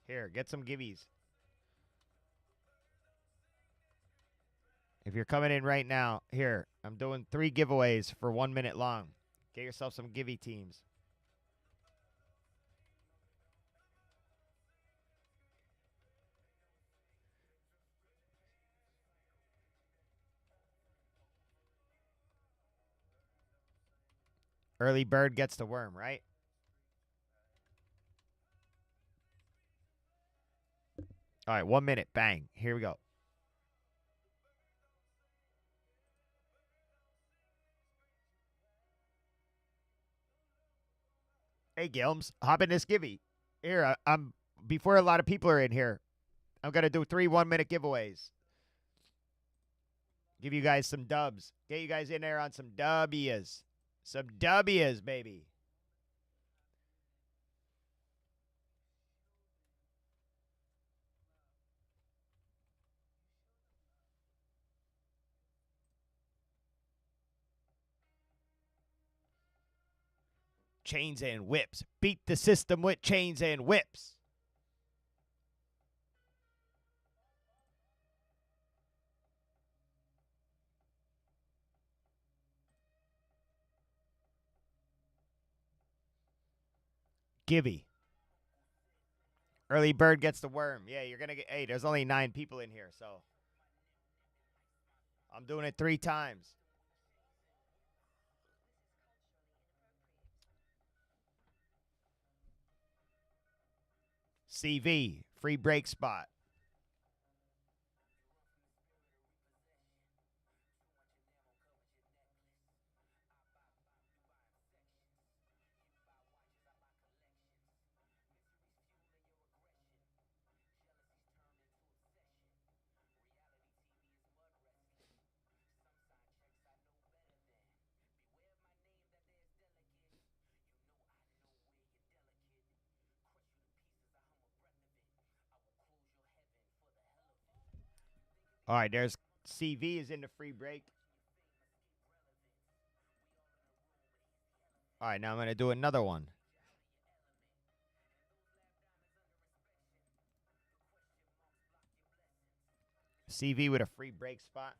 Here, get some gibbies. If you're coming in right now, here, I'm doing 3 giveaways for 1 minute long. Get yourself some givey teams. Early bird gets the worm, right? All right, 1 minute. Bang. Here we go. Hey, Gilms, hop in this givey. Here, I'm before a lot of people are in here. I'm gonna do 3 1 minute giveaways. Give you guys some dubs. Get you guys in there on some W's. Some W's, baby. Chains and whips. Beat the system with chains and whips. Givey. Early bird gets the worm. Yeah, you're going to get. Hey, there's only 9 people in here, so. I'm doing it 3 times. CV. Free break spot. All right, there's CV is in the free break. All right, now I'm going to do another one. CV with a free break spot.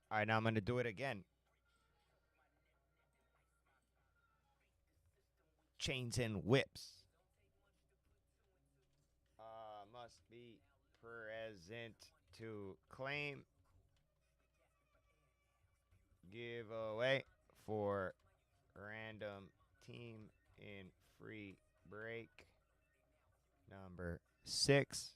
All right, now I'm going to do it again. Chains and whips. Must be present to claim giveaway for random team in free break number 6.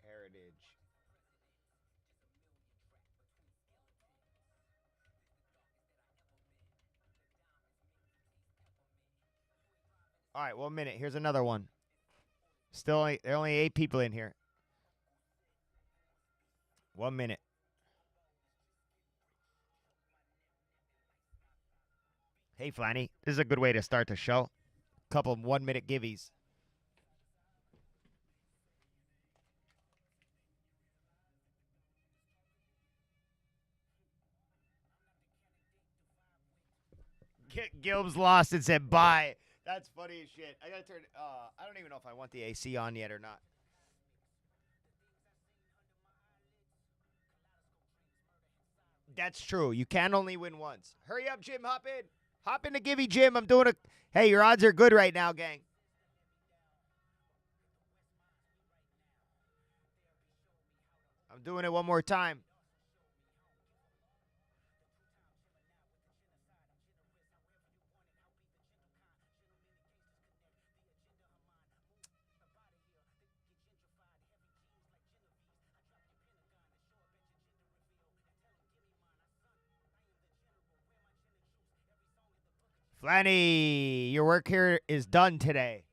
Heritage. All right, 1 minute. Here's another one. There are only 8 people in here. 1 minute. Hey, Flanny. This is a good way to start the show. Couple 1 minute givvies. Gilbs lost and said bye. That's funny as shit. I gotta turn. I don't even know if I want the AC on yet or not. That's true. You can only win once. Hurry up, Jim. Hop in. Hop in the givey, Jim. I'm doing a. Hey, your odds are good right now, gang. I'm doing it one more time. Flanny, your work here is done today.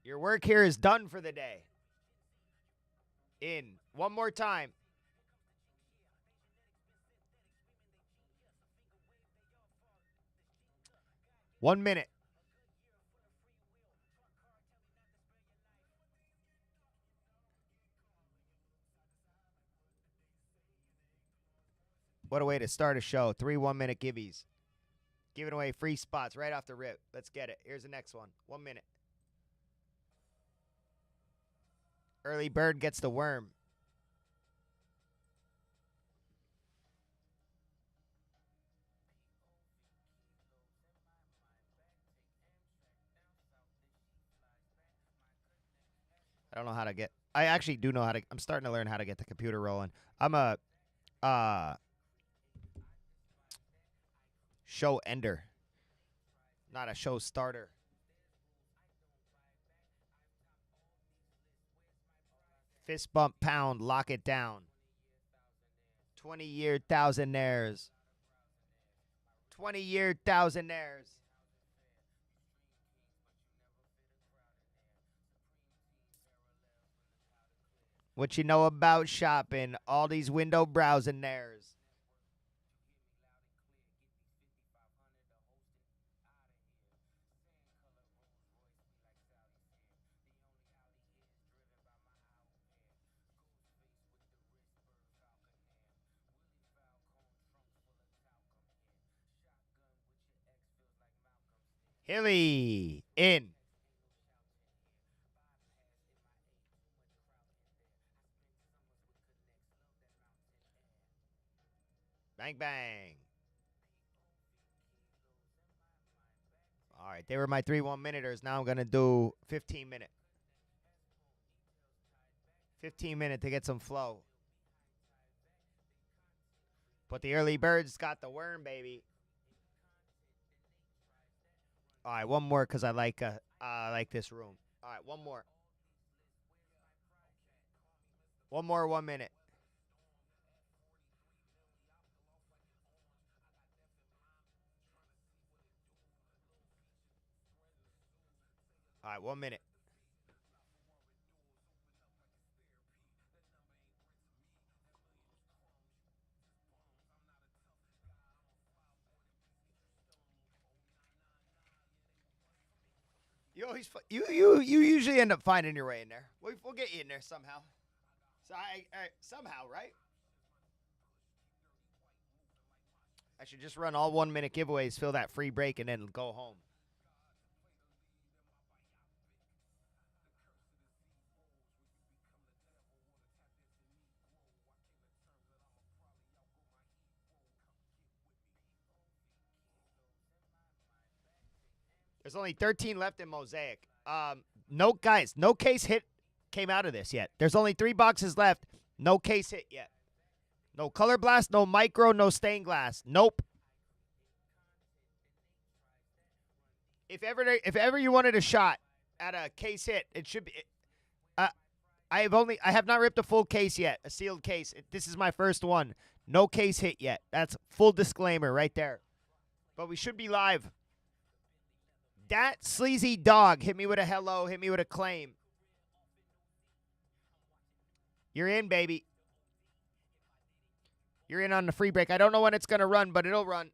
Your work here is done for the day. In. One more time. One minute. What a way to start a show. 3 1-minute giveies. Giving away free spots right off the rip. Let's get it. Here's the next one. 1 minute. Early bird gets the worm. I don't know how to get. I actually do know how to. I'm starting to learn how to get the computer rolling. I'm a show ender, not a show starter. Fist bump pound, lock it down. 20-year thousandaires. 20-year thousandaires. What you know about shopping? All these window browsing theirs. Hilly in. Bang, bang. All right, they were my 3 1-minuters. Now I'm going to do 15-minute. 15-minute to get some flow. But the early birds got the worm, baby. All right, one more because I like this room. All right, one more. One more 1 minute. All right, 1 minute. You always you usually end up finding your way in there. We'll get you in there somehow. So somehow, right? I should just run all 1 minute giveaways, fill that free break, and then go home. There's only 13 left in Mosaic. No guys, no case hit came out of this yet. There's only 3 boxes left. No case hit yet. No color blast, no micro, no stained glass. Nope. If ever you wanted a shot at a case hit, it should be. I have not ripped a full case yet, a sealed case. This is my first one. No case hit yet. That's full disclaimer right there. But we should be live. That sleazy dog hit me with a hello, hit me with a claim. You're in, baby. You're in on the free break. I don't know when it's going to run, but it'll run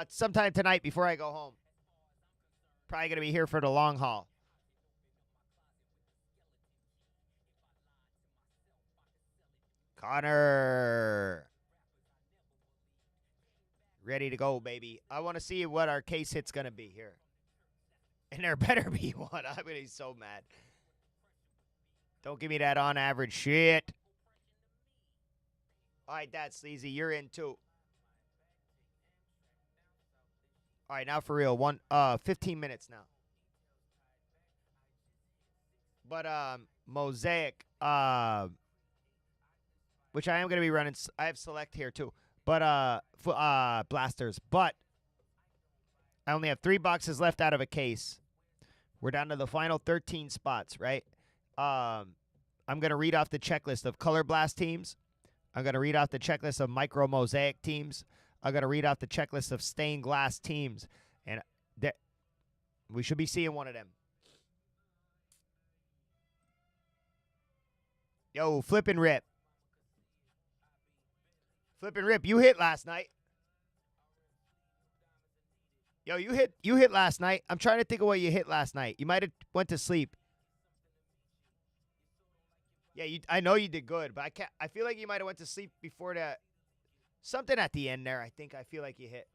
sometime tonight before I go home. Probably going to be here for the long haul. Connor. Ready to go, baby. I want to see what our case hit's going to be here. And there better be one. I'm going to be so mad. Don't give me that on average shit. All right, that's sleazy. You're in too. All right, now for real. 15 minutes now. But Mosaic, which I am going to be running. I have select here too. But blasters. But I only have 3 boxes left out of a case. We're down to the final 13 spots, right? I'm going to read off the checklist of color blast teams. I'm going to read off the checklist of micro mosaic teams. I'm going to read off the checklist of stained glass teams. And we should be seeing one of them. Yo, Flip and Rip. Flip and Rip, you hit last night. Yo, you hit last night. I'm trying to think of what you hit last night. You might have went to sleep. Yeah, I know you did good, but I feel like you might have went to sleep before that. Something at the end there. I feel like you hit.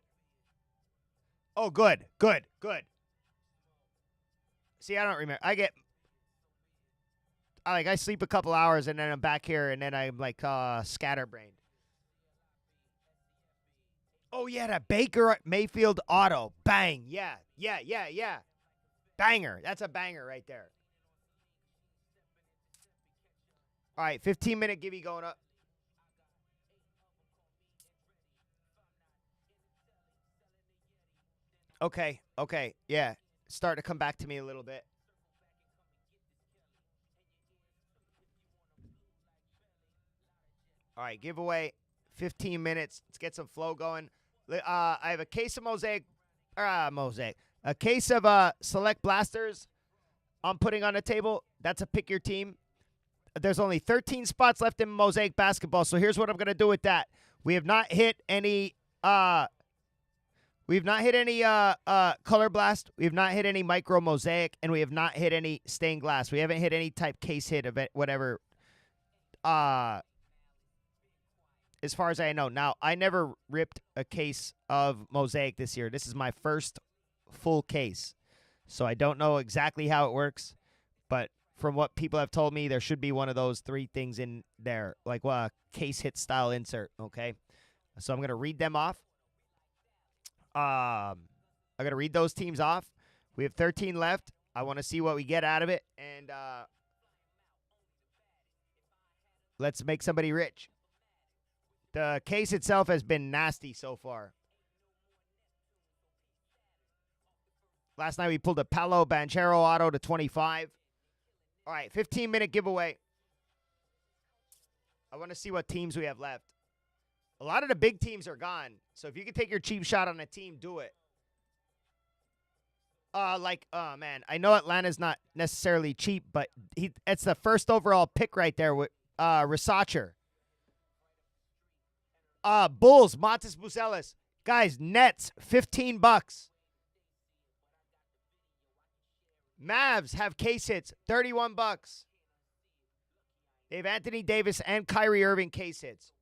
Oh, good, good, good. See, I don't remember. I sleep a couple hours and then I'm back here and then I'm like scatterbrained. Oh yeah, that Baker Mayfield auto. Bang. Yeah. Yeah, yeah, yeah. Banger. That's a banger right there. All right, 15-minute givey going up. Okay, okay. Yeah. Starting to come back to me a little bit. All right, giveaway 15 minutes. Let's get some flow going. I have a case of mosaic. A case of select blasters I'm putting on the table. That's a pick your team. There's only 13 spots left in mosaic basketball. So here's what I'm gonna do with that. We have not hit any color blast. We have not hit any micro mosaic, and we have not hit any stained glass. We haven't hit any type case hit of it, whatever. Uh as far as I know. Now, I never ripped a case of mosaic this year. This is my first full case. So I don't know exactly how it works, but from what people have told me, there should be one of those three things in there, like a case hit style insert, okay? So I'm going to read them off. I'm going to read those teams off. We have 13 left. I want to see what we get out of it, and let's make somebody rich. The case itself has been nasty so far. Last night we pulled a Paolo Banchero auto to 25. All right, 15-minute giveaway. I want to see what teams we have left. A lot of the big teams are gone. So if you can take your cheap shot on a team, do it. Oh man, I know Atlanta's not necessarily cheap, but it's the first overall pick right there with Risacher. Bulls, Montes Buzelis. Guys, Nets, $15. Mavs have case hits, $31. They have Anthony Davis and Kyrie Irving case hits.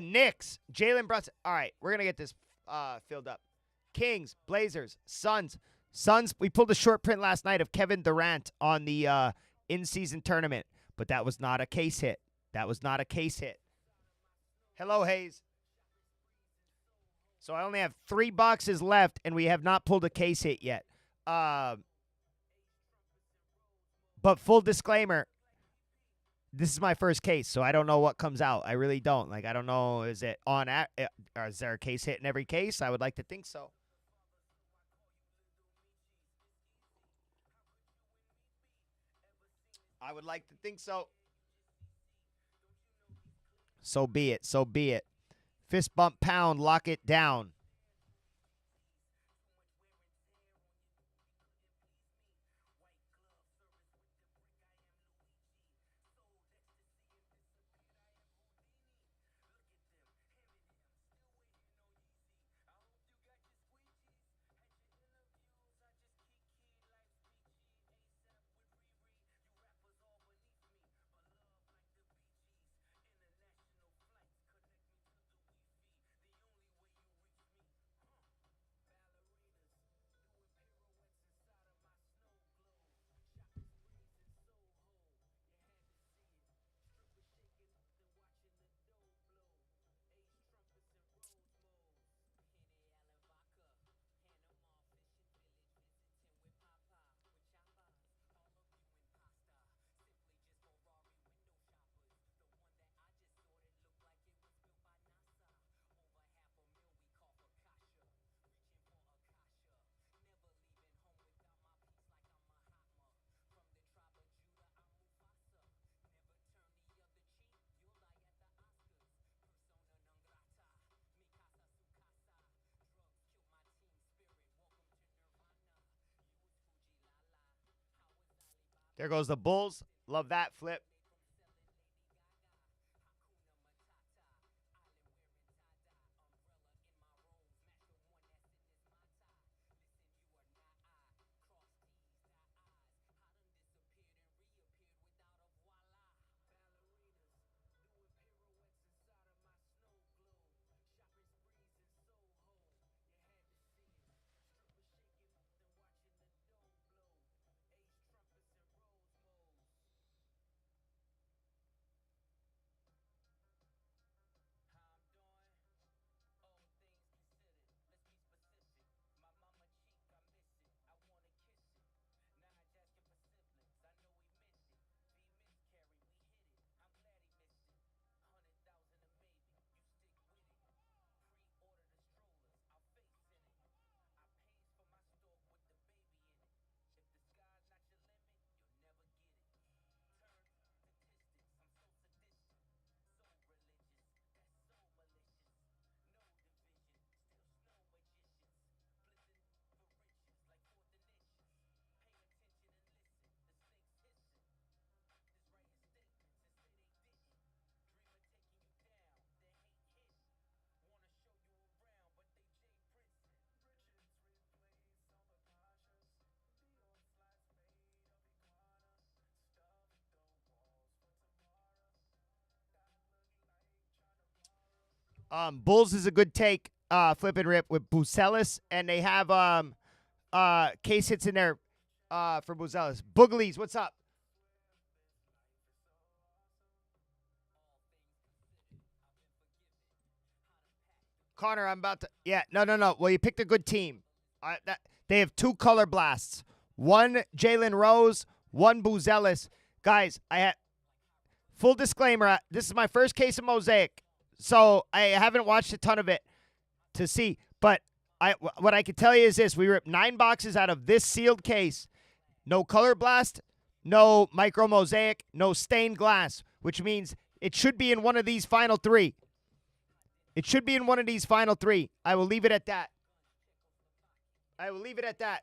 Knicks, Jalen Brunson. All right, we're going to get this filled up. Kings, Blazers, Suns. Suns, we pulled a short print last night of Kevin Durant on the in-season tournament, but that was not a case hit. That was not a case hit. Hello, Hayes. So I only have 3 boxes left, and we have not pulled a case hit yet. But full disclaimer, this is my first case, so I don't know what comes out. I really don't. Like, I don't know, is it on or is there a case hit in every case? I would like to think so. I would like to think so. So be it. So be it. Fist bump pound, lock it down. There goes the Bulls. Love that flip. Bulls is a good take. Flip and rip with Bucelis, and they have case hits in there for Bucelis. Booglies, what's up? Connor, I'm about to. Yeah, no. Well, you picked a good team. They have 2 color blasts. One Jalen Rose, one Buzelis. Guys, I had full disclaimer. This is my first case of Mosaic, so I haven't watched a ton of it to see. But what I can tell you is this: we ripped 9 boxes out of this sealed case. No color blast, no micro mosaic, no stained glass, which means it should be in one of these final 3. It should be in one of these final 3. I will leave it at that. I will leave it at that.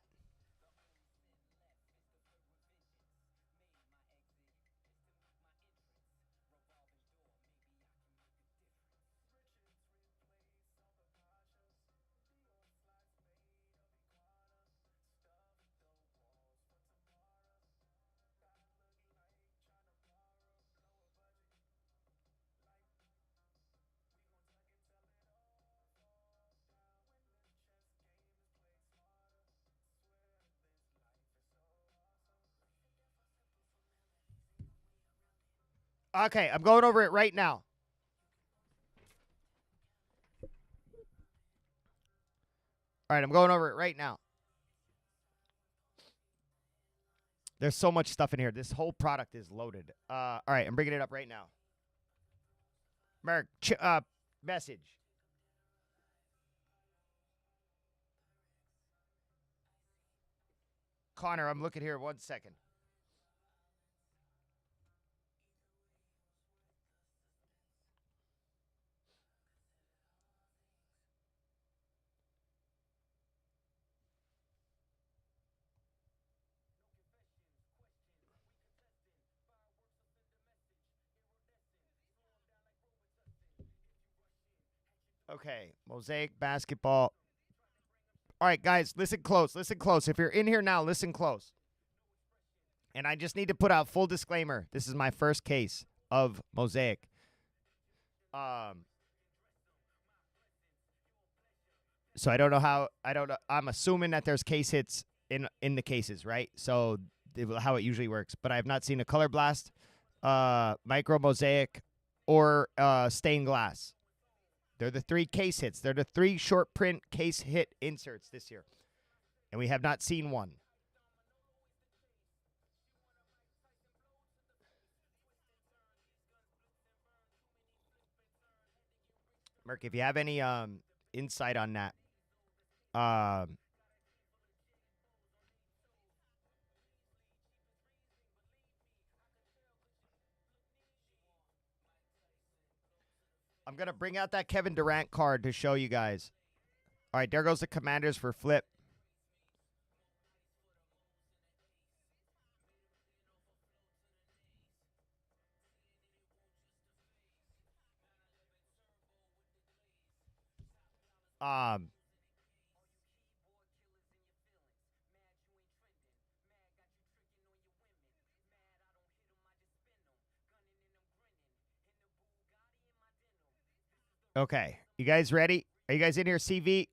Okay, I'm going over it right now. All right, I'm going over it right now. There's so much stuff in here. This whole product is loaded. All right, I'm bringing it up right now. Merrick, message. Connor, I'm looking here 1 second. Okay, Mosaic basketball. All right, guys, listen close. Listen close. If you're in here now, listen close. And I just need to put out full disclaimer. This is my first case of Mosaic. So I don't know how. I'm assuming that there's case hits in the cases, right? So how it usually works. But I have not seen a color blast, micro mosaic, or stained glass. They're the 3 case hits. They're the 3 short print case hit inserts this year. And we have not seen one. Merc, if you have any insight on that, I'm going to bring out that Kevin Durant card to show you guys. All right, there goes the Commanders for flip. Okay, you guys ready? Are you guys in here, CV?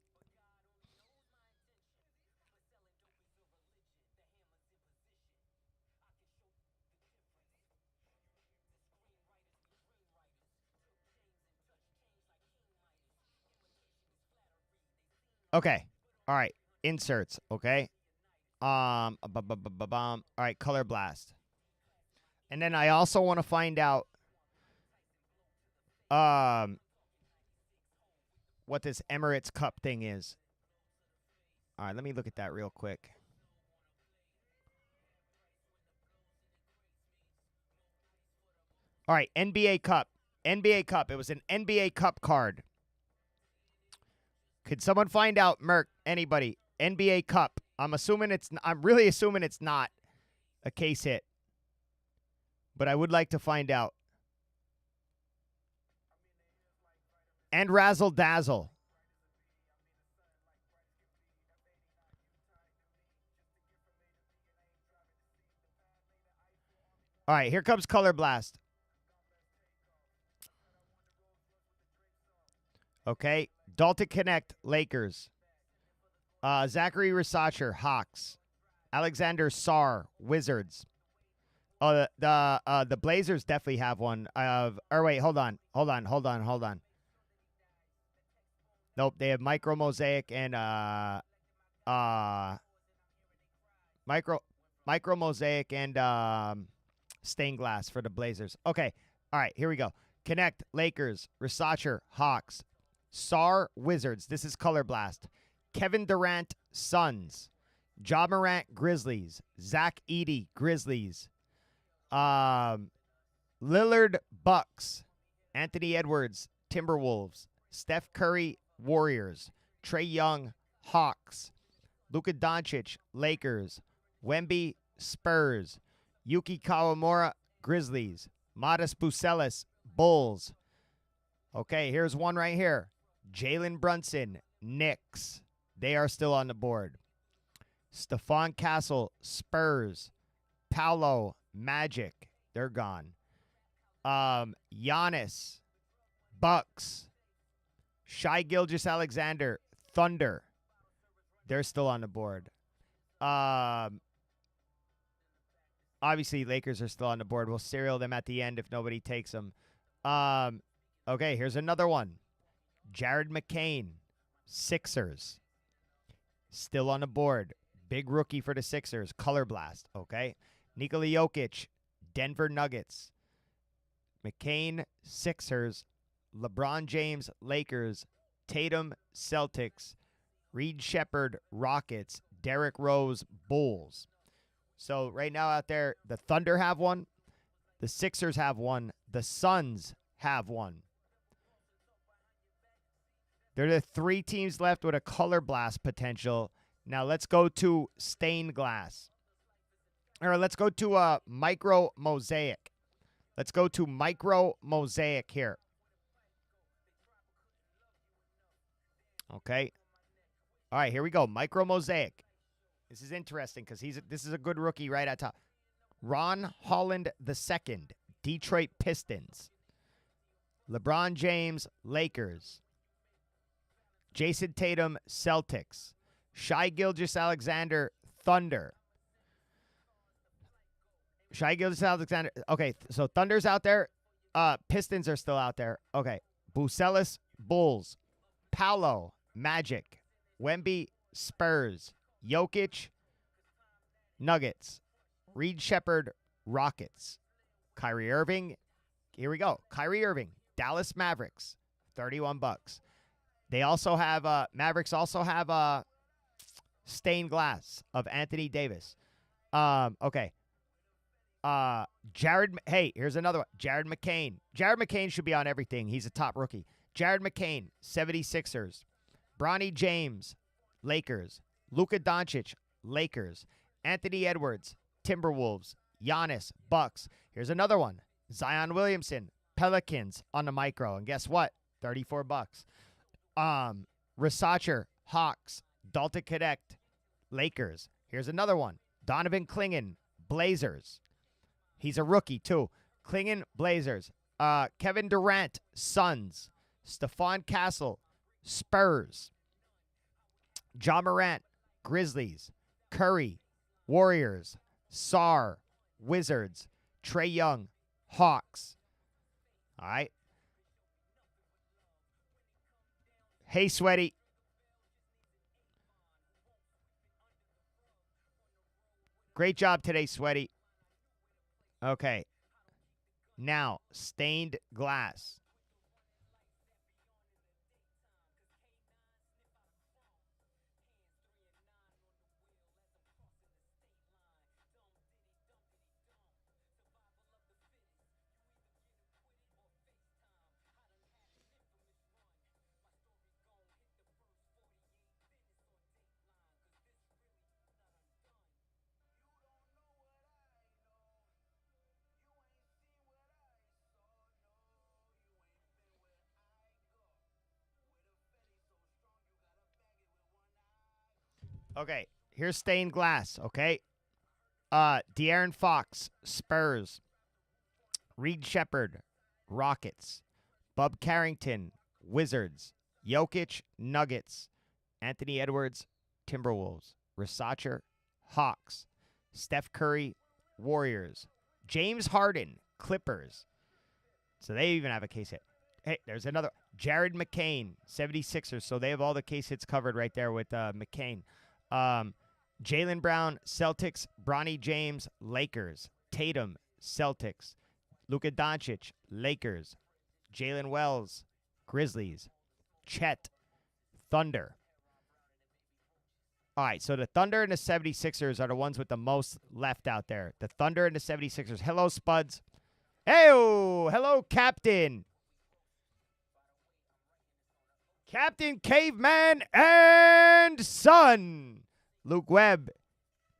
Okay. All right. Inserts. Okay. All right. Color blast. And then I also want to find out what this Emirates Cup thing is. All right. Let me look at that real quick. All right. NBA Cup. NBA Cup. It was an NBA Cup card. Could someone find out, Merc? Anybody? NBA Cup. I'm really assuming it's not a case hit. But I would like to find out. And Razzle Dazzle. All right, here comes Color Blast. Okay. Dalton Connect, Lakers. Zachary Rasacher, Hawks. Alexander Sarr, Wizards. The Blazers definitely have one. Or wait, hold on. Nope, they have Micro Mosaic and Micro Mosaic and stained glass for the Blazers. Okay. All right, here we go. Connect, Lakers. Rasacher, Hawks. Sarr, Wizards. This is Color Blast. Kevin Durant, Suns. Ja Morant, Grizzlies. Zach Edey, Grizzlies. Lillard, Bucks. Anthony Edwards, Timberwolves. Steph Curry, Warriors. Trae Young, Hawks. Luka Doncic, Lakers. Wemby, Spurs. Yuki Kawamura, Grizzlies. Modest Bucelis, Bulls. Okay, here's one right here. Jalen Brunson, Knicks. They are still on the board. Stephon Castle, Spurs. Paolo, Magic. They're gone. Giannis, Bucks. Shai Gilgeous-Alexander, Thunder. They're still on the board. Obviously, Lakers are still on the board. We'll serial them at the end if nobody takes them. Okay, here's another one. Jared McCain, Sixers. Still on the board. Big rookie for the Sixers. Color Blast, okay? Nikola Jokic, Denver Nuggets. McCain, Sixers. LeBron James, Lakers. Tatum, Celtics. Reed Shepherd, Rockets. Derrick Rose, Bulls. So right now out there, the Thunder have one. The Sixers have one. The Suns have one. They're the three teams left with a Color Blast potential. Now let's go to stained glass. Or let's go to Micro Mosaic. Let's go to Micro Mosaic here. Okay. All right, here we go. Micro Mosaic. This is interesting because this is a good rookie right at top. Ron Holland II, Detroit Pistons. LeBron James, Lakers. Jason Tatum, Celtics. Shai Gilgeous-Alexander, Thunder. Shai Gilgeous-Alexander. Okay, so Thunder's out there. Pistons are still out there. Okay. Bucelis, Bulls. Paolo, Magic. Wemby, Spurs. Jokic, Nuggets. Reed Shepherd, Rockets. Kyrie Irving. Here we go. Kyrie Irving, Dallas Mavericks, $31. They also have Mavericks also have stained glass of Anthony Davis. Okay. Hey, here's another one. Jared McCain. Jared McCain should be on everything. He's a top rookie. Jared McCain, 76ers. Bronny James, Lakers. Luka Doncic, Lakers. Anthony Edwards, Timberwolves. Giannis, Bucks. Here's another one. Zion Williamson, Pelicans on the micro. And guess what? $34. Rasacher, Hawks. Dalton Connect, Lakers. Here's another one. Donovan Clingan, Blazers. He's a rookie, too. Clingan, Blazers. Kevin Durant, Suns. Stephon Castle, Spurs. Ja Morant, Grizzlies. Curry, Warriors. Sarr, Wizards. Trae Young, Hawks. All right. Hey, Sweaty. Great job today, Sweaty. Okay. Now, stained glass. Okay, here's stained glass, okay? De'Aaron Fox, Spurs. Reed Shepherd, Rockets. Bub Carrington, Wizards. Jokic, Nuggets. Anthony Edwards, Timberwolves. Rasacher, Hawks. Steph Curry, Warriors. James Harden, Clippers. So they even have a case hit. Hey, there's another. Jared McCain, 76ers. So they have all the case hits covered right there with McCain. Jaylen Brown, Celtics. Bronny James, Lakers. Tatum, Celtics. Luka Doncic, Lakers. Jalen Wells, Grizzlies. Chet, Thunder. All right, so the Thunder and the 76ers are the ones with the most left out there. The Thunder and the 76ers. Hello, Spuds. Hey-o! Hello, Captain. Captain Caveman and Son. Luke Webb,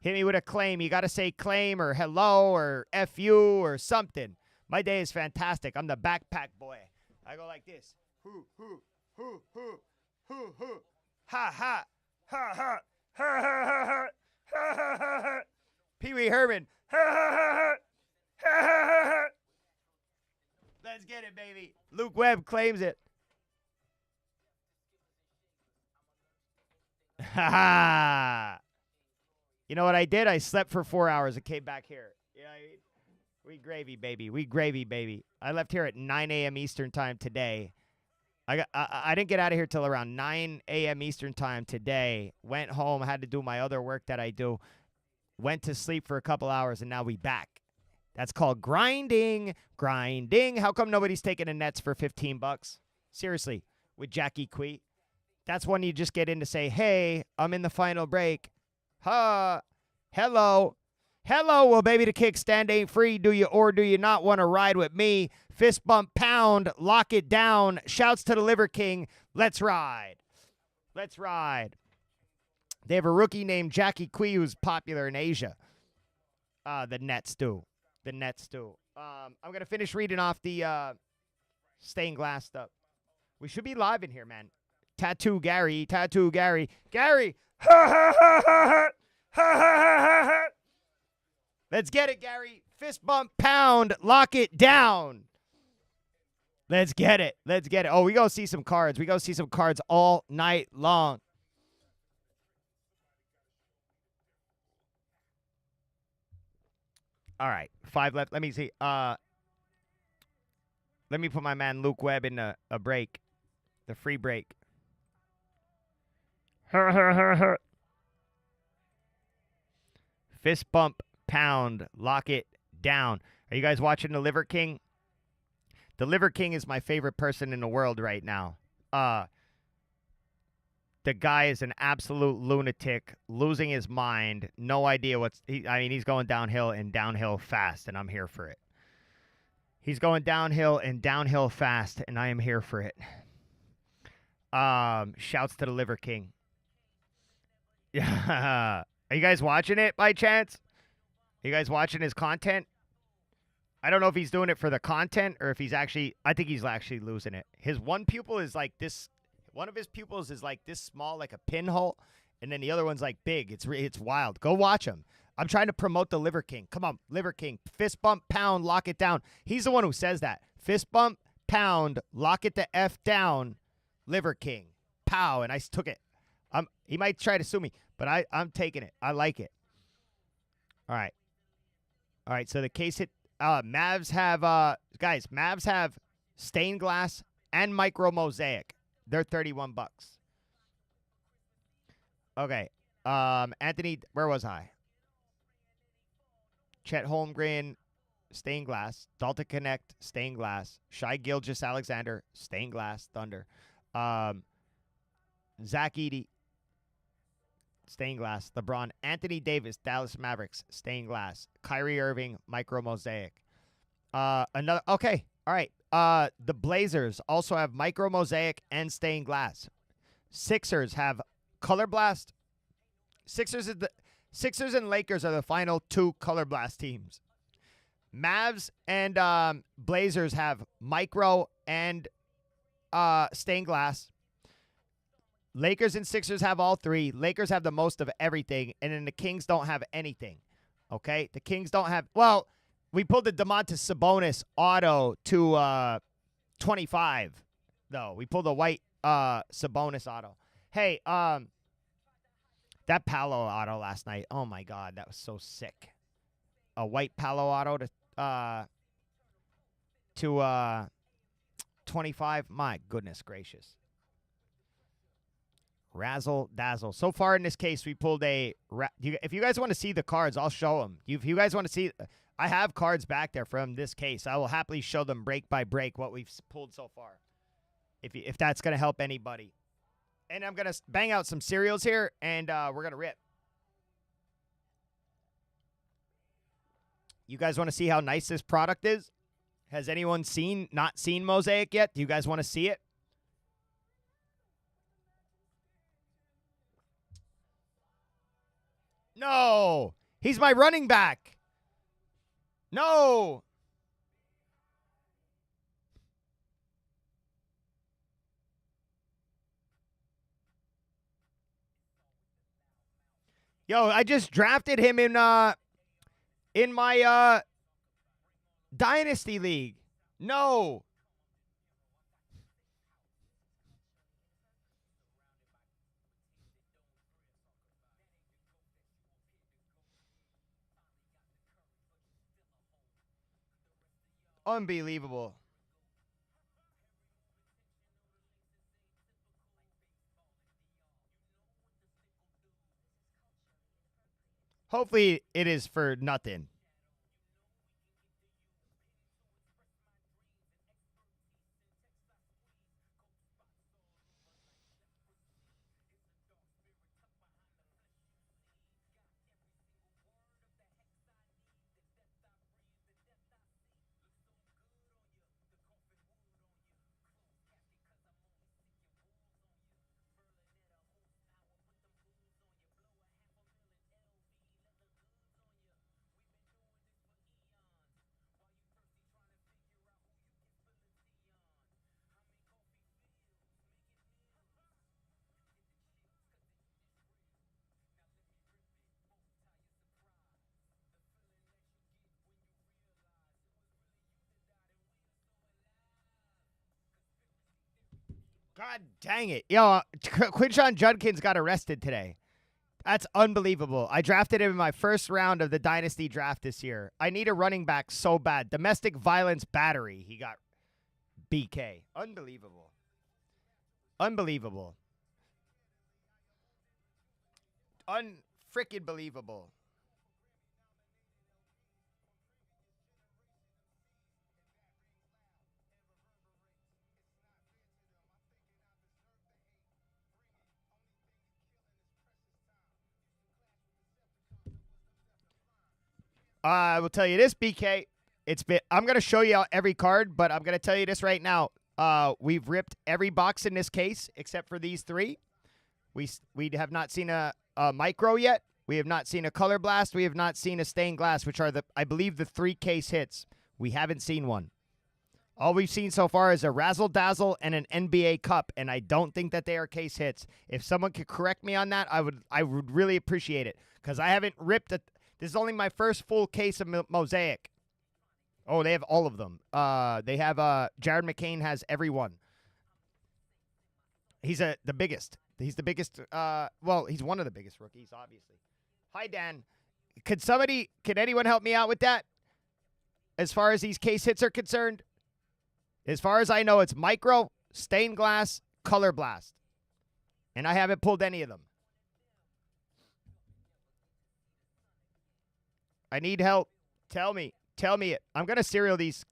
hit me with a claim. You got to say claim or hello or F-U or something. My day is fantastic. I'm the backpack boy. I go like this. Hoo, hoo, hoo, hoo, hoo, hoo. Ha, ha, ha, ha. Ha, ha, ha, ha, ha, ha, ha, ha. Pee Wee Herman. Ha, ha, ha, ha. Ha, ha, ha, ha. Let's get it, baby. Luke Webb claims it. Ha ha. You know what I did? I slept for 4 hours and came back here. You know what I mean? We gravy, baby. We gravy, baby. I left here at 9 a.m. Eastern time today. I didn't get out of here till around 9 a.m. Eastern time today. Went home, had to do my other work that I do. Went to sleep for a couple hours, and now we back. That's called grinding. Grinding. How come nobody's taking the Nets for $15? Seriously, with Jackie Quee. That's when you just get in to say, hey, I'm in the final break. Huh. Hello. Hello, well, baby, the kickstand ain't free. Do you or do you not want to ride with me? Fist bump pound, lock it down. Shouts to the Liver King. Let's ride. Let's ride. They have a rookie named Jackie Quee who's popular in Asia. The Nets do. The Nets do. I'm going to finish reading off the stained glass stuff. We should be live in here, man. Tattoo Gary. Gary. Ha, ha, ha, ha, ha. Ha, ha, ha, ha. Let's get it, Gary. Fist bump, pound, lock it down. Let's get it. Let's get it. Oh, we go see some cards. We go see some cards all night long. All right, 5 left. Let me see. Let me put my man Luke Webb in a break, the free break. Fist bump, pound, lock it down. Are you guys watching the Liver King? The Liver King is my favorite person in the world right now. The guy is an absolute lunatic, losing his mind. No idea he's going downhill and downhill fast, and I'm here for it. He's going downhill and downhill fast, and I am here for it. Shouts to the Liver King. Yeah. Are you guys watching it by chance? Are you guys watching his content? I don't know if he's doing it for the content or if he's actually, I think he's actually losing it. His one pupil is like this. One of his pupils is like this small, like a pinhole, and then the other one's like big. It's wild. Go watch him. I'm trying to promote the Liver King. Come on, Liver King. Fist bump, pound, lock it down. He's the one who says that. Fist bump, pound, lock it the F down, Liver King. Pow, and I took it. He might try to sue me, but I'm taking it. I like it. All right. All right, so the case hit. Mavs have, guys, Mavs have stained glass and micro mosaic. They're $31. Okay. Anthony, where was I? Chet Holmgren, stained glass. Dalton Connect, stained glass. Shai Gilgeous-Alexander, stained glass, Thunder. Zach Edey, stained glass. LeBron. Anthony Davis, Dallas Mavericks, stained glass. Kyrie Irving, micro mosaic. Another. Okay. All right. The Blazers also have micro mosaic and stained glass. Sixers have color blast. Sixers and Lakers are the final two color blast teams. Mavs and Blazers have micro and stained glass. Lakers and Sixers have all three. Lakers have the most of everything, and then the Kings don't have anything. Okay? The Kings don't have... Well, we pulled the Domantas Sabonis auto to 25, though. We pulled a white Sabonis auto. Hey, that Palo auto last night. Oh my God, that was so sick. A white Palo auto to 25. My goodness gracious. Razzle dazzle. So far in this case, we pulled a. If you guys want to see the cards, I'll show them. If you guys want to see, I have cards back there from this case. I will happily show them break by break what we've pulled so far. If that's gonna help anybody, and I'm gonna bang out some cereals here, and we're gonna rip. You guys want to see how nice this product is? Has anyone not seen Mosaic yet? Do you guys want to see it? No, he's my running back. No. Yo, I just drafted him in my Dynasty League. No. Unbelievable. Hopefully it is for nothing. God dang it. Yo, Quinshon Judkins got arrested today. That's unbelievable. I drafted him in my first round of the Dynasty draft this year. I need a running back so bad. Domestic violence battery. He got BK. Unbelievable. Unbelievable. Unfreaking believable. I will tell you this, BK. I'm going to show you every card, but I'm going to tell you this right now. We've ripped every box in this case except for these three. We have not seen a micro yet. We have not seen a color blast. We have not seen a stained glass, which are I believe the 3 case hits. We haven't seen one. All we've seen so far is a razzle dazzle and an NBA cup, and I don't think that they are case hits. If someone could correct me on that, I would really appreciate it, because I haven't ripped it. This is only my first full case of Mosaic. Oh, they have all of them. They have Jared McCain has every one. He's the biggest. He's the biggest. Well, he's one of the biggest rookies, obviously. Hi, Dan. Could anyone help me out with that? As far as these case hits are concerned, as far as I know, it's micro, stained glass, color blast, and I haven't pulled any of them. I need help. Tell me it. I'm gonna serial these.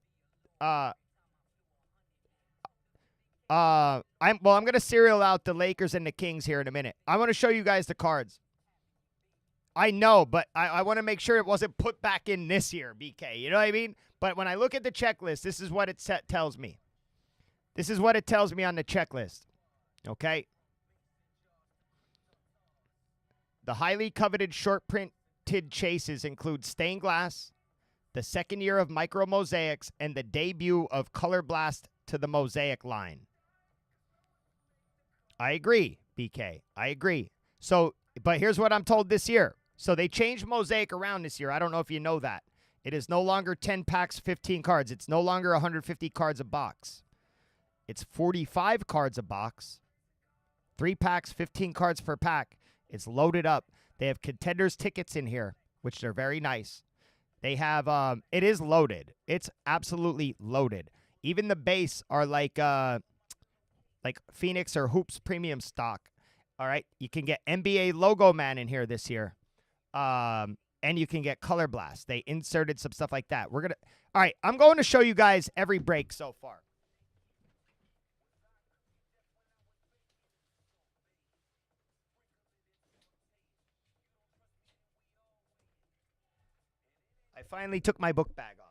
I'm gonna serial out the Lakers and the Kings here in a minute. I want to show you guys the cards. I know, but I want to make sure it wasn't put back in this year, BK. You know what I mean? But when I look at the checklist, this is what it tells me. This is what it tells me on the checklist. Okay? The highly coveted short printed chases include stained glass, the second year of micro mosaics, and the debut of color blast to the mosaic line. I agree, BK. I agree. So, but here's what I'm told this year. So they changed mosaic around this year. I don't know if you know that. It is no longer 10 packs, 15 cards. It's no longer 150 cards a box. It's 45 cards a box. 3 packs, 15 cards per pack. It's loaded up. They have contenders tickets in here, which are very nice. They have it is loaded. It's absolutely loaded. Even the base are like Phoenix or Hoops premium stock. All right, you can get NBA logo man in here this year. And you can get Color Blast. They inserted some stuff like that. All right, I'm going to show you guys every break so far. I finally took my book bag off.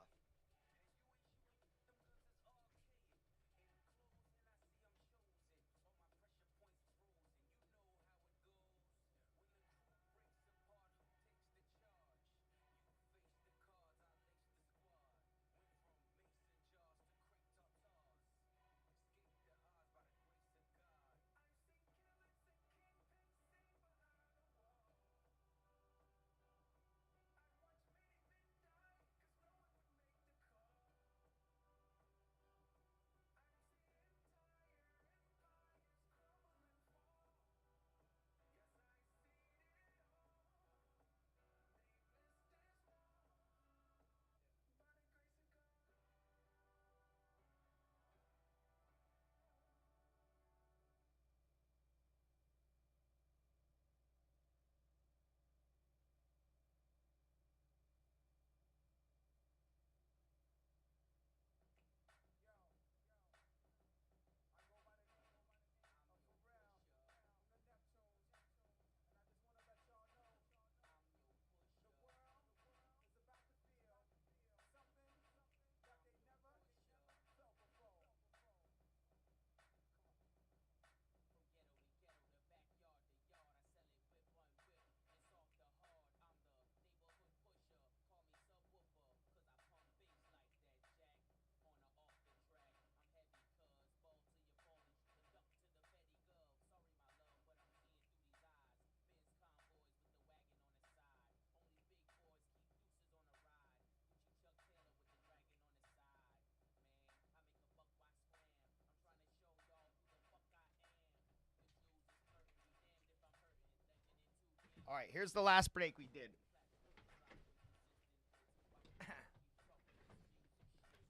All right, here's the last break we did.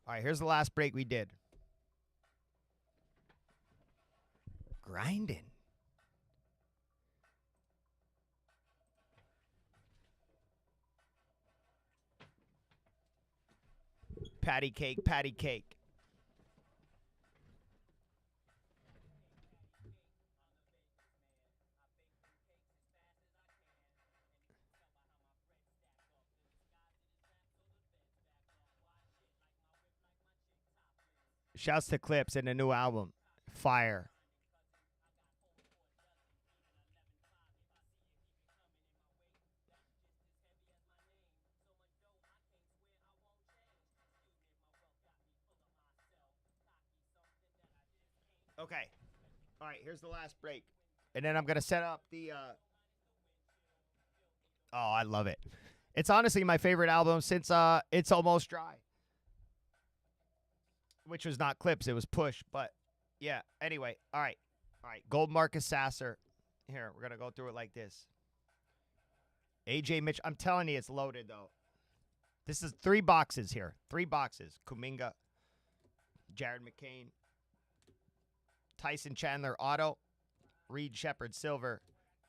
All right, here's the last break we did. Grinding. Patty cake, patty cake. Shouts to Clips and the new album. Fire. Okay. All right, here's the last break. And then I'm going to set up the Oh, I love it. It's honestly my favorite album since It's Almost Dry. Which was not Clips, it was Push, but yeah, anyway. All right. All right, Gold Marcus Sasser. Here, we're going to go through it like this. AJ Mitch, I'm telling you it's loaded though. This is 3 boxes here. 3 boxes. Kuminga, Jared McCain, Tyson Chandler auto, Reed Shepard silver,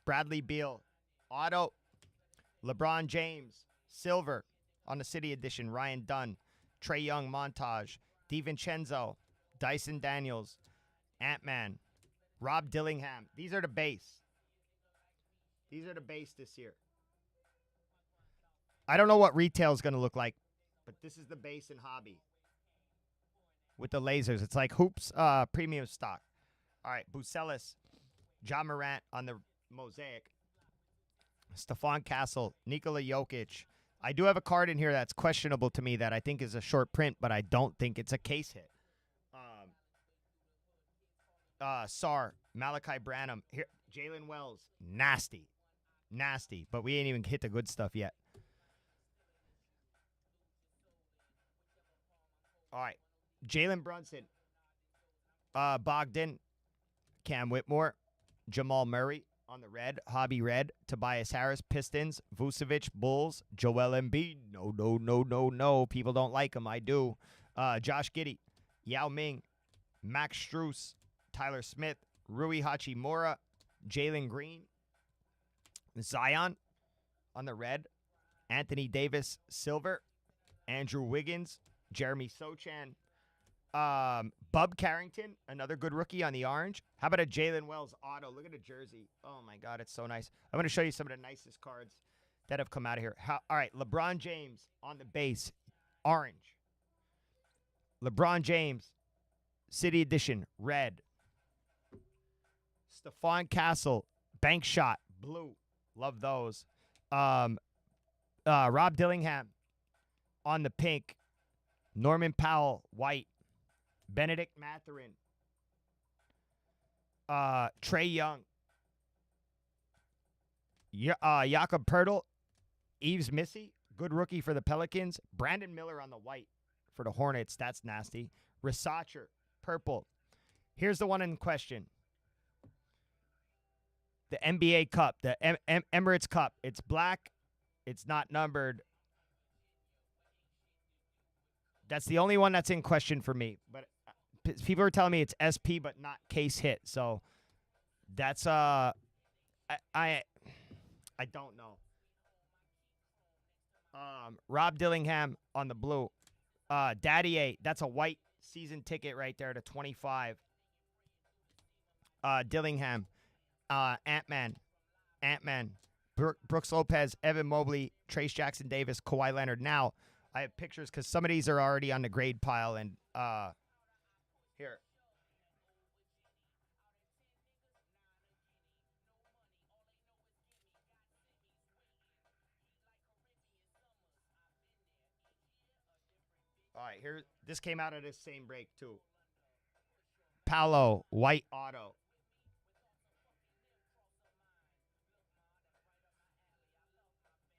Bradley Beal auto, LeBron James silver on the City Edition, Ryan Dunn, Trae Young montage, DiVincenzo, Dyson Daniels, Ant-Man, Rob Dillingham. These are the base. These are the base this year. I don't know what retail is going to look like, but this is the base in hobby with the lasers. It's like Hoops premium stock. All right, Bucelis, John Morant on the mosaic, Stephon Castle, Nikola Jokic. I do have a card in here that's questionable to me that I think is a short print, but I don't think it's a case hit. Sar, Malachi Branham, here, Jalen Wells, nasty, but we ain't even hit the good stuff yet. All right, Jalen Brunson, Bogdan, Cam Whitmore, Jamal Murray on the red, Hobby red, Tobias Harris, Pistons, Vucevic, Bulls, Joel Embiid. No, no, no, no, no. People don't like him. I do. Josh Giddey, Yao Ming, Max Strus, Tyler Smith, Rui Hachimura, Jalen Green, Zion on the red, Anthony Davis, silver, Andrew Wiggins, Jeremy Sochan, Bub Carrington, another good rookie on the orange. How about a Jalen Wells auto? Look at the jersey. Oh, my God, it's so nice. I'm going to show you some of the nicest cards that have come out of here. All right, LeBron James on the base, orange. LeBron James, City Edition, red. Stephon Castle, bank shot, blue. Love those. Rob Dillingham on the pink. Norman Powell, white. Benedict Mathurin. Trey Young. Jakob Pertl. Yves Missy, good rookie for the Pelicans. Brandon Miller on the white for the Hornets. That's nasty. Risacher, purple. Here's the one in question. The NBA Cup, the Emirates Cup. It's black. It's not numbered. That's the only one that's in question for me. But people are telling me it's SP, but not case hit. So that's I don't know. Rob Dillingham on the blue. Daddy A, that's a white season ticket right there to 25. Dillingham. Ant-Man. Brooks Lopez, Evan Mobley, Trace Jackson Davis, Kawhi Leonard. Now, I have pictures because some of these are already on the grade pile. And here. All right, here. This came out of this same break, too. Paolo, white auto.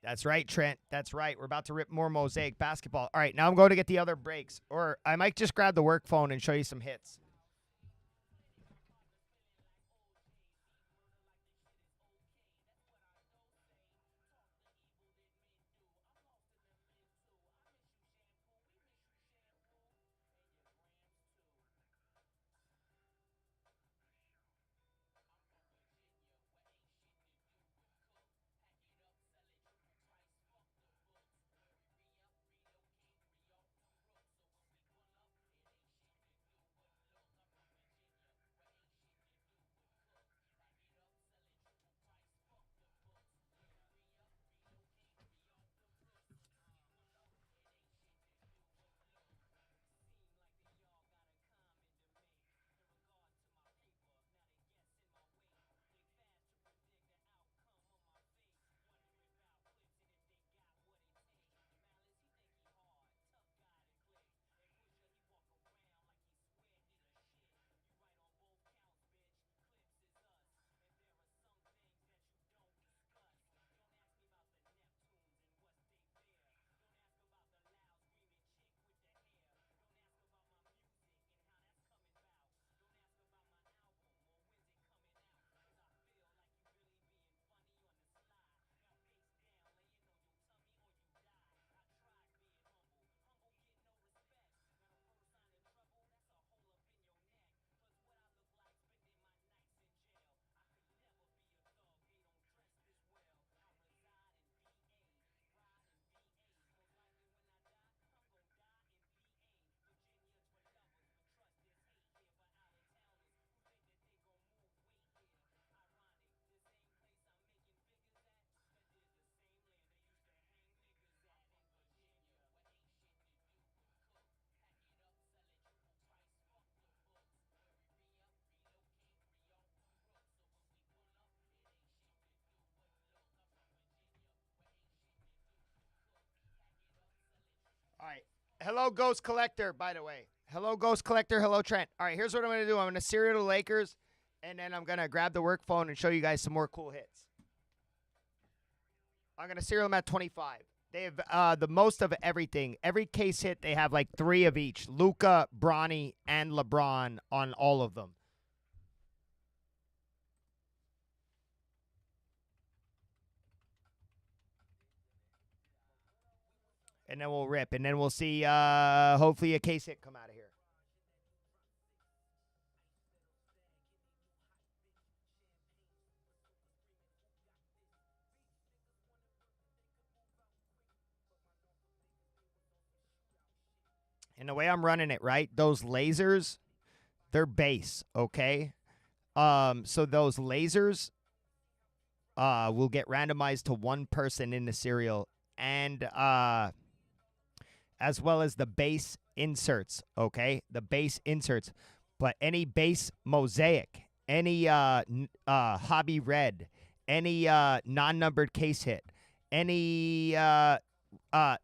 That's right, Trent. That's right. We're about to rip more Mosaic basketball. All right, now I'm going to get the other breaks. Or I might just grab the work phone and show you some hits. All right. Hello, Ghost Collector, by the way. Hello, Ghost Collector. Hello, Trent. All right, here's what I'm going to do. I'm going to serial the Lakers, and then I'm going to grab the work phone and show you guys some more cool hits. I'm going to serial them at 25. They have the most of everything. Every case hit, they have like 3 of each. Luca, Bronny, and LeBron on all of them. And then we'll rip. And then we'll see, hopefully, a case hit come out of here. And the way I'm running it, right? Those lasers, they're base, okay? So those lasers will get randomized to one person in the serial, and as well as the base inserts, okay? The base inserts. But any base mosaic, any hobby red, any non-numbered case hit, any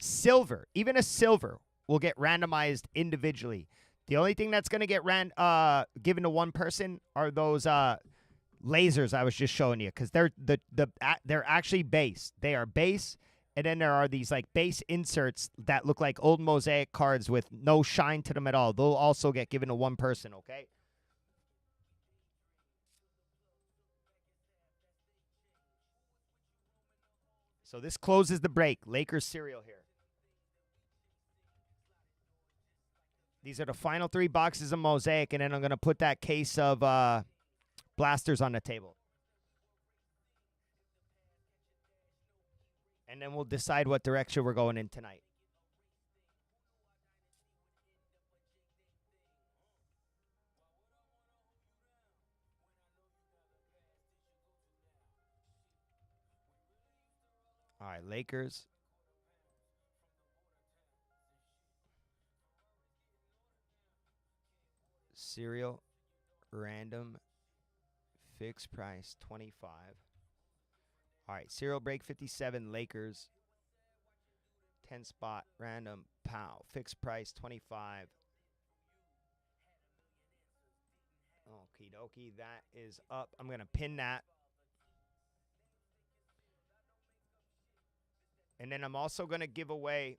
silver, even a silver will get randomized individually. The only thing that's going to get given to one person are those lasers I was just showing you, because they're actually base. They are base, and then there are these like base inserts that look like old mosaic cards with no shine to them at all. They'll also get given to one person, okay? So this closes the break. Lakers cereal here. These are the final 3 boxes of mosaic, and then I'm going to put that case of blasters on the table. And then we'll decide what direction we're going in tonight. All right, Lakers. Cereal, random, fixed price, 25. All right, cereal break 57, Lakers. 10 spot, random, pow, fixed price, 25. Okie dokie, that is up. I'm going to pin that. And then I'm also going to give away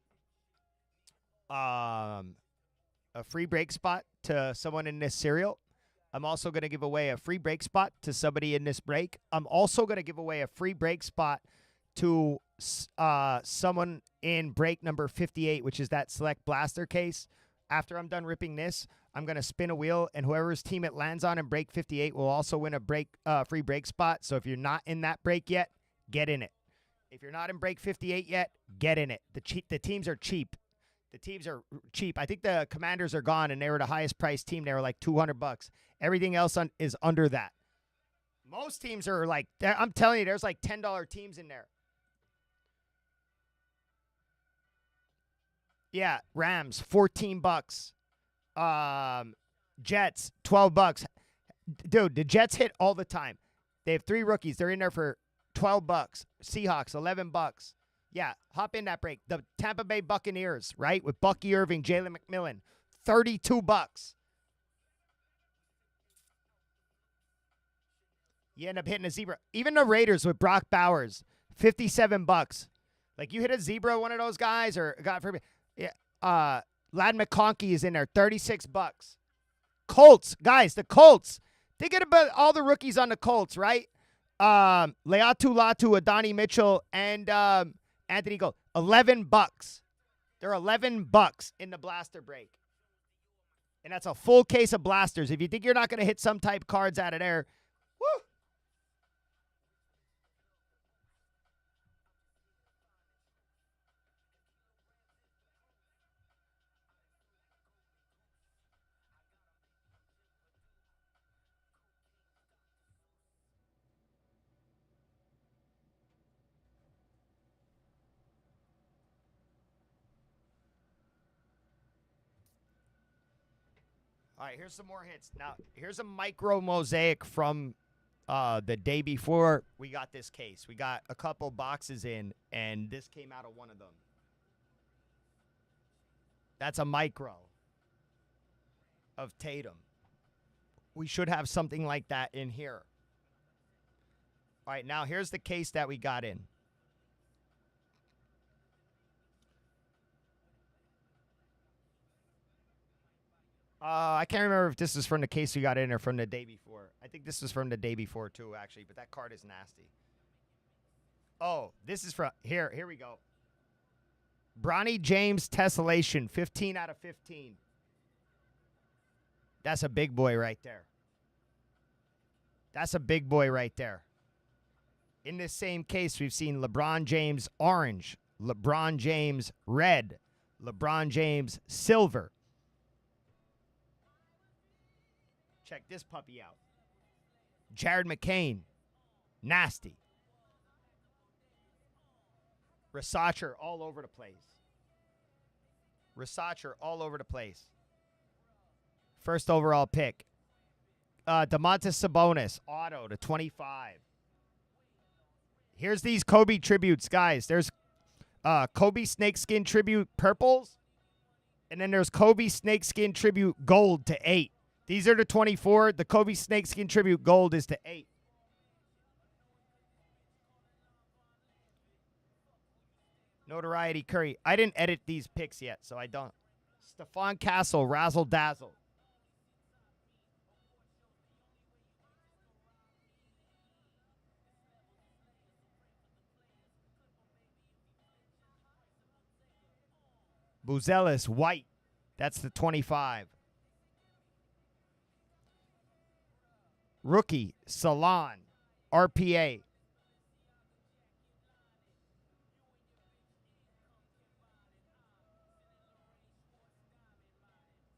a free break spot to someone in this serial. I'm also going to give away a free break spot to somebody in this break. I'm also going to give away a free break spot to someone in break number 58, which is that select blaster case. After I'm done ripping this, I'm going to spin a wheel, and whoever's team it lands on in break 58 will also win a free break spot. So if you're not in that break yet, get in it. If you're not in break 58 yet, get in it. The teams are cheap. The teams are cheap. I think the Commanders are gone, and they were the highest priced team. They were like $200. Everything else is under that. Most teams are like, I'm telling you, there's like $10 teams in there. Yeah, Rams, $14. Jets, $12. Dude, the Jets hit all the time. They have 3 rookies. They're in there for $12. Seahawks, $11. Yeah, hop in that break. The Tampa Bay Buccaneers, right, with Bucky Irving, Jalen McMillan, $32. You end up hitting a zebra. Even the Raiders with Brock Bowers, $57. Like, you hit a zebra, one of those guys, or God forbid, yeah, Lad McConkey is in there, $36. Colts, guys, the Colts. Thinking about all the rookies on the Colts, right? Leatu Latu, Adonai Mitchell, and Anthony Gold, $11. They're $11 in the blaster break. And that's a full case of blasters. If you think you're not going to hit some type cards out of there, woo! All right, here's some more hits. Now, here's a micro mosaic from the day before we got this case. We got a couple boxes in, and this came out of one of them. That's a micro of Tatum. We should have something like that in here. All right, now here's the case that we got in. I can't remember if this is from the case we got in or from the day before. I think this was from the day before too, actually. But that card is nasty. Oh, this is from here. Here we go. Bronny James Tessellation, 15 out of 15. That's a big boy right there. That's a big boy right there. In this same case, we've seen LeBron James orange, LeBron James red, LeBron James silver. Check this puppy out. Jared McCain, nasty. Rasacher all over the place. Rasacher all over the place. First overall pick. Domantas Sabonis, auto to 25. Here's these Kobe tributes, guys. There's Kobe Snakeskin tribute purples. And then there's Kobe Snakeskin tribute gold to 8. These are the 24. The Kobe Snakeskin tribute gold is to 8. Notoriety Curry. I didn't edit these picks yet, so I don't. Stephon Castle, razzle dazzle. Buzelis, white. That's the 25. Rookie, Salon, RPA.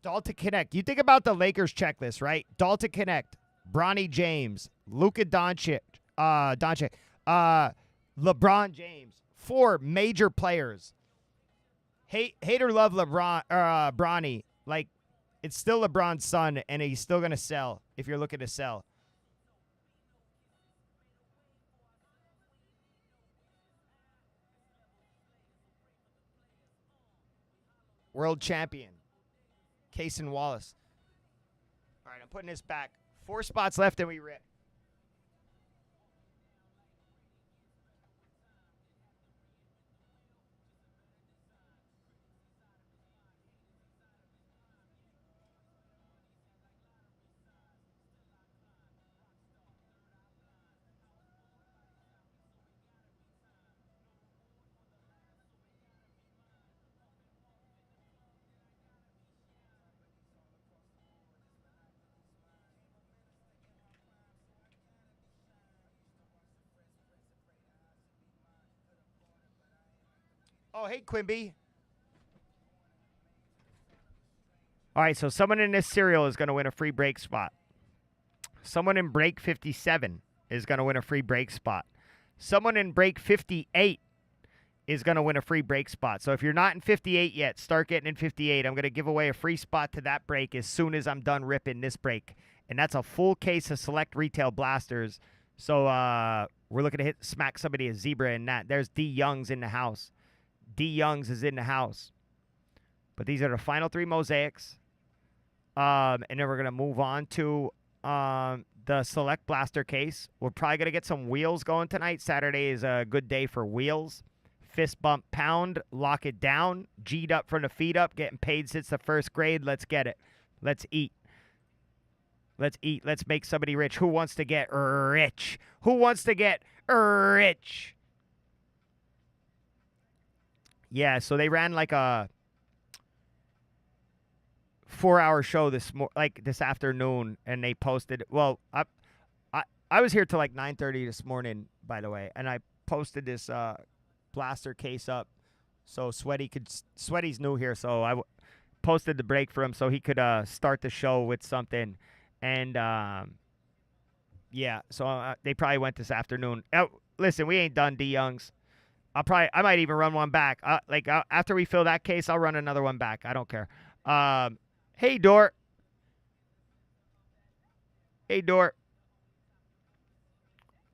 Dalton Connect. You think about the Lakers checklist, right? Dalton Connect, Bronny James, Luka Doncic, LeBron James. 4 major players. Hate or love LeBron, Bronny. Like, it's still LeBron's son, and he's still going to sell if you're looking to sell. World champion, Cason Wallace. All right, I'm putting this back. 4 spots left, and we rip. Oh, hey, Quimby. All right, so someone in this serial is going to win a free break spot. Someone in break 57 is going to win a free break spot. Someone in break 58 is going to win a free break spot. So if you're not in 58 yet, start getting in 58. I'm going to give away a free spot to that break as soon as I'm done ripping this break. And that's a full case of select retail blasters. So we're looking to smack somebody a zebra in that. There's D. Young's in the house. D. Young's is in the house. But these are the final 3 mosaics. And then we're going to move on to the select blaster case. We're probably going to get some wheels going tonight. Saturday is a good day for wheels. Fist bump pound. Lock it down. G'd up from the feet up. Getting paid since the 1st grade. Let's get it. Let's eat. Let's eat. Let's make somebody rich. Who wants to get rich? Who wants to get rich? Yeah, so they ran like a 4-hour show this afternoon, and they posted. Well, I was here till like 9:30 this morning, by the way, and I posted this blaster case up, so Sweaty's new here, so I posted the break for him so he could start the show with something, and yeah, so they probably went this afternoon. Listen, we ain't done, D. Youngs. I might even run one back. After we fill that case, I'll run another one back. I don't care. Hey, Dort. Hey, Dort.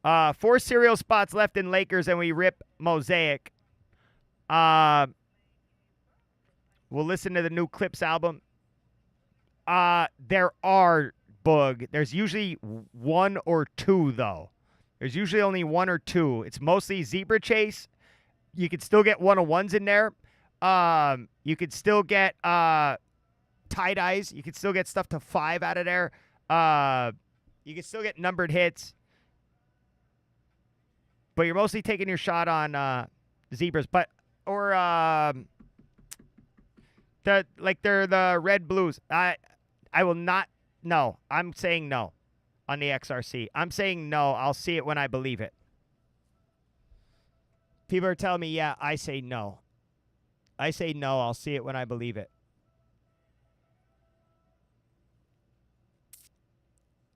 4 serial spots left in Lakers, and we rip Mosaic. We'll listen to the new Clips album. There are, Boog. There's usually 1 or 2, though. There's usually only 1 or 2. It's mostly Zebra Chase. You could still get 101s in there. You could still get tie-dyes. You can still get stuff to 5 out of there. You can still get numbered hits. But you're mostly taking your shot on zebras. Or they're the red blues. I will not. No, I'm saying no on the XRC. I'm saying no. I'll see it when I believe it. People are telling me, yeah, I say no. I say no. I'll see it when I believe it.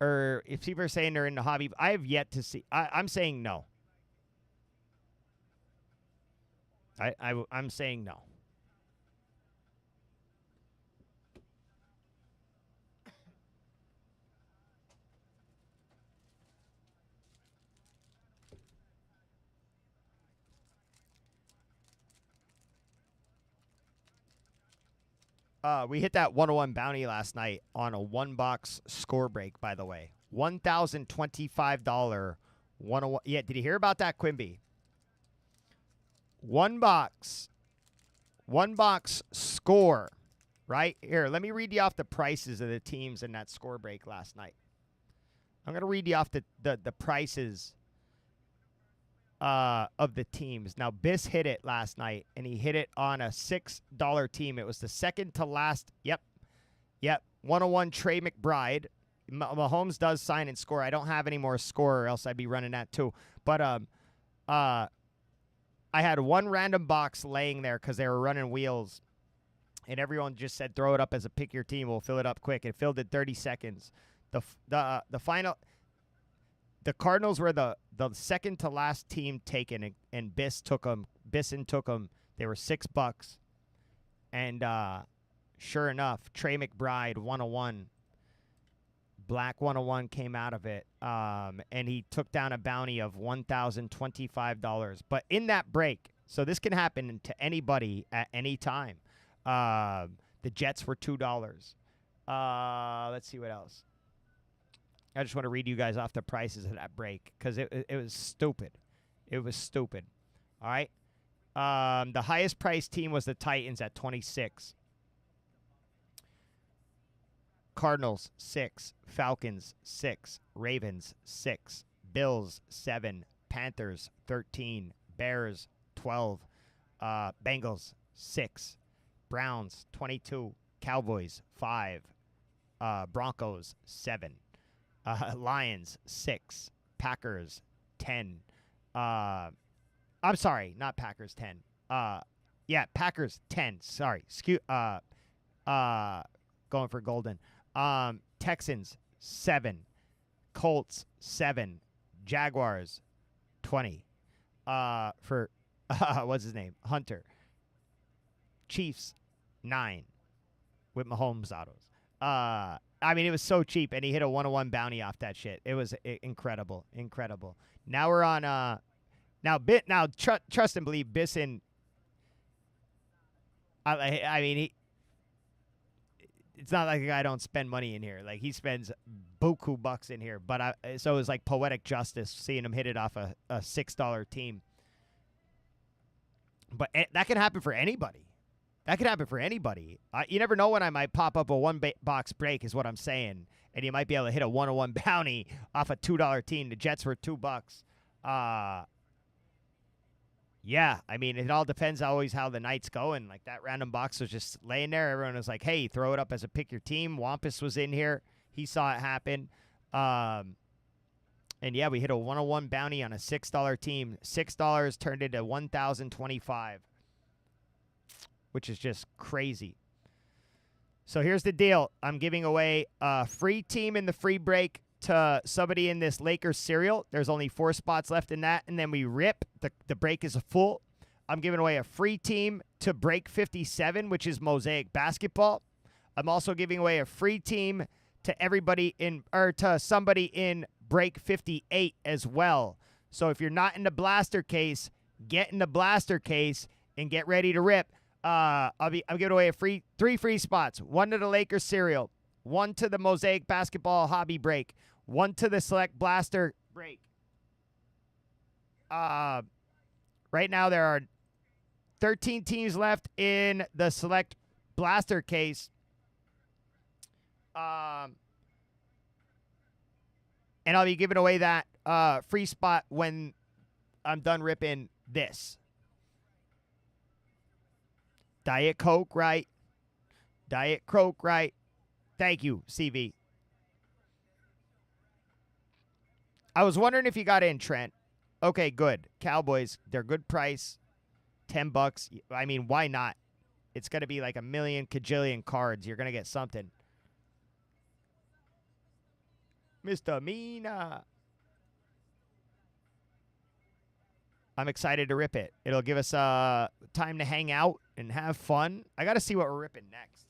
Or if people are saying they're in the hobby, I have yet to see. I'm saying no. I'm saying no. We hit that 101 bounty last night on a 1-box score break, by the way. $1,025 101. Yeah, did you hear about that, Quimby? 1 box. 1 box score. Right? Here, let me read you off the prices of the teams in that score break last night. I'm going to read you off the prices of the teams. Now, Biss hit it last night, and he hit it on a $6 team. It was the second to last. Yep. 101 Trey McBride. Mahomes does sign and score. I don't have any more score, or else I'd be running that too. But I had 1 random box laying there because they were running wheels, and everyone just said throw it up as a pick your team. We'll fill it up quick. It filled in 30 seconds. The final. The Cardinals were the second to last team taken, and Bisson took them. They were $6, and sure enough, Trey McBride 101, Black 101 came out of it, and he took down a bounty of $1,025. But in that break, so this can happen to anybody at any time. The Jets were $2. Let's see what else. I just want to read you guys off the prices of that break because it was stupid. It was stupid. All right. The highest priced team was the Titans at 26. Cardinals 6, Falcons 6, Ravens 6, Bills 7, Panthers 13, Bears 12, Bengals 6, Browns 22, Cowboys 5, Broncos 7. Lions 6, Packers 10. I'm sorry, not Packers 10. Yeah, Packers 10. Sorry, going for Golden. Texans 7, Colts 7, Jaguars 20. For what's his name? Hunter. Chiefs 9 with Mahomes autos. I mean, it was so cheap, and he hit a 101 bounty off that shit. It was incredible. Now we're on trust and believe Bisson. I mean, it's not like a guy don't spend money in here. Like, he spends buku bucks in here. But so it was like poetic justice seeing him hit it off a $6 team. But that can happen for anybody. That could happen for anybody. You never know when I might pop up a 1-box break is what I'm saying. And you might be able to hit a 101 bounty off a $2 team. The Jets were $2. Yeah, I mean, it all depends always how the night's going. Like, that random box was just laying there. Everyone was like, hey, throw it up as a pick your team. Wampus was in here. He saw it happen. And, yeah, we hit a 101 bounty on a $6 team. $6 turned into $1,025. Which is just crazy. So here's the deal. I'm giving away a free team in the free break to somebody in this Lakers cereal. There's only 4 spots left in that, and then we rip. The break is full. I'm giving away a free team to break 57, which is Mosaic basketball. I'm also giving away a free team to everybody to somebody in break 58 as well. So if you're not in the blaster case, get in the blaster case and get ready to rip. I'm giving away 3 free spots. 1 to the Lakers cereal, 1 to the Mosaic basketball hobby break, 1 to the select blaster break. Right now there are 13 teams left in the select blaster case. And I'll be giving away that free spot when I'm done ripping this. Diet Coke, right? Diet Coke, right? Thank you, CV. I was wondering if you got in, Trent. Okay, good. Cowboys, they're good price. $10. I mean, why not? It's going to be like a million cajillion cards. You're going to get something. Mr. Mina. I'm excited to rip it. It'll give us time to hang out and have fun. I got to see what we're ripping next.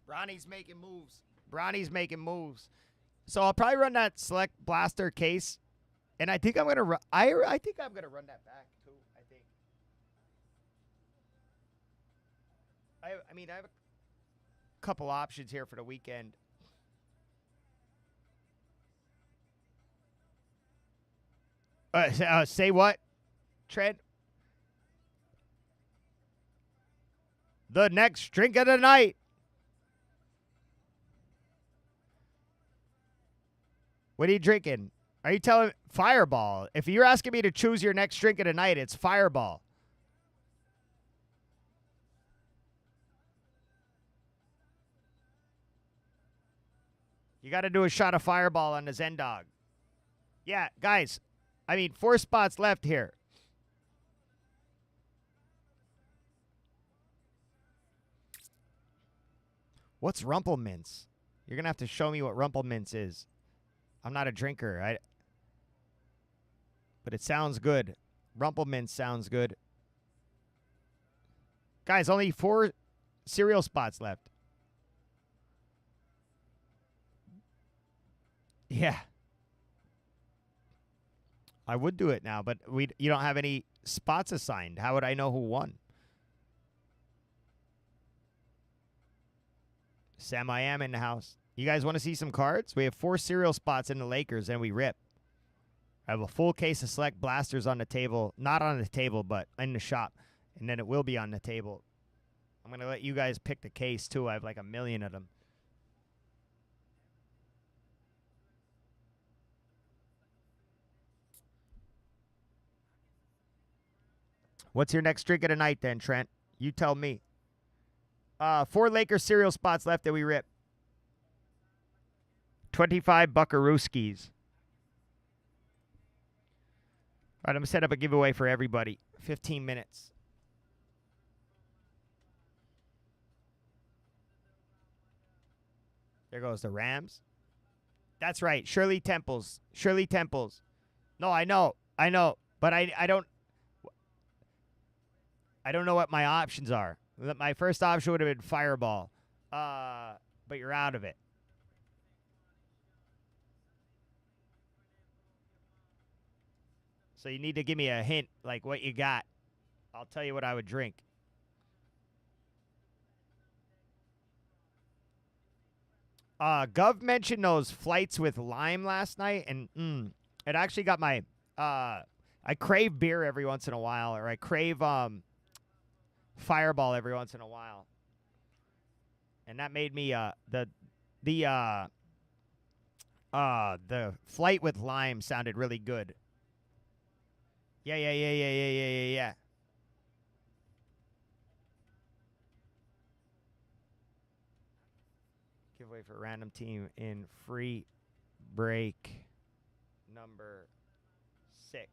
Ronnie's making moves. Bronny's making moves. So I'll probably run that select blaster case, and I think I'm gonna run. I think I'm gonna run that back too. I mean I have a couple options here for the weekend. Say what, Trent? The next drink of the night. What are you drinking? Are you telling Fireball? If you're asking me to choose your next drink of the night, it's Fireball. You got to do a shot of Fireball on the Zen Dog. Yeah, guys. I mean, 4 spots left here. What's Rumplemints? You're going to have to show me what Rumplemints is. I'm not a drinker. But it sounds good. Rumplemints sounds good. Guys, only 4 cereal spots left. Yeah. I would do it now, but you don't have any spots assigned. How would I know who won? Sam I am in the house. You guys want to see some cards? We have 4 cereal spots in the Lakers, and we rip. I have a full case of select blasters on the table. Not on the table, but in the shop. And then it will be on the table. I'm going to let you guys pick the case, too. I have like 1 million of them. What's your next drink of the night then, Trent? You tell me. 4 Lakers cereal spots left that we rip. 25 Buckarooskies. All right, I'm going to set up a giveaway for everybody. 15 minutes. There goes the Rams. That's right. Shirley Temples. Shirley Temples. No, I know. But I don't know what my options are. My first option would have been Fireball. But you're out of it. So you need to give me a hint, like what you got. I'll tell you what I would drink. Gov mentioned those flights with lime last night, and it actually got my. I crave beer every once in a while, or I crave Fireball every once in a while, and that made me the flight with lime sounded really good. Yeah. Giveaway for random team in free break number 6.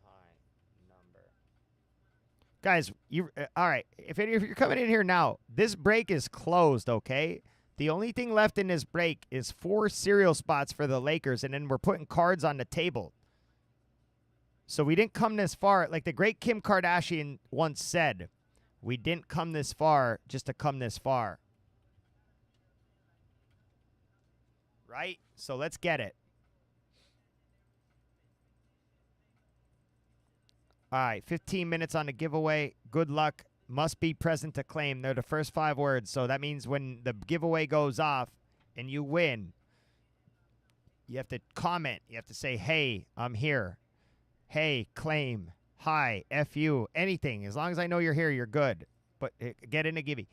High number. Guys, all right. If you're coming in here now, this break is closed, okay? The only thing left in this break is 4 cereal spots for the Lakers, and then we're putting cards on the table. So we didn't come this far. Like the great Kim Kardashian once said, we didn't come this far just to come this far. Right? So let's get it. All right, 15 minutes on the giveaway. Good luck. Must be present to claim. They're the first 5 words. So that means when the giveaway goes off and you win, you have to comment. You have to say, hey, I'm here. Hey, claim. Hi, F you. Anything. As long as I know you're here, you're good. But get in a givey.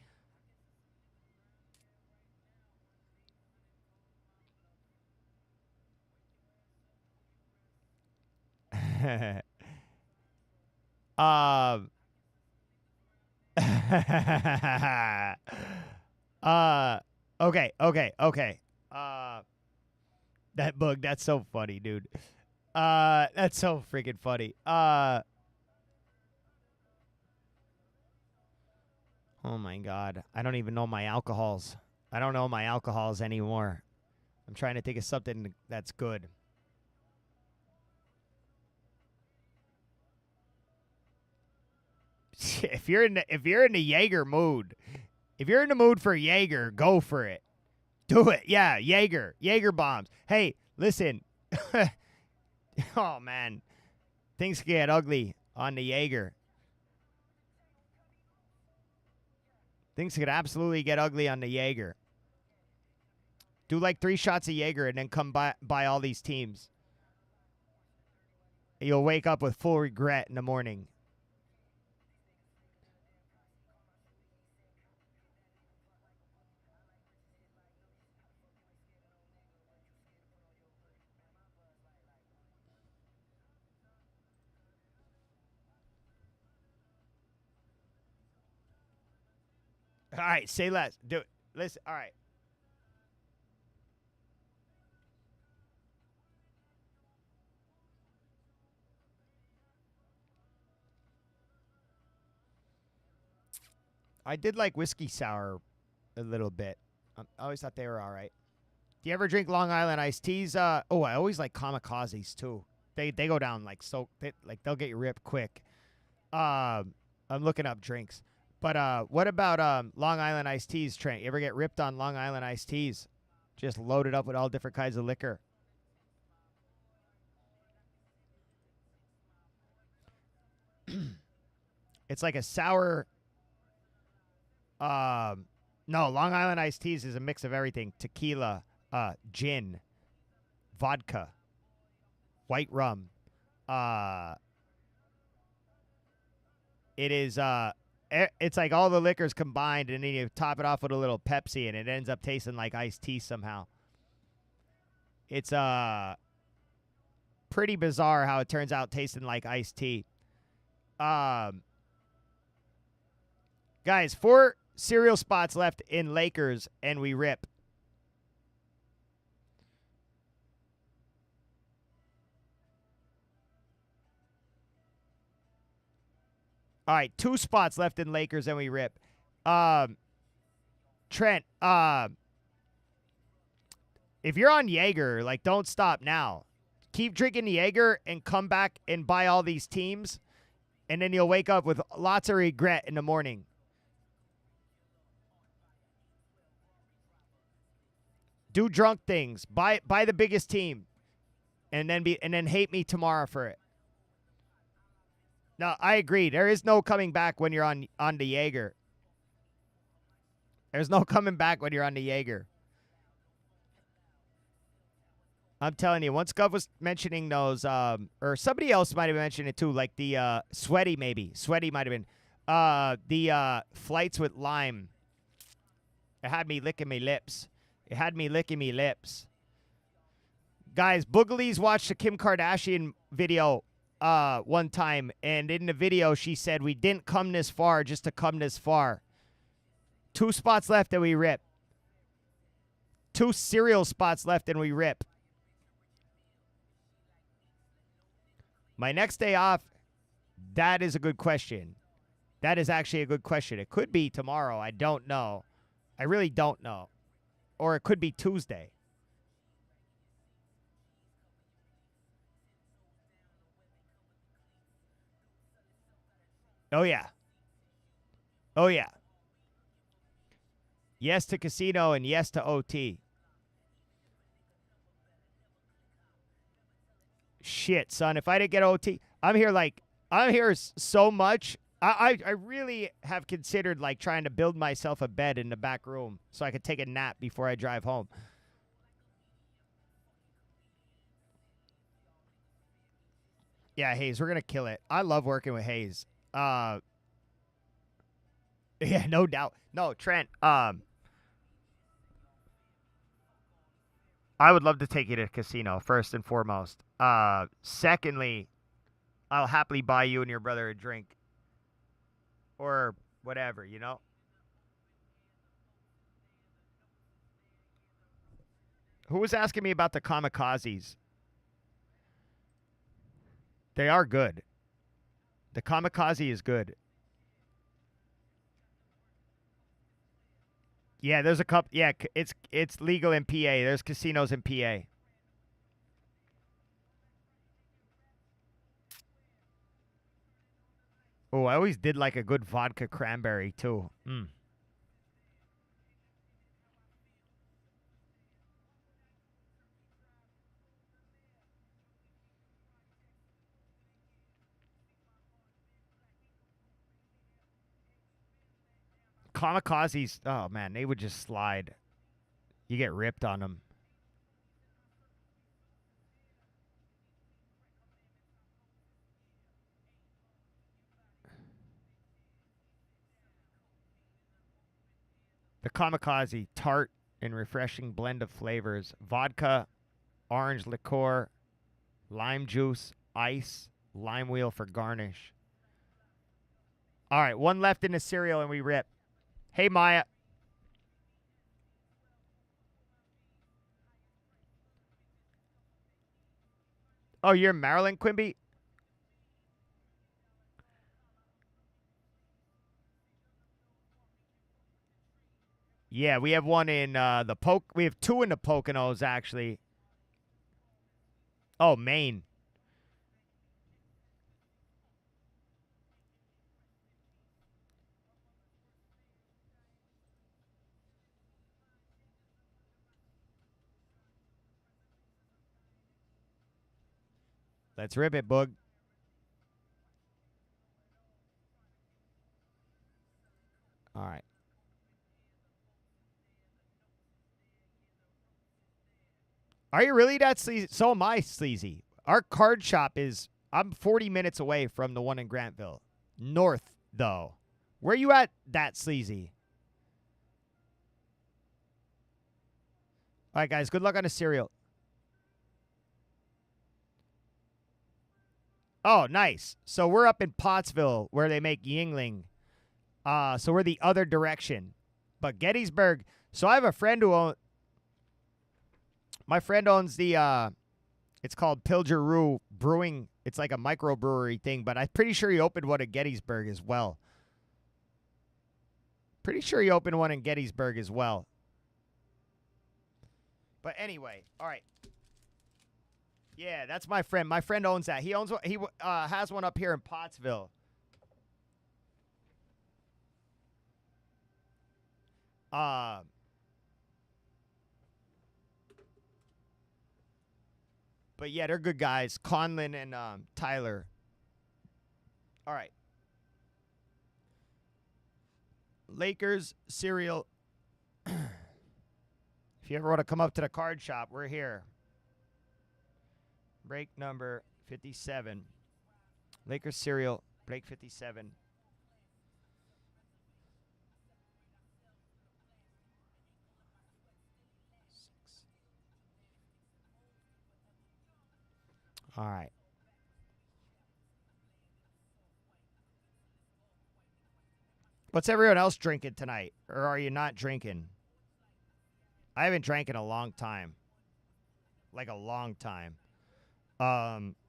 Okay. That bug, that's so funny, dude. That's so freaking funny. Oh my God. I don't even know my alcohols. I don't know my alcohols anymore. I'm trying to think of something that's good. If you're in the Jaeger mood, If you're in the mood for Jaeger, go for it. Do it. Yeah, Jaeger. Jaeger bombs. Hey, listen. Oh, man. Things get ugly on the Jaeger. Things could absolutely get ugly on the Jaeger. Do like 3 shots of Jaeger and then come by all these teams. You'll wake up with full regret in the morning. All right, say less. Do it. Listen, all right. I did like whiskey sour a little bit. I always thought they were all right. Do you ever drink Long Island iced teas? I always like kamikazes too. They go down like so. They'll get you ripped quick. I'm looking up drinks. But what about Long Island iced teas, Trent? You ever get ripped on Long Island iced teas? Just loaded up with all different kinds of liquor. It's like a sour. No, Long Island iced teas is a mix of everything: tequila, gin, vodka, white rum. Uh, it is it's like all the liquors combined, and then you top it off with a little Pepsi, and it ends up tasting like iced tea somehow. It's pretty bizarre how it turns out tasting like iced tea. Um, guys, 4 cereal spots left in Lakers, and we rip. All right, 2 spots left in Lakers, and we rip. Trent, if you're on Jaeger, like, don't stop now. Keep drinking Jaeger and come back and buy all these teams, and then you'll wake up with lots of regret in the morning. Do drunk things. Buy the biggest team, and then hate me tomorrow for it. No, I agree. There is no coming back when you're on the Jaeger. There's no coming back when you're on the Jaeger. I'm telling you, once Gov was mentioning those, or somebody else might have mentioned it too, like the Sweaty maybe. Sweaty might have been. The flights with lime. It had me licking me lips. It had me licking me lips. Guys, Boogalies watched a Kim Kardashian video one time, and in the video she said, "We didn't come this far just to come this far." 2 spots left and we rip. 2 cereal spots left and we rip. My next day off, that is a good question. That is actually a good question. It could be tomorrow. I don't know. I really don't know. Or it could be Tuesday. Oh, yeah. Oh, yeah. Yes to casino and yes to OT. Shit, son. If I didn't get OT, I'm here so much. I really have considered like trying to build myself a bed in the back room so I could take a nap before I drive home. Yeah, Hayes, we're gonna kill it. I love working with Hayes. Yeah, no doubt. No, Trent. I would love to take you to a casino first and foremost. Secondly, I'll happily buy you and your brother a drink or whatever. Who was asking me about the kamikazes? They are good. The kamikaze is good. Yeah, there's a couple. Yeah, it's legal in PA. There's casinos in PA. Oh, I always did like a good vodka cranberry too. Mm. kamikazes, oh man, they would just slide. You get ripped on them. The kamikaze, tart and refreshing blend of flavors. Vodka, orange liqueur, lime juice, ice, lime wheel for garnish. All right, one left in the cereal and we rip. Hey, Maya. Oh, you're in Maryland, Quimby? Yeah, we have one in the Poke. We have two in the Poconos, actually. Oh, Maine. Let's rip it, Boog. All right. Are you really that sleazy? So am I sleazy. Our card shop is, I'm 40 minutes away from the one in Grantville. North, though. Where you at, that sleazy? All right, guys, good luck on the cereal. Oh, nice. So we're up in Pottsville where they make Yingling. So we're the other direction. But Gettysburg, so I have a friend who owns, my friend owns the, it's called Pilgeroo Brewing. It's like a microbrewery thing, but I'm pretty sure he opened one in Gettysburg as well. Pretty sure he opened one in Gettysburg as well. But anyway, all right. Yeah, that's my friend. My friend owns that. He owns one. He has one up here in Pottsville. Uh, but yeah, they're good guys. Conlin and Tyler. All right. Lakers cereal. If you ever want to come up to the card shop, we're here. Break number 57. Lakers cereal, break 57. All right. What's everyone else drinking tonight? Or are you not drinking? I haven't drank in a long time. Like a long time.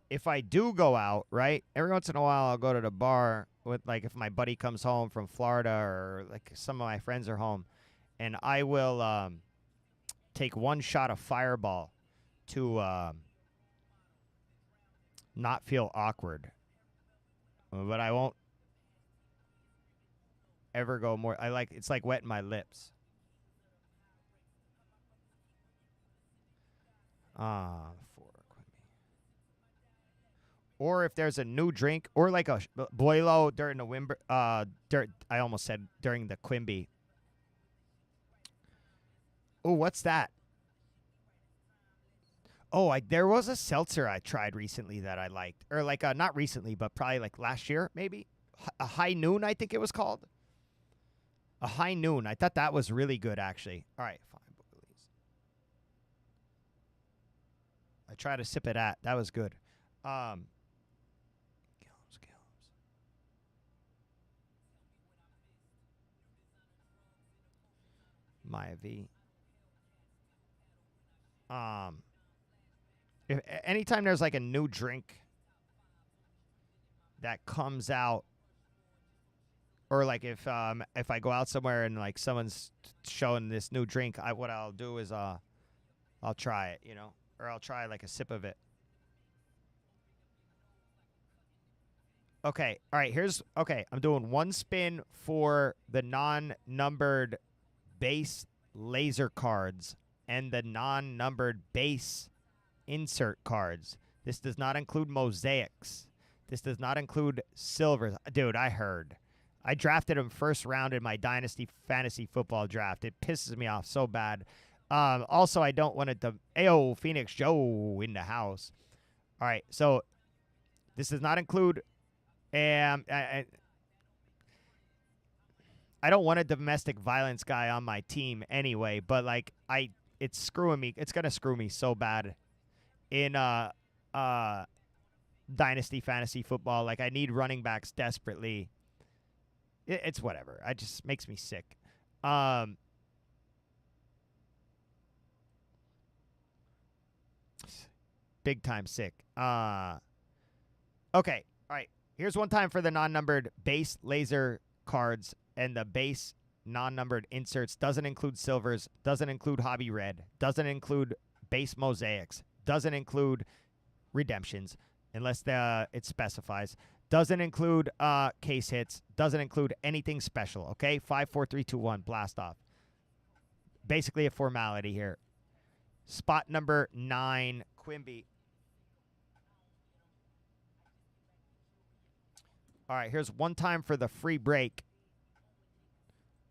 If I do go out, right? Every once in a while I'll go to the bar with, like, if my buddy comes home from Florida or like some of my friends are home, and I will take one shot of Fireball to not feel awkward. But I won't ever go more. It's like wetting my lips. For or if there's a new drink, or like a Boilo during the Wimber, I almost said during the Quimby. Oh, what's that? Oh, there was a seltzer I tried recently that I liked, or like not recently, but probably like last year, maybe. A High Noon, I think it was called. A High Noon. I thought that was really good, actually. All right, fine. I tried to sip it at. That was good. Gillums. Maya V. If anytime there's like a new drink that comes out, or like if I go out somewhere and like someone's showing this new drink, what I'll do is I'll try it, or I'll try like a sip of it. Okay, all right. I'm doing one spin for the non-numbered base laser cards and the non-numbered base insert cards. This does not include mosaics. This does not include silvers. Dude, I heard I drafted him first round in my Dynasty Fantasy Football draft. It pisses me off so bad. Also, I don't want to... Ayo, Phoenix Joe in the house. All right, so this does not include... I don't want a domestic violence guy on my team anyway, but like it's screwing me. It's gonna screw me so bad in Dynasty Fantasy Football. Like I need running backs desperately. It's whatever. It just makes me sick. Big time sick. Okay. All right. Here's one time for the non-numbered base laser cards. And the base non-numbered inserts doesn't include silvers, doesn't include hobby red, doesn't include base mosaics, doesn't include redemptions unless it specifies, doesn't include case hits, doesn't include anything special. Okay, 5, 4, 3, 2, 1, blast off. Basically a formality here. Spot number 9, Quimby. All right, here's one time for the free break.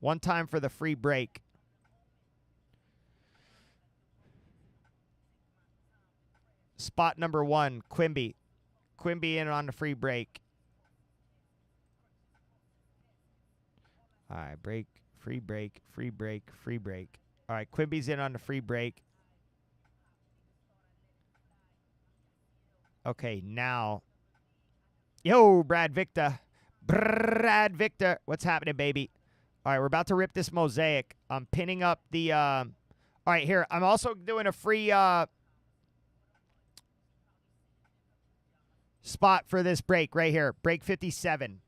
One time for the free break. Spot number 1, Quimby. Quimby in on the free break. All right, break, free break, free break, free break. All right, Quimby's in on the free break. Okay, now. Yo, Brad Victor. Brad Victor. What's happening, baby? All right, we're about to rip this mosaic. I'm pinning up the... all right, here. I'm also doing a free spot for this break right here. Break 57.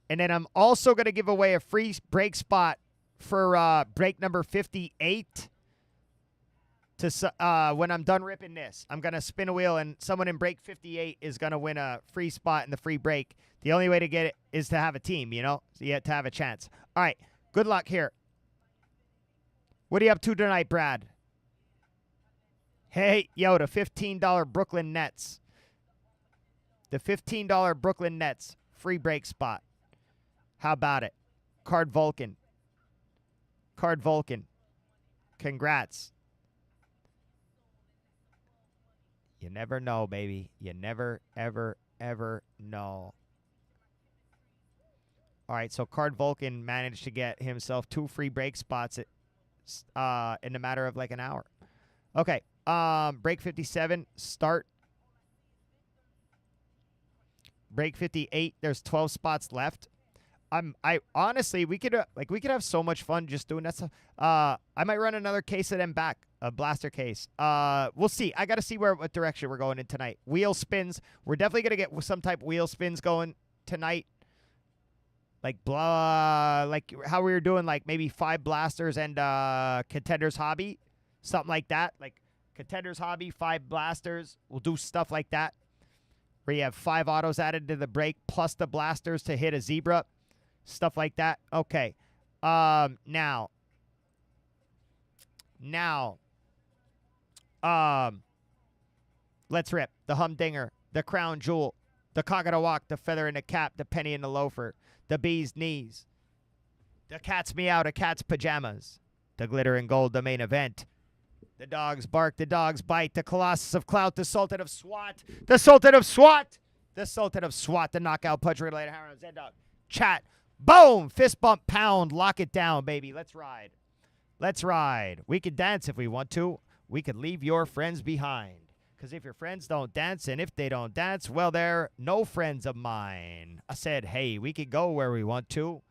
And then I'm also going to give away a free break spot for break number 58. When I'm done ripping this, I'm going to spin a wheel, and someone in break 58 is going to win a free spot in the free break. The only way to get it is to have a team, you know? So you have to have a chance. All right, good luck here. What are you up to tonight, Brad? Hey, yo, the $15 Brooklyn Nets. The $15 Brooklyn Nets free break spot. How about it? Card Vulcan. Card Vulcan. Congrats. You never know, baby. You never, ever, ever know. All right, so Card Vulcan managed to get himself 2 free break spots in a matter of like an hour. Okay, break 57, start. Break 58, there's 12 spots left. I honestly, we could have so much fun just doing that stuff. I might run another case of them back, a blaster case. We'll see. I got to see what direction we're going in tonight. Wheel spins. We're definitely gonna get some type of wheel spins going tonight. Like like how we were doing, like maybe 5 blasters and Contenders Hobby, something like that. Like Contenders Hobby, 5 blasters. We'll do stuff like that, where you have 5 autos added to the break plus the blasters to hit a zebra. Stuff like that. Okay. Now, let's rip. The humdinger, the crown jewel, the cock of the walk, the feather in the cap, the penny in the loafer, the bee's knees, the cat's meow, the cat's pajamas, the glitter and gold, the main event. The dogs bark, the dogs bite, the Colossus of Clout, the Sultan of SWAT, the Sultan of SWAT, the Sultan of SWAT, the knockout punch related hammer, Z-Dog. Chat. Boom! Fist bump, pound, lock it down, baby. Let's ride. Let's ride. We could dance if we want to. We could leave your friends behind. Because if your friends don't dance, and if they don't dance, well, they're no friends of mine. I said, hey, we could go where we want to.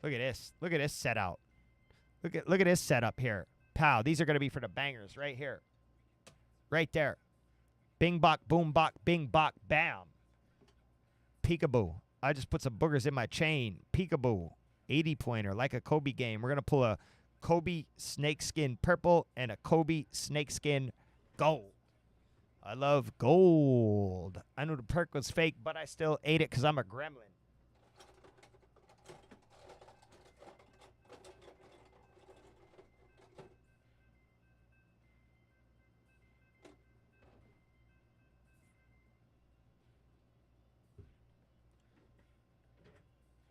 Look at this. Look at this set out. Look at this setup here. Pow. These are going to be for the bangers right here. Right there. Bing, bok, boom, bok, bing, bok, bam. Peekaboo. I just put some boogers in my chain. Peekaboo. 80-pointer, like a Kobe game. We're going to pull a Kobe snakeskin purple and a Kobe snakeskin gold. I love gold. I knew the perk was fake, but I still ate it because I'm a gremlin.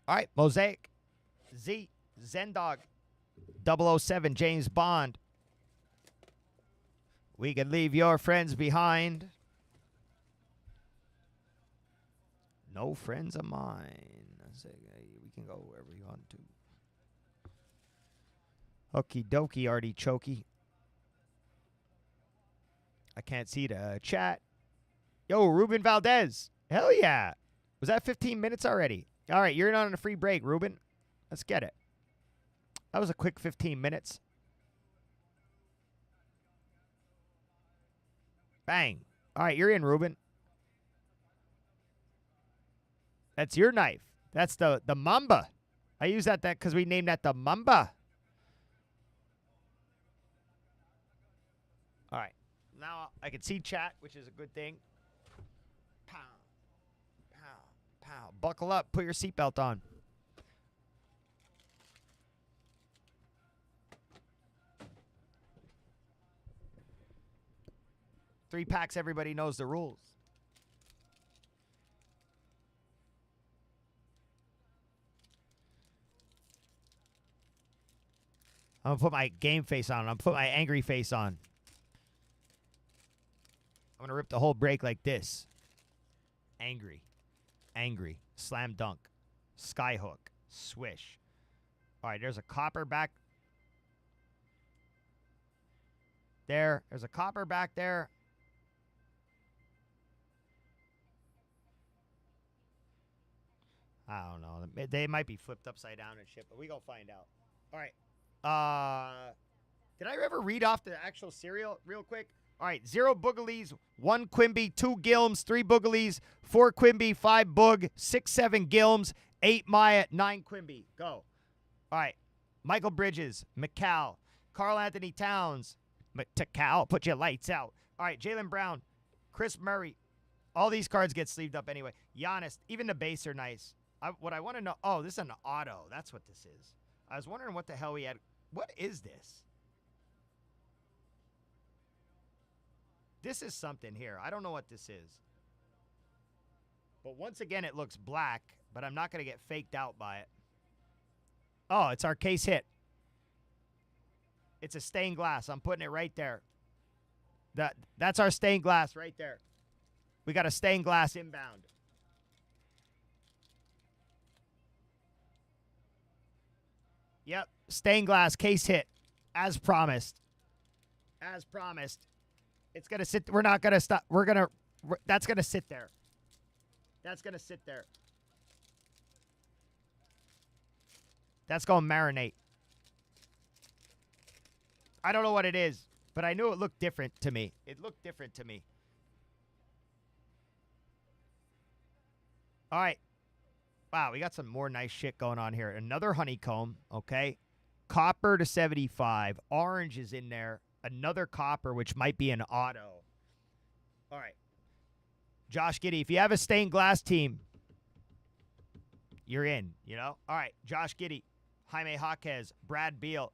All right, Mosaic. Z. Zendog. 007 James Bond. We can leave your friends behind. No friends of mine. We can go wherever you want to. Okie dokie, artichokey. I can't see the chat. Yo, Ruben Valdez. Hell yeah. Was that 15 minutes already? All right, you're in on a free break, Ruben. Let's get it. That was a quick 15 minutes. Bang. All right, you're in, Ruben. That's your knife. That's the Mamba. I use that because we named that the Mamba. All right. Now I can see chat, which is a good thing. Pow. Pow. Pow. Buckle up. Put your seatbelt on. Three packs, everybody knows the rules. I'm going to put my game face on. I'm going to put my angry face on. I'm going to rip the whole break like this. Angry. Angry. Slam dunk. Skyhook. Swish. All right, there's a copper back there. There's a copper back there. I don't know. They might be flipped upside down and shit, but we gonna find out. All right. Did I ever read off the actual cereal real quick? All right. 0 Boogalies, 1 Quimby, 2 Gilms, 3 Boogalies, 4 Quimby, 5 Boog, 6, 7 Gilms, 8 Maya, 9 Quimby. Go. All right. Michael Bridges, McCall, Carl Anthony Towns, Cal, put your lights out. All right. Jaylen Brown, Chris Murray. All these cards get sleeved up anyway. Giannis, even the base are nice. What I want to know, oh, this is an auto. That's what this is. I was wondering what the hell we had. What is this? This is something here. I don't know what this is. But once again, it looks black, but I'm not going to get faked out by it. Oh, it's our case hit. It's a stained glass. I'm putting it right there. That's our stained glass right there. We got a stained glass inbound. Yep, stained glass case hit, as promised. As promised. It's going to sit. We're not going to stop. That's going to sit there. That's going to sit there. That's going to marinate. I don't know what it is, but I knew it looked different to me. It looked different to me. All right. Wow, we got some more nice shit going on here. Another honeycomb, okay? Copper to 75. Orange is in there. Another copper, which might be an auto. All right. Josh Giddey, if you have a stained glass team, you're in, you know? All right, Josh Giddey, Jaime Jaquez, Brad Beal.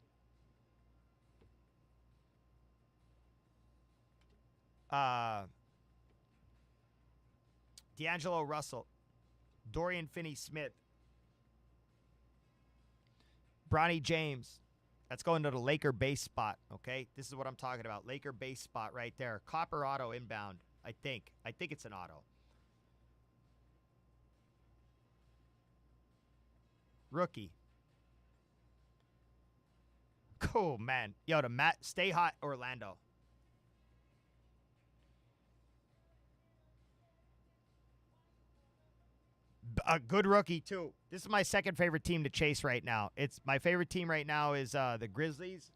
D'Angelo Russell. Dorian Finney-Smith. Bronny James. That's going to the Laker base spot, okay? This is what I'm talking about. Laker base spot right there. Copper auto inbound, I think. I think it's an auto. Rookie. Cool, man. Yo, stay hot, Orlando. A good rookie, too. This is my second favorite team to chase right now. My favorite team right now is the Grizzlies.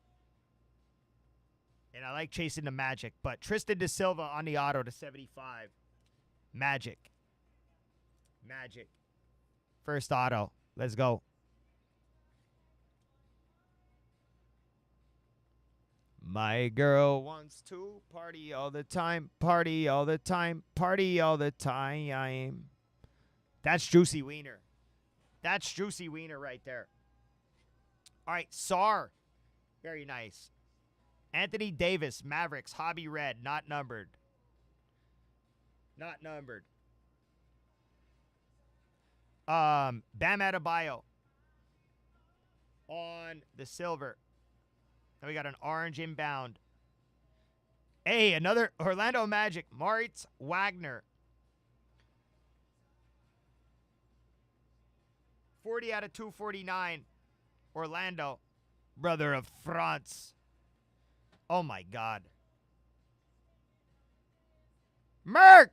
And I like chasing the Magic. But Tristan Da Silva on the auto to 75. Magic. Magic. First auto. Let's go. My girl wants to party all the time. Party all the time. Party all the time. That's Juicy Wiener. That's Juicy Wiener right there. All right, Sar. Very nice. Anthony Davis, Mavericks, Hobby Red, not numbered. Not numbered. Bam Adebayo on the silver. Then we got an orange inbound. Hey, another Orlando Magic. Moritz Wagner. 40 out of 249. Orlando. Brother of France. Oh, my God. Merc!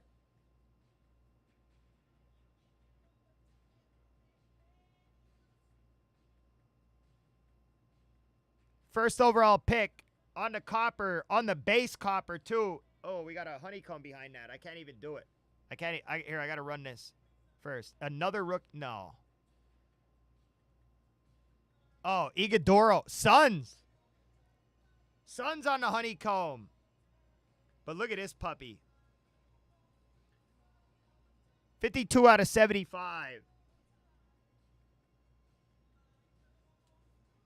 First overall pick on the copper, on the base copper, too. Oh, we got a honeycomb behind that. I can't even do it. I got to run this first. Another rook. No. Oh, Iguodaro. Suns. Suns on the honeycomb. But look at this puppy. 52 out of 75.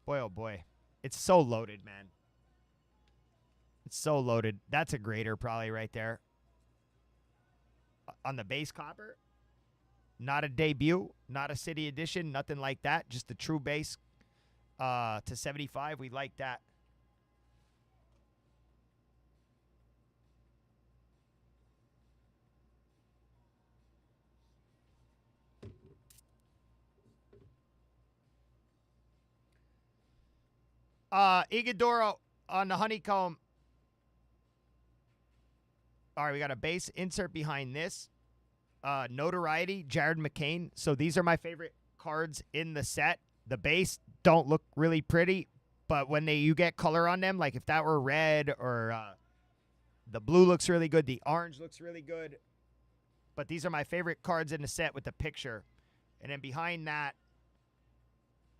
Boy, oh boy. It's so loaded, man. It's so loaded. That's a grader probably right there. On the base copper. Not a debut. Not a city edition. Nothing like that. Just the true base to 75. We like that. Iguodaro on the honeycomb. All right, we got a base insert behind this. Notoriety, Jared McCain. So these are my favorite cards in the set. The base don't look really pretty, but when you get color on them, like if that were red or the blue looks really good, the orange looks really good. But these are my favorite cards in the set with the picture. And then behind that,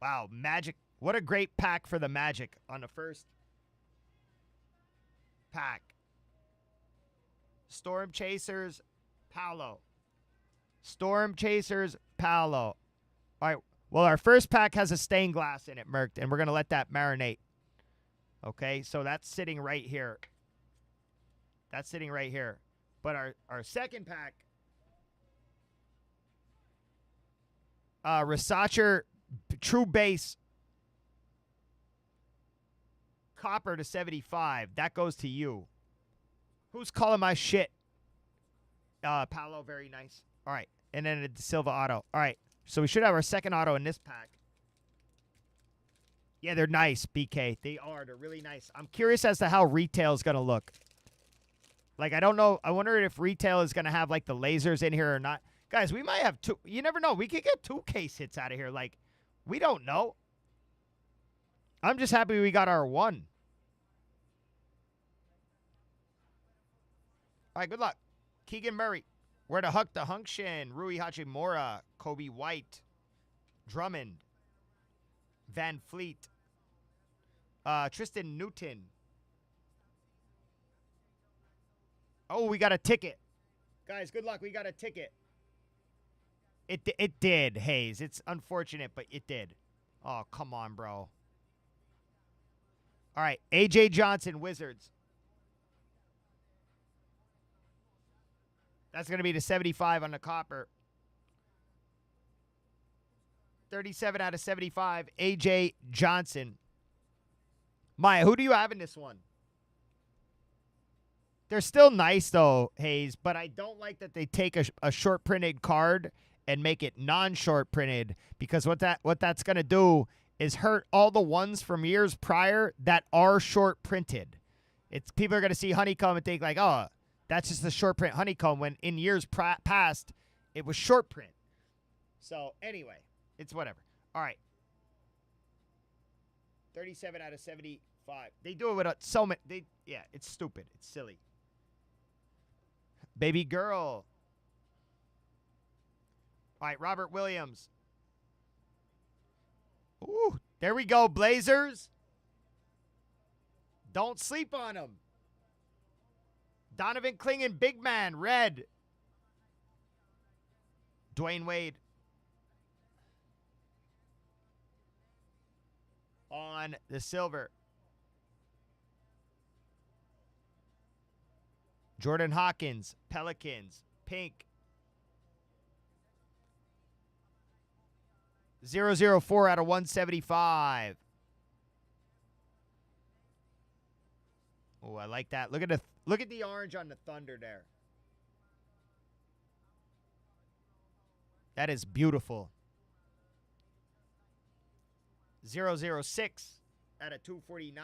wow, Magic. What a great pack for the Magic on the first pack. Storm Chasers, Paolo. Storm Chasers, Paolo. All right. Well, our first pack has a stained glass in it, Merc, and we're going to let that marinate. Okay, so that's sitting right here. That's sitting right here. But our second pack, Resacher True Base Copper to 75. That goes to you. Who's calling my shit? Paolo, very nice. All right. And then a Silva auto. All right. So we should have our second auto in this pack. Yeah, they're nice, BK. They are. They're really nice. I'm curious as to how retail is going to look. Like, I don't know. I wonder if retail is going to have, like, the lasers in here or not. Guys, we might have two. You never know. We could get 2 case hits out of here. Like, we don't know. I'm just happy we got our one. All right, good luck. Keegan Murray. Where to Huck the Hunkshin. Rui Hachimura. Kobe White. Drummond. Van Fleet. Tristan Newton. Oh, we got a ticket. Guys, good luck. We got a ticket. It did, Hayes. It's unfortunate, but it did. Oh, come on, bro. All right, A.J. Johnson, Wizards. That's going to be the 75 on the copper. 37 out of 75, A.J. Johnson. Maya, who do you have in this one? They're still nice, though, Hayes, but I don't like that they take a short-printed card and make it non-short printed, because what that's going to do is hurt all the ones from years prior that are short printed. It's people are going to see honeycomb and think like, oh, that's just the short print honeycomb, when in years past it was short print. So anyway, it's whatever. All right. 37 out of 75. They do it with so many. Yeah, it's stupid. It's silly. Baby girl. All right, Robert Williams. Ooh, there we go, Blazers. Don't sleep on them. Donovan Clingan, big man, red. Dwayne Wade. On the silver. Jordan Hawkins, Pelicans, pink. 004 out of 175. Oh, I like that. Look at the orange on the Thunder there. That is beautiful. 006 out of 249.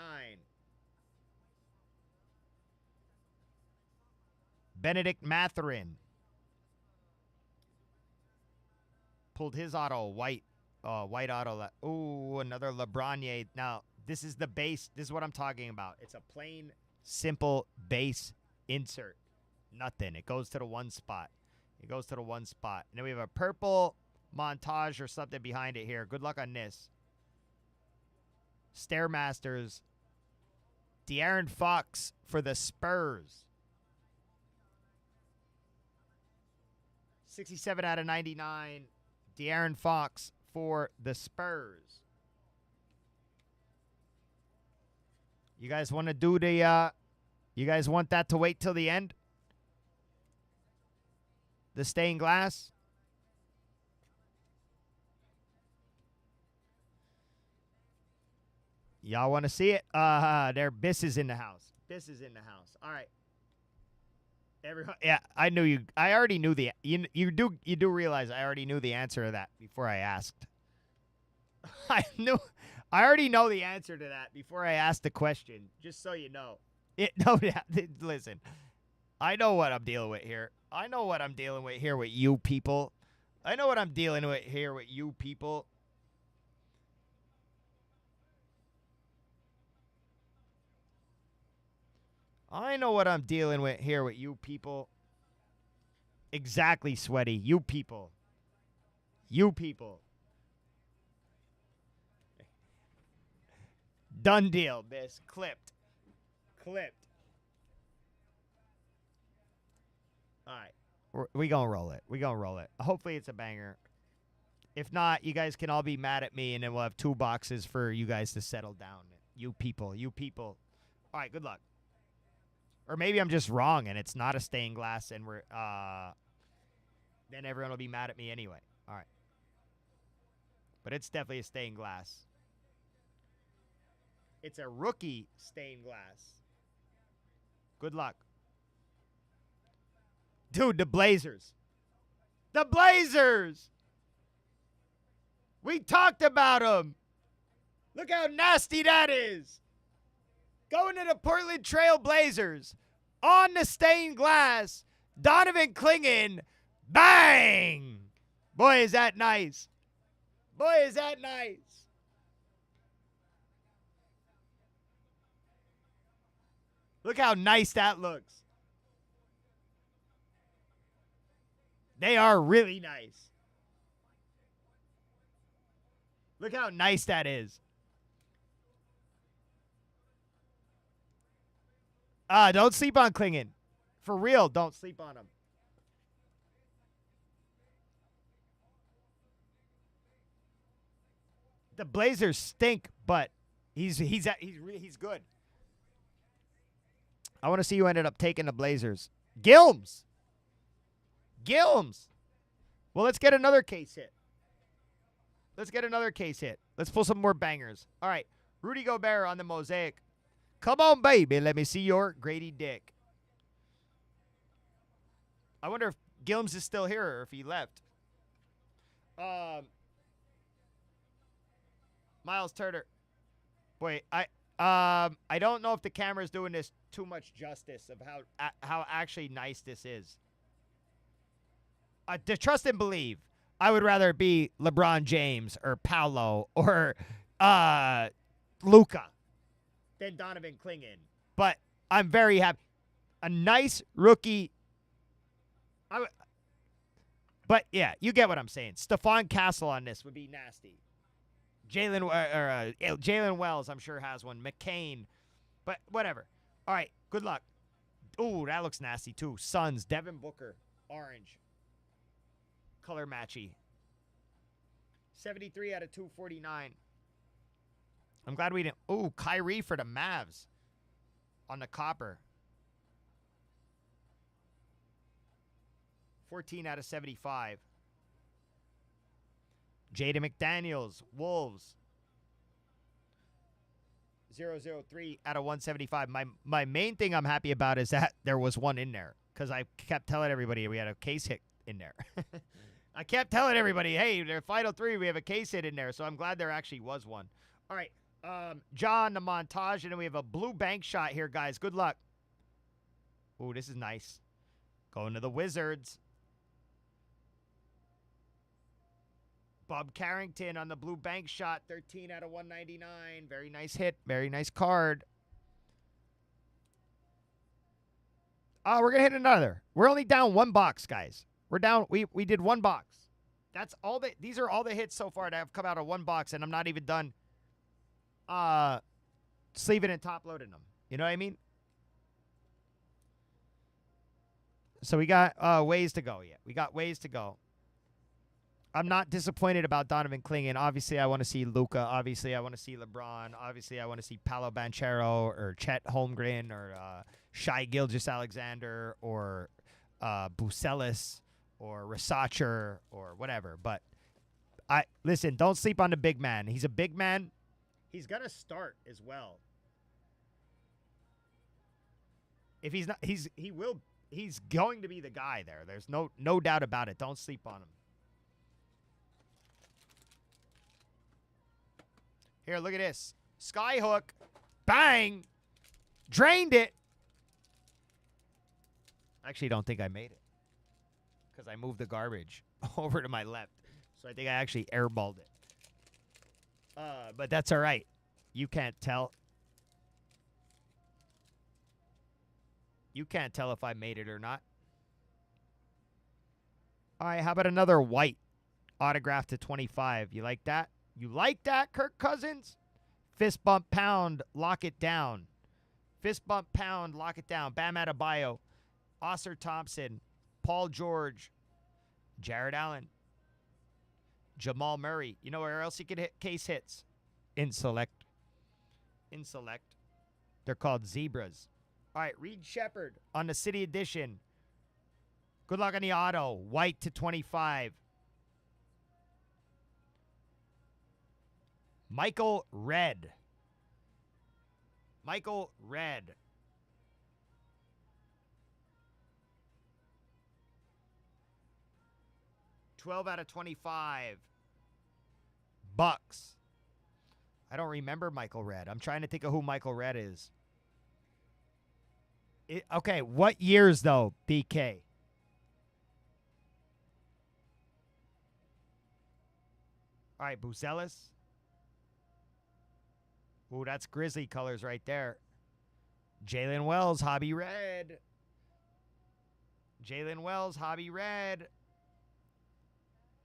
Benedict Mathurin. Pulled his auto, white auto. Oh, another LeBronnier. Now, this is the base. This is what I'm talking about. It's a plain, simple base insert. Nothing. It goes to the one spot. It goes to the one spot. And then we have a purple montage or something behind it here. Good luck on this. Stairmasters. De'Aaron Fox for the Spurs. 67 out of 99. De'Aaron Fox for the Spurs. You guys want to do the, you guys want that to wait till the end? The stained glass? Y'all want to see it? There, Biss is in the house. Biss is in the house. All right. Everyone, yeah, I knew you. I already knew the. You do realize I already knew the answer to that before I asked. I already know the answer to that before I asked the question. Just so you know. Listen. I know what I'm dealing with here. I know what I'm dealing with here with you people. I know what I'm dealing with here with you people. I know what I'm dealing with here with you people. Exactly, Sweaty. You people. You people. Done deal, Biss. Clipped. Clipped. All right. We gonna roll it. We gonna roll it. Hopefully it's a banger. If not, you guys can all be mad at me, and then we'll have 2 boxes for you guys to settle down. You people. You people. All right, good luck. Or maybe I'm just wrong and it's not a stained glass and we're then everyone will be mad at me anyway. All right. But it's definitely a stained glass. It's a rookie stained glass. Good luck. Dude, the Blazers. The Blazers! We talked about them. Look how nasty that is. Going to the Portland Trail Blazers. On the stained glass. Donovan Clingan. Bang! Boy, is that nice. Boy, is that nice. Look how nice that looks. They are really nice. Look how nice that is. Don't sleep on Clingan. For real, don't sleep on him. The Blazers stink, but he's good. I want to see who ended up taking the Blazers. Gilms. Well, let's get another case hit. Let's pull some more bangers. All right. Rudy Gobert on the mosaic. Come on, baby. Let me see your Grady Dick. I wonder if Gilms is still here or if he left. Miles Turner. Wait, I don't know if the camera's doing this too much justice of how actually nice this is. To trust and believe, I would rather it be LeBron James or Paolo or Luka than Donovan Clingan. But I'm very happy. A nice rookie. But yeah, you get what I'm saying. Stephon Castle on this would be nasty. Jalen Wells, I'm sure, has one. McCain. But whatever. All right, good luck. Ooh, that looks nasty, too. Suns, Devin Booker, orange. Color matchy. 73 out of 249. I'm glad we didn't. Ooh, Kyrie for the Mavs on the copper. 14 out of 75. Jada McDaniels, Wolves. 003 out of 175. My main thing I'm happy about is that there was one in there because I kept telling everybody we had a case hit in there. I kept telling everybody, hey, their final 3, we have a case hit in there. So I'm glad there actually was one. All right. John, the montage, and then we have a blue bank shot here, guys. Good luck. Ooh, this is nice. Going to the Wizards. Bob Carrington on the blue bank shot, 13 out of 199. Very nice hit. Very nice card. We're going to hit another. We're only down 1 box, guys. We're down. We did 1 box. That's all these are all the hits so far that have come out of 1 box, and I'm not even done sleeving and top loading them. You know what I mean? So we got ways to go yet. We got ways to go. I'm not disappointed about Donovan Clingan. Obviously, I want to see Luka. Obviously, I want to see LeBron. Obviously, I want to see Paolo Banchero or Chet Holmgren or Shai Gilgeous-Alexander or Bucelis or Rasacher or whatever. But listen, don't sleep on the big man. He's a big man. He's gonna start as well. If he's not, he will. He's going to be the guy there. There's no doubt about it. Don't sleep on him. Here, look at this. Skyhook. Bang. Drained it. I actually don't think I made it because I moved the garbage over to my left. So I think I actually airballed it. But that's all right. You can't tell. You can't tell if I made it or not. All right, how about another white autograph to 25? You like that? You like that, Kirk Cousins? Fist bump pound, lock it down. Fist bump pound, lock it down. Bam Adebayo, Oscar Thompson, Paul George, Jared Allen, Jamal Murray. You know where else he could hit case hits? In Select. In Select. They're called Zebras. All right, Reed Shepard on the City Edition. Good luck on the auto. White to 25. Michael Redd. Michael Redd. $12 out of 25. Bucks. I don't remember Michael Redd. I'm trying to think of who Michael Redd is. Okay, what years, though, BK? All right, Bucelis. Ooh, that's Grizzly colors right there. Jalen Wells, Hobby Red. Jalen Wells, Hobby Red.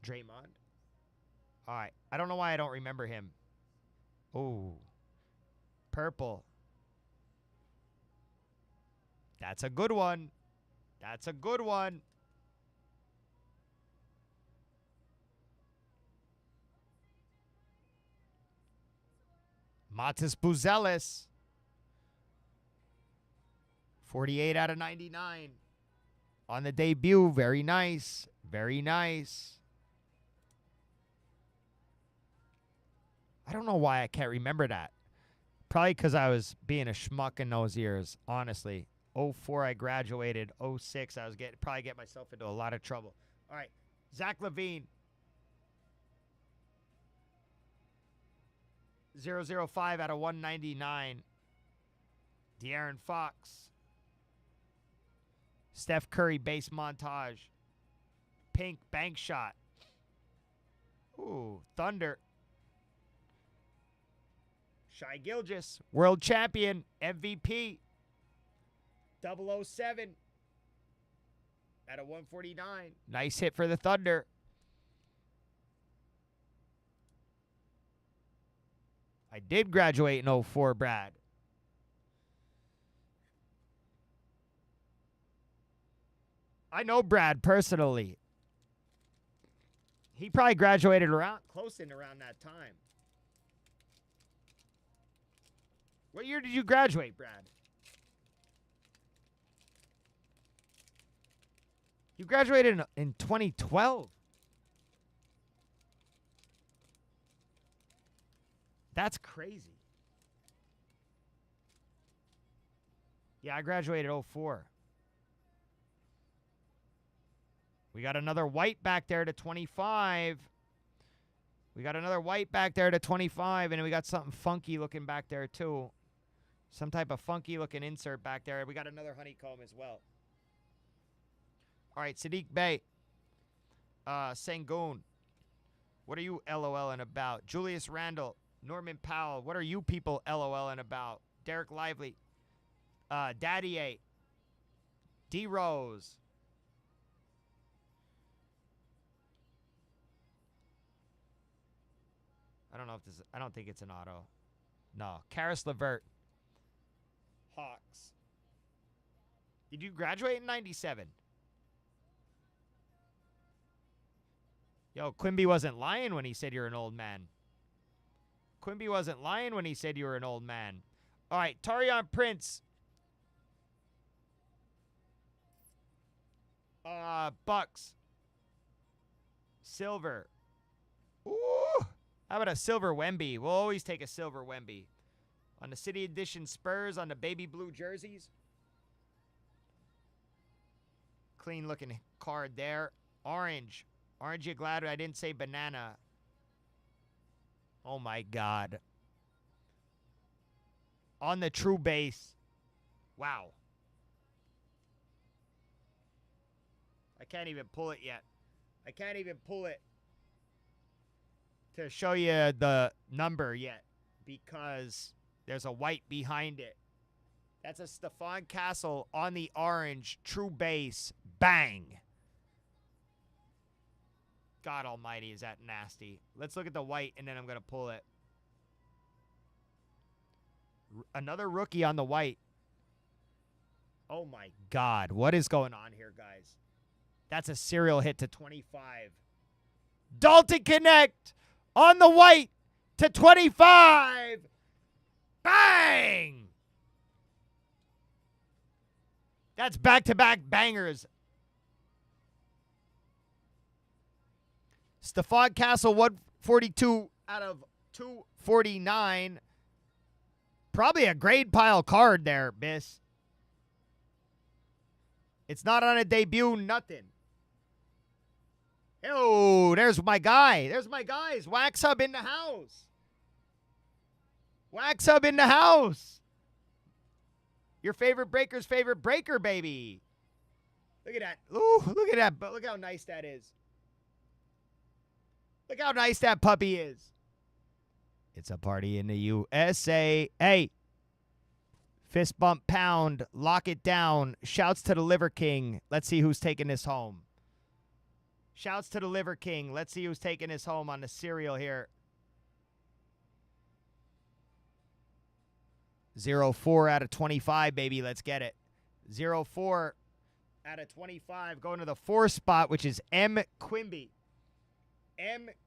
Draymond. All right, I don't know why I don't remember him. Ooh, purple. That's a good one. That's a good one. Matas Buzelis. 48 out of 99. On the debut. Very nice. Very nice. I don't know why I can't remember that. Probably because I was being a schmuck in those years, honestly. 04 I graduated. 06 I was probably get myself into a lot of trouble. All right, Zach LaVine. 005 out of 199. De'Aaron Fox. Steph Curry base montage. Pink bank shot. Ooh, Thunder. Shai Gilgeous, world champion, MVP. 007 out of 149. Nice hit for the Thunder. I did graduate in 04, Brad. I know Brad personally. He probably graduated close in around that time. What year did you graduate, Brad? You graduated in 2012. That's crazy. Yeah, I graduated 04. We got another white back there to 25. We got another white back there to 25, and we got something funky looking back there, too. Some type of funky looking insert back there. We got another honeycomb as well. All right, Sadiq Bey. Sangoon. What are you LOLing about? Julius Randle. Norman Powell. What are you people LOLing about? Derek Lively. Daddy 8. D Rose. I don't know if this is, I don't think it's an auto. No. Karis LeVert. Hawks. Did you graduate in 97? Yo, Quimby wasn't lying when he said you're an old man. Quimby wasn't lying when he said you were an old man. All right, Tarion Prince. Bucks. Silver. Ooh. How about a silver Wemby? We'll always take a silver Wemby. On the City Edition Spurs, on the baby blue jerseys. Clean looking card there. Orange. Aren't you glad I didn't say banana? Oh my God. On the true base. Wow. I can't even pull it yet. I can't even pull it to show you the number yet because there's a white behind it. That's a Stephon Castle on the orange, true base, bang. God almighty, is that nasty. Let's look at the white, and then I'm going to pull it. Another rookie on the white. Oh, my God. What is going on here, guys? That's a serial hit to 25. Dalton Connect on the white to 25. Bang! That's back-to-back bangers. Stephon Castle, 142 out of 249. Probably a grade pile card there, miss. It's not on a debut, nothing. Oh, there's my guy. There's my guys. Wax Hub in the house. Wax Hub in the house. Your favorite breaker's favorite breaker, baby. Look at that. Ooh, look at that. But look how nice that is. Look how nice that puppy is. It's a party in the USA. Hey. Fist bump pound. Lock it down. Shouts to the Liver King. Let's see who's taking this home. Shouts to the Liver King. Let's see who's taking this home on the cereal here. 0-4 out of 25, baby. Let's get it. 0-4 out of 25. Going to the 4 spot, which is M. Quimby.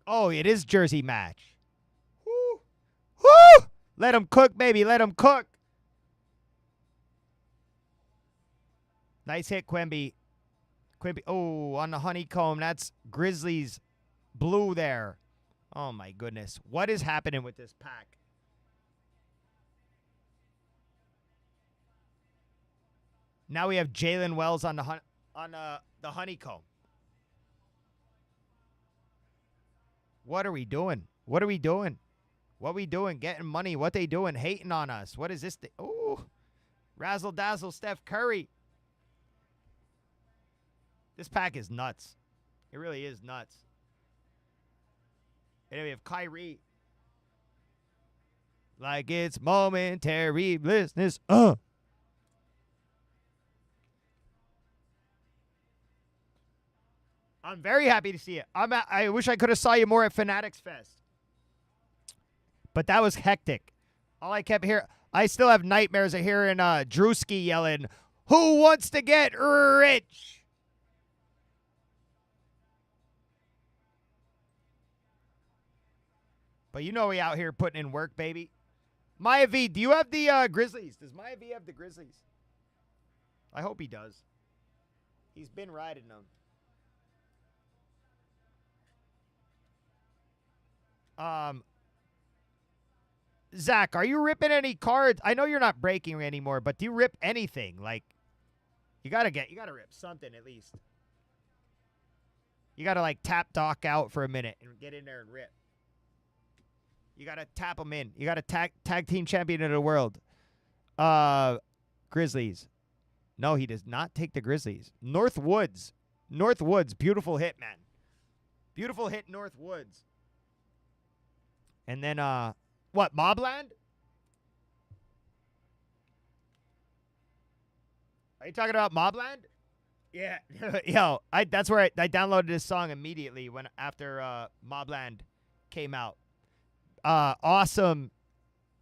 Oh, it is jersey match. Woo! Woo! Let him cook, baby. Let him cook. Nice hit, Quimby. Quimby. Oh, on the honeycomb. That's Grizzlies blue there. Oh, my goodness. What is happening with this pack? Now we have Jalen Wells on the honeycomb. What are we doing? What are we doing? What we doing? Getting money. What they doing? Hating on us. What is this? Oh, razzle dazzle Steph Curry. This pack is nuts. It really is nuts. And then we have Kyrie. Like it's momentary blissness. I'm very happy to see it. I wish I could have saw you more at Fanatics Fest. But that was hectic. All I kept hearing, I still have nightmares of hearing Drewski yelling, "Who wants to get rich?" But you know we out here putting in work, baby. Maya V, do you have the Grizzlies? Does Maya V have the Grizzlies? I hope he does. He's been riding them. Zach, are you ripping any cards? I know you're not breaking anymore, but do you rip anything? Like, you gotta rip something at least. You gotta like tap Doc out for a minute and get in there and rip. You gotta tap him in. You gotta tag team champion of the world. Grizzlies. No, he does not take the Grizzlies. Northwoods. Northwoods. Beautiful hit, man. Beautiful hit, Northwoods. And then, what, Mobland? Are you talking about Mobland? Yeah. Yo, that's where I downloaded this song immediately after Mobland came out. Awesome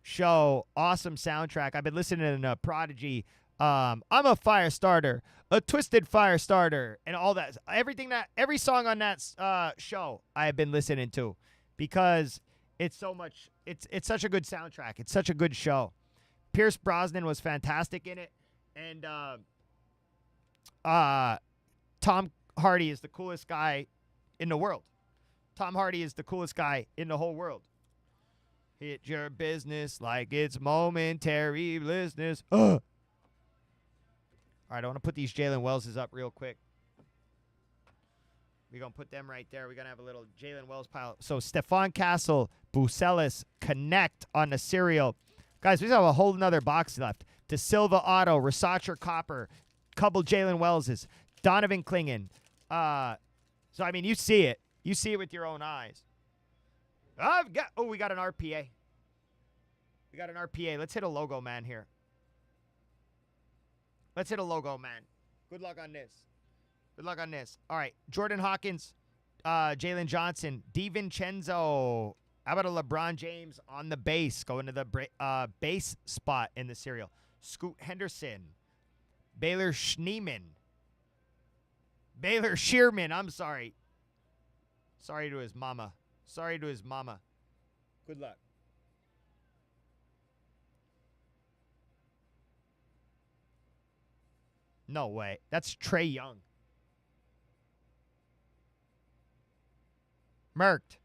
show, awesome soundtrack. I've been listening to Prodigy. I'm a fire starter, a twisted fire starter, and all that. Every song on that show I have been listening to because it's so much. It's such a good soundtrack. It's such a good show. Pierce Brosnan was fantastic in it, and Tom Hardy is the coolest guy in the world. Tom Hardy is the coolest guy in the whole world. Hit your business like it's momentary business. All right, I want to put these Jalen Wellses up real quick. We're going to put them right there. We're going to have a little Jalen Wells pile. So, Stephon Castle, Bucelis, Connect on the serial. Guys, we have a whole nother box left. De Silva Auto, Resacher Copper, couple Jalen Wellses, Donovan Clingan. So, I mean, you see it. You see it with your own eyes. We got an RPA. We got an RPA. Let's hit a logo man here. Let's hit a logo man. Good luck on this. Good luck on this. All right. Jordan Hawkins, Jalen Johnson, DiVincenzo. How about a LeBron James on the base, going to the base spot in the serial? Scoot Henderson. Baylor Schneeman. Baylor Shearman. I'm sorry. Sorry to his mama. Sorry to his mama. Good luck. No way. That's Trey Young. Merked.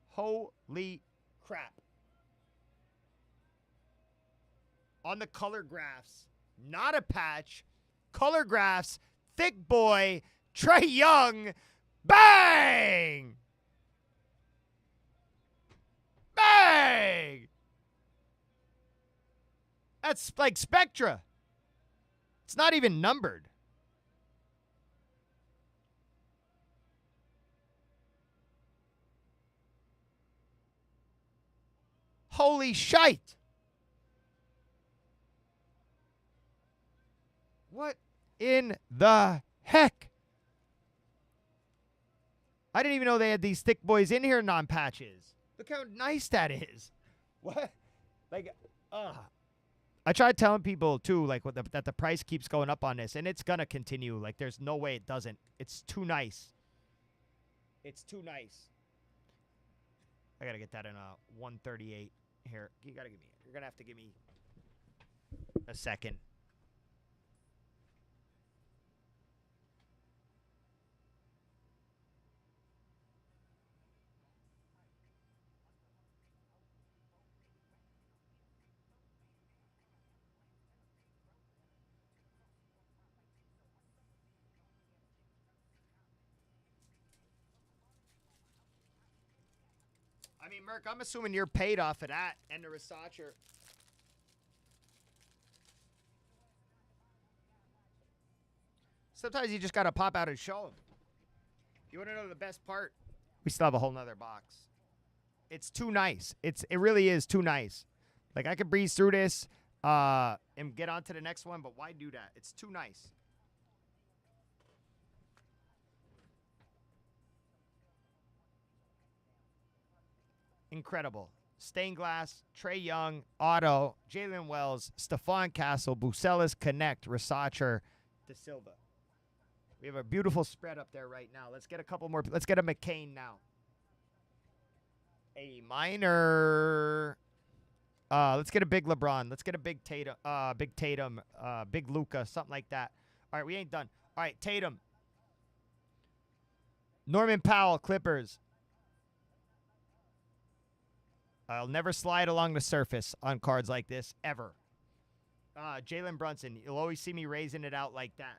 Holy crap. On the color graphs. Not a patch. Color graphs. Thick boy. Trey Young. Bang! Bang! That's like Spectra. It's not even numbered. Holy shite. What in the heck? I didn't even know they had these thick boys in here, non-patches. Look how nice that is. What? Like, I tried telling people, too, like that the price keeps going up on this, and it's going to continue. Like, there's no way it doesn't. It's too nice. It's too nice. I got to get that in a 138 here. You're going to have to give me a second. I mean, Merc, I'm assuming you're paid off of that and the Resacher. Sometimes you just got to pop out and show them. You want to know the best part? We still have a whole nother box. It's too nice. It really is too nice. Like, I could breeze through this and get on to the next one, but why do that? It's too nice. Incredible. Stained Glass, Trey Young, Otto, Jalen Wells, Stephon Castle, Bucelis, Connect, Resacher, De Silva. We have a beautiful spread up there right now. Let's get a couple more. Let's get a McCain now. A minor. Let's get a big LeBron. Let's get a big Tatum, big Luka, something like that. All right, we ain't done. All right, Tatum. Norman Powell, Clippers. I'll never slide along the surface on cards like this, ever. Jalen Brunson, you'll always see me raising it out like that.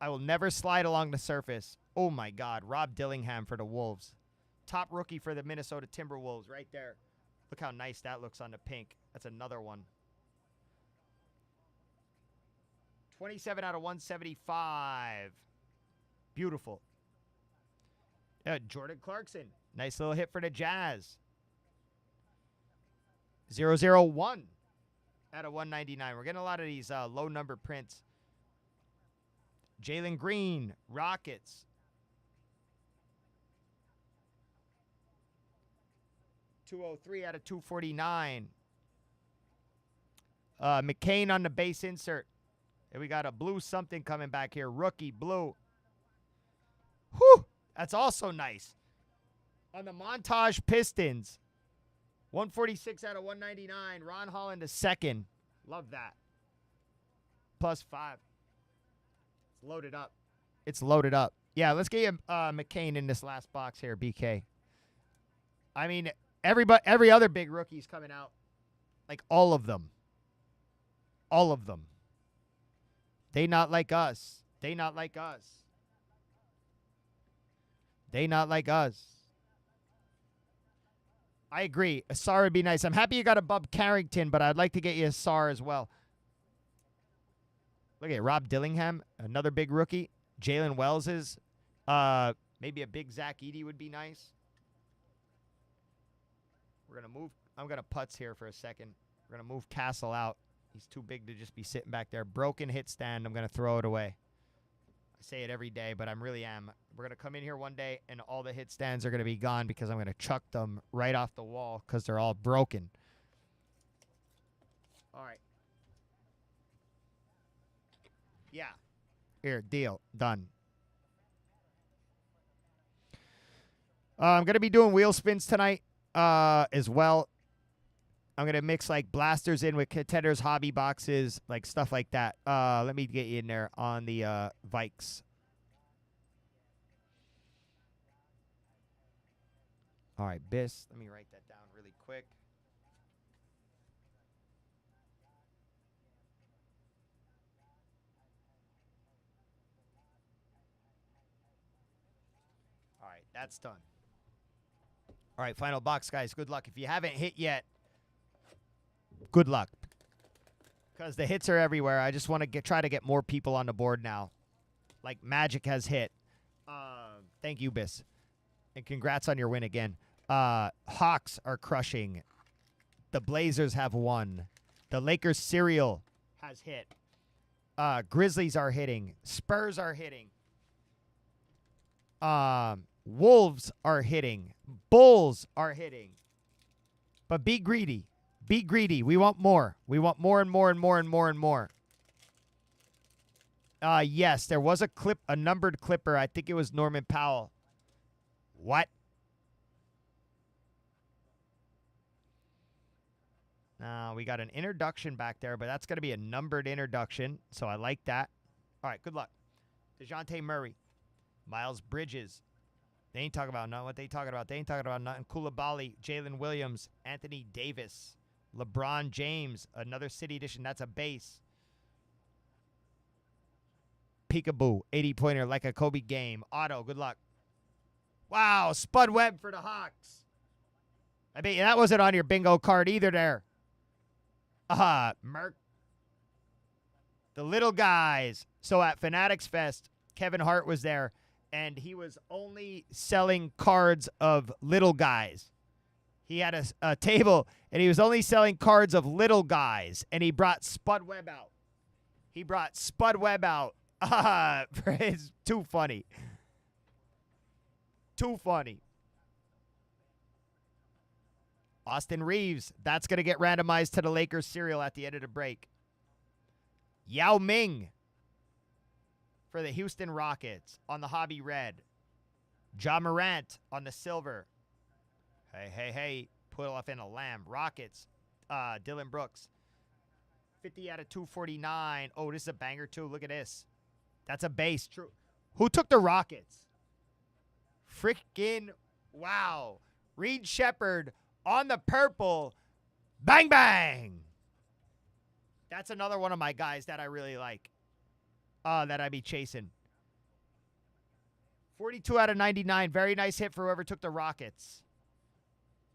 I will never slide along the surface. Oh, my God. Rob Dillingham for the Wolves. Top rookie for the Minnesota Timberwolves right there. Look how nice that looks on the pink. That's another one. 27 out of 175. Beautiful. Jordan Clarkson. Nice little hit for the Jazz. 001 out of 199. We're getting a lot of these low number prints. Jalen Green, Rockets. 203 out of 249. McCain on the base insert. And we got a blue something coming back here. Rookie blue. Whew! That's also nice. On the Montage Pistons. 146 out of 199. Ron Holland the second. Love that. +5. It's loaded up. It's loaded up. Yeah, let's get you McCain in this last box here, BK. I mean, every other big rookie's coming out. Like all of them. All of them. They not like us. They not like us. They not like us. I agree. Asar would be nice. I'm happy you got a Bub Carrington, but I'd like to get you Asar as well. Look at Rob Dillingham, another big rookie. Jalen Wells is. Maybe a big Zach Edey would be nice. We're going to move. I'm going to putz here for a second. We're going to move Castle out. He's too big to just be sitting back there. Broken hit stand. I'm going to throw it away. I say it every day, but I really am. We're going to come in here one day, and all the hit stands are going to be gone because I'm going to chuck them right off the wall because they're all broken. All right. Yeah. Here, deal. Done. I'm going to be doing wheel spins tonight as well. I'm going to mix, like, blasters in with contenders, hobby boxes, like, stuff like that. Let me get you in there on the Vikes. All right, Biss. Let me write that down really quick. All right, that's done. All right, final box, guys. Good luck. If you haven't hit yet, good luck. Because the hits are everywhere. I just want to try to get more people on the board now. Like Magic has hit. Thank you, Biss. And congrats on your win again. Hawks are crushing. The Blazers have won. The Lakers cereal has hit. Grizzlies are hitting. Spurs are hitting. Wolves are hitting. Bulls are hitting. But be greedy. Be greedy. We want more. We want more and more and more and more and more. Yes, there was a numbered clipper. I think it was Norman Powell. What? We got an introduction back there, but that's going to be a numbered introduction, so I like that. All right, good luck. DeJounte Murray. Miles Bridges. They ain't talking about nothing. What they talking about? They ain't talking about nothing. Koulibaly, Jalen Williams, Anthony Davis, LeBron James, another City Edition. That's a base. Peekaboo, 80-pointer like a Kobe game. Otto, good luck. Wow, Spud Webb for the Hawks. I bet you that wasn't on your bingo card either there. Merc. The little guys. So at Fanatics Fest, Kevin Hart was there, and he was only selling cards of little guys. He had a table, and he was only selling cards of little guys, and he brought Spud Webb out. He brought Spud Webb out. It's too funny. Too funny. Austin Reeves. That's going to get randomized to the Lakers cereal at the end of the break. Yao Ming for the Houston Rockets on the hobby red. Ja Morant on the silver. Hey. Put off in a lamb. Rockets. Dylan Brooks. 50 out of 249. Oh, this is a banger too. Look at this. That's a base. True. Who took the Rockets? Freaking wow. Reed Shepard On the purple. Bang, bang. That's another one of my guys that I really like. That I'd be chasing. 42 out of 99. Very nice hit for whoever took the Rockets.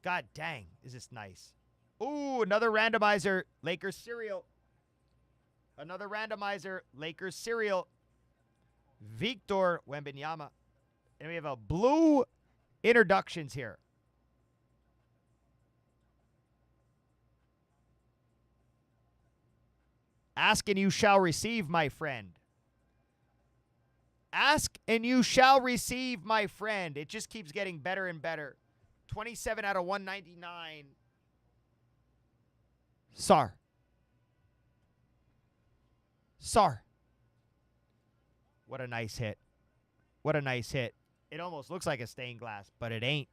God dang, is this nice. Ooh, another randomizer. Lakers cereal. Another randomizer. Lakers cereal. Victor Wembanyama. And we have a blue introductions here. Ask and you shall receive, my friend. Ask and you shall receive, my friend. It just keeps getting better and better. 27 out of 199. Sar. What a nice hit. What a nice hit. It almost looks like a stained glass, but it ain't.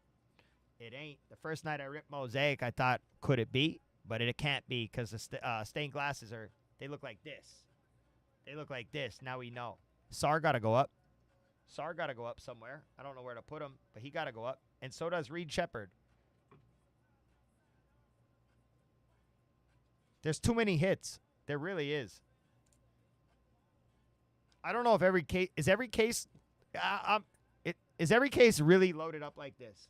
It ain't. The first night I ripped Mosaic, I thought, could it be? But it can't be because the stained glasses are, they look like this. They look like this. Now we know. Sar got to go up. Sar got to go up somewhere. I don't know where to put him, but he got to go up. And so does Reed Shepard. There's too many hits. There really is. I don't know if every case is every case really loaded up like this.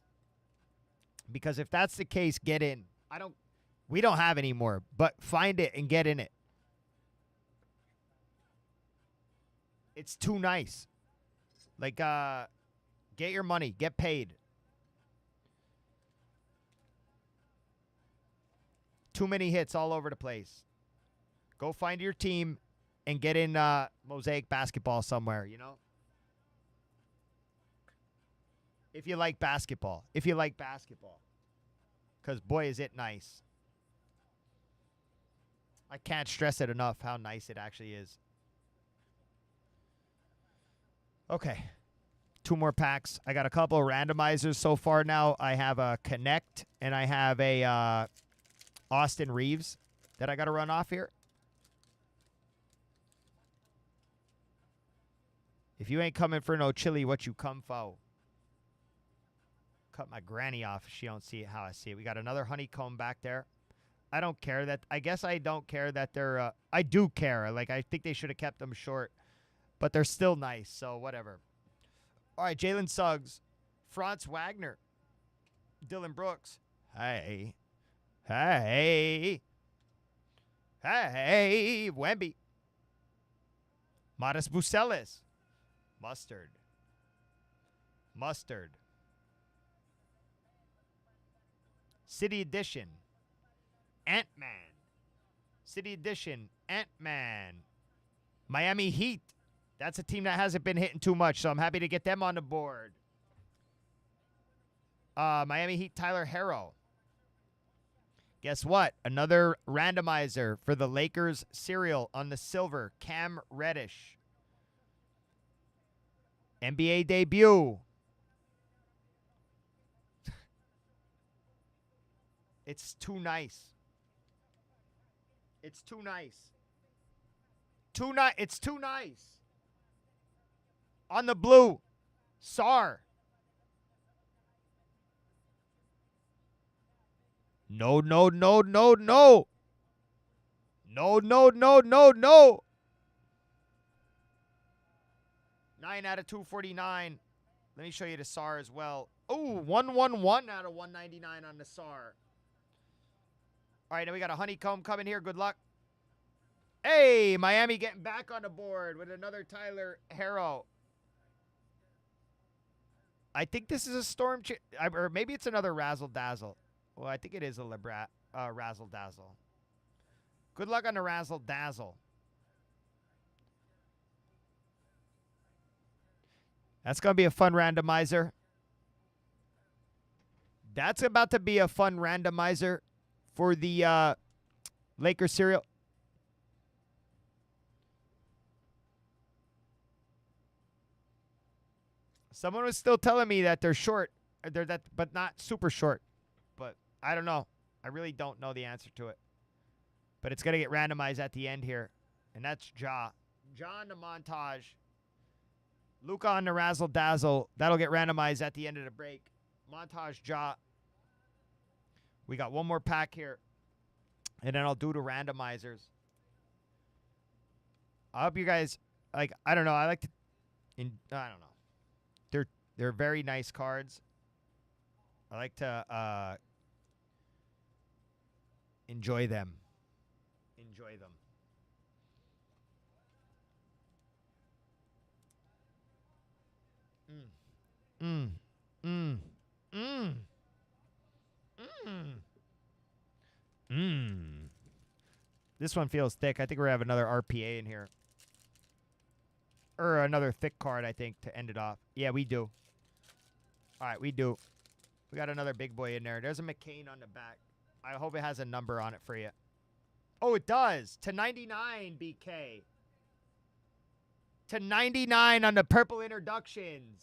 Because if that's the case, get in. We don't have any more, but find it and get in it. It's too nice. Like get your money, get paid. Too many hits all over the place. Go find your team and get in Mosaic basketball somewhere, you know? If you like basketball. If you like basketball. Because, boy, is it nice. I can't stress it enough how nice it actually is. Okay. 2 more packs. I got a couple of randomizers so far now. I have a Connect and I have a Austin Reeves that I got to run off here. If you ain't coming for no chili, what you come for? Cut my granny off if she don't see it how I see it. We got another honeycomb back there. I don't care that. I guess I don't care that they're. I do care. Like, I think they should have kept them short. But they're still nice, so whatever. All right, Jalen Suggs. Franz Wagner. Dylan Brooks. Hey. Hey. Hey. Wemby. Modest Bucelis. Mustard. City Edition. Ant-Man. City Edition. Ant-Man. Miami Heat. That's a team that hasn't been hitting too much, so I'm happy to get them on the board. Miami Heat, Tyler Herro. Guess what? Another randomizer for the Lakers cereal on the silver. Cam Reddish. NBA debut. It's too nice. It's too nice. It's too nice. On the blue. Sar. No. No. 9 out of 249. Let me show you the SAR as well. Oh, 111 out of 199 on the SAR. All right, now we got a honeycomb coming here. Good luck. Hey, Miami getting back on the board with another Tyler Herro. I think this is a Storm, or maybe it's another Razzle Dazzle. Well, I think it is a Razzle Dazzle. Good luck on the Razzle Dazzle. That's going to be a fun randomizer. That's about to be a fun randomizer for the Lakers cereal. Someone was still telling me that they're short, but not super short. But I don't know. I really don't know the answer to it. But it's going to get randomized at the end here. And that's Ja. Ja on the montage. Luka on the Razzle Dazzle. That'll get randomized at the end of the break. Montage Ja. We got one more pack here. And then I'll do the randomizers. I hope you guys, like, I don't know. I like to, I don't know. They're very nice cards. I like to enjoy them. Enjoy them. Mm. Mm. Mm. Mm. Mm. This one feels thick. I think we're going to have another RPA in here. Or another thick card, I think, to end it off. Yeah, we do. All right, we do. We got another big boy in there. There's a McCain on the back. I hope it has a number on it for you. Oh, it does. To 99, BK. To 99 on the purple introductions.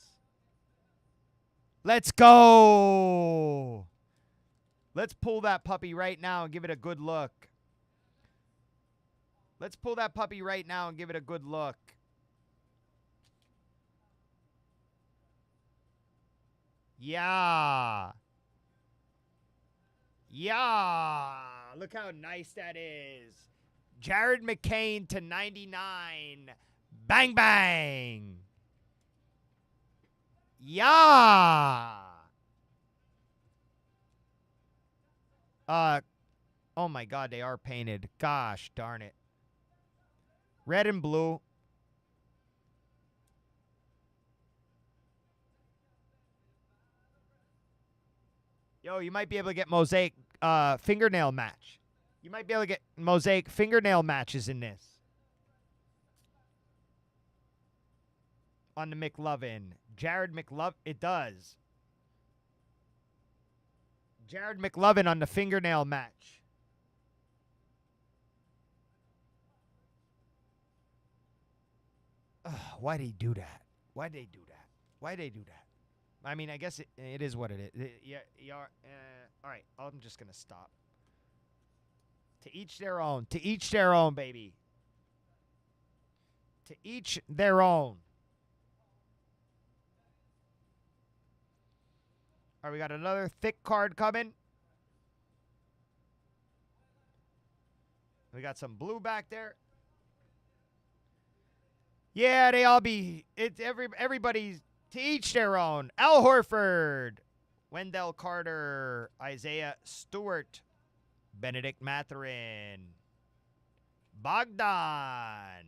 Let's go. Let's pull that puppy right now and give it a good look. Let's pull that puppy right now and give it a good look. Yeah. Yeah. Look how nice that is. Jared McCain to 99. Bang, bang. Yeah. Oh my God, they are painted. Gosh darn it. Red and blue. Yo, you might be able to get mosaic fingernail match. You might be able to get mosaic fingernail matches in this. On the McLovin. Jared McLovin. It does. Jared McLovin on the fingernail match. Why'd he do that? Why'd they do that? Why'd they do that? I mean, I guess it is what it is. Yeah. All right, I'm just going to stop. To each their own. To each their own, baby. To each their own. All right, we got another thick card coming. We got some blue back there. Yeah, they all be. It's everybody's to each their own. Al Horford, Wendell Carter, Isaiah Stewart, Benedict Mathurin, Bogdan,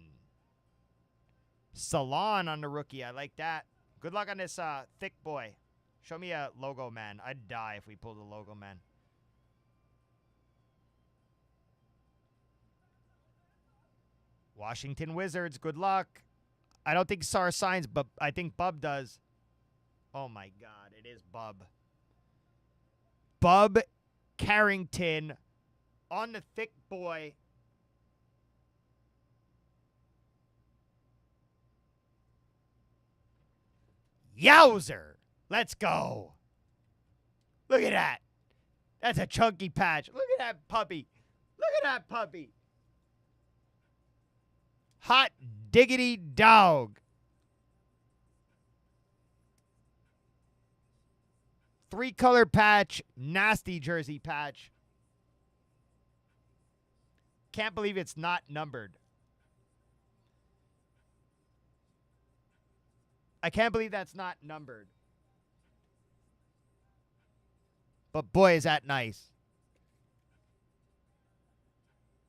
Salon on the rookie. I like that. Good luck on this thick boy. Show me a logo man. I'd die if we pulled a logo man. Washington Wizards. Good luck. I don't think Sar signs, but I think Bub does. Oh, my God. It is Bub. Bub Carrington on the thick boy. Yowzer. Let's go. Look at that. That's a chunky patch. Look at that puppy. Look at that puppy. Hot diggity dog. 3-color patch. Nasty jersey patch. Can't believe it's not numbered. I can't believe that's not numbered. But boy, is that nice.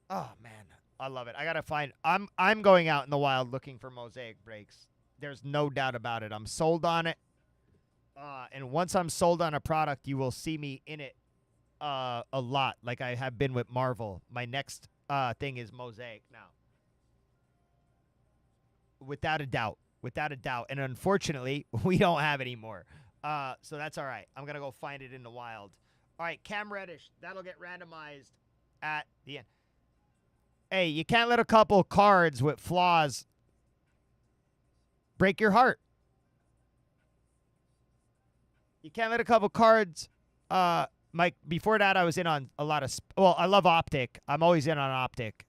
Oh, man. I love it. I got to find. I'm going out in the wild looking for mosaic breaks. There's no doubt about it. I'm sold on it. And once I'm sold on a product, you will see me in it a lot, like I have been with Marvel. My next thing is mosaic now. Without a doubt. Without a doubt. And unfortunately, we don't have any more. So that's all right. I'm going to go find it in the wild. All right, Cam Reddish. That'll get randomized at the end. Hey, you can't let a couple cards with flaws break your heart. You can't let a couple cards. Mike, before that, I was in on a lot of. Well, I love Optic. I'm always in on Optic.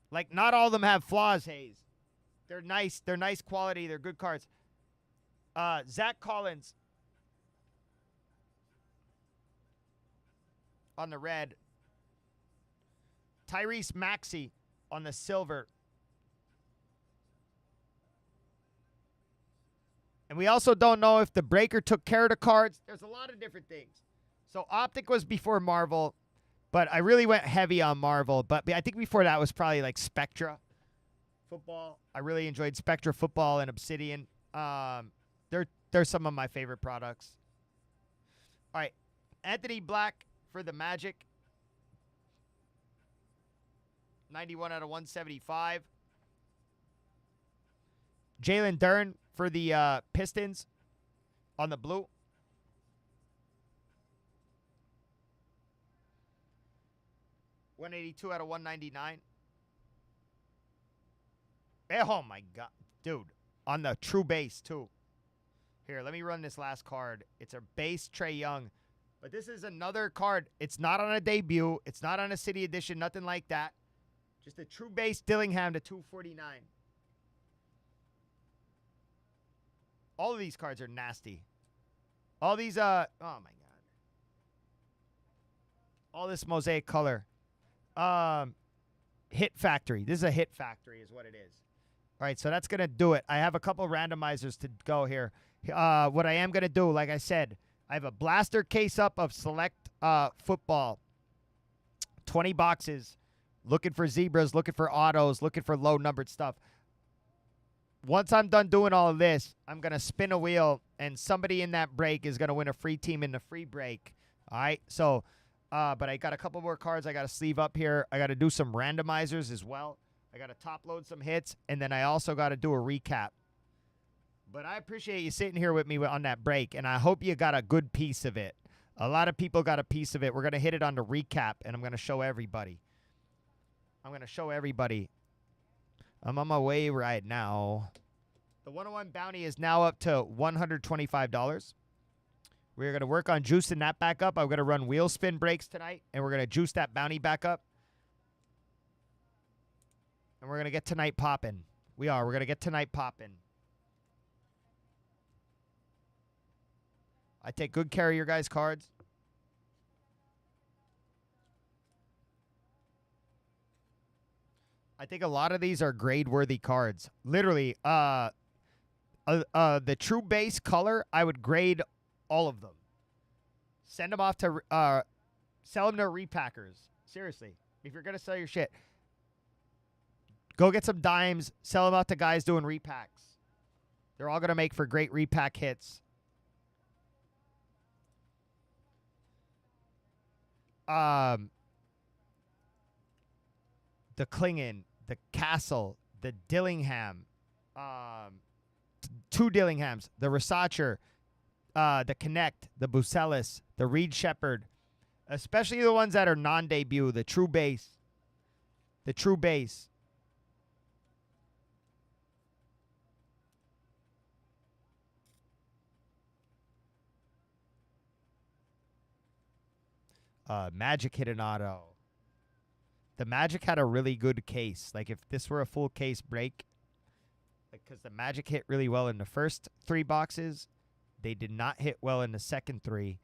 Like, not all of them have flaws, Hayes. They're nice. They're nice quality. They're good cards. Zach Collins. on the red. Tyrese Maxey on the silver. And we also don't know if the breaker took care of the cards. There's a lot of different things. So Optic was before Marvel, but I really went heavy on Marvel. But I think before that was probably like Spectra football. I really enjoyed Spectra football and Obsidian. They're some of my favorite products. All right, Anthony Black for the Magic. 91 out of 175. Jalen Duren for the Pistons on the blue. $182 out of 199. Oh, my God. Dude, on the true base, too. Here, let me run this last card. It's a base Trae Young. But this is another card. It's not on a debut. It's not on a City Edition. Nothing like that. Just a true base Dillingham to 249. All of these cards are nasty. All these, oh, my God. All this mosaic color. Hit Factory. This is a Hit Factory is what it is. All right, so that's going to do it. I have a couple randomizers to go here. What I am going to do, like I said, I have a blaster case up of select football. 20 boxes. Looking for zebras, looking for autos, looking for low-numbered stuff. Once I'm done doing all of this, I'm going to spin a wheel, and somebody in that break is going to win a free team in the free break. All right, so, but I got a couple more cards I got to sleeve up here. I got to do some randomizers as well. I got to top-load some hits, and then I also got to do a recap. But I appreciate you sitting here with me on that break, and I hope you got a good piece of it. A lot of people got a piece of it. We're going to hit it on the recap, and I'm going to show everybody. I'm on my way right now. The 101 bounty is now up to $125. We're going to work on juicing that back up. I'm going to run wheel spin breaks tonight, and we're going to juice that bounty back up. And we're going to get tonight popping. We're going to get tonight popping. I take good care of your guys' cards. I think a lot of these are grade-worthy cards. Literally, the true base color, I would grade all of them. Send them off to, sell them to repackers. Seriously, if you're going to sell your shit, go get some dimes, sell them out to guys doing repacks. They're all going to make for great repack hits. The Klingon, the Castle, the Dillingham, two Dillinghams, the Resacher, the Connect, the Bucelis, the Reed Shepherd, especially the ones that are non-debut, the True Base. The True Base. Magic hit an auto. The Magic had a really good case. Like, if this were a full case break, because the Magic hit really well in the first 3 boxes, they did not hit well in the second 3.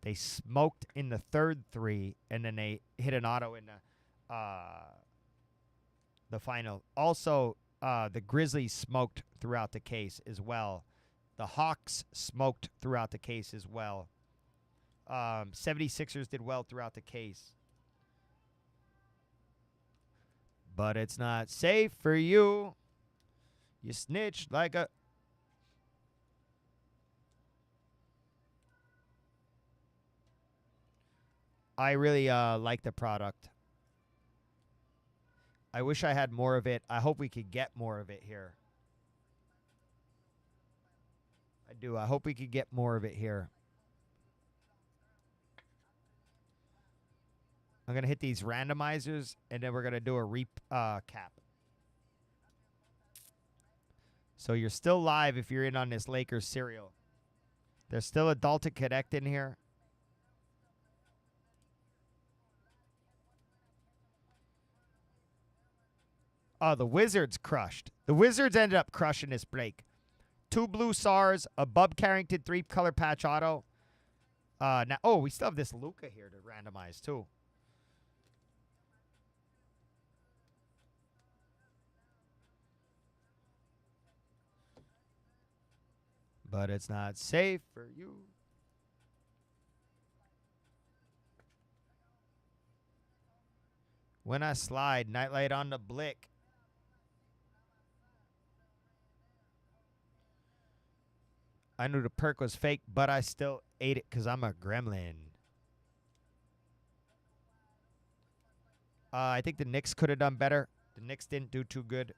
They smoked in the third 3, and then they hit an auto in the final. Also, the Grizzlies smoked throughout the case as well. The Hawks smoked throughout the case as well. 76ers did well throughout the case. But it's not safe for you. You snitch like a... I really like the product. I wish I had more of it. I hope we could get more of it here. I do. I hope we could get more of it here. I'm going to hit these randomizers, and then we're going to do a recap. So you're still live if you're in on this Lakers serial. There's still a Dalton Connect in here. Oh, the Wizards crushed. The Wizards ended up crushing this break. 2 blue SARS, a Bub Carrington 3-color patch auto. Now, oh, we still have this Luca here to randomize too. But it's not safe for you. When I slide, nightlight on the blick. I knew the perk was fake, but I still ate it because I'm a gremlin. I think the Knicks could have done better. The Knicks didn't do too good.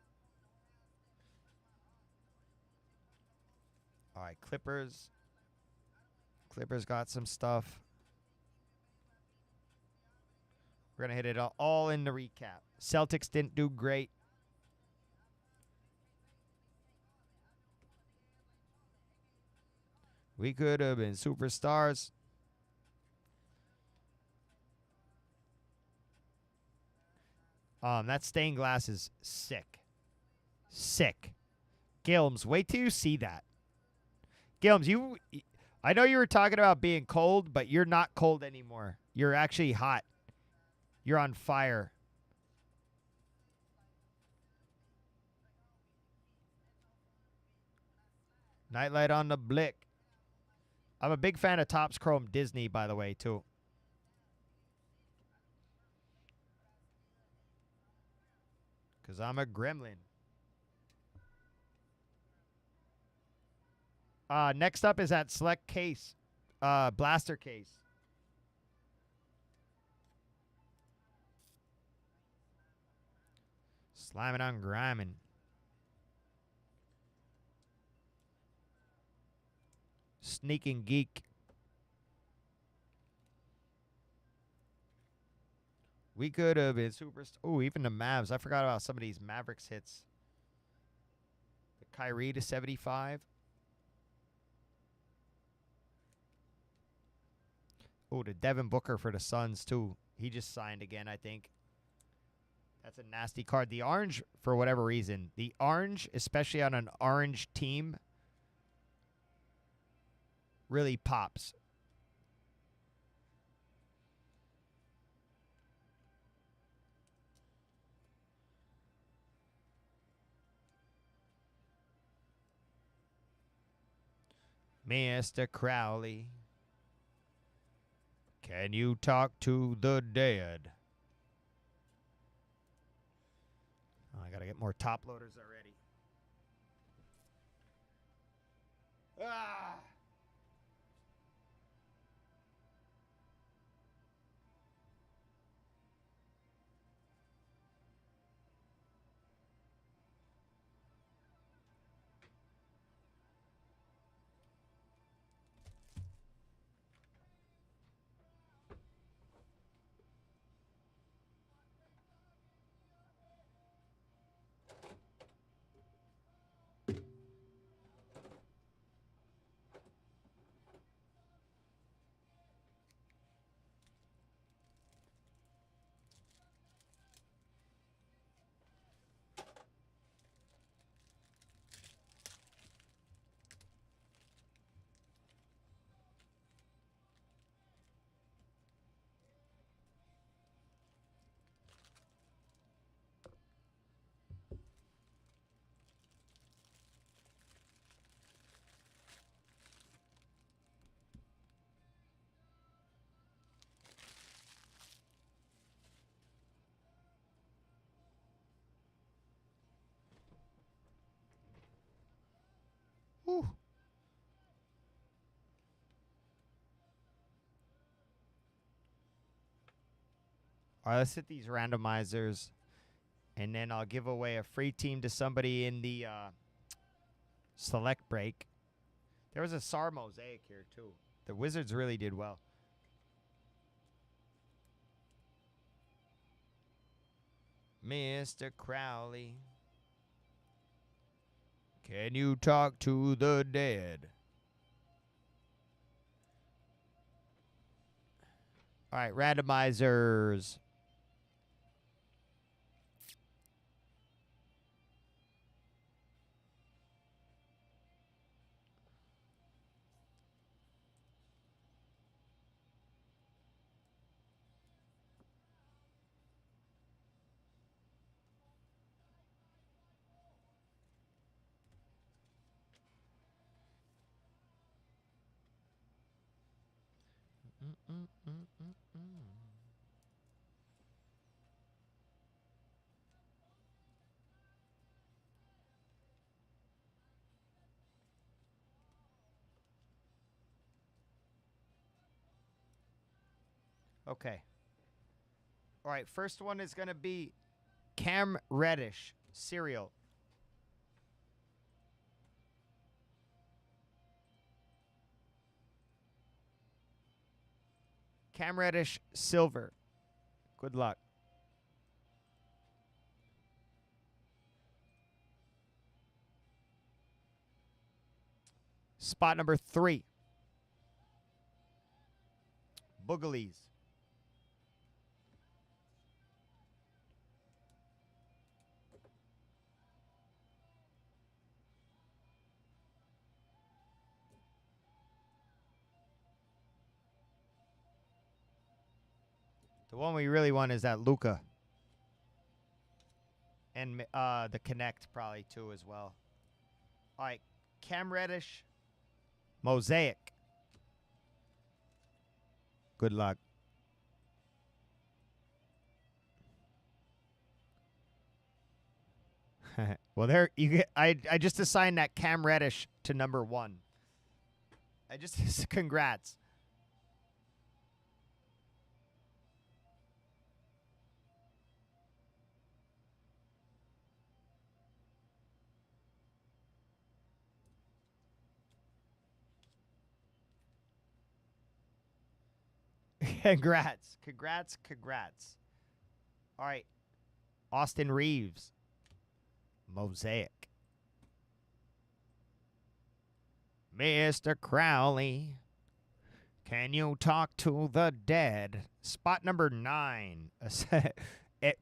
All right, Clippers. Clippers got some stuff. We're going to hit it all in the recap. Celtics didn't do great. We could have been superstars. That stained glass is sick. Sick. Gilms, wait till you see that. Gilms, I know you were talking about being cold, but you're not cold anymore. You're actually hot. You're on fire. Nightlight on the blick. I'm a big fan of Topps Chrome Disney, by the way, too. Because I'm a gremlin. Next up is that select case. Blaster case. Slamming on Griming. Sneaking Geek. We could have been super. Oh, even the Mavs. I forgot about some of these Mavericks hits. The Kyrie to 75. Oh, the Devin Booker for the Suns, too. He just signed again, I think. That's a nasty card. The orange, for whatever reason. The orange, especially on an orange team, really pops. Mr. Crowley, can you talk to the dead? Oh, I got to get more top loaders already. Ah! Whew. All right, let's hit these randomizers, and then I'll give away a free team to somebody in the select break. There was a SAR mosaic here, too. The Wizards really did well. Mr. Crowley, can you talk to the dead? All right, randomizers. Okay. All right. First one is going to be Cam Reddish cereal. Cam Reddish silver. Good luck. Spot number 3. Boogalies. The one we really want is that Luca. And the Connect probably too as well. All right. Cam Reddish. Mosaic. Good luck. Well, there you get. I just assigned that Cam Reddish to number 1. I just congrats. Congrats. Congrats. Congrats. All right. Austin Reeves. Mosaic. Mr. Crowley. Can you talk to the dead? Spot number 9.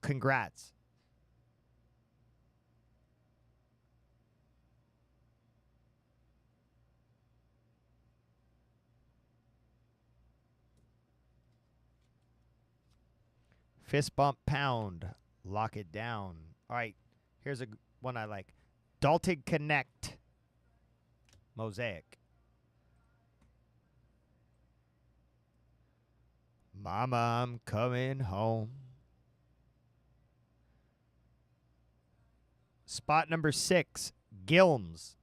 Congrats. Fist bump pound. Lock it down. All right. Here's one I like. Dalton Connect. Mosaic. Mama, I'm coming home. Spot number 6. Gilms.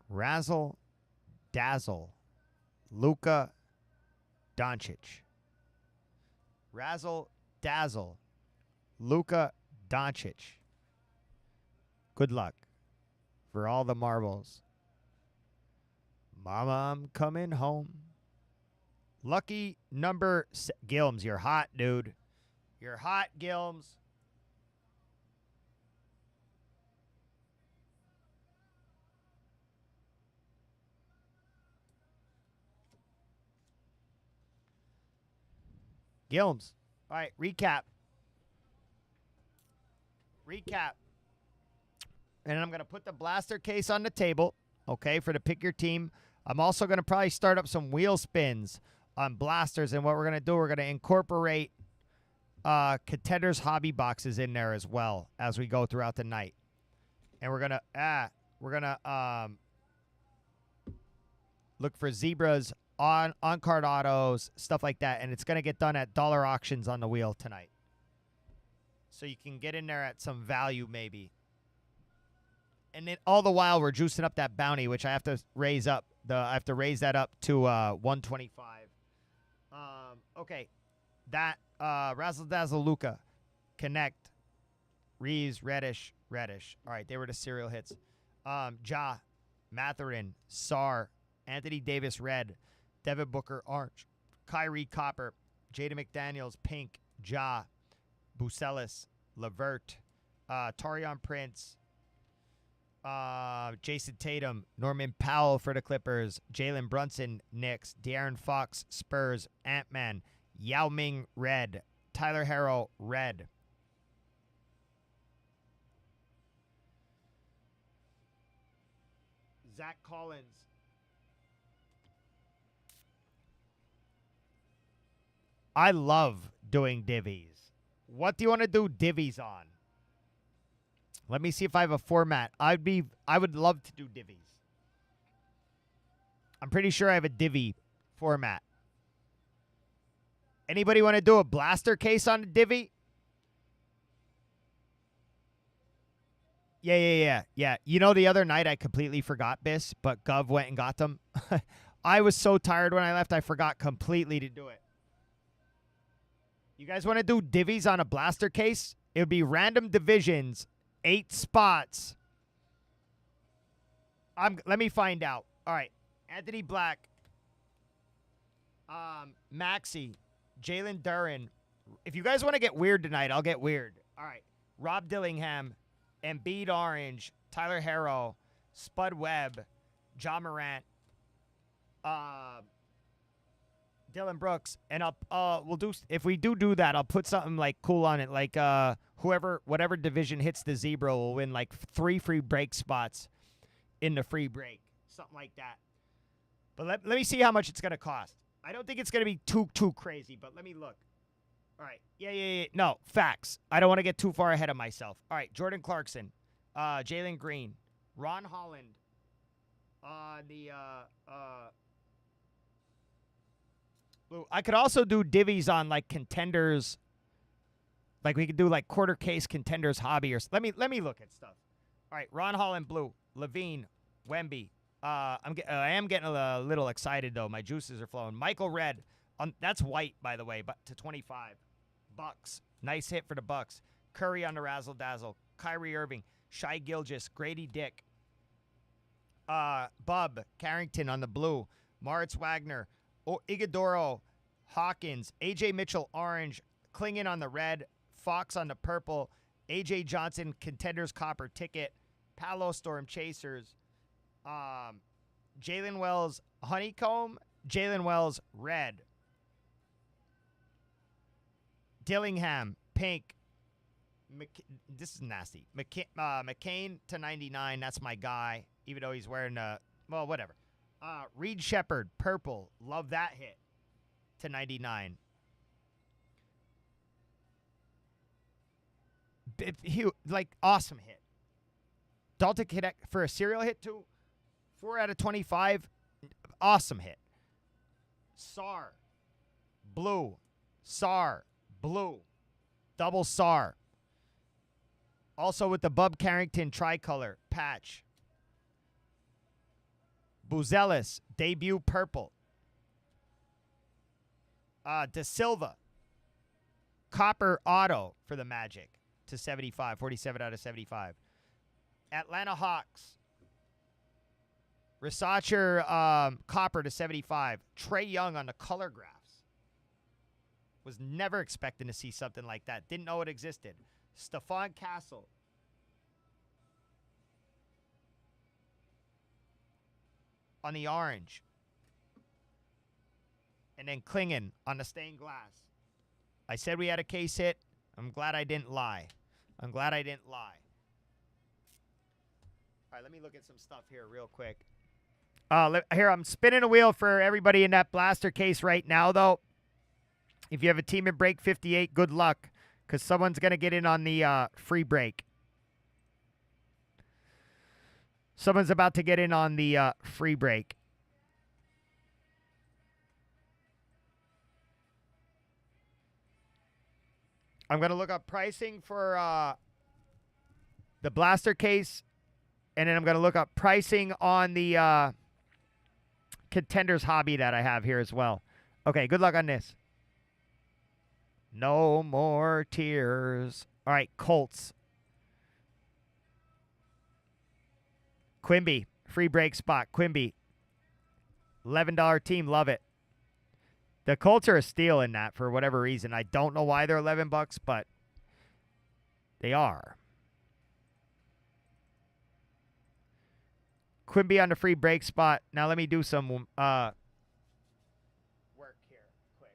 Razzle Dazzle. Luka Doncic. Razzle Dazzle. Luka Doncic. Good luck for all the marbles. Mama, I'm coming home. Lucky number Gilms, you're hot, dude. You're hot, Gilms. Gilms. All right, recap. And I'm going to put the blaster case on the table, okay, for the pick your team. I'm also going to probably start up some wheel spins on blasters. And what we're going to do, we're going to incorporate contenders hobby boxes in there as well as we go throughout the night. And we're going to look for zebras on card autos, stuff like that. And it's going to get done at dollar auctions on the wheel tonight. So you can get in there at some value maybe. And then all the while we're juicing up that bounty, which I have to raise up. I have to raise that up to 125. Okay, that Razzle Dazzle Luka, Connect, Reeves, Reddish. All right, they were the serial hits. Ja, Matherin, Sar, Anthony Davis Red, Devin Booker Orange, Kyrie Copper, Jada McDaniels Pink, Ja, Bucelis, Levert, Taurean Prince. Jason Tatum, Norman Powell for the Clippers, Jalen Brunson, Knicks, De'Aaron Fox, Spurs, Ant-Man, Yao Ming, Red, Tyler Herro, Red. Zach Collins. I love doing divvies. What do you want to do divvies on? Let me see if I have a format. I would love to do divvies. I'm pretty sure I have a divvy format. Anybody want to do a blaster case on a divvy? Yeah. You know, the other night I completely forgot this, but Gov went and got them. I was so tired when I left, I forgot completely to do it. You guys want to do divvies on a blaster case? It would be random divisions, 8 spots. Let me find out. All right. Anthony Black, Maxey, Jalen Duren. If you guys want to get weird tonight, I'll get weird. All right. Rob Dillingham, Embiid Orange, Tyler Harrow, Spud Webb, John Morant, Dylan Brooks, and we'll do, if we do that, I'll put something like cool on it, like whatever division hits the zebra will win like 3 free break spots in the free break, something like that. But let me see how much it's gonna cost. I don't think it's gonna be too crazy, but let me look. All right, yeah. No, facts. I don't want to get too far ahead of myself. All right, Jordan Clarkson, Jalen Green, Ron Holland, I could also do divvies on like contenders. Like we could do like quarter case contenders hobby or let me look at stuff. All right, Ron Holland blue, Levine, Wemby. I am getting a little excited though. My juices are flowing. Michael Red, that's white by the way, but to 25. Bucks, nice hit for the Bucks. Curry on the razzle dazzle. Kyrie Irving, Shai Gilgeous, Grady Dick. Bub Carrington on the blue. Moritz Wagner, Iguodaro, Hawkins, AJ Mitchell orange, Klingon on the red, Fox on the purple, AJ Johnson contenders copper ticket, Palo Storm Chasers, Jalen Wells honeycomb, Jalen Wells red, Dillingham pink. This is nasty. McCain to 99. That's my guy. Even though he's wearing whatever. Reed Shepard purple. Love that hit to 99. Awesome hit. Dalton Connect for a serial hit too. 4 out of 25. Awesome hit. SAR. Blue. SAR. Blue. Double SAR. Also with the Bub Carrington tricolor patch. Buzelis. Debut purple. De Silva. Copper auto for the Magic to 75. 47 out of 75. Atlanta Hawks. Resacher copper to 75. Trey Young on the color graphs. Was never expecting to see something like that. Didn't know it existed. Stephon Castle. On the orange. And then Klingon on the stained glass. I said we had a case hit. I'm glad I didn't lie. All right, let me look at some stuff here real quick. Here, I'm spinning a wheel for everybody in that blaster case right now, though. If you have a team in break 58, good luck, because someone's going to get in on the free break. Someone's about to get in on the free break. I'm going to look up pricing for the blaster case, and then I'm going to look up pricing on the contenders hobby that I have here as well. Okay, good luck on this. No more tears. All right, Colts. Quimby, free break spot. Quimby, $11 team. Love it. The Colts are a steal in that for whatever reason. I don't know why they're $11, but they are. Quimby on the free break spot. Now let me do some work here quick.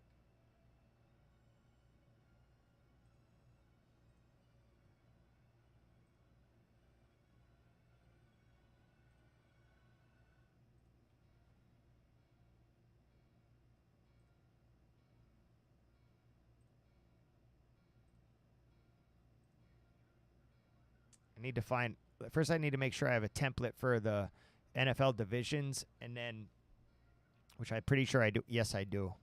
I need to find. First, I need to make sure I have a template for the NFL divisions, and then, which I'm pretty sure I do. Yes, I do.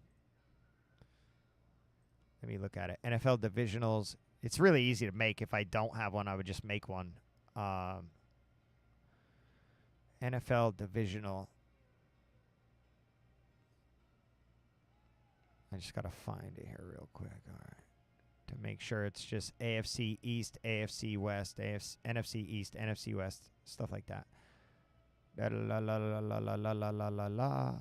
Let me look at it. NFL divisionals. It's really easy to make. If I don't have one, I would just make one. NFL divisional. I just got to find it here real quick. All right. To make sure it's just AFC East, AFC West, NFC East, NFC West, stuff like that. La la la la la la la la la la la.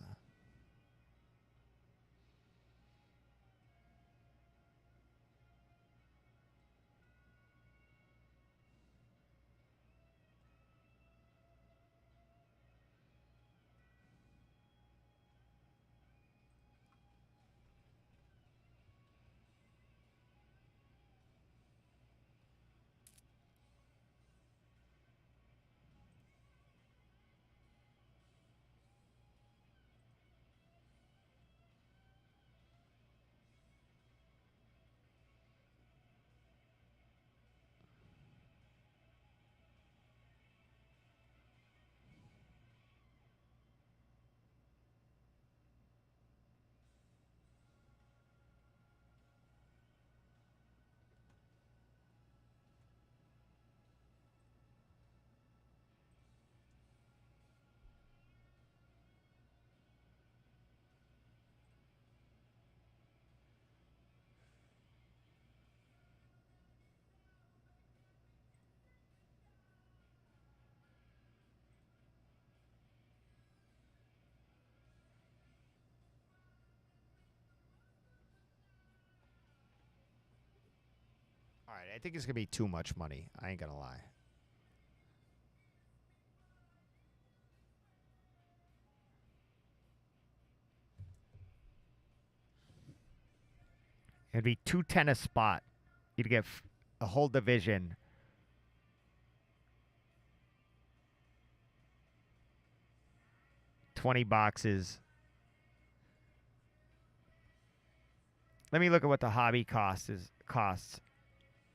All right, I think it's going to be too much money. I ain't going to lie. It'd be 210 a spot. You'd get a whole division. $20. Let me look at what the hobby costs.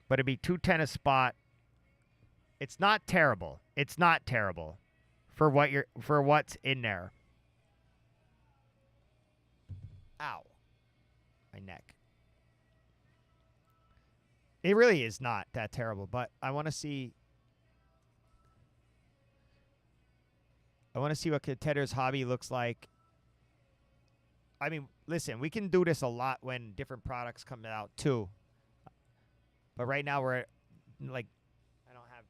But it'd be 210 a spot. It's not terrible. It's not terrible for what's in there. Ow. My neck. It really is not that terrible, but I want to see what Contenders Hobby looks like. I mean, listen, we can do this a lot when different products come out too. But right now we're like, I don't have.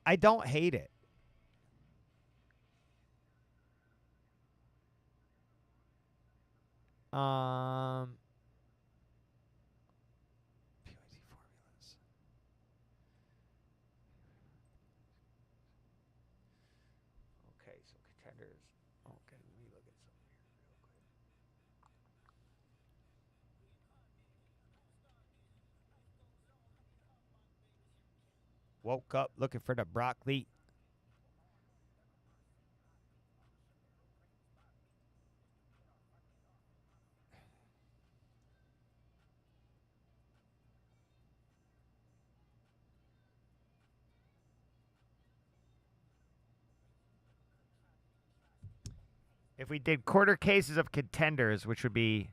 I don't hate it. PYT formulas. Okay, so contenders. Okay, let me look at something here real quick. Woke up looking for the broccoli. If we did quarter cases of contenders, which would be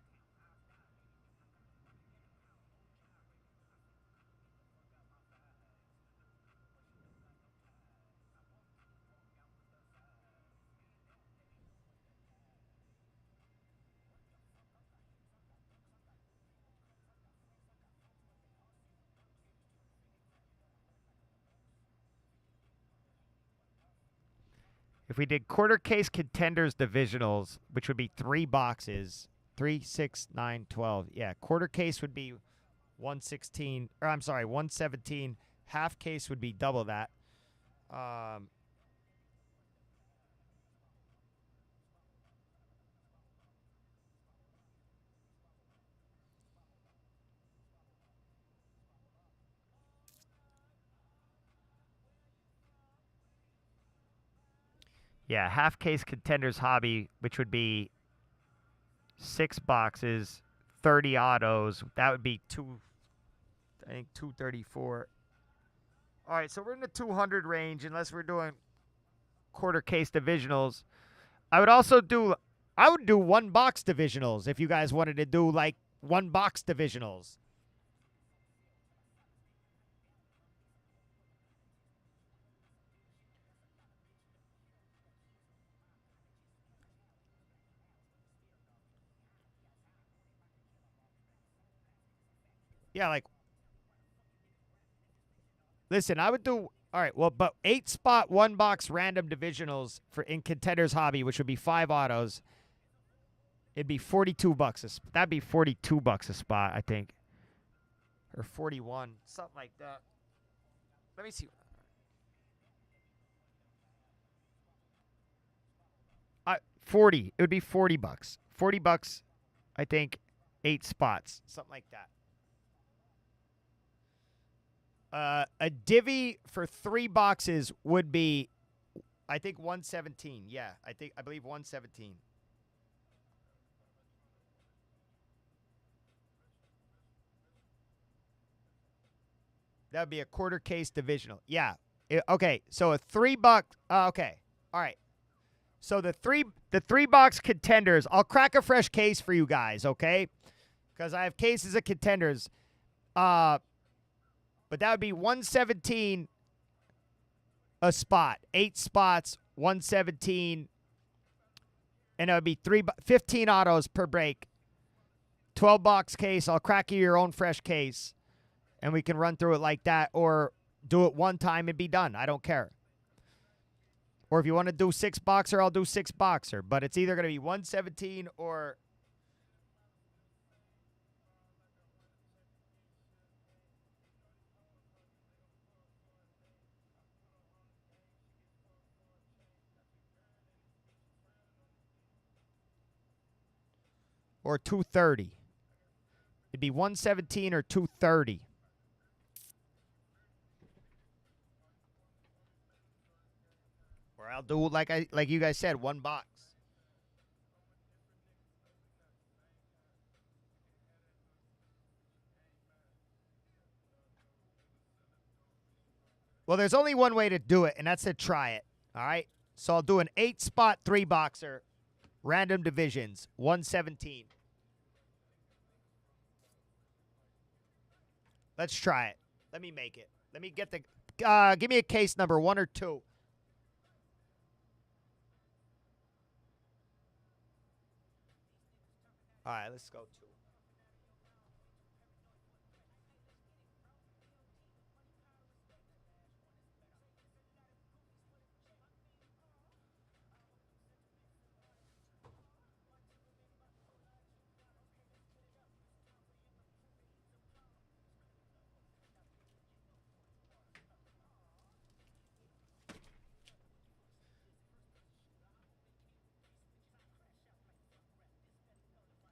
if we did quarter case contenders divisionals, which would be 3 boxes, 3, 6, 9, 12. Yeah, quarter case would be 116, or I'm sorry, 117. Half case would be double that. Um, Yeah, half case Contenders Hobby, which would be 6 boxes, 30 autos. That would be I think 234. All right, so we're in the 200 range unless we're doing quarter case divisionals. I would do one box divisionals if you guys wanted to do like one box divisionals. Yeah, like listen, I would do all right, well, but 8 spot one box random divisionals for in Contenders Hobby, which would be 5 autos. It'd be $42 that'd be $42 a spot, I think. Or 41, something like that. Let me see. 40. It would be $40. $40, I think, 8 spots, something like that. A divvy for 3 boxes would be, I think, 117. Yeah, I believe 117. That would be a quarter case divisional. Yeah. Okay. So a $3. Okay. All right. So the three box Contenders. I'll crack a fresh case for you guys. Okay. Because I have cases of Contenders. But that would be 117 a spot. 8 spots. 117. And it would be 15 autos per break. 12 box case. I'll crack you your own fresh case. And we can run through it like that, or do it one time and be done. I don't care. Or if you want to do 6 boxer, I'll do 6 boxer. But it's either going to be 117 or or 230. It'd be 117 or 230. Or I'll do like you guys said, one box. Well, there's only one way to do it, and that's to try it. All right. So I'll do an 8 spot 3 boxer, random divisions, 117. Let's try it. Let me make it. Let me get the. Give me a case number 1 or 2. All right, let's go 2.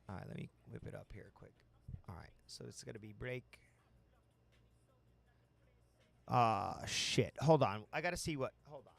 All right, let me whip it up here quick. All right, so it's gonna be break. Shit. Hold on. I gotta see what. Hold on.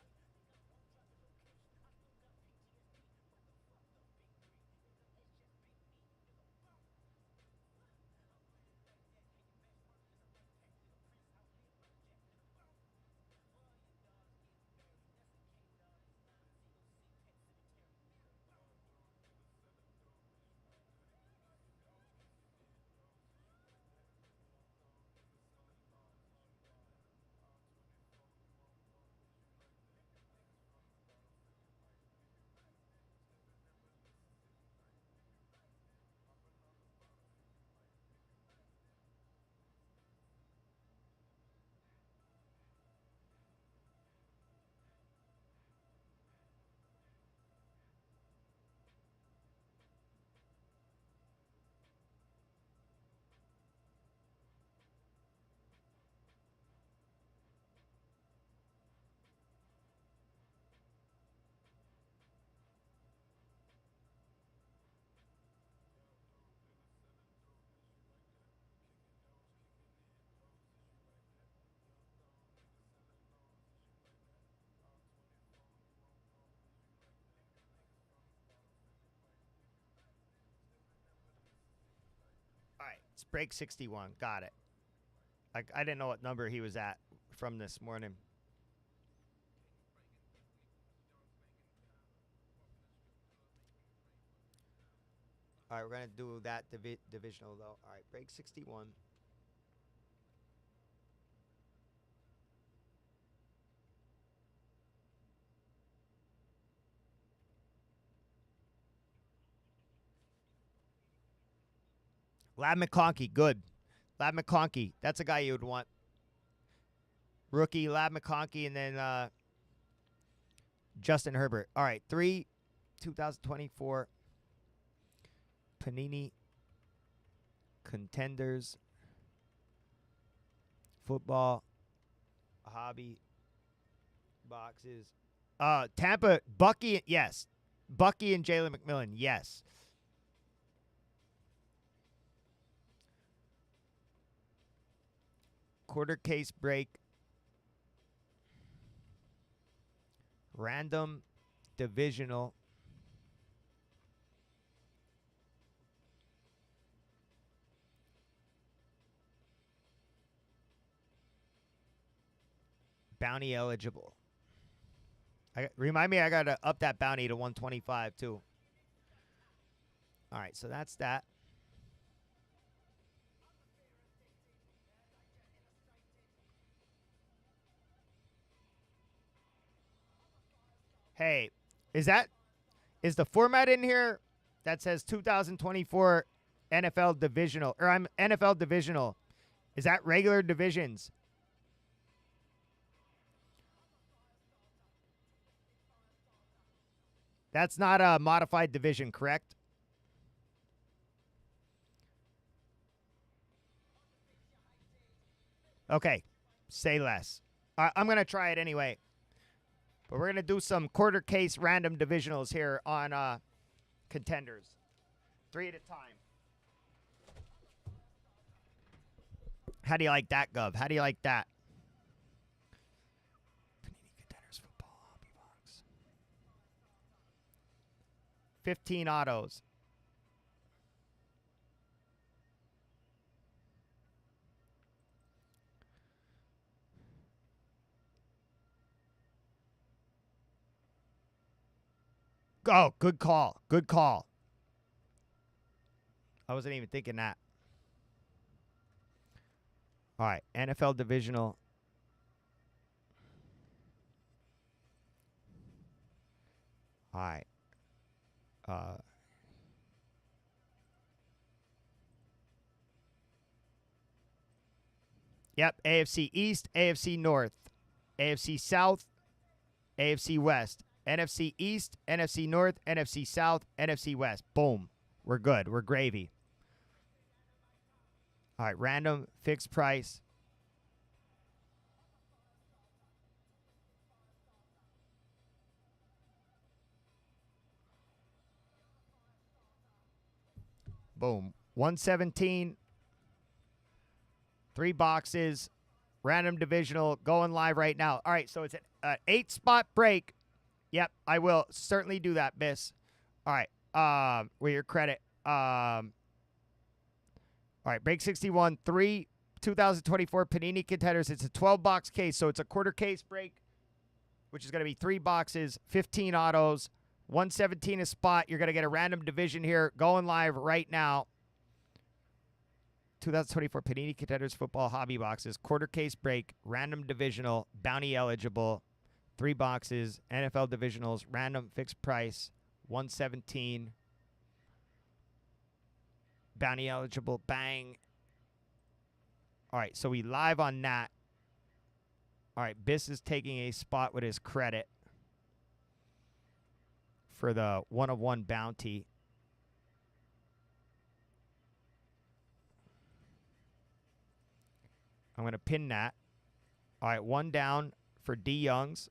It's break 61. Got it. I didn't know what number he was at from this morning. All right, we're going to do that divisional, though. All right, break 61. Lab McConkey, good. Lab McConkey, that's a guy you would want. Rookie, Lab McConkey, and then Justin Herbert. All right, 2024 Panini Contenders Football Hobby Boxes. Tampa, Bucky, yes. Bucky and Jalen McMillan, yes. Quarter case break. Random divisional. Bounty eligible. Remind me, I got to up that bounty to 125 too. All right, so that's that. Hey, is the format in here that says 2024 NFL divisional, or I'm NFL divisional? Is that regular divisions? That's not a modified division, correct? Okay, say less. I'm going to try it anyway. But we're going to do some quarter case random divisionals here on contenders. 3 at a time. How do you like that, Gov? How do you like that? Panini Contenders Football Hobby Box. 15 autos. Oh, good call. Good call. I wasn't even thinking that. All right, NFL divisional. All right. Yep, AFC East, AFC North, AFC South, AFC West, NFC East, NFC North, NFC South, NFC West. Boom. We're good. We're gravy. All right, random fixed price. Boom. 117. 3 boxes. Random divisional going live right now. All right, so it's an 8-spot break. Yep, I will certainly do that, Miss. All right, with your credit. All right, break 61, 2024 Panini Contenders. It's a 12-box case, so it's a quarter case break, which is going to be 3 boxes, 15 autos, 117 a spot. You're going to get a random division here going live right now. 2024 Panini Contenders Football Hobby Boxes, quarter case break, random divisional, bounty eligible, 3 boxes, NFL divisionals, random fixed price, 117, bounty eligible, bang. All right, so we live on that. All right, Biss is taking a spot with his credit for the 1-of-1 bounty. I'm going to pin that. All right, 1 down for D. Youngs.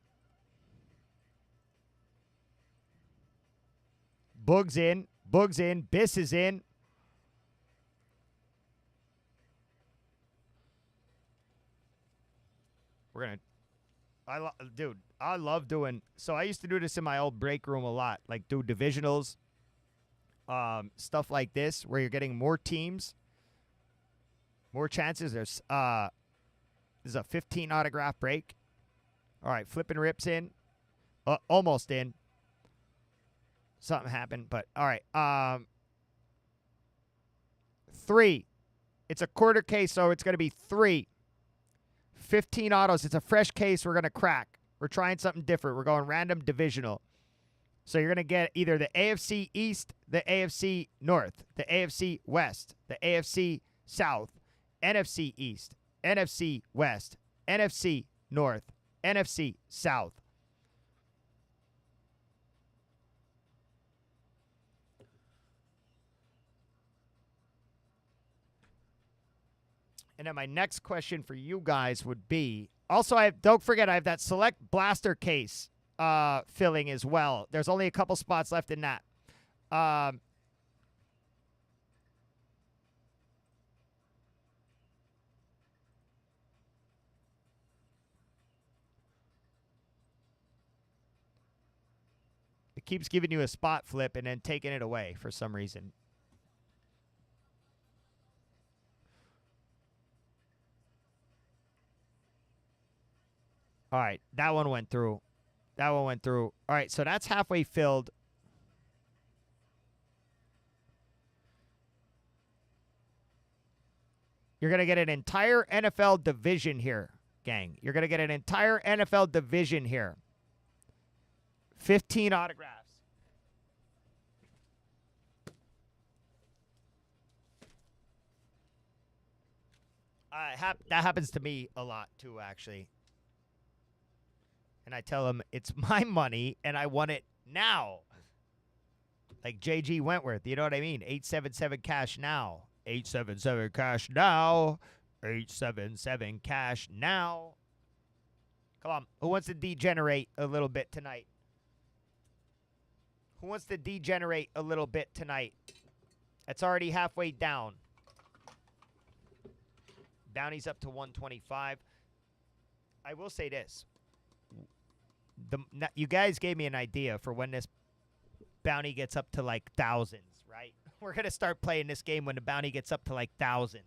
Boog's in. Boog's in. Biss is in. We're going to... Dude, I love doing... So I used to do this in my old break room a lot. Like, do divisionals. Stuff like this, where you're getting more teams. More chances. This is a 15 autograph break. All right, flipping rips in. Almost in. Something happened, but all right. 3. It's a quarter case, so it's going to be 3. 15 autos. It's a fresh case we're going to crack. We're trying something different. We're going random divisional. So you're going to get either the AFC East, the AFC North, the AFC West, the AFC South, NFC East, NFC West, NFC North, NFC South. And then my next question for you guys would be, also, don't forget, I have that select blaster case filling as well. There's only a couple spots left in that. It keeps giving you a spot flip and then taking it away for some reason. All right, that one went through. That one went through. All right, so that's halfway filled. You're going to get an entire NFL division here, gang. You're going to get an entire NFL division here. 15 autographs. That happens to me a lot, too, actually. And I tell them, it's my money, and I want it now. Like J.G. Wentworth, you know what I mean? 877 cash now. 877 cash now. 877 cash now. Come on. Who wants to degenerate a little bit tonight? Who wants to degenerate a little bit tonight? It's already halfway down. Bounty's up to 125. I will say this. You guys gave me an idea for when this bounty gets up to like thousands, right? We're going to start playing this game when the bounty gets up to like thousands.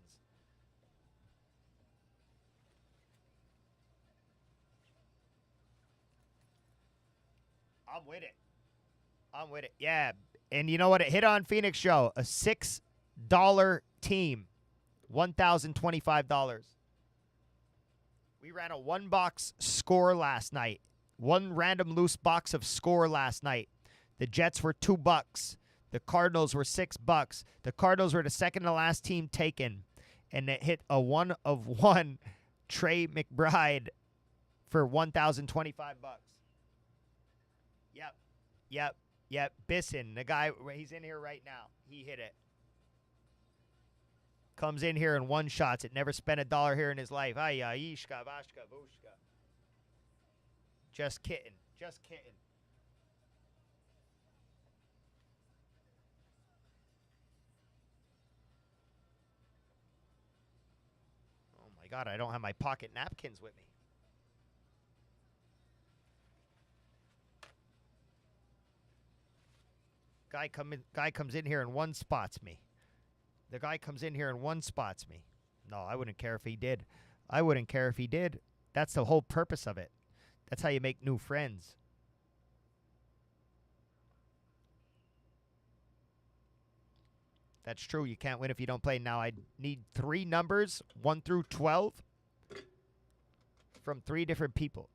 I'm with it. I'm with it. Yeah. And you know what? It hit on Phoenix Show. A $6 team. $1,025. We ran a 1-box score last night. One random loose box of score last night. The Jets were $2. The Cardinals were $6. The Cardinals were the second to last team taken. And it hit a 1 of 1 Trey McBride for $1,025. Yep. Bisson, the guy, he's in here right now. He hit it. Comes in here and one shots it. Never spent $1 here in his life. Ishka, Vashka, Vushka. Just kidding. Just kidding. Oh my God, I don't have my pocket napkins with me. Guy comes in here and one spots me. The guy comes in here and one spots me. No, I wouldn't care if he did. I wouldn't care if he did. That's the whole purpose of it. That's how you make new friends. That's true. You can't win if you don't play. Now, I need 3 numbers, 1 through 12, from 3 different people.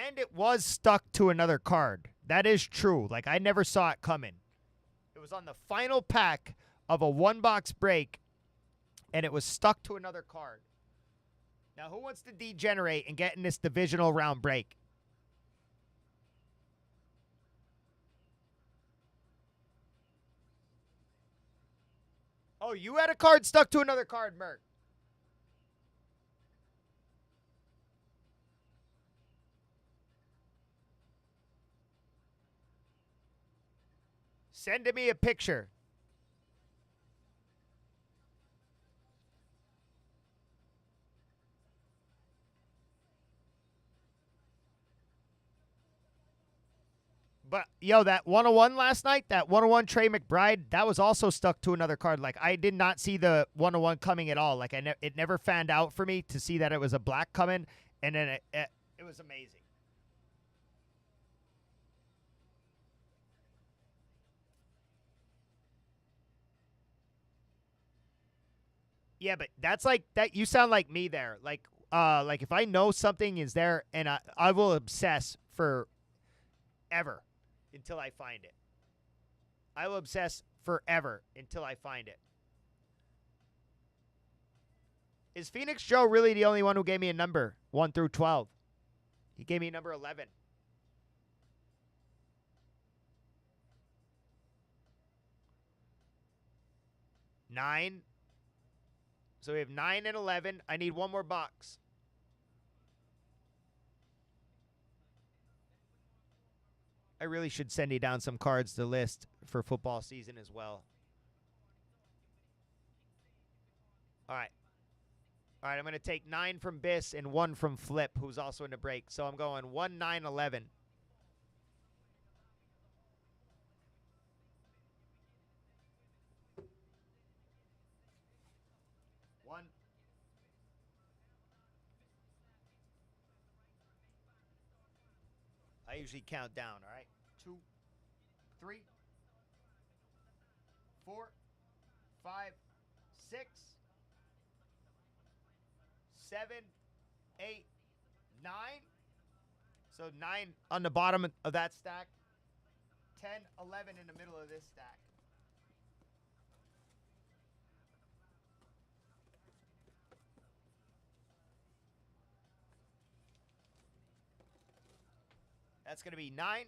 And it was stuck to another card. That is true. Like, I never saw it coming. It was on the final pack of a 1-box break, and it was stuck to another card. Now, who wants to degenerate and get in this divisional round break? Oh, you had a card stuck to another card, Merc. Send me a picture. But yo, that 101 last night, that 101 Trey McBride, that was also stuck to another card. Like I did not see the 101 coming at all. Like it never fanned out for me to see that it was a black coming, and then it was amazing. Yeah, but that's like that. You sound like me there. Like if I know something is there, and I will obsess for ever until I find it. I will obsess forever until I find it. Is Phoenix Joe really the only one who gave me a number 1 through 12? He gave me number 11. 9. So we have 9 and 11. I need one more box. I really should send you down some cards to list for football season as well. All right. All right, I'm going to take 9 from Biss and 1 from Flip, who's also in the break. So I'm going 1, 9, 11. 1. I usually count down, all right? 2, 3, 4, 5, 6, 7, 8, 9. So 9 on the bottom of that stack. 10, 11 in the middle of this stack. That's going to be 9.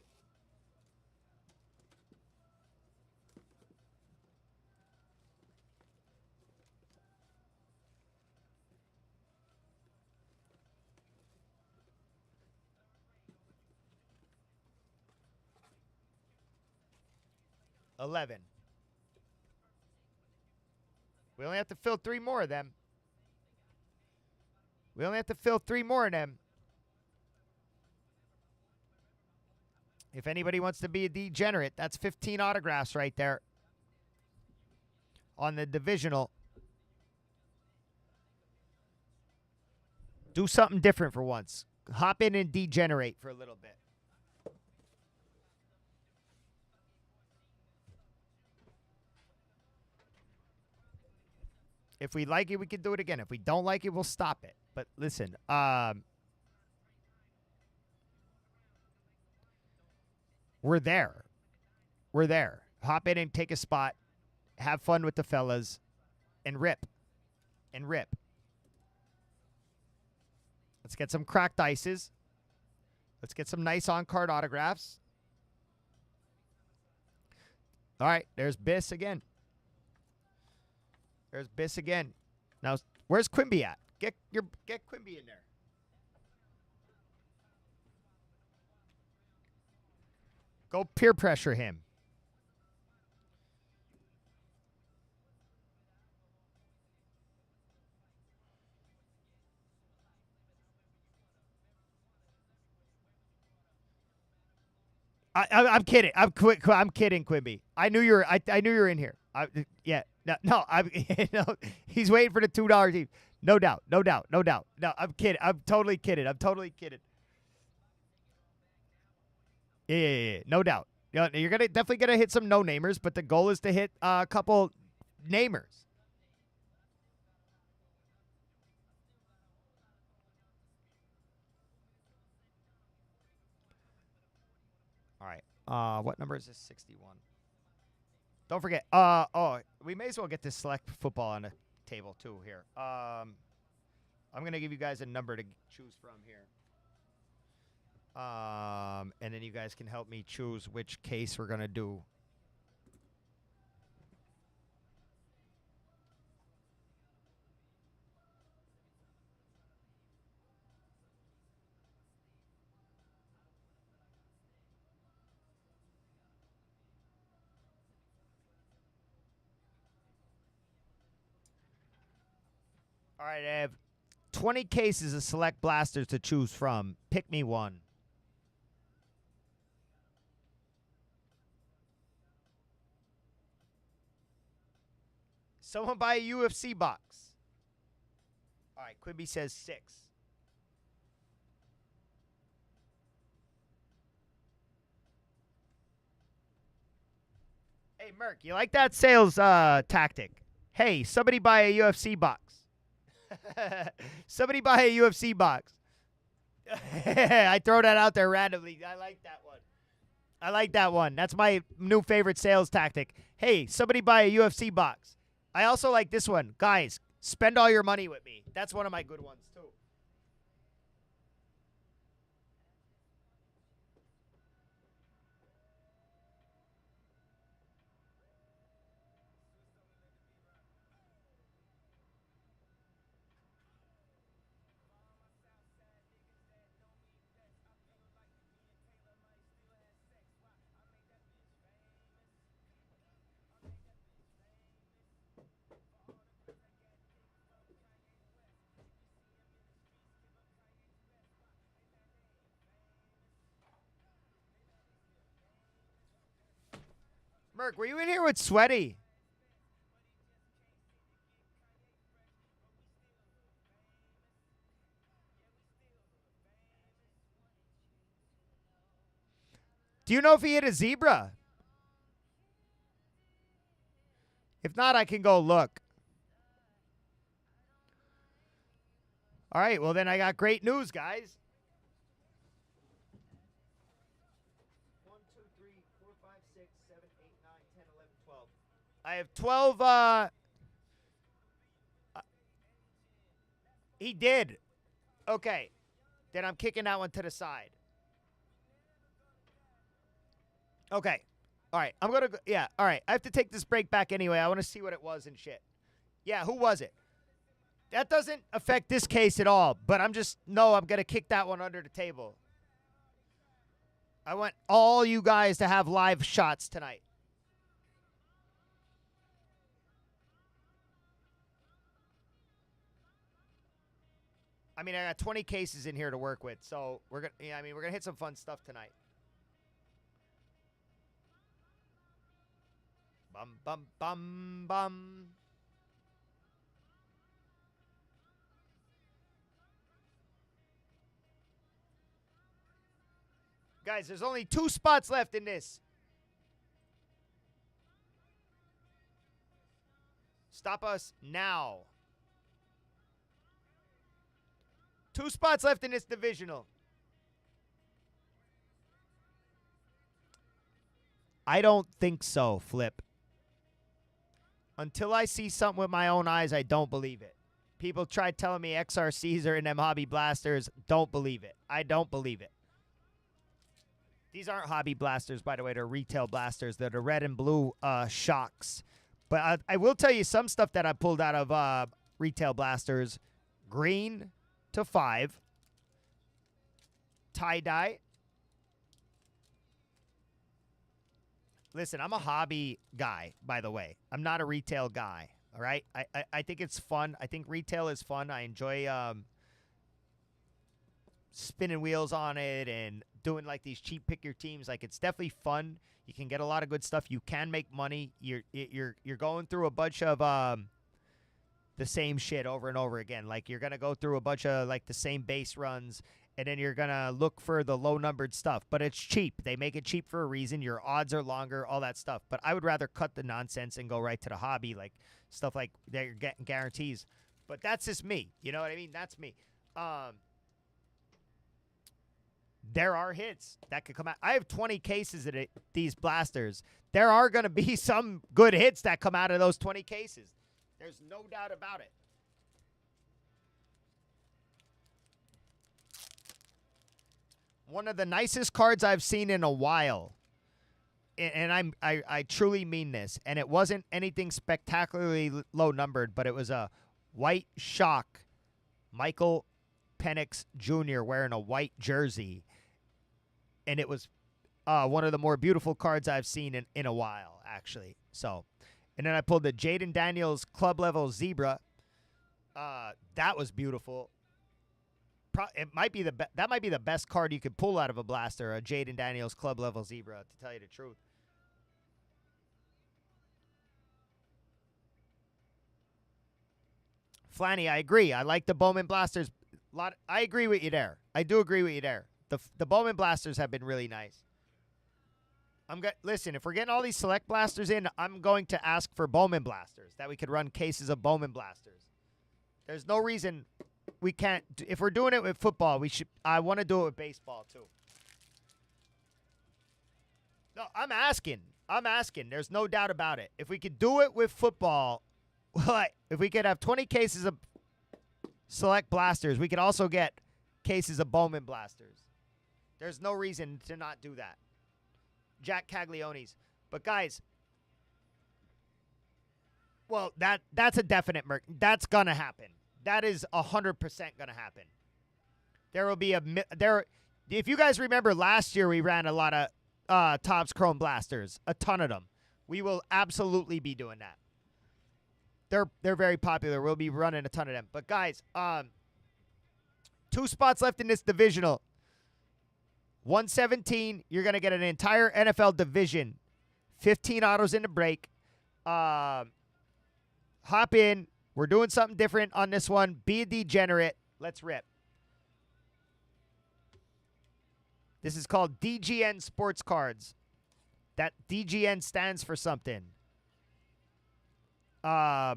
$11. We only have to fill 3 more of them. We only have to fill 3 more of them. If anybody wants to be a degenerate, that's 15 autographs right there on the divisional. Do something different for once. Hop in and degenerate for a little bit. If we like it, we can do it again. If we don't like it, we'll stop it. But listen, we're there. We're there. Hop in and take a spot. Have fun with the fellas. And rip. And rip. Let's get some cracked ices. Let's get some nice on-card autographs. All right, there's Biss again. There's Biss again. Now, where's Quimby at? Get Quimby in there. Go peer pressure him. I'm kidding. I'm kidding, Quimby. I knew you were. I knew you were in here. Yeah. No. I'm. He's waiting for the $2 team. No doubt. No, I'm kidding. I'm totally kidding. Yeah. No doubt. You're gonna definitely gonna hit some no namers, but the goal is to hit a couple namers. All right. What number is this? 61. Don't forget. We may as well get this select football on the table too here. I'm gonna give you guys a number to choose from here. And then you guys can help me choose which case we're gonna do. All right, I have 20 cases of select blasters to choose from. Pick me one. Someone buy a UFC box. All right, Quibby says 6. Hey, Merc, you like that sales tactic? Hey, somebody buy a UFC box. Somebody buy a UFC box. I throw that out there randomly. I like that one. I like that one. That's my new favorite sales tactic. Hey, somebody buy a UFC box. I also like this one. Guys, spend all your money with me. That's one of my good ones, too. Merc, were you in here with Sweaty? Do you know if he hit a zebra? If not, I can go look. All right, well, then I got great news, guys. 1, 2, 3, 4, 5, 6, 7, 8, 9, 10, 11, 12. I have 12. He did. Okay. Then I'm kicking that one to the side. Okay. All right. I'm going to go. Yeah. All right. I have to take this break back anyway. I want to see what it was and shit. Yeah. Who was it? That doesn't affect this case at all, but I'm going to kick that one under the table. I want all you guys to have live shots tonight. I mean, I got 20 cases in here to work with, so we're gonna hit some fun stuff tonight. Bum bum bum bum. Guys, there's only 2 spots left in this. Stop us now. 2 spots left in this divisional. I don't think so, Flip. Until I see something with my own eyes, I don't believe it. People tried telling me XRCs are in them hobby blasters. Don't believe it. I don't believe it. These aren't hobby blasters, by the way. They're retail blasters. They're the red and blue shocks. But I will tell you some stuff that I pulled out of retail blasters. Green to 5. Tie-dye. Listen, I'm a hobby guy, by the way. I'm not a retail guy, all right? I think it's fun. I think retail is fun. I enjoy spinning wheels on it and doing like these cheap pick your teams. Like, it's definitely fun. You can get a lot of good stuff. You can make money. You're going through a bunch of the same shit over and over again. Like, you're gonna go through a bunch of like the same base runs, and then you're gonna look for the low numbered stuff. But it's cheap. They make it cheap for a reason. Your odds are longer, all that stuff. But I would rather cut the nonsense and go right to the hobby, like stuff like that you're getting guarantees. But that's just me. You know what I mean? That's me. There are hits that could come out. I have 20 cases of these blasters. There are going to be some good hits that come out of those 20 cases. There's no doubt about it. One of the nicest cards I've seen in a while, and I truly mean this, and it wasn't anything spectacularly low numbered, but it was a white shock Michael Penix Jr. wearing a white jersey. And it was one of the more beautiful cards I've seen in a while, actually. So, and then I pulled the Jaden Daniels club level zebra. That was beautiful. It might be that might be the best card you could pull out of a blaster, a Jaden Daniels club level zebra, to tell you the truth. Flanny, I agree. I like the Bowman blasters. I agree with you there. I do agree with you there. The Bowman blasters have been really nice. Listen, if we're getting all these select blasters in, I'm going to ask for Bowman blasters, that we could run cases of Bowman blasters. There's no reason we can't. If we're doing it with football, we should. I want to do it with baseball too. No, I'm asking. There's no doubt about it. If we could do it with football, if we could have 20 cases of select blasters, we could also get cases of Bowman blasters. There's no reason to not do that. Jack Caglione's. But guys, well, that's a definite that's gonna happen. That is 100% gonna happen. There will be if you guys remember last year, we ran a lot of Topps Chrome blasters, a ton of them. We will absolutely be doing that. They're very popular. We'll be running a ton of them. But guys, 2 spots left in this divisional. 117, you're going to get an entire NFL division. 15 autos in the break. Hop in. We're doing something different on this one. Be a degenerate. Let's rip. This is called DGN Sports Cards. That DGN stands for something. It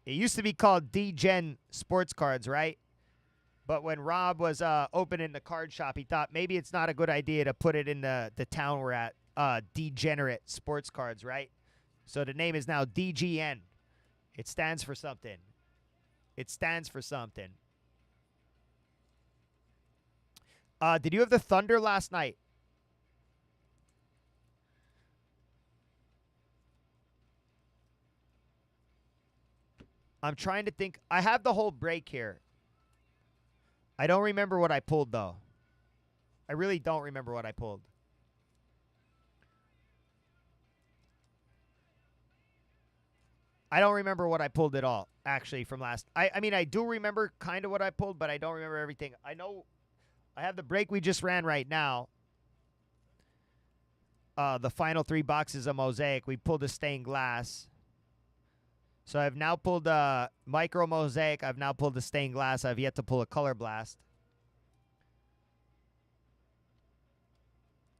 used to be called DGen Sports Cards, right? But when Rob was opening the card shop, he thought maybe it's not a good idea to put it in the town we're at, Degenerate Sports Cards, right? So the name is now DGN. It stands for something. It stands for something. Did you have the Thunder last night? I'm trying to think. I have the whole break here. I don't remember what I pulled, though. I really don't remember what I pulled. I don't remember what I pulled at all, actually, from last. I mean, I do remember kind of what I pulled, but I don't remember everything. I know I have the break we just ran right now. The final 3 boxes of Mosaic. We pulled a stained glass. So I've now pulled a Micro Mosaic. I've now pulled a stained glass. I've yet to pull a Color Blast.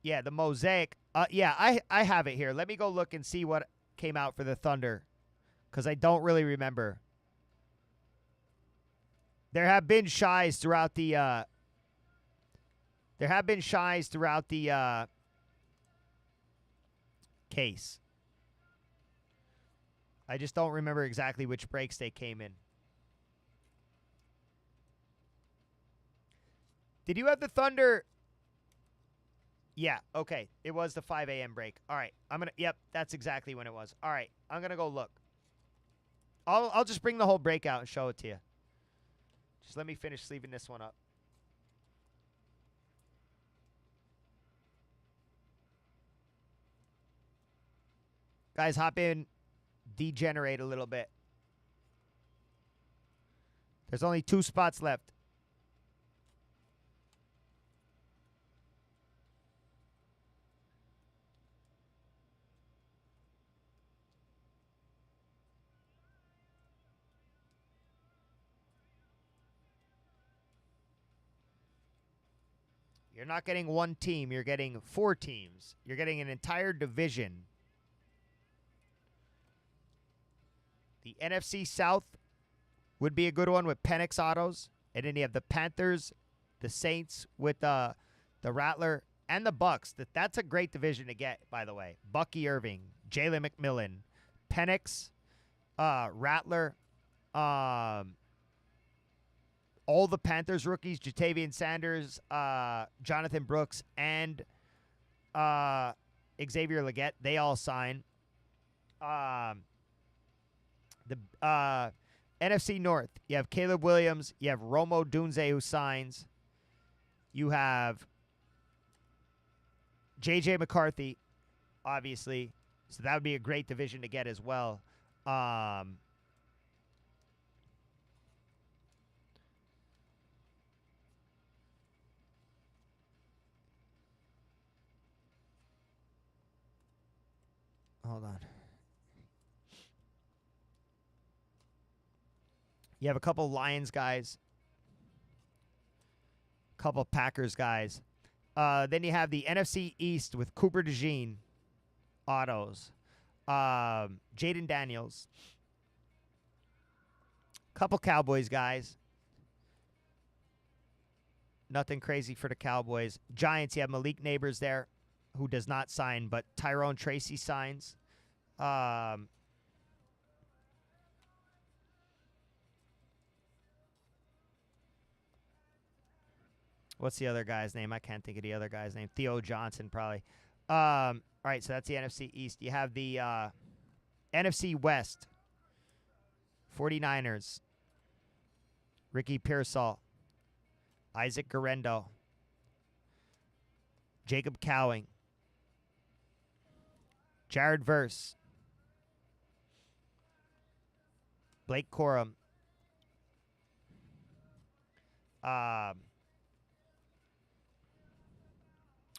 Yeah, the Mosaic. Yeah, I have it here. Let me go look and see what came out for the Thunder, because I don't really remember. There have been shies throughout the. Case. I just don't remember exactly which breaks they came in. Did you have the Thunder? Yeah, okay. It was the 5 a.m. break. All right. Yep, that's exactly when it was. All right. I'm going to go look. I'll just bring the whole break out and show it to you. Just let me finish sleeving this one up. Guys, hop in. Degenerate a little bit. There's only 2 spots left. You're not getting 1 team. You're getting 4 teams. You're getting an entire division. The NFC South would be a good one with Penix autos. And then you have the Panthers, the Saints with the Rattler, and the Bucks. That's a great division to get, by the way. Bucky Irving, Jalen McMillan, Penix, Rattler, all the Panthers rookies, Jatavian Sanders, Jonathan Brooks, and Xavier Legette. They all sign. The NFC North, you have Caleb Williams. You have Romo Dunze, who signs. You have J.J. McCarthy, obviously. So that would be a great division to get as well. Hold on. You have a couple Lions guys, couple Packers guys. Then you have the NFC East with Cooper DeJean, autos. Jaden Daniels. Couple Cowboys guys. Nothing crazy for the Cowboys. Giants, you have Malik Neighbors there, who does not sign, but Tyrone Tracy signs. What's the other guy's name? I can't think of the other guy's name. Theo Johnson, probably. All right, so that's the NFC East. You have the NFC West. 49ers. Ricky Pearsall. Isaac Garendo. Jacob Cowing. Jared Verse. Blake Corum.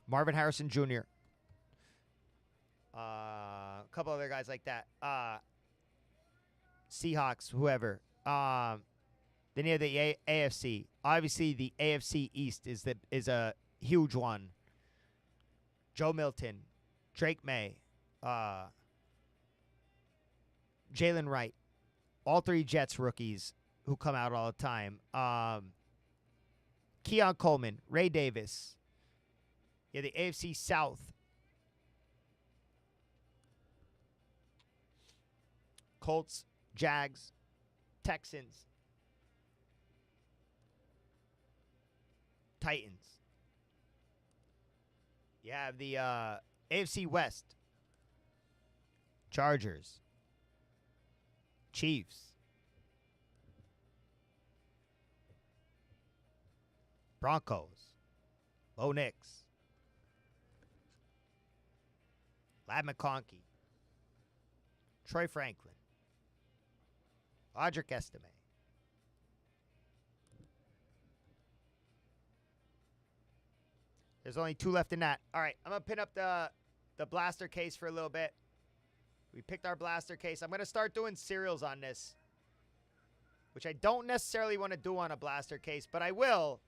Marvin Harrison Jr. A couple other guys like that. Seahawks, whoever. Then you have the AFC. Obviously, the AFC East is a huge one. Joe Milton, Drake May, Jalen Wright, all three Jets rookies who come out all the time. Keon Coleman, Ray Davis. Yeah, the AFC South. Colts, Jags, Texans, Titans. You have the AFC West. Chargers. Chiefs. Broncos. Bo Nix. Lad McConkey. Troy Franklin. Audric Estime. There's only two left in that. All right, I'm going to pin up the blaster case for a little bit. We picked our blaster case. I'm going to start doing serials on this, which I don't necessarily want to do on a blaster case, but I will.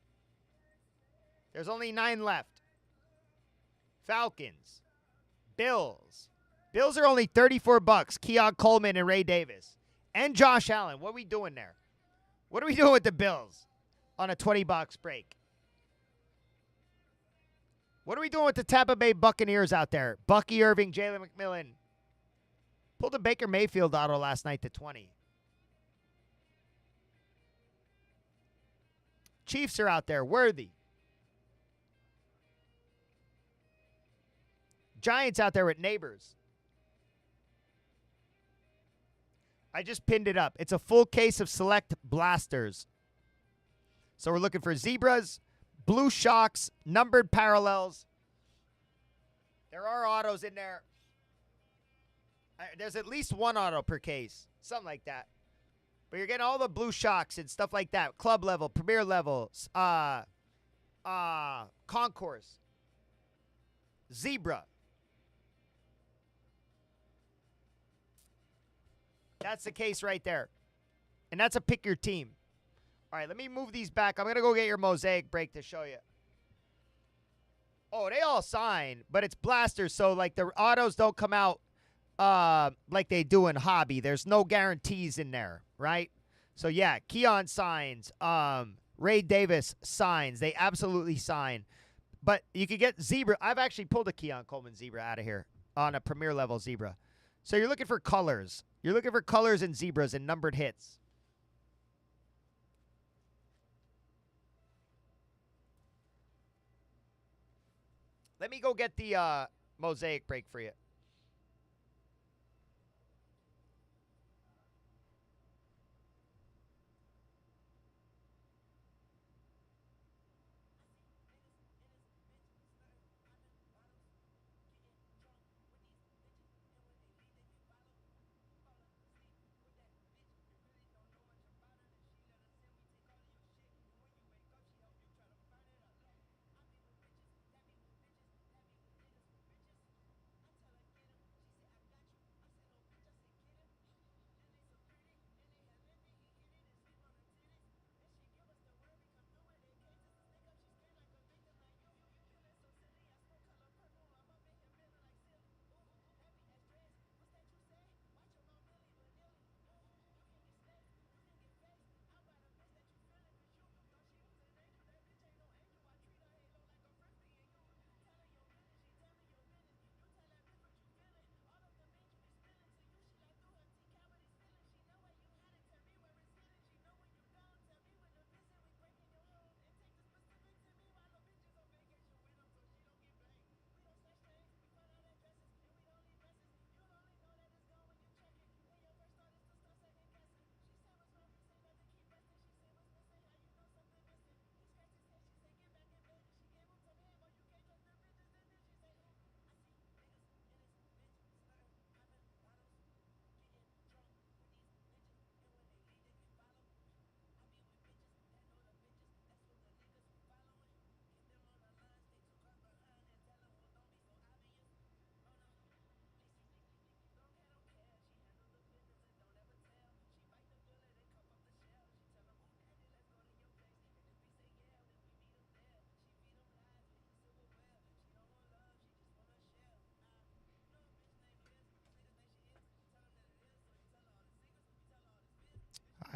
There's only 9 left. Falcons. Bills. Bills are only 34 bucks. Keon Coleman and Ray Davis. And Josh Allen. What are we doing there? What are we doing with the Bills on a 20-box break? What are we doing with the Tampa Bay Buccaneers out there? Bucky Irving, Jalen McMillan. Pulled a Baker Mayfield auto last night to 20. Chiefs are out there. Worthy. Giants out there with Neighbors. I just pinned it up. It's a full case of select blasters. So we're looking for zebras, blue shocks, numbered parallels. There are autos in there. There's at least one auto per case. Something like that. But you're getting all the blue shocks and stuff like that. Club level, premier level, concourse, zebra. That's the case right there. And that's a pick your team. All right, let me move these back. I'm going to go get your mosaic break to show you. Oh, they all sign, but it's blasters, so like the autos don't come out like they do in hobby. There's no guarantees in there, right? So yeah, Keon signs. Ray Davis signs. They absolutely sign. But you could get zebra. I've actually pulled a Keon Coleman zebra out of here on a premier level zebra. So you're looking for colors. You're looking for colors and zebras and numbered hits. Let me go get the mosaic break for you.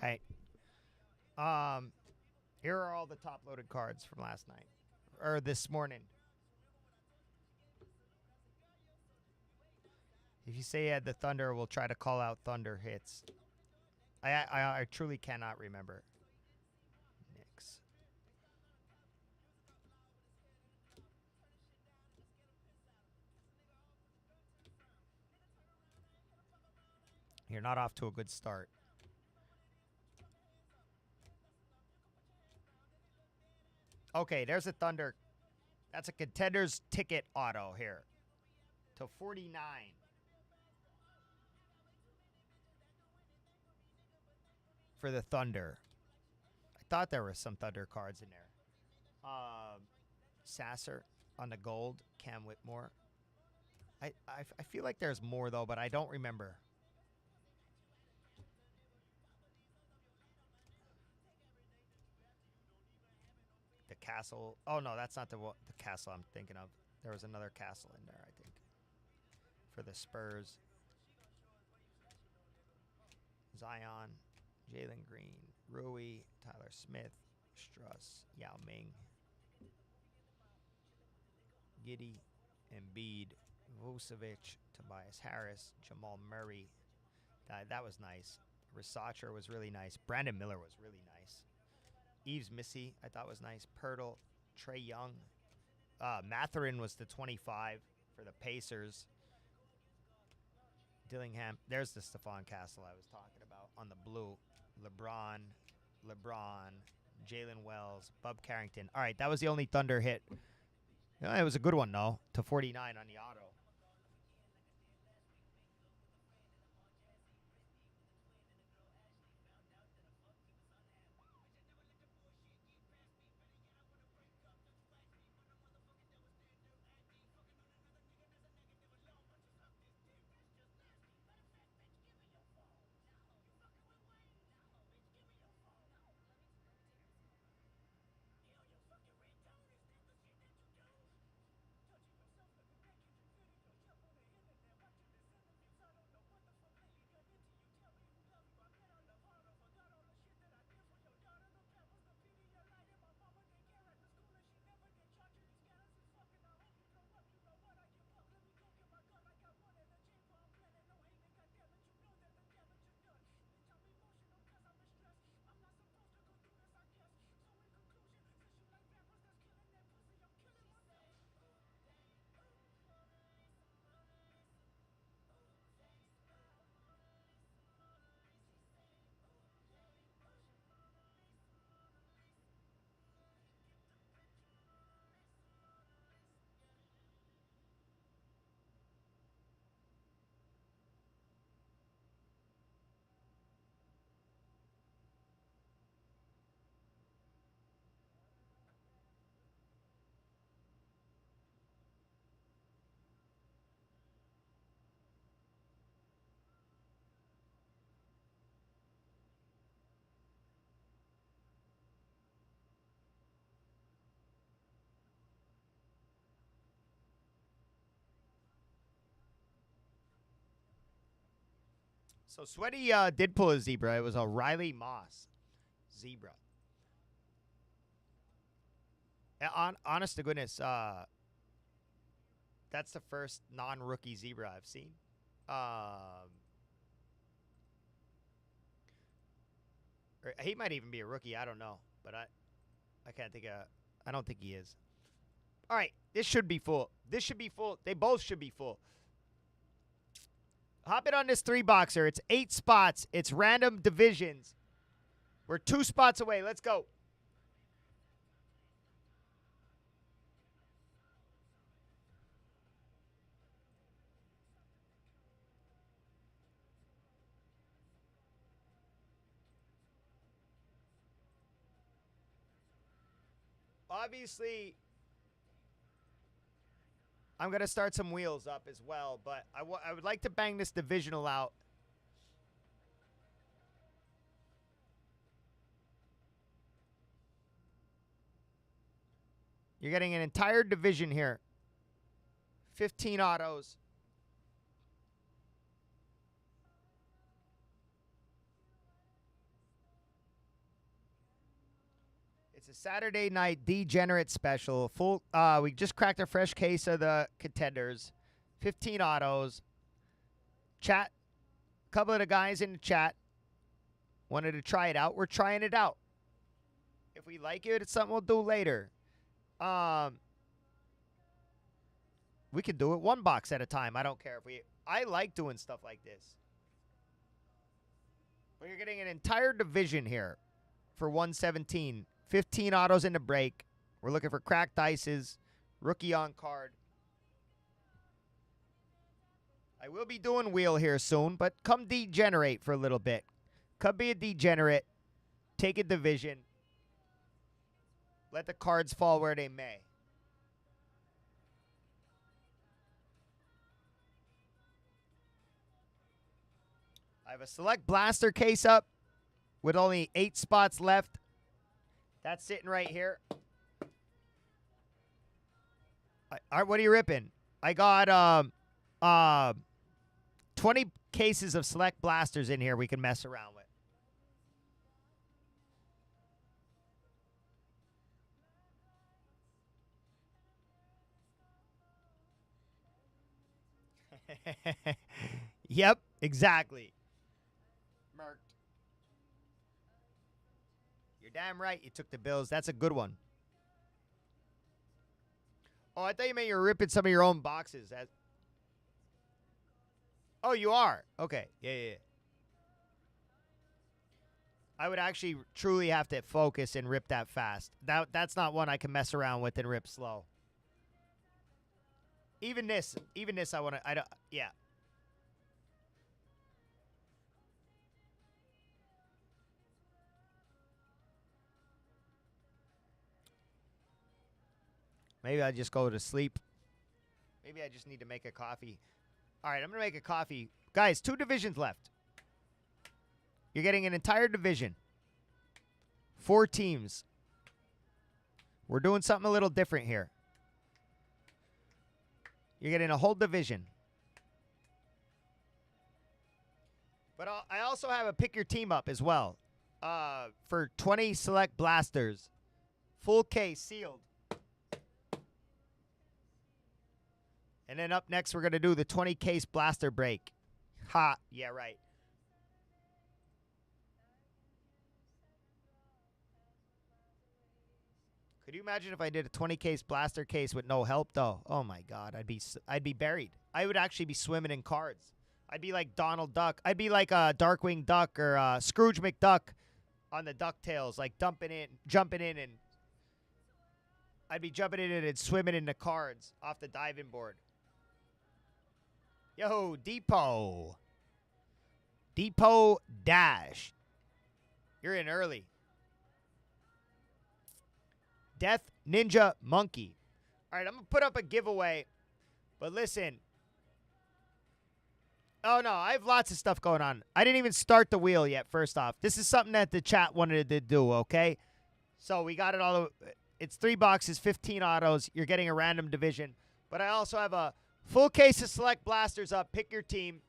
All right. Here are all the top loaded cards from last night or this morning. If you say you had the Thunder, we'll try to call out Thunder hits. I truly cannot remember. Knicks. You're not off to a good start. Okay, there's a Thunder. That's a Contenders ticket auto here. To 49. For the Thunder. I thought there were some Thunder cards in there. Sasser on the gold. Cam Whitmore. I feel like there's more, though, but I don't remember. The Castle. Oh, no, that's not the Castle I'm thinking of. There was another Castle in there, I think. For the Spurs. Zion. Jalen Green. Rui. Tyler Smith. Struss. Yao Ming. Giddy. Embiid. Vucevic. Tobias Harris. Jamal Murray. That was nice. Risacher was really nice. Brandon Miller was really nice. Eves Missy, I thought was nice. Pirtle, Trey Young. Matherin was the 25 for the Pacers. Dillingham. There's the Stephon Castle I was talking about on the blue. LeBron, Jalen Wells, Bub Carrington. All right, that was the only Thunder hit. It was a good one, though, to 49 on the auto. So Sweaty did pull a zebra. It was a Riley Moss zebra. Honest to goodness, that's the first non-rookie zebra I've seen. He might even be a rookie. I don't know, but I can't think of. I don't think he is. All right, this should be full. This should be full. They both should be full. Hop in on this 3-boxer. It's 8 spots. It's random divisions. We're 2 spots away. Let's go. Obviously, I'm going to start some wheels up as well, but I would like to bang this divisional out. You're getting an entire division here. 15 autos. a Saturday night degenerate special. Full. We just cracked a fresh case of the contenders. 15 autos. Chat. A couple of the guys in the chat wanted to try it out. We're trying it out. If we like it, it's something we'll do later. We can do it one box at a time. I don't care if we. I like doing stuff like this. But you're getting an entire division here for 117. 15 autos in the break. We're looking for cracked ices. Rookie on card. I will be doing wheel here soon, but come degenerate for a little bit. Come be a degenerate. Take a division. Let the cards fall where they may. I have a select blaster case up with only 8 spots left. That's sitting right here. What are you ripping? I got 20 cases of select blasters in here we can mess around with. Yep, exactly. Merked. You're damn right you took the Bills. That's a good one. Oh, I thought you meant you were ripping some of your own boxes. Oh, you are? Okay. Yeah. I would actually truly have to focus and rip that fast. That's not one I can mess around with and rip slow. Even this I want to, yeah. Maybe I just go to sleep. Maybe I just need to make a coffee. All right, I'm going to make a coffee. Guys, 2 divisions left. You're getting an entire division. 4 teams. We're doing something a little different here. You're getting a whole division. But I also have a pick your team up as well. For 20 select blasters. Full case, sealed. And then up next, we're going to do the 20 case blaster break. Ha, yeah, right. Could you imagine if I did a 20 case blaster case with no help though? Oh my God, I'd be buried. I would actually be swimming in cards. I'd be like Donald Duck. I'd be like a Darkwing Duck or Scrooge McDuck on the DuckTales, like jumping in, and I'd be jumping in and swimming in the cards off the diving board. Yo, Depot Dash. You're in early. Death Ninja Monkey. All right, I'm going to put up a giveaway. But listen. Oh, no, I have lots of stuff going on. I didn't even start the wheel yet, first off. This is something that the chat wanted to do, okay? So we got it all. It's 3 boxes, 15 autos. You're getting a random division. But I also have a full case of select blasters up. Pick your team.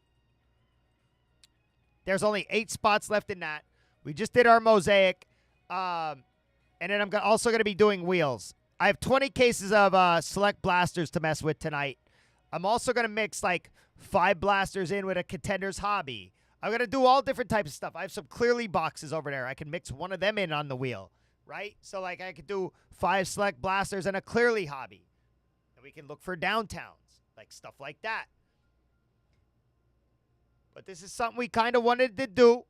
There's only 8 spots left in that. We just did our mosaic. And then I'm also going to be doing wheels. I have 20 cases of select blasters to mess with tonight. I'm also going to mix like 5 blasters in with a contender's hobby. I'm going to do all different types of stuff. I have some clearly boxes over there. I can mix one of them in on the wheel, right? So like I could do 5 select blasters and a clearly hobby. And we can look for downtowns, like stuff like that. But this is something we kind of wanted to do.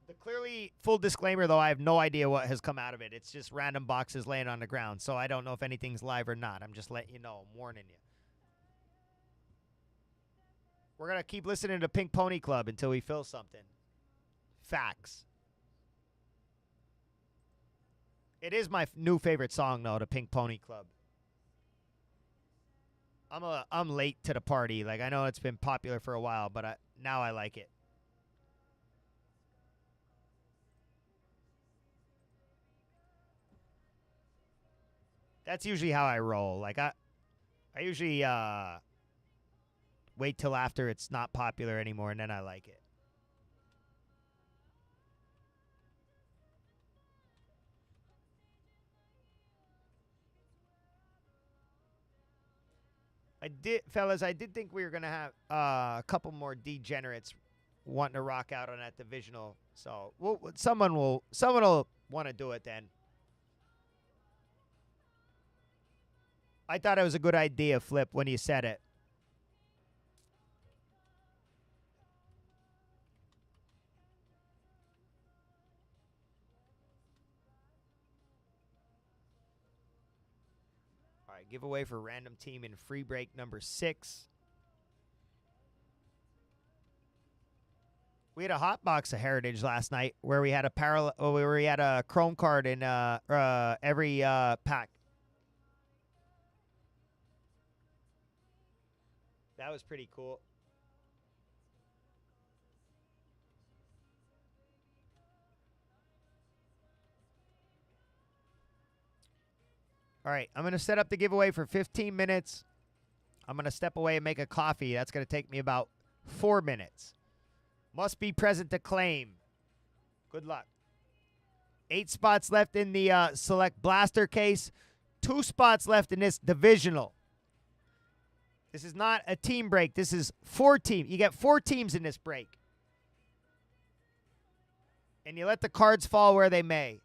The clearly, full disclaimer, though, I have no idea what has come out of it. It's just random boxes laying on the ground, so I don't know if anything's live or not. I'm just letting you know. I'm warning you. We're going to keep listening to Pink Pony Club until we fill something. Facts. It is my new favorite song, though, the Pink Pony Club. I'm late to the party. Like, I know it's been popular for a while, but now I like it. That's usually how I roll. Like I usually wait till after it's not popular anymore, and then I like it. I did think we were gonna have a couple more degenerates wanting to rock out on that divisional. So someone will want to do it then. I thought it was a good idea, Flip, when you said it. All right, giveaway for random team in free break number 6. We had a hot box of Heritage last night where we had a Chrome card in every pack. That was pretty cool. All right, I'm going to set up the giveaway for 15 minutes. I'm going to step away and make a coffee. That's going to take me about 4 minutes. Must be present to claim. Good luck. 8 spots left in the select blaster case. 2 spots left in this divisional. This is not a team break. This is 4 teams. You get 4 teams in this break. And you let the cards fall where they may.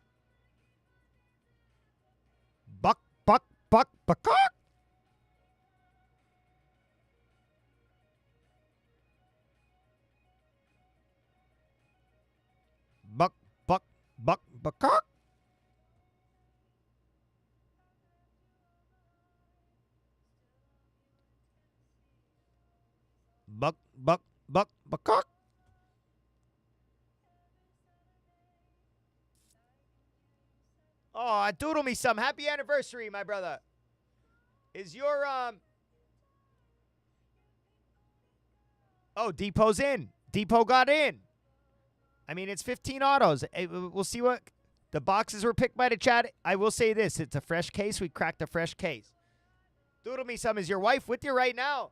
Buck, buck, buck, buck. Buck, buck, buck, buck. Buck, buck, buck, buck. Oh, doodle me some. Happy anniversary, my brother. Is your Oh, Depot's in. Depot got in. I mean, it's 15 autos. We'll see what the boxes were picked by the chat. I will say this. It's a fresh case. We cracked a fresh case. Doodle me some. Is your wife with you right now?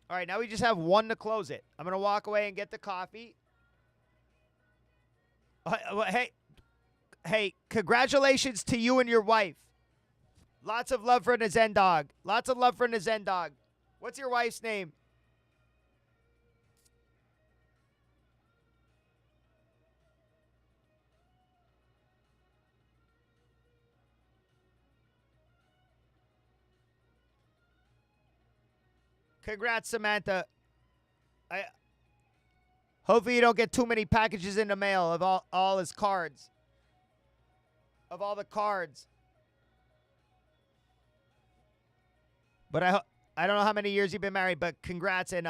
All right, now we just have 1 to close it. I'm going to walk away and get the coffee. Hey, congratulations to you and your wife. Lots of love for the Zen dog. Lots of love for the Zen dog. What's your wife's name? Congrats, Samantha. Hopefully you don't get too many packages in the mail of all his cards. Of all the cards. But I don't know how many years you've been married, but congrats, and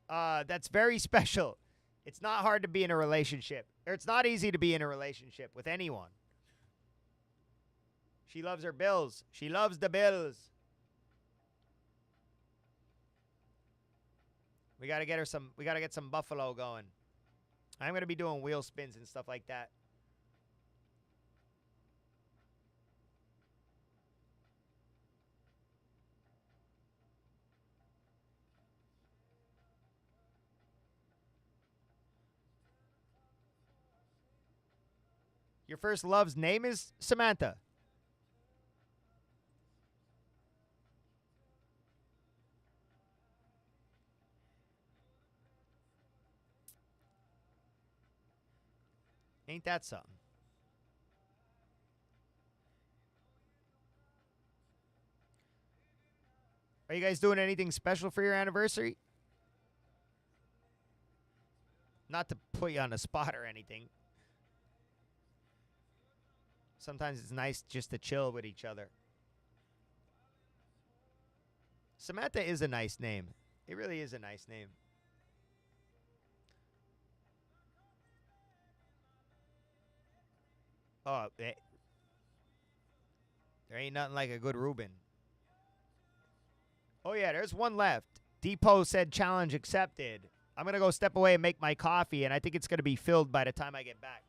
that's very special. It's not hard to be in a relationship. Or it's not easy to be in a relationship with anyone. She loves her bills. She loves the bills. We gotta get some buffalo going. I'm gonna be doing wheel spins and stuff like that. Your first love's name is Samantha. Ain't that something? Are you guys doing anything special for your anniversary? Not to put you on the spot or anything. Sometimes it's nice just to chill with each other. Samantha is a nice name. It really is a nice name. Oh, there ain't nothing like a good Reuben. Oh, yeah, there's one left. Depot said challenge accepted. I'm going to go step away and make my coffee, and I think it's going to be filled by the time I get back.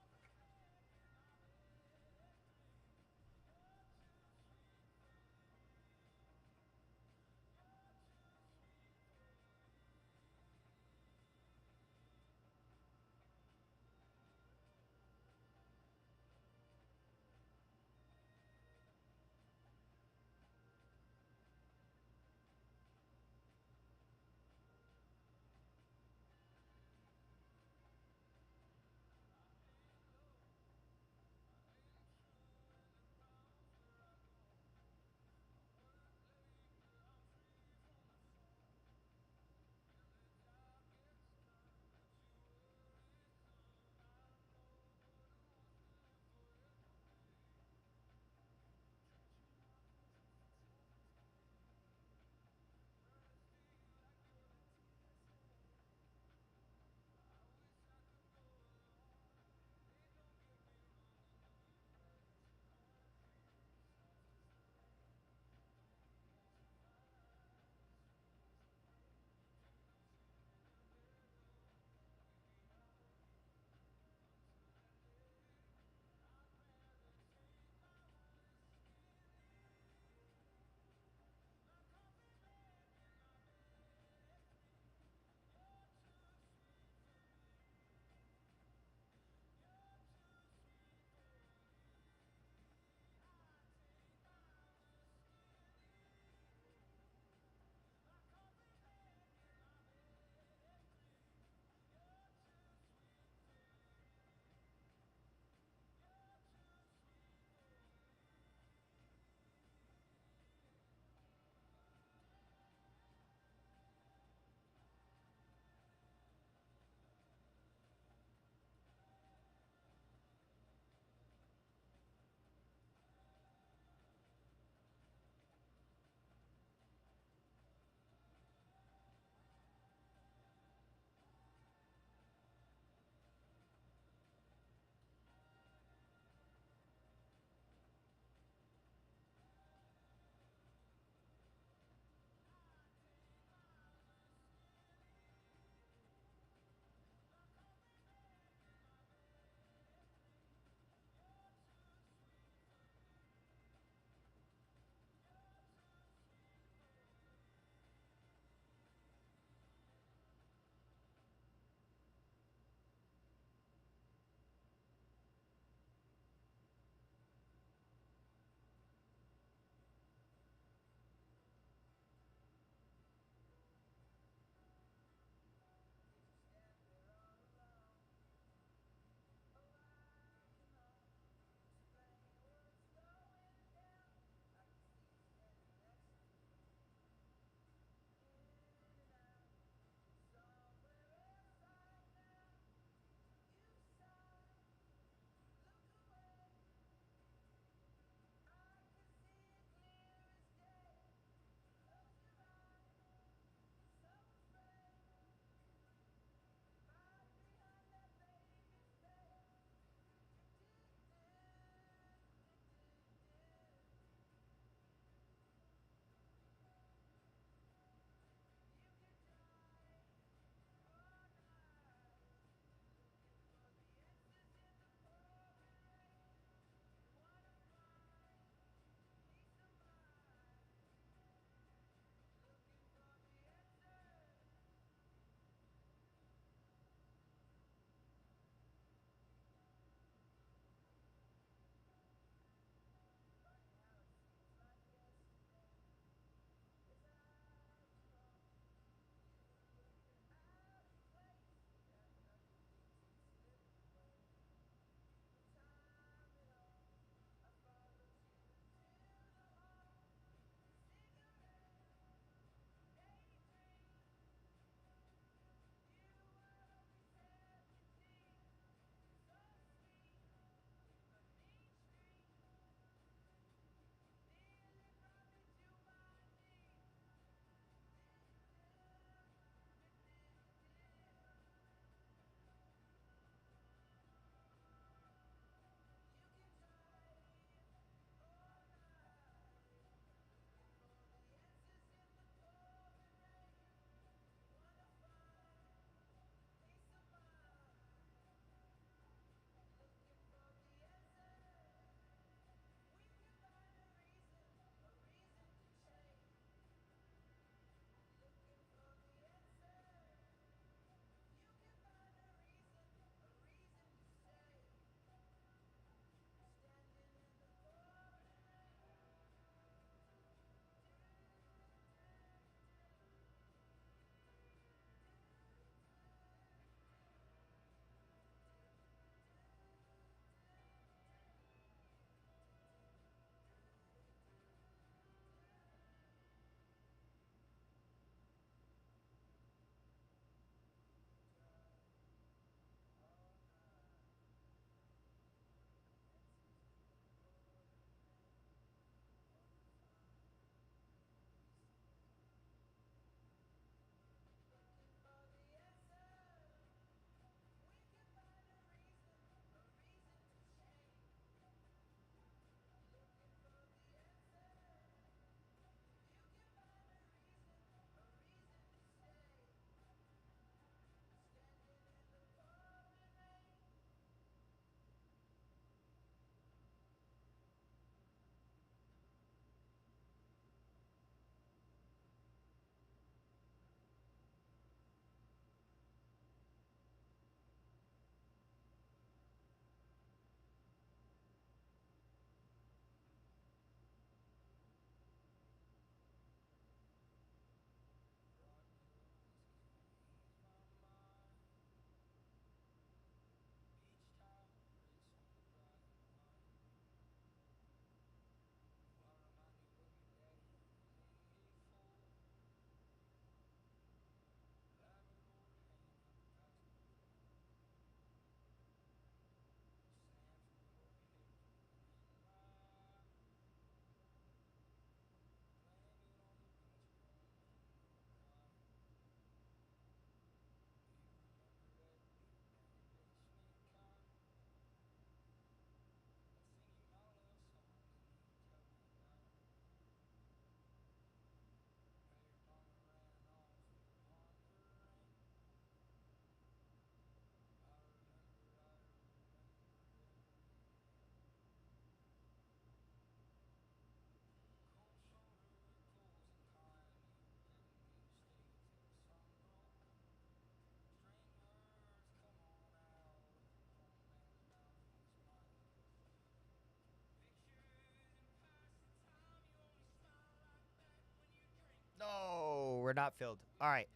we're not filled. All right.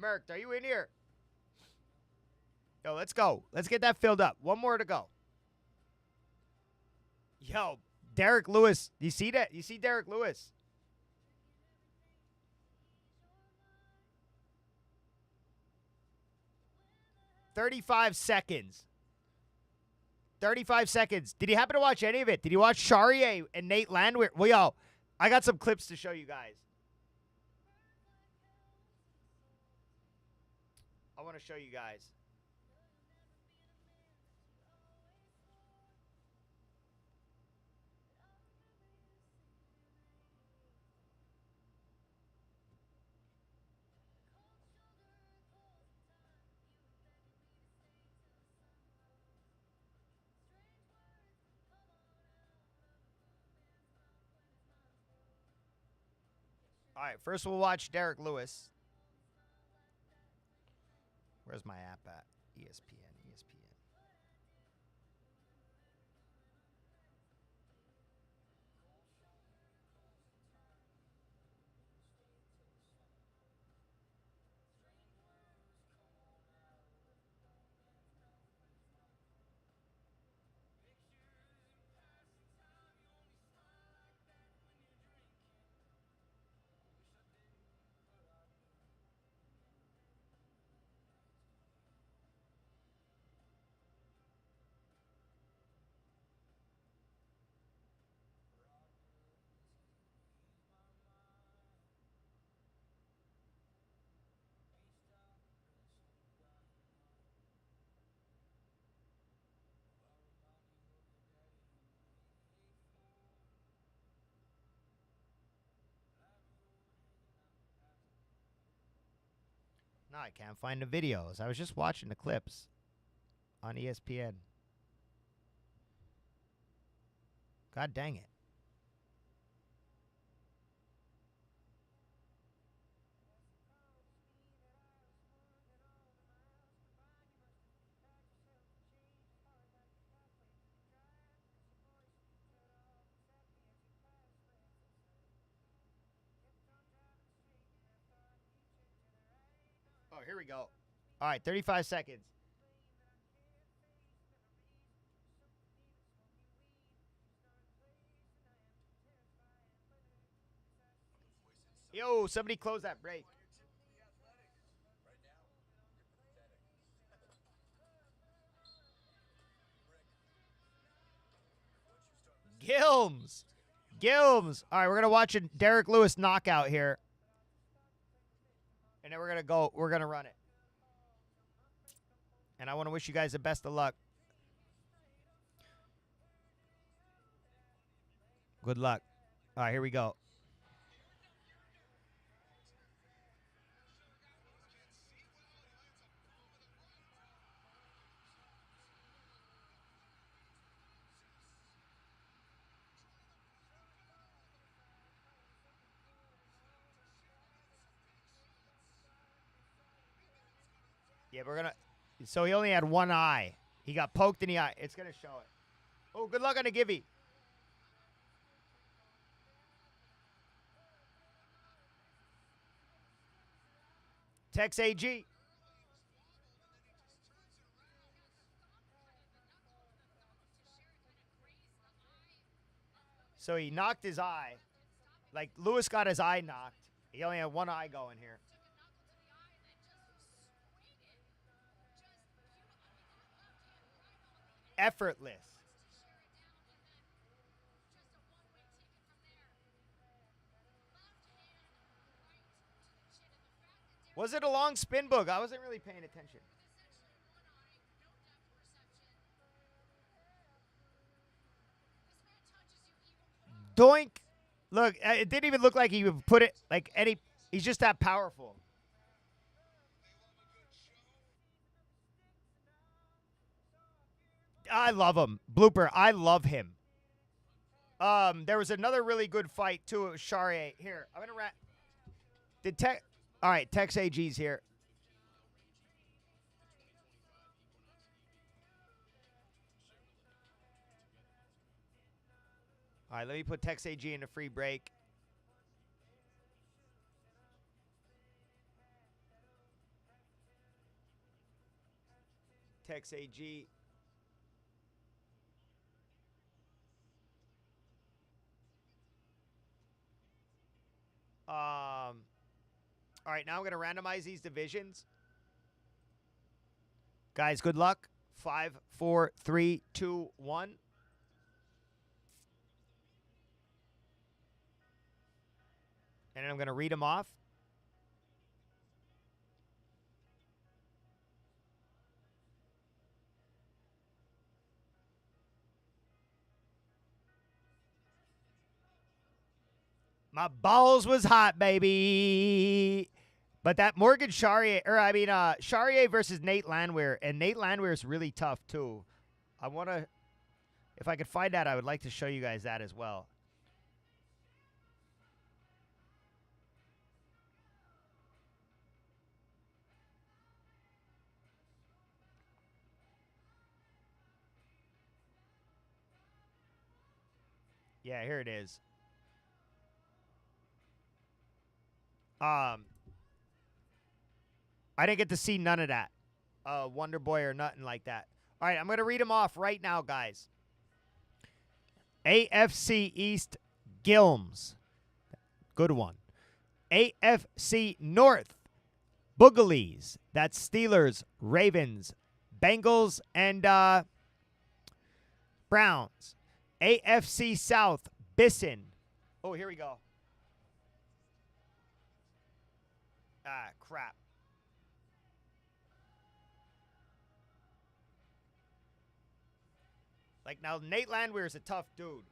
Merc, are you in here? Yo, let's go. Let's get that filled up. One more to go. Yo, Derek Lewis. You see that? You see Derek Lewis? $35 seconds. 35 seconds. Did you happen to watch any of it? Did you watch Charrier and Nate Landwehr? Well, yo, I got some clips to show you guys. I want to show you guys. All right, first we'll watch Derek Lewis. Where's my app at? ESPN. No, I can't find the videos. I was just watching the clips on ESPN. God dang it. Oh, here we go. All right, 35 seconds. Yo, somebody close that break. Gilms. Gilms. All right, we're going to watch a Derek Lewis knockout here. And then we're going to run it. And I want to wish you guys the best of luck. Good luck. All right, here we go. Yeah, we're going to. So he only had one eye. He got poked in the eye. It's going to show it. Oh, good luck on the givey. Tex AG. So he knocked his eye. Like, Lewis got his eye knocked. He only had one eye going here. Effortless. Was it a long spin book? I wasn't really paying attention. Doink. Look, it didn't even look like he would put it like any. He's just that powerful. I love him. Blooper. I love him. There was another really good fight too. It was Charrier. Here, I'm gonna Did Tech? All right, Tex AG's here. All right, let me put Tex AG in a free break. Tex AG. All right, now I'm going to randomize these divisions. Guys, good luck. 5, 4, 3, 2, 1. And then I'm going to read them off. My balls was hot, baby. But that Morgan Charrier, Charrier versus Nate Landwehr, and Nate Landwehr is really tough too. I want to, if I could find that, I would like to show you guys that as well. Yeah, here it is. I didn't get to see none of that. Wonder Boy or nothing like that. All right, I'm going to read them off right now, guys. AFC East, Gilms. Good one. AFC North, Boogalies. That's Steelers, Ravens, Bengals, and Browns. AFC South, Bisson. Oh, here we go. Ah, crap. Like, now, Nate Landwehr is a tough dude.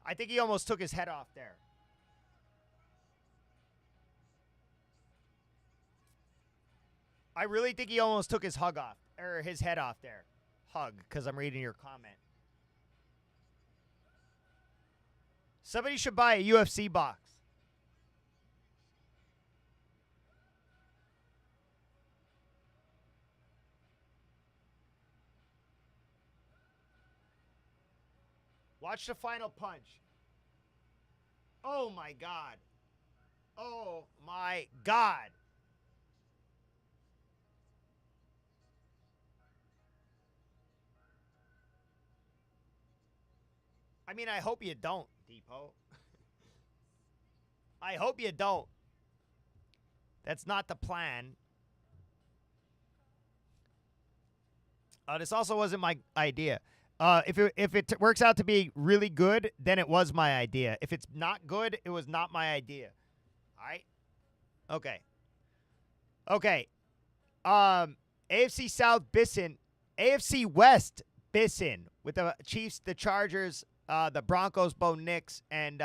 I think he almost took his head off there. I really think he almost took his hug off, or his head off there. Hug, because I'm reading your comment. Somebody should buy a UFC box. Watch the final punch. Oh, my God. Oh, my God. I mean, I hope you don't, Depot. I hope you don't. That's not the plan. This also wasn't my idea. If it works out to be really good, then it was my idea. If it's not good, it was not my idea. All right? Okay. Okay. AFC South, Bisson. AFC West, Bisson. With the Chiefs, the Chargers, the Broncos, Bo Nix, and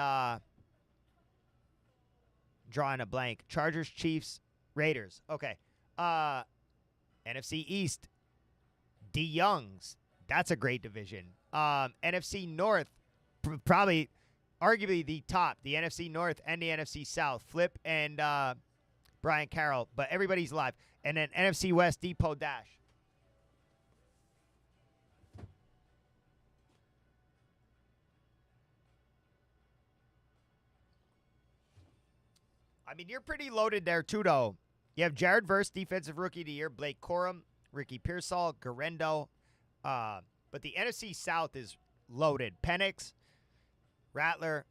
drawing a blank. Chargers, Chiefs, Raiders. Okay. NFC East, D Youngs. That's a great division. NFC North, probably, arguably the top. The NFC North and the NFC South. Flip and Brian Carroll. But everybody's live. And then NFC West, Depot Dash. I mean, you're pretty loaded there, too, though. You have Jared Verse, Defensive Rookie of the Year, Blake Corum, Ricky Pearsall, Garendo. But the NFC South is loaded. Penix, Rattler,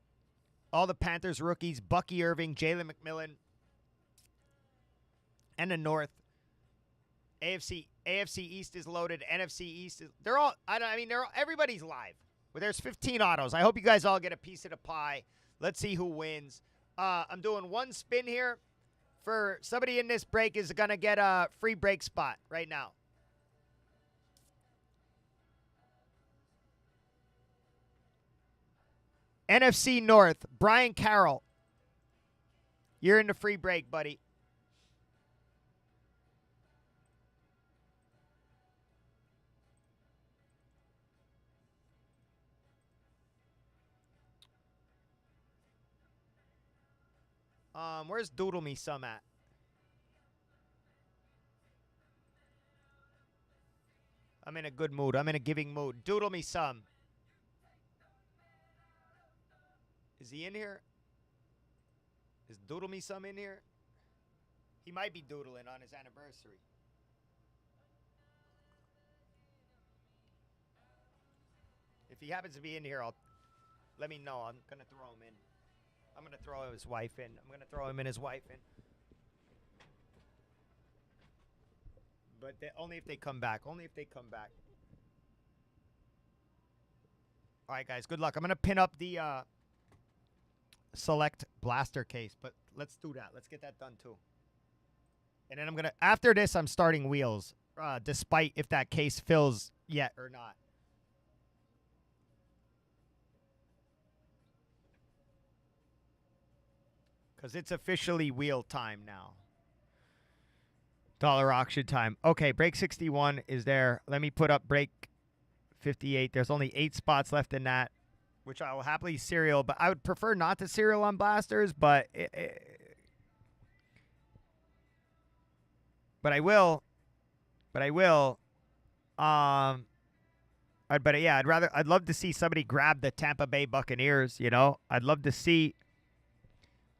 all the Panthers rookies, Bucky Irving, Jalen McMillan. And the North. AFC East is loaded. NFC East is, they're all, everybody's live. Well, there's 15 autos. I hope you guys all get a piece of the pie. Let's see who wins. I'm doing one spin here. For somebody in this break is going to get a free break spot right now. NFC North, Brian Carroll. You're in the free break, buddy. Where's Doodle Me Some at? I'm in a good mood. I'm in a giving mood. Doodle me some. Is he in here? Is Doodle Me Some in here? He might be doodling on his anniversary. If he happens to be in here, let me know. I'm going to throw him in. I'm going to throw his wife in. I'm going to throw him and his wife in. But only if they come back. Only if they come back. All right, guys. Good luck. I'm going to pin up the select blaster case. But let's do that. Let's get that done, too. And then I'm going to... After this, I'm starting wheels. Despite if that case fills yet or not. Because it's officially wheel time now. Dollar auction time. Okay, break 61 is there. Let me put up break 58. There's only 8 spots left in that, which I will happily serial. But I would prefer not to serial on blasters, but I will. But I will. I'd love to see somebody grab the Tampa Bay Buccaneers, you know? I'd love to see.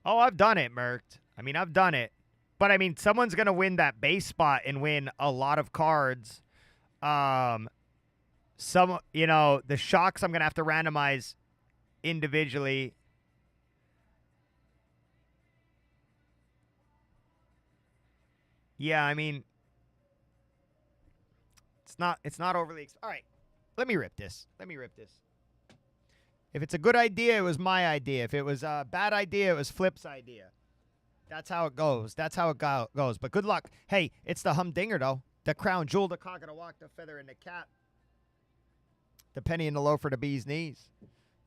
Oh, I've done it, Merked. I mean, I've done it. But, I mean, someone's going to win that base spot and win a lot of cards. The shocks I'm going to have to randomize individually. Yeah, I mean, it's not overly. All right, let me rip this. If it's a good idea, it was my idea. If it was a bad idea, it was Flip's idea. That's how it goes. Goes. But good luck. Hey, it's the humdinger, though. The crown jewel, the cock of the walk, the feather in the cap. The penny in the loaf for the bee's knees.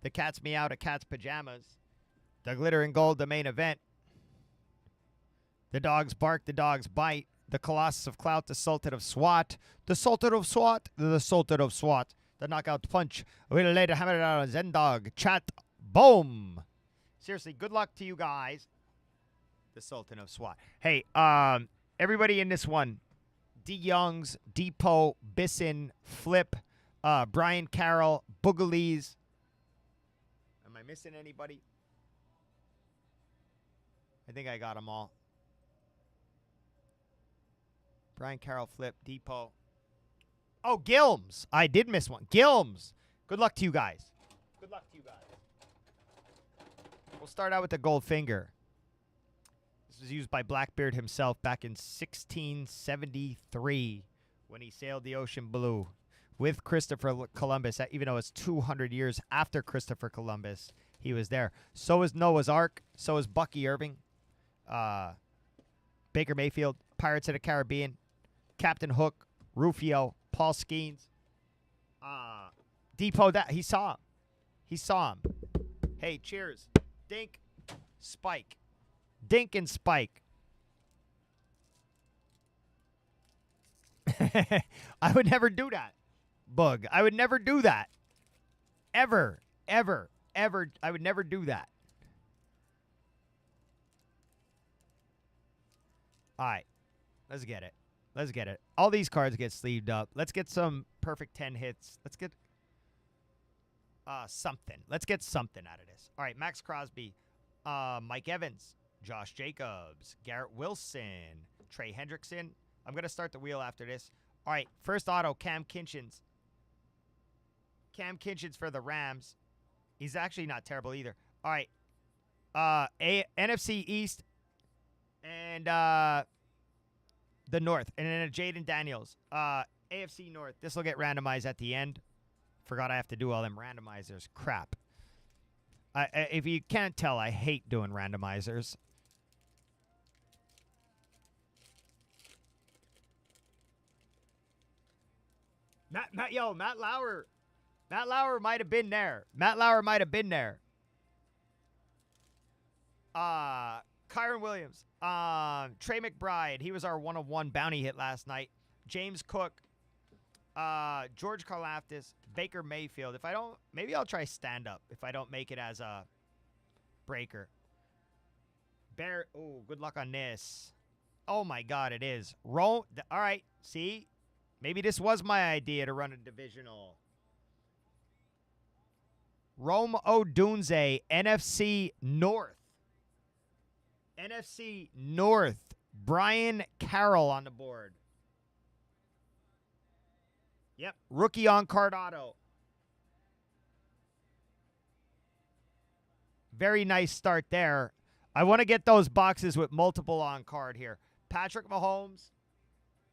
The cat's meow, the cat's pajamas. The glitter and gold, the main event. The dogs bark, the dogs bite. The Colossus of Clout, the Sultan of SWAT. The Sultan of SWAT, the Sultan of SWAT. The knockout punch. We'll later hammer it out on Zendog. Chat. Boom. Seriously, good luck to you guys. The Sultan of SWAT. Hey, everybody in this one. D. Youngs, Depot, Bisson, Flip, Brian Carroll, Boogalies. Am I missing anybody? I think I got them all. Brian Carroll, Flip, Depot. Oh, Gilms. I did miss one. Gilms. Good luck to you guys. We'll start out with the gold finger. This was used by Blackbeard himself back in 1673 when he sailed the ocean blue with Christopher Columbus. Even though it's 200 years after Christopher Columbus, he was there. So is Noah's Ark. So is Bucky Irving. Baker Mayfield. Pirates of the Caribbean. Captain Hook. Rufio. Paul Skeens. Depot, that he saw him. Hey, cheers. Dink. Spike. Dink and Spike. I would never do that. Bug. I would never do that. Ever. I would never do that. All right. Let's get it. All these cards get sleeved up. Let's get some perfect 10 hits. Let's get something. Let's get something out of this. All right, Max Crosby, Mike Evans, Josh Jacobs, Garrett Wilson, Trey Hendrickson. I'm going to start the wheel after this. All right, first auto, Cam Kinchins. Cam Kinchins for the Rams. He's actually not terrible either. All right, NFC East and the North. And then a Jaden Daniels. AFC North. This will get randomized at the end. Forgot I have to do all them randomizers. Crap. If you can't tell, I hate doing randomizers. Matt Lauer. Matt Lauer might have been there. Kyron Williams. Trey McBride. He was our 1-of-1 bounty hit last night. James Cook. George Karlaftis. Baker Mayfield. If I don't, maybe I'll try stand up if I don't make it as a breaker. Bear. Oh, good luck on this. Oh my God, it is. All right. See, maybe this was my idea to run a divisional. Rome Odunze, NFC North. NFC North. Brian Carroll on the board. Yep. Rookie on card auto. Very nice start there. I want to get those boxes with multiple on card here. Patrick Mahomes,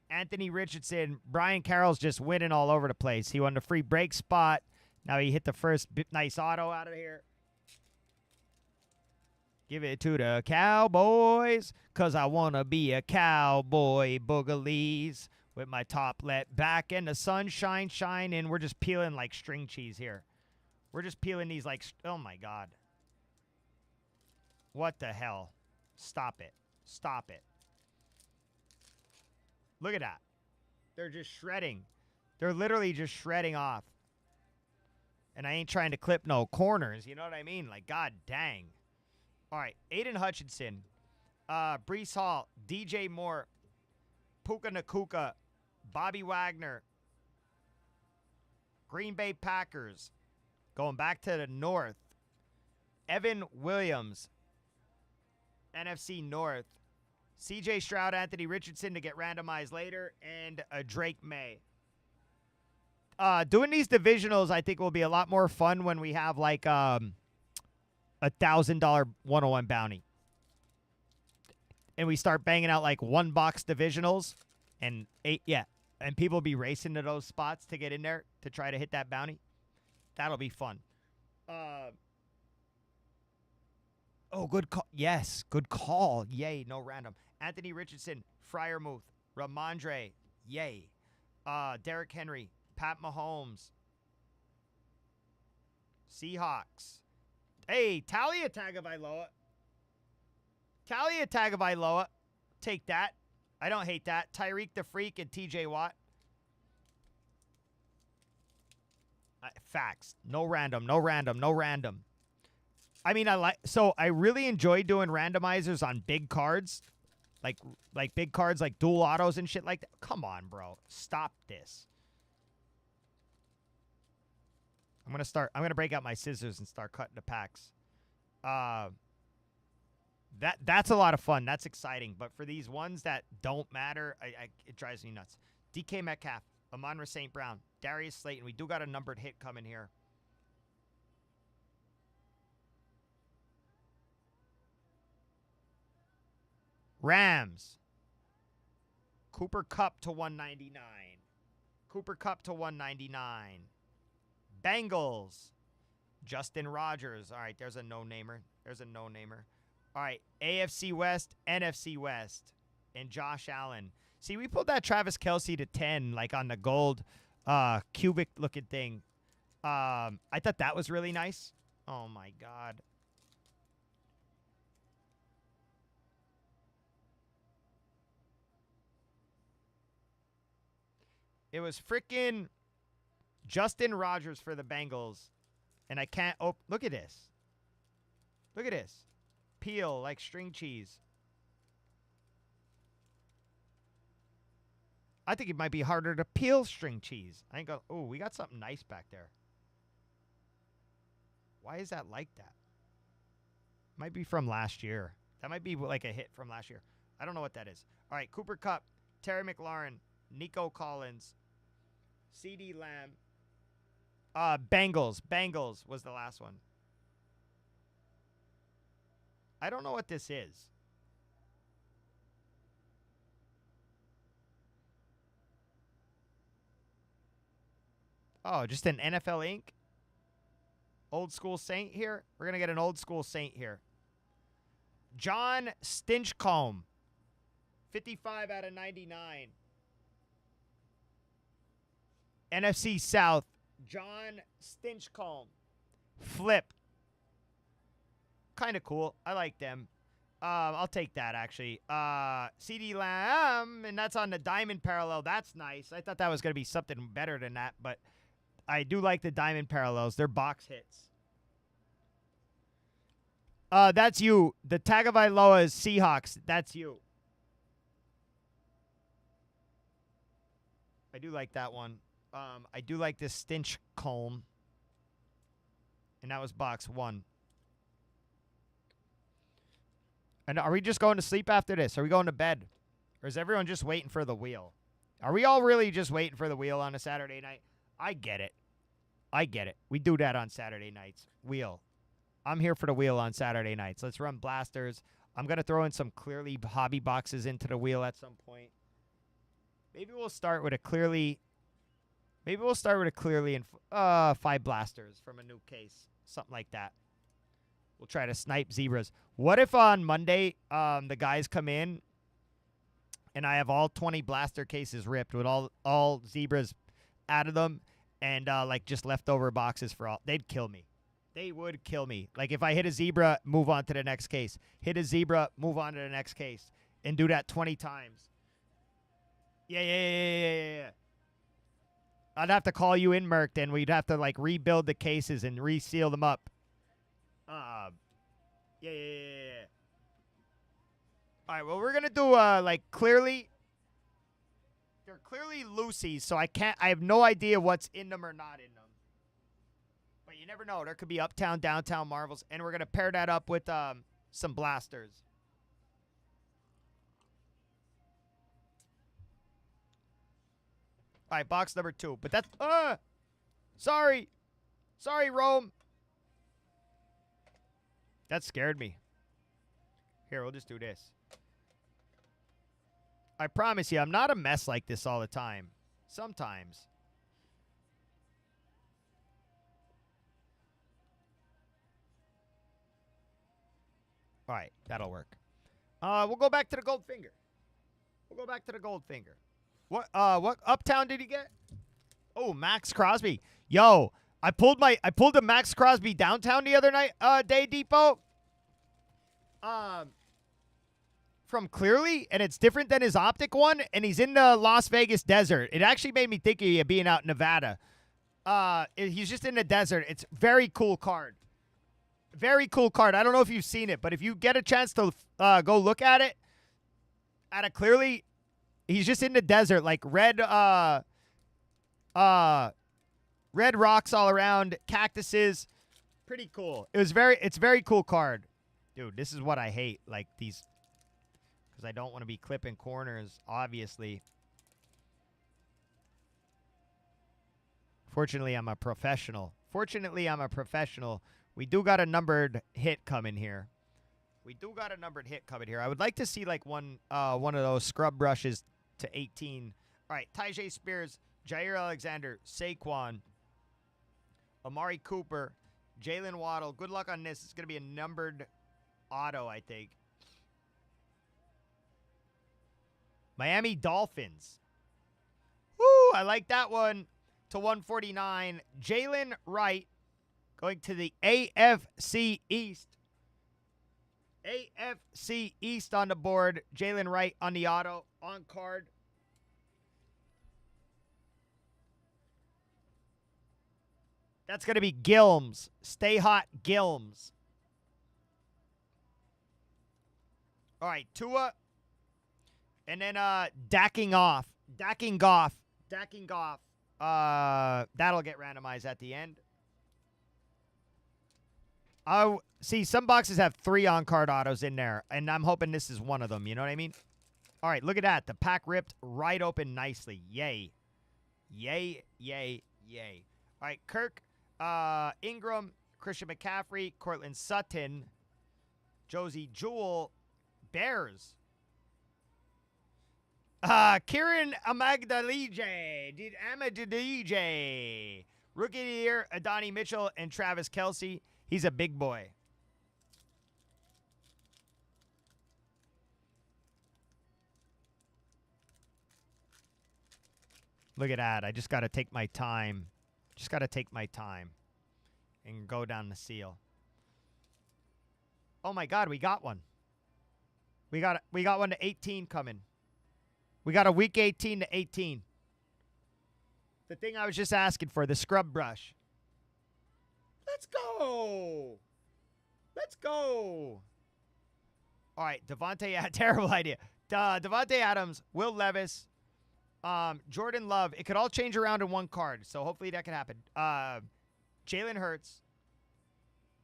Anthony Richardson, Brian Carroll's just winning all over the place. He won the free break spot. Now he hit the first nice auto out of here. Give it to the Cowboys, because I want to be a cowboy boogalies with my top let back and the sunshine shining. We're just peeling like string cheese here. We're just peeling these like, oh my God. What the hell? Stop it. Stop it. Look at that. They're just shredding. They're literally just shredding off. And I ain't trying to clip no corners. You know what I mean? Like, God dang. All right. Aiden Hutchinson. Brees Hall. DJ Moore. Puka Nakuka. Bobby Wagner. Green Bay Packers. Going back to the north. Evan Williams. NFC North. CJ Stroud, Anthony Richardson to get randomized later, and a Drake May. Doing these divisionals, I think, will be a lot more fun when we have like $1,000 101 bounty. And we start banging out like one box divisionals and and people be racing to those spots to get in there to try to hit that bounty. That'll be fun. Oh, good call. Yes, good call. Yay, no random. Anthony Richardson, Freiermuth, Ramondre, yay. Derrick Henry, Pat Mahomes, Seahawks. Hey, Talia Tagovailoa. Talia Tagovailoa. Take that. I don't hate that. Tyreek the Freak and TJ Watt. Facts. No random, no random, no random. I mean, I really enjoy doing randomizers on big cards. Like big cards like dual autos and shit like that. Come on, bro. Stop this. I'm going to break out my scissors and start cutting the packs. That's a lot of fun. That's exciting. But for these ones that don't matter, it drives me nuts. DK Metcalf, Amon-Ra St. Brown, Darius Slayton. We do got a numbered hit coming here. Rams. Cooper Kupp to 199. Cooper Kupp to 199. Bengals. Justin Rogers. All right, there's a no-namer. There's a no-namer. All right, AFC West, NFC West, and Josh Allen. See, we pulled that Travis Kelce to 10, like on the gold cubic-looking thing. I thought that was really nice. Oh, my God. It was freaking Justin Rogers for the Bengals. And I can't... Oh, look at this. Look at this. Peel like string cheese. I think it might be harder to peel string cheese. I ain't go... Oh, we got something nice back there. Why is that like that? Might be from last year. That might be like a hit from last year. I don't know what that is. All right, Cooper Kupp, Terry McLaurin, Nico Collins, CD Lamb. Bengals. Bengals was the last one. I don't know what this is. Oh, just an NFL Inc. Old school Saint here. We're going to get an old school Saint here. John Stinchcomb. 55 out of 99. NFC South. John Stinchcomb. Flip. Kind of cool. I like them. I'll take that, actually. CD Lamb, and that's on the diamond parallel. That's nice. I thought that was going to be something better than that, but I do like the diamond parallels. They're box hits. That's you. The Tagovailoa is Seahawks. That's you. I do like that one. I do like this Stinchcomb. And that was box 1. And are we just going to sleep after this? Are we going to bed? Or is everyone just waiting for the wheel? Are we all really just waiting for the wheel on a Saturday night? I get it. I get it. We do that on Saturday nights. Wheel. I'm here for the wheel on Saturday nights. Let's run blasters. I'm going to throw in some clearly hobby boxes into the wheel at some point. Maybe we'll start with a clearly... Maybe we'll start with a clearly and 5 blasters from a new case. Something like that. We'll try to snipe zebras. What if on Monday the guys come in and I have all 20 blaster cases ripped with all zebras out of them and like just leftover boxes for all? They'd kill me. They would kill me. Like if I hit a zebra, move on to the next case. Hit a zebra, move on to the next case. And do that 20 times. Yeah. I'd have to call you in, Merc, and we'd have to like rebuild the cases and reseal them up. Yeah. All right, well, we're going to do, like, clearly. They're clearly loosies, so I have no idea what's in them or not in them. But you never know. There could be uptown, downtown marvels, and we're going to pair that up with some blasters. All right, box number 2. But that's, sorry. Sorry, Rome. That scared me. Here, we'll just do this. I promise you, I'm not a mess like this all the time. Sometimes. All right, that'll work. We'll go back to the gold finger. What uptown did he get? Oh, Max Crosby. Yo, I pulled a Max Crosby downtown the other night, Day Depot. From Clearly, and it's different than his optic one, and he's in the Las Vegas desert. It actually made me think of you being out in Nevada. He's just in the desert. It's very cool card. Very cool card. I don't know if you've seen it, but if you get a chance to go look at it, at a Clearly, he's just in the desert, like red rocks all around, cactuses. Pretty cool. It's very cool card. Dude, this is what I hate, like these, because I don't want to be clipping corners, obviously. Fortunately, I'm a professional. We do got a numbered hit coming here. I would like to see like one of those scrub brushes to 18. All right, Tyjae Spears, Jair Alexander, Saquon, Amari Cooper, Jalen Waddle. Good luck on this. It's going to be a numbered auto, I think. Miami Dolphins. Woo, I like that one. To 149. Jalen Wright going to the AFC East. AFC East on the board. Jalen Wright on the auto. On card. That's going to be Gilms. Stay hot, Gilms. All right, Tua. And then Dacking Goff. That'll get randomized at the end. See, some boxes have 3 on-card autos in there, and I'm hoping this is one of them. You know what I mean? All right, look at that. The pack ripped right open nicely. Yay. Yay. All right, Kirk, Ingram, Christian McCaffrey, Cortland Sutton, Josie Jewell, Bears. Kieran Amadalije. Rookie of the Year, Adonai Mitchell and Travis Kelce. He's a big boy. Look at that. I just got to take my time. And go down the seal. Oh, my God. We got one. We got one to 18 coming. We got a week 18 to 18. The thing I was just asking for, the scrub brush. Let's go. All right, terrible idea. Devontae Adams, Will Levis, Jordan Love. It could all change around in one card, so hopefully that can happen. Jalen Hurts,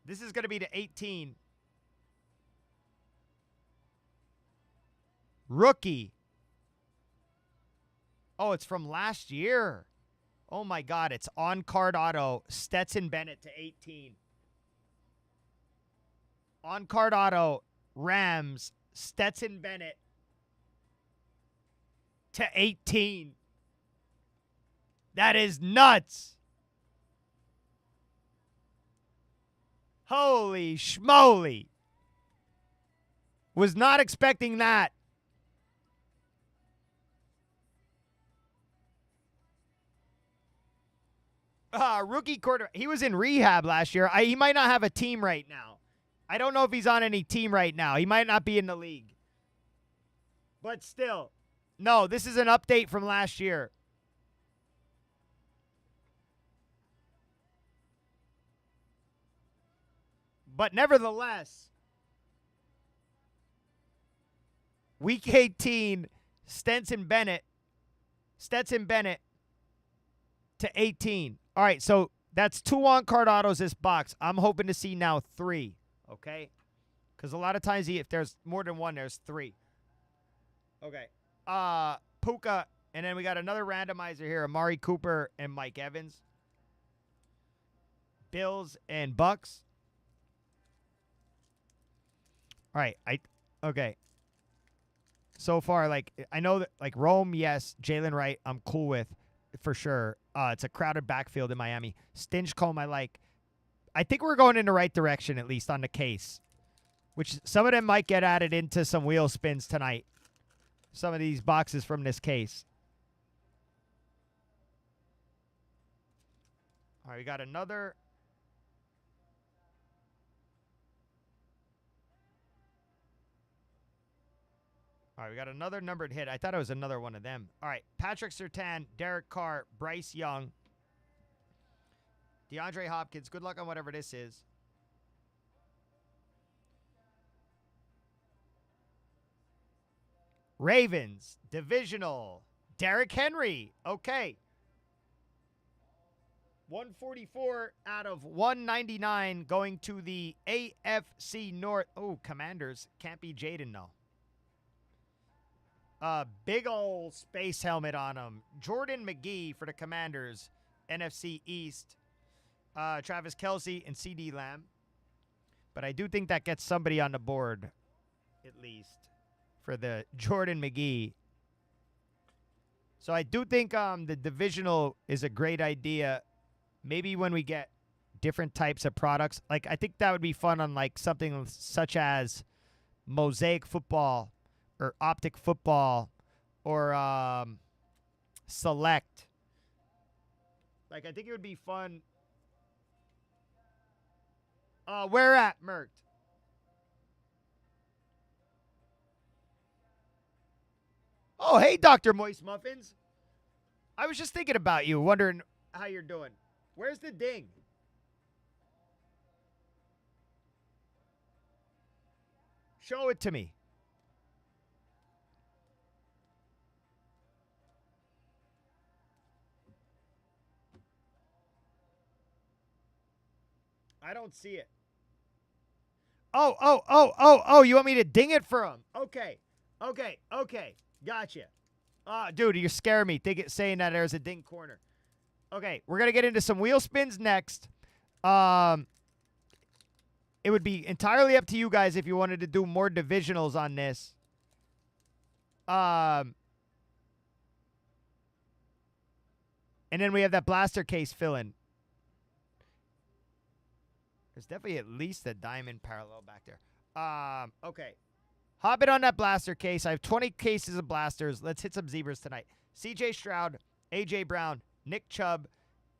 This is going to be to 18. Rookie. Oh, it's from last year. Oh, my God. It's on-card auto. Stetson Bennett to 18. On-card auto. Rams. Stetson Bennett to 18. That is nuts. Holy schmoly. Was not expecting that. Rookie quarterback. He was in rehab last year. He might not have a team right now. I don't know if he's on any team right now. He might not be in the league. But still. No, this is an update from last year. But nevertheless, Week 18, Stetson Bennett to 18. All right, so that's 2 on-card autos this box. I'm hoping to see now 3, okay? Because a lot of times if there's more than 1, there's 3. Okay. Puka, and then we got another randomizer here, Amari Cooper and Mike Evans. Bills and Bucks. All right, okay. So far, like, I know that, like, Rome, yes. Jalen Wright, I'm cool with, for sure. It's a crowded backfield in Miami. Stinchcomb, I like. I think we're going in the right direction, at least on the case. Which some of them might get added into some wheel spins tonight. Some of these boxes from this case. All right, we got another. All right, we got another numbered hit. I thought it was another one of them. All right, Patrick Surtain, Derek Carr, Bryce Young, DeAndre Hopkins. Good luck on whatever this is. Ravens, divisional, Derrick Henry. Okay. 144 out of 199 going to the AFC North. Oh, Commanders. Can't be Jaden, though. Big old space helmet on him. Jordan McGee for the Commanders. NFC East. Travis Kelce and CD Lamb. But I do think that gets somebody on the board, at least, for the Jordan McGee. So I do think the divisional is a great idea. Maybe when we get different types of products. Like, I think that would be fun on, like, something such as Mosaic Football or Optic Football or Select. Like, I think it would be fun. Where at, Mert? Oh, hey, Dr. Moist Muffins. I was just thinking about you, wondering how you're doing. Where's the ding? Show it to me. I don't see it. Oh, you want me to ding it for him? Okay. Gotcha. Dude, you're scaring me saying that there's a ding corner. Okay, we're going to get into some wheel spins next. It would be entirely up to you guys if you wanted to do more divisionals on this. And then we have that blaster case fill-in. There's definitely at least a diamond parallel back there. Okay. Hop it on that blaster case. I have 20 cases of blasters. Let's hit some zebras tonight. CJ Stroud, AJ Brown, Nick Chubb,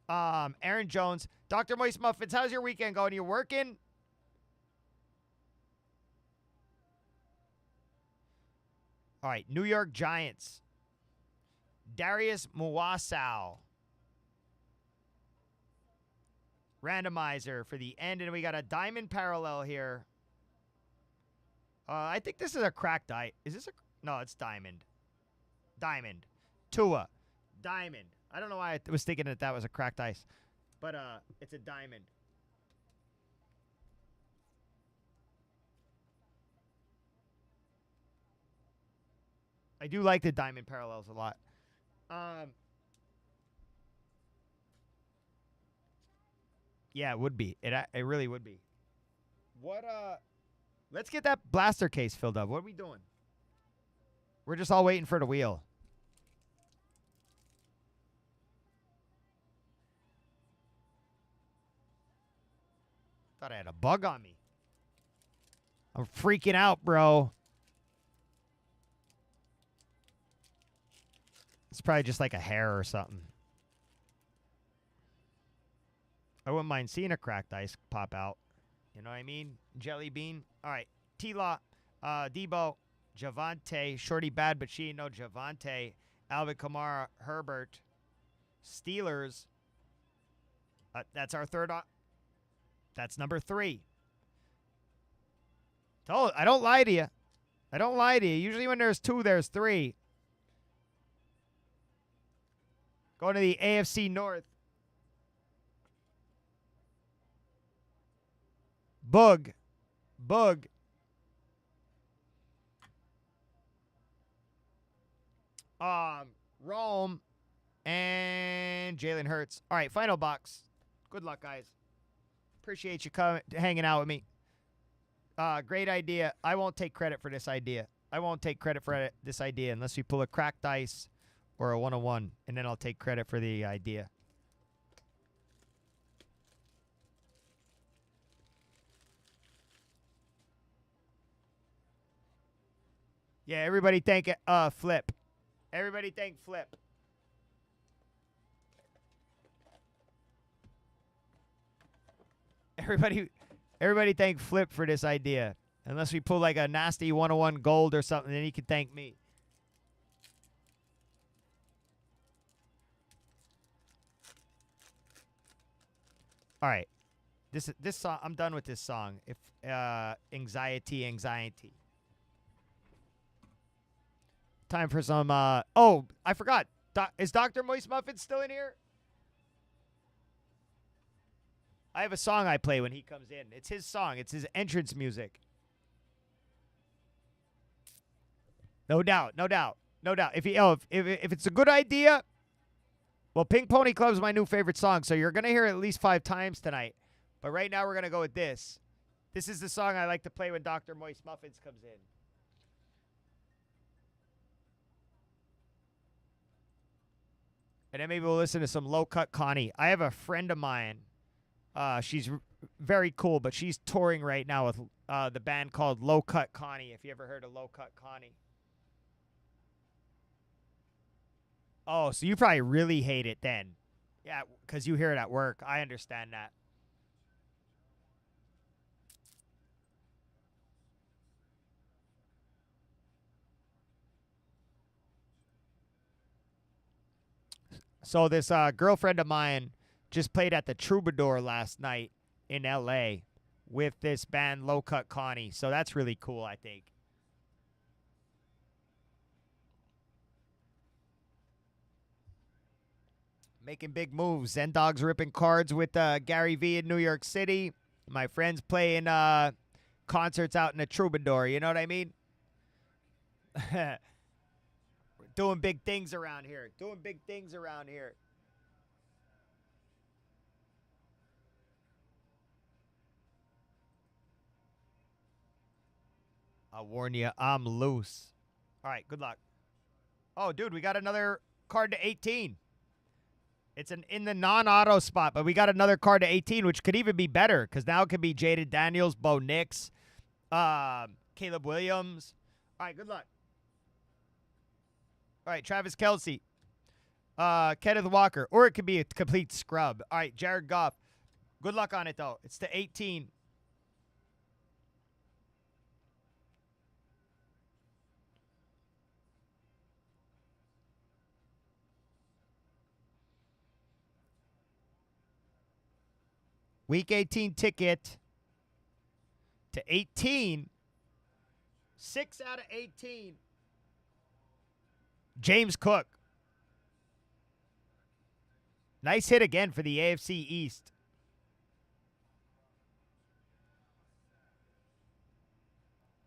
Aaron Jones, Dr. Moist Muffins. How's your weekend going? You working? All right, New York Giants. Darius Muwasow. Randomizer for the end, and we got a diamond parallel here. I think this is a cracked die. Is this a... No, it's diamond. Diamond. Tua. Diamond. I don't know why I was thinking that was a cracked ice. But it's a diamond. I do like the diamond parallels a lot. Yeah, it would be. It really would be. What Let's get that blaster case filled up. What are we doing? We're just all waiting for the wheel. Thought I had a bug on me. I'm freaking out, bro. It's probably just like a hair or something. I wouldn't mind seeing a cracked ice pop out. You know what I mean? Jelly bean. All right. T-Law, Debo, Javante, Shorty bad, but she ain't no Javante. Alvin Kamara, Herbert, Steelers. That's our third. That's number 3. I don't lie to you. I don't lie to you. Usually when there's 2, there's 3. Going to the AFC North. Boog. Rome and Jalen Hurts. All right, final box. Good luck, guys. Appreciate you hanging out with me. Great idea. I won't take credit for this idea. I won't take credit for this idea unless we pull a cracked dice or a 101, and then I'll take credit for the idea. Yeah, everybody thank Flip. Everybody thank Flip. Everybody thank Flip for this idea. Unless we pull like a nasty 101 gold or something, then he can thank me. All right. This song, I'm done with this song. If anxiety. Time for some oh, I forgot. Is Dr. Moist Muffin still in here? I have a song I play when he comes in. It's his song. It's his entrance music. No doubt. If it's a good idea, well, Pink Pony Club's my new favorite song, so you're gonna hear it at least 5 times tonight. But right now we're gonna go with this. This is the song I like to play when Dr. Moist Muffins comes in. And then maybe we'll listen to some Low Cut Connie. I have a friend of mine. She's very cool, but she's touring right now with the band called Low Cut Connie, if you ever heard of Low Cut Connie. Oh, so you probably really hate it then. Yeah, because you hear it at work. I understand that. So this girlfriend of mine just played at the Troubadour last night in L.A. with this band Low Cut Connie. So that's really cool, I think. Making big moves. Zen Dog's ripping cards with Gary V in New York City. My friends playing concerts out in the Troubadour. You know what I mean? Doing big things around here. I'll warn you, I'm loose. All right, good luck. Oh, dude, we got another card to 18. It's in the non-auto spot, but we got another card to 18, which could even be better because now it could be Jaden Daniels, Bo Nix, Caleb Williams. All right, good luck. All right, Travis Kelce, Kenneth Walker, or it could be a complete scrub. All right, Jared Goff. Good luck on it, though. It's to 18. Week 18 ticket to 18. 6 out of 18. James Cook. Nice hit again for the AFC East.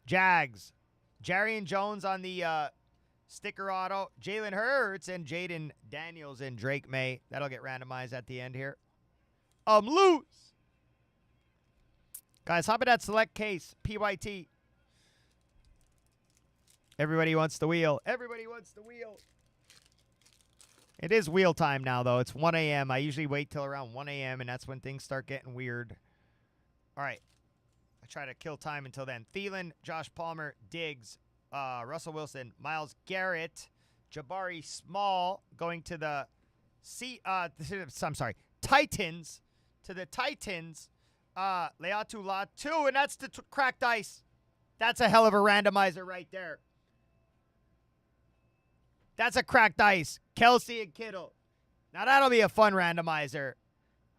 Jags. Jarian Jones on the Sticker auto, Jalen Hurts and Jaden Daniels and Drake May. That'll get randomized at the end here. I'm loose. Guys, hop in that select case. PYT. Everybody wants the wheel. Everybody wants the wheel. It is wheel time now, though. It's 1 a.m. I usually wait till around 1 a.m., and that's when things start getting weird. All right. I try to kill time until then. Thielen, Josh Palmer, Diggs, Russell Wilson, Myles Garrett, Jabari Small going to the Titans. To the Titans. Leatu Latu, and that's the cracked ice. That's a hell of a randomizer right there. That's a cracked ice. Kelsey and Kittle. Now that'll be a fun randomizer.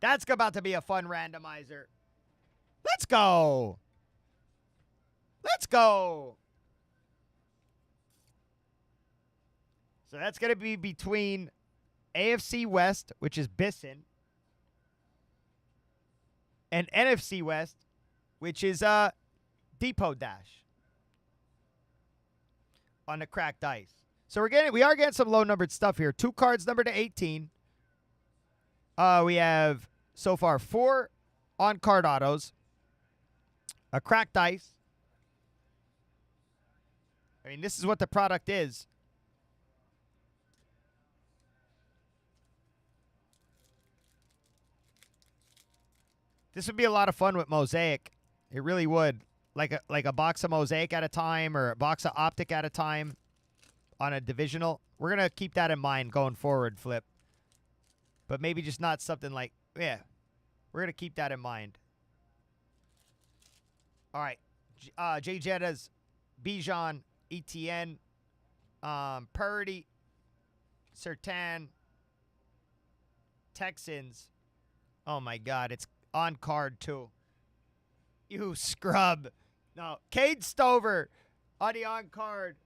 That's about to be a fun randomizer. Let's go. Let's go. So that's going to be between AFC West, which is Bisson, and NFC West, which is Depot Dash on the cracked ice. So we are getting some low numbered stuff here. 2 cards numbered to 18. We have so far 4 on card autos, a cracked ice. I mean, this is what the product is. This would be a lot of fun with Mosaic. It really would. Like a box of Mosaic at a time or a box of Optic at a time on a divisional. We're going to keep that in mind going forward, Flip. But maybe just not something like, yeah. We're going to keep that in mind. All right. Jay Jettas, Bijan, Etienne, Purdy, Sertan, Texans. Oh, my God. It's on card, too. You scrub. No. Cade Stover on the on card.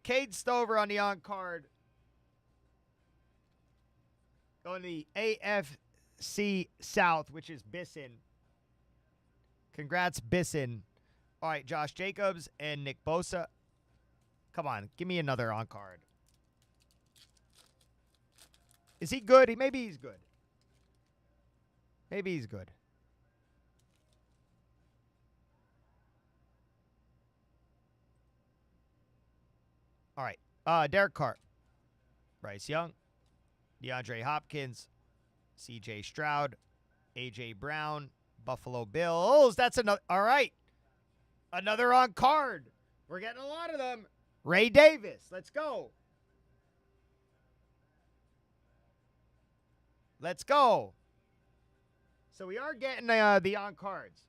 Cade Stover on the on card. Going to the AFC South, which is Bisson. Congrats, Bisson. All right, Josh Jacobs and Nick Bosa. Come on, give me another on card. Is he good? Maybe he's good. Maybe he's good. All right. Derek Carr. Bryce Young. DeAndre Hopkins. C.J. Stroud. A.J. Brown. Buffalo Bills. That's another. All right. Another on card. We're getting a lot of them. Ray Davis. Let's go. Let's go. So we are getting the on cards.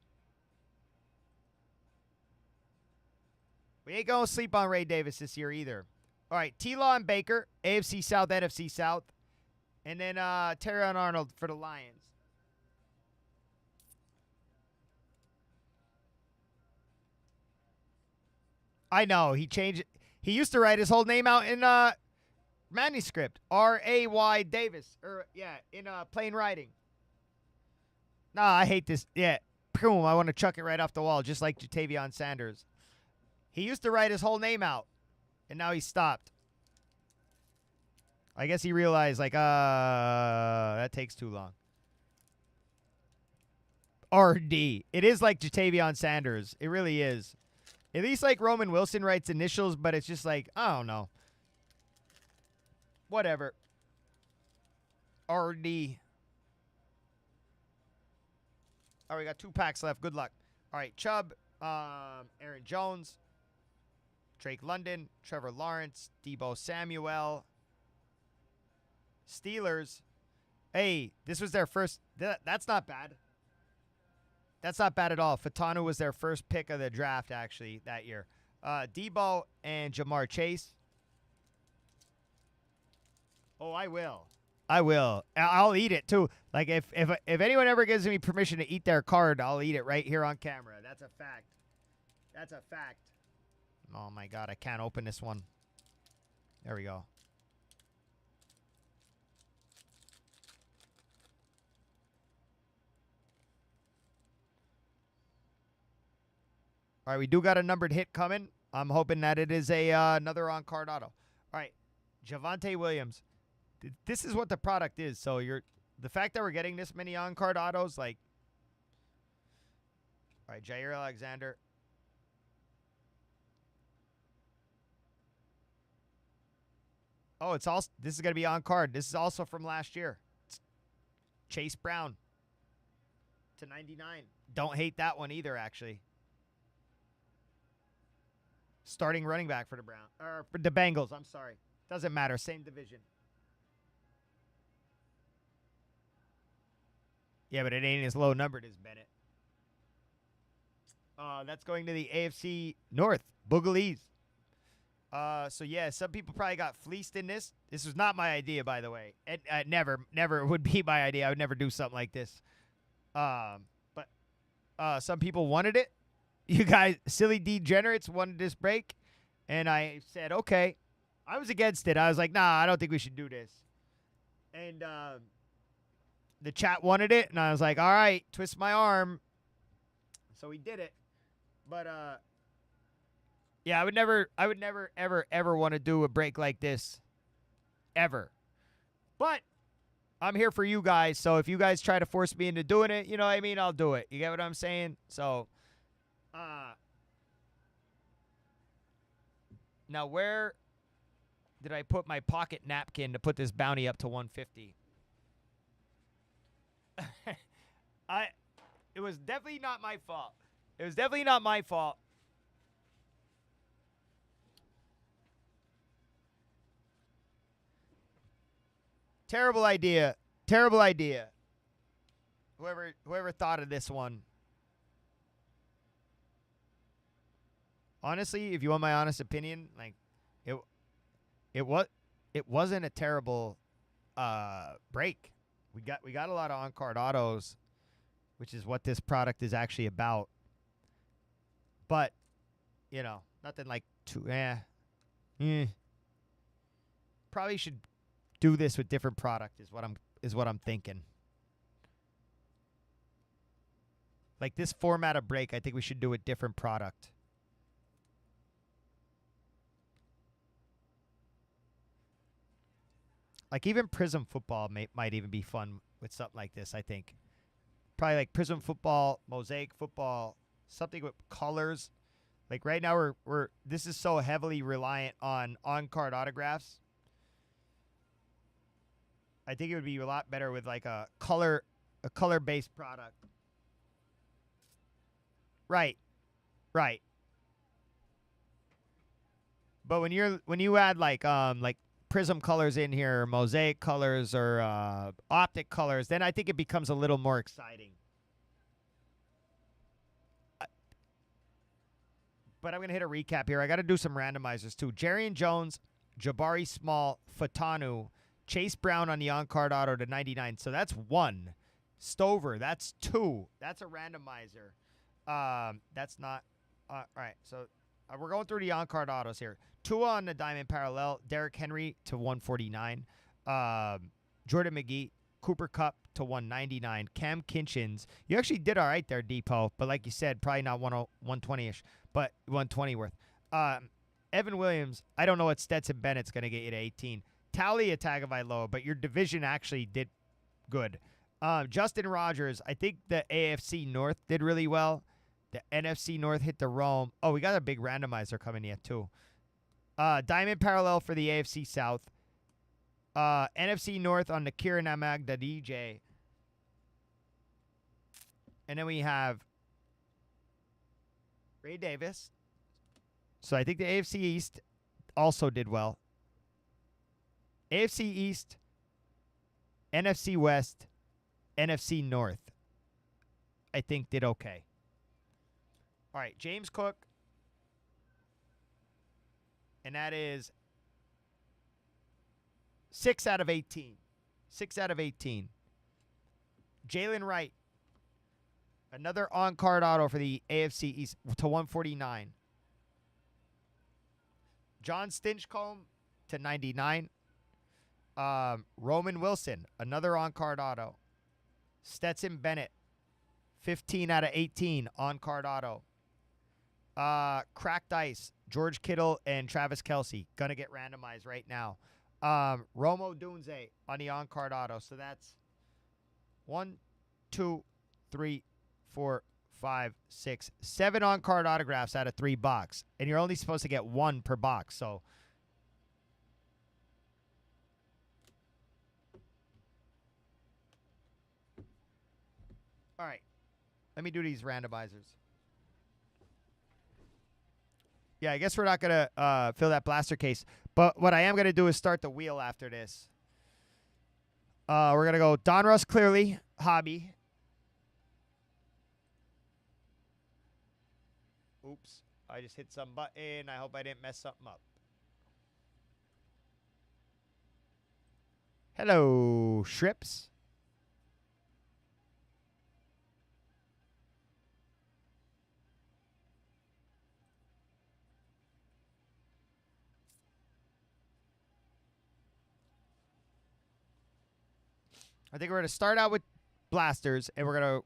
We ain't going to sleep on Ray Davis this year either. All right, T-Law and Baker, AFC South, NFC South. And then Terrion Arnold for the Lions. I know, he changed it. He used to write his whole name out in manuscript. R-A-Y Davis. Or, yeah, in plain writing. Nah, I hate this. Yeah, boom, I want to chuck it right off the wall, just like Jatavion Sanders. He used to write his whole name out, and now he stopped. I guess he realized, like, that takes too long. R.D. It is like Jatavion Sanders. It really is. At least, like, Roman Wilson writes initials, but it's just like, I don't know. Whatever. R.D. All right, we got 2 packs left. Good luck. All right, Chubb, Aaron Jones, Drake London, Trevor Lawrence, Deebo Samuel, Steelers. Hey, this was their first. That's not bad. That's not bad at all. Fatanu was their first pick of the draft, actually, that year. Deebo and Jamar Chase. Oh, I will. I will. I'll eat it, too. Like, if anyone ever gives me permission to eat their card, I'll eat it right here on camera. That's a fact. That's a fact. Oh, my God. I can't open this one. There we go. All right, we do got a numbered hit coming. I'm hoping that it is a another on-card auto. All right, Javonte Williams. This is what the product is. So the fact that we're getting this many on-card autos, like, all right, Jair Alexander. Oh, it's all. This is gonna be on card. This is also from last year. It's Chase Brown /99. Don't hate that one either, actually. Starting running back for the for the Bengals. I'm sorry. Doesn't matter. Same division. Yeah, but it ain't as low numbered as Bennett. That's going to the AFC North. Boogalies. So yeah, some people probably got fleeced in this. This was not my idea, by the way. It never would be my idea. I would never do something like this. But some people wanted it. You guys, silly degenerates, wanted this break, and I said, okay. I was against it. I was like, nah, I don't think we should do this. And the chat wanted it, and I was like, all right, twist my arm. So we did it. But yeah, I would never, ever want to do a break like this. Ever. But I'm here for you guys, so if you guys try to force me into doing it, you know what I mean, I'll do it. You get what I'm saying? So, now where did I put my pocket napkin to put this bounty up to 150? It was definitely not my fault. It was definitely not my fault. Terrible idea. Terrible idea. Whoever thought of this one. Honestly, if you want my honest opinion, like it wasn't a terrible break. We got a lot of on-card autos, which is what this product is actually about. But, you know, nothing like probably should do this with different product is what I'm thinking. Like this format of break, I think we should do a different product. Like even Prism Football might even be fun with something like this, I think. Probably like Prism Football, Mosaic Football, something with colors. Like right now this is so heavily reliant on on-card autographs. I think it would be a lot better with like a color-based product. Right. Right. But when you add like Prism colors in here, or Mosaic colors, or optic colors, then I think it becomes a little more exciting. But I'm going to hit a recap here. I got to do some randomizers too. Jarrian Jones, Jabari Small, Fatanu, Chase Brown on the on-card auto /99. So that's 1. Stover, that's 2. That's a randomizer. That's not. All right, so we're going through the on-card autos here. Tua on the Diamond Parallel. Derrick Henry /149. Jordan McGee. Cooper Kupp /199. Cam Kinchins. You actually did all right there, Depot. But like you said, probably not 120-ish, but 120 worth. Evan Williams. I don't know what Stetson Bennett's going to get you to 18. Talia Tagovailoa, but your division actually did good. Justin Rogers. I think the AFC North did really well. The NFC North hit the Rome. Oh, we got a big randomizer coming yet, too. Diamond Parallel for the AFC South. NFC North on the Kieran Amagda DJ. And then we have Ray Davis. So I think the AFC East also did well. AFC East, NFC West, NFC North, I think did okay. All right, James Cook. And that is 6 out of 18. 6 out of 18. Jalen Wright. Another on-card auto for the AFC East /149. John Stinchcomb /99. Roman Wilson. Another on-card auto. Stetson Bennett. 15 out of 18 on-card auto. Cracked Ice. George Kittle and Travis Kelce going to get randomized right now. Romo Dunze on the on-card auto. So that's 1, 2, 3, 4, 5, 6, 7 on-card autographs out of 3 box. And you're only supposed to get 1 per box. So all right. Let me do these randomizers. Yeah, I guess we're not going to fill that blaster case. But what I am going to do is start the wheel after this. We're going to go Donruss Clearly, Hobby. Oops. I just hit some button. I hope I didn't mess something up. Hello, Shrips. I think we're going to start out with blasters, and we're going to...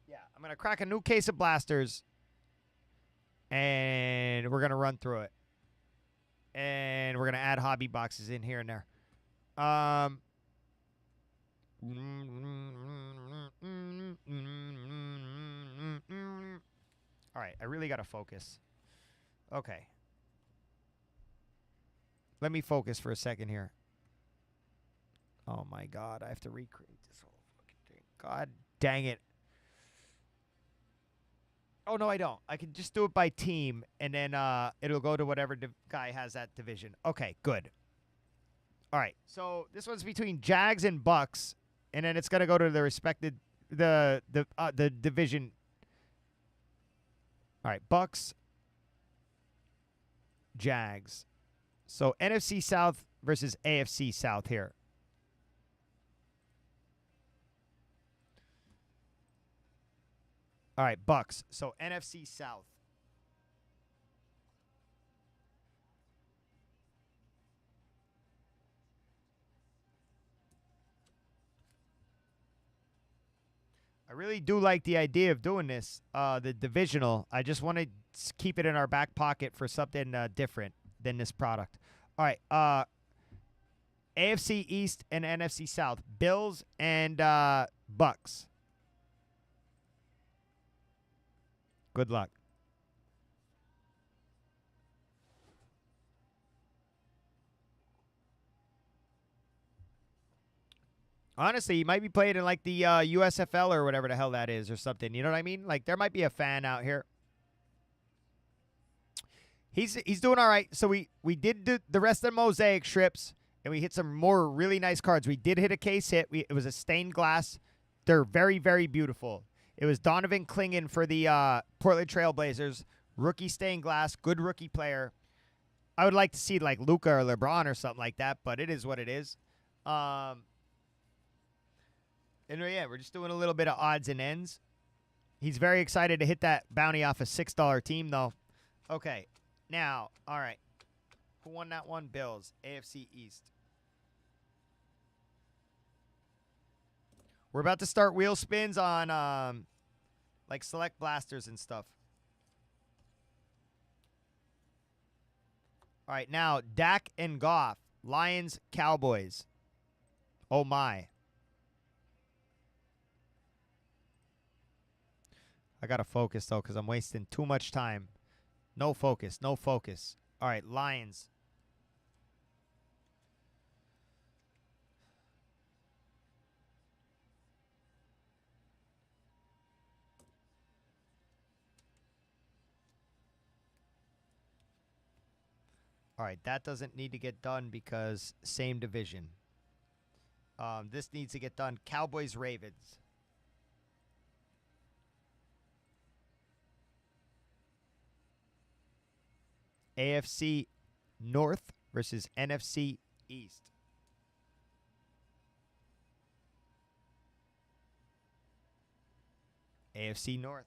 Yeah, I'm going to crack a new case of blasters, and we're going to run through it. And we're going to add hobby boxes in here and there. All right, I really got to focus. Okay. Let me focus for a second here. Oh, my God. I have to recreate this whole fucking thing. God dang it. Oh, no, I don't. I can just do it by team, and then it'll go to whatever guy has that division. Okay, good. All right, so this one's between Jags and Bucks, and then it's going to go to the respected the division. All right, Bucks, Jags. So NFC South versus AFC South here. All right, Bucks. So NFC South. I really do like the idea of doing this, the divisional. I just want to keep it in our back pocket for something different than this product. All right, AFC East and NFC South. Bills and Bucks. Good luck. Honestly, he might be playing in like the USFL or whatever the hell that is or something. You know what I mean? Like there might be a fan out here. He's doing all right. So we did do the rest of the mosaic strips, and we hit some more really nice cards. We did hit a case hit. It was a stained glass. They're very, very beautiful. It was Donovan Clingan for the Portland Trail Blazers. Rookie stained glass. Good rookie player. I would like to see like Luka or LeBron or something like that, but it is what it is. And yeah, we're just doing a little bit of odds and ends. He's very excited to hit that bounty off a $6 team, though. Okay. Now, all right. Who won that one? Bills. AFC East. We're about to start wheel spins on like select blasters and stuff. All right, now Dak and Goff. Lions, Cowboys. Oh, my. I got to focus, though, because I'm wasting too much time. No focus, no focus. All right, Lions. All right, that doesn't need to get done because same division. This needs to get done. Cowboys, Ravens. AFC North versus NFC East. AFC North.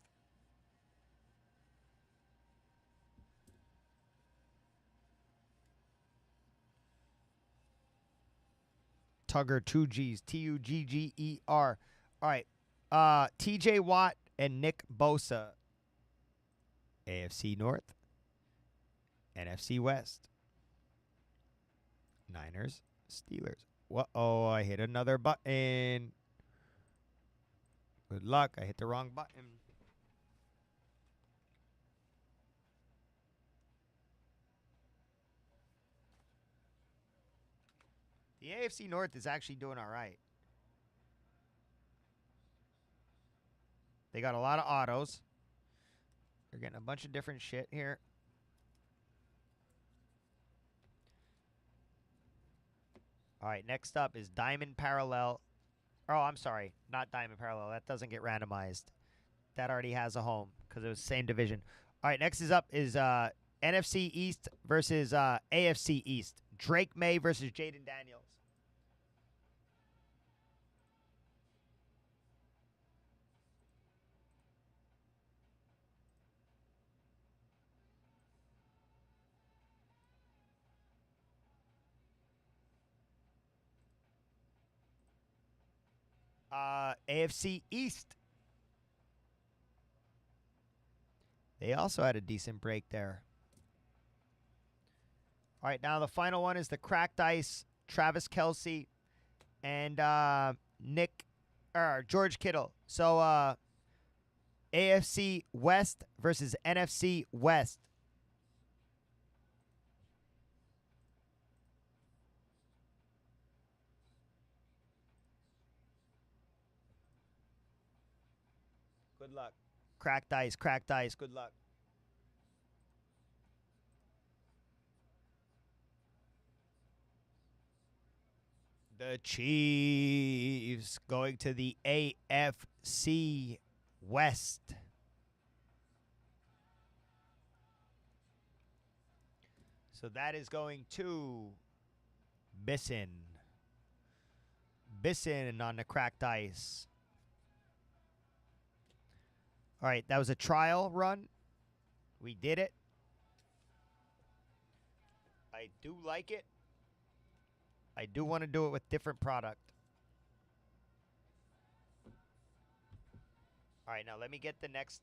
Tugger, 2 G's. Tugger. All right. TJ Watt and Nick Bosa. AFC North, NFC West. Niners, Steelers. Whoa, I hit another button. Good luck. I hit the wrong button. The AFC North is actually doing all right. They got a lot of autos. They're getting a bunch of different shit here. All right, next up is Diamond Parallel. Oh, I'm sorry. Not Diamond Parallel. That doesn't get randomized. That already has a home because it was the same division. All right, next is up is NFC East versus AFC East. Drake May versus Jaden Daniels. AFC East. They also had a decent break there. All right, now the final one is the cracked ice. Travis Kelce and George Kittle. So AFC West versus NFC West. Good luck. Cracked ice, cracked ice. Good luck. The Chiefs going to the AFC West. So that is going to Bisson. Bisson on the cracked ice. All right, that was a trial run. We did it. I do like it. I do want to do it with different product. All right, now let me get the next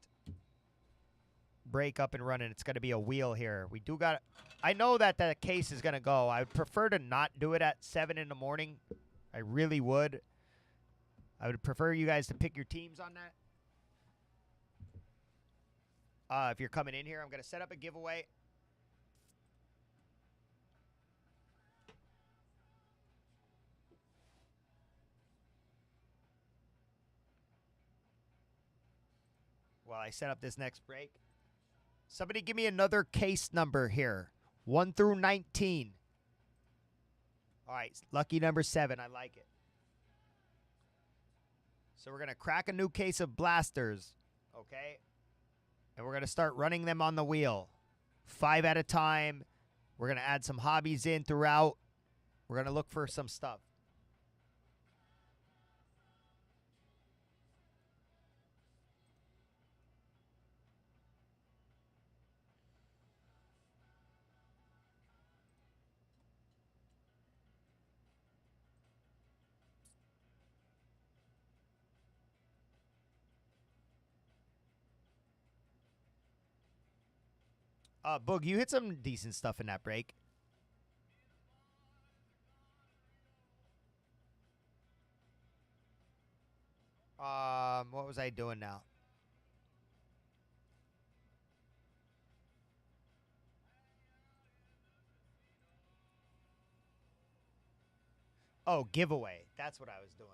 break up and running. It's going to be a wheel here. We do got. I know that the case is going to go. I would prefer to not do it at 7 in the morning. I really would. I would prefer you guys to pick your teams on that. If you're coming in here, I'm going to set up a giveaway. While I set up this next break. Somebody give me another case number here. 1 through 19. All right, lucky number 7. I like it. So we're going to crack a new case of blasters, okay? And we're going to start running them on the wheel. 5 at a time. We're going to add some hobbies in throughout. We're going to look for some stuff. Boog, you hit some decent stuff in that break. What was I doing now? Oh, giveaway. That's what I was doing.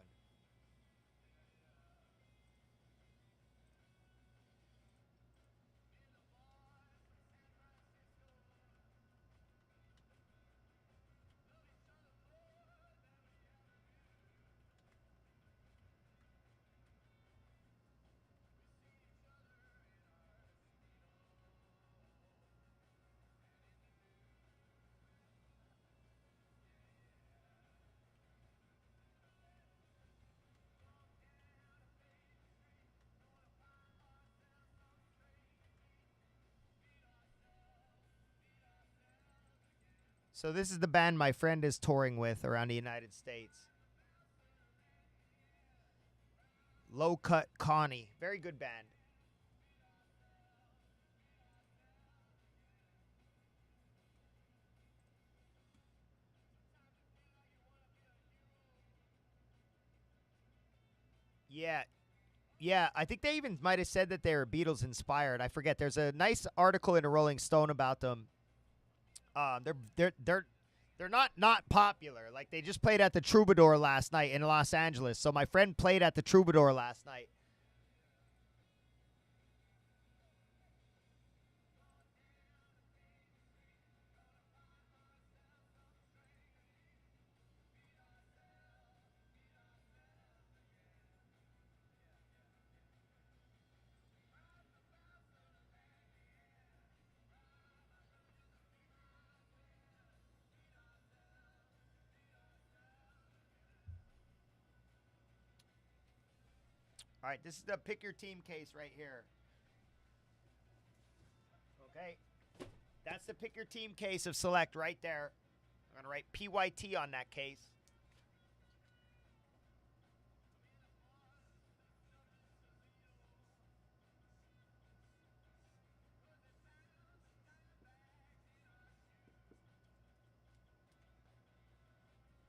So this is the band my friend is touring with around the United States. Low Cut Connie. Very good band. Yeah. Yeah, I think they even might have said that they were Beatles inspired. I forget. There's a nice article in a Rolling Stone about them. They're not popular. Like they just played at the Troubadour last night in Los Angeles. So my friend played at the Troubadour last night. All right, this is the pick your team case right here. Okay, that's the pick your team case of Select right there. I'm gonna write PYT on that case.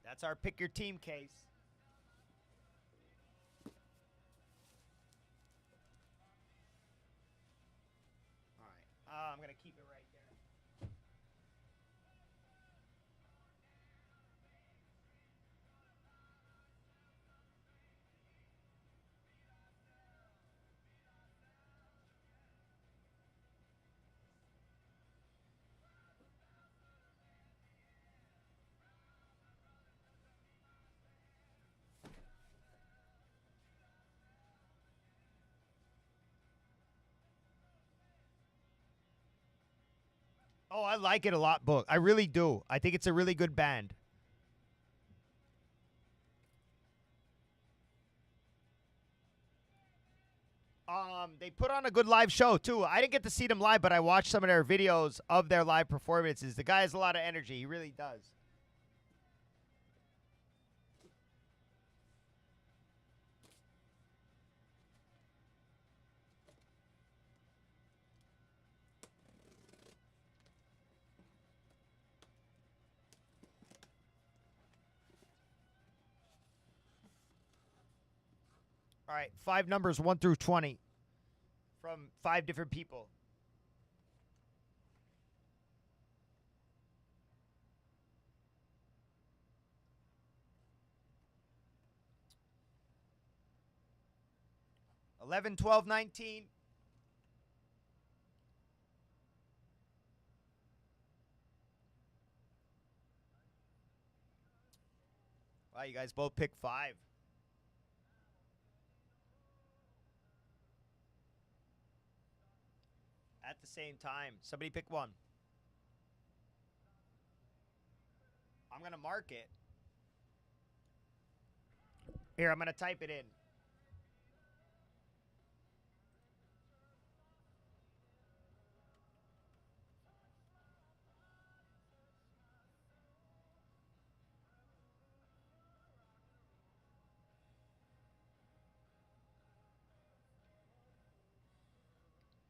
That's our pick your team case. All right, I'm gonna keep it right there. Oh, I like it a lot, Book. I really do. I think it's a really good band. They put on a good live show too. I didn't get to see them live, but I watched some of their videos of their live performances. The guy has a lot of energy. He really does. All right, 5 numbers 1 through 20 from 5 different people. Eleven, 12, 19. Wow, you guys both picked 5. At the same time. Somebody pick 1. I'm going to mark it. Here, I'm going to type it in.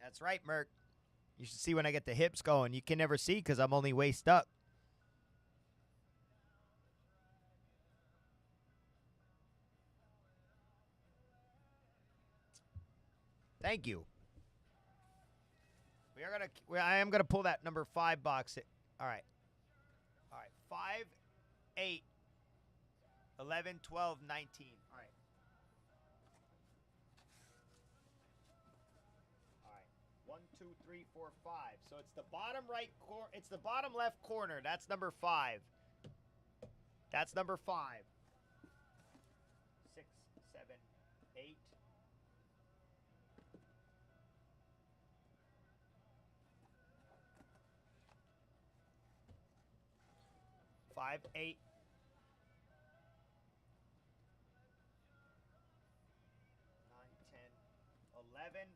That's right, Merc. You should see when I get the hips going. You can never see because I'm only waist up. Thank you. I am gonna pull that number 5 box. All right. All right. 5, 8, 11, 12, 19. All right. All right. 1, 2, 3, 4, 5. So it's the bottom right corner. It's the bottom left corner. That's number 5. That's number 5. 6, 7, 8. 5, 8. 9, 10, 11.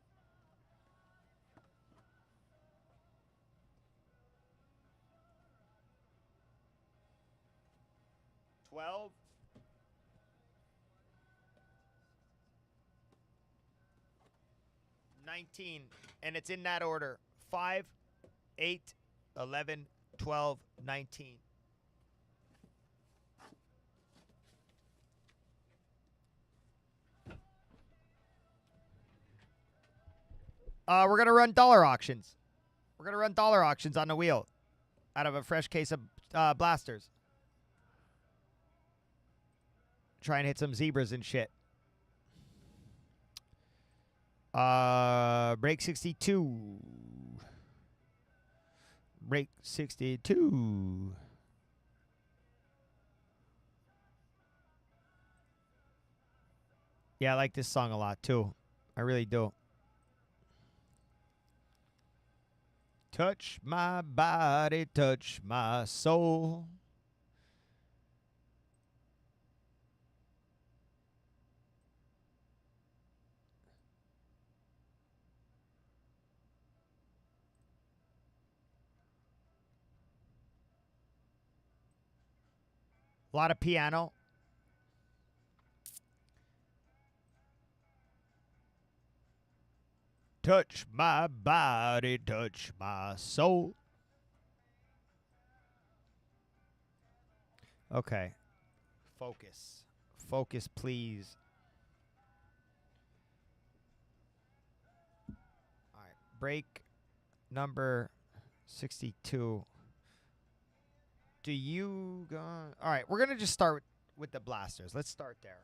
12. 19. And it's in that order. 5, 8, 11, 12, 19. We're going to run dollar auctions. We're going to run dollar auctions on the wheel out of a fresh case of blasters. Try and hit some zebras and shit. Break 62. Break 62. Yeah, I like this song a lot, too. I really do. Touch my body, touch my soul. A lot of piano. Touch my body, touch my soul. Okay. Focus. Focus, please. All right. Break number 62. Do you go? All right. We're going to just start with the blasters. Let's start there.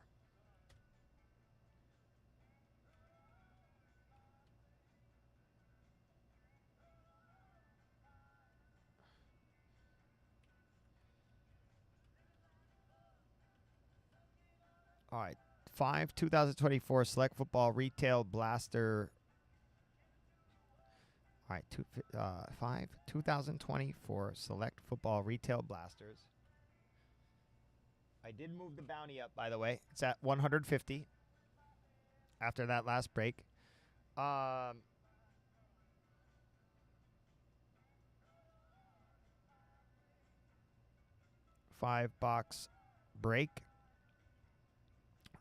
All right. 5 2024 Select Football Retail Blaster. All right. 5 2024 Select Football Retail Blasters. I did move the bounty up, by the way. It's at 150 after that last break. 5-box break.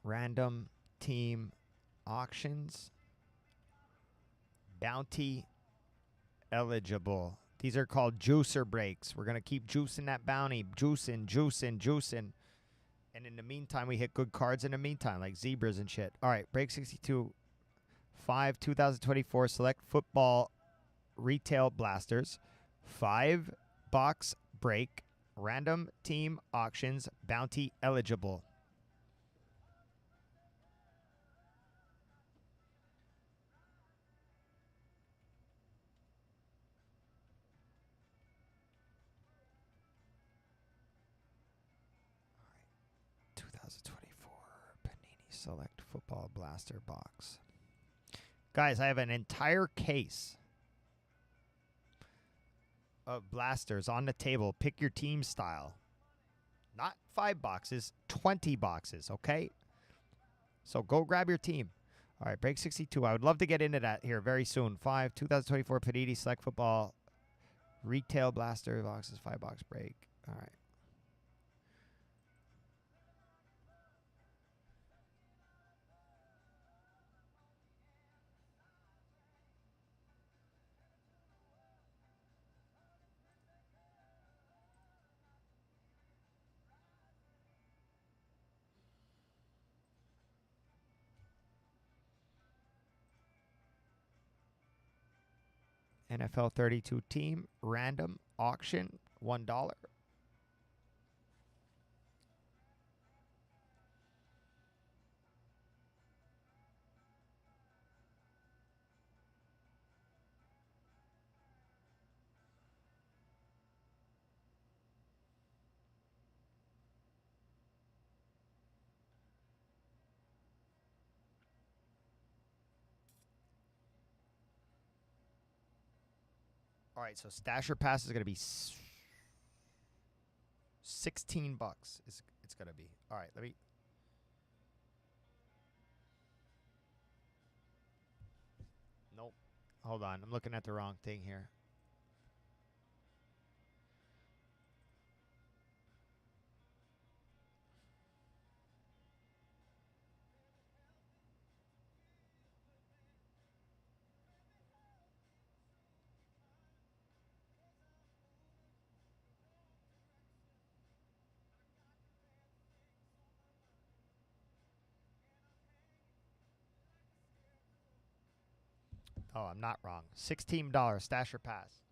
Random team auctions. Bounty eligible. These are called juicer breaks. We're going to keep juicing that bounty. Juicing. And in the meantime, we hit good cards in the meantime, like zebras and shit. All right, break 62. 5 2024 Select Football Retail Blasters. 5-box break. Random team auctions. Bounty eligible. All right. 2024 Panini Select Football Blaster box. Guys, I have an entire case of blasters on the table. Pick your team style. Not 5 boxes, 20 boxes, okay? So go grab your team. All right, break 62. I would love to get into that here very soon. 5 2024 Panini Select Football Retail Blaster boxes, 5-box break. All right. NFL 32 team, random, auction, $1. All right, so Stasher Pass is going to be $16. It's going to be. All right, let me. Nope. Hold on. I'm looking at the wrong thing here. Oh, I'm not wrong. $16 stash or pass.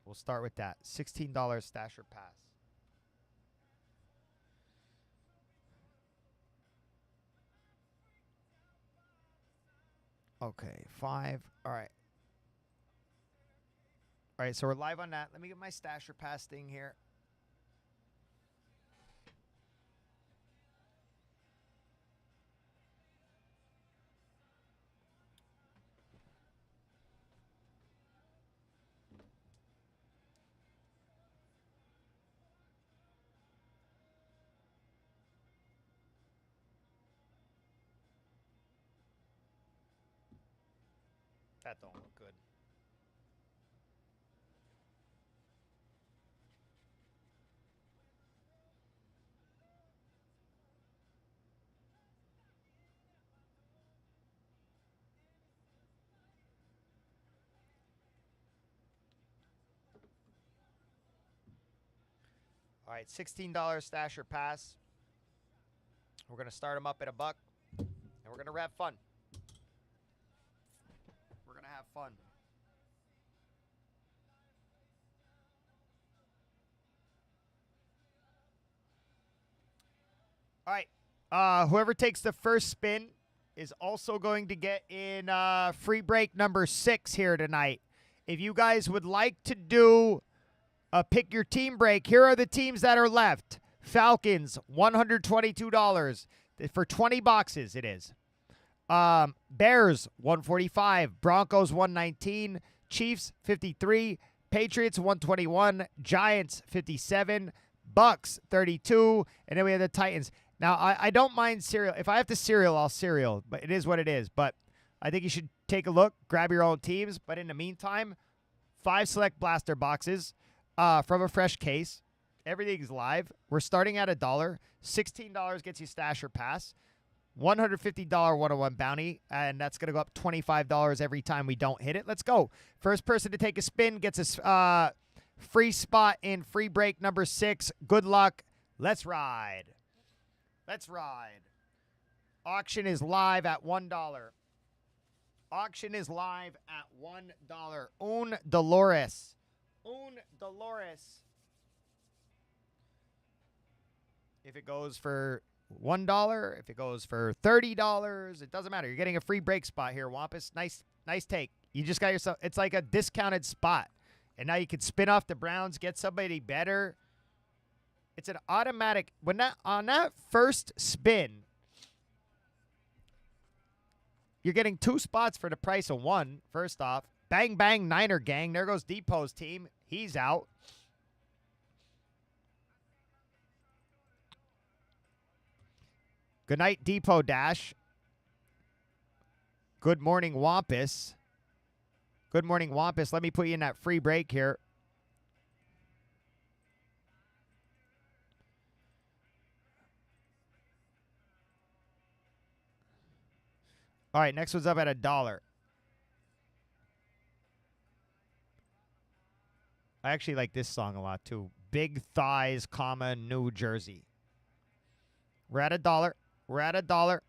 We'll start with that. $16 stash or pass. Okay, 5. All right. All right, so we're live on that. Let me get my stash or pass thing here. That don't look good. All right, $16 stash or pass. We're going to start them up at $1, and we're going to have fun. We're going to have fun. All right, whoever takes the first spin is also going to get in free break number 6 here tonight. If you guys would like to do a pick your team break, here are the teams that are left. Falcons, $122 for 20 boxes. It is. Bears, $145. Broncos, $119. Chiefs, $53. Patriots, $121. Giants, $57. Bucks, $32. And then we have the Titans. Now, I don't mind cereal. If I have to cereal, I'll cereal. But it is what it is. But I think you should take a look, grab your own teams. But in the meantime, 5 select blaster boxes from a fresh case. Everything's live. We're starting at $1. $16 gets you stash or pass. $150 101 bounty, and that's going to go up $25 every time we don't hit it. Let's go. First person to take a spin gets a free spot in free break number 6. Good luck. Let's ride. Let's ride. Auction is live at $1. Auction is live at $1. Un Dolores. Un Dolores. If it goes for $1, if it goes for $30, it doesn't matter. You're getting a free break spot here, Wampus. Nice take. You just got yourself, it's like a discounted spot. And now you can spin off the Browns, get somebody better. It's an automatic, on that first spin, you're getting 2 spots for the price of 1, first off. Bang, bang, Niner gang. There goes Depot's team. He's out. Good night, Depot Dash. Good morning, Wampus. Good morning, Wampus. Let me put you in that free break here. All right, next one's up at $1. I actually like this song a lot, too. Big Thighs, comma, New Jersey. We're at $1. We're at $1.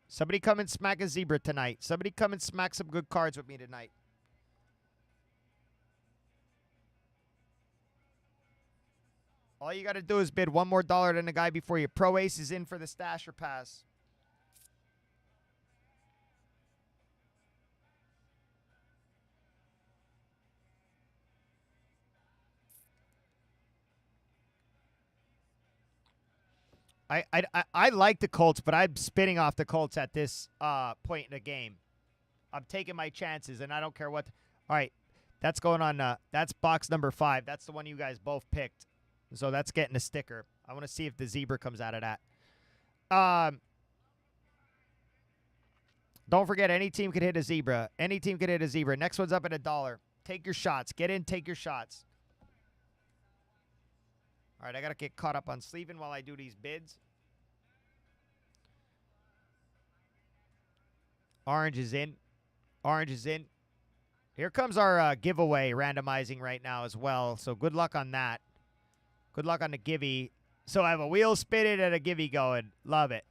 Somebody come and smack a zebra tonight. Somebody come and smack some good cards with me tonight. All you got to do is bid $1 more than the guy before you. Pro Ace is in for the stash or pass. I like the Colts, but I'm spinning off the Colts at this point in the game. I'm taking my chances, and I don't care what. All right, that's going on. That's box number 5. That's the one you guys both picked. So that's getting a sticker. I want to see if the zebra comes out of that. Don't forget, any team could hit a zebra. Any team could hit a zebra. Next one's up at $1. Take your shots. Get in, take your shots. All right, I got to get caught up on sleeving while I do these bids. Orange is in. Orange is in. Here comes our giveaway randomizing right now as well. So good luck on that. Good luck on the givey. So I have a wheel spinning and a givey going. Love it.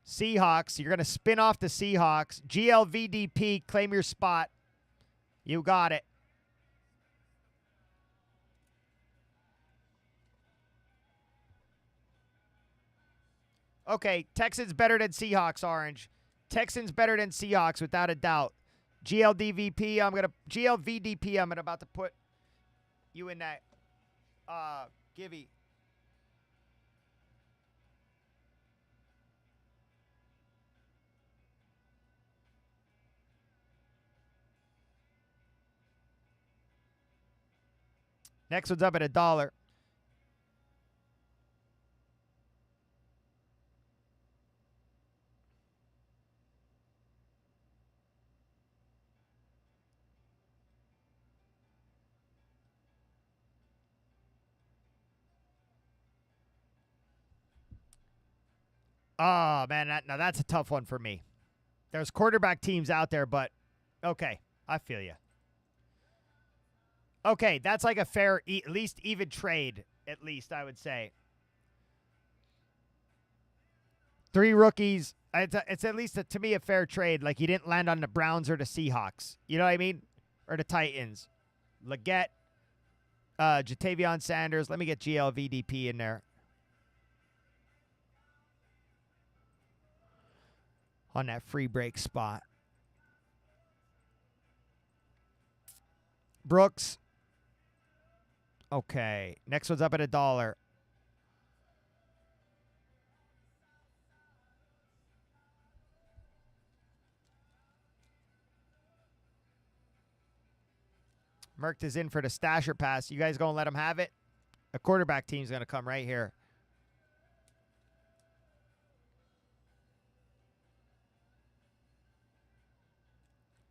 Seahawks. You're going to spin off the Seahawks. GLVDP, claim your spot. You got it. Okay, Texans better than Seahawks, Orange. Texans better than Seahawks, without a doubt. GLVDP, I'm about to put you in that givey. Next one's up at $1. Oh, man, now that's a tough one for me. There's quarterback teams out there, but okay, I feel you. Okay, that's like a fair, at least even trade, at least, I would say. 3 rookies. It's at least, to me, a fair trade. Like, you didn't land on the Browns or the Seahawks. You know what I mean? Or the Titans. Leggett, Jatavion Sanders. Let me get GLVDP in there. On that free break spot. Brooks. Okay. Next one's up at $1. Merkt is in for the stasher pass. You guys going to let him have it? A quarterback team's going to come right here.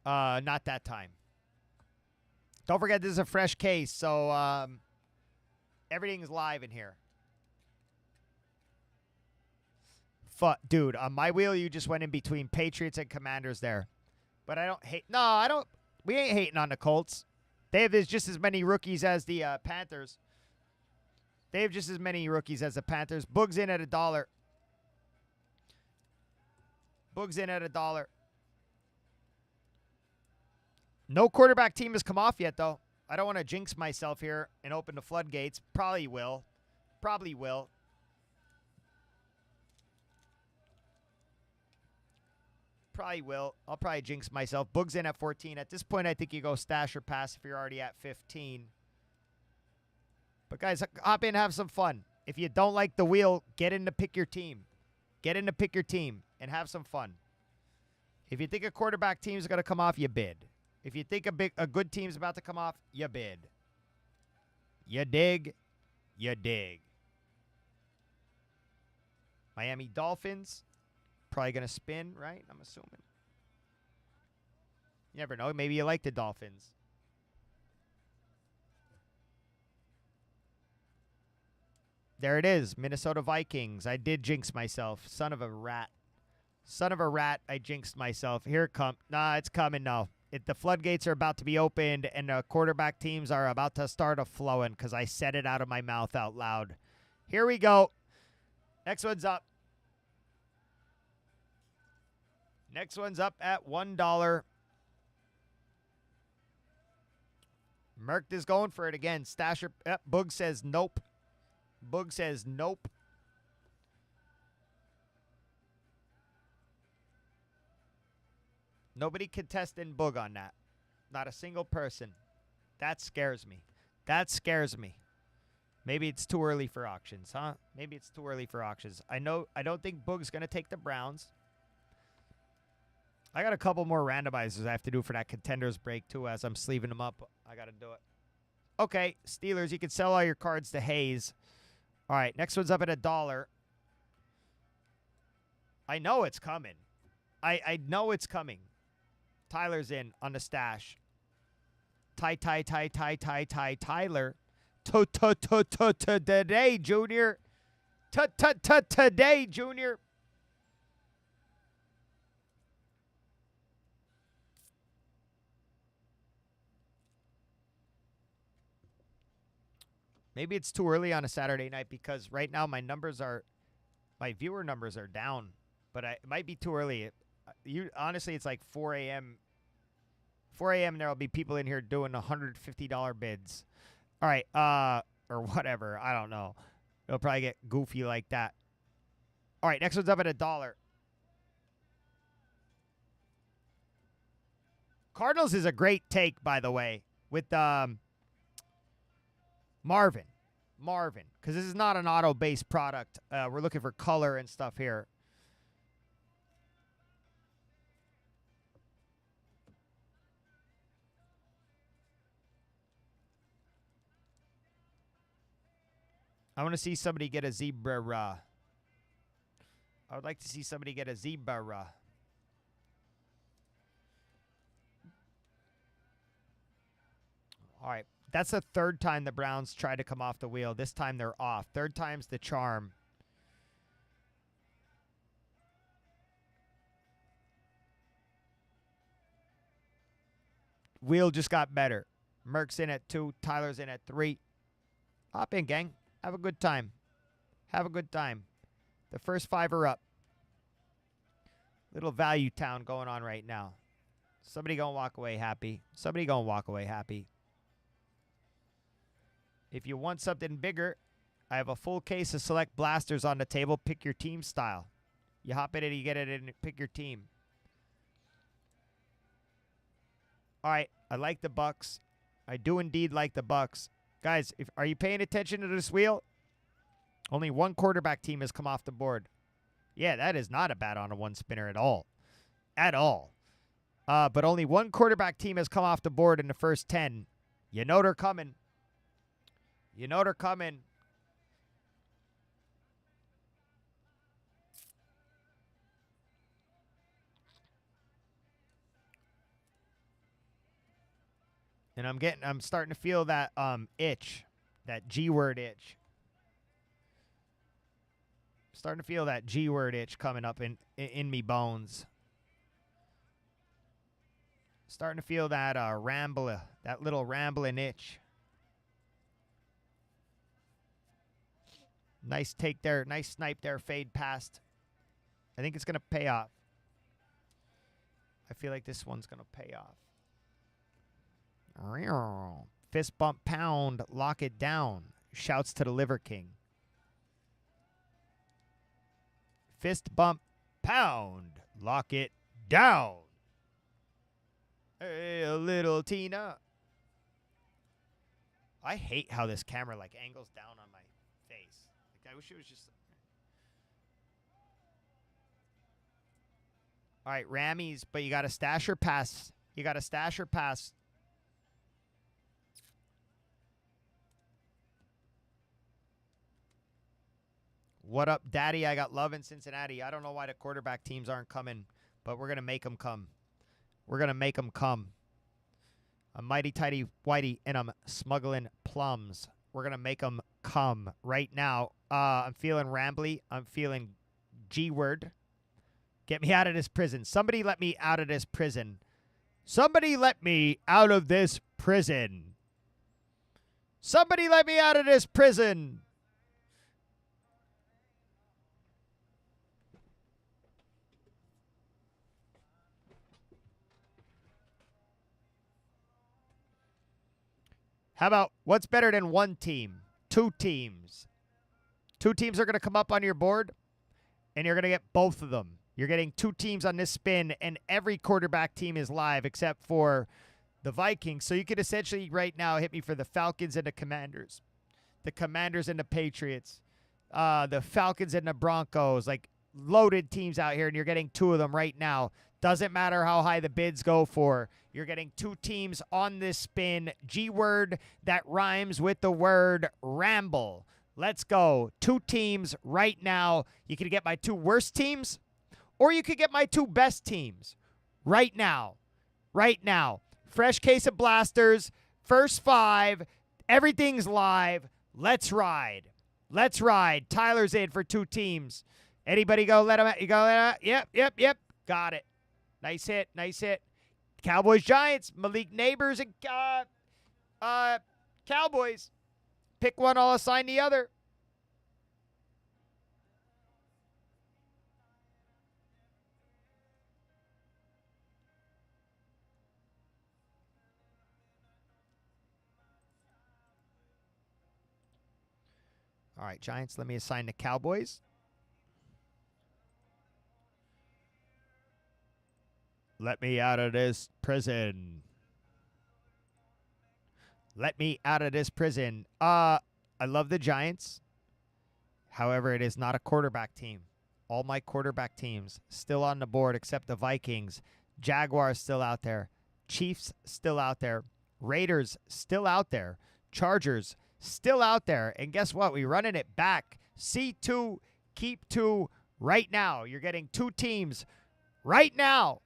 Not that time. Don't forget, this is a fresh case, so everything's live in here. Dude, on my wheel, you just went in between Patriots and Commanders there. But I don't hate. No, I don't. We ain't hating on the Colts. They have just as many rookies as the Panthers. They have just as many rookies as the Panthers. Boog's in at $1. Boog's in at $1. No quarterback team has come off yet, though. I don't want to jinx myself here and open the floodgates. Probably will. Probably will. Probably will. I'll probably jinx myself. Boog's in at 14. At this point, I think you go stash or pass if you're already at 15. But, guys, hop in and have some fun. If you don't like the wheel, get in to pick your team. Get in to pick your team and have some fun. If you think a quarterback team is going to come off, you bid. If you think a good team's about to come off, you bid. You dig. You dig. Miami Dolphins. Probably going to spin, right? I'm assuming. You never know. Maybe you like the Dolphins. There it is. Minnesota Vikings. I did jinx myself. Son of a rat. Son of a rat. I jinxed myself. Here it comes. Nah, it's coming now. The floodgates are about to be opened, and the quarterback teams are about to start flowing because I said it out of my mouth out loud. Here we go. Next one's up. Next one's up at $1. Merkt is going for it again. Stasher. Boog says nope. Boog says nope. Nobody contesting Boog on that. Not a single person. That scares me. That scares me. Maybe it's too early for auctions, huh? Maybe it's too early for auctions. I don't think Boog's going to take the Browns. I got a couple more randomizers I have to do for that contenders break, too, as I'm sleeving them up. I got to do it. Okay, Steelers, you can sell all your cards to Hayes. All right, next one's up at $1. I know it's coming. I know it's coming. Tyler's in on the stash. Tyler. Today, Junior. Today, Junior. Maybe it's too early on a Saturday night because right now my viewer numbers are down. but it might be too early. Honestly, it's like 4 a.m. 4 a.m. There will be people in here doing $150 bids. All right, or whatever. I don't know. It'll probably get goofy like that. All right, next one's up at $1. Cardinals is a great take, by the way, with Marvin, because this is not an auto-based product. We're looking for color and stuff here. I want to see somebody get a zebra. I would like to see somebody get a zebra. All right. That's the third time the Browns tried to come off the wheel. This time they're off. Third time's the charm. Wheel just got better. Merck's in at 2. Tyler's in at 3. Hop in, gang. Have a good time. Have a good time. The first 5 are up. Little value town going on right now. Somebody gonna walk away happy. Somebody gonna walk away happy. If you want something bigger, I have a full case of Select Blasters on the table. Pick your team style. You hop in it, you get it in, pick your team. All right, I like the Bucks. I do indeed like the Bucks. Guys, are you paying attention to this wheel? Only one quarterback team has come off the board. Yeah, that is not a bad on a one spinner at all. At all. But only one quarterback team has come off the board in the first 10. You know they're coming. You know they're coming. And I'm starting to feel that itch, that G word itch. Starting to feel that G word itch coming up in me bones. Starting to feel that that little rambling itch. Nice take there, nice snipe there, fade past. I think it's going to pay off. I feel like this one's going to pay off. Fist bump pound, lock it down. Shouts to the Liver King. Fist bump pound, lock it down. Hey, little Tina. I hate how this camera like angles down on my face. Like I wish it was just. All right, Rammies, but you got to stash or pass. You got to stash or pass. What up, Daddy? I got love in Cincinnati. I don't know why the quarterback teams aren't coming, but we're going to make them come. We're going to make them come. I'm mighty tighty whitey, and I'm smuggling plums. We're going to make them come right now. I'm feeling rambly. I'm feeling G-word. Get me out of this prison. Somebody let me out of this prison. Somebody let me out of this prison. Somebody let me out of this prison. How about what's better than one team? 2 teams. 2 teams are going to come up on your board, and you're going to get both of them. You're getting 2 teams on this spin, and every quarterback team is live except for the Vikings. So you could essentially right now hit me for the Falcons and the Commanders. The Commanders and the Patriots. The Falcons and the Broncos. Like loaded teams out here, and you're getting 2 of them right now. Doesn't matter how high the bids go for. You're getting 2 teams on this spin. G-word that rhymes with the word ramble. Let's go. 2 teams right now. You could get my 2 worst teams, or you could get my 2 best teams right now. Right now. Fresh case of blasters. First 5. Everything's live. Let's ride. Let's ride. Tyler's in for 2 teams. Anybody go? Let him out. You go? Yep. Got it. Nice hit. Nice hit. Cowboys, Giants, Malik Neighbors, and Cowboys. Pick one, I'll assign the other. All right, Giants, let me assign the Cowboys. Let me out of this prison. Let me out of this prison. I love the Giants. However, it is not a quarterback team. All my quarterback teams still on the board except the Vikings. Jaguars still out there. Chiefs still out there. Raiders still out there. Chargers still out there. And guess what? We're running it back. C2, keep 2 right now. You're getting 2 teams right now.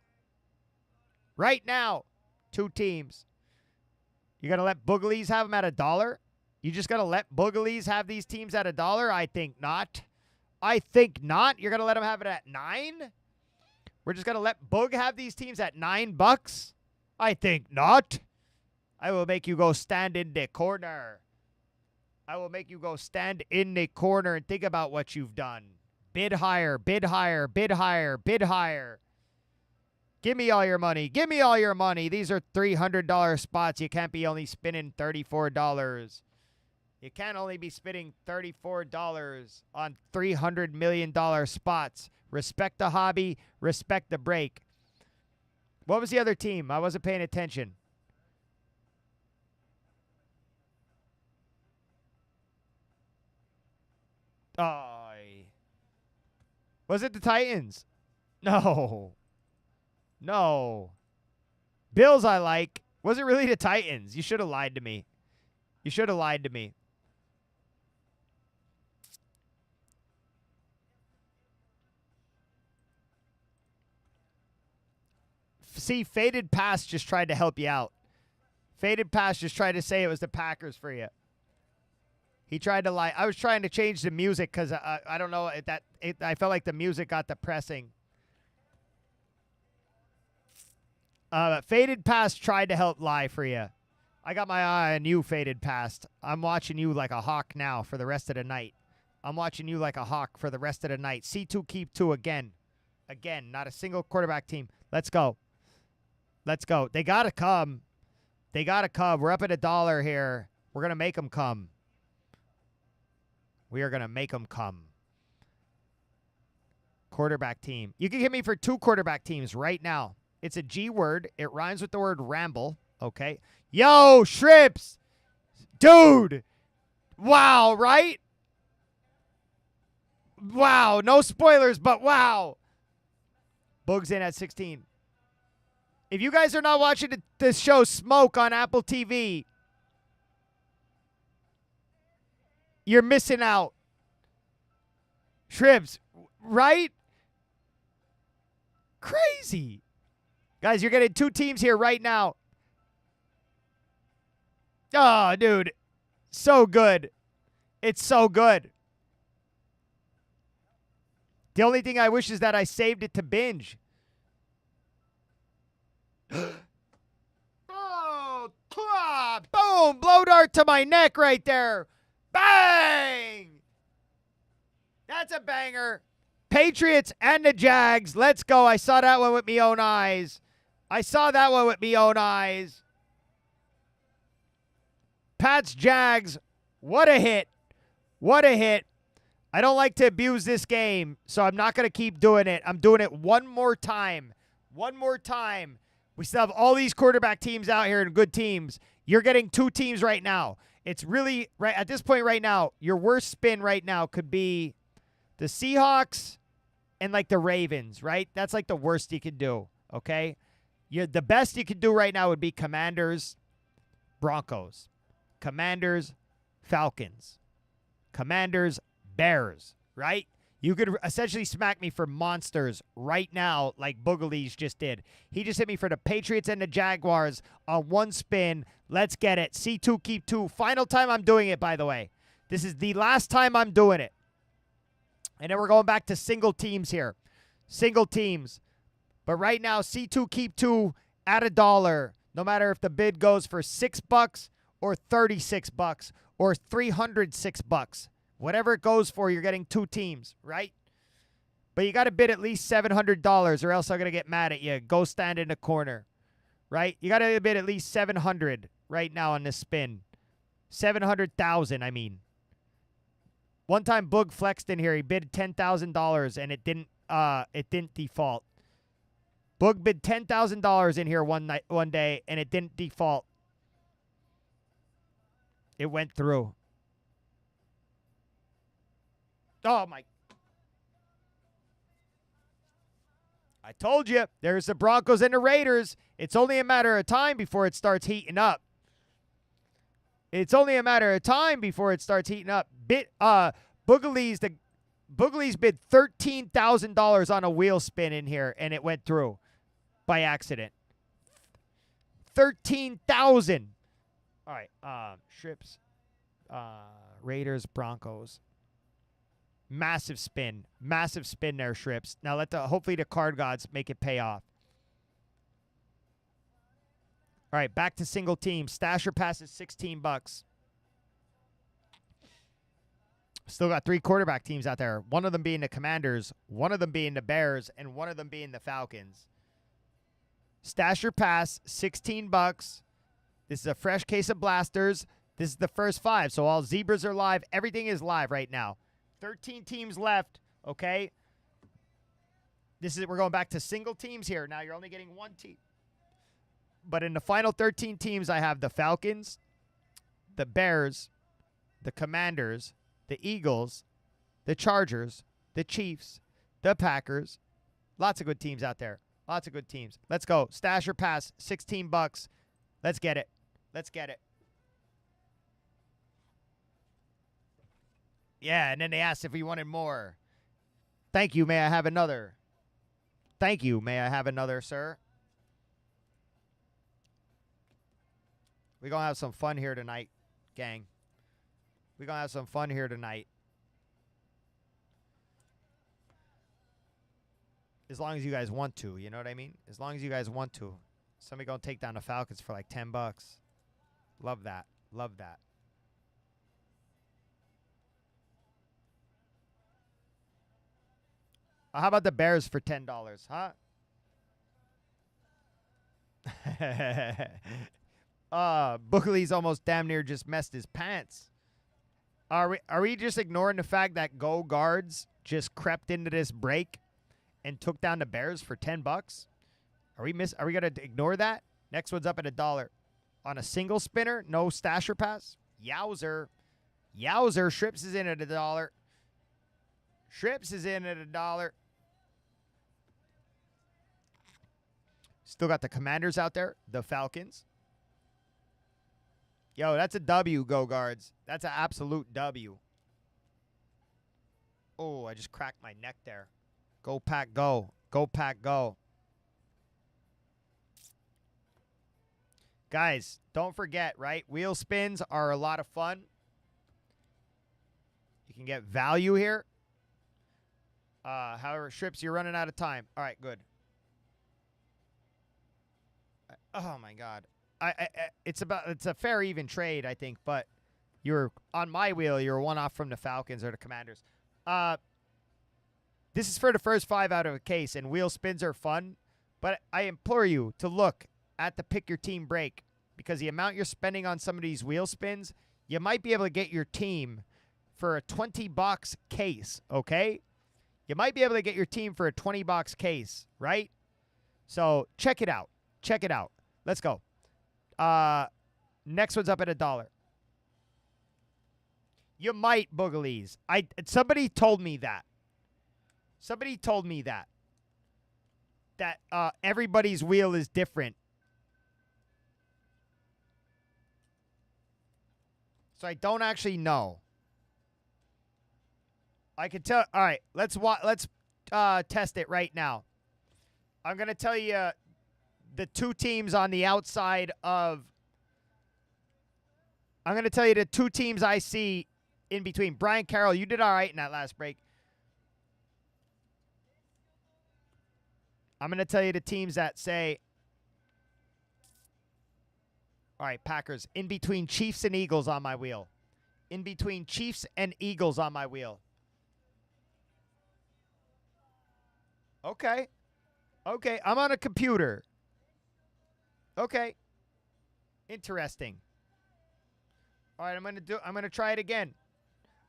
Right now. 2 teams. You going to let Boogalies have them at $1? You just going to let Boogalies have these teams at $1? I think not. I think not. You're going to let them have it at 9? We're just going to let Boog have these teams at $9? I think not. I will make you go stand in the corner. I will make you go stand in the corner and think about what you've done. Bid higher, bid higher, bid higher, bid higher. Give me all your money. Give me all your money. These are $300 spots. You can't be only spinning $34. You can't only be spending $34 on $300 million spots. Respect the hobby. Respect the break. What was the other team? I wasn't paying attention. Oh, was it the Titans? No. No. Bills I like. Was it really the Titans? You should have lied to me. You should have lied to me. See, Faded Past just tried to help you out. Faded Past just tried to say it was the Packers for you. He tried to lie. I was trying to change the music because I don't know I felt like the music got depressing. Faded Past tried to help lie for you. I got my eye on you, Faded Past. I'm watching you like a hawk now for the rest of the night. I'm watching you like a hawk for the rest of the night. C2, keep 2 again. Again, not a single quarterback team. Let's go. Let's go. They got to come. They got to come. We're up at $1 here. We're going to make them come. We are going to make them come. Quarterback team. You can hit me for 2 quarterback teams right now. It's a G word. It rhymes with the word ramble. Okay. Yo, Shrips. Dude. Wow, right? Wow. No spoilers, but wow. Boog's in at 16. If you guys are not watching this show Smoke on Apple TV, you're missing out. Shribs, right? Crazy. Guys, you're getting 2 teams here right now. Oh, dude. So good. It's so good. The only thing I wish is that I saved it to binge. Oh, boom. Blow dart to my neck right there. Bang. That's a banger. Patriots and the Jags. Let's go. I saw that one with me own eyes. Pats, Jags. What a hit. What a hit. I don't like to abuse this game, so I'm not going to keep doing it. I'm doing it one more time. One more time. We still have all these quarterback teams out here and good teams. You're getting 2 teams right now. It's really, right at this point right now, your worst spin right now could be the Seahawks and like the Ravens, right? That's like the worst you could do, okay? The best you could do right now would be Commanders, Broncos. Commanders, Falcons. Commanders, Bears, right? You could essentially smack me for monsters right now like Boogalies just did. He just hit me for the Patriots and the Jaguars on 1 spin. Let's get it. C2, keep 2. Final time I'm doing it, by the way. This is the last time I'm doing it. And then we're going back to single teams here. Single teams. But right now, C2, keep 2 at $1. No matter if the bid goes for $6 or $36 or $306. Whatever it goes for, you're getting 2 teams, right? But you got to bid at least $700 or else I'm going to get mad at you. Go stand in the corner, right? You got to bid at least $700 right now on this spin. $700,000, I mean. One time Boog flexed in here. He bid $10,000 and it didn't default. Boog bid $10,000 in here one day and it didn't default. It went through. Oh my. I told you, there's the Broncos and the Raiders. It's only a matter of time before it starts heating up. It's only a matter of time before it starts heating up. Boogalies bid $13,000 on a wheel spin in here, and it went through by accident. 13,000. All right, Strips, Raiders, Broncos. Massive spin there, Strips. Now hopefully the card gods make it pay off. All right, back to single team. Stasher passes $16. Still got 3 quarterback teams out there. One of them being the Commanders, one of them being the Bears, and one of them being the Falcons. Stasher pass, $16. This is a fresh case of blasters. This is the first 5, so all zebras are live. Everything is live right now. 13 teams left, okay? We're going back to single teams here. Now you're only getting 1 team. But in the final 13 teams, I have the Falcons, the Bears, the Commanders, the Eagles, the Chargers, the Chiefs, the Packers. Lots of good teams out there. Lots of good teams. Let's go. Stasher pass, $16. Let's get it. Let's get it. Yeah, and then they asked if we wanted more. Thank you. May I have another? Thank you. May I have another, sir? We're going to have some fun here tonight, gang. We're going to have some fun here tonight. As long as you guys want to, you know what I mean? As long as you guys want to. Somebody going to take down the Falcons for like $10. Love that. Love that. How about the Bears for $10, huh? Boogalies almost damn near just messed his pants. Are we just ignoring the fact that Go Guards just crept into this break and took down the Bears for $10? Are we gonna ignore that? Next one's up at $1 on a single spinner. No Stasher pass. Yowzer, yowzer. Strips is in at $1. Strips is in at $1. Still got the Commanders out there. The Falcons. Yo, that's a W, Go Guards. That's an absolute W. Oh, I just cracked my neck there. Go Pack, go. Go Pack, go. Guys, don't forget, right? Wheel spins are a lot of fun. You can get value here. However, Strips, you're running out of time. All right, good. Oh my God, it's a fair even trade, I think. But you're on my wheel. You're 1 off from the Falcons or the Commanders. This is for the first 5 out of a case, and wheel spins are fun. But I implore you to look at the pick your team break, because the amount you're spending on some of these wheel spins, you might be able to get your team for a $20 case. Okay, you might be able to get your team for a $20 case, right? So check it out. Check it out. Let's go. Next one's up at $1. You might, Boogalies. Somebody told me that. Somebody told me that. That everybody's wheel is different. So I don't actually know. I can tell. All right, let's test it right now. I'm gonna tell you the 2 teams on the outside of. I'm gonna tell you the 2 teams I see in between. Brian Carroll, you did all right in that last break. I'm gonna tell you the teams that say. All right, Packers. In between Chiefs and Eagles on my wheel. In between Chiefs and Eagles on my wheel. Okay. Okay, I'm on a computer. Okay. Interesting. All right, I'm going to try it again.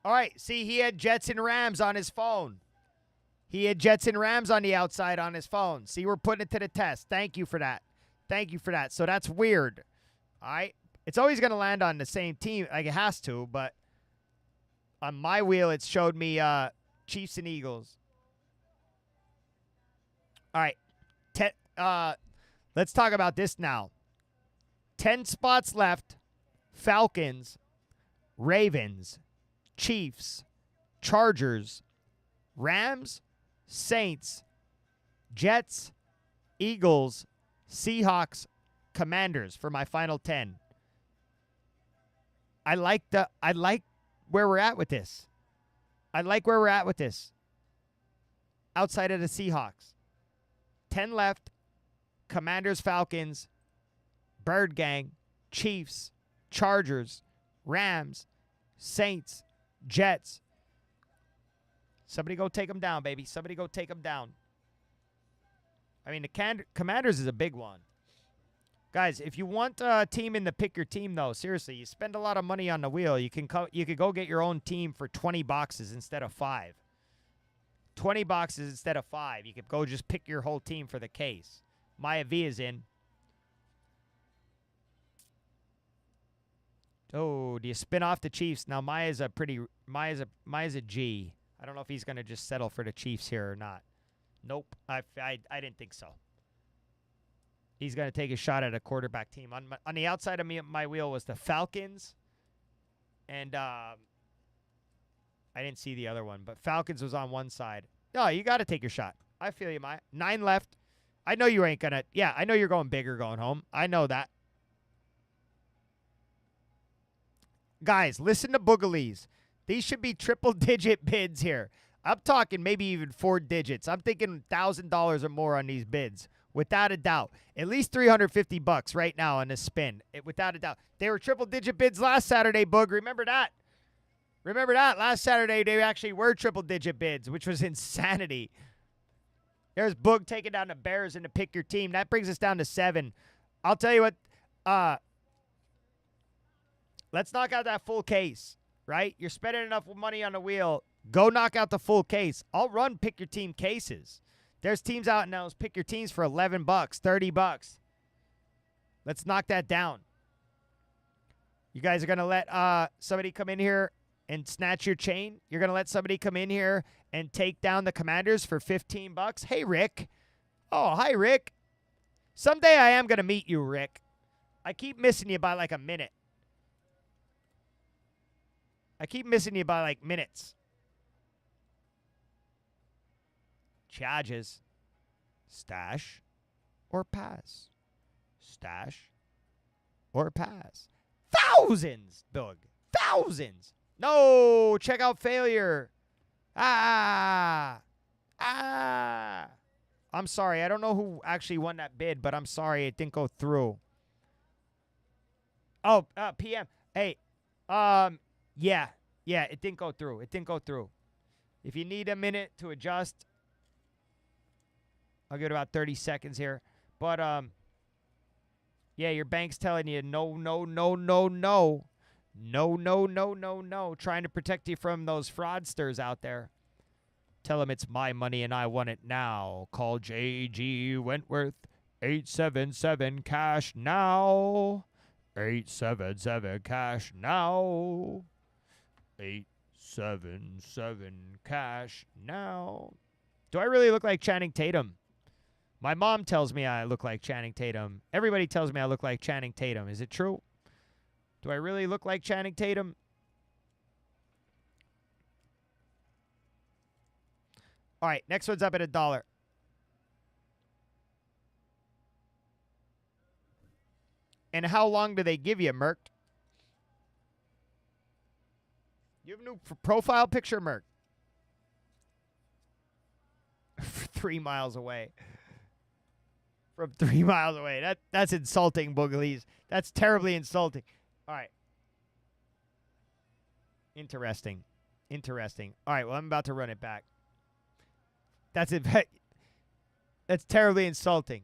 All right. See, he had Jets and Rams on his phone. He had Jets and Rams on the outside on his phone. See, we're putting it to the test. Thank you for that. Thank you for that. So that's weird. All right. It's always going to land on the same team. Like it has to, but on my wheel, it showed me Chiefs and Eagles. All right. Let's talk about this now. 10 spots left. Falcons, Ravens, Chiefs, Chargers, Rams, Saints, Jets, Eagles, Seahawks, Commanders for my final 10. I like where we're at with this. Outside of the Seahawks. 10 left. Commanders, Falcons, Bird Gang, Chiefs, Chargers, Rams, Saints, Jets. Somebody go take them down, baby. Somebody go take them down. I mean, the Commanders is a big one. Guys, if you want a team in the pick your team, though, seriously, you spend a lot of money on the wheel. You could go get your own team for 20 boxes instead of 5. 20 boxes instead of 5. You could go just pick your whole team for the case. Maya V is in. Oh, do you spin off the Chiefs? Now Maya's a G. I don't know if he's going to just settle for the Chiefs here or not. Nope. I didn't think so. He's going to take a shot at a quarterback team. On the outside of my wheel was the Falcons. And I didn't see the other one, but Falcons was on one side. No, you got to take your shot. I feel you, Maya. 9 left. I know you ain't going to. Yeah, I know you're going big or going home. I know that. Guys, listen to Boogalies. These should be triple-digit bids here. I'm talking maybe even 4 digits. I'm thinking $1,000 or more on these bids, without a doubt. At least $350 right now on this spin, without a doubt. They were triple-digit bids last Saturday, Boog. Remember that? Last Saturday, they actually were triple-digit bids, which was insanity. There's Boog taking down the Bears and to pick your team. That brings us down to 7. I'll tell you what. Let's knock out that full case, right? You're spending enough money on the wheel. Go knock out the full case. I'll run pick your team cases. There's teams out now. Pick your teams for $11, $30. Let's knock that down. You guys are going to let somebody come in here and snatch your chain? You're going to let somebody come in here and take down the Commanders for $15? Hey, Rick. Oh, hi, Rick. Someday I am going to meet you, Rick. I keep missing you by like a minute. Minutes. Charges. Stash or pass? Stash or pass? Thousands, Doug. Thousands. No, check out failure. I'm sorry. I don't know who actually won that bid, but I'm sorry it didn't go through. Oh, PM. Hey, yeah, it didn't go through. If you need a minute to adjust, I'll give it about 30 seconds here. But, yeah, your bank's telling you no. No. Trying to protect you from those fraudsters out there. Tell them it's my money and I want it now. Call J.G. Wentworth. 877 cash now. 877 cash now. 877 cash now. Do I really look like Channing Tatum? My mom tells me I look like Channing Tatum. Everybody tells me I look like Channing Tatum. Is it true? Do I really look like Channing Tatum? All right, next one's up at $1. And how long do they give you, Merc? You have a new profile picture, Merc? 3 miles away. From 3 miles away. That's insulting, Boogalies. That's terribly insulting. All right. Interesting. All right, well, I'm about to run it back. That's terribly insulting.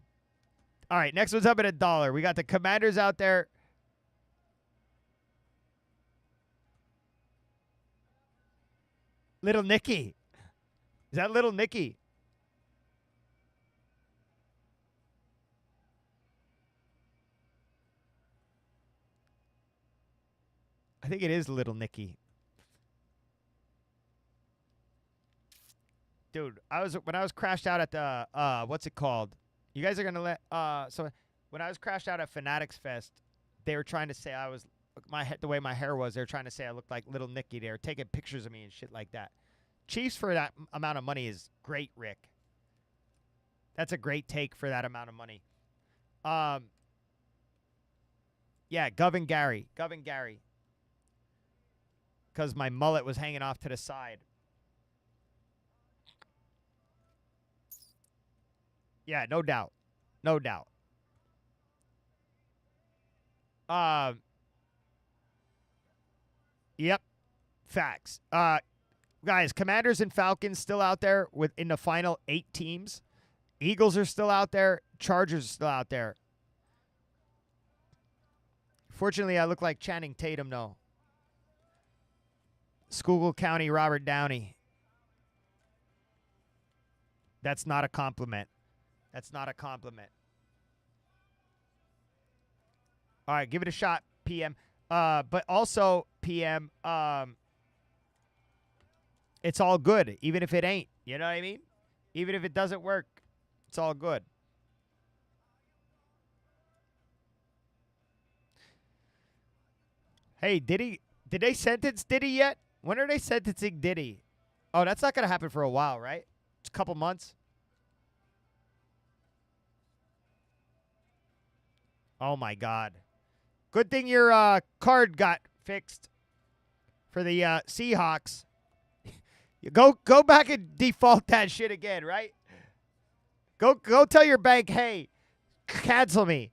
All right, next one's up at $1. We got the Commanders out there. Little Nicky. Is that Little Nicky? I think it is Little Nicky. Dude, when I was crashed out at the what's it called? You guys are gonna let so when I was crashed out at Fanatics Fest, they were trying to say I was the way my hair was. They were trying to say I looked like Little Nicky. They were taking pictures of me and shit like that. Chiefs for that amount of money is great, Rick. That's a great take for that amount of money. Yeah, Gov and Gary, because my mullet was hanging off to the side. Yeah, no doubt. No doubt. Yep. Facts. Guys, Commanders and Falcons still out there in the final 8 teams. Eagles are still out there. Chargers are still out there. Fortunately, I look like Channing Tatum, though. Schuylkill County, Robert Downey. That's not a compliment. That's not a compliment. All right, give it a shot, PM. But also, PM, it's all good, even if it ain't. You know what I mean? Even if it doesn't work, it's all good. Hey, did they sentence Diddy yet? When are they sentencing Diddy? Oh, that's not going to happen for a while, right? It's a couple months. Oh, my God. Good thing your card got fixed for the Seahawks. You go back and default that shit again, right? Go tell your bank, hey, cancel me.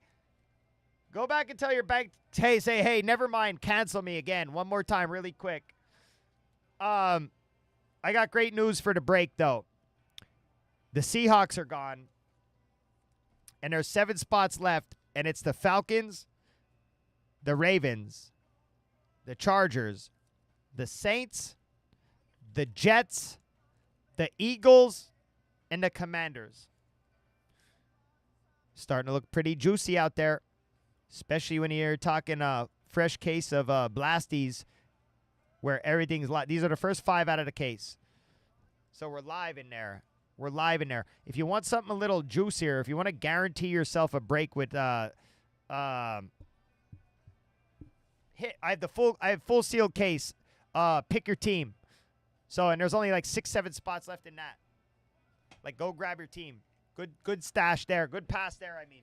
Go back and tell your bank, hey, never mind, cancel me again. One more time, really quick. I got great news for the break, though. The Seahawks are gone, and there's 7 spots left, and it's the Falcons, the Ravens, the Chargers, the Saints, the Jets, the Eagles, and the Commanders. Starting to look pretty juicy out there, especially when you're talking a fresh case of Blasties where everything's live. These are the first 5 out of the case. So we're live in there. We're live in there. If you want something a little juicier, if you want to guarantee yourself a break with I have full sealed case. Pick your team. So, and there's only like 6-7 spots left in that. Like, go grab your team. Good stash there. Good pass there, I mean.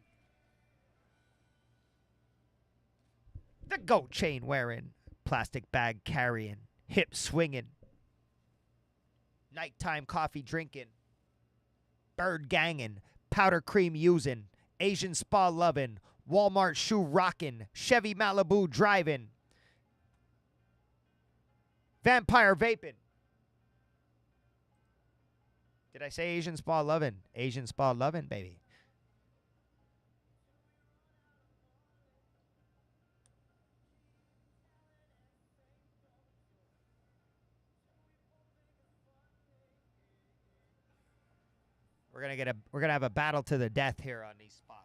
The goat chain wearing, plastic bag carrying, hip swinging, nighttime coffee drinking, bird ganging, powder cream using, Asian spa loving, Walmart shoe rocking, Chevy Malibu driving, vampire vaping. Did I say Asian spa loving? Asian spa loving, baby. We're gonna have a battle to the death here on these spots.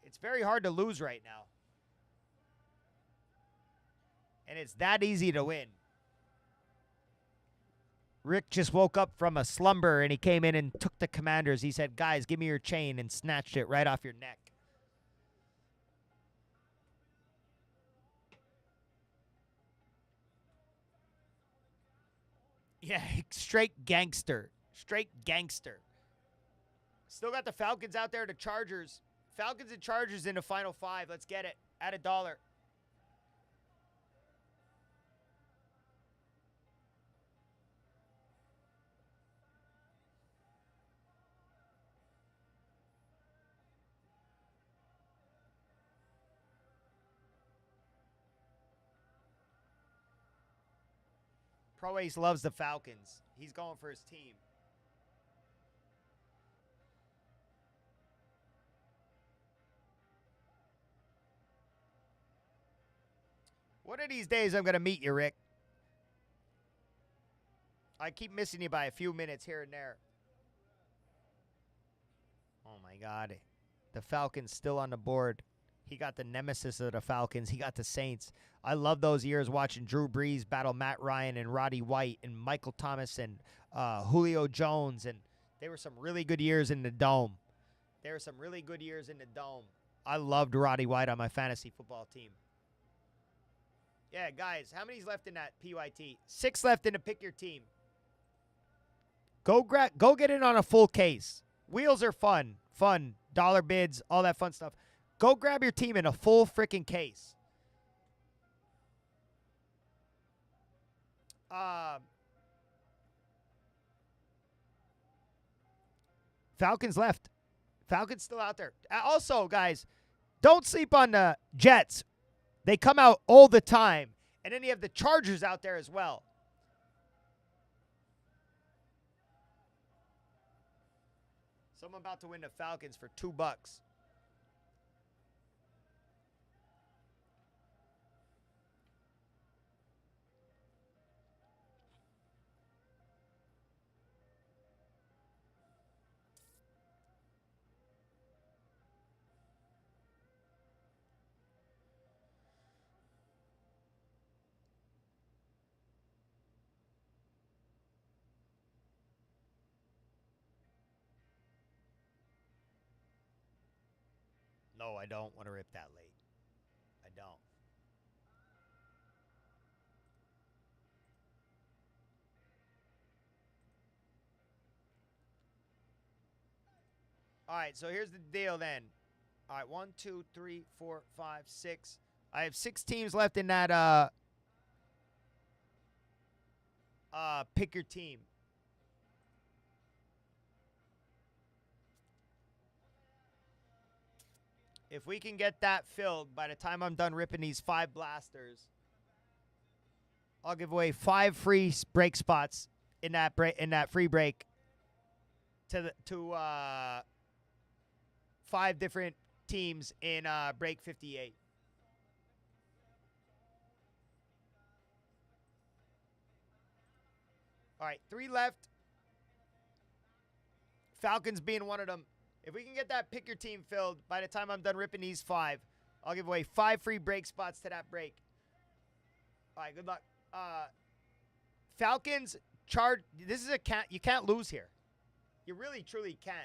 It's very hard to lose right now. And it's that easy to win. Rick just woke up from a slumber and he came in and took the Commanders. He said, guys, give me your chain, and snatched it right off your neck. Yeah, straight gangster. Straight gangster. Still got the Falcons out there, the Chargers. Falcons and Chargers in the final 5. Let's get it. At $1. Pro Ace loves the Falcons. He's going for his team. One of these days, I'm going to meet you, Rick. I keep missing you by a few minutes here and there. Oh, my God. The Falcons still on the board. He got the nemesis of the Falcons. He got the Saints. I love those years watching Drew Brees battle Matt Ryan and Roddy White and Michael Thomas and Julio Jones. And they were some really good years in the Dome. There were some really good years in the Dome. I loved Roddy White on my fantasy football team. Yeah, guys, how many's left in that PYT? 6 left in the pick your team. Go get in on a full case. Wheels are fun. Fun. Dollar bids, all that fun stuff. Go grab your team in a full freaking case. Falcons left. Falcons still out there. Also, guys, don't sleep on the Jets. They come out all the time. And then you have the Chargers out there as well. So I'm about to win the Falcons for $2. No, I don't want to rip that late. I don't. All right, so here's the deal then. All right, 1, 2, 3, 4, 5, 6. I have 6 teams left in that pick your team. If we can get that filled by the time I'm done ripping these 5 blasters, I'll give away 5 free break spots in that free break to 5 different teams in break 58. All right, 3 left. Falcons being one of them. If we can get that pick your team filled by the time I'm done ripping these 5, I'll give away 5 free break spots to that break. All right, good luck. Falcons, this is you can't lose here. You really, truly can't.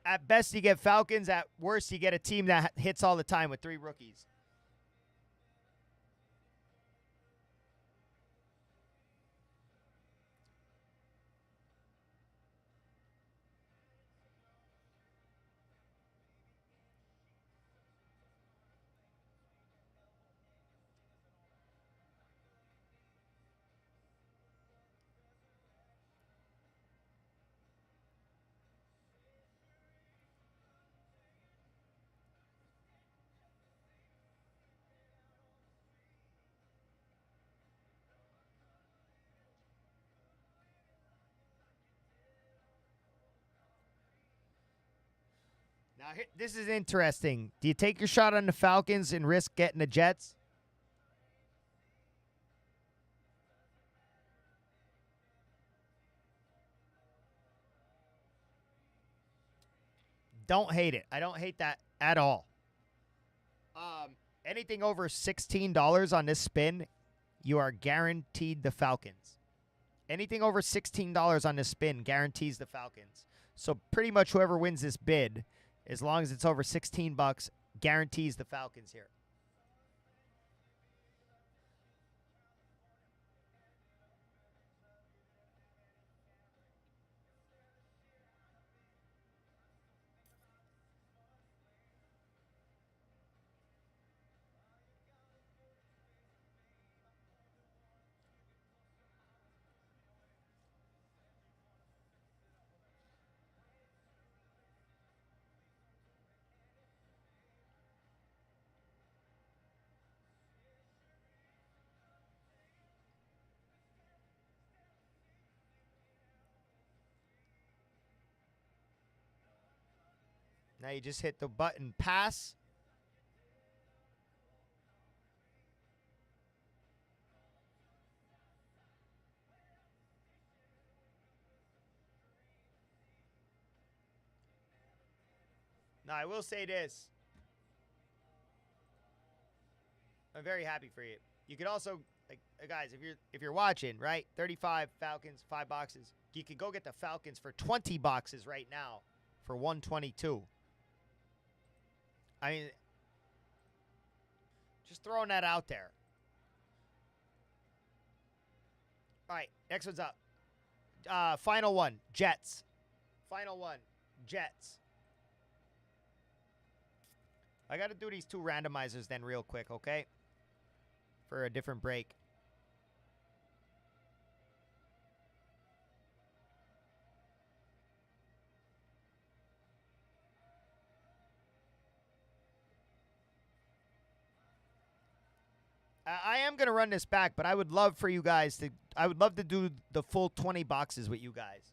At best, you get Falcons. At worst, you get a team that hits all the time with 3 rookies. Now, this is interesting. Do you take your shot on the Falcons and risk getting the Jets? Don't hate it. I don't hate that at all. Anything over $16 on this spin, you are guaranteed the Falcons. Anything over $16 on this spin guarantees the Falcons. So pretty much whoever wins this bid, as long as it's over $16, guarantees the Falcons here. Now you just hit the button pass. Now I will say this. I'm very happy for you. You could also, like, guys, if you're watching, right? 35 Falcons, 5 boxes. You could go get the Falcons for 20 boxes right now for 122. I mean, just throwing that out there. All right, next one's up. Final one, Jets. Final one, Jets. I got to do these 2 randomizers then real quick, okay? For a different break. I am going to run this back, but I would love for you guys to... I would love to do the full 20 boxes with you guys.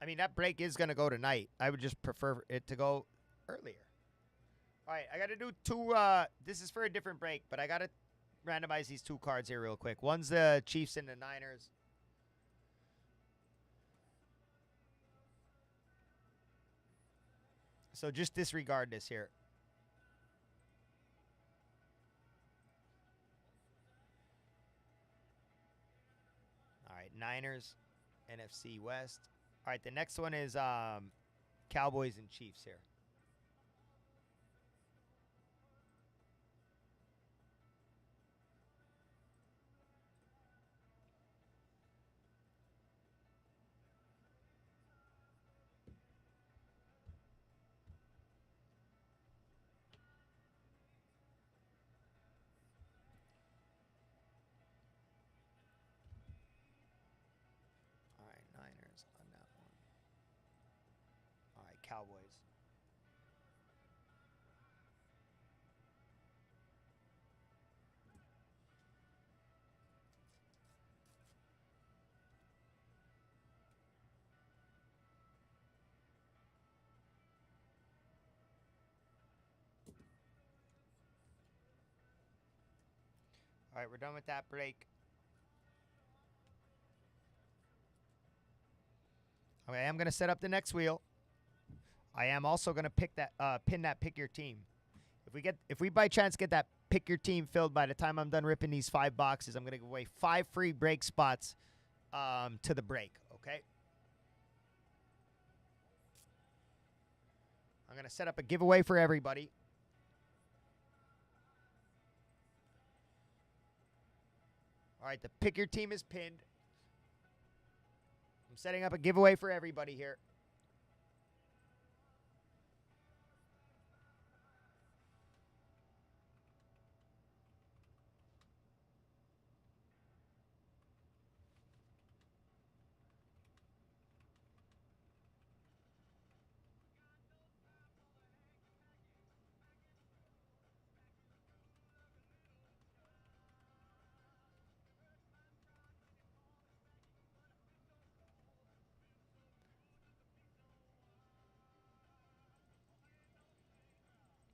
I mean, that break is going to go tonight. I would just prefer it to go earlier. All right, I got to do 2. This is for a different break, but I got to randomize these 2 cards here real quick. One's the Chiefs and the Niners. So just disregard this here. All right, Niners, NFC West. All right, the next one is Cowboys and Chiefs here. All right, Niners on that one. All right, Cowboys. All right, we're done with that break. Okay, I'm going to set up the next wheel. I am also going to pick that pin that pick your team. If we by chance get that pick your team filled by the time I'm done ripping these 5 boxes, I'm going to give away 5 free break spots to the break, okay? I'm going to set up a giveaway for everybody. All right, the pick your team is pinned. I'm setting up a giveaway for everybody here.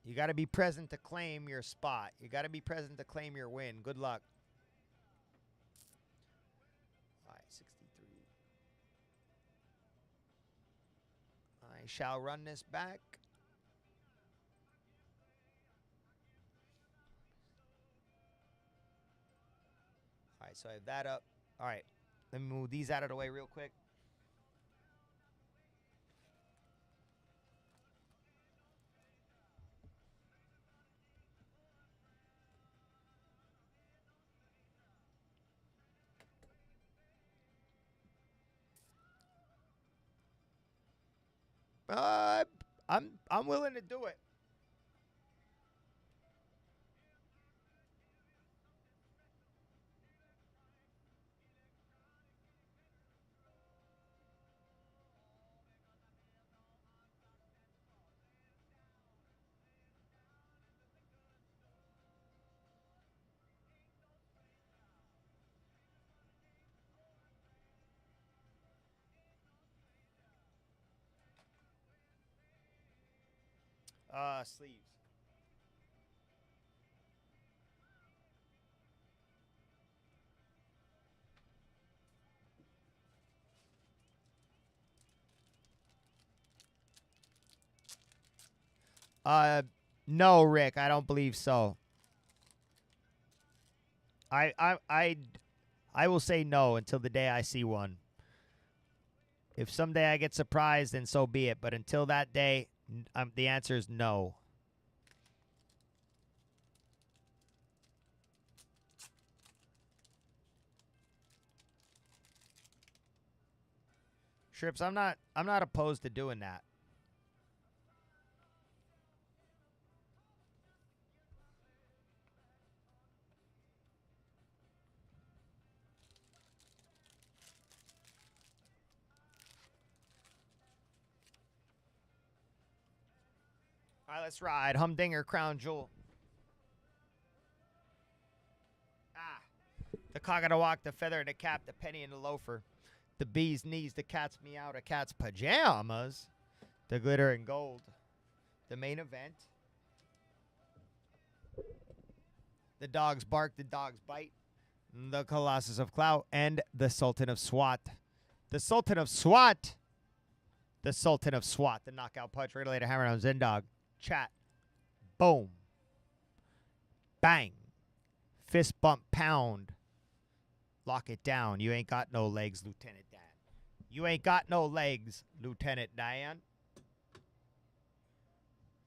You got to be present to claim your spot. You got to be present to claim your win. Good luck. All right, 63. I shall run this back. All right, so I have that up. All right, let me move these out of the way real quick. I'm willing to do it. Sleeves. No, Rick, I don't believe so. I will say no until the day I see one. If someday I get surprised, then so be it. But until that day, the answer is no. Shrips, I'm not opposed to doing that. All right, let's ride. Humdinger, Crown Jewel. Ah. The cock of the walk, the feather in the cap, the penny in the loafer. The bee's knees, the cat's meow, the cat's pajamas. The glitter and gold. The main event. The dogs bark, the dogs bite. The Colossus of Clout. And the Sultan of Swat. The Sultan of Swat. The Sultan of Swat. The knockout punch. Regulator hammer on Zendog. Chat. Boom. Bang. Fist bump pound. Lock it down. You ain't got no legs, Lieutenant Dan. You ain't got no legs, Lieutenant Dan.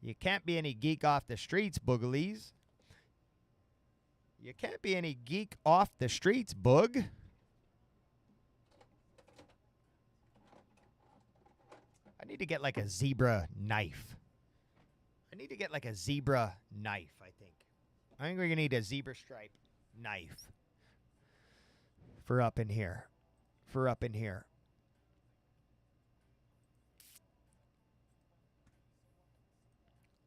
You can't be any geek off the streets, Boogalies. You can't be any geek off the streets, Boog. I need to get like a zebra knife. I need to get like a zebra knife, I think. I think we're going to need a zebra stripe knife. For up in here. For up in here.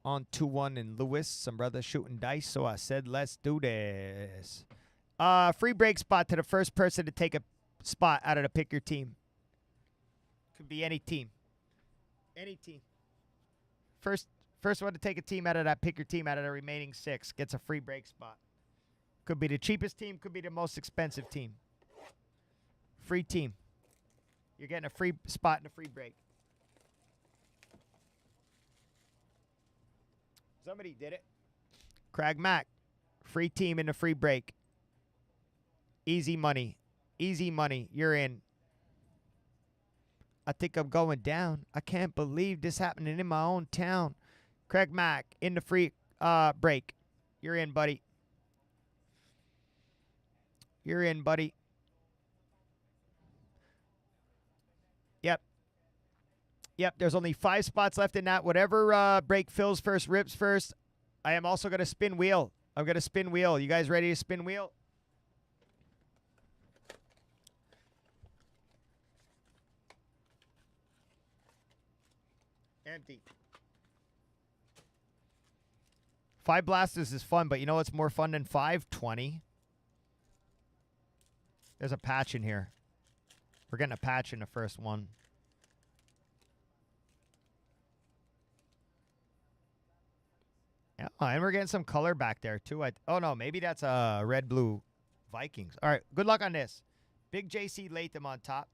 On 2-1 in Lewis. Some brothers shooting dice, so I said, let's do this. Free break spot to the first person to take a spot out of the pick your team. Could be any team. Any team. First one to take a team out of that pick your team out of the remaining 6 gets a free break spot. Could be the cheapest team, could be the most expensive team. Free team. You're getting a free spot and a free break. Somebody did it. Craig Mack. Free team and a free break. Easy money. Easy money. You're in. I think I'm going down. I can't believe this happening in my own town. Craig Mack in the free break. You're in, buddy. You're in, buddy. Yep, there's only 5 spots left in that. Whatever break fills first, rips first. I am also going to spin wheel. I'm going to spin wheel. You guys ready to spin wheel? Empty. 5 blasters is fun, but you know what's more fun than 5? 20. There's a patch in here. We're getting a patch in the first one. Yeah, and we're getting some color back there, too. Oh, no, maybe that's red-blue Vikings. All right, good luck on this. Big J.C. Latham on top.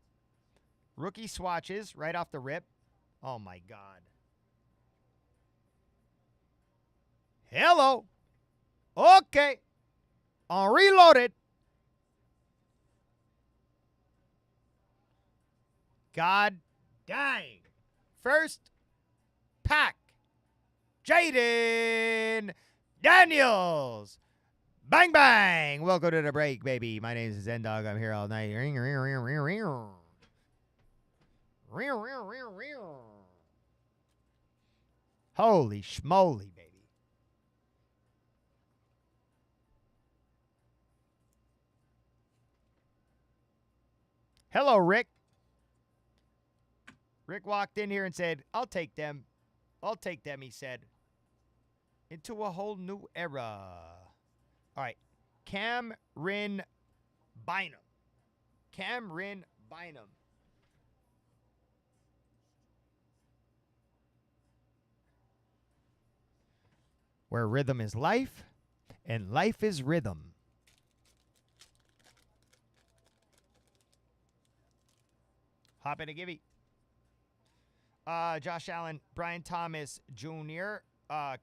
Rookie swatches right off the rip. Oh, my God. Hello. Okay. On reloaded. God dang. First pack. Jaden Daniels. Bang, bang. Welcome to the break, baby. My name is Zendog. I'm here all night. Holy schmoly, baby. Hello, Rick. Rick walked in here and said, I'll take them. I'll take them, he said. Into a whole new era. All right. Cameron Bynum. Cameron Bynum. where rhythm is life and life is rhythm. Hop in a givey. Josh Allen, Brian Thomas Jr.,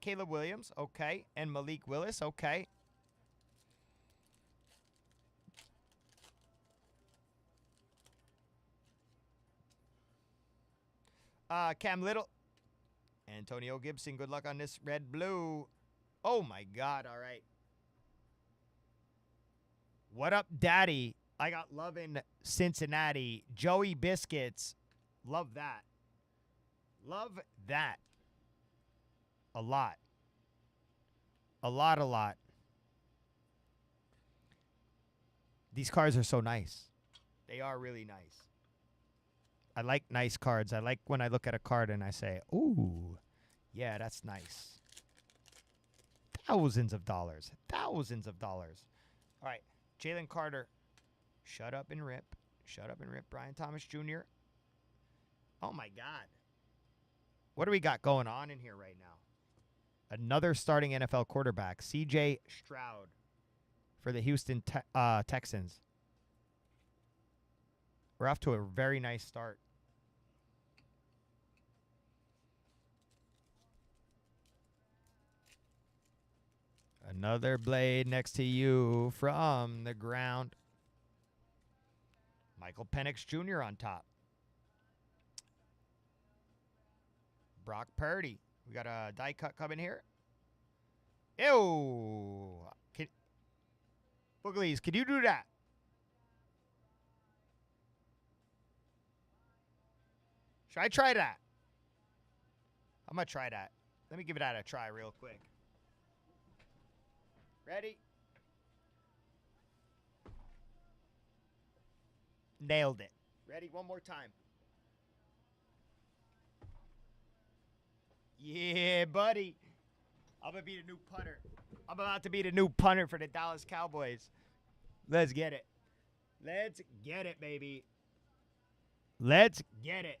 Caleb Williams, okay, and Malik Willis, okay. Cam Little, Antonio Gibson, good luck on this red-blue. Oh, my God, all right. What up, Daddy? I got love in Cincinnati. Joey Biscuits, love that. Love that. A lot. A lot. These cards are so nice. They are really nice. I like nice cards. I like when I look at a card and I say, ooh, yeah, that's nice. Thousands of dollars. Thousands of dollars. All right, Jalen Carter. Shut up and rip. Shut up and rip. Brian Thomas Jr. Oh, my God. What do we got going on in here right now? Another starting NFL quarterback, C.J. Stroud, for the Houston Texans. We're off to a very nice start. Another blade next to you from the ground. Michael Penix Jr. on top. Brock Purdy. We got a die cut coming here. Ew. Booglies, can you do that? Should I try that? I'm going to try that. Let me give that a try real quick. Ready? Nailed it. Ready? One more time. Yeah, buddy. I'm going to be the new punter. I'm about to be the new punter for the Dallas Cowboys. Let's get it. Let's get it, baby. Let's get it.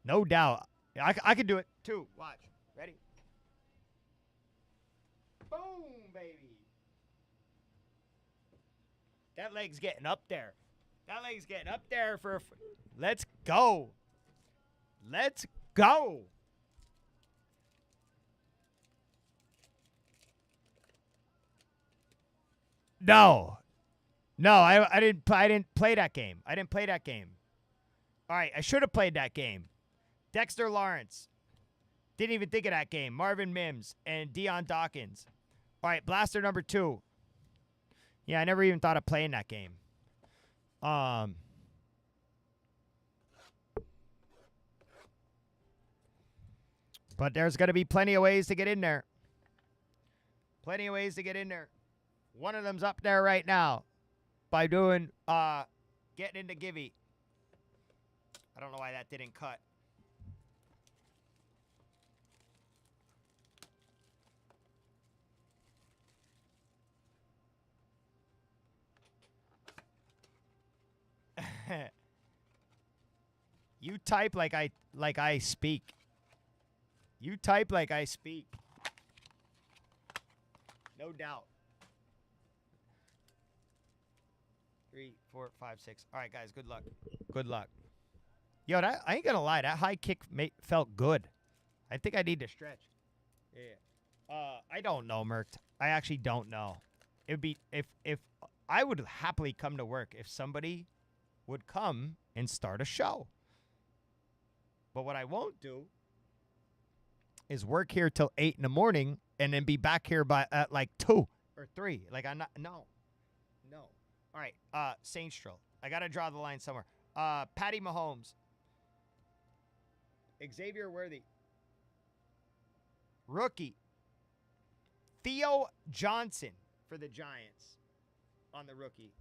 No doubt. I can do it, too. Watch. Ready? Boom, baby. That leg's getting up there. That leg's getting up there for... Let's go. Let's go. No. No, I didn't play that game. I didn't play that game. All right, I should have played that game. Dexter Lawrence. Didn't even think of that game. Marvin Mims and Deion Dawkins. All right, blaster number 2. Yeah, I never even thought of playing that game. But there's going to be plenty of ways to get in there. Plenty of ways to get in there. One of them's up there right now by doing getting into Givey. I don't know why that didn't cut. You type like I speak. You type like I speak. No doubt. 3, 4, 5, 6. All right, guys. Good luck. Good luck. Yo, I ain't gonna lie. That high kick felt good. I think I need to stretch. Yeah. I don't know, Merkt. I actually don't know. It'd be if I would happily come to work if somebody would come and start a show. But what I won't do is work here till 8 in the morning and then be back here at like 2 or 3. Like I'm not. No. All right. Saints Drill. I gotta draw the line somewhere. Patty Mahomes. Xavier Worthy. Rookie. Theo Johnson for the Giants on the rookie.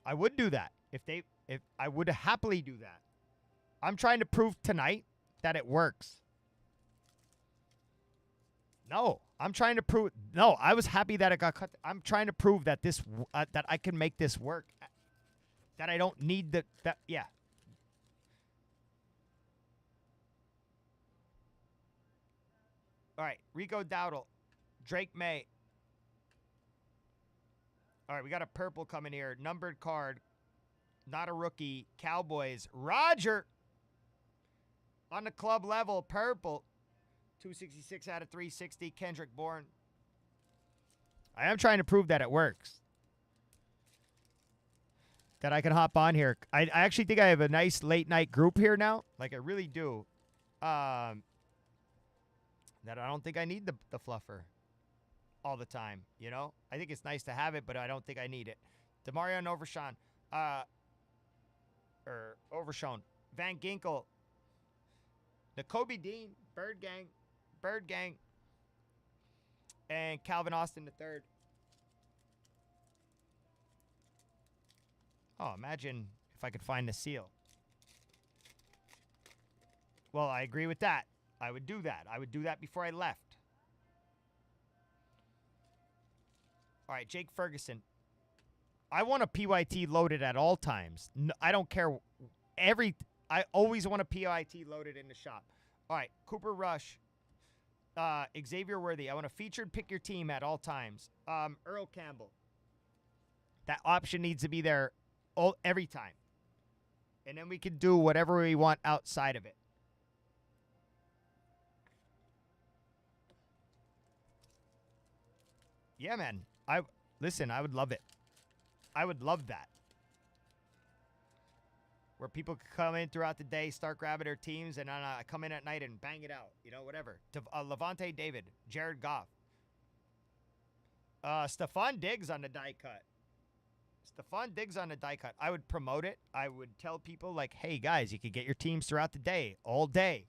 I would do that if I would happily do that. I'm trying to prove tonight that it works. No, I'm trying to prove. No, I was happy that it got cut. I'm trying to prove that that I can make this work. That I don't need yeah. All right, Rico Dowdle, Drake May. All right, we got a purple coming here. Numbered card. Not a rookie. Cowboys. Roger. On the club level, purple. 266 out of 360. Kendrick Bourne. I am trying to prove that it works. That I can hop on here. I actually think I have a nice late night group here now. Like I really do. That I don't think I need the fluffer all the time, you know? I think it's nice to have it, but I don't think I need it. Demarion Overshawn. Overshown. Van Ginkel. Nakobe Dean. Bird Gang. And Calvin Austin III. Oh, imagine if I could find the seal. Well, I agree with that. I would do that. I would do that before I left. All right, Jake Ferguson. I want a PYT loaded at all times. No, I don't care. I always want a PYT loaded in the shop. All right, Cooper Rush. Xavier Worthy. I want a featured pick your team at all times. Earl Campbell. That option needs to be there every time. And then we can do whatever we want outside of it. Yeah, man. Listen, I would love it. I would love that. Where people could come in throughout the day, start grabbing their teams, and come in at night and bang it out. You know, whatever. Levante David, Jared Goff. Stephon Diggs on the die cut. I would promote it. I would tell people, like, hey, guys, you could get your teams throughout the day, all day.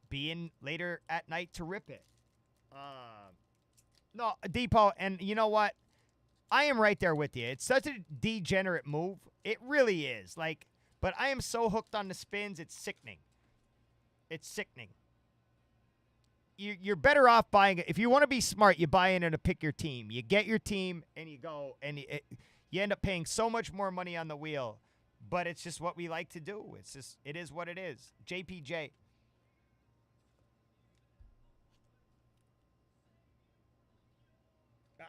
Be in later at night to rip it. No, Depot, and you know what? I am right there with you. It's such a degenerate move. It really is. Like, but I am so hooked on the spins, it's sickening. It's sickening. You're better off buying it. If you want to be smart, you buy in and pick your team. You get your team, and you go, and you end up paying so much more money on the wheel. But it's just what we like to do. It is what it is. JPJ.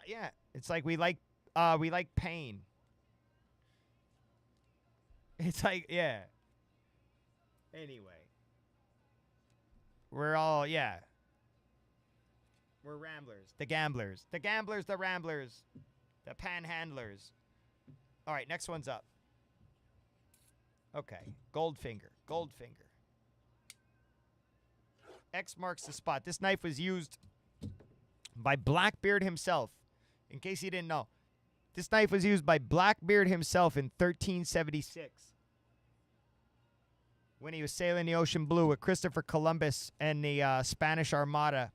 Yeah, it's like we like pain. It's like, yeah. Anyway. We're all, yeah. We're ramblers. The gamblers. The gamblers, the ramblers. The panhandlers. All right, next one's up. Okay. Goldfinger. X marks the spot. This knife was used by Blackbeard himself. In case you didn't know. This knife was used by Blackbeard himself in 1376. When he was sailing the ocean blue with Christopher Columbus and the Spanish Armada.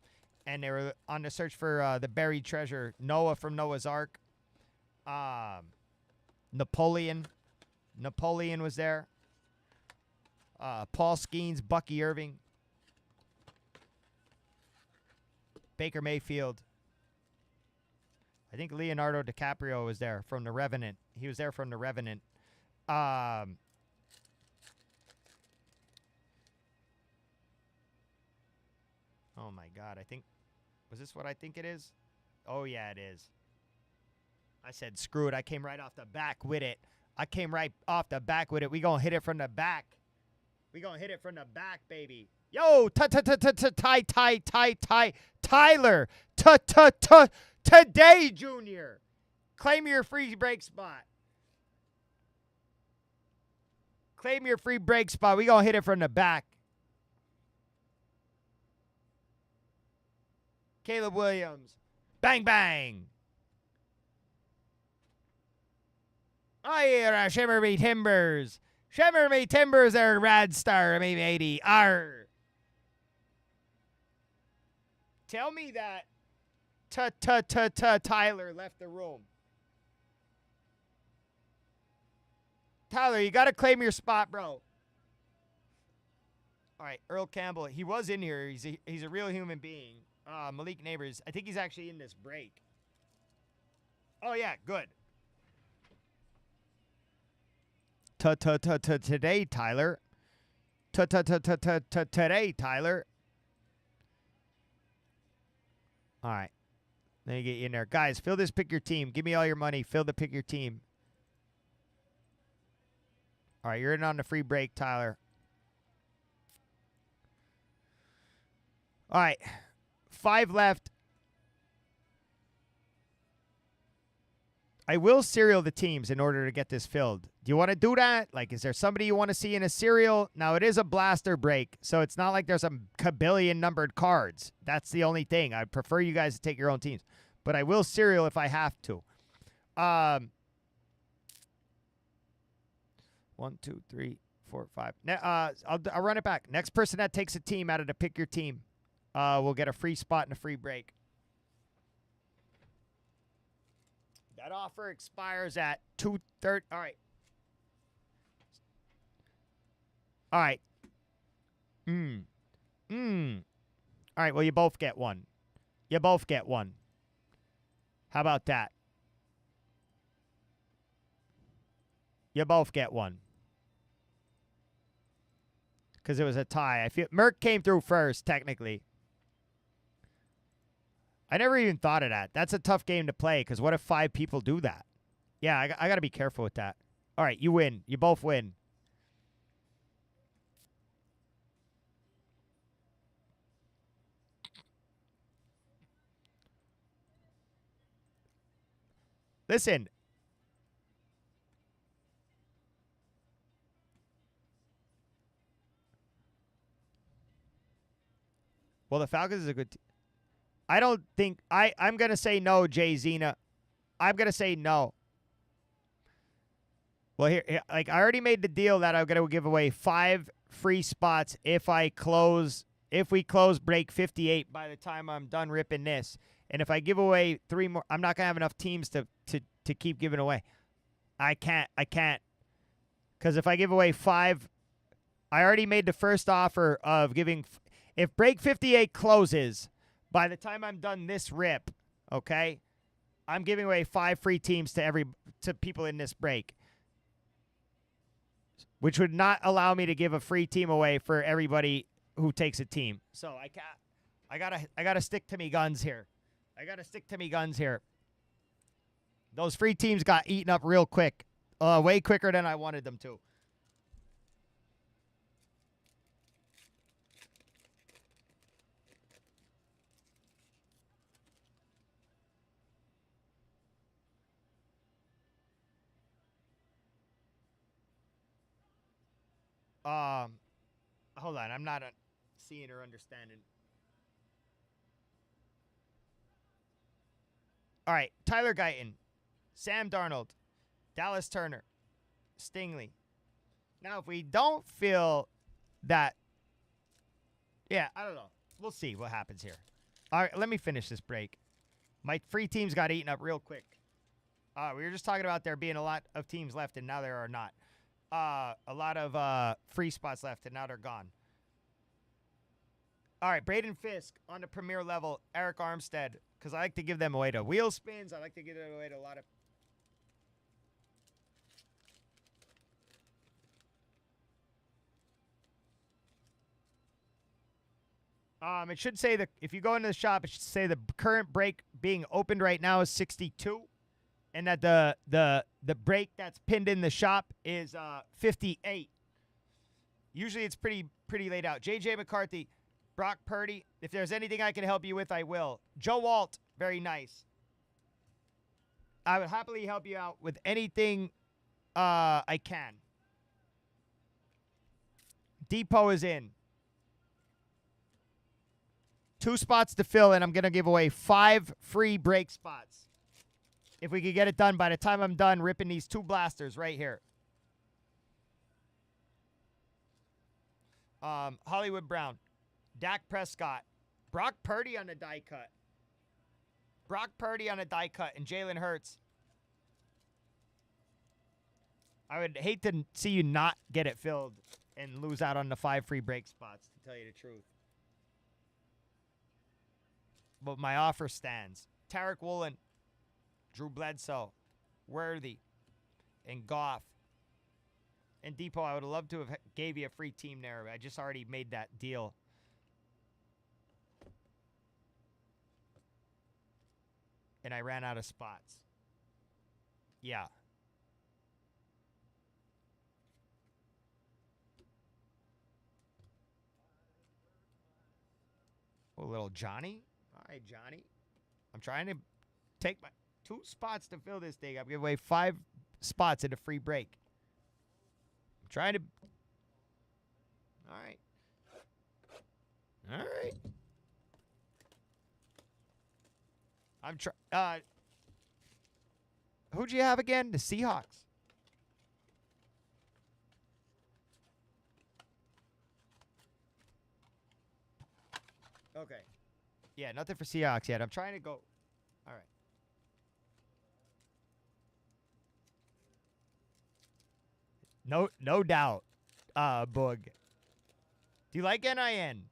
And they were on the search for the buried treasure. Noah from Noah's Ark. Napoleon. Napoleon was there. Paul Skeens, Bucky Irving. Baker Mayfield. I think Leonardo DiCaprio was there from The Revenant. He was there from The Revenant. Oh, my God. Was this what I think it is? Oh, yeah, it is. I said, screw it. I came right off the back with it. We gonna hit it from the back. Baby. Yo, Tyler. Today, Junior. Claim your free break spot. We gonna hit it from the back. Caleb Williams. Bang, bang. I hear Shimmer Me Timbers. Are Rad Star, maybe 80. Arr. Tell me that Tyler left the room. Tyler, you got to claim your spot, bro. All right, Earl Campbell. He was in here. He's a real human being. Malik Neighbors. I think he's actually in this break. Oh, yeah, good. Today, Tyler. Today, Tyler. All right. Let me get you in there. Guys, fill this pick your team. Give me all your money. Fill the pick your team. All right, you're in on the free break, Tyler. All right. 5 left. I will serial the teams in order to get this filled. Do you want to do that? Like, is there somebody you want to see in a serial? Now, it is a blaster break, so it's not like there's a kabillion numbered cards. That's the only thing. I'd prefer you guys to take your own teams. But I will serial if I have to. 1, 2, 3, 4, 5. I'll run it back. Next person that takes a team out of the pick your team will get a free spot and a free break. That offer expires at 2:30. All right. All right. All right, well, you both get one. You both get one. How about that? You both get one. Because it was a tie. I feel Merc came through first, technically. I never even thought of that. That's a tough game to play, because what if 5 people do that? Yeah, I got to be careful with that. All right, you win. You both win. Listen. Well, the Falcons is a good team. I don't think I'm going to say no, Jay Zena. I'm going to say no. Well, here, like I already made the deal that I'm going to give away 5 free spots if we close break 58 by the time I'm done ripping this. And if I give away 3 more, I'm not going to have enough teams to keep giving away. I can't. Cuz if I give away 5, I already made the first offer of giving if break 58 closes by the time I'm done this rip, okay? I'm giving away 5 free teams to people in this break, which would not allow me to give a free team away for everybody who takes a team. So I can't. I gotta stick to me guns here. Those free teams got eaten up real quick, way quicker than I wanted them to. Hold on. I'm not seeing or understanding. All right. Tyler Guyton, Sam Darnold, Dallas Turner, Stingley. Now, if we don't feel that, yeah, I don't know. We'll see what happens here. All right. Let me finish this break. My free teams got eaten up real quick. We were just talking about there being a lot of teams left, and now there are not. A lot of free spots left, and now they're gone. All right, Braden Fisk on the premier level, Eric Armstead, because I like to give them away to wheel spins. I like to give them away to a lot of... It should say that if you go into the shop, it should say the current break being opened right now is 62, and that the break that's pinned in the shop is 58. Usually it's pretty laid out. J.J. McCarthy, Brock Purdy. If there's anything I can help you with, I will. Joe Walt, very nice. I would happily help you out with anything I can. Depot is in. 2 spots to fill, and I'm going to give away 5 free break spots. If we could get it done by the time I'm done ripping these 2 blasters right here. Hollywood Brown, Dak Prescott, Brock Purdy on the die cut. And Jalen Hurts. I would hate to see you not get it filled and lose out on the 5 free break spots, to tell you the truth. But my offer stands. Tarek Woolen, Drew Bledsoe, Worthy, and Goff. And Depot, I would have loved to have gave you a free team there. I just already made that deal. and I ran out of spots. Yeah. Oh, little Johnny. All right, Johnny. I'm trying to take my 2 spots to fill this thing. I'm giving away 5 spots in a free break. I'm trying to. All right. All right. I'm trying. Who'd you have again? The Seahawks. Okay. Yeah, nothing for Seahawks yet. I'm trying to go. All right. No doubt. Boog. Do you like NIN?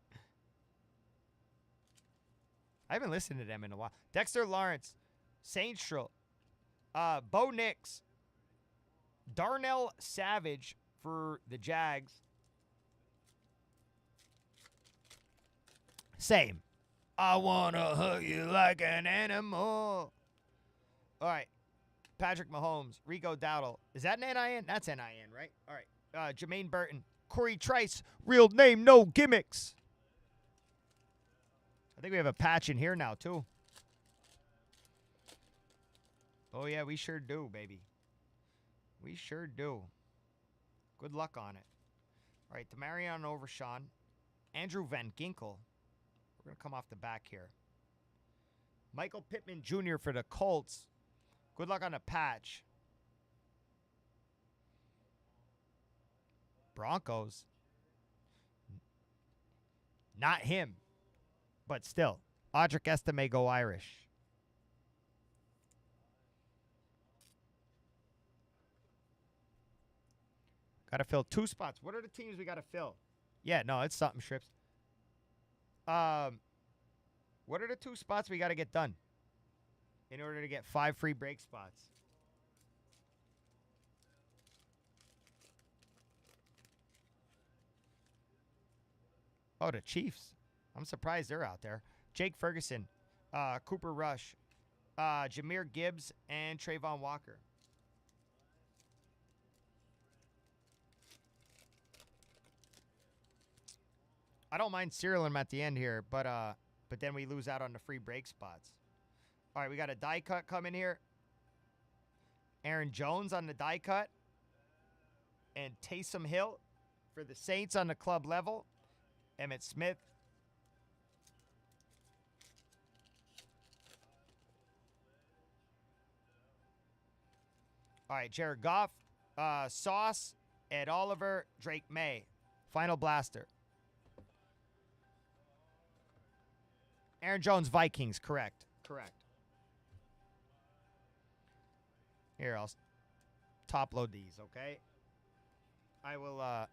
I haven't listened to them in a while. Dexter Lawrence, Sainstrel, Bo Nix, Darnell Savage for the Jags. Same. I want to hug you like an animal. All right. Patrick Mahomes, Rico Dowdle. Is that an NIN? That's NIN, right? All right. Jermaine Burton, Corey Trice, real name, no gimmicks. I think we have a patch in here now, too. Oh, yeah, we sure do, baby. We sure do. Good luck on it. All right, Demarion Overshawn. Andrew Van Ginkel. We're going to come off the back here. Michael Pittman Jr. for the Colts. Good luck on the patch. Broncos. Not him. But still. Audric Estime go Irish. Got to fill 2 spots. What are the teams we got to fill? Yeah, no, it's something, Strips. What are the 2 spots we got to get done in order to get 5 free break spots? Oh, the Chiefs. I'm surprised they're out there. Jake Ferguson, Cooper Rush, Jahmyr Gibbs, and Trayvon Walker. I don't mind serial them at the end here, but then we lose out on the free break spots. All right, we got a die cut coming here. Aaron Jones on the die cut. And Taysom Hill for the Saints on the club level. Emmitt Smith. All right, Jared Goff, Sauce, Ed Oliver, Drake May. Final blaster. Aaron Jones, Vikings, correct. Here, I'll top load these, okay? I will, I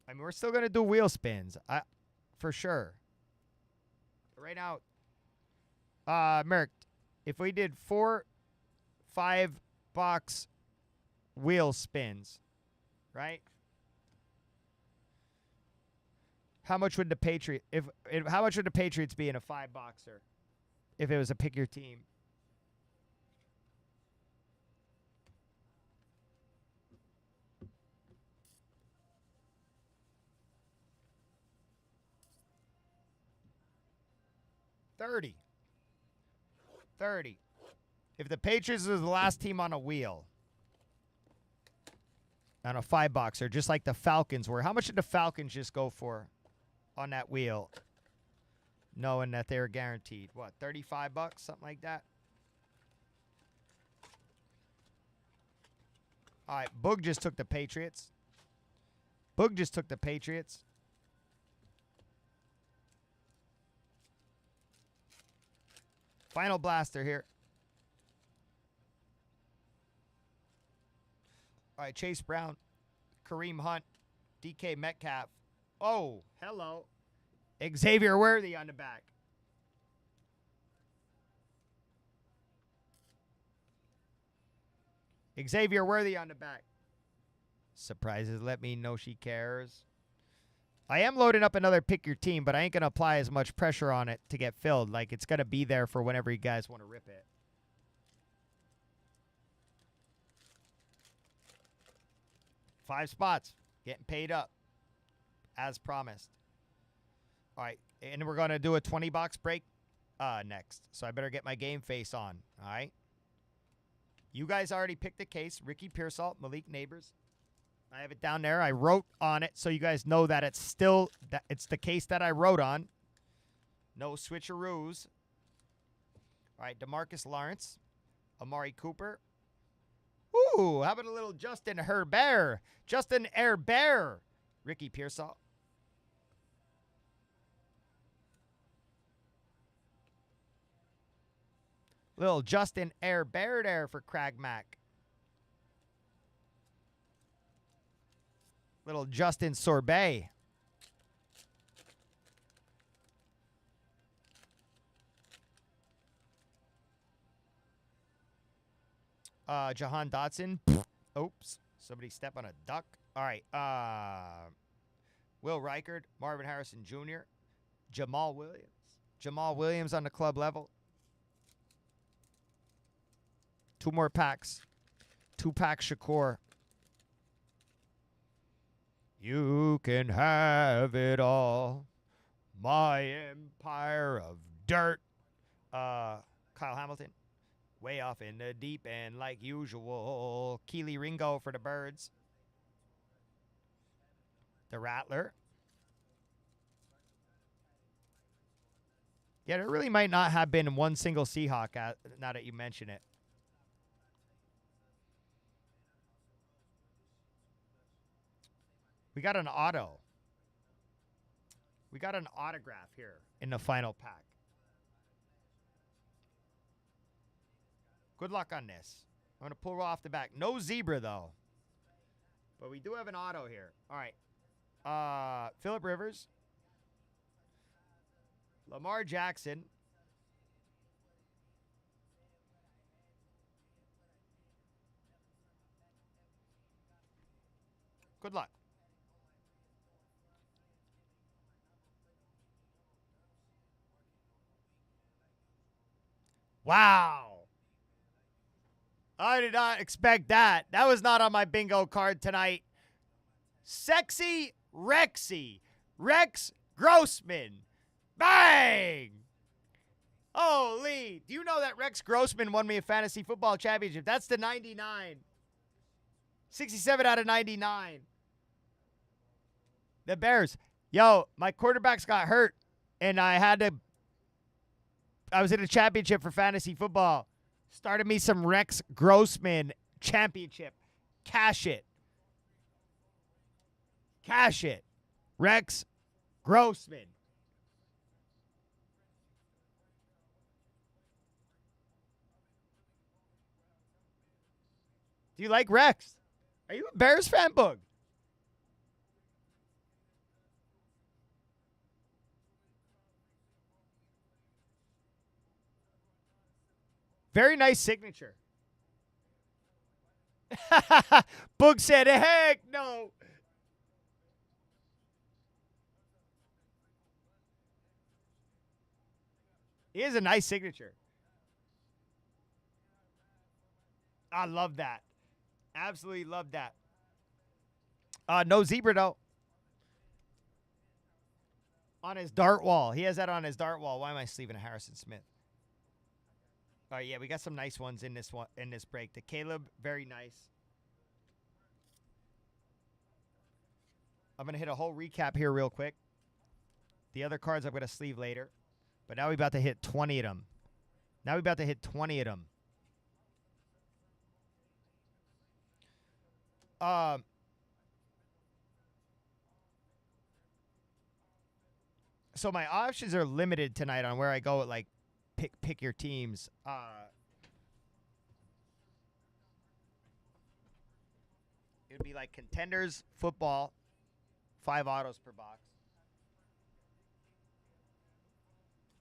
mean, we're still going to do wheel spins, for sure. Right now, Merc, if we did 4 5-box wheel spins, right? How much would the how much would the Patriots be in a 5-boxer if it was a pick your team? $30. If the Patriots was the last team on a wheel, on a 5-boxer, just like the Falcons were, how much did the Falcons just go for on that wheel, knowing that they were guaranteed? What, $35, something like that? All right, Boog just took the Patriots. Final blaster here. All right, Chase Brown, Kareem Hunt, DK Metcalf. Oh, hello. Xavier Worthy on the back. Xavier Worthy on the back. Surprises let me know she cares. I am loading up another pick your team, but I ain't going to apply as much pressure on it to get filled. Like, it's going to be there for whenever you guys want to rip it. Five spots. Getting paid up. As promised. All right. And we're going to do a 20-box break next. So I better get my game face on. All right. You guys already picked the case. Ricky Pearsall, Malik Neighbors. I have it down there. I wrote on it so you guys know that it's still it's the case that I wrote on. No switcheroos. All right, DeMarcus Lawrence, Amari Cooper. Ooh, how about a little Justin Herbert? Justin Herbert. Ricky Pearsall. Little Justin Herbert there for Craig Mack. Little Justin Sorbet. Jahan Dotson. Oops. Somebody step on a duck. All right. Will Reichard. Marvin Harrison Jr. Jamal Williams. Jamal Williams on the club level. 2 more packs. 2-pack Shakur. You can have it all. My empire of dirt. Kyle Hamilton. Way off in the deep end like usual. Keely Ringo for the Birds. The Rattler. Yeah, there really might not have been one single Seahawk now that you mention it. We got an auto. We got an autograph here in the final pack. Good luck on this. I'm going to pull off the back. No zebra, though. But we do have an auto here. All right. Phillip Rivers. Lamar Jackson. Good luck. Wow. I did not expect that. That was not on my bingo card tonight. Sexy Rexy. Rex Grossman. Bang! Holy. Do you know that Rex Grossman won me a fantasy football championship? That's the 99. 67 out of 99. The Bears. Yo, my quarterbacks got hurt, and I was in a championship for fantasy football. Started me some Rex Grossman championship. Cash it. Cash it. Rex Grossman. Do you like Rex? Are you a Bears fan, Boog? Very nice signature. Boog said, heck no. He has a nice signature. I love that. Absolutely love that. No zebra, though. On his dart wall. He has that on his dart wall. Why am I sleeving a Harrison Smith? All right, yeah, we got some nice ones in this break. The Caleb, very nice. I'm going to hit a whole recap here real quick. The other cards I'm going to sleeve later. But now we're about to hit 20 of them. Now we're about to hit 20 of them. So my options are limited tonight on where I go with, like, pick your teams. It would be like contenders, football, 5 autos per box.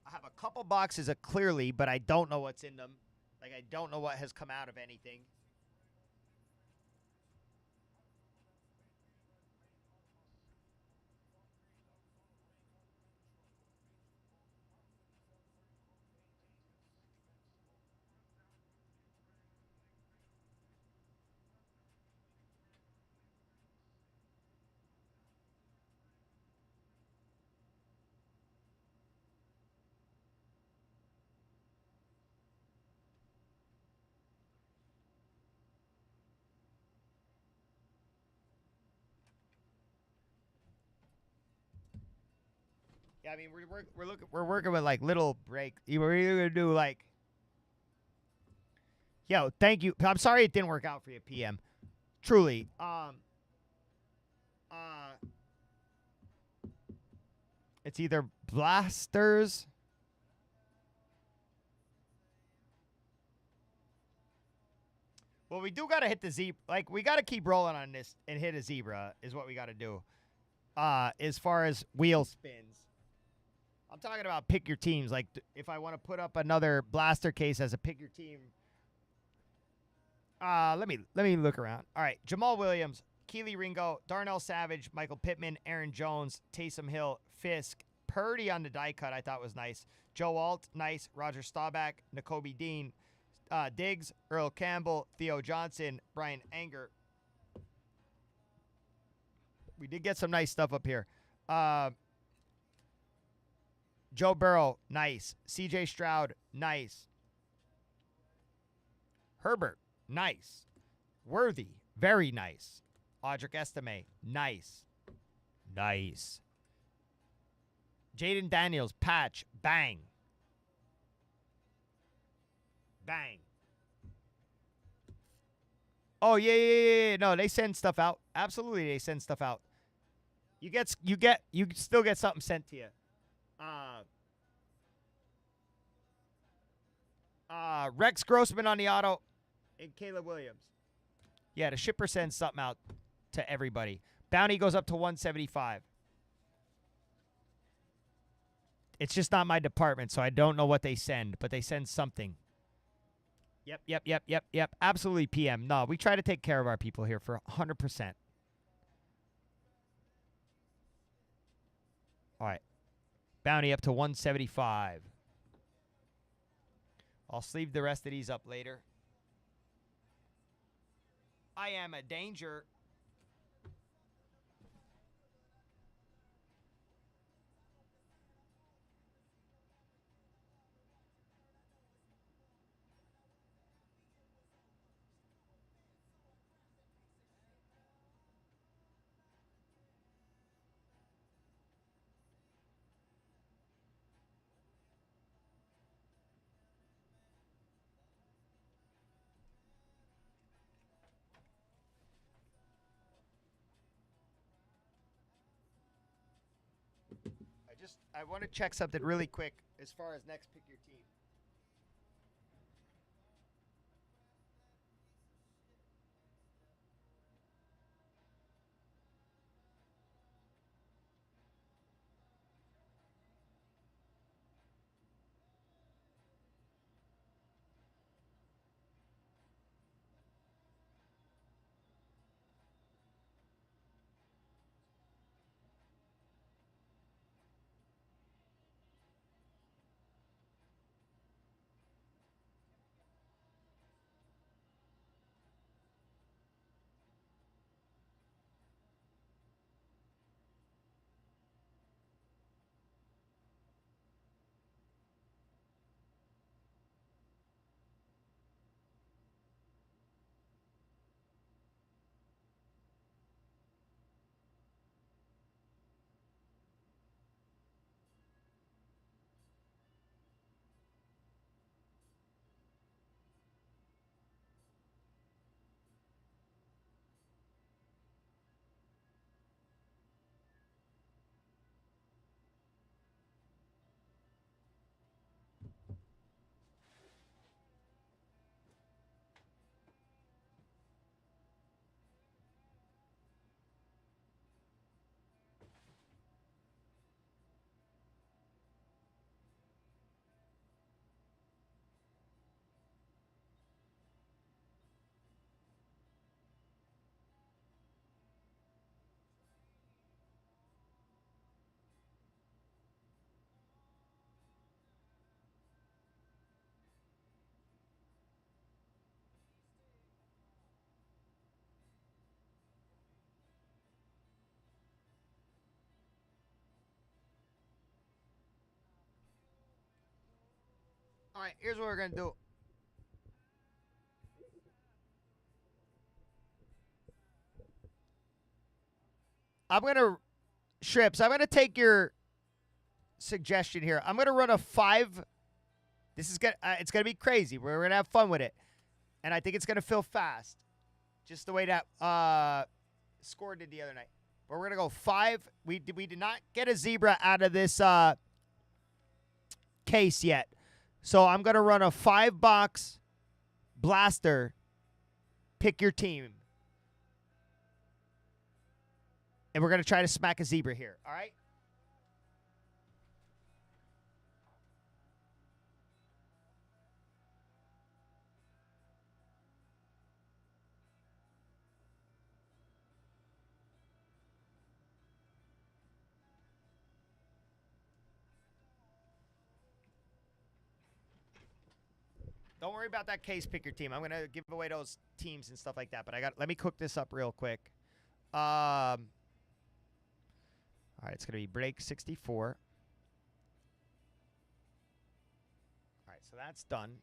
I have a couple boxes of Clearly, but I don't know what's in them. Like, I don't know what has come out of anything. Yeah, I mean we're working with like little break. We're either gonna do like, yo, thank you. I'm sorry it didn't work out for you, PM. Truly. Uh, it's either blasters. Well, we do gotta hit the zebra. Like we gotta keep rolling on this and hit a zebra is what we gotta do. As far as wheel spins. I'm talking about pick your teams. Like if I want to put up another blaster case as a pick your team. Let me look around. All right, Jamal Williams, Keely Ringo, Darnell Savage, Michael Pittman, Aaron Jones, Taysom Hill, Fisk, Purdy on the die cut. I thought was nice. Joe Alt, nice. Roger Staubach, N'Kobe Dean, Diggs, Earl Campbell, Theo Johnson, Brian Anger. We did get some nice stuff up here. Joe Burrow, nice. C.J. Stroud, nice. Herbert, nice. Worthy, very nice. Audric Estime, nice. Nice. Jaden Daniels, patch, bang. Bang. Oh, yeah. No, they send stuff out. Absolutely, they send stuff out. You still get something sent to you. Rex Grossman on the auto and Caleb Williams. Yeah, the shipper sends something out to everybody. Bounty goes up to 175. It's just not my department, so I don't know what they send, but they send something. Yep. Absolutely, PM. No, we try to take care of our people here for 100%. All right. Bounty up to 175. I'll sleeve the rest of these up later. I am a danger. I want to check something really quick as far as next pick your team. All right, here's what we're going to do. I'm going to, Strips, I'm going to take your suggestion here. I'm gonna run a 5. This is it's gonna be crazy. We're gonna have fun with it, and I think it's gonna feel fast, just the way that Score did the other night. But we're gonna go 5. We did not get a zebra out of this case yet, so I'm gonna run a 5-box blaster. Pick your team, and we're gonna try to smack a zebra here. All right. Don't worry about that case. Pick your team. I'm gonna give away those teams and stuff like that. But let me cook this up real quick. All right, it's gonna be break 64. All right, so that's done.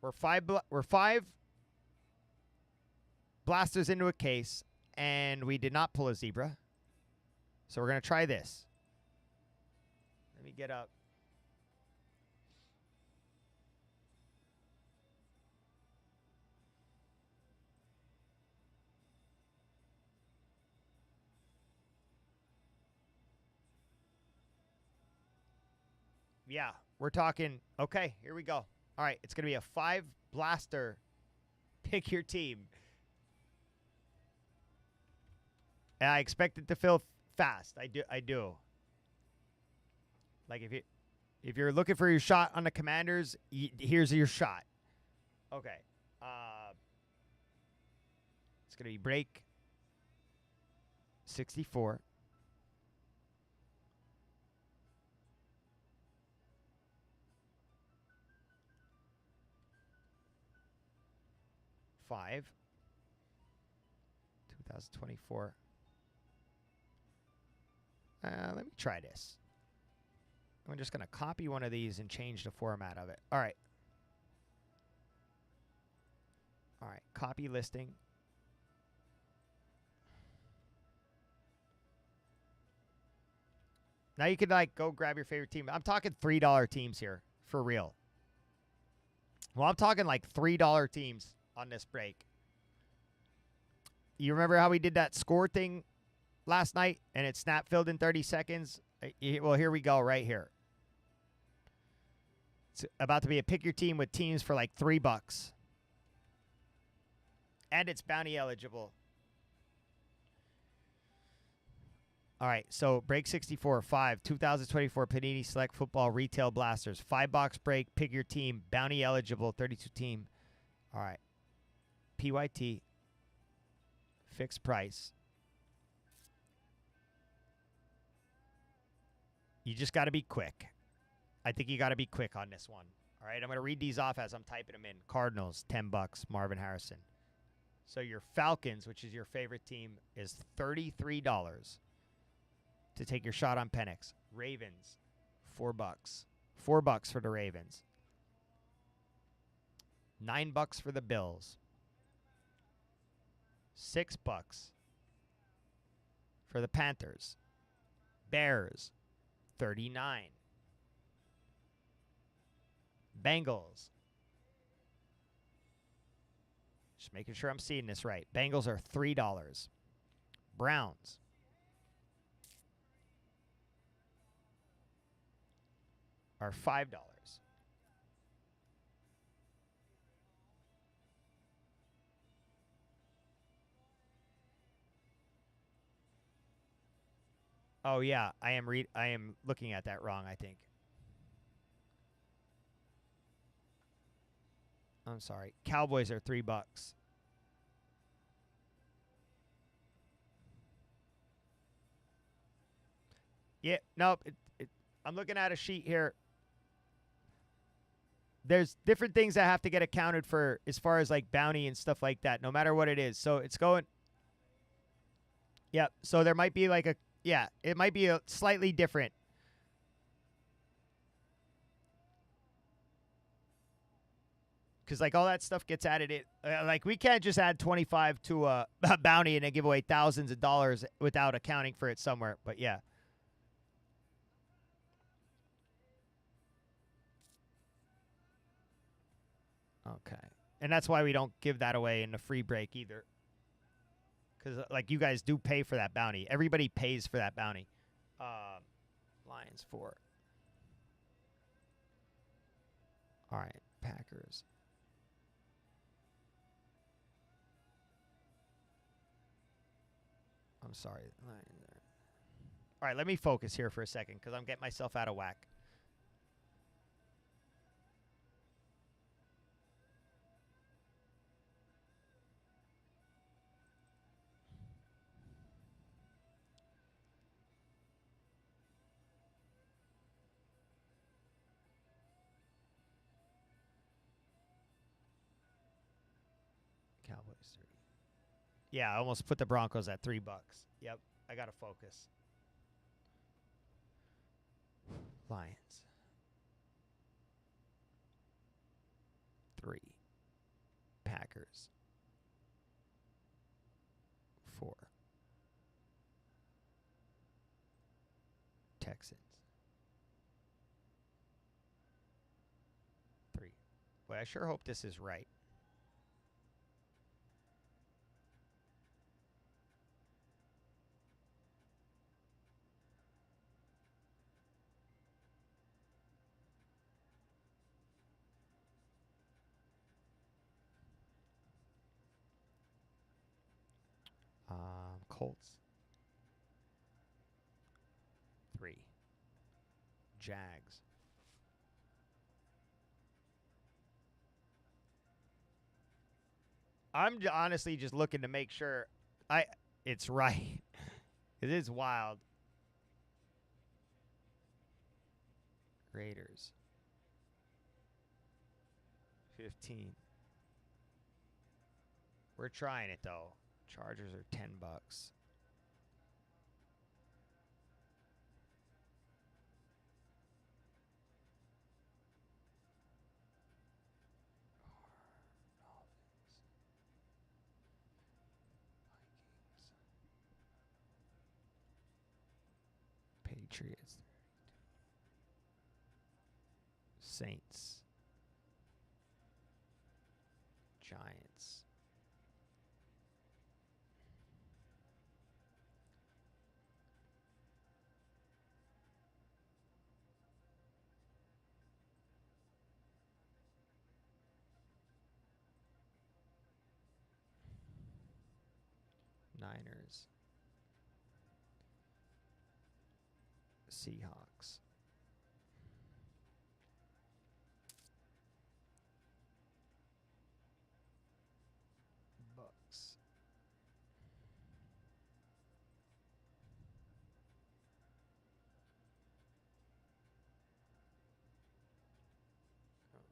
We're five blasters into a case, and we did not pull a zebra. So we're gonna try this. Let me get up. Yeah, we're talking. Okay, here we go. All right, it's going to be a 5 blaster. Pick your team. And I expect it to fill fast. I do. Like if you're looking for your shot on the Commanders, here's your shot. Okay. It's going to be break 64. Five. 2024. Let me try this. I'm just going to copy one of these and change the format of it. All right. All right. Copy listing. Now you can like go grab your favorite team. I'm talking $3 teams here for real. Well, I'm talking like $3 teams on this break. You remember how we did that score thing last night and it snap filled in 30 seconds? Well, here we go right here. It's about to be a pick your team with teams for like $3. And it's bounty eligible. All right, so break 64, 5, 2024 Panini Select Football Retail Blasters. 5-box break, pick your team, bounty eligible, 32 team. All right. PYT, fixed price. You just got to be quick. I think you got to be quick on this one. All right, I'm going to read these off as I'm typing them in. Cardinals, $10, Marvin Harrison. So your Falcons, which is your favorite team, is $33 to take your shot on Penix. Ravens, $4. $4 for the Ravens. $9 for the Bills. $6 for the Panthers. Bears, $39. Bengals. Just making sure I'm seeing this right. Bengals are $3. Browns. Are $5. Oh yeah, I am looking at that wrong, I think. I'm sorry. Cowboys are $3. Yeah, nope. I'm looking at a sheet here. There's different things that have to get accounted for as far as like bounty and stuff like that, no matter what it is. So it's going. Yep. So there might be like a, yeah, it might be a slightly different. Because, like, all that stuff gets added in. Like, we can't just add 25 to a bounty and then give away thousands of dollars without accounting for it somewhere. But, yeah. Okay. And that's why we don't give that away in the free break either. Because, like, you guys do pay for that bounty. Everybody pays for that bounty. Lions 4. All right. Packers. I'm sorry. All right, let me focus here for a second because I'm getting myself out of whack. Cowboys 3. Yeah, I almost put the Broncos at $3. Yep, I got to focus. Lions 3. Packers 4. Texans 3. Well, I sure hope this is right. Colts 3. Jags 4. I'm honestly just looking to make sure it's right. It is wild. Raiders 15. We're trying it though. Chargers are $10. Patriots. Saints. Giants. Niners. Seahawks. Bucks. Okay.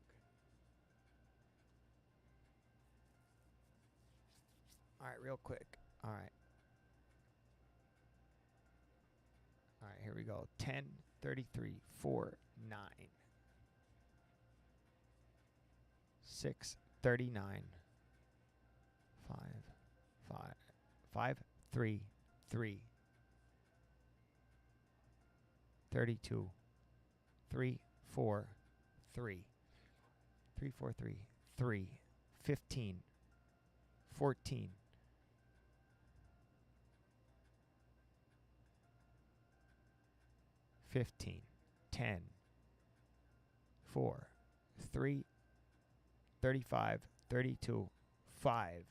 All right, real quick. All right. All right, here we go. 10, 33, 4, 9. 6, 39. 5, 5, 5, 3, 3. 32. 3, 4, 3. 3, 4, 3, 3. 15. 14. 15. 10. 4. 3. 35. 32. 5.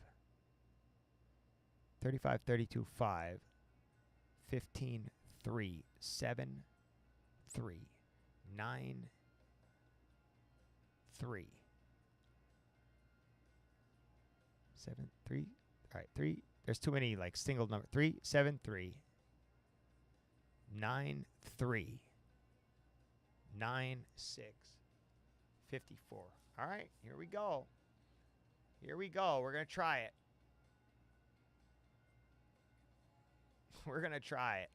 35, 32, 5. 15, 3. 7, 3. 9, 3. 7, 3. All right, 3. There's too many like single number. 3, 7, 3. 9, 3. 9, 6. 54. All right, here we go. Here we go. We're going to try it. We're going to try it.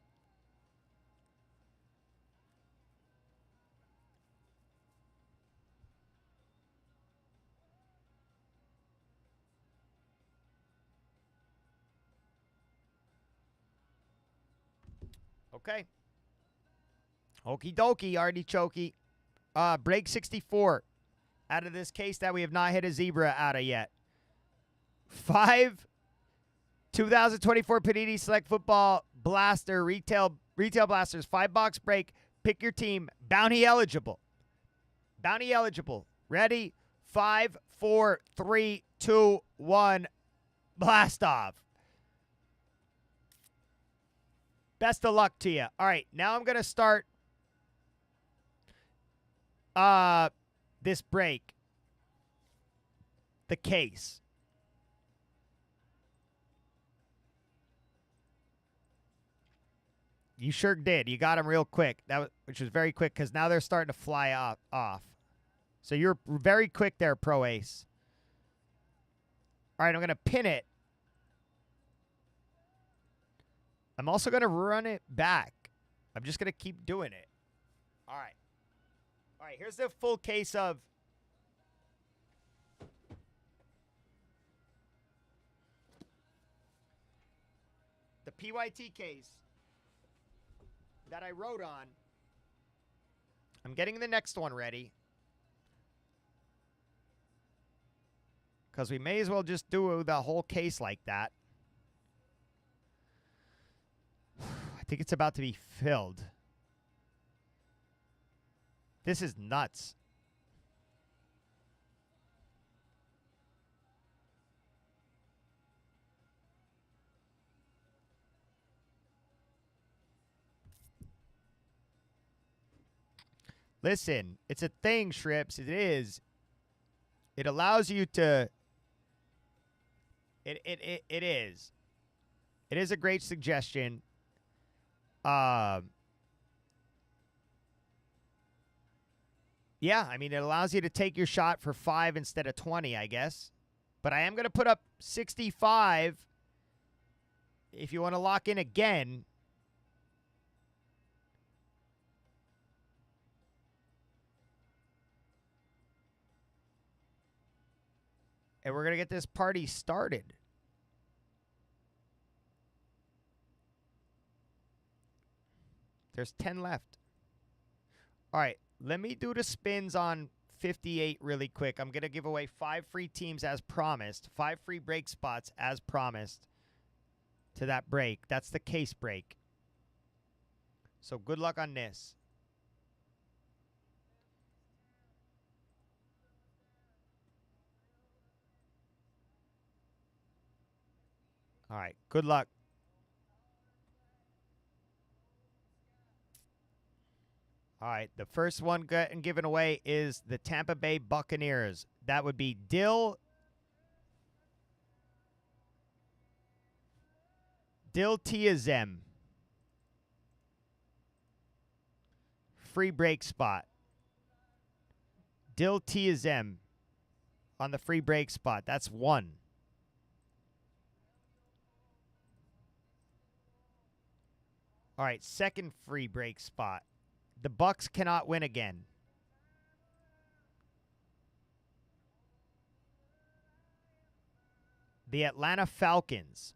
Okay. Okie dokie, artichokey. Break 64 out of this case that we have not hit a zebra out of yet. 5 2024 Panini Select Football Blaster Retail Blasters 5-box break. Pick your team. Bounty eligible. Bounty eligible. Ready? 5, 4, 3, 2, 1. Blast off. Best of luck to you. All right, now I'm going to start this break. The case. You sure did. You got them real quick. Which was very quick because now they're starting to fly off. So you're very quick there, Pro Ace. All right, I'm going to pin it. I'm also going to run it back. I'm just going to keep doing it. All right. All right, here's the full case of the PYT case that I wrote on. I'm getting the next one ready. Because we may as well just do the whole case like that. I think it's about to be filled. This is nuts. Listen, it's a thing, Shrips. It is. It allows you to... It is. It is a great suggestion. Yeah, I mean, it allows you to take your shot for 5 instead of 20, I guess. But I am going to put up 65 if you want to lock in again. And we're going to get this party started. There's 10 left. All right, let me do the spins on 58 really quick. I'm going to give away 5 free teams as promised. 5 free break spots as promised to that break. That's the case break. So good luck on this. All right, good luck. All right, the first one getting given away is the Tampa Bay Buccaneers. That would be Dill Tiazem. Free break spot. Dill Tiazem on the free break spot. That's 1. All right, second free break spot. The Bucks cannot win again. The Atlanta Falcons.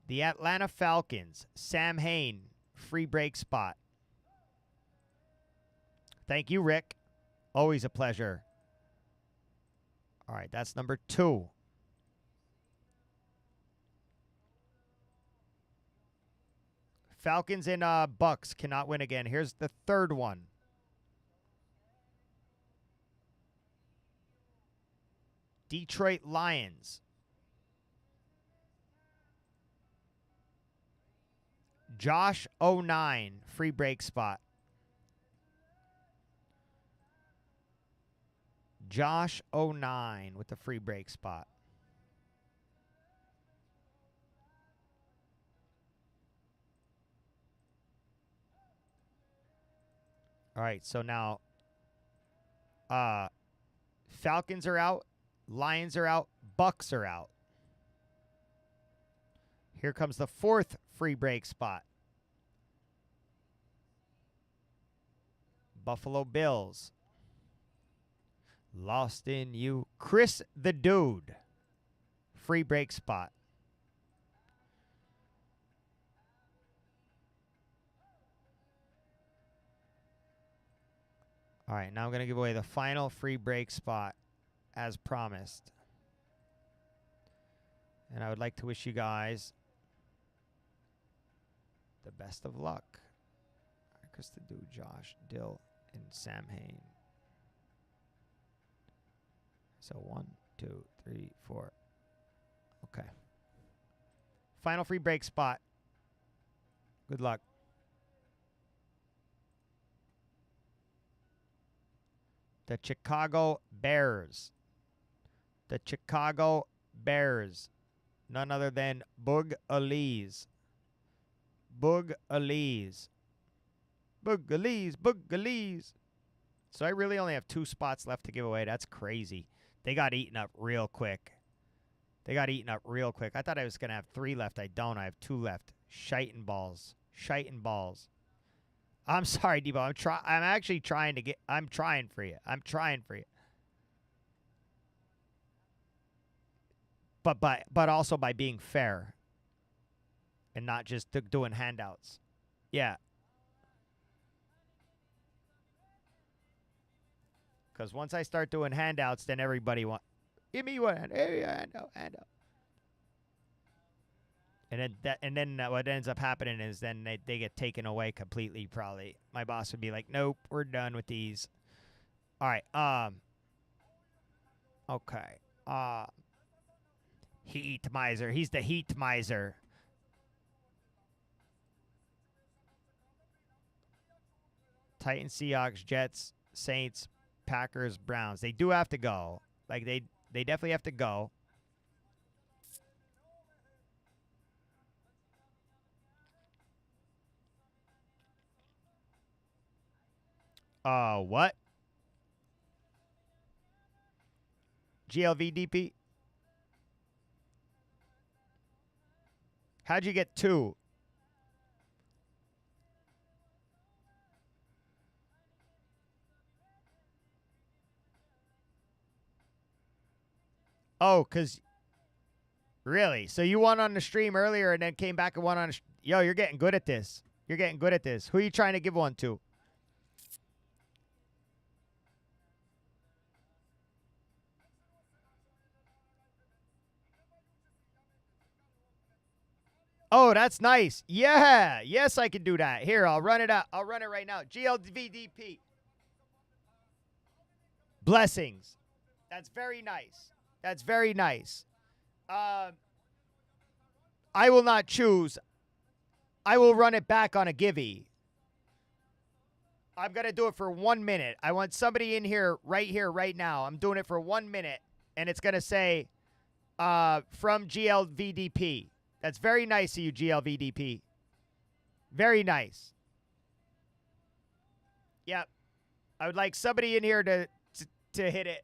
The Atlanta Falcons. Sam Hain, free break spot. Thank you, Rick. Always a pleasure. All right, that's number 2. Falcons and Bucks cannot win again. Here's the third one. Detroit Lions. Josh 09, free break spot. Josh 09 with the free break spot. All right, so now Falcons are out, Lions are out, Bucks are out. Here comes the fourth free break spot. Buffalo Bills. Lost in you. Chris the Dude. Free break spot. All right, now I'm going to give away the final free break spot as promised. And I would like to wish you guys the best of luck. Chris to do, Josh, Dill, and Sam Hain. So 1, 2, 3, 4. Okay. Final free break spot. Good luck. The Chicago Bears. The Chicago Bears. None other than Boog Elise. Boog Elise. Boog Elise. Boog Elise. So I really only have 2 spots left to give away. That's crazy. They got eaten up real quick. They got eaten up real quick. I thought I was going to have 3 left. I don't. I have 2 left. Shiting balls. Shiting balls. I'm sorry, Debo. I'm actually trying to get. I'm trying for you. I'm trying for you. But also by being fair, and not just doing handouts. Yeah. Because once I start doing handouts, then everybody wants. Give me one. Hey, handout. And then what ends up happening is then they get taken away completely. Probably my boss would be like, "Nope, we're done with these." All right. Okay. Heat miser. He's the heat miser. Titans, Seahawks, Jets, Saints, Packers, Browns. They do have to go. Like they definitely have to go. What? GLVDP? How'd you get 2? Oh, because... Really? So you won on the stream earlier and then came back and won on... Yo, you're getting good at this. You're getting good at this. Who are you trying to give one to? Oh, that's nice. Yeah. Yes, I can do that. Here, I'll run it out. I'll run it right now. GLVDP. Blessings. That's very nice. That's very nice. I will not choose. I will run it back on a givey. I'm going to do it for 1 minute. I want somebody in here, right now. I'm doing it for 1 minute, and it's going to say from GLVDP. That's very nice of you, GLVDP. Very nice. Yep. I would like somebody in here to hit it.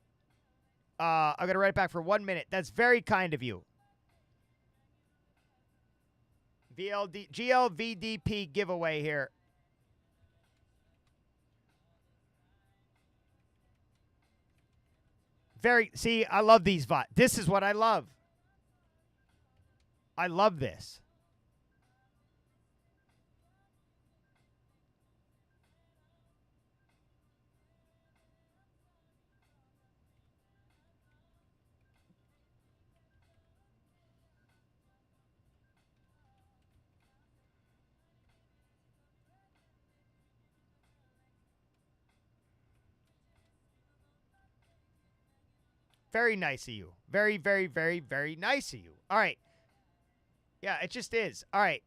I'm going to write it back for 1 minute. That's very kind of you. GLVDP giveaway here. See, I love these VOD. This is what I love. I love this. Very nice of you. Very, very, very, very nice of you. All right. Yeah, it just is. All right.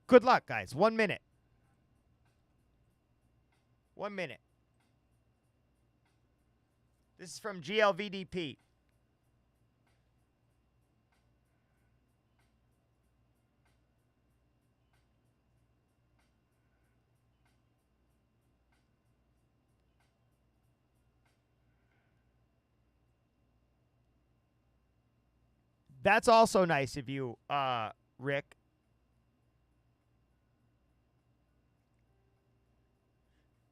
Good luck, guys. 1 minute. 1 minute. This is from GLVDP. That's also nice of you, Rick.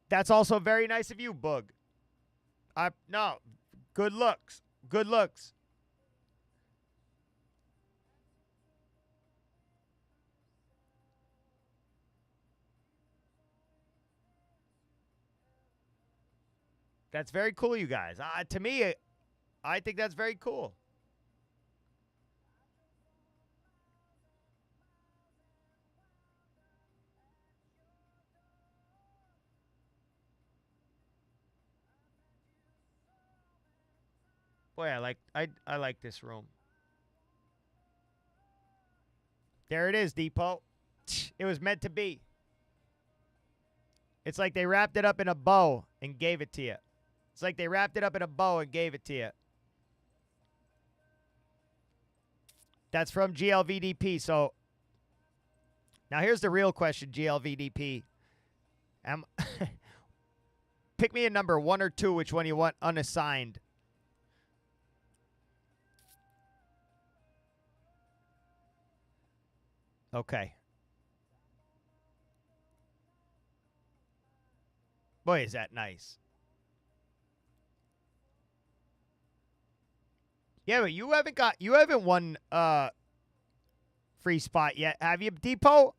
That's also very nice of you, Boog. No, good looks. Good looks. That's very cool, you guys. To me, I think that's very cool. Boy, I like this room. There it is, Depot. It was meant to be. It's like they wrapped it up in a bow and gave it to you. It's like they wrapped it up in a bow and gave it to you. That's from GLVDP. So now here's the real question, GLVDP. Pick me a number, 1 or 2, which one you want unassigned. Okay. Boy, is that nice. Yeah, but you haven't won free spot yet, have you, Depot?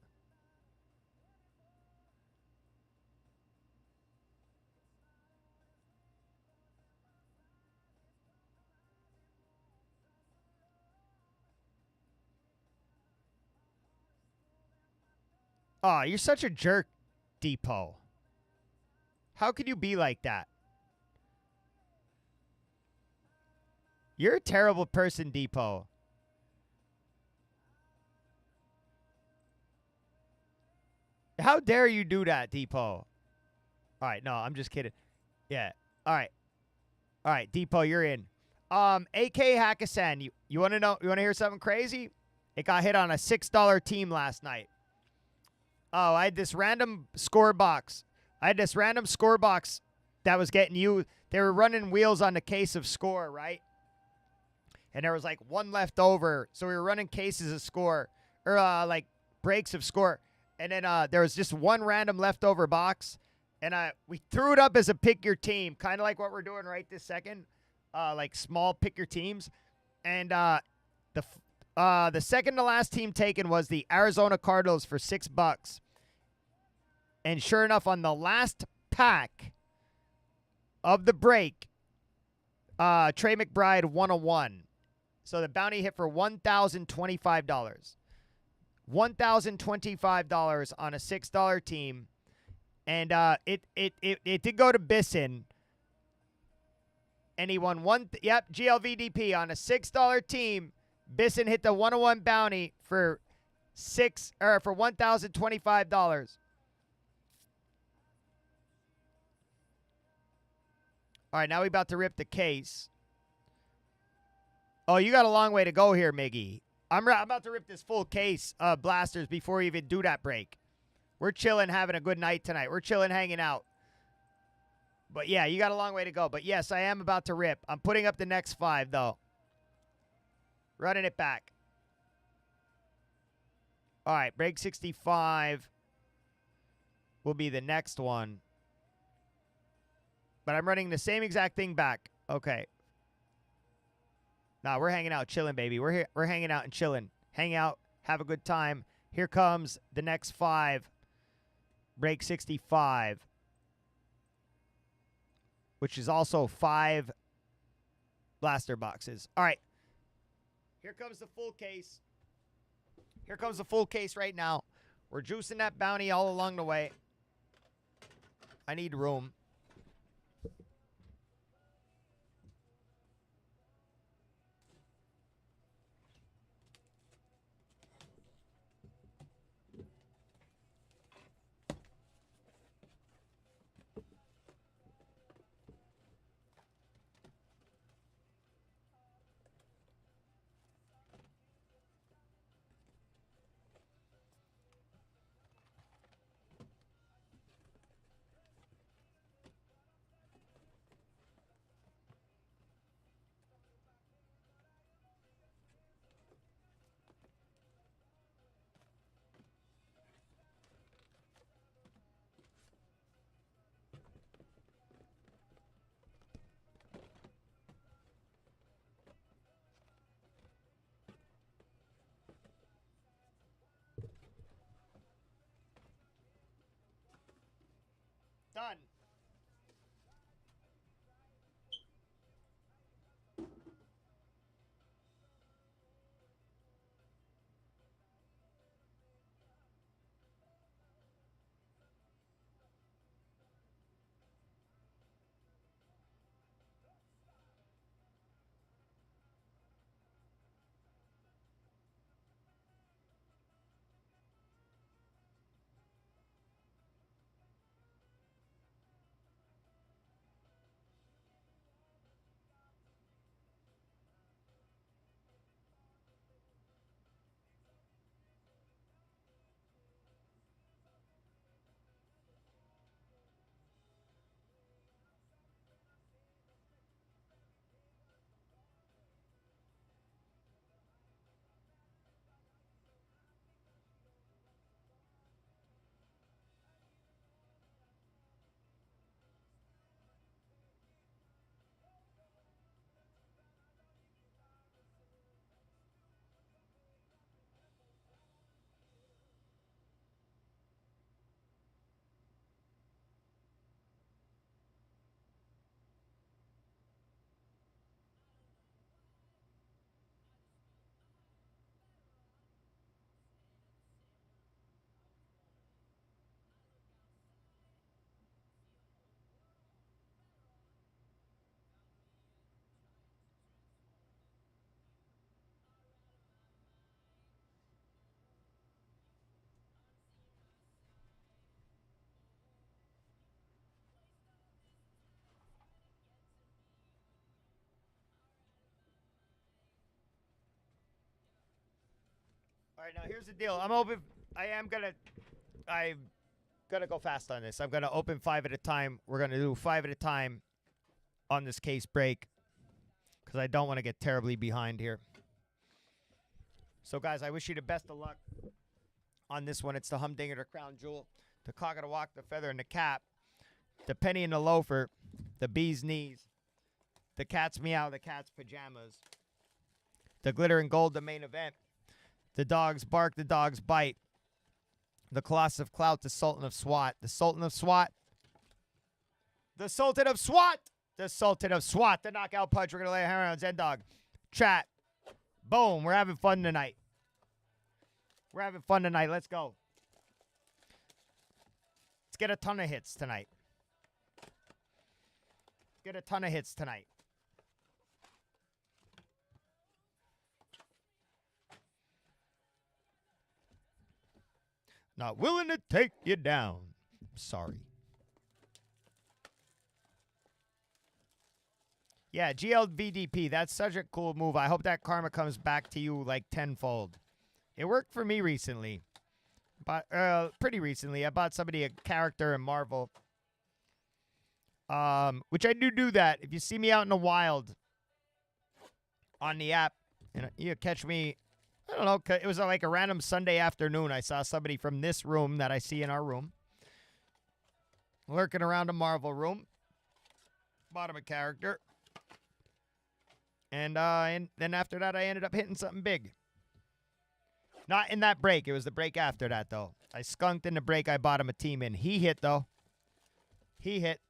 Oh, you're such a jerk, Depot. How could you be like that? You're a terrible person, Depot. How dare you do that, Depot? All right, no, I'm just kidding. Yeah. All right, Depot, you're in. AK Hakkasan, you want to know? You want to hear something crazy? It got hit on a $6 team last night. Oh, I had this random score box. That was getting you. They were running wheels on the case of score, right? And there was like one left over. So we were running cases of score, or like breaks of score. And then there was just one random leftover box. And we threw it up as a pick your team, kind of like what we're doing right this second, like small pick your teams. And the second to last team taken was the Arizona Cardinals for $6. And sure enough, on the last pack of the break, Trey McBride 101. So the bounty hit for $1,025. $1,025 on a $6 team. And it did go to Bisson. And he won GLVDP on a $6 team. Bisson hit the 101 bounty for $1,025. All right, now we're about to rip the case. Oh, you got a long way to go here, Miggy. I'm about to rip this full case of blasters before we even do that break. We're chilling, having a good night tonight. We're chilling, hanging out. But, yeah, you got a long way to go. But, yes, I am about to rip. I'm putting up the next 5, though. Running it back. All right, break 65 will be the next one. But I'm running the same exact thing back. Okay. Nah, we're hanging out, chilling, baby. We're hanging out and chilling. Hang out, have a good time. Here comes the next 5. Break 65. Which is also 5 blaster boxes. All right. Here comes the full case. Here comes the full case right now. We're juicing that bounty all along the way. I need room. All right, now here's the deal. I'm gonna go fast on this. I'm gonna open 5 at a time. We're gonna do 5 at a time on this case break because I don't want to get terribly behind here. So, guys, I wish you the best of luck on this one. It's the humdinger, the crown jewel, the cock of the walk, the feather, and the cap, the penny and the loafer, the bee's knees, the cat's meow, the cat's pajamas, the glitter and gold, the main event, the dogs bark, the dogs bite, the Colossus of Clout, the Sultan of SWAT, the Sultan of SWAT, the Sultan of SWAT, the Sultan of SWAT, the knockout punch. We're going to lay a hammer on Z-Dog. Chat. Boom. We're having fun tonight. We're having fun tonight. Let's go. Let's get a ton of hits tonight. Get a ton of hits tonight. Not willing to take you down. Sorry. Yeah, GLVDP. That's such a cool move. I hope that karma comes back to you like tenfold. It worked for me recently. Pretty recently. I bought somebody a character in Marvel. Which I do that. If you see me out in the wild on the app, you catch me, I don't know, it was like a random Sunday afternoon. I saw somebody from this room that I see in our room lurking around a Marvel room. Bought him a character. And then after that, I ended up hitting something big. Not in that break. It was the break after that, though. I skunked in the break. I bought him a team in. He hit, though. He hit.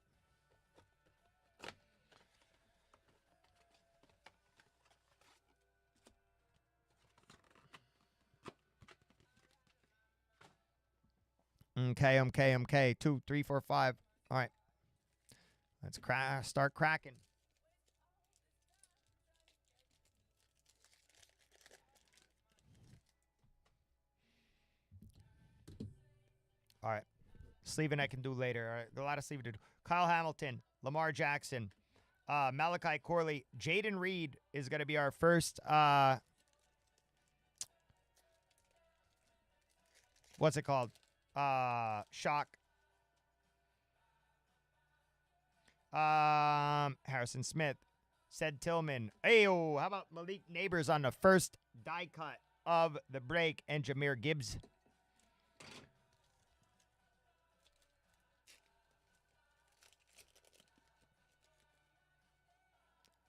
Okay. 2, 3, 4, 5. All right. Let's start cracking. All right. Sleeving I can do later. All right. A lot of sleeving to do. Kyle Hamilton, Lamar Jackson, Malachi Corley, Jaden Reed is going to be our first. What's it called? Shock. Harrison Smith, said Tillman. Ayo, how about Malik Neighbors on the first die cut of the break and Jameer Gibbs?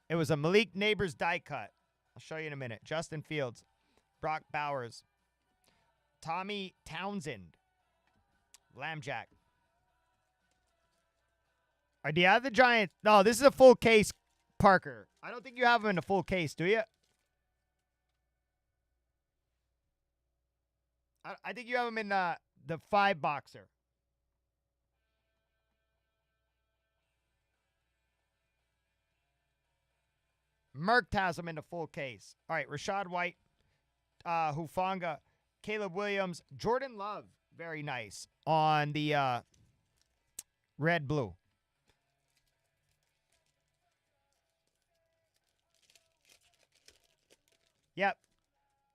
It was a Malik Neighbors die cut. I'll show you in a minute. Justin Fields, Brock Bowers, Tommy Townsend, Lambjack. Do you have the Giants? No, this is a full case, Parker. I don't think you have them in a full case, do you? I think you have them in the 5-boxer. Merck has them in the full case. All right, Rashad White, Hufanga, Caleb Williams, Jordan Love, very nice, on the red-blue. Yep.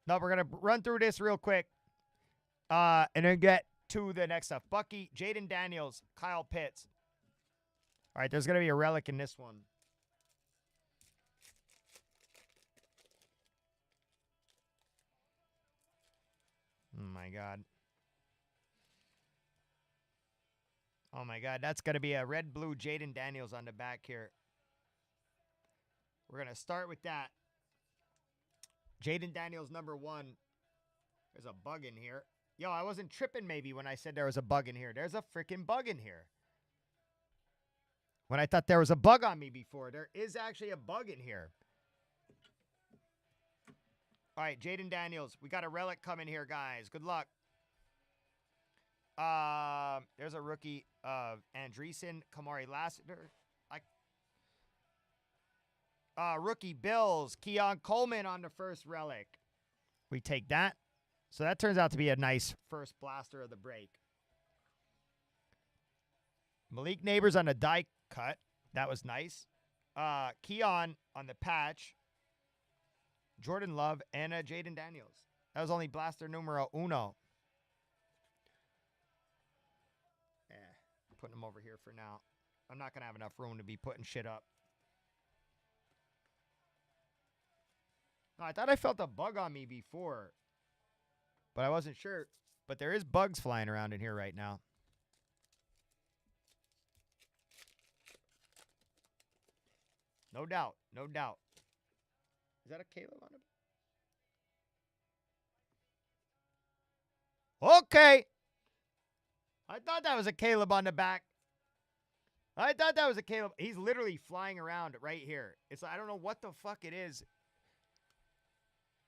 No, we're going to run through this real quick and then get to the next stuff. Bucky, Jaden Daniels, Kyle Pitts. All right, there's going to be a relic in this one. Oh, my God. Oh, my God. That's going to be a red-blue Jaden Daniels on the back here. We're going to start with that. Jaden Daniels, number 1. There's a bug in here. Yo, I wasn't tripping maybe when I said there was a bug in here. There's a freaking bug in here. When I thought there was a bug on me before, there is actually a bug in here. All right, Jaden Daniels. We got a relic coming here, guys. Good luck. There's a rookie of Andreessen, Kamari Lassiter. Rookie Bills, Keon Coleman on the first relic. We take that. So that turns out to be a nice first blaster of the break. Malik Neighbors on the die cut. That was nice. Keon on the patch. Jordan Love and Jaden Daniels. That was only blaster numero uno. Yeah, putting them over here for now. I'm not going to have enough room to be putting shit up. No, I thought I felt a bug on me before, but I wasn't sure. But there is bugs flying around in here right now. No doubt. No doubt. Is that a Caleb on it? Okay. I thought that was a Caleb on the back. I thought that was a Caleb. He's literally flying around right here. It's I don't know what the fuck it is.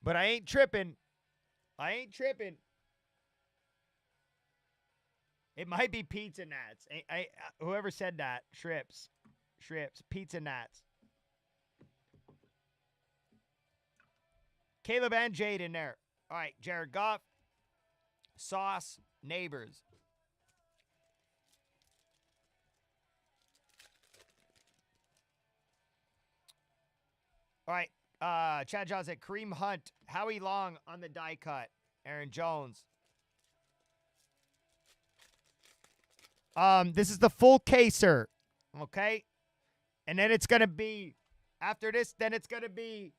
But I ain't tripping. I ain't tripping. It might be pizza gnats. Whoever said that, shrips, pizza gnats. Caleb and Jade in there. All right, Jared Goff, Sauce, Neighbors. All right, Chad John said Kareem Hunt, Howie Long on the die cut, Aaron Jones. This is the full caser, okay? And then it's going to be, after this, then it's going to be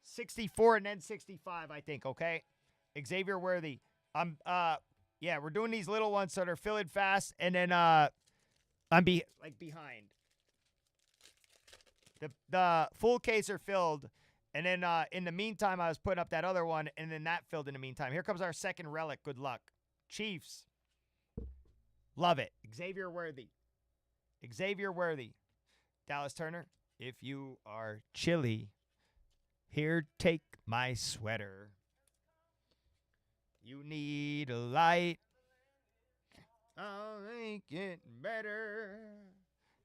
64 and then 65, I think, okay? Xavier Worthy. Yeah, we're doing these little ones so they're filling fast, and then I'm behind. The full case are filled, and then in the meantime, I was putting up that other one, and then that filled in the meantime. Here comes our second relic. Good luck. Chiefs. Love it. Xavier Worthy. Xavier Worthy. Dallas Turner. If you are chilly, here, take my sweater. You need a light. I'll make it better.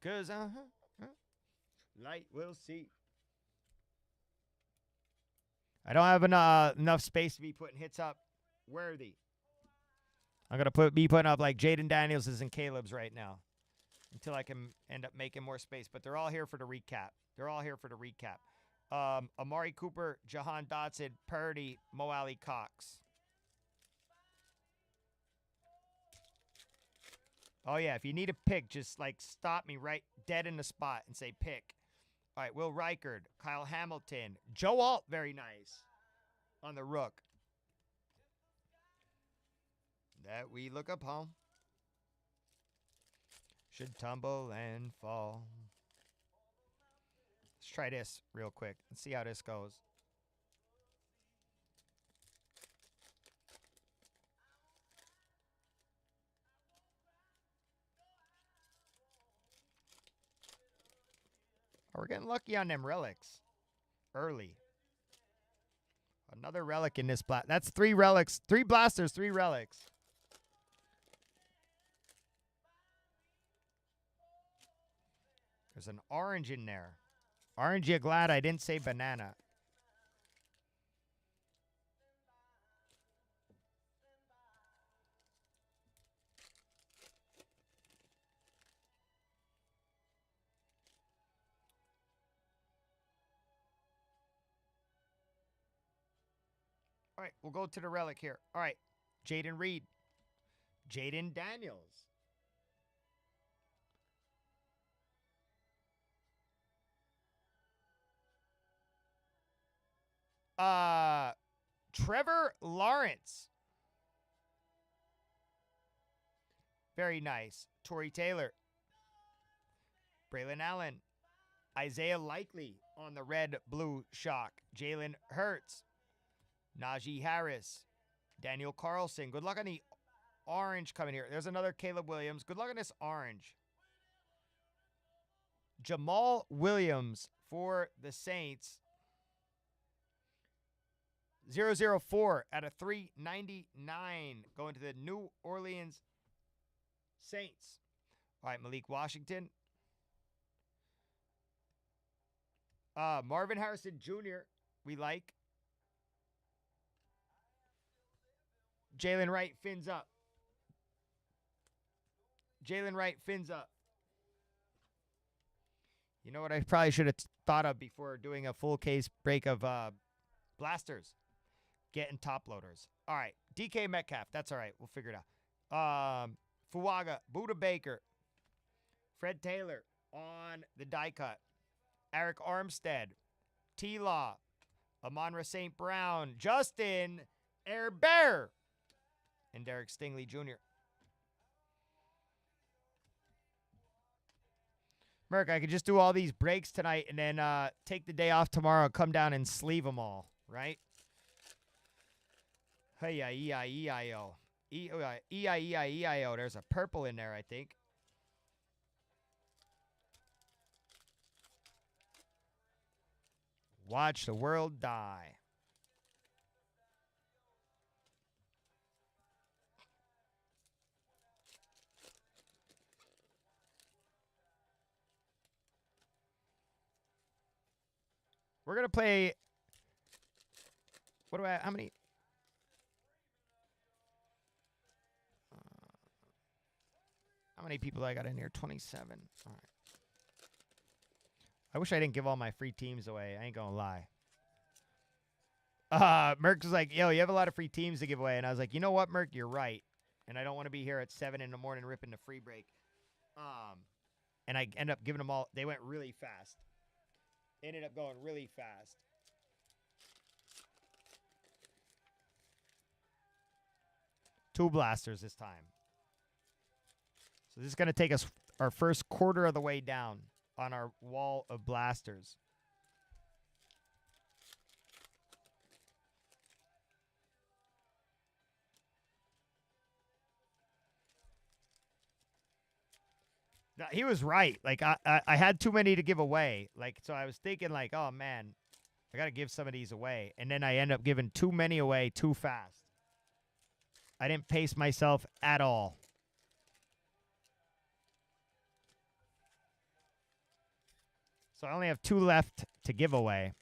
'Cause light will see. I don't have enough space to be putting hits up. Worthy. I'm going to be putting up like Jaden Daniels and Caleb's right now until I can end up making more space. But they're all here for the recap. Amari Cooper, Jahan Dotson, Purdy, Mo Alley Cox. Oh, yeah, if you need a pick, just like stop me right dead in the spot and say pick. All right, Will Reichard, Kyle Hamilton, Joe Alt, very nice on the rook. That we look upon should tumble and fall. Let's try this real quick and see how this goes. Oh, we're getting lucky on them relics early. Another relic in this blast. That's 3 relics. 3 blasters, 3 relics. There's an orange in there. Orange, you glad I didn't say banana. All right, we'll go to the relic here. All right, Jaden Reed. Jaden Daniels. Trevor Lawrence. Very nice. Torrey Taylor. Braylon Allen. Isaiah Likely on the red-blue shock. Jalen Hurts. Najee Harris. Daniel Carlson. Good luck on the orange coming here. There's another Caleb Williams. Good luck on this orange. Jamal Williams for the Saints. 004 out of 399 going to the New Orleans Saints. All right, Malik Washington. Marvin Harrison Jr. we like. Jalen Wright fins up. Jalen Wright fins up. You know what I probably should have thought of before doing a full case break of blasters? getting top loaders. All right. DK Metcalf. That's all right. We'll figure it out. Fuaga, Buda Baker, Fred Taylor on the die cut. Eric Armstead, T-Law, Amon-Ra St. Brown, Justin Herbert, and Derek Stingley Jr. Merc, I could just do all these breaks tonight and then take the day off tomorrow, come down and sleeve them all, right? Hey-ya-E-I-E-I-O. E-I-E-I-E-I-O. There's a purple in there, I think. Watch the world die. We're going to play. What do I, how many? How many people I got in here? 27. All right. I wish I didn't give all my free teams away. I ain't going to lie. Merc was like, yo, you have a lot of free teams to give away. And I was like, you know what, Merc? You're right. And I don't want to be here at 7 in the morning ripping the free break. And I end up giving them all. They went really fast. They ended up going really fast. Two blasters this time. So this is going to take us our first quarter of the way down on our wall of blasters. Now, he was right. Like, I had too many to give away. Like, so I was thinking, like, oh, man, I got to give some of these away. And then I end up giving too many away too fast. I didn't pace myself at all. So I only have 2 left to give away.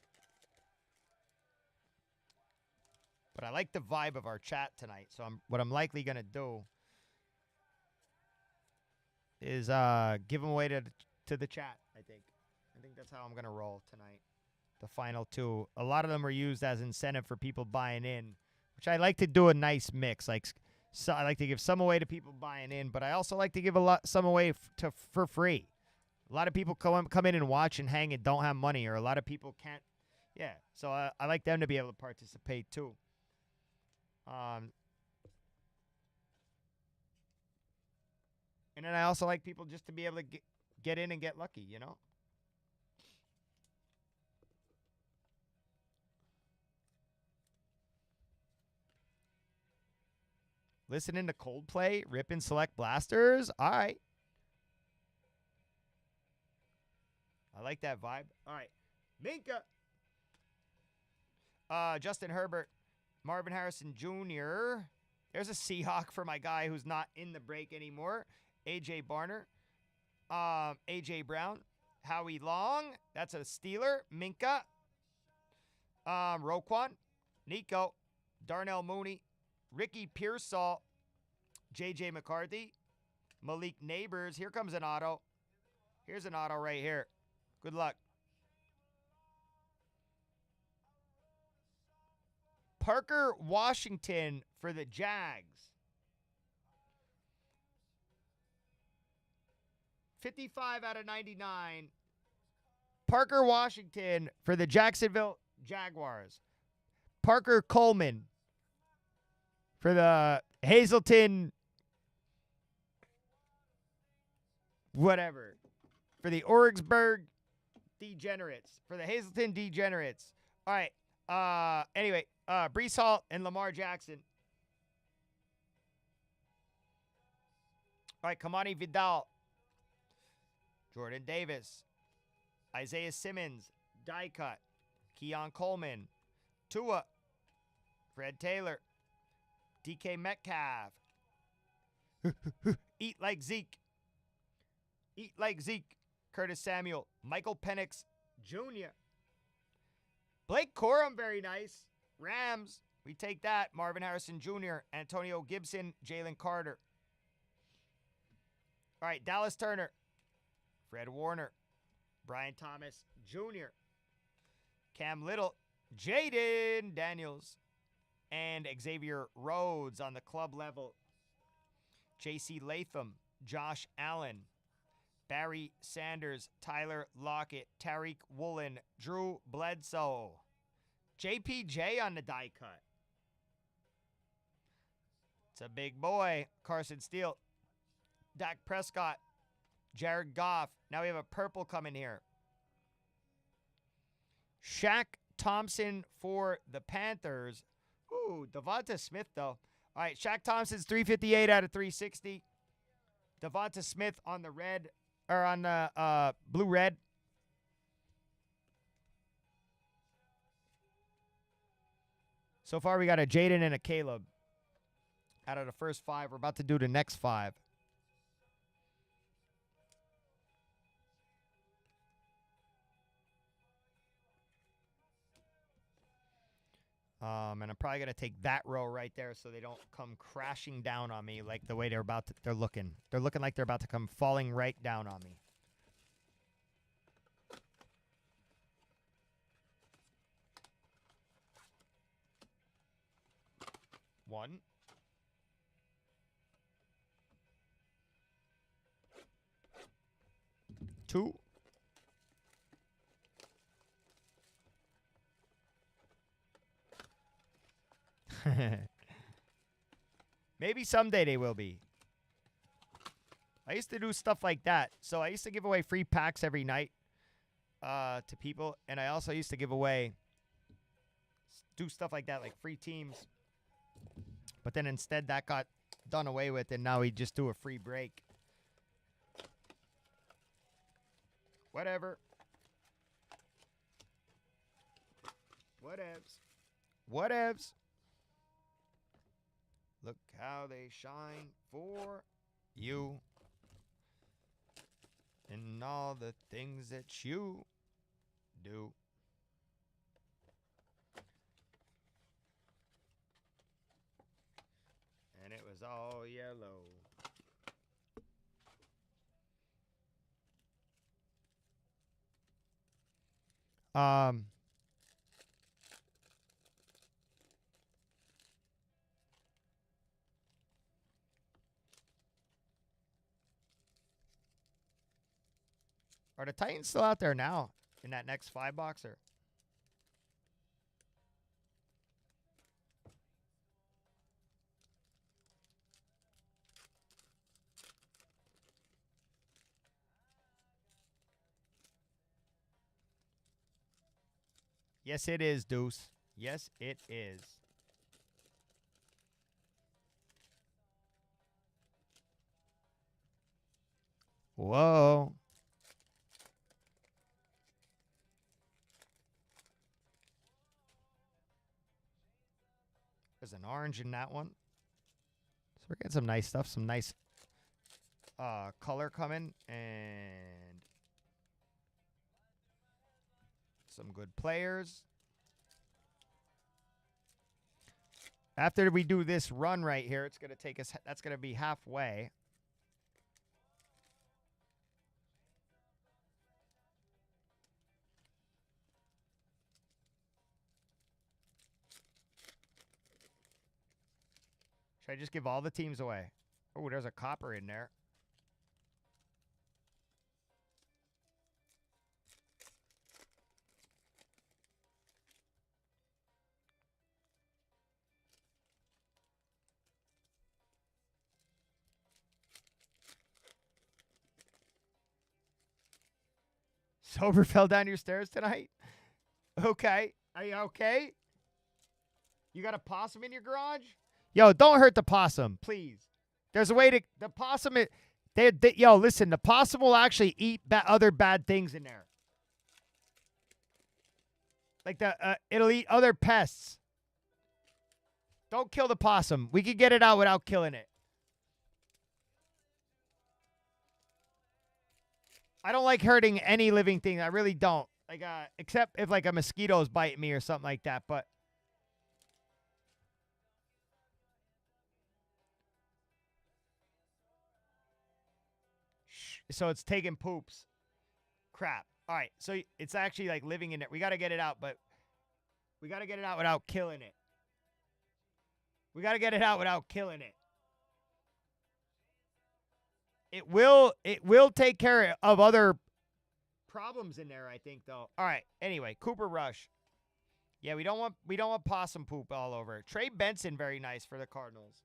But I like the vibe of our chat tonight. So what I'm likely going to do is give them away to the chat, I think. I think that's how I'm going to roll tonight. The final 2. A lot of them are used as incentive for people buying in, which I like to do a nice mix. Like, so I like to give some away to people buying in, but I also like to give some away for free. A lot of people come in and watch and hang and don't have money, or a lot of people can't. Yeah, so I like them to be able to participate too. And then I also like people just to be able to get in and get lucky, you know? Listening to Coldplay, rip and select blasters. All right. I like that vibe. All right. Minka. Justin Herbert. Marvin Harrison Jr. There's a Seahawk for my guy who's not in the break anymore. A.J. Barner. A.J. Brown. Howie Long. That's a Steeler. Minka. Roquan. Nico. Darnell Mooney. Ricky Pearsall. J.J. McCarthy. Malik Neighbors. Here comes an auto. Here's an auto right here. Good luck. Parker Washington for the Jags. 55 out of 99. Parker Washington for the Jacksonville Jaguars. Parker Coleman for the Hazleton whatever. For the Origsburg Degenerates. For the Hazleton Degenerates. All right. Anyway, Breece Hall and Lamar Jackson. All right, Kamani Vidal. Jordan Davis. Isaiah Simmons. Die cut. Keon Coleman. Tua. Fred Taylor. DK Metcalf. Eat like Zeke. Eat like Zeke. Curtis Samuel. Michael Penix Jr. Blake Corum, very nice. Rams, we take that. Marvin Harrison Jr., Antonio Gibson, Jalen Carter. All right, Dallas Turner, Fred Warner, Brian Thomas Jr., Cam Little, Jaden Daniels, and Xavier Rhodes on the club level. J.C. Latham, Josh Allen, Barry Sanders, Tyler Lockett, Tariq Woolen, Drew Bledsoe. JPJ on the die cut. It's a big boy. Carson Steele, Dak Prescott, Jared Goff. Now we have a purple coming here. Shaq Thompson for the Panthers. Ooh, Devonta Smith, though. All right, Shaq Thompson's 358 out of 360. Devonta Smith on the red, or on the blue-red. So far, we got a Jaden and a Caleb out of the first 5. We're about to do the next 5. And I'm probably going to take that row right there so they don't come crashing down on me like the way they're looking. They're looking like they're about to come falling right down on me. One. Two. Maybe someday they will be. I used to do stuff like that. So I used to give away free packs every night to people. And I also used to do stuff like that, like free teams. But then instead that got done away with, and now we just do a free break. Whatever. Whatevs. Whatevs. Look how they shine for you. And all the things that you do. And it was all yellow. Are the Titans still out there now in that next 5-boxer? Yes, it is, Deuce. Yes, it is. Whoa. There's an orange in that one. So we're getting some nice stuff, some nice color coming, and some good players. After we do this run right here, it's going to take us, that's going to be halfway. Should I just give all the teams away? Oh, there's a copper in there. Sober fell down your stairs tonight? Okay. Are you okay? You got a possum in your garage? Yo, don't hurt the possum, please. There's a way to... The possum... Yo, listen. The possum will actually eat other bad things in there. Like it'll eat other pests. Don't kill the possum. We can get it out without killing it. I don't like hurting any living thing. I really don't. Like, except if like a mosquito's biting me or something like that. But so it's taking poops. Crap. All right. So it's actually like living in it. We got to get it out, but we got to get it out without killing it. We got to get it out without killing it. It will take care of other problems in there, I think, though. All right. Anyway, Cooper Rush. Yeah, we don't want possum poop all over. Trey Benson, very nice for the Cardinals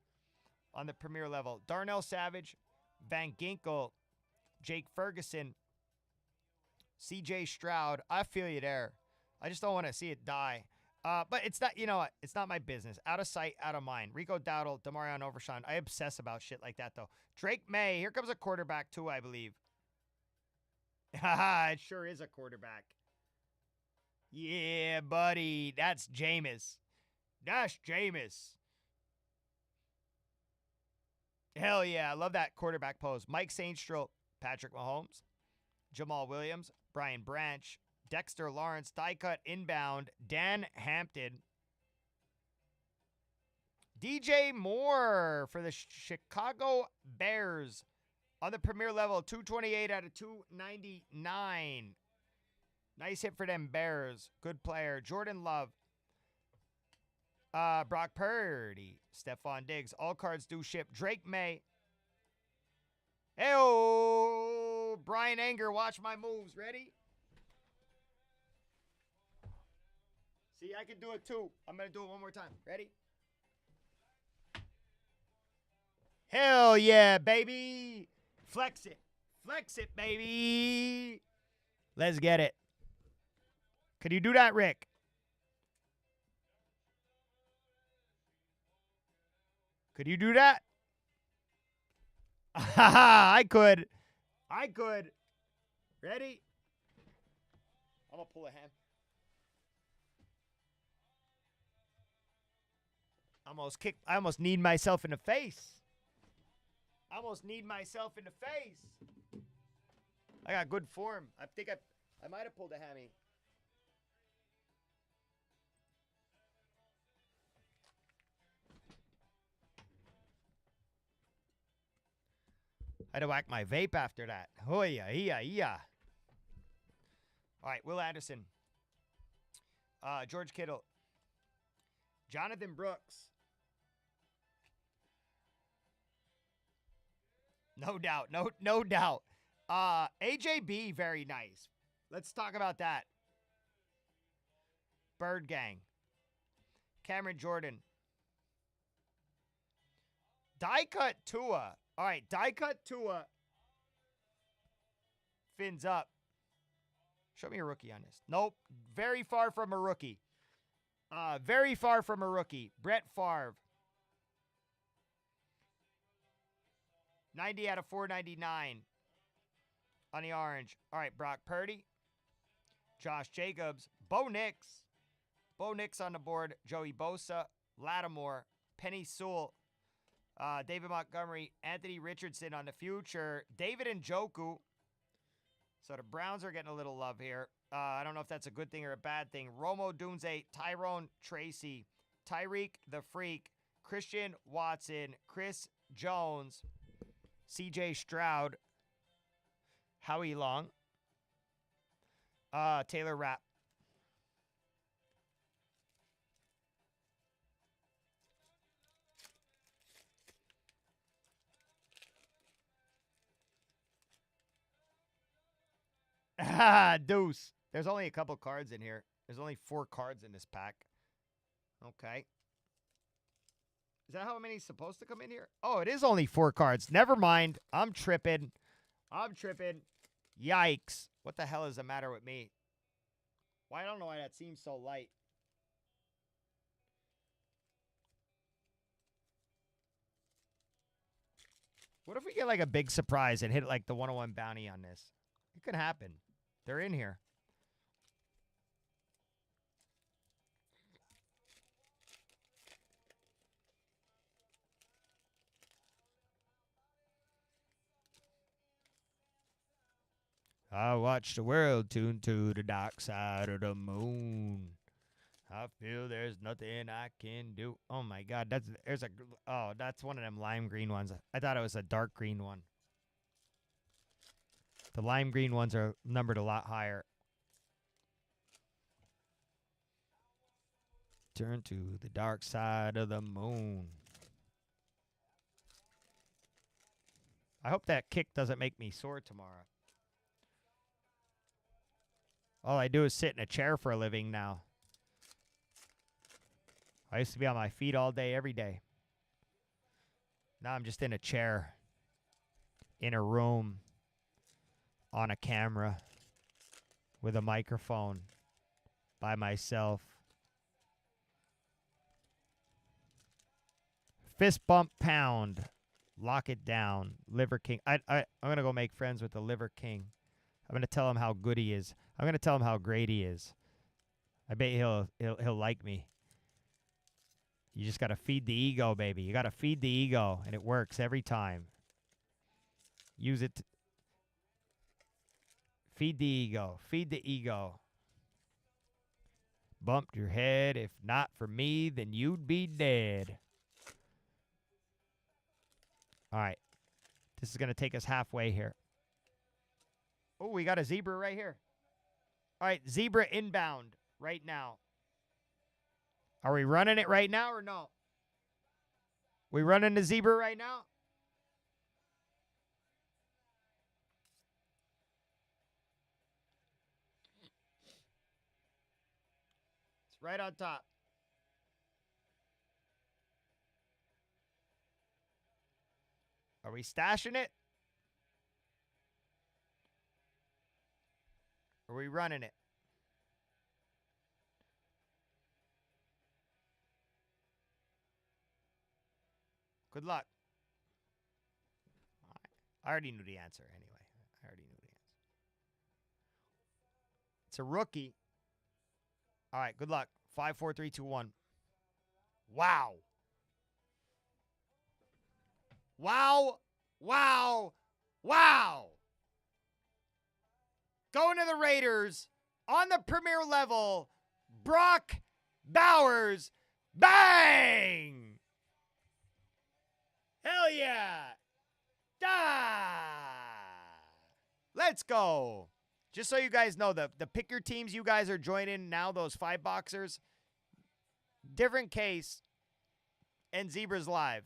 on the premier level. Darnell Savage, Van Ginkel, Jake Ferguson, C.J. Stroud. I feel you there. I just don't want to see it die. But it's not, you know what? It's not my business. Out of sight, out of mind. Rico Dowdle, Demarion Overshawn. I obsess about shit like that, though. Drake May. Here comes a quarterback, too, I believe. Haha, it sure is a quarterback. Yeah, buddy. That's Jameis. That's Jameis. Hell yeah. I love that quarterback pose. Mike Saintstroll, Patrick Mahomes, Jamal Williams, Brian Branch, Dexter Lawrence, die cut inbound, Dan Hampton, DJ Moore for the Chicago Bears on the premier level, 228 out of 299. Nice hit for them Bears. Good player. Jordan Love, Brock Purdy, Stephon Diggs. All cards do ship. Drake May. Hey-oh, Brian Anger, watch my moves. Ready? See, I can do it too. I'm going to do it one more time. Ready? Hell yeah, baby. Flex it. Flex it, baby. Let's get it. Could you do that, Rick? Could you do that? I could. I could. Ready? I'm going to pull a hand. I almost need myself in the face. I almost need myself in the face. I got good form. I think I might have pulled a hammy. I had to whack my vape after that. Oh, yeah. All right, Will Anderson. George Kittle. Jonathan Brooks. No doubt. No doubt. AJB, very nice. Let's talk about that. Bird Gang. Cameron Jordan. Die cut Tua. All right, die cut Tua. Fins up. Show me a rookie on this. Nope. Very far from a rookie. Very far from a rookie. Brett Favre. 90 out of 499 on the orange. All right, Brock Purdy. Josh Jacobs. Bo Nix. Bo Nix on the board. Joey Bosa. Lattimore. Penny Sewell. David Montgomery. Anthony Richardson on the future. David Njoku. So the Browns are getting a little love here. I don't know if that's a good thing or a bad thing. Romo Dunze. Tyrone Tracy. Tyreek the Freak. Christian Watson. Chris Jones. C.J. Stroud, Howie Long, Taylor Rapp. Deuce. There's only a couple cards in here. There's only 4 cards in this pack. Okay. Is that how many's supposed to come in here? Oh, it is only 4 cards. Never mind. I'm tripping. Yikes. What the hell is the matter with me? Well, I don't know why that seems so light. What if we get like a big surprise and hit like the 101 bounty on this? It could happen. They're in here. I watch the world tune to the dark side of the moon. I feel there's nothing I can do. Oh my God, that's one of them lime green ones. I thought it was a dark green one. The lime green ones are numbered a lot higher. Return to the dark side of the moon. I hope that kick doesn't make me sore tomorrow. All I do is sit in a chair for a living now. I used to be on my feet all day, every day. Now I'm just in a chair, in a room, on a camera, with a microphone, by myself. Fist bump pound. Lock it down. Liver King. I'm going to go make friends with the Liver King. I'm going to tell him how good he is. I'm going to tell him how great he is. I bet he'll like me. You just got to feed the ego, baby. You got to feed the ego, and it works every time. Use it. Feed the ego. Feed the ego. Bumped your head. If not for me, then you'd be dead. All right. This is going to take us halfway here. Oh, we got a zebra right here. All right, zebra inbound right now. Are we running it right now or no? We running the zebra right now? It's right on top. Are we stashing it? Are we running it? Good luck. I already knew the answer anyway. I already knew the answer. It's a rookie. All right, good luck. 5, 4, 3, 2, 1. Wow. Wow. Wow. Wow. Going to the Raiders on the premier level. Brock Bowers. Bang! Hell yeah. Let's go. Just so you guys know, the pick your teams you guys are joining now, those 5 boxers, different case, and Zebras Live.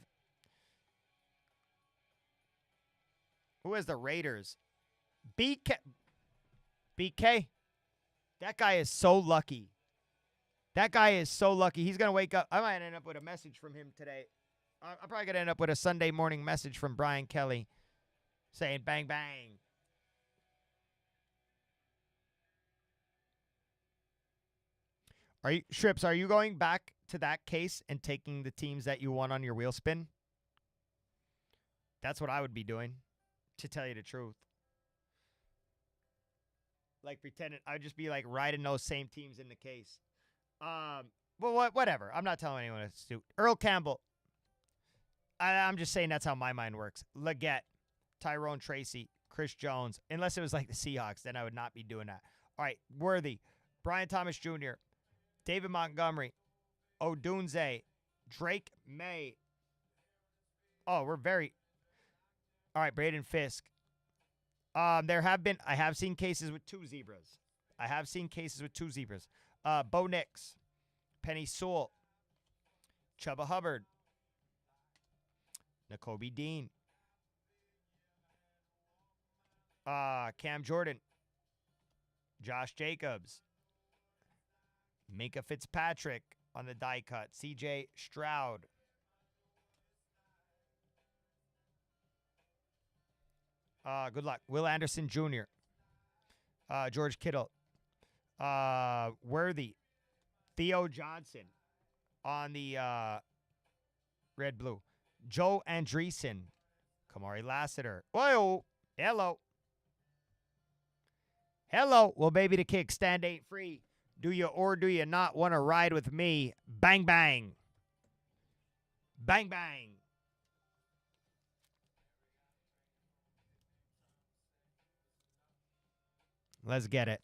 Who has the Raiders? BK? That guy is so lucky. That guy is so lucky. He's going to wake up. I might end up with a message from him today. I'm probably going to end up with a Sunday morning message from Brian Kelly saying bang, bang. Shrips, are you going back to that case and taking the teams that you won on your wheel spin? That's what I would be doing, to tell you the truth. Like pretending I'd just be like riding those same teams in the case. Well, whatever. I'm not telling anyone to do. Earl Campbell. I'm just saying that's how my mind works. Leggett, Tyrone Tracy, Chris Jones. Unless it was like the Seahawks, then I would not be doing that. All right, Worthy, Brian Thomas Jr., David Montgomery, Odunze, Drake May. Oh, we're very. All right, Braden Fisk. I have seen cases with 2 zebras. Bo Nix, Penny Sewell, Chubba Hubbard, N'Kobe Dean, Cam Jordan, Josh Jacobs, Minka Fitzpatrick on the die cut, CJ Stroud. Good luck. Will Anderson Jr., George Kittle, Worthy, Theo Johnson on the red-blue, Joe Andreessen, Kamari Lassiter. Whoa, hello. Well, baby, the kickstand ain't free. Do you or do you not want to ride with me? Bang, bang. Bang, bang. Let's get it.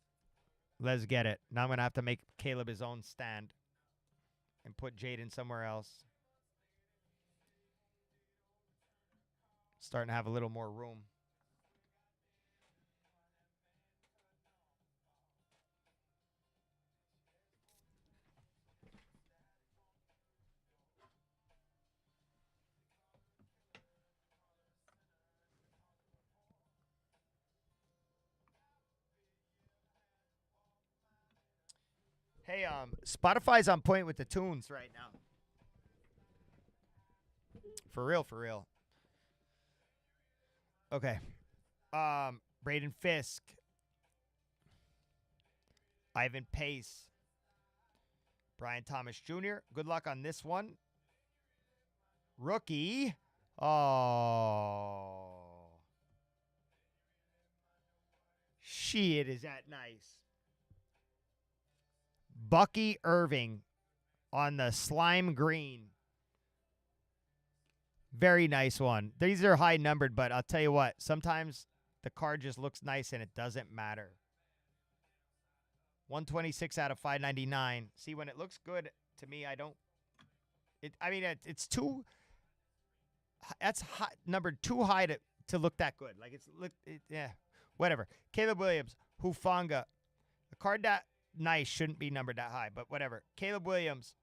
Now I'm going to have to make Caleb his own stand and put Jaden somewhere else. Starting to have a little more room. Hey, Spotify's on point with the tunes right now. For real, for real. Okay. Braden Fisk, Ivan Pace, Brian Thomas Jr. Good luck on this one. Rookie. Oh. Shit, is that nice. Bucky Irving on the slime green. Very nice one. These are high numbered, but I'll tell you what, sometimes the card just looks nice and it doesn't matter. 126 out of 599. See, when it looks good to me, I don't. It's too. That's high, numbered too high to look that good. Like yeah, whatever. Caleb Williams, Hufanga, a card that nice shouldn't be numbered that high, but whatever. Caleb Williams.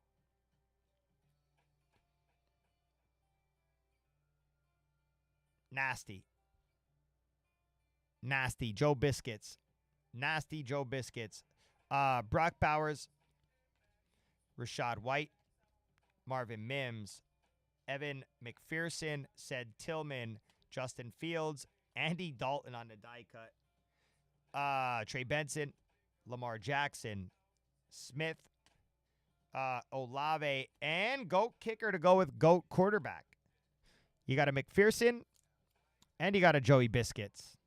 Nasty. Nasty. Joe Biscuits. Nasty Joe Biscuits. Brock Bowers. Rashad White. Marvin Mims. Evan McPherson. Said Tillman. Justin Fields. Andy Dalton on the die cut. Trey Benson. Lamar Jackson. Smith. Olave. And GOAT kicker to go with GOAT quarterback. You got a McPherson. And you got a Joey Biscuits.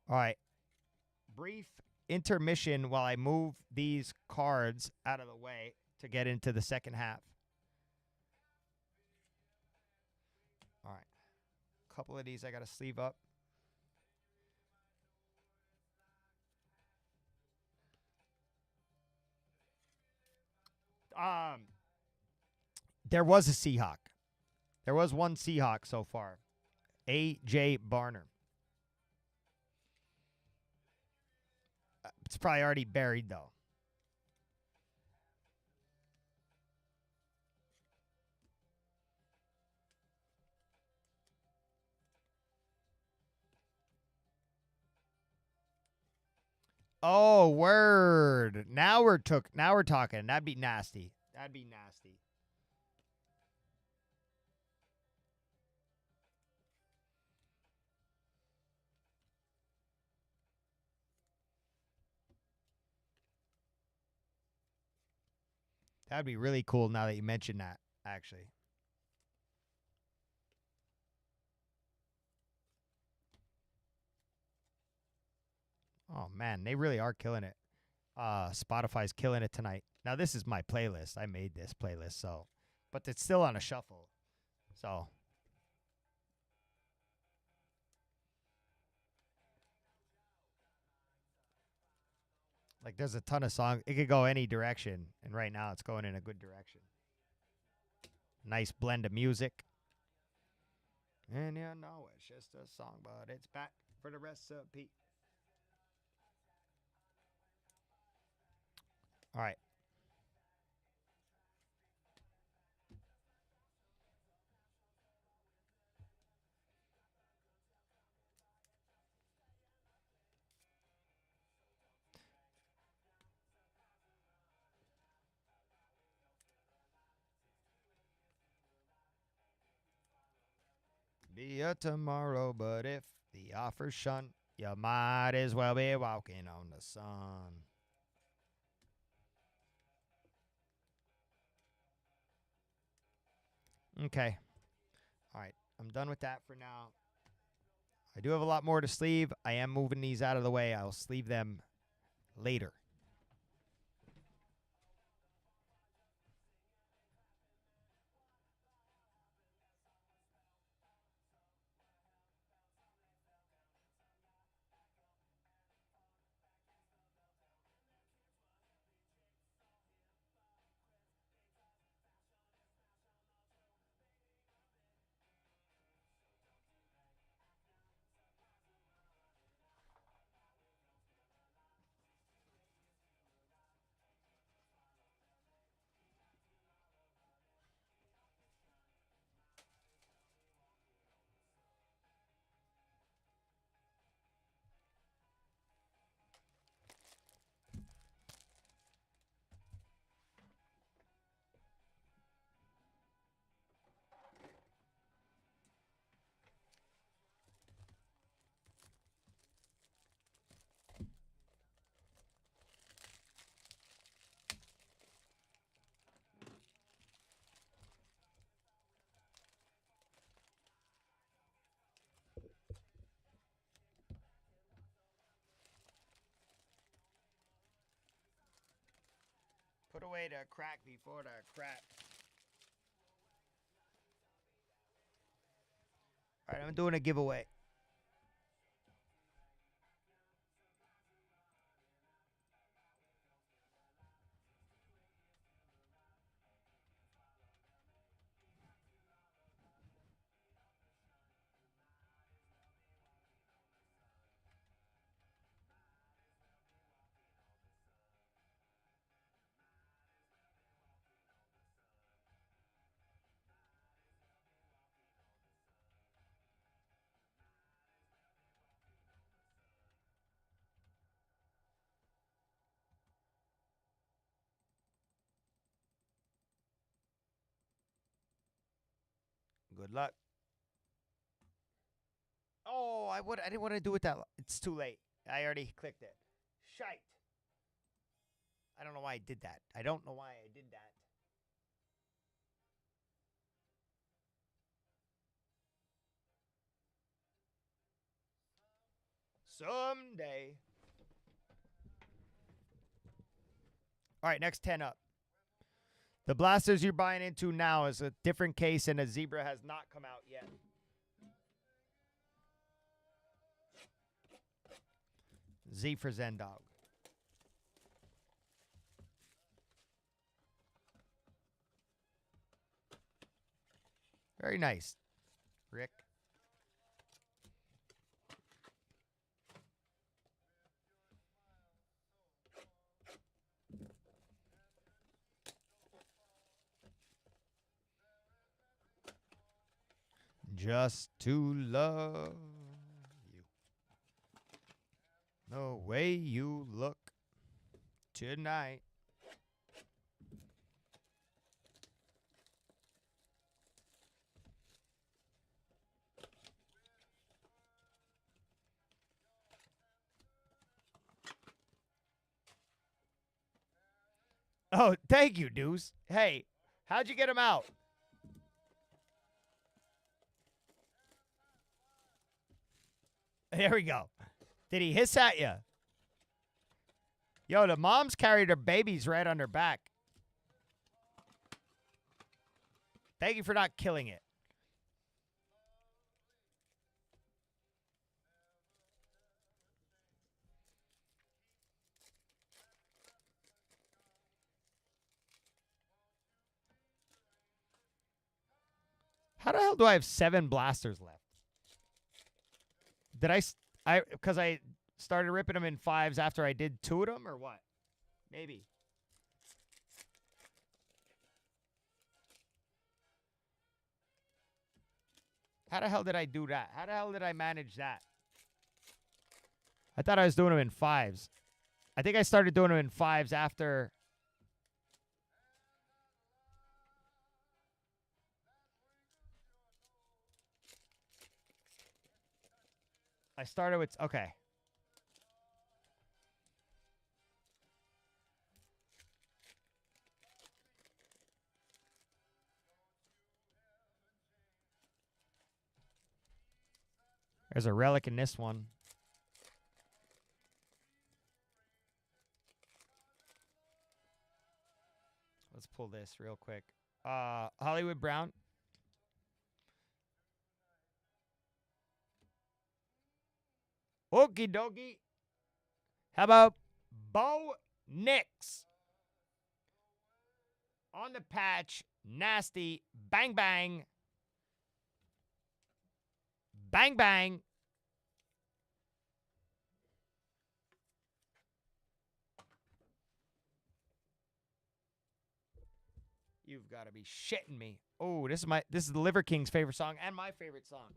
All right. Brief intermission while I move these cards out of the way to get into the second half. All right. A couple of these I got to sleeve up. There was a Seahawk. There was one Seahawk so far. A.J. Barner. It's probably already buried, though. Oh, word. Now we're talking. That'd be nasty. That'd be nasty. That'd be really cool now that you mentioned that, actually. Oh, man, they really are killing it. Spotify's killing it tonight. Now, this is my playlist. I made this playlist, so. But it's still on a shuffle. So. Like, there's a ton of songs. It could go any direction. And right now, it's going in a good direction. Nice blend of music. And you know, it's just a song, but it's back for the recipe. All right. Be a tomorrow, but if the offer's shunt, you might as well be walking on the sun. Okay. All right. I'm done with that for now. I do have a lot more to sleeve. I am moving these out of the way. I'll sleeve them later. Put away the crack before the crap. All right, I'm doing a giveaway. Good luck. Oh, I didn't want to do it that. It's too late. I already clicked it. Shite. I don't know why I did that. I don't know why I did that. Someday. All right, next 10 up. The blasters you're buying into now is a different case, and a zebra has not come out yet. Z for Zen Dog. Very nice, Rick. Just to love you. The way you look tonight. Oh, thank you, Deuce. Hey, how'd you get him out? There we go. Did he hiss at you? Yo, the moms carried their babies right on their back. Thank you for not killing it. How the hell do I have 7 blasters left? Did because I started ripping them in 5s after I did 2 of them, or what? Maybe. How the hell did I do that? How the hell did I manage that? I thought I was doing them in 5s. I think I started doing them in 5s after. I started with, okay. There's a relic in this one. Let's pull this real quick. Hollywood Brown. Okie dokie. How about Bo Nix? On the patch. Nasty. Bang, bang. Bang, bang. You've got to be shitting me. Oh, this is the Liver King's favorite song and my favorite song.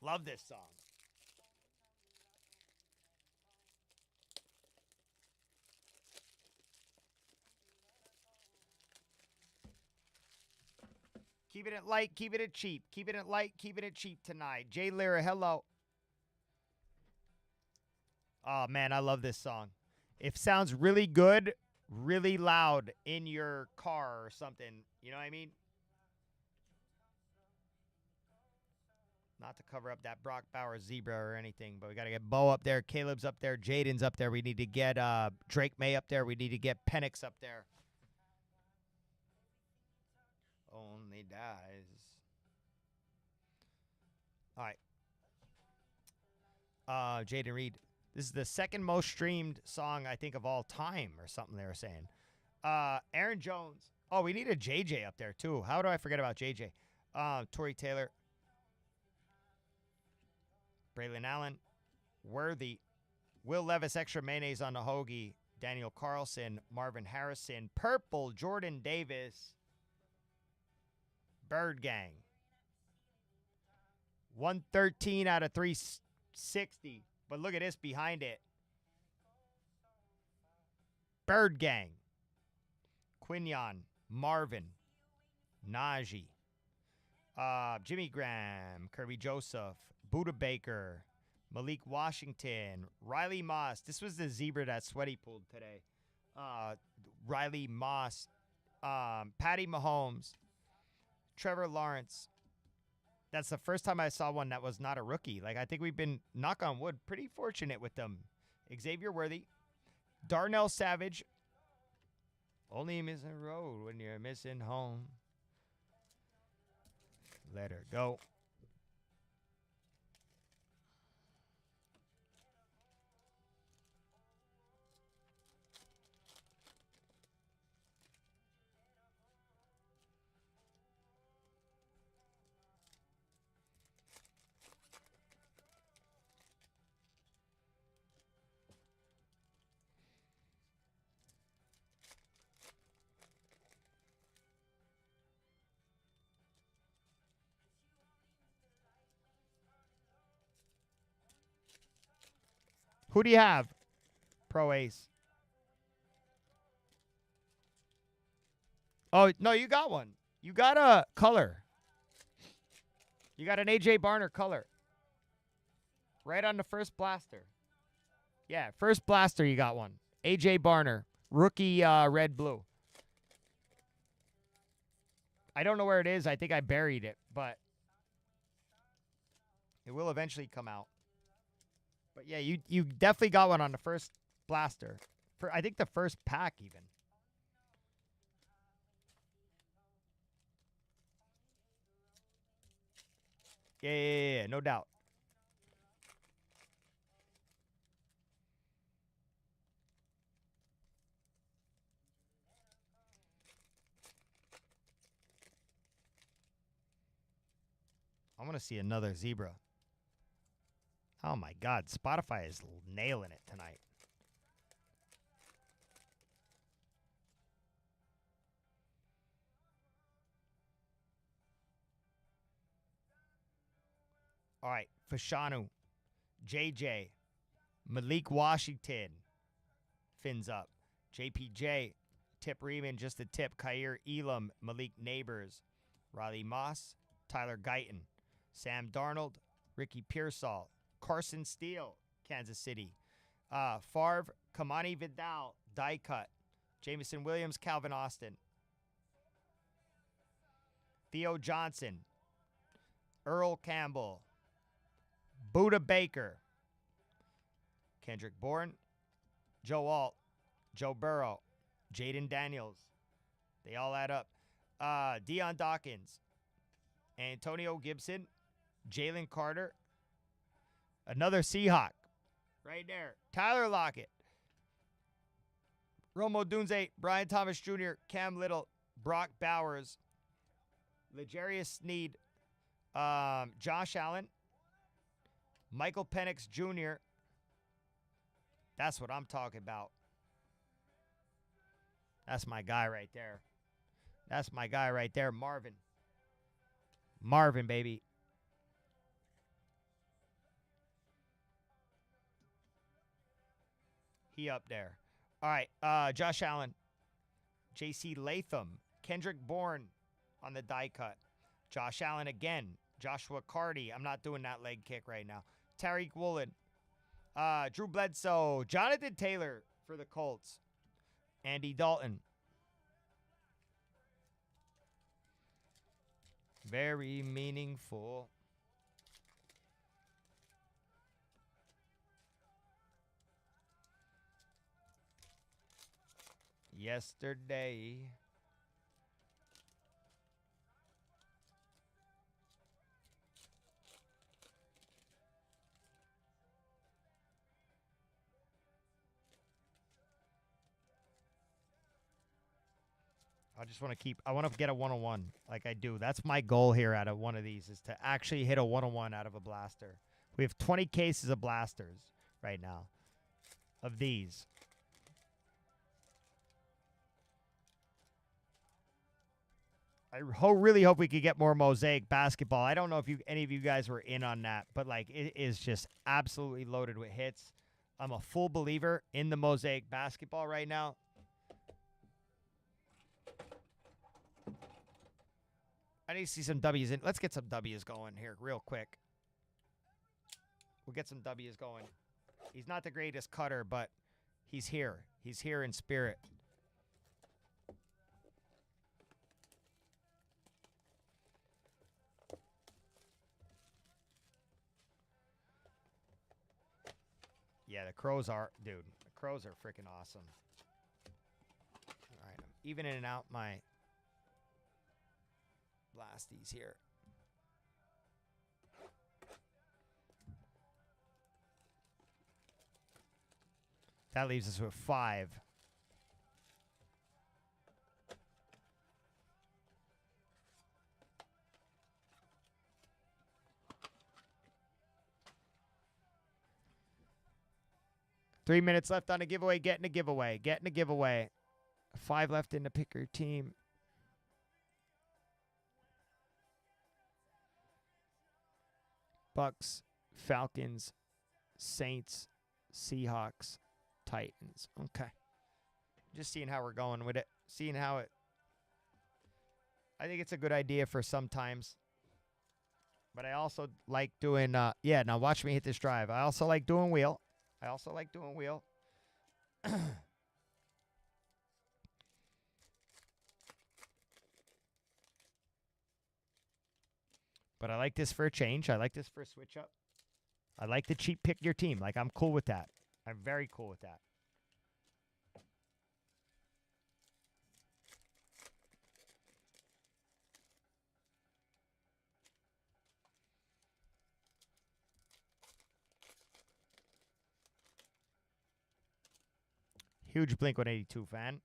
Love this song. Keeping it light, keeping it cheap. Keeping it light, keeping it cheap tonight. Jay Lira, hello. Oh, man, I love this song. It sounds really good, really loud in your car or something. You know what I mean? Not to cover up that Brock Bauer zebra or anything, but we got to get Bo up there. Caleb's up there. Jaden's up there. We need to get Drake May up there. We need to get Penix up there. Only dies. All right. Jaden Reed. This is the second most streamed song, I think, of all time or something they were saying. Aaron Jones. Oh, we need a JJ up there, too. How do I forget about JJ? Torrey Taylor. Braylon Allen. Worthy. Will Levis, extra mayonnaise on the hoagie. Daniel Carlson. Marvin Harrison. Purple. Jordan Davis. Bird Gang. 113 out of 360. But look at this behind it. Bird Gang. Quinion. Marvin. Najee. Jimmy Graham. Kirby Joseph. Buda Baker. Malik Washington. Riley Moss. This was the zebra that Sweaty pulled today. Riley Moss. Patty Mahomes. Trevor Lawrence. That's the first time I saw one that was not a rookie. Like, I think we've been, knock on wood, pretty fortunate with them. Xavier Worthy. Darnell Savage. Only missing road when you're missing home. Let her go. Who do you have? Pro Ace. Oh, no, you got one. You got a color. You got an A.J. Barner color. Right on the first blaster. Yeah, first blaster you got one. A.J. Barner. Rookie red-blue. I don't know where it is. I think I buried it, but it will eventually come out. But yeah, you definitely got one on the first blaster. For I think the first pack even. Yeah, no doubt. I want to see another zebra. Oh my God, Spotify is nailing it tonight. All right, Fashanu, JJ, Malik Washington, fins up. JPJ, Tip Riemann, just a tip. Khair Elam, Malik Neighbors, Riley Moss, Tyler Guyton, Sam Darnold, Ricky Pearsall, Carson Steele, Kansas City, Favre, Kamani Vidal, die cut, Jameson Williams, Calvin Austin, Theo Johnson, Earl Campbell, Buda Baker, Kendrick Bourne, Joe Alt, Joe Burrow, Jaden Daniels. They all add up. Deion Dawkins, Antonio Gibson, Jalen Carter, another Seahawk right there. Tyler Lockett, Romo Dunze, Brian Thomas Jr., Cam Little, Brock Bowers, L'Jarius Sneed, Josh Allen, Michael Penix Jr. That's what I'm talking about. That's my guy right there. That's my guy right there, Marvin. Marvin, baby. He up there. All right. Josh Allen, J.C. Latham, Kendrick Bourne on the die cut. Josh Allen again. Joshua Carty. I'm not doing that leg kick right now. Tariq Woolen. Drew Bledsoe. Jonathan Taylor for the Colts. Andy Dalton. Very meaningful. Yesterday. I want to get a 101 like I do. That's my goal here out of one of these is to actually hit a 101 out of a blaster. We have 20 cases of blasters right now of these. I really hope we could get more Mosaic basketball. I don't know if any of you guys were in on that, but like it is just absolutely loaded with hits. I'm a full believer in the Mosaic basketball right now. I need to see some W's in. Let's get some W's going here real quick. We'll get some W's going. He's not the greatest cutter, but he's here. He's here in spirit. Yeah, the Crows are, dude. The Crows are freaking awesome. All right, I'm evening out my blasties here. That leaves us with 5. Three minutes left on a giveaway. Getting a giveaway. Getting a giveaway. 5 left in to pick your team. Bucks, Falcons, Saints, Seahawks, Titans. Okay. Just seeing how we're going with it. Seeing how it. I think it's a good idea for sometimes. But I also like doing, yeah, now watch me hit this drive. I also like doing wheel. But I like this for a change. I like this for a switch up. I like the cheap pick your team. Like, I'm cool with that. I'm very cool with that. Huge Blink-182 fan.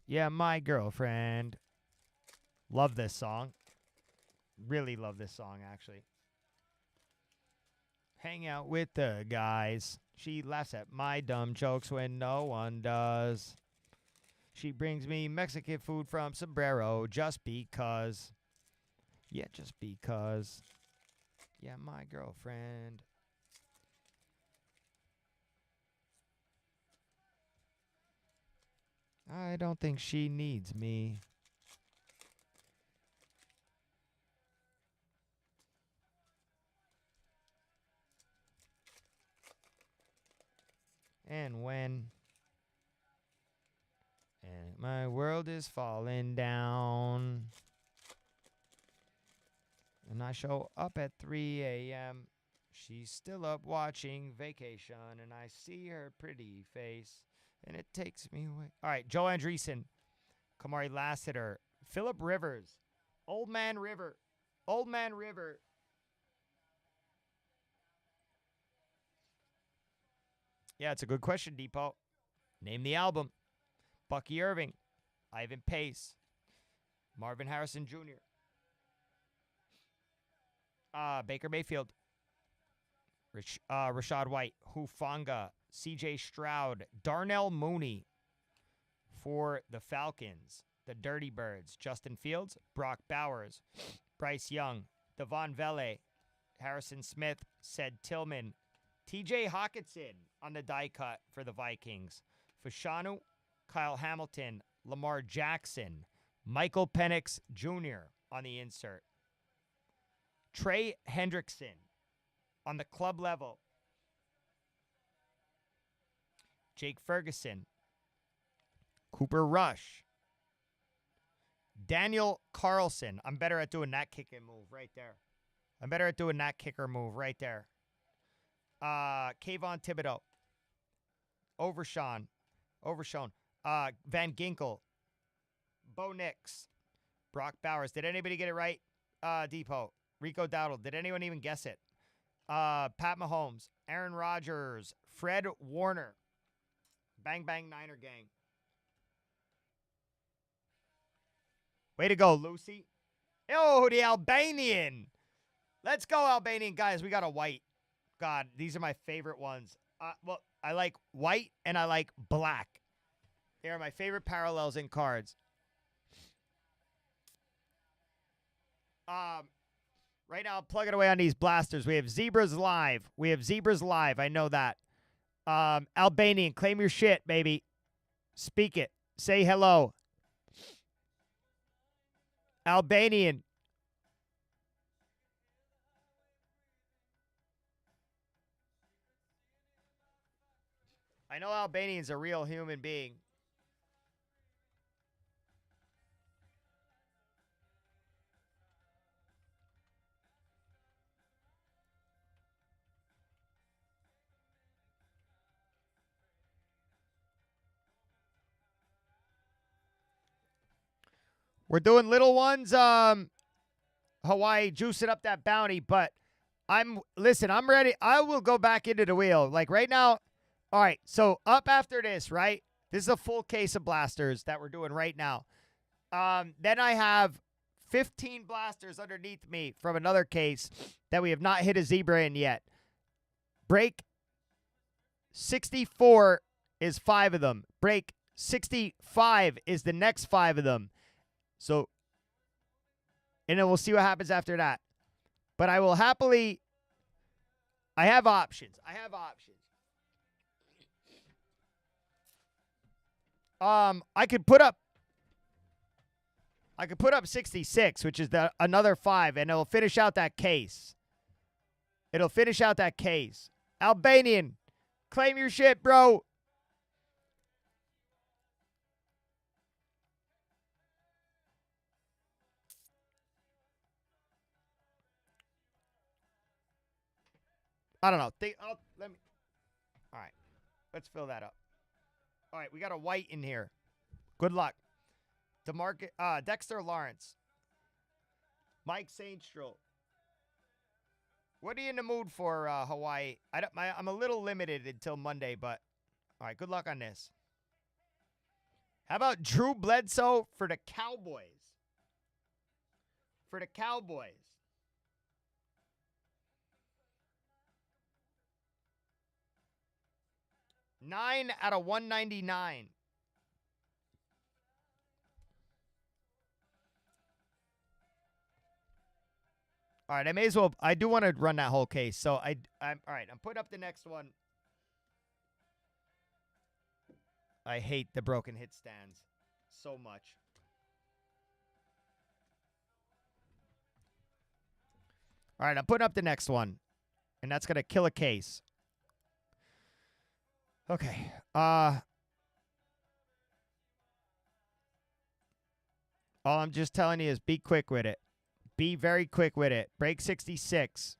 Yeah, my girlfriend. Love this song. Really love this song, actually. Hang out with the guys. She laughs at my dumb jokes when no one does. She brings me Mexican food from Sombrero just because. Yeah, just because. Yeah, my girlfriend. I don't think she needs me. And when and my world is falling down and I show up at 3 a.m., she's still up watching Vacation, and I see her pretty face, and it takes me away. All right, Joe Andreessen, Kamari Lassiter, Phillip Rivers, Old Man River. Yeah, it's a good question, Depot. Name the album. Bucky Irving, Ivan Pace, Marvin Harrison Jr., Baker Mayfield, Rashad White, Hufanga, C.J. Stroud, Darnell Mooney for the Falcons, the Dirty Birds, Justin Fields, Brock Bowers, Bryce Young, Devon Vele, Harrison Smith, said Tillman, TJ Hawkinson on the die cut for the Vikings, Fashanu, Kyle Hamilton, Lamar Jackson, Michael Penix Jr. on the insert, Trey Hendrickson on the club level, Jake Ferguson, Cooper Rush, Daniel Carlson. I'm better at doing that kicking move right there. I'm better at doing that kicker move right there. Kayvon Thibodeau, Overshown, Van Ginkel, Bo Nix, Brock Bowers. Did anybody get it right? Depot, Rico Dowdle. Did anyone even guess it? Pat Mahomes, Aaron Rodgers, Fred Warner. Bang, bang, Niner gang. Way to go, Lucy. Oh, the Albanian. Let's go, Albanian. Guys, we got a white. God, these are my favorite ones. Well, I like white and I like black. They are my favorite parallels in cards. Right now, I'm plugging away on these blasters. We have Zebras live. I know that. Albanian, claim your shit, baby. Speak it. Say hello. Albanian. I know Albanian's a real human being. We're doing little ones. Hawaii, juicing up that bounty, but I'm ready. I will go back into the wheel. Like right now. All right, so up after this, right? This is a full case of blasters that we're doing right now. Then I have 15 blasters underneath me from another case that we have not hit a zebra in yet. Break 64 is 5 of them. Break 65 is the next 5 of them. So, and then we'll see what happens after that. But I will happily, I have options. I could put up 66, which is another 5, and it'll finish out that case. Albanian, claim your shit, bro. I don't know. Let me. All right, let's fill that up. All right, we got a white in here. Good luck. Dexter Lawrence. Mike Saintstroll. What are you in the mood for, Hawaii? I'm a little limited until Monday, but all right, good luck on this. How about Drew Bledsoe for the Cowboys? 9 out of 199. All right, I may as well. I do want to run that whole case. So I'm all right. I'm putting up the next one. I hate the broken hit stands so much. All right, I'm putting up the next one, and that's gonna kill a case. Okay. All I'm just telling you is be quick with it. Be very quick with it. Break 66.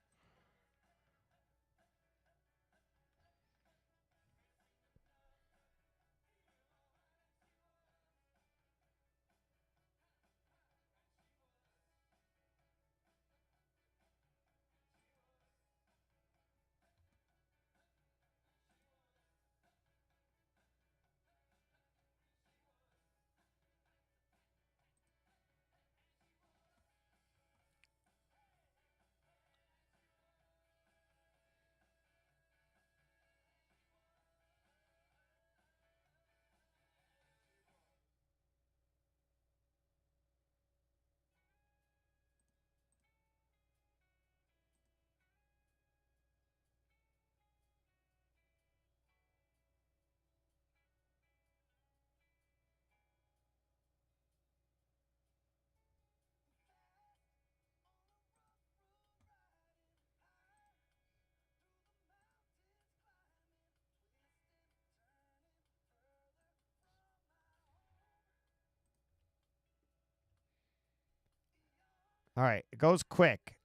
All right, it goes quick.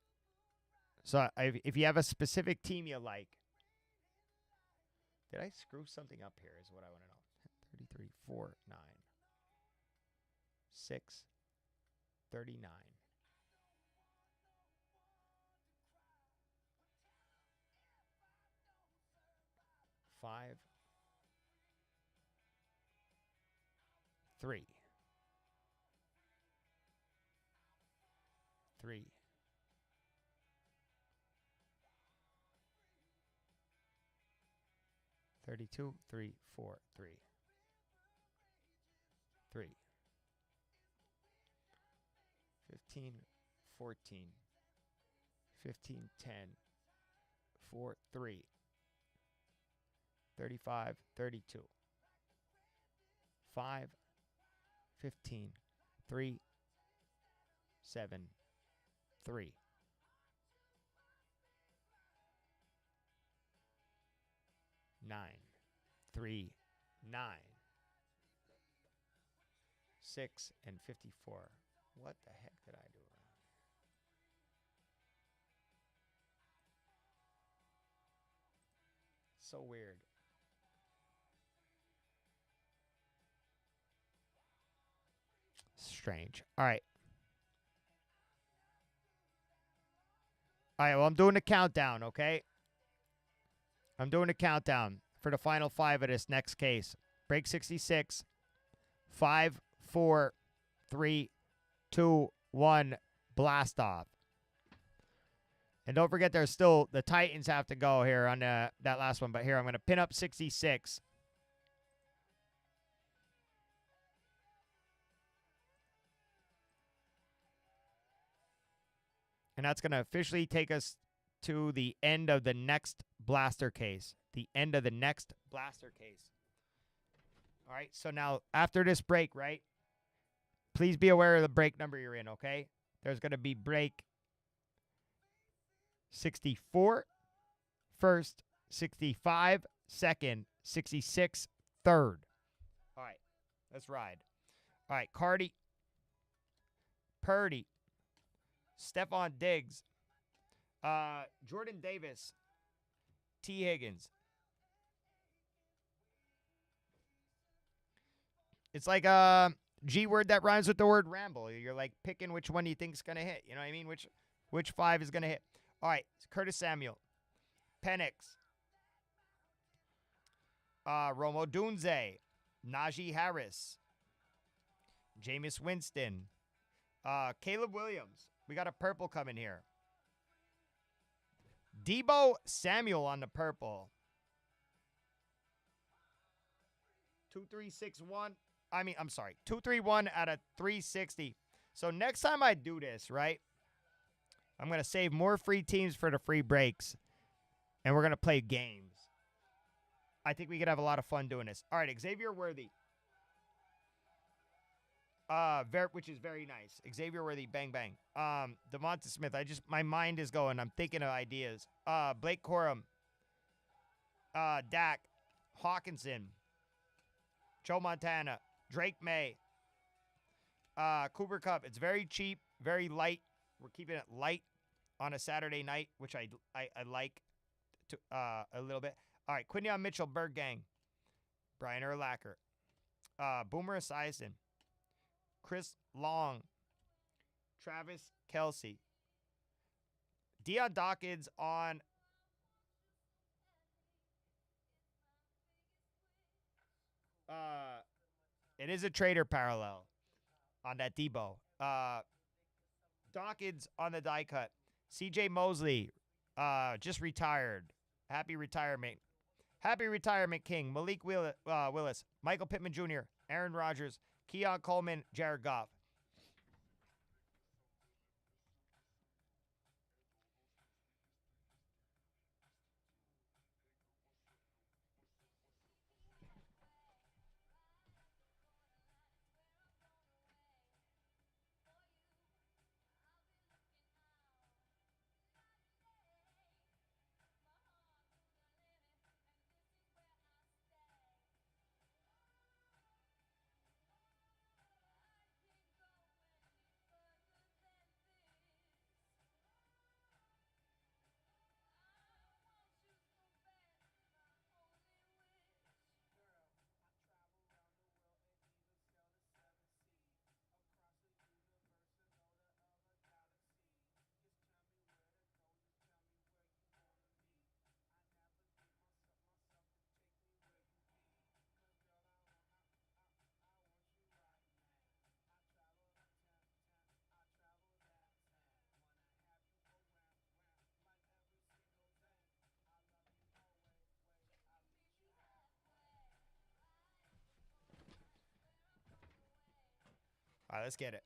So if you have a specific team you like. Did I screw something up here is what I want to know. 33, 4, 9, 6, 39. 5, 3, 3, 32, 3, 4, 3, 3, 15, 14, 15, 10, 4, 3, 35, 32, 5, 15, 3, 7, 3, 9, 3, 9, 6, and 54. What the heck did I do wrong? So weird. Strange. All right. All right, well, I'm doing the countdown, okay? I'm doing a countdown for the final 5 of this next case. Break 66. 5, 4, 3, 2, 1. Blast off. And don't forget, there's still the Titans have to go here on that last one. But here, I'm going to pin up 66. And that's going to officially take us to the end of the next blaster case. The end of the next blaster case. All right, so now after this break, right? Please be aware of the break number you're in, okay? There's going to be break 64 first, 65 second, 66 third. All right, let's ride. All right, Cardi, Purdy, Stephon Diggs, Jordan Davis, T. Higgins. It's like a G word that rhymes with the word ramble. You're like picking which one you think is going to hit. You know what I mean? Which 5 is going to hit. All right, Curtis Samuel, Penix, Romo Dunze, Najee Harris, Jameis Winston, Caleb Williams. We got a purple coming here. Debo Samuel on the purple. 2361. I'm sorry. 231 out of 360. So next time I do this, right? I'm going to save more free teams for the free breaks. And we're going to play games. I think we could have a lot of fun doing this. All right, Xavier Worthy. Which is very nice. Xavier Worthy, bang, bang. Devonta Smith, my mind is going. I'm thinking of ideas. Blake Corum. Dak. Hawkinson. Joe Montana. Drake May. Cooper Kupp. It's very cheap, very light. We're keeping it light on a Saturday night, which I like to a little bit. All right, Quinion Mitchell, Bird Gang. Brian Urlacher. Boomer Esiason. Chris Long. Travis Kelce. Deion Dawkins on it is a trader parallel on that Debo. Dawkins on the die cut. CJ Mosley just retired. Happy retirement. Happy retirement, King. Malik Willis. Michael Pittman Jr. Aaron Rodgers. Keon Coleman. Jared Goff. All right, let's get it.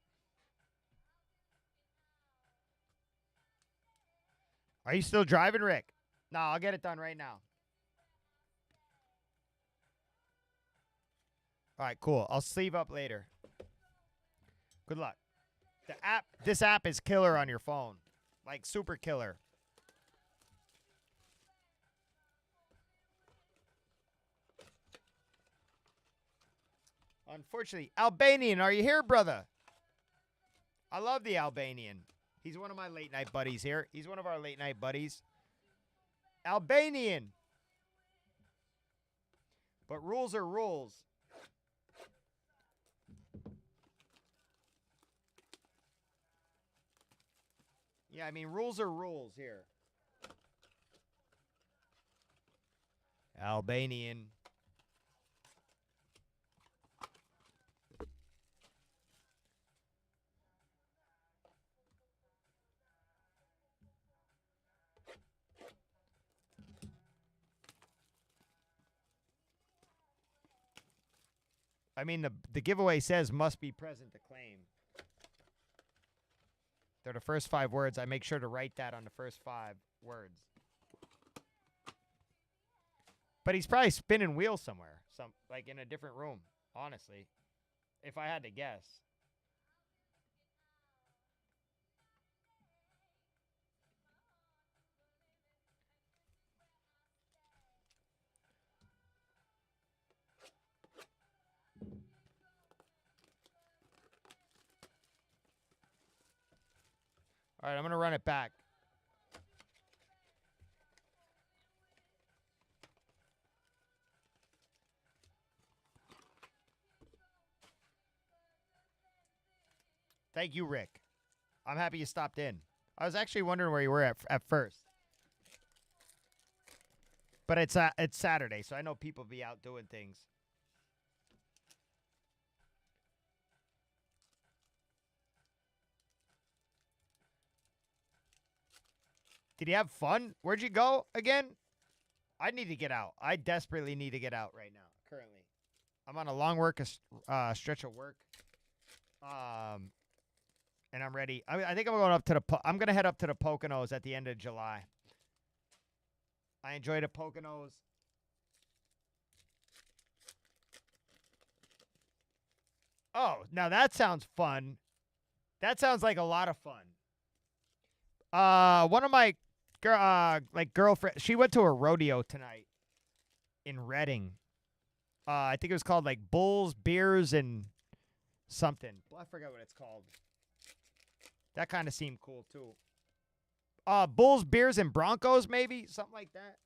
Are you still driving, Rick? No, I'll get it done right now. All right, cool. I'll sleeve up later. Good luck. This app is killer on your phone. Like super killer. Unfortunately, Albanian, are you here, brother? I love the Albanian. He's one of my late night buddies here. He's one of our late night buddies. Albanian. But rules are rules. Yeah, I mean, rules are rules here. Albanian. I mean, the giveaway says must be present to claim. They're the first 5 words. I make sure to write that on the first 5 words. But he's probably spinning wheels somewhere. Like in a different room, honestly. If I had to guess. All right, I'm going to run it back. Thank you, Rick. I'm happy you stopped in. I was actually wondering where you were at first. But it's Saturday, so I know people be out doing things. Did you have fun? Where'd you go again? I need to get out. I desperately need to get out right now, currently. I'm on a long stretch of work. And I'm ready. I think I'm going up to I'm going to head up to the Poconos at the end of July. I enjoy the Poconos. Oh, now that sounds fun. That sounds like a lot of fun. One of my girlfriend, she went to a rodeo tonight in Reading. I think it was called like Bulls, Beers, and something. Well, I forgot what it's called. That kind of seemed cool too. Bulls, Beers, and Broncos, maybe something like that.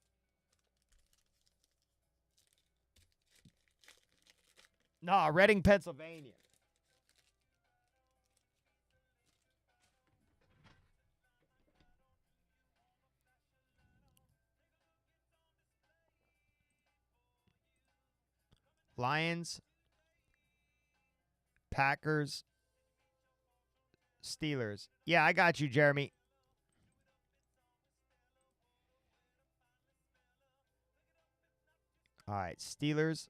No, Reading, Pennsylvania. Lions, Packers, Steelers. Yeah, I got you, Jeremy. All right, Steelers.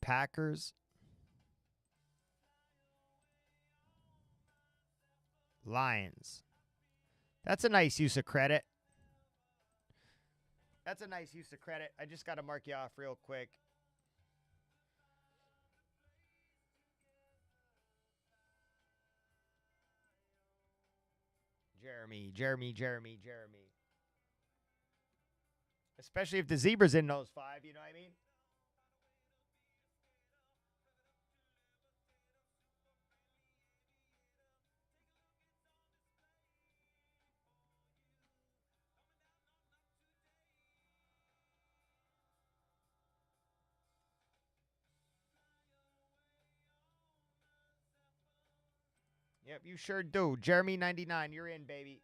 Packers. Lions. That's a nice use of credit. That's a nice use of credit. I just got to mark you off real quick. Jeremy. Especially if the zebra's in those 5, you know what I mean? Yep, you sure do. Jeremy 99, you're in, baby.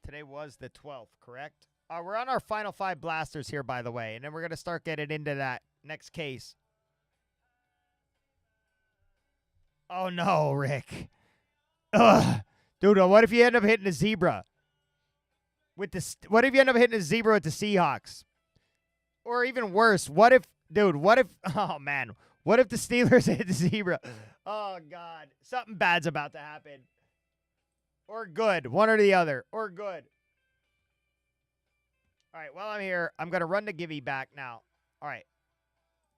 Today was the 12th, correct? We're on our final 5 blasters here, by the way, and then we're going to start getting into that next case. Oh, no, Rick. Ugh. Dude, what if you end up hitting a zebra? What if you end up hitting a zebra with the Seahawks? Or even worse, what if, oh man, what if the Steelers hit the zebra? Oh God, something bad's about to happen. Or good, one or the other, or good. All right, while I'm here, I'm going to run the Givey back now. All right,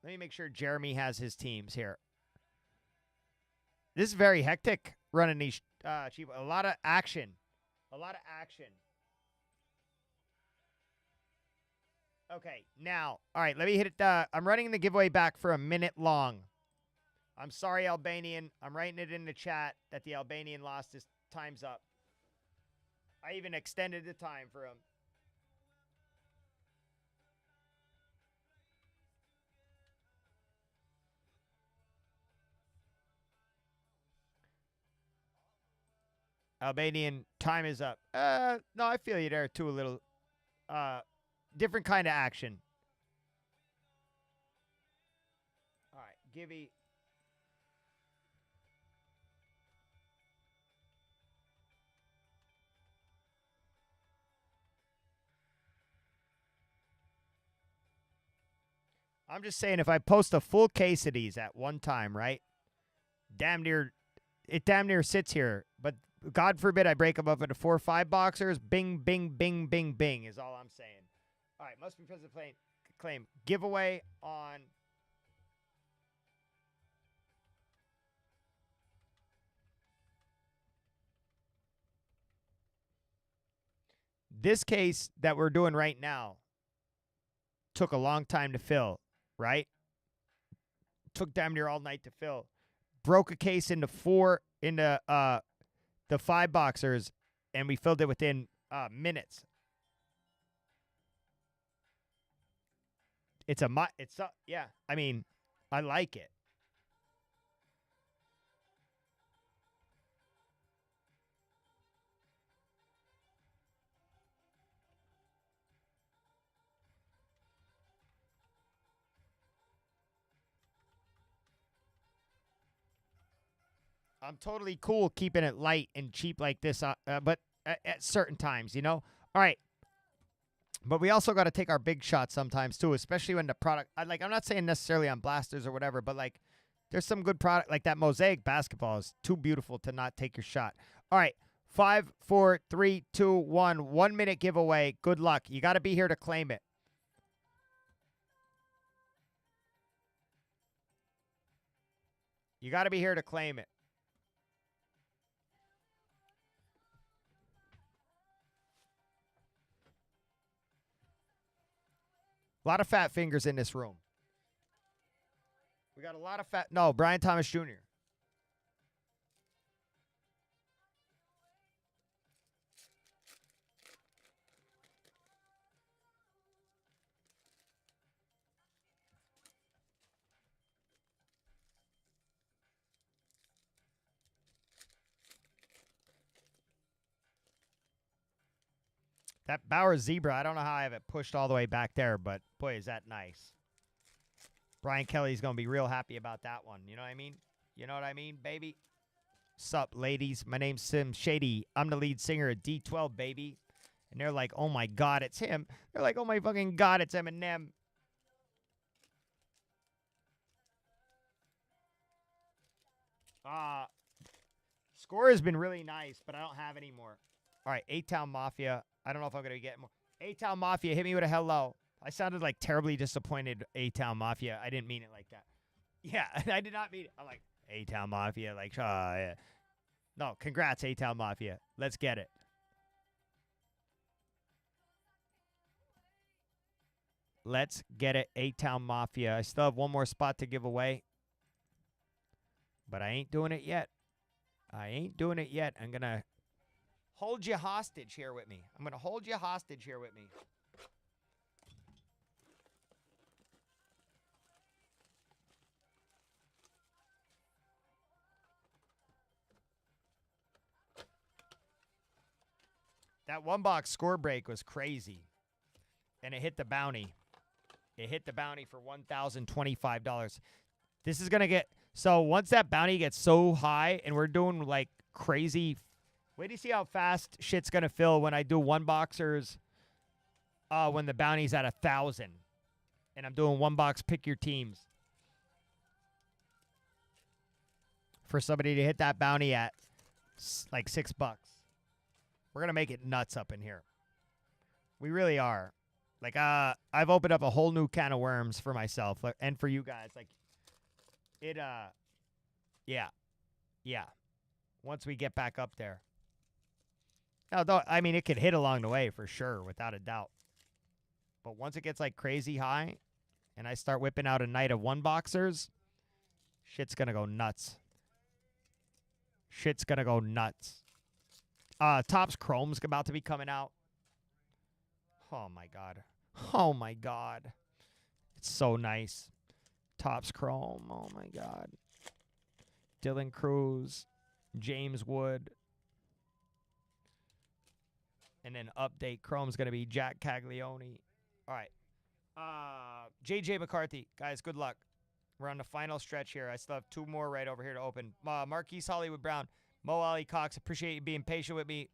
let me make sure Jeremy has his teams here. This is very hectic running these cheap. A lot of action. Okay, now, all right, let me hit it. I'm running the giveaway back for a minute long. I'm sorry, Albanian. I'm writing it in the chat that the Albanian lost his time's up. I even extended the time for him. Albanian, time is up. No, I feel you there too a little. Different kind of action. All right, Givey. I'm just saying, if I post a full case of these at one time, right? It damn near sits here. But God forbid I break them up into 4 or 5 boxers. Bing, bing, bing, bing, bing is all I'm saying. All right, must be present claim. Giveaway on. This case that we're doing right now took a long time to fill, right? Took damn near all night to fill. Broke a case into the 5 boxers, and we filled it within minutes. Yeah. I mean, I like it. I'm totally cool keeping it light and cheap like this, but at certain times, you know? All right. But we also got to take our big shots sometimes, too, especially when the product... I'm not saying necessarily on blasters or whatever, but, like, there's some good product. Like, that Mosaic basketball is too beautiful to not take your shot. All right. 5, 4, 3, 2, 1. 1 minute giveaway. Good luck. You got to be here to claim it. You got to be here to claim it. A lot of fat fingers in this room. We got a lot of fat... No, Brian Thomas Jr. That Bauer Zebra, I don't know how I have it pushed all the way back there, but boy, is that nice. Brian Kelly's going to be real happy about that one. You know what I mean? You know what I mean, baby? Sup, ladies? My name's Sim Shady. I'm the lead singer of D12, baby. And they're like, oh my God, it's him. They're like, oh my fucking God, it's Eminem. Score has been really nice, but I don't have any more. All right, A-Town Mafia. I don't know if I'm going to get more. A-Town Mafia, hit me with a hello. I sounded like terribly disappointed, A-Town Mafia. I didn't mean it like that. Yeah, I did not mean it. I'm like, A-Town Mafia, like, yeah. No, congrats, A-Town Mafia. Let's get it. Let's get it, A-Town Mafia. I still have one more spot to give away. But I ain't doing it yet. I ain't doing it yet. I'm going to hold you hostage here with me. I'm going to hold you hostage here with me. That one box score break was crazy. And it hit the bounty. It hit the bounty for $1,025. This is going to get... So once that bounty gets so high and we're doing like crazy Wait to see how fast shit's going to fill when I do one boxers when the bounty's at 1,000. And I'm doing one box pick your teams. For somebody to hit that bounty at like $6. We're going to make it nuts up in here. We really are. Like, I've opened up a whole new can of worms for myself and for you guys. Like, it, yeah. Once we get back up there. Although, I mean, it could hit along the way for sure, without a doubt. But once it gets, like, crazy high and I start whipping out a night of one boxers, shit's going to go nuts. Shit's going to go nuts. Topps Chrome's about to be coming out. Oh, my God. Oh, my God. It's so nice. Topps Chrome. Oh, my God. Dylan Cruz. James Wood. And then update. Chrome's going to be Jack Caglione. All right. J.J. McCarthy. Guys, good luck. We're on the final stretch here. I still have two more right over here to open. Marquise Hollywood Brown. Mo Ali Cox. Appreciate you being patient with me.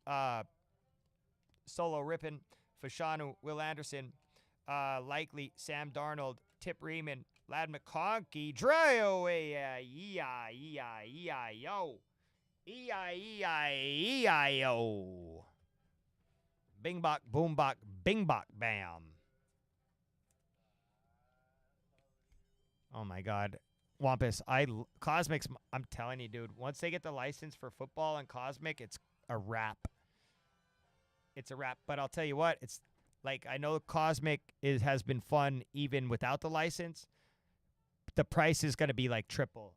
Solo Rippin. Fashanu. Will Anderson. Likely. Sam Darnold. Tip Riemann. Lad McConkey. Dre. E-I-E-I-E-I-E-I-O. E-I-E-I-E-I-O. Bing bok, boom bok, bing bok, bam. Oh my God. Wampus, Cosmics, I'm telling you, dude, once they get the license for football and Cosmic, it's a wrap. It's a wrap. But I'll tell you what, it's like, I know Cosmic has been fun even without the license. The price is going to be like triple.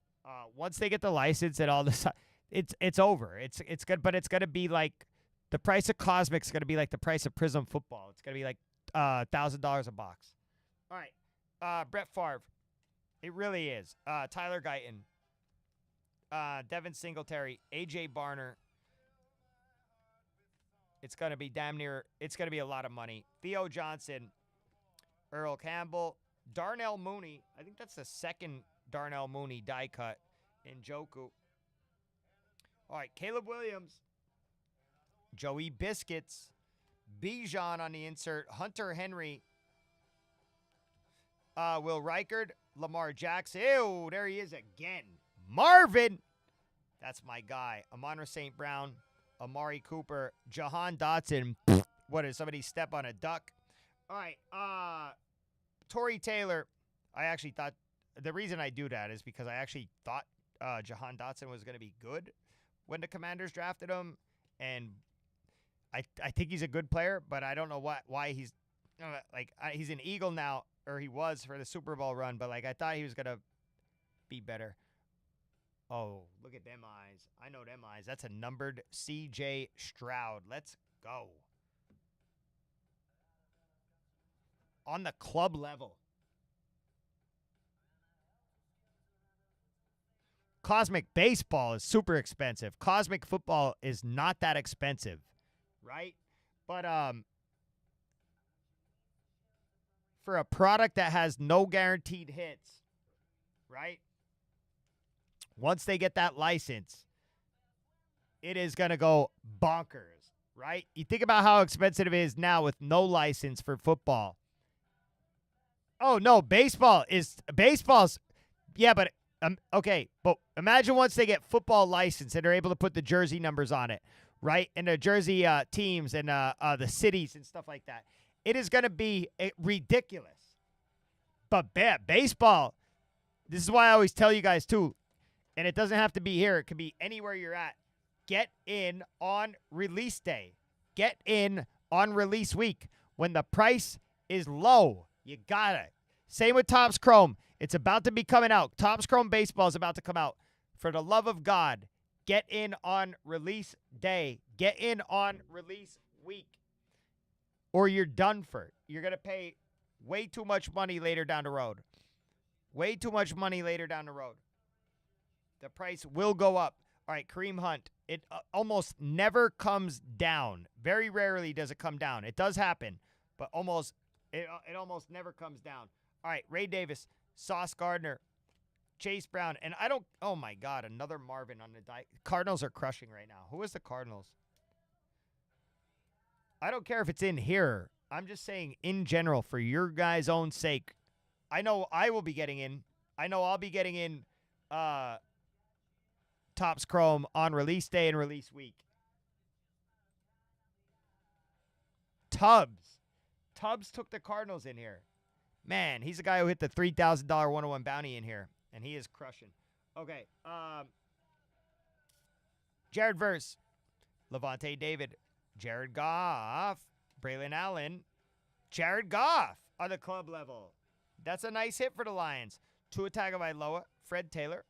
Once they get the license and all this, it's over. It's good, but it's going to be like, the price of Cosmic's going to be like the price of Prism football. It's going to be like $1,000 a box. All right. Brett Favre. It really is. Tyler Guyton. Devin Singletary. A.J. Barner. It's going to be damn near. It's going to be a lot of money. Theo Johnson. Earl Campbell. Darnell Mooney. I think that's the second Darnell Mooney die cut in Joku. All right. Caleb Williams. Joey Biscuits, Bijan on the insert, Hunter Henry, Will Reichard, Lamar Jackson. Ew, there he is again. Marvin. That's my guy. Amon St. Brown, Amari Cooper, Jahan Dotson. What, did somebody step on a duck? All right. Torrey Taylor. I actually thought, the reason I do that is because I actually thought Jahan Dotson was going to be good when the Commanders drafted him. And I think he's a good player, but I don't know why he's he's an Eagle now, or he was for the Super Bowl run, but like I thought he was going to be better. Oh, look at them eyes. I know them eyes. That's a numbered C.J. Stroud. Let's go. On the club level. Cosmic baseball is super expensive. Cosmic football is not that expensive. Right? But for a product that has no guaranteed hits, right? Once they get that license, it is going to go bonkers, right? You think about how expensive it is now with no license for football. Oh, no, baseball's, yeah, but, okay, but imagine once they get football license and they're able to put the jersey numbers on it. Right? And the jersey teams and the cities and stuff like that. It is going to be ridiculous. But baseball, this is why I always tell you guys, too, and it doesn't have to be here. It could be anywhere you're at. Get in on release day. Get in on release week. When the price is low, you got it. Same with Topps Chrome. It's about to be coming out. Topps Chrome Baseball is about to come out. For the love of God, get in on release day. Get in on release week. Or you're done for. You're going to pay way too much money later down the road. Way too much money later down the road. The price will go up. All right, Kareem Hunt. It almost never comes down. Very rarely does it come down. It does happen, but it almost never comes down. All right, Ray Davis, Sauce Gardner, Chase Brown, and oh my God, another Marvin on the die. Cardinals are crushing right now. Who is the Cardinals? I don't care if it's in here. I'm just saying in general for your guys' own sake. I know I will be getting in. I know I'll be getting in Topps Chrome on release day and release week. Tubbs. Tubbs took the Cardinals in here. Man, he's the guy who hit the $3,000 101 bounty in here, and he is crushing. Okay. Jared Verse, Levante David, Jared Goff, Braylon Allen, Jared Goff on the club level. That's a nice hit for the Lions. Tua Tagovailoa, Fred Taylor,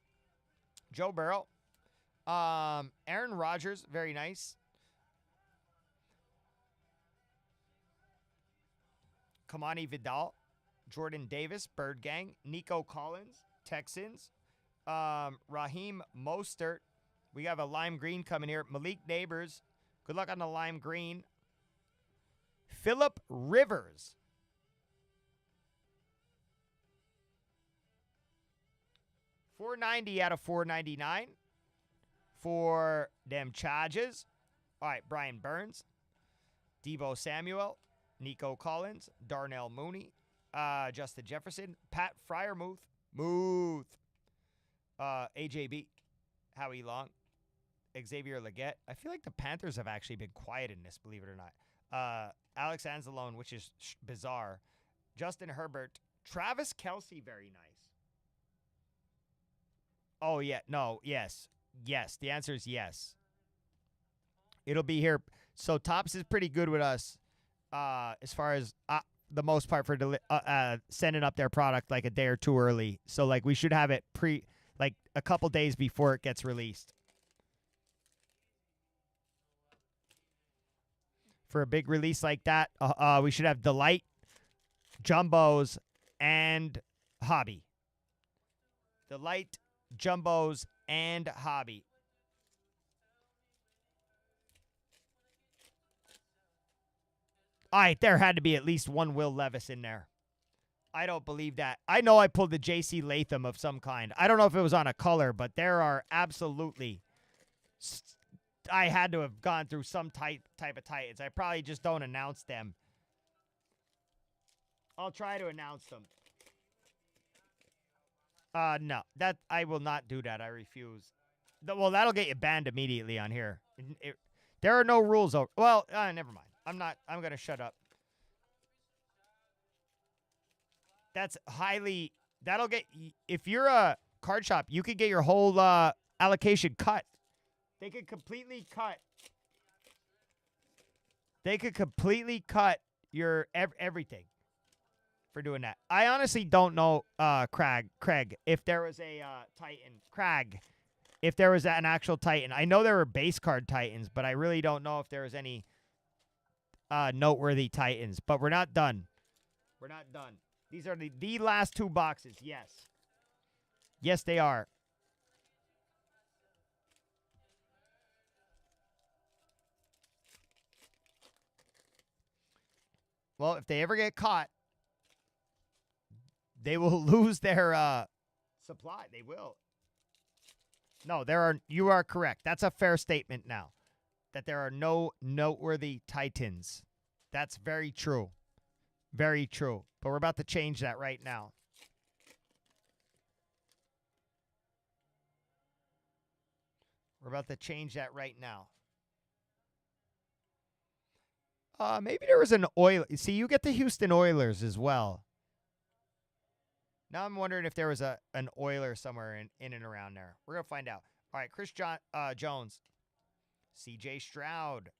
Joe Burrow, Aaron Rodgers, very nice. Kamani Vidal, Jordan Davis, Bird Gang, Nico Collins, Texans, Raheem Mostert. We have a lime green coming here. Malik Neighbors, good luck on the lime green. Phillip Rivers. $490 out of $499 for them Chargers. All right, Brian Burns, Deebo Samuel, Nico Collins, Darnell Mooney, Justin Jefferson, Pat Fryermuth, AJB, Howie Long, Xavier Legette. I feel like the Panthers have actually been quiet in this, believe it or not. Alex Anzalone, which is bizarre. Justin Herbert, Travis Kelce, very nice. Oh, yeah. No, yes. Yes. The answer is yes. It'll be here. So Topps is pretty good with us as far as the most part for sending up their product like a day or two early. So, like, we should have it like a couple days before it gets released. For a big release like that, we should have Delight, Jumbos, and Hobby. Delight, Jumbos, and Hobby. All right, there had to be at least one Will Levis in there. I don't believe that. I know I pulled the J.C. Latham of some kind. I don't know if it was on a color, but there are absolutely... I had to have gone through some type of Titans. I probably just don't announce them. I'll try to announce them. No. That I will not do that. I refuse. Well, that'll get you banned immediately on here. There are no rules over... Well, never mind. I'm going to shut up. That's highly... That'll get... If you're a card shop, you could get your whole allocation cut. They could completely cut... They could completely cut your everything for doing that. I honestly don't know, Craig, if there was a Titan. Craig, if there was an actual Titan. I know there were base card Titans, but I really don't know if there was any noteworthy Titans. But we're not done. We're not done. These are the last two boxes. Yes. Yes, they are. Well, if they ever get caught, they will lose their supply. They will. No, you are correct. That's a fair statement now. That there are no noteworthy Titans. That's very true. Very true. But we're about to change that right now. We're about to change that right now. Maybe there was an Oiler. See, you get the Houston Oilers as well. Now I'm wondering if there was an Oiler somewhere in and around there. We're going to find out. All right, Chris Jones. C.J. Stroud.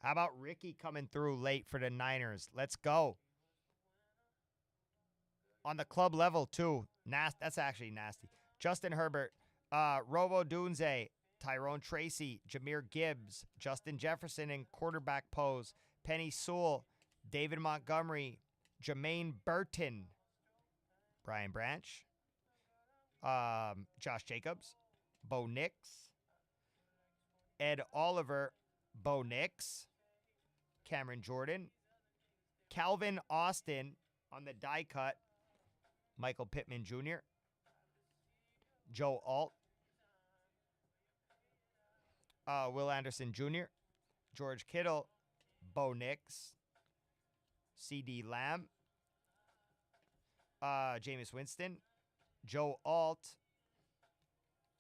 How about Ricky coming through late for the Niners? Let's go. On the club level, too. That's actually nasty. Justin Herbert. Robo Dunze. Tyrone Tracy. Jahmyr Gibbs. Justin Jefferson in quarterback pose. Penny Sewell. David Montgomery. Jermaine Burton. Brian Branch. Josh Jacobs. Bo Nix. Ed Oliver. Bo Nix. Cameron Jordan. Calvin Austin on the die cut. Michael Pittman Jr. Joe Alt. Will Anderson Jr. George Kittle. Bo Nix, C.D. Lamb, Jameis Winston, Joe Alt,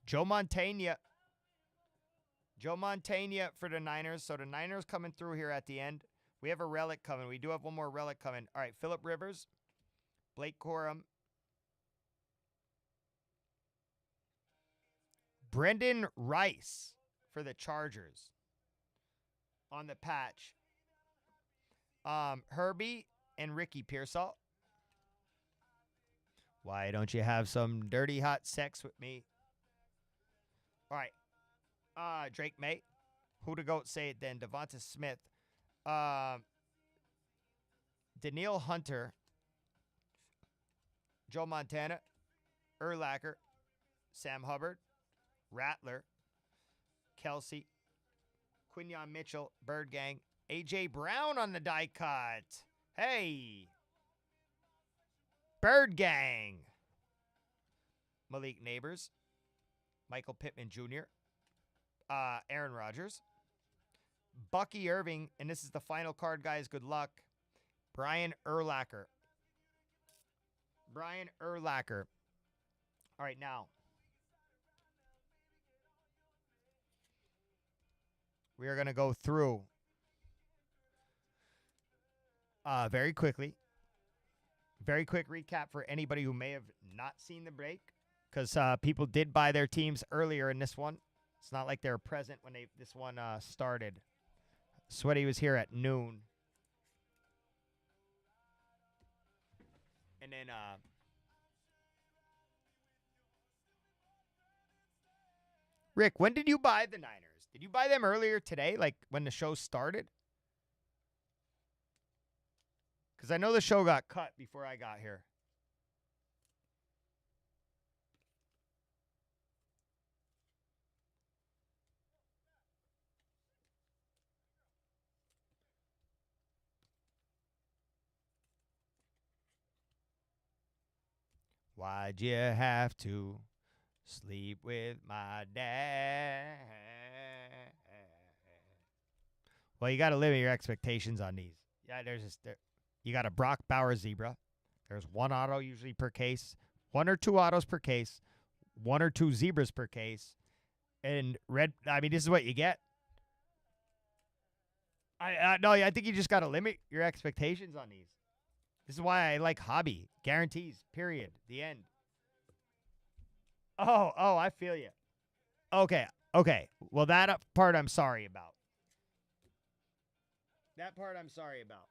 Joe Montana. Joe Montana for the Niners. So the Niners coming through here at the end. We have a relic coming. We do have one more relic coming. All right, Phillip Rivers, Blake Corum, Brendan Rice for the Chargers on the patch. Herbie and Ricky Pearsall. Why don't you have some dirty hot sex with me? All right. Drake May. Who to go say it then? Devonta Smith. Daniil Hunter. Joe Montana. Urlacher. Sam Hubbard. Rattler. Kelsey. Quinyon Mitchell. Bird Gang. A.J. Brown on the die cut. Hey. Bird Gang. Malik Neighbors. Michael Pittman Jr. Aaron Rodgers. Bucky Irving. And this is the final card, guys. Good luck. Brian Urlacher. Brian Urlacher. All right, now. We are going to go through very quickly. Very quick recap for anybody who may have not seen the break, because people did buy their teams earlier in this one. It's not like they were present when this one started. Sweaty was here at noon. And then Rick, when did you buy the Niners? Did you buy them earlier today, like when the show started? Because I know the show got cut before I got here. Why'd you have to sleep with my dad? Well, you got to limit your expectations on these. Yeah, you got a Brock Bauer zebra. There's one auto usually per case, one or two autos per case, one or two zebras per case, and red. I mean, this is what you get. No, I think you just got to limit your expectations on these. This is why I like hobby guarantees. Period. The end. Oh, I feel you. Okay. Well, that part I'm sorry about. That part I'm sorry about.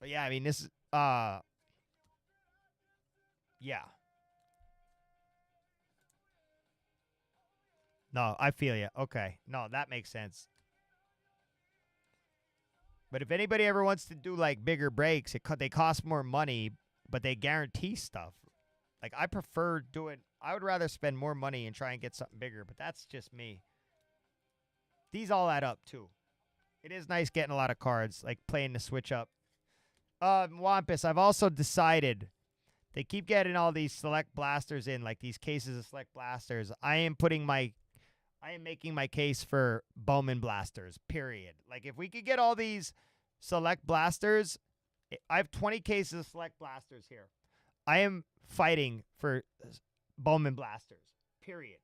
But yeah, I mean, this is, yeah. No, I feel you. Okay. No, that makes sense. But if anybody ever wants to do, like, bigger breaks, they cost more money, but they guarantee stuff. Like, I would rather spend more money and try and get something bigger, but that's just me. These all add up, too. It is nice getting a lot of cards, like playing the switch up. Wampus, I've also decided they keep getting all these select blasters in, like these cases of select blasters. I am making my case for Bowman blasters, period. Like, if we could get all these select blasters, I have 20 cases of select blasters here. I am fighting for Bowman blasters, period.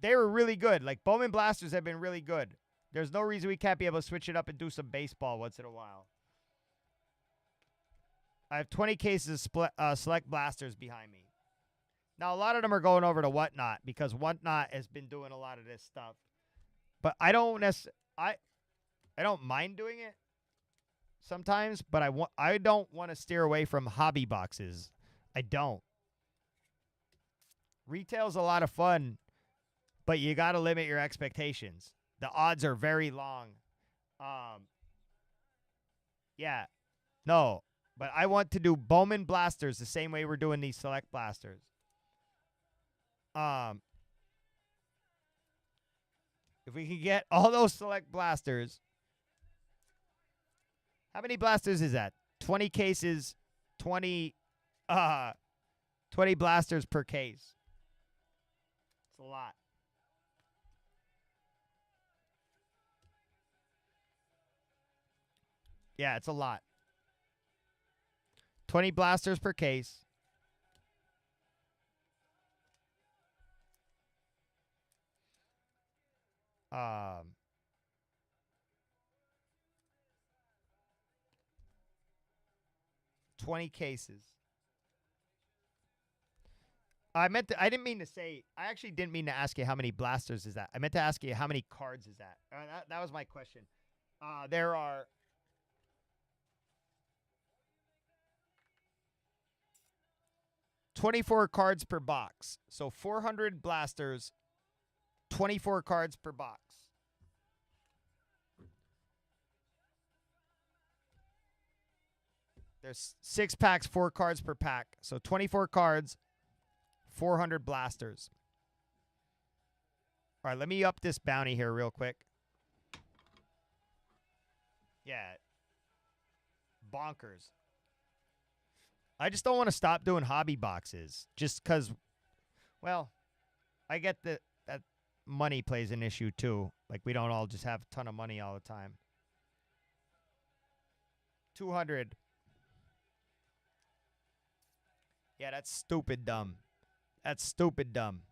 They were really good. Like, Bowman blasters have been really good. There's no reason we can't be able to switch it up and do some baseball once in a while. I have 20 cases of select blasters behind me. Now, a lot of them are going over to Whatnot because Whatnot has been doing a lot of this stuff. But I don't mind doing it sometimes, but I don't want to steer away from hobby boxes. I don't. Retail's a lot of fun, but you got to limit your expectations. The odds are very long. Yeah. No, but I want to do Bowman blasters the same way we're doing these select blasters. If we can get all those select blasters. How many blasters is that? 20 cases, 20 blasters per case. It's a lot. Yeah, it's a lot. 20 blasters per case. Um, 20 cases. I didn't mean to say. I actually didn't mean to ask you how many blasters is that. I meant to ask you how many cards is that. That was my question. There are 24 cards per box. So 400 blasters, 24 cards per box. There's 6 packs, 4 cards per pack. So 24 cards, 400 blasters. All right, let me up this bounty here real quick. Yeah. Bonkers. I just don't want to stop doing hobby boxes just because, well, I get that money plays an issue too. Like, we don't all just have a ton of money all the time. 200. Yeah, that's stupid dumb. That's stupid dumb.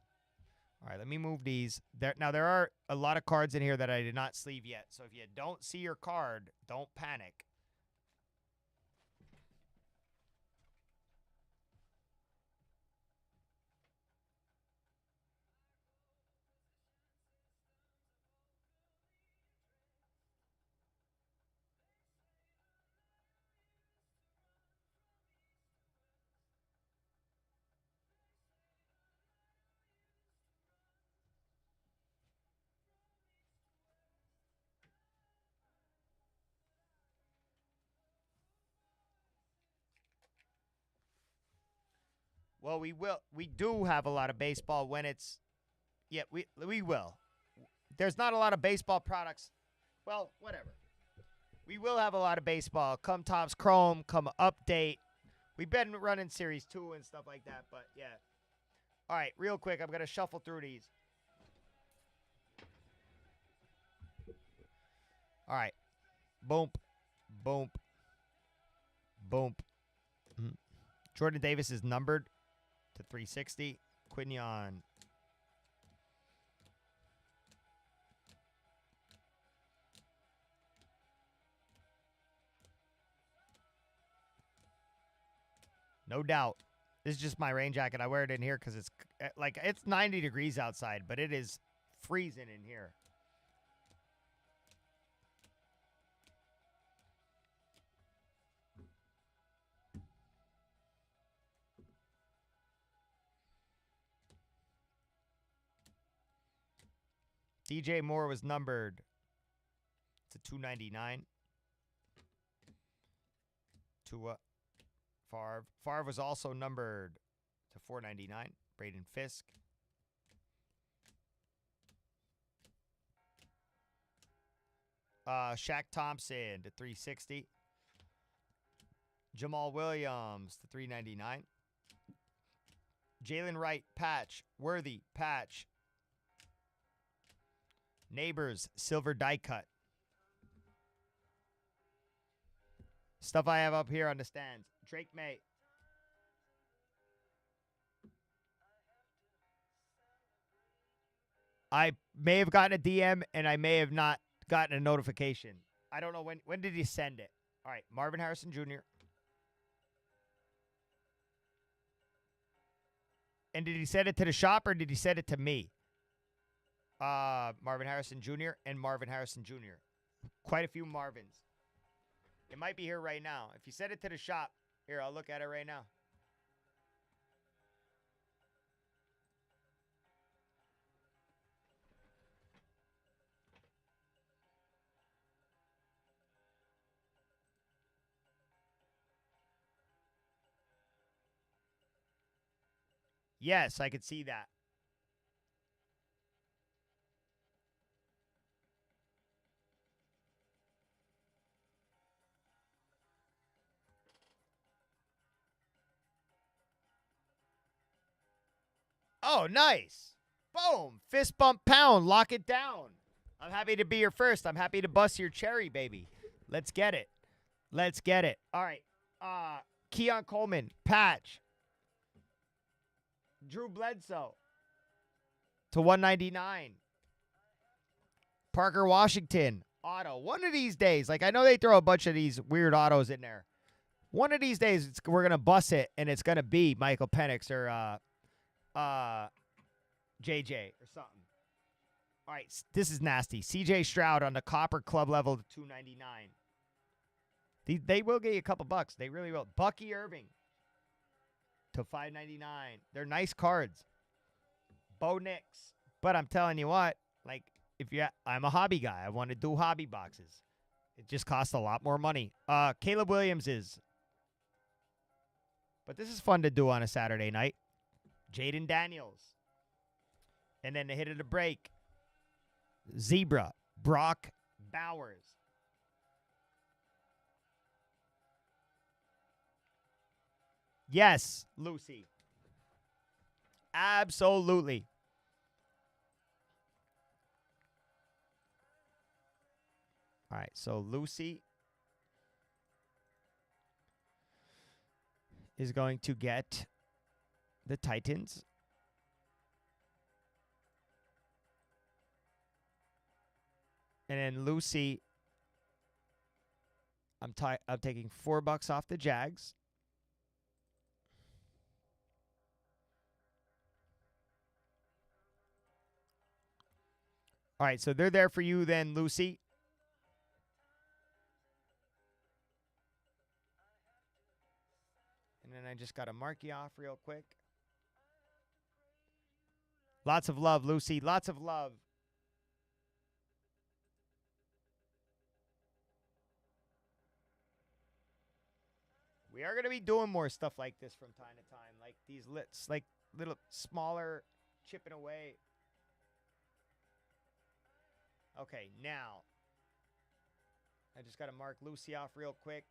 All right, let me move these. Now, there are a lot of cards in here that I did not sleeve yet. So if you don't see your card, don't panic. Well, we do have a lot of baseball when it's, yeah, we will. There's not a lot of baseball products. Well, whatever. We will have a lot of baseball. Come Topps Chrome, come update. We've been running Series 2 and stuff like that, but yeah. All right, real quick, I'm going to shuffle through these. All right. Boom. Boom. Boom. Jordan Davis is numbered to 360. Quinion. No doubt. This is just my rain jacket. I wear it in here because it's like it's 90 degrees outside, but it is freezing in here. DJ Moore was numbered to 299. To Favre. Favre was also numbered to 499. Braden Fisk. Shaq Thompson to 360. Jamal Williams to 399. Jalen Wright patch. Worthy patch. Neighbors silver die cut. Stuff I have up here on the stands. Drake May. I may have gotten a DM and I may have not gotten a notification. I don't know when did he send it. All right, Marvin Harrison Jr. And did he send it to the shop or did he send it to me? Marvin Harrison Jr. and Marvin Harrison Jr. Quite a few Marvins. It might be here right now. If you send it to the shop, here, I'll look at it right now. Yes, I could see that. Oh, nice. Boom. Fist bump pound. Lock it down. I'm happy to be your first. I'm happy to bust your cherry, baby. Let's get it. Let's get it. All right. Keon Coleman, patch. Drew Bledsoe to 199. Parker Washington, auto. One of these days, like I know they throw a bunch of these weird autos in there. One of these days, we're going to bust it, and it's going to be Michael Penix or JJ or something. All right, this is nasty. CJ Stroud on the Copper Club level to 299. They will get you a couple bucks. They really will. Bucky Irving to 599. They're nice cards. Bo Nix. But I'm telling you what, like, I'm a hobby guy. I want to do hobby boxes. It just costs a lot more money. Caleb Williams is. But this is fun to do on a Saturday night. Jaden Daniels. And then the hit of the break. Zebra. Brock Bowers. Yes, Lucy. Absolutely. All right, so Lucy is going to get the Titans. And then Lucy, I'm taking $4 off the Jags. All right, so they're there for you then, Lucy. And then I just got to mark you off real quick. Lots of love, Lucy. Lots of love. We are going to be doing more stuff like this from time to time. Like these like little smaller chipping away. Okay, now. I just got to mark Lucy off real quick.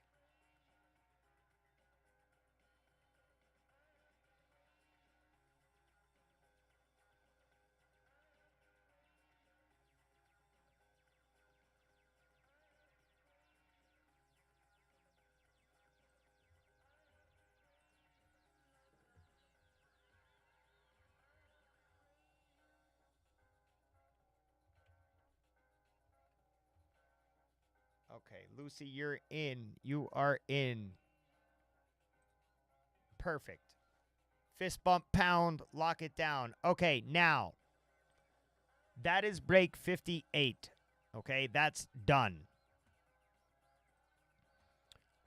Okay, Lucy, you're in. You are in. Perfect. Fist bump, pound, lock it down. Okay, now. That is break 58. Okay, that's done.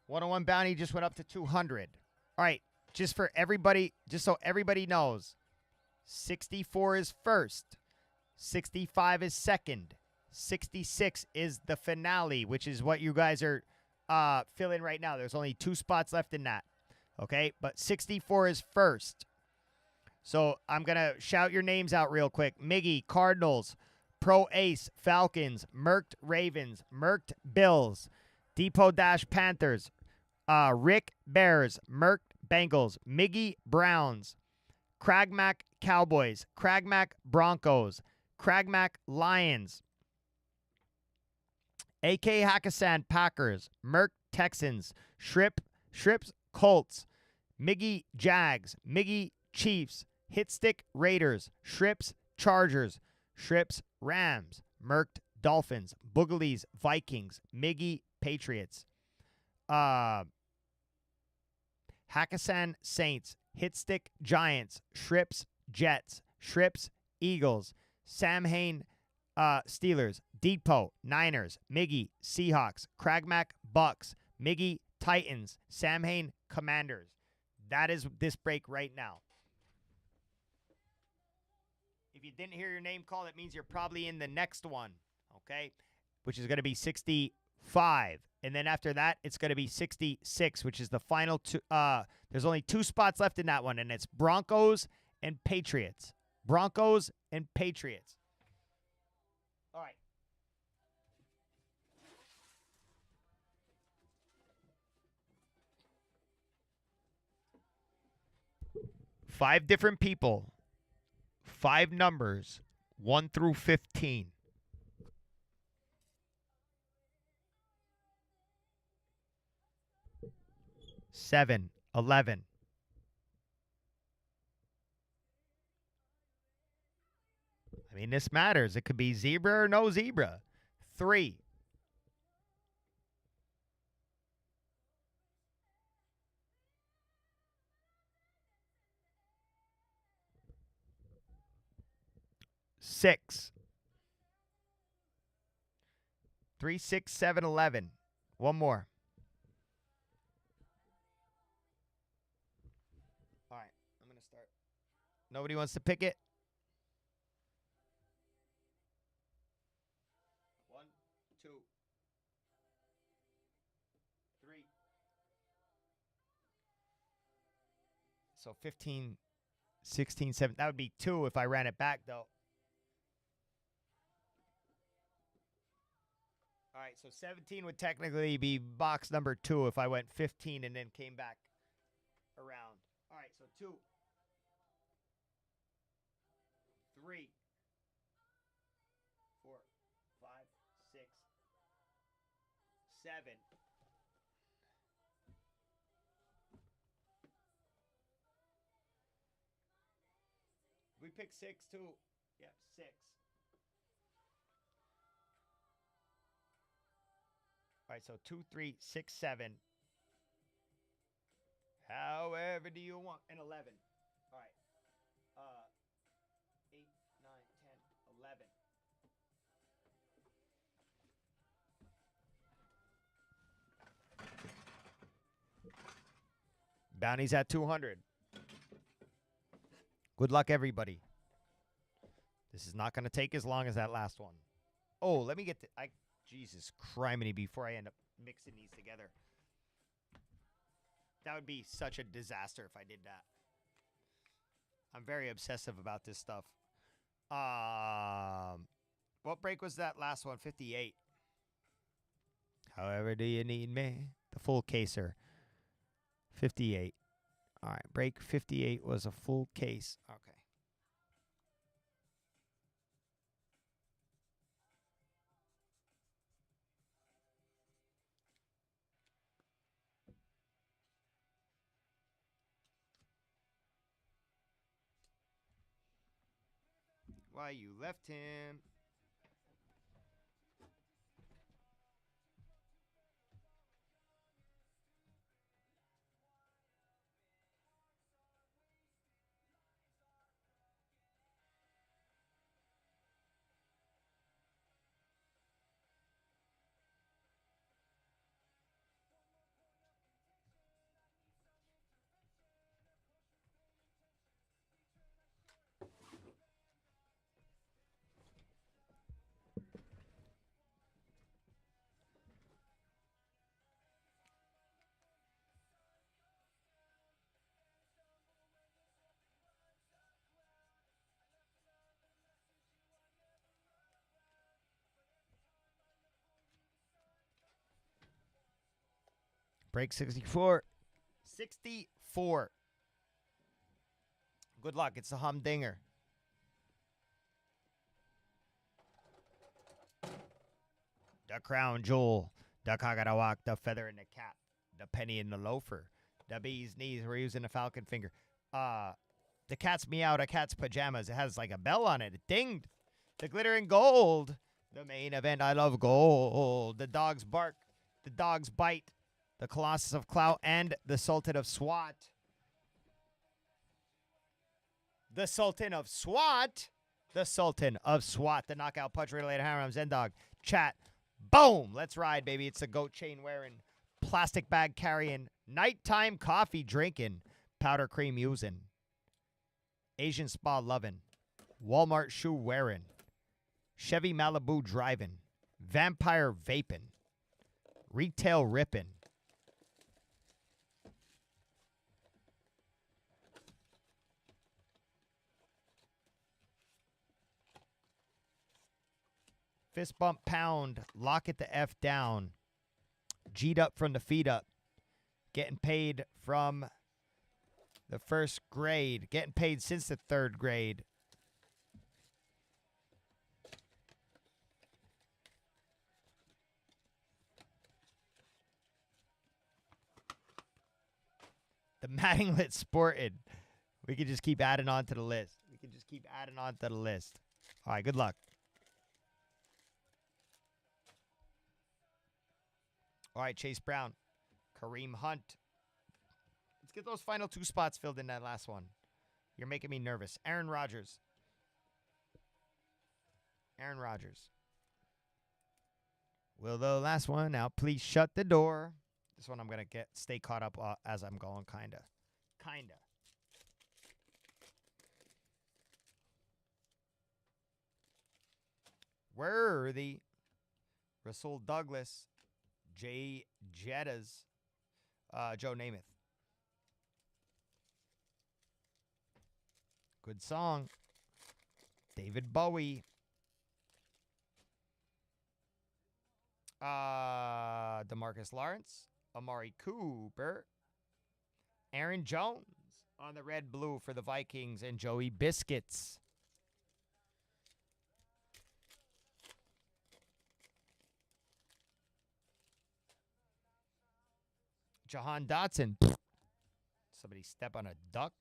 101 bounty just went up to 200. All right, just for everybody, just so everybody knows, 64 is first. 65 is second. 66 is the finale, which is what you guys are filling right now. There's only 2 spots left in that. Okay, but 64 is first. So I'm going to shout your names out real quick. Miggy, Cardinals. Pro Ace, Falcons. Merked, Ravens. Merked, Bills. Depot Dash, Panthers. Rick, Bears. Merked, Bengals. Miggy, Browns. Cragmac, Cowboys. Cragmac, Broncos. Cragmac, Lions. AK Hakkasan, Packers. Merk, Texans. Shrips, Colts. Miggy, Jags. Miggy, Chiefs. Hitstick, Raiders. Shrips, Chargers. Shrips, Rams. Merked, Dolphins. Boogalies, Vikings. Miggy, Patriots. Hakkasan, Saints. Hitstick, Giants. Shrips, Jets. Shrips, Eagles. Sam Hain, Steelers. Depot, Niners. Miggy, Seahawks. Cragmac, Bucks. Miggy, Titans. Sam Hain, Commanders. That is this break right now. If you didn't hear your name called, it means you're probably in the next one, okay? Which is going to be 65. And then after that, it's going to be 66, which is the final two. There's only 2 spots left in that one, and it's Broncos and Patriots. Broncos and Patriots. All right. Five different people. 5 numbers, 1 through 15. 7, 11. I mean, this matters. It could be zebra or no zebra. 3. 6. 3, 6, 7, 11. One more. All right, I'm going to start. Nobody wants to pick it? 1, 2, 3. So 15, 16, 17. That would be 2 if I ran it back, though. All right, so 17 would technically be box number 2 if I went 15 and then came back around. All right, so 2, 3, 4, 5, 6, 7. We picked 6 too. Yep, 6. All right, so 2, 3, 6, 7. However do you want? And 11. All right. 8, 9, 10, 11. Bounty's at 200. Good luck, everybody. This is not going to take as long as that last one. Oh, let me get the... Jesus criminy, before I end up mixing these together. That would be such a disaster if I did that. I'm very obsessive about this stuff. What break was that last one? 58. However do you need me? The full caser. 58. All right, break 58 was a full case. Okay. Why you left him? Break 64. 64. Good luck. It's a humdinger. The crown jewel. The cockatawak. The feather in the cap. The penny in the loafer. The bee's knees. We're using the falcon finger. The cat's meowed. A cat's pajamas. It has like a bell on it. It dinged. The glittering gold. The main event. I love gold. The dogs bark. The dogs bite. The Colossus of Clout and the Sultan of SWAT. The Sultan of SWAT. The Sultan of SWAT. The knockout punch related Haram Zendog. Chat. Boom. Let's ride, baby. It's a goat chain wearing, plastic bag carrying, nighttime coffee drinking, powder cream using, Asian spa loving, Walmart shoe wearing, Chevy Malibu driving, vampire vaping, retail ripping, fist bump pound, lock it the F down, G'd up from the feet up, getting paid from the first grade, getting paid since the third grade. The Mattinglet Sported. We can just keep adding on to the list. All right, good luck. All right, Chase Brown. Kareem Hunt. Let's get those final 2 spots filled in that last one. You're making me nervous. Aaron Rodgers. Will the last one out please shut the door? This one I'm going to stay caught up as I'm going, kinda. Worthy. Rasul Douglas. Jay Jettas. Joe Namath. Good song. David Bowie. DeMarcus Lawrence. Amari Cooper. Aaron Jones on the red-blue for the Vikings, and Joey Biscuits. Jahan Dotson. Somebody step on a duck.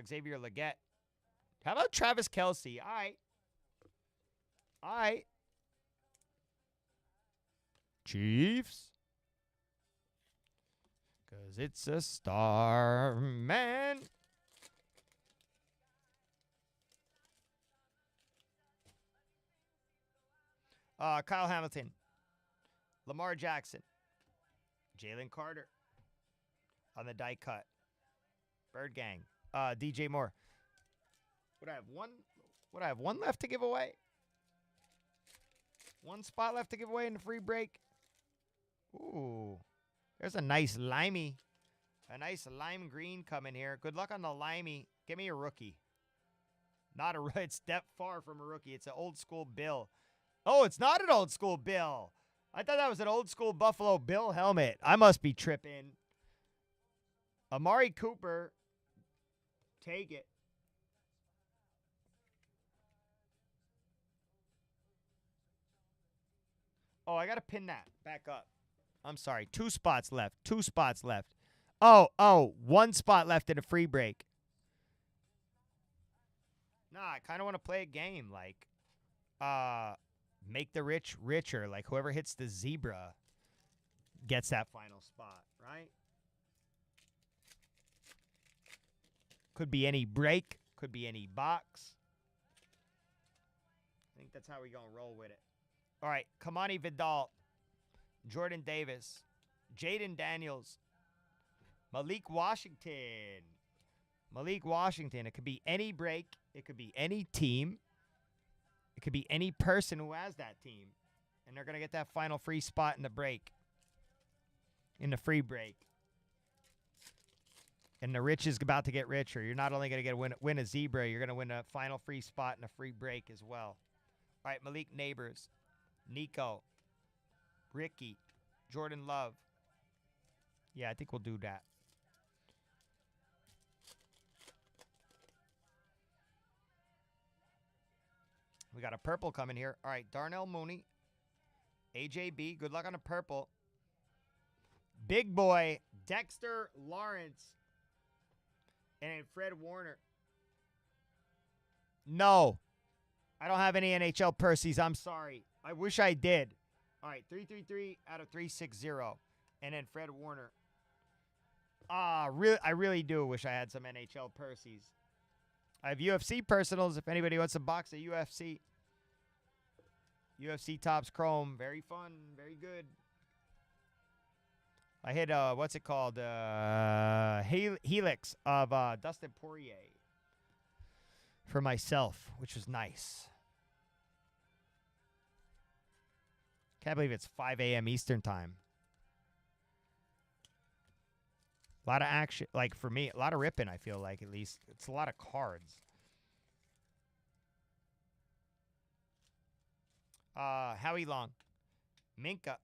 Xavier Legette. How about Travis Kelce? All right. Chiefs. Because it's a star, man. Kyle Hamilton. Lamar Jackson. Jalen Carter. On the die cut. Bird Gang. DJ Moore. Would I have one left to give away? One spot left to give away in the free break. Ooh. There's a nice lime green coming here. Good luck on the limey. Give me a rookie. It's step far from a rookie. It's an old school Bill. Oh, it's not an old school Bill. I thought that was an old school Buffalo Bill helmet. I must be tripping. Amari Cooper. Take it. Oh, I got to pin that back up. I'm sorry. 2 spots left. Oh, 1 spot left in a free break. Nah, I kind of want to play a game like make the rich richer. Like whoever hits the zebra gets that final spot, right? Could be any break. Could be any box. I think that's how we're going to roll with it. All right, Kamani Vidal, Jordan Davis, Jaden Daniels, Malik Washington. It could be any break. It could be any team. It could be any person who has that team. And they're going to get that final free spot in the break. In the free break. And the rich is about to get richer. You're not only going to win a zebra, you're going to win a final free spot in a free break as well. All right, Malik Neighbors. Nico, Ricky, Jordan Love. Yeah, I think we'll do that. We got a purple coming here. All right, Darnell Mooney, AJB. Good luck on a purple. Big boy, Dexter Lawrence, and Fred Warner. No, I don't have any NHL Percy's. I'm sorry. I wish I did. All right, 333 out of 360. And then Fred Warner. I really do wish I had some NHL Percy's. I have UFC personals if anybody wants a box of UFC. UFC Topps Chrome. Very fun. Very good. I hit, what's it called? Helix of Dustin Poirier for myself, which was nice. Can't believe it's 5 a.m. Eastern time. A lot of action. Like, for me, a lot of ripping, I feel like, at least. It's a lot of cards. Howie Long. Minka.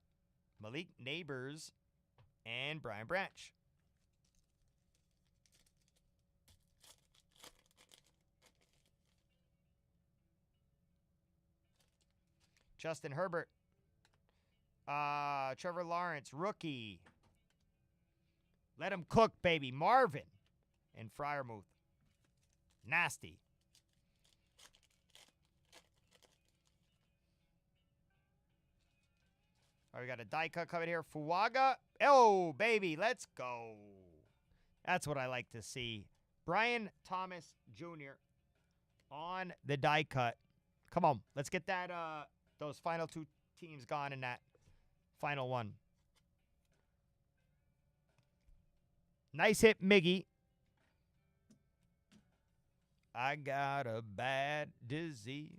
Malik Neighbors. And Brian Branch. Justin Herbert. Trevor Lawrence, rookie. Let him cook, baby. Marvin and Fryermuth. Nasty. All right, we got a die cut coming here. Fuaga. Oh, baby. Let's go. That's what I like to see. Brian Thomas Jr. on the die cut. Come on. Let's get that those final two teams gone in that final one. Nice hit, Miggy. I got a bad disease.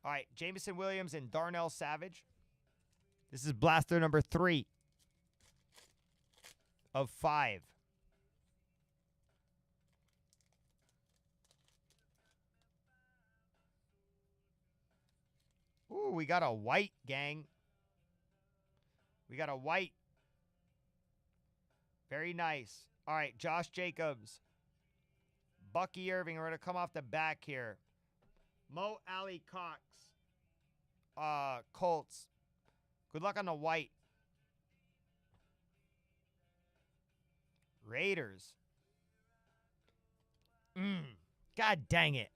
All right, Jameson Williams and Darnell Savage. This is blaster number 3 of 5. Ooh, we got a white, gang. We got a white. Very nice. All right, Josh Jacobs. Bucky Irving. We're going to come off the back here. Mo Alley Cox. Colts. Good luck on the white. Raiders. God dang it.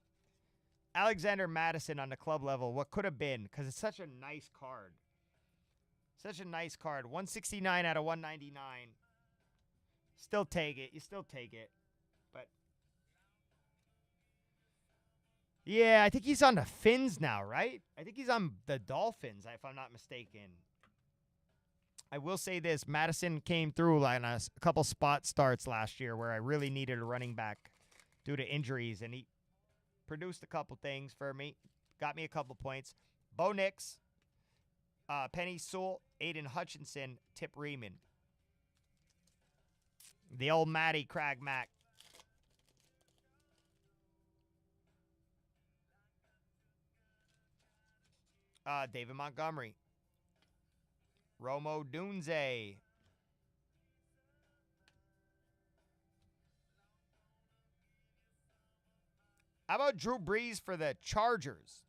Alexander Madison on the club level. What could have been, because it's such a nice card. Such a nice card. 169 out of 199. Still take it. You still take it. But yeah, I think he's on the Fins now, right? I think he's on the Dolphins, if I'm not mistaken. I will say this. Madison came through on a couple spot starts last year where I really needed a running back due to injuries, and he produced a couple things for me. Got me a couple points. Bo Nix, Penny Sewell, Aiden Hutchinson, Tip Riemann. The old Matty Crag Mac. David Montgomery. Romo Dunze. How about Drew Brees for the Chargers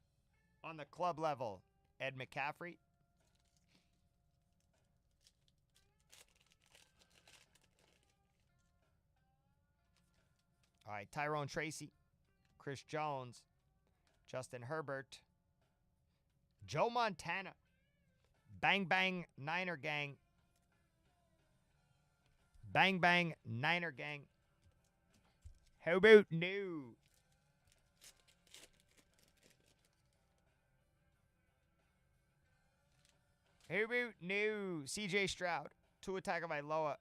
on the club level? Ed McCaffrey. All right, Tyrone Tracy, Chris Jones, Justin Herbert, Joe Montana, Bang Bang Niner Gang, Bang Bang Niner Gang. How about new? How about new? CJ Stroud, Tua Tagovailoa,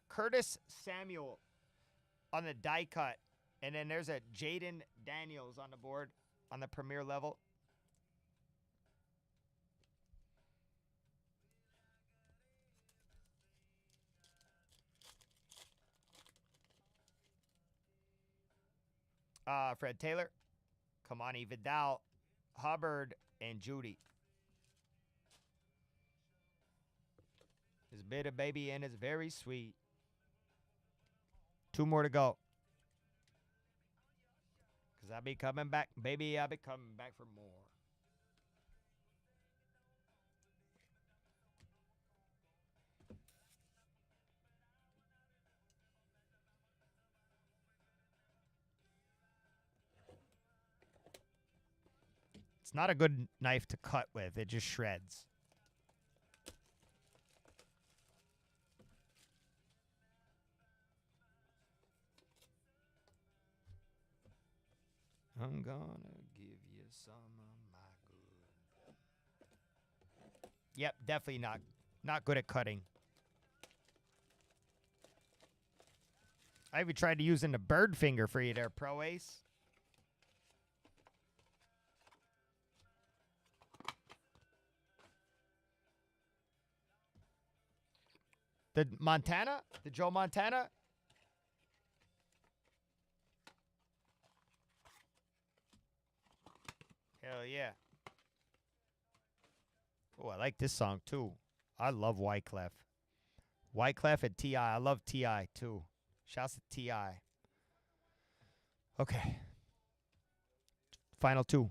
Curtis Samuel on the die cut. And then there's a Jaden Daniels on the board on the premier level. Fred Taylor, Kamani Vidal, Hubbard, and Judy. His bitter baby and it's very sweet. 2 more to go. Because I'll be coming back. Baby, I'll be coming back for more. It's not a good knife to cut with. It just shreds. I'm gonna give you some of my good. Yep, definitely not good at cutting. I even tried to using the bird finger for you there, Pro Ace. The Montana? The Joe Montana? Hell yeah. Oh, I like this song too. I love Wyclef. Wyclef and T.I. I love T.I. too. Shouts to T.I. Okay. Final 2.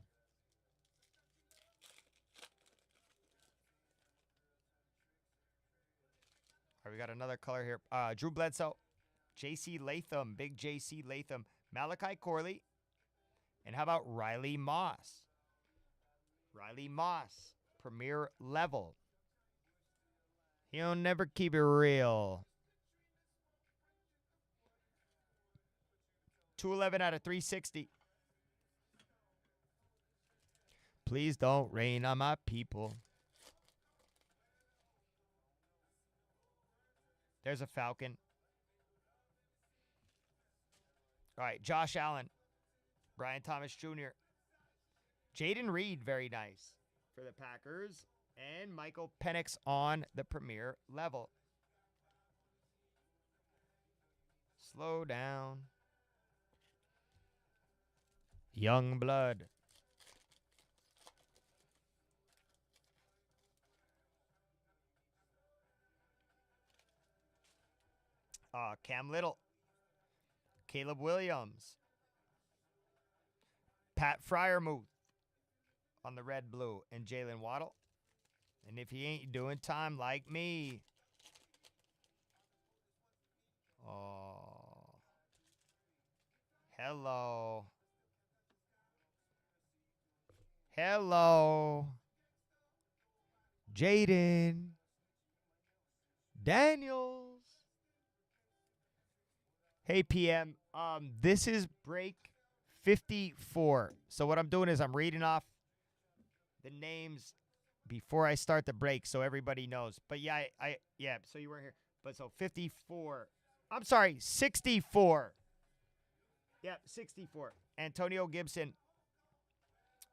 All right, we got another color here. Drew Bledsoe, J.C. Latham, big J.C. Latham, Malachi Corley, and how about Riley Moss? Riley Moss, premier level. He'll never keep it real. 211 out of 360. Please don't rain on my people. There's a Falcon. All right, Josh Allen, Brian Thomas Jr., Jaden Reed, very nice for the Packers, and Michael Penix on the premier level. Slow down. Young blood. Cam Little, Caleb Williams, Pat Fryermuth on the red-blue, and Jalen Waddle. And if he ain't doing time like me. Oh. Hello. Hello. Jaden Daniels. Hey, PM. This is break 54. So what I'm doing is I'm reading off the names before I start the break so everybody knows. But yeah, yeah, so you weren't here. But so 54. I'm sorry, 64. Yep, 64. Antonio Gibson,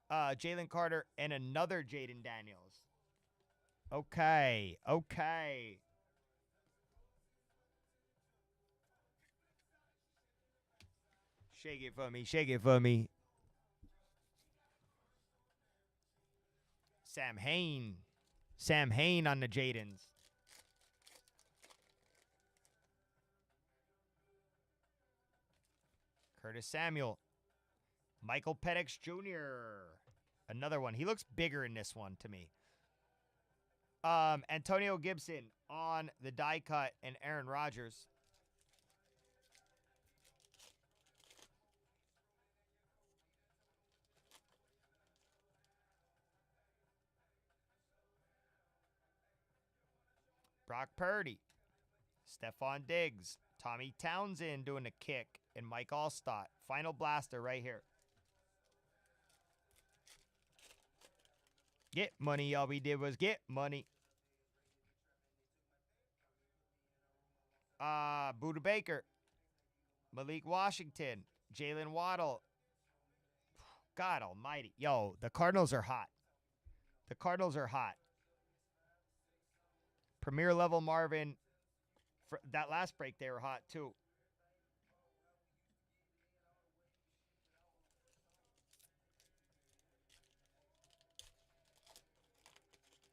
Jalen Carter, and another Jaden Daniels. Okay. Shake it for me. Sam Hain on the Jadens. Curtis Samuel. Michael Penix Jr. Another one. He looks bigger in this one to me. Antonio Gibson on the die cut and Aaron Rodgers. Brock Purdy, Stephon Diggs, Tommy Townsend doing a kick, and Mike Allstott. Final blaster right here. Get money. All we did was get money. Buda Baker, Malik Washington, Jalen Waddle. God almighty. Yo, the Cardinals are hot. Premier level Marvin. For that last break, they were hot too.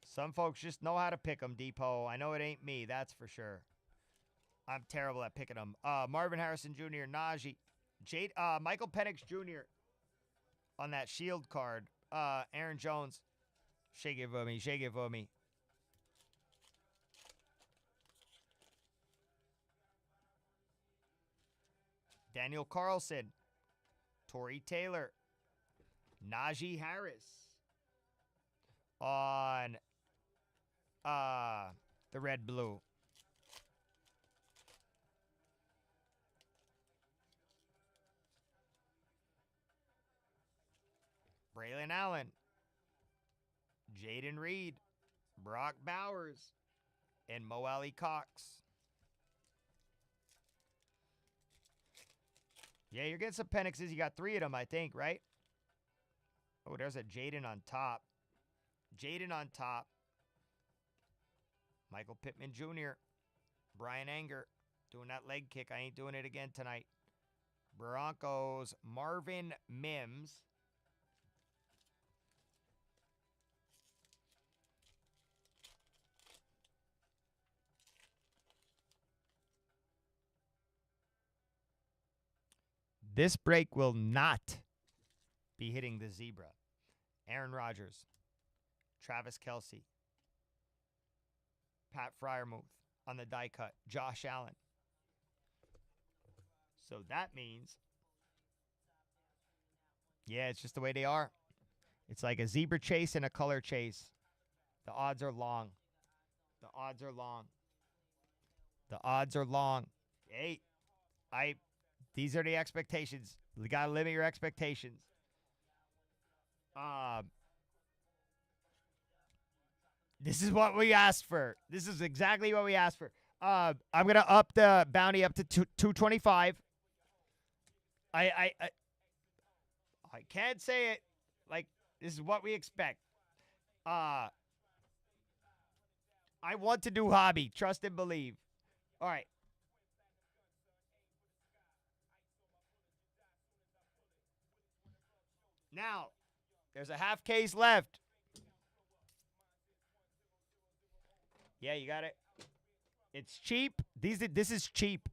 Some folks just know how to pick them, Depot. I know it ain't me, that's for sure. I'm terrible at picking them. Marvin Harrison Jr., Najee. Michael Penix Jr. on that shield card. Aaron Jones. Shake it for me. Daniel Carlson, Torrey Taylor, Najee Harris on the red-blue. Braylon Allen, Jaden Reed, Brock Bowers, and Mo Alley Cox. Yeah, you're getting some Penixes. You got 3 of them, I think, right? Oh, there's a Jaden on top. Michael Pittman Jr., Brian Anger, doing that leg kick. I ain't doing it again tonight. Broncos, Marvin Mims. This break will not be hitting the zebra. Aaron Rodgers, Travis Kelce, Pat Fryermuth, on the die cut. Josh Allen. So that means, yeah, it's just the way they are. It's like a zebra chase and a color chase. The odds are long. The odds are long. The odds are long. Hey, these are the expectations. You gotta limit your expectations. Um, this is what we asked for. This is exactly what we asked for. I'm gonna up the bounty up to 225. I I I, I can't say it like this is what we expect. Uh, I want to do hobby. Trust and believe. All right. Now, there's a half case left. Yeah, you got it. It's cheap. This is cheap.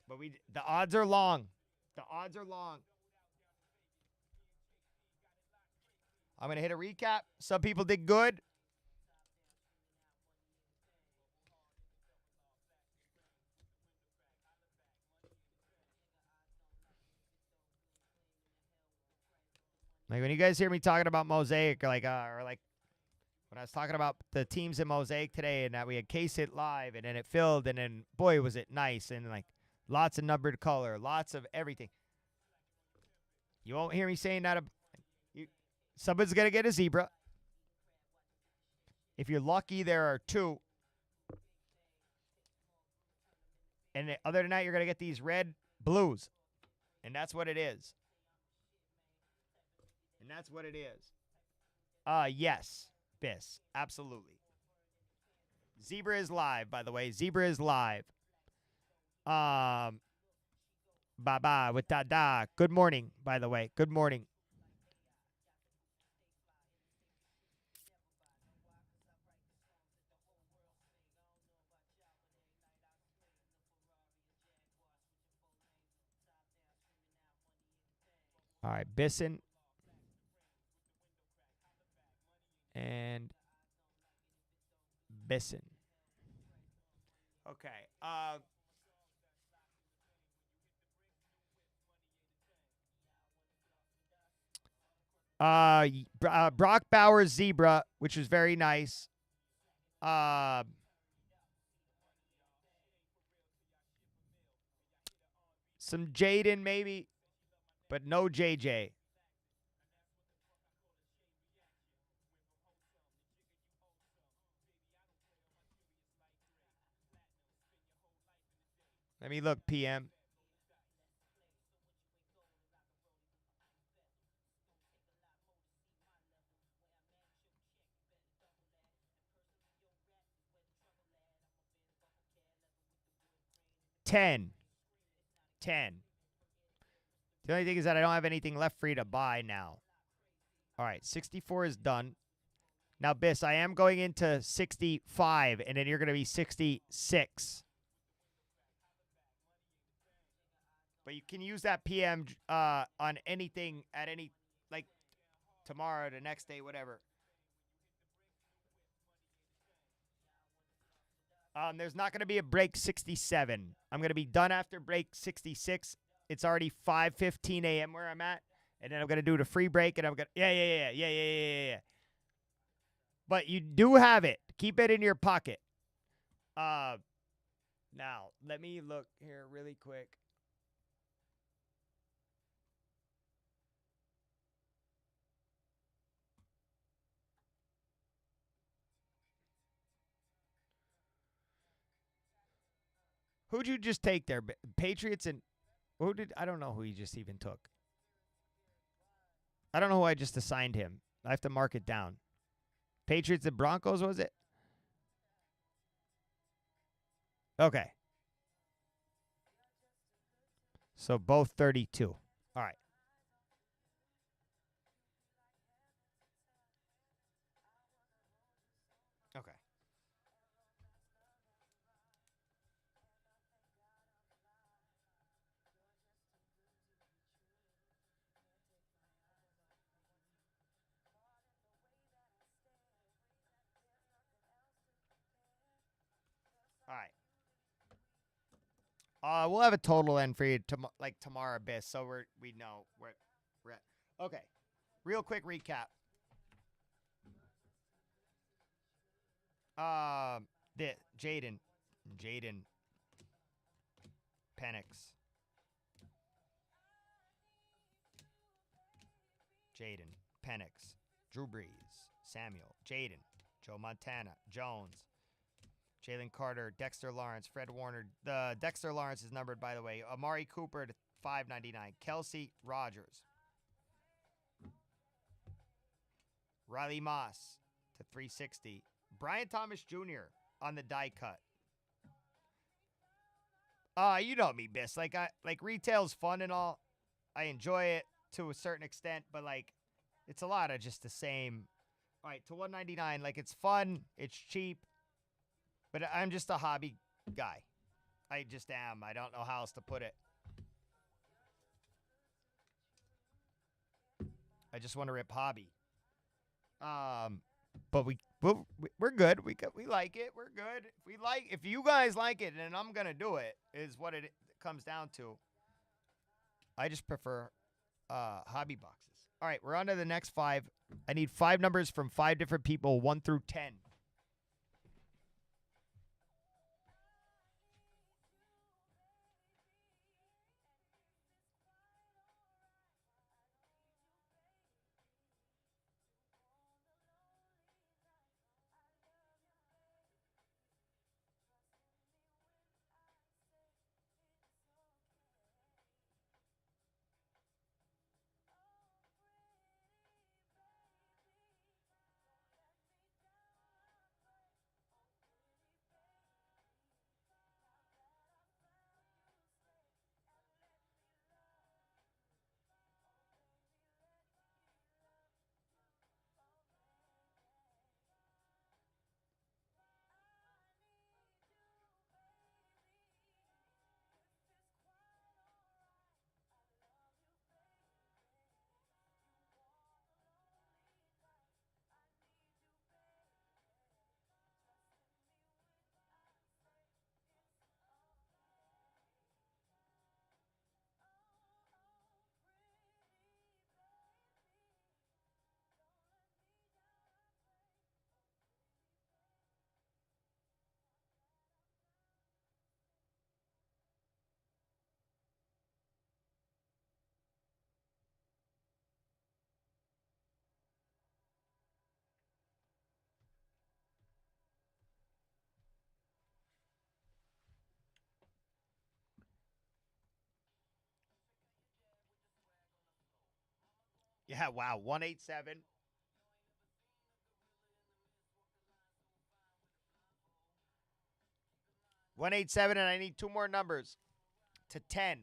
But the odds are long. The odds are long. I'm gonna hit a recap. Some people did good. Like when you guys hear me talking about Mosaic, or like when I was talking about the teams in Mosaic today, and that we had case hit live, and then it filled, and then boy was it nice, and like lots of numbered color, lots of everything. You won't hear me saying that. You, someone's gonna get a zebra. If you're lucky, there are two. And other than that, you're gonna get these red blues, and that's what it is. And that's what it is. Yes, Biss, absolutely. Zebra is live, by the way. Zebra is live. Um, bye bye with da da. Good morning, by the way. Good morning. All right, Bisson and Bisson. Okay. Brock Bowers zebra, which was very nice. Uh, some Jaden maybe, but no JJ. Let me look, PM. Ten. 10. The only thing is that I don't have anything left for you to buy now. All right, 64 is done. Now, Biss, I am going into 65, and then you're going to be 66. But you can use that PM on anything at any, like tomorrow, the next day, whatever. There's not going to be a break 67. I'm going to be done after break 66. It's already 5:15 a.m. where I'm at, and then I'm going to do the free break, and I'm going to yeah. But you do have it. Keep it in your pocket. Now let me look here really quick. Who'd you just take there? Patriots and who did I don't know who he just even took. I don't know who I just assigned him. I have to mark it down. Patriots and Broncos, was it? Okay. So both 32. All right. Okay. All right. We'll have a total end for you like tomorrow, Abyss, so we know where we're at. Okay. Real quick recap. The Jaden Penix. Jaden Penix. Drew Brees. Samuel. Jaden. Joe Montana. Jones. Jalen Carter, Dexter Lawrence, Fred Warner. The Dexter Lawrence is numbered, by the way. Amari Cooper to 599. Kelsey Rogers. Riley Moss to 360. Brian Thomas Jr. on the die cut. You know me, Biss. Like retail's fun and all. I enjoy it to a certain extent, but like it's a lot of just the same. All right, to 199. Like it's fun, it's cheap. But I'm just a hobby guy. I just am. I don't know how else to put it. I just want to rip hobby. But we're good. We like it. We're good. If you guys like it, then I'm gonna do it. Is what it comes down to. I just prefer hobby boxes. All right, we're on to the next 5. I need 5 numbers from 5 different people, 1 through 10. Yeah, wow. 187. 187, and I need 2 more numbers to 10.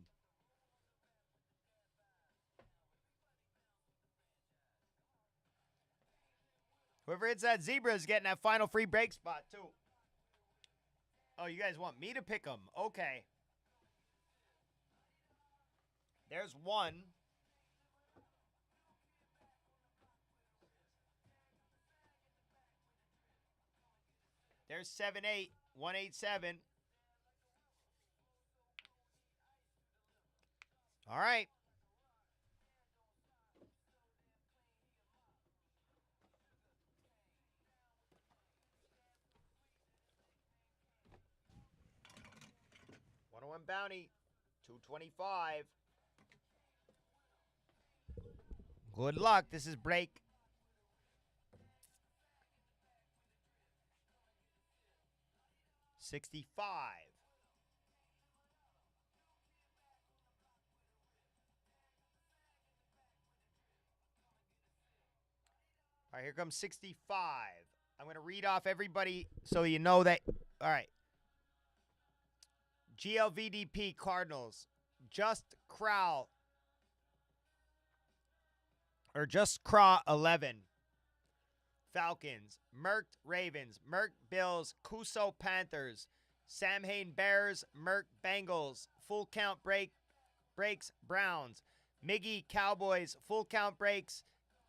Whoever hits that zebra is getting that final free break spot, too. Oh, you guys want me to pick them? Okay. There's 1. There's 7-8. 187. All right. One bounty. 225. Good luck. This is break. $65. All right, here comes 65. I'm going to read off everybody so you know that. All right. GLVDP Cardinals. Just Crow 11. Falcons. Mercked Ravens. Mercked Bills. Kuso Panthers. Samhain Bears. Merck Bengals. Full count breaks Browns. Miggy Cowboys. Full count breaks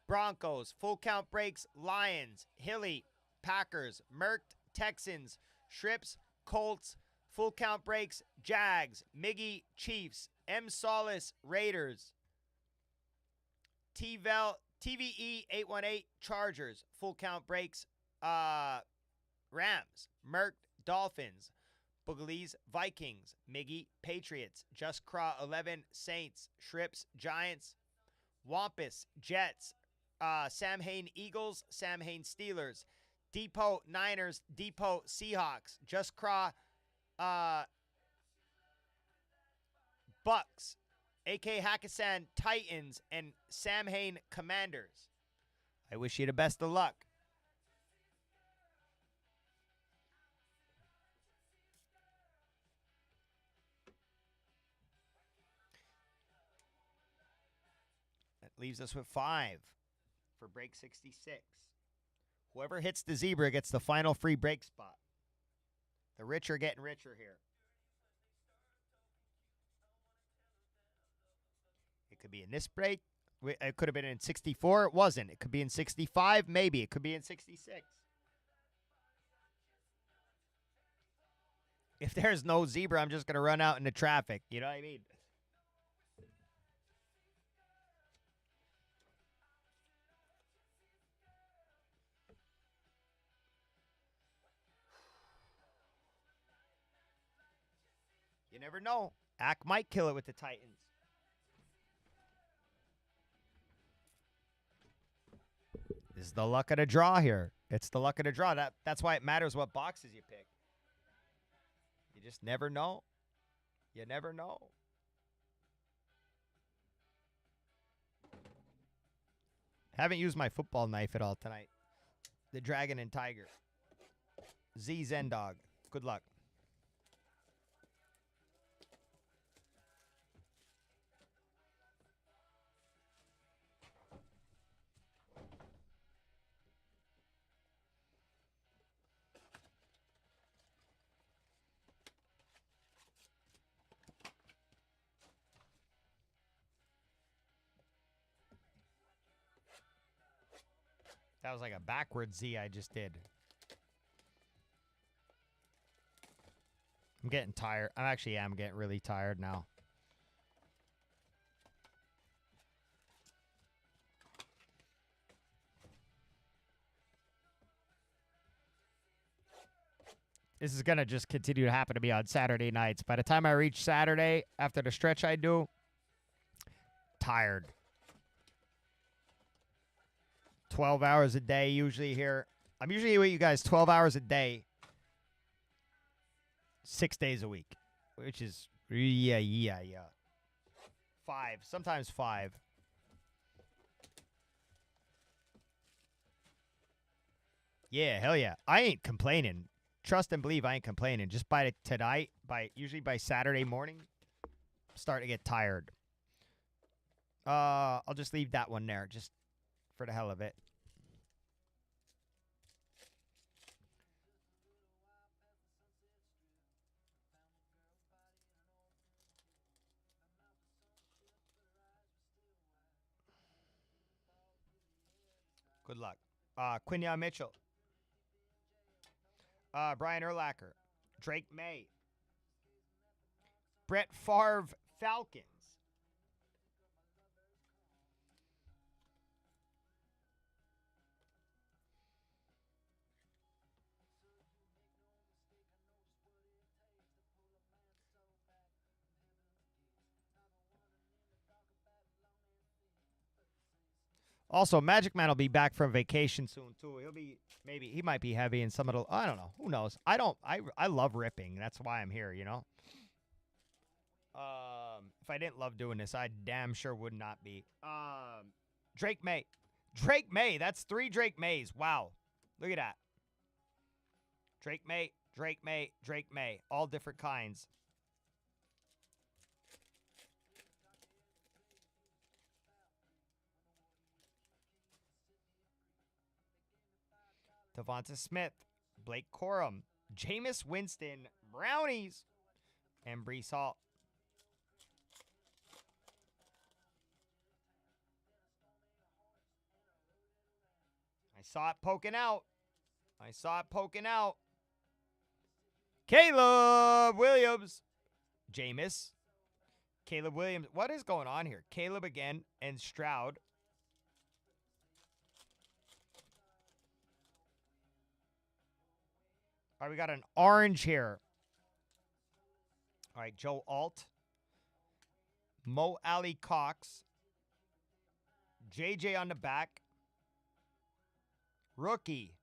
Broncos. Full count breaks Lions. Hilly Packers. Mercked Texans. Shrips Colts. Full count breaks, Jags. Miggy, Chiefs. M. Solis, Raiders. TVE 818, Chargers. Full count breaks, Rams. Merc, Dolphins. Boogalies, Vikings. Miggy, Patriots. Just Craw 11, Saints. Shrips, Giants. Wampus, Jets. Sam Hain, Eagles. Sam Hain, Steelers. Depot, Niners. Depot, Seahawks. Just Craw, Bucks. A.K. Hakkasan, Titans. And Sam Hain, Commanders. I wish you the best of luck. That leaves us with 5 for break 66. Whoever hits the zebra gets the final free break spot. The rich are getting richer here. It could be in this break. It could have been in 64. It wasn't. It could be in 65. Maybe. It could be in 66. If there's no zebra, I'm just going to run out into traffic. You know what I mean? You never know. Ack might kill it with the Titans. This is the luck of the draw here. It's the luck of the draw. That's why it matters what boxes you pick. You just never know. You never know. Haven't used my football knife at all tonight. The Dragon and Tiger. Z Zendog. Good luck. That was like a backwards Z I just did. I'm getting tired. I actually am getting really tired now. This is going to just continue to happen to me on Saturday nights. By the time I reach Saturday, after the stretch I do, tired. 12 hours a day usually here. I'm usually with you guys 12 hours a day, 6 days a week, which is, yeah. 5, sometimes 5. Yeah, hell yeah. I ain't complaining. Trust and believe I ain't complaining. Just by tonight, usually by Saturday morning, I'm starting to get tired. I'll just leave that one there, just for the hell of it. Good luck. Quinyon Mitchell. Brian Urlacher. Drake May. Brett Favre, Falcons. Also, Magic Man will be back from vacation soon too. He might be heavy in some of the, I don't know. Who knows? I love ripping. That's why I'm here, you know. If I didn't love doing this, I damn sure would not be. Drake May. Drake May. That's 3 Drake Mays. Wow. Look at that. Drake May, Drake May, Drake May. All different kinds. Devonta Smith, Blake Corum, Jameis Winston, Brownies, and Brees Hall. I saw it poking out. Caleb Williams. Jameis. Caleb Williams. What is going on here? Caleb again and Stroud. All right, we got an orange here. All right, Joe Alt. Mo Ali Cox. JJ on the back. Rookie.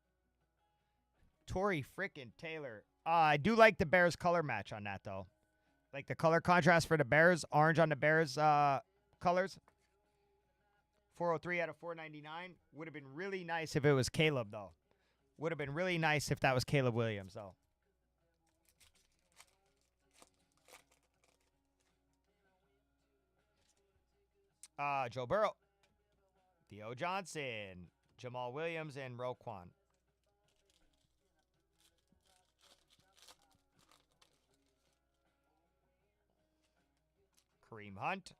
Torrey frickin' Taylor. I do like the Bears color match on that, though. Like the color contrast for the Bears. Orange on the Bears colors. 403 out of 499. Would have been really nice if it was Caleb, though. Would have been really nice if that was Caleb Williams, though. Joe Burrow. Theo Johnson. Jamal Williams and Roquan. Kareem Hunt.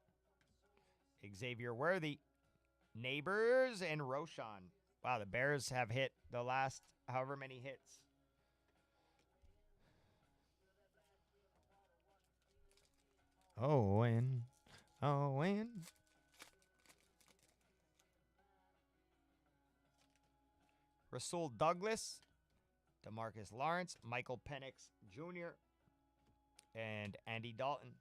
Xavier Worthy. Neighbors and Roshan. Wow, the Bears have hit the last however many hits. Owen. Rasul Douglas. DeMarcus Lawrence. Michael Penix Jr. And Andy Dalton.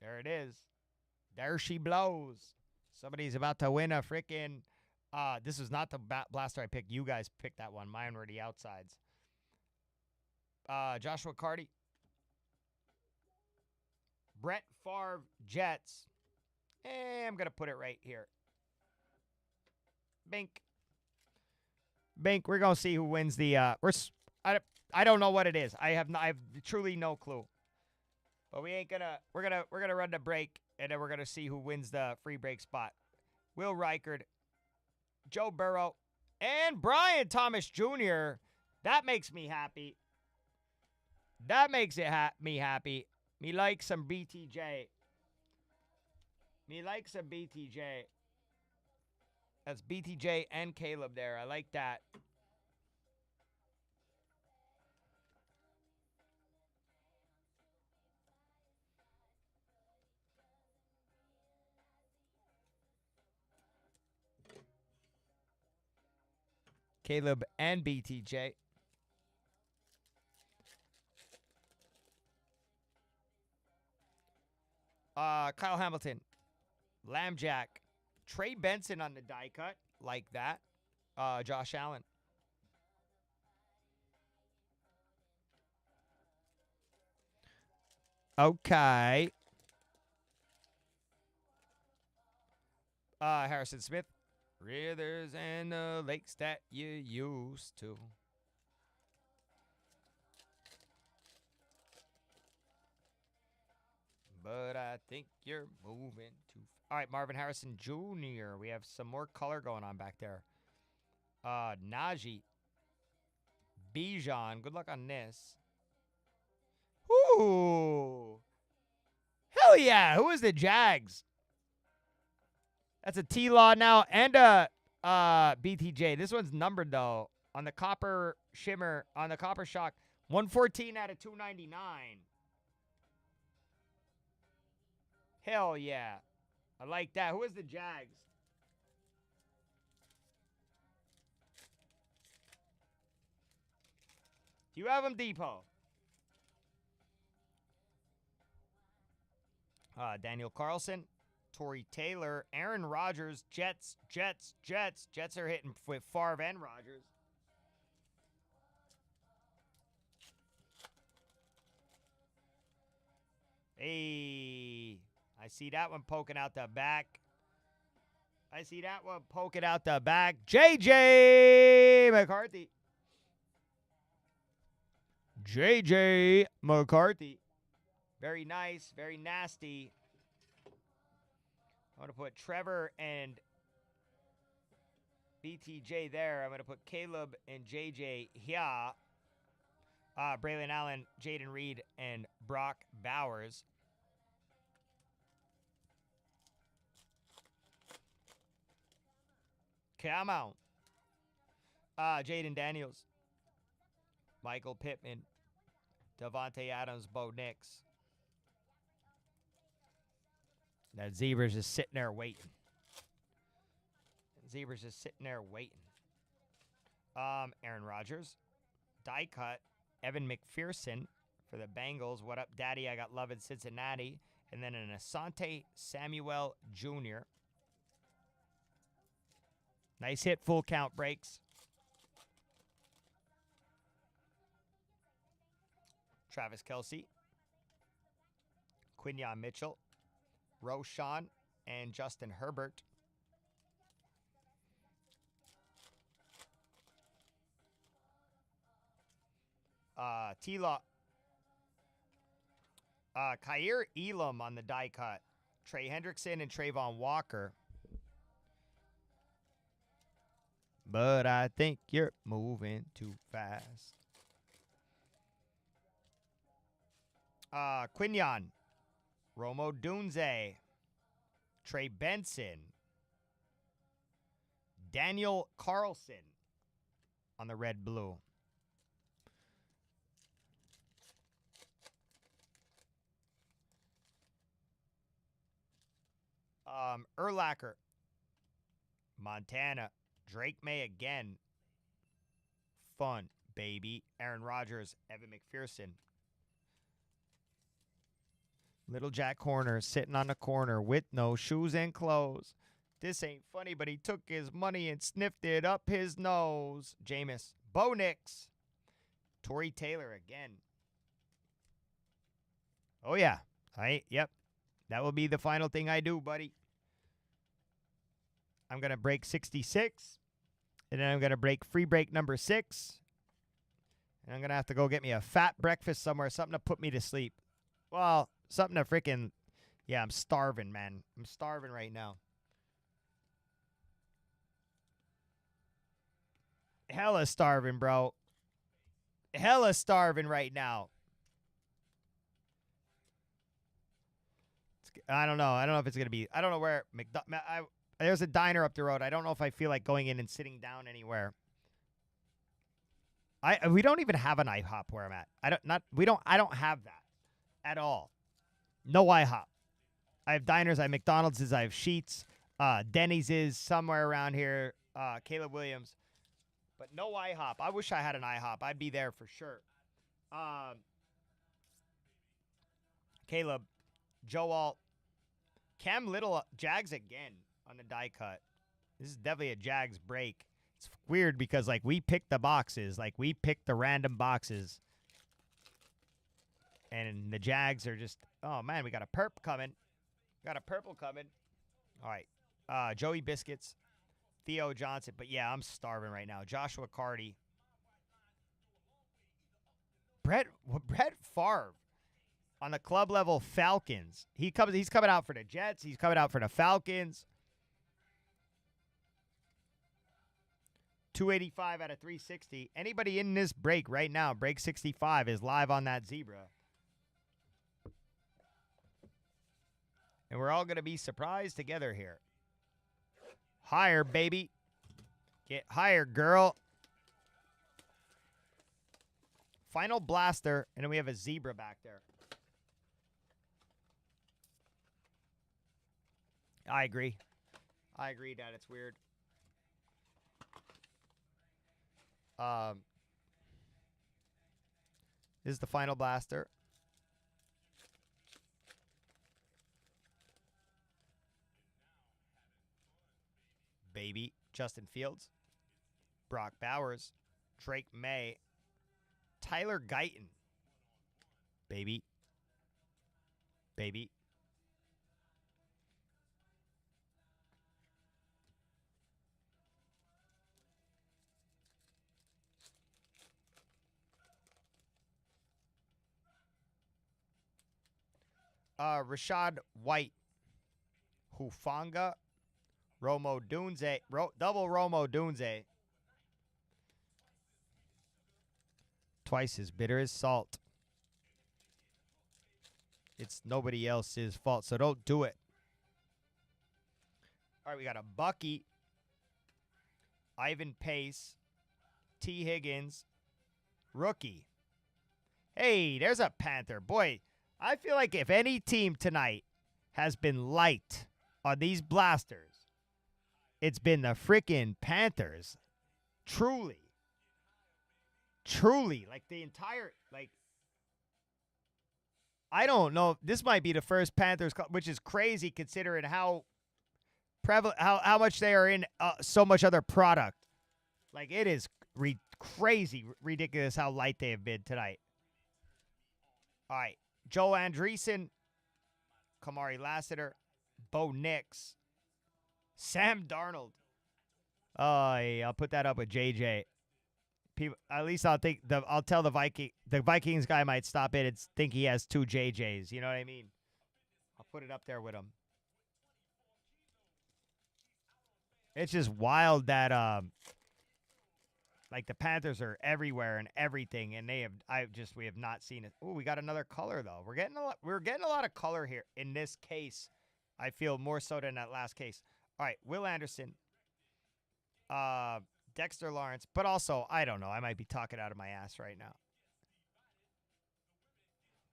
There it is. There she blows. Somebody's about to win a freaking. This was not the blaster I picked. You guys picked that one. Mine were the outsides. Joshua Carty. Brett Favre Jets. I'm going to put it right here. Bink. We're going to see who wins the. I don't know what it is. I have truly no clue. But we ain't gonna. We're gonna run the break, and then we're gonna see who wins the free break spot. Will Reichard, Joe Burrow, and Brian Thomas Jr. That makes me happy. That makes it me happy. Me like some BTJ. That's BTJ and Caleb there. I like that. Caleb and BTJ. Kyle Hamilton. Lambjack. Trey Benson on the die cut. Like that. Josh Allen. Okay. Harrison Smith. Rivers and the lakes that you used to. But I think you're moving too. All right, Marvin Harrison Jr. We have some more color going on back there. Najee. Bijan. Good luck on this. Ooh. Hell yeah. Who is the Jags? That's a T-Law now and a BTJ. This one's numbered, though, on the Copper Shimmer, on the Copper Shock. 114 out of 299. Hell yeah. I like that. Who is the Jags? Do you have them, Depot? Daniel Carlson. Torrey Taylor, Aaron Rodgers, Jets. Jets are hitting with Favre and Rodgers. Hey, I see that one poking out the back. JJ McCarthy. Very nice, very nasty. I'm going to put Trevor and BTJ there. I'm going to put Caleb and JJ here. Braylon Allen, Jaden Reed, and Brock Bowers. Come on. Jaden Daniels. Michael Pittman. Devontae Adams, Bo Nix. That Zebra's just sitting there waiting. Zebra's just sitting there waiting. Aaron Rodgers. Die cut. Evan McPherson for the Bengals. What up, Daddy? I got love in Cincinnati. And then an Asante Samuel Jr. Nice hit, full count breaks. Travis Kelce. Quinyon Mitchell. Roshan and Justin Herbert. T-Law. Khair Elam on the die cut. Trey Hendrickson and Trayvon Walker. But I think you're moving too fast. Quinyon. Romo Dunze. Trey Benson. Daniel Carlson on the red-blue. Urlacher. Montana. Drake May again. Fun, baby. Aaron Rodgers. Evan McPherson. Little Jack Horner sitting on the corner with no shoes and clothes. This ain't funny, but he took his money and sniffed it up his nose. Jameis. Bo Nix. Torrey Taylor again. Oh, yeah. Yep. That will be the final thing I do, buddy. I'm going to break 66. And then I'm going to break free break number 6. And I'm going to have to go get me a fat breakfast somewhere. Something to put me to sleep. Well, something to freaking... Yeah, I'm starving, man. I'm starving right now. Hella starving, bro. Hella starving right now. I don't know. I don't know if it's going to be... I don't know where... There's a diner up the road. I don't know if I feel like going in and sitting down anywhere. We don't even have an IHOP where I'm at. I don't have that at all. No IHOP. I have diners. I have McDonald's. I have Sheetz. Denny's is somewhere around here. Caleb Williams. But no IHOP. I wish I had an IHOP. I'd be there for sure. Caleb. Joe Alt. Cam Little. Jags again on the die cut. This is definitely a Jags break. It's weird because, like, we picked the boxes. Like, we picked the random boxes. And the Jags are just, oh, man, we got a perp coming. Got a purple coming. All right. Joey Biscuits. Theo Johnson. But, yeah, I'm starving right now. Joshua Carty. Brett Favre on the club level Falcons. He's coming out for the Jets. He's coming out for the Falcons. 285 out of 360. Anybody in this break right now, break 65, is live on that zebra. And we're all going to be surprised together here. Higher, baby. Get higher, girl. Final blaster, and then we have a zebra back there. I agree. I agree that it's weird. This is the final blaster. Baby. Justin Fields. Brock Bowers. Drake May. Tyler Guyton. Baby. Baby. Rashad White. Hufanga. Romo Dunze. Double Romo Dunze. Twice as bitter as salt. It's nobody else's fault, so don't do it. All right, we got a Bucky. Ivan Pace, T. Higgins, rookie. Hey, there's a Panther. Boy, I feel like if any team tonight has been light on these blasters, it's been the freaking Panthers. Truly. Truly. Like the entire, like, I don't know. This might be the first Panthers, which is crazy considering how prevalent, how much they are in so much other product. Like, it is crazy, ridiculous how light they have been tonight. All right. Joe Andreessen, Kamari Lassiter, Bo Nix, Sam Darnold. Oh, yeah, I'll put that up with JJ. People, at least I'll tell the Vikings guy might stop it and think he has 2 JJs. You know what I mean? I'll put it up there with him. It's just wild that like the Panthers are everywhere and everything, and we have not seen it. Oh, we got another color though. We're getting a lot of color here in this case. I feel more so than that last case. All right, Will Anderson, Dexter Lawrence, but also I don't know. I might be talking out of my ass right now.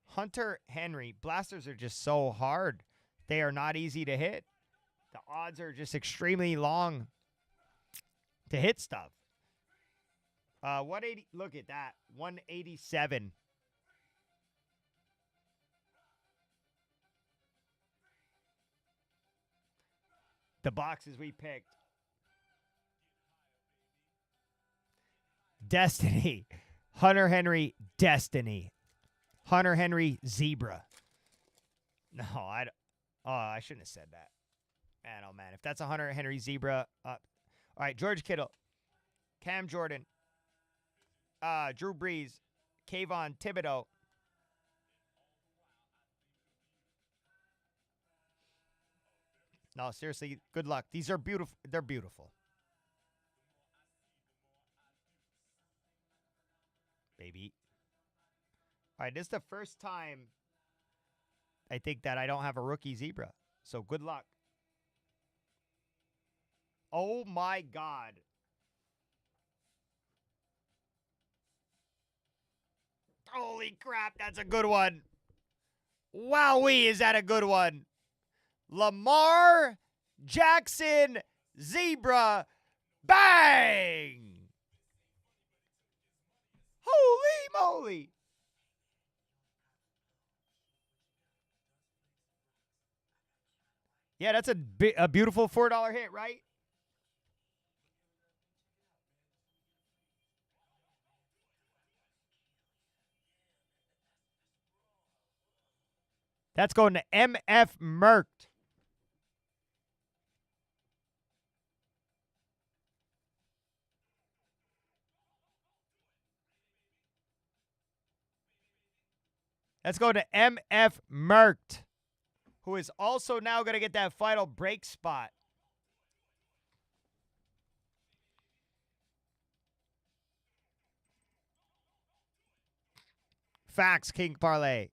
Hunter Henry. Blasters are just so hard. They are not easy to hit. The odds are just extremely long to hit stuff. 180. Look at that. 187. The boxes we picked. Destiny. Hunter Henry, Destiny. Hunter Henry, Zebra. No, I shouldn't have said that. Man, oh, man. If that's a Hunter Henry Zebra. All right, George Kittle. Cam Jordan. Drew Brees. Kayvon Thibodeau. No, seriously, good luck. These are beautiful. They're beautiful. Baby. All right, this is the first time I think that I don't have a rookie Zebra. So good luck. Oh, my God. Holy crap, that's a good one. Wowee, is that a good one? Lamar Jackson Zebra. Bang! Holy moly. Yeah, that's a beautiful $4 hit, right? That's going to MF Merkt. Let's go to MF Merkt, who is also now going to get that final break spot. Facts, King Parlay.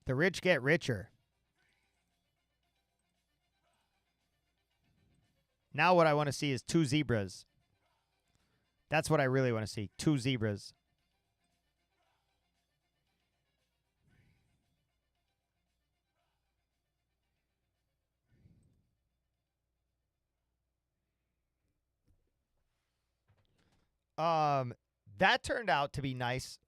The rich get richer. Now what I want to see is 2 zebras. That's what I really want to see. 2 zebras. That turned out to be nice.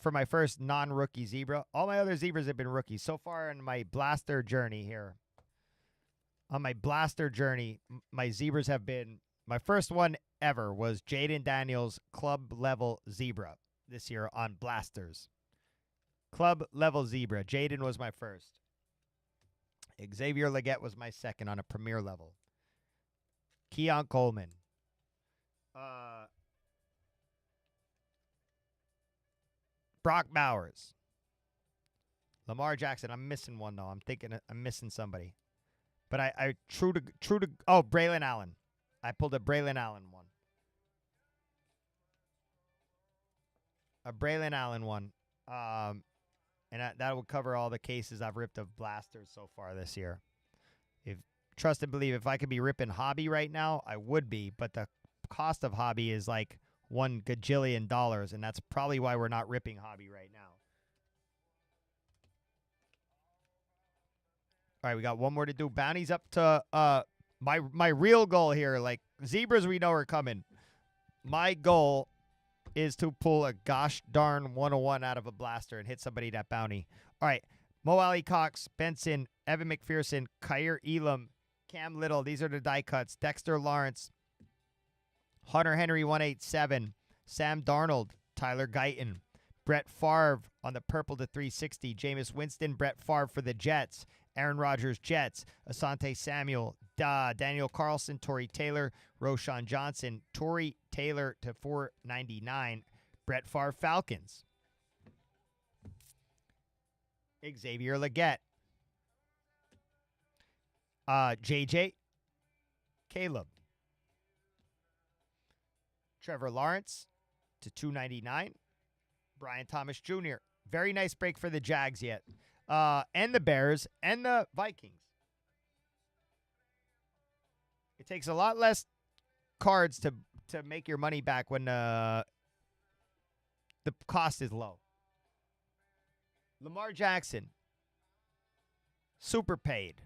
For my first non-rookie zebra. All my other zebras have been rookies. So far in my blaster journey here. On my blaster journey, my zebras have been, my first one ever was Jaden Daniels club level zebra this year on blasters. Club level zebra. Jaden was my first. Xavier Legette was my second on a premier level. Keon Coleman. Brock Bowers. Lamar Jackson. I'm missing one, though. I'm thinking I'm missing somebody. But I true to Braylon Allen. I pulled a Braylon Allen one. A Braylon Allen one. And that would cover all the cases I've ripped of blasters so far this year. If trust and believe, if I could be ripping hobby right now, I would be. But the cost of hobby is like $1 gajillion, and that's probably why we're not ripping hobby right now. All right, we got one more to do. Bounty's up to my real goal here. Like zebras, we know are coming. My goal is to pull a gosh darn 101 out of a blaster and hit somebody that bounty. All right, Mo Ali Cox, Benson, Evan McPherson, Kyer Elam, Cam Little. These are the die cuts. Dexter Lawrence, Hunter Henry 187, Sam Darnold, Tyler Guyton, Brett Favre on the purple to 360, Jameis Winston, Brett Favre for the Jets, Aaron Rodgers, Jets, Asante Samuel, Daniel Carlson, Torrey Taylor, Roshan Johnson, Torrey Taylor to 499, Brett Favre, Falcons, Xavier Legette, JJ, Caleb, Trevor Lawrence to 299, Brian Thomas Jr. Very nice break for the Jags yet. And the Bears and the Vikings. It takes a lot less cards to make your money back when the cost is low. Lamar Jackson, super paid.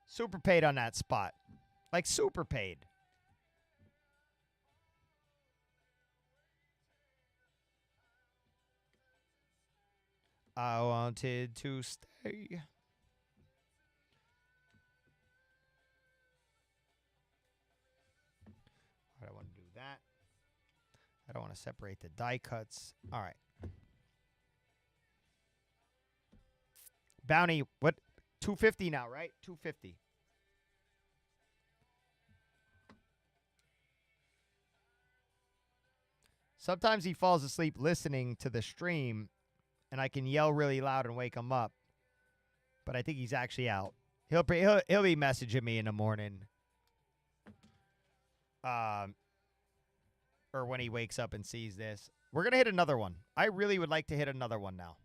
Super paid on that spot. Like super paid. I wanted to stay. I don't want to do that. I don't want to separate the die cuts. All right. Bounty, what? 250 now, right? 250. Sometimes he falls asleep listening to the stream, and I can yell really loud and wake him up. But I think he's actually out. He'll be messaging me in the morning. Or when he wakes up and sees this. We're going to hit another one. I really would like to hit another one now.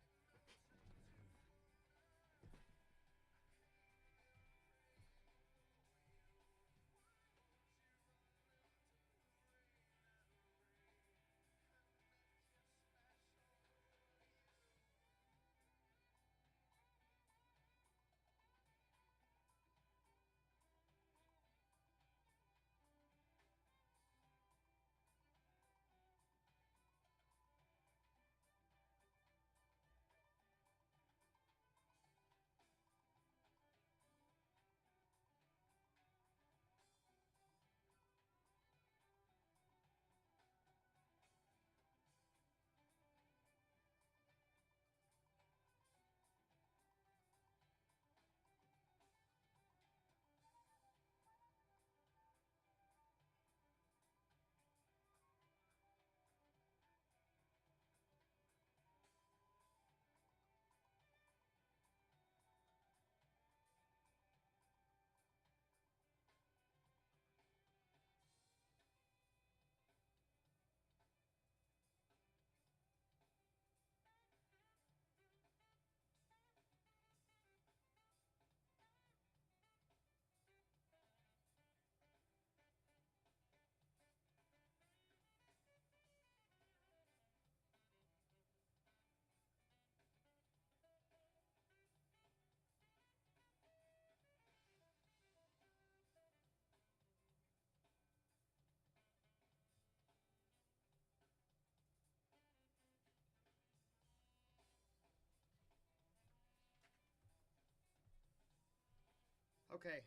Okay.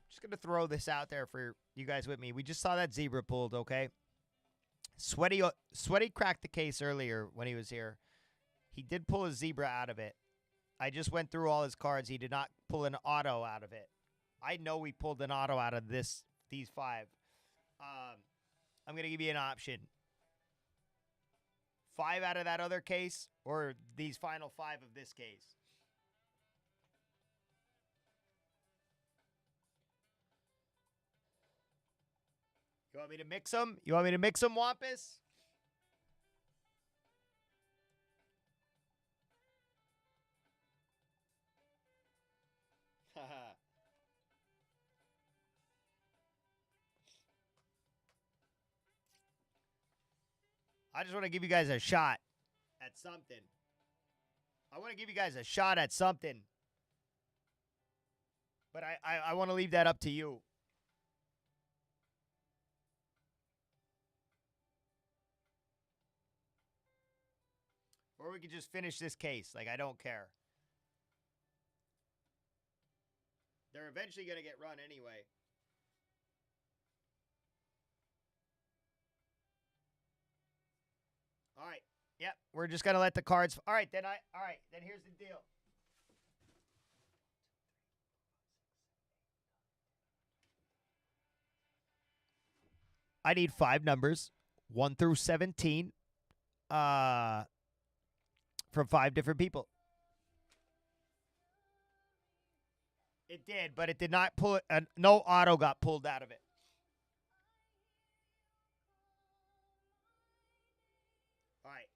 Just going to throw this out there for you guys with me. We just saw that zebra pulled, okay? Sweaty cracked the case earlier when he was here. He did pull a zebra out of it. I just went through all his cards. He did not pull an auto out of it. I know he pulled an auto out of these 5. I'm going to give you an option. 5 out of that other case or these final 5 of this case. You want me to mix them? You want me to mix them, Wampus? I just want to give you guys a shot at something. I want to give you guys a shot at something. But I want to leave that up to you. Or we could just finish this case. Like, I don't care. They're eventually going to get run anyway. All right. Yep. We're just going to let the cards. All right. Then here's the deal. I need 5 numbers, 1 through 17, from 5 different people. It did, but it did not pull it. No auto got pulled out of it. All right.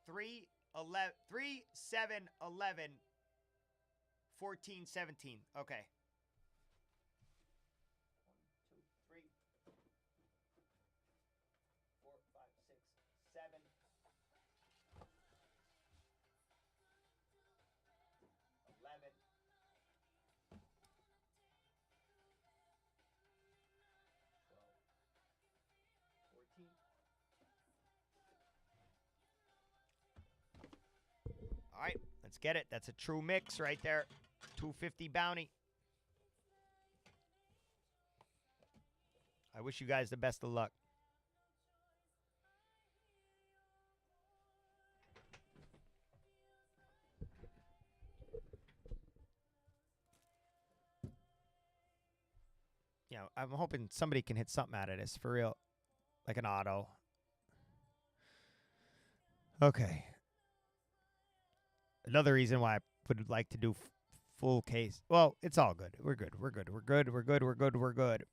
3, 7, 11, 14, 17. Okay. 1, 2, 3, 4, 5, 6, 7. 11. 14. All right, let's get it. That's a true mix right there. 250 bounty. I wish you guys the best of luck. You know, I'm hoping somebody can hit something out of this for real. Like an auto. Okay. Another reason why I would like to do full case. Well, it's all good. We're good. We're good. We're good. We're good. We're good. We're good.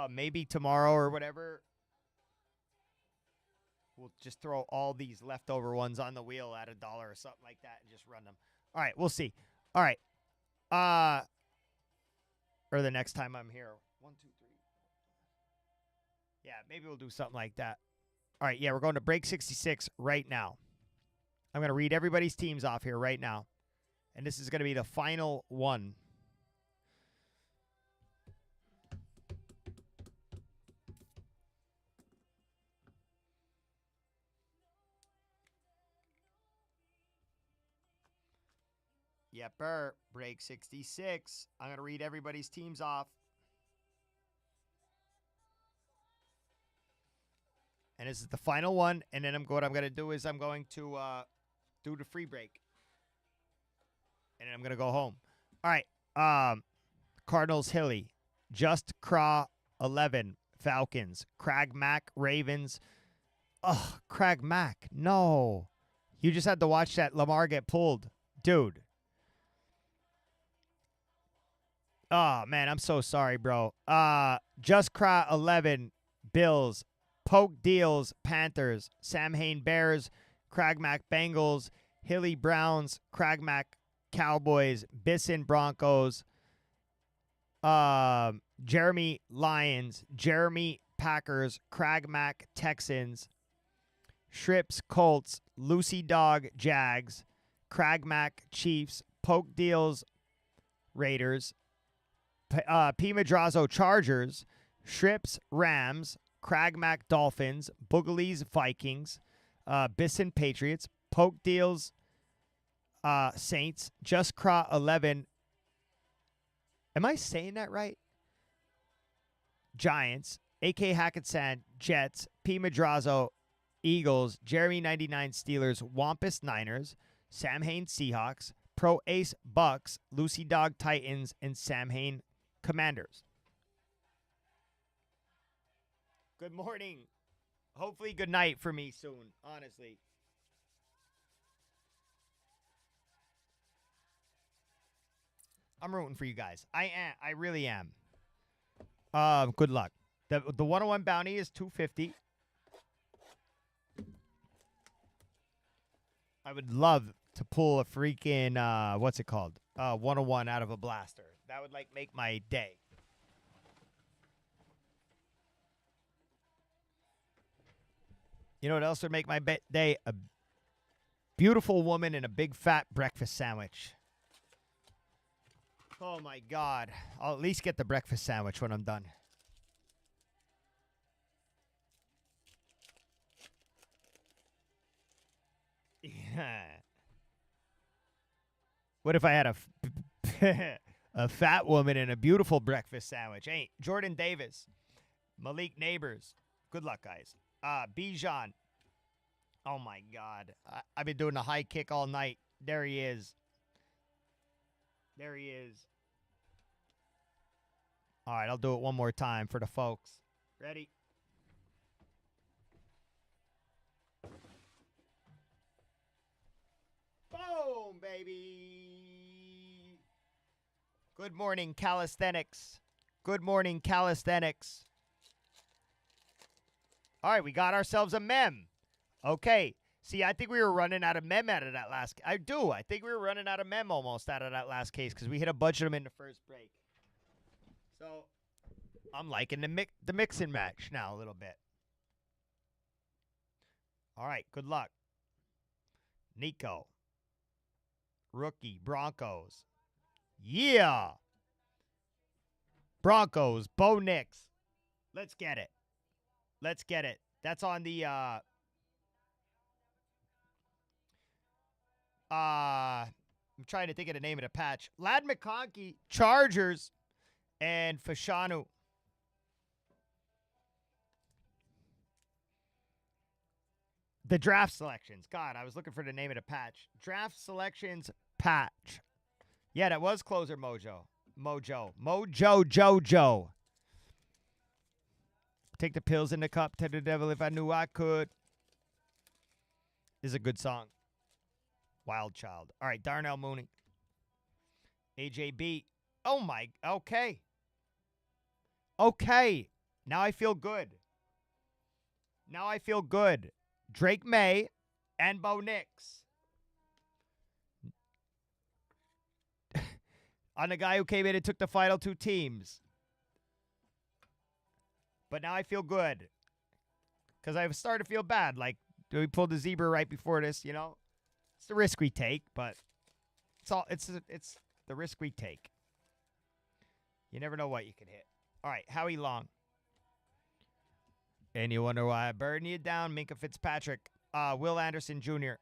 Maybe tomorrow or whatever, we'll just throw all these leftover ones on the wheel at $1 or something like that and just run them. All right, we'll see. All right. Or the next time I'm here. 1, 2, 3. Yeah, maybe we'll do something like that. All right, yeah, we're going to break 66 right now. I'm going to read everybody's teams off here right now. And this is going to be the final one. Yepper, break 66. I'm going to read everybody's teams off. And this is the final one. And then what I'm going to do is I'm going to do the free break. And then I'm going to go home. All right. Cardinals, Hilly. Just Craw, 11. Falcons. Crag Mac, Ravens. Ugh, Crag Mac. No. You just had to watch that Lamar get pulled. Dude. Oh, man, I'm so sorry, bro. Just Craw, 11. Bills. Poke Deals, Panthers. Sam Hain, Bears. Crag Mac, Bengals. Hilly, Browns. Crag Mac, Cowboys. Bisson, Broncos. Jeremy, Lions. Jeremy, Packers. Crag Mac, Texans. Shrips, Colts. Lucy Dog, Jags. Crag Mac, Chiefs. Poke Deals, Raiders. P. Madrazo, Chargers. Shrips, Rams. Crag Mac, Dolphins. Boogalies, Vikings. Bisson, Patriots. Poke Deals, Saints. Just Craw, 11. Am I saying that right? Giants. A.K. Hackensack, Jets. P. Madrazo, Eagles. Jeremy, 99, Steelers. Wampus, Niners. Sam Hain, Seahawks. Pro Ace, Bucks. Lucy Dog, Titans. And Sam Hain, Commanders. Good morning. Hopefully good night for me soon, honestly. I'm rooting for you guys. I really am. Good luck. The 101 bounty is $250. I would love to pull a freaking what's it called? 101 out of a blaster. That would like make my day. You know what else would make my day? A beautiful woman in a big fat breakfast sandwich. Oh my God. I'll at least get the breakfast sandwich when I'm done. Yeah. What if I had a fat woman and a beautiful breakfast sandwich? Ain't Jordan Davis, Malik Neighbors. Good luck, guys. Bijan. Oh my God. I've been doing a high kick all night. There he is. There he is. All right, I'll do it one more time for the folks. Ready? Boom, baby. Good morning, calisthenics. Good morning, calisthenics. All right, we got ourselves a mem. Okay. See, I think we were running out of mem out of that last. I do. I think we were running out of mem almost out of that last case because we hit a bunch of them in the first break. So I'm liking the mix and match now a little bit. All right. Good luck. Nico. Rookie. Broncos. Yeah. Broncos. Bo Nix. Let's get it. Let's get it. That's on the I'm trying to think of the name of the patch. Lad McConkey, Chargers, and Fashanu. The draft selections. God, I was looking for the name of the patch. Draft selections patch. Yeah, that was closer Mojo. Mojo. Jojo. Take the pills in the cup to the devil if I knew I could. Is a good song. Wild Child. All right, Darnell Mooney. AJB. Oh, my. Okay. Okay. Now I feel good. Now I feel good. Drake May and Bo Nix. On the guy who came in and took the final two teams. But now I feel good. Because I started to feel bad. Like, we pulled the zebra right before this, you know? It's the risk we take, but it's the risk we take. You never know what you can hit. All right, Howie Long. And you wonder why I burden you down, Minka Fitzpatrick. Will Anderson Jr.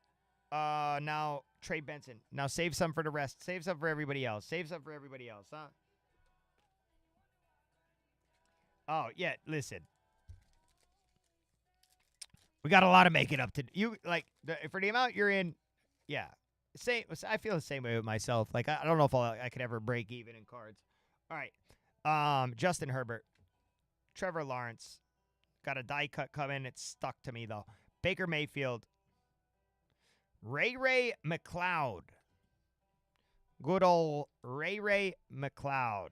Now Trey Benson. Now save some for the rest. Save some for everybody else. Save some for everybody else, huh? Oh, yeah, listen. We got a lot of making up to you. Like, for the amount you're in, yeah. Same. I feel the same way with myself. Like, I don't know if I could ever break even in cards. All right. Justin Herbert. Trevor Lawrence. Got a die cut coming. It's stuck to me, though. Baker Mayfield. Ray McLeod. Good old Ray McLeod.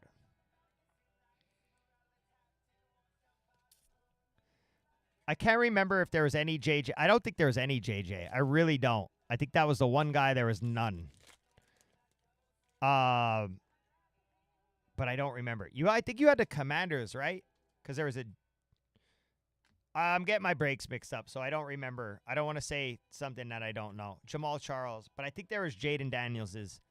I can't remember if there was any JJ. I don't think there was any JJ. I really don't. I think that was the one guy. There was none. But I don't remember. I think you had the Commanders, right? Because there was a. I'm getting my breaks mixed up, so I don't remember. I don't want to say something that I don't know. Jamal Charles, but I think there was Jaden Daniels's.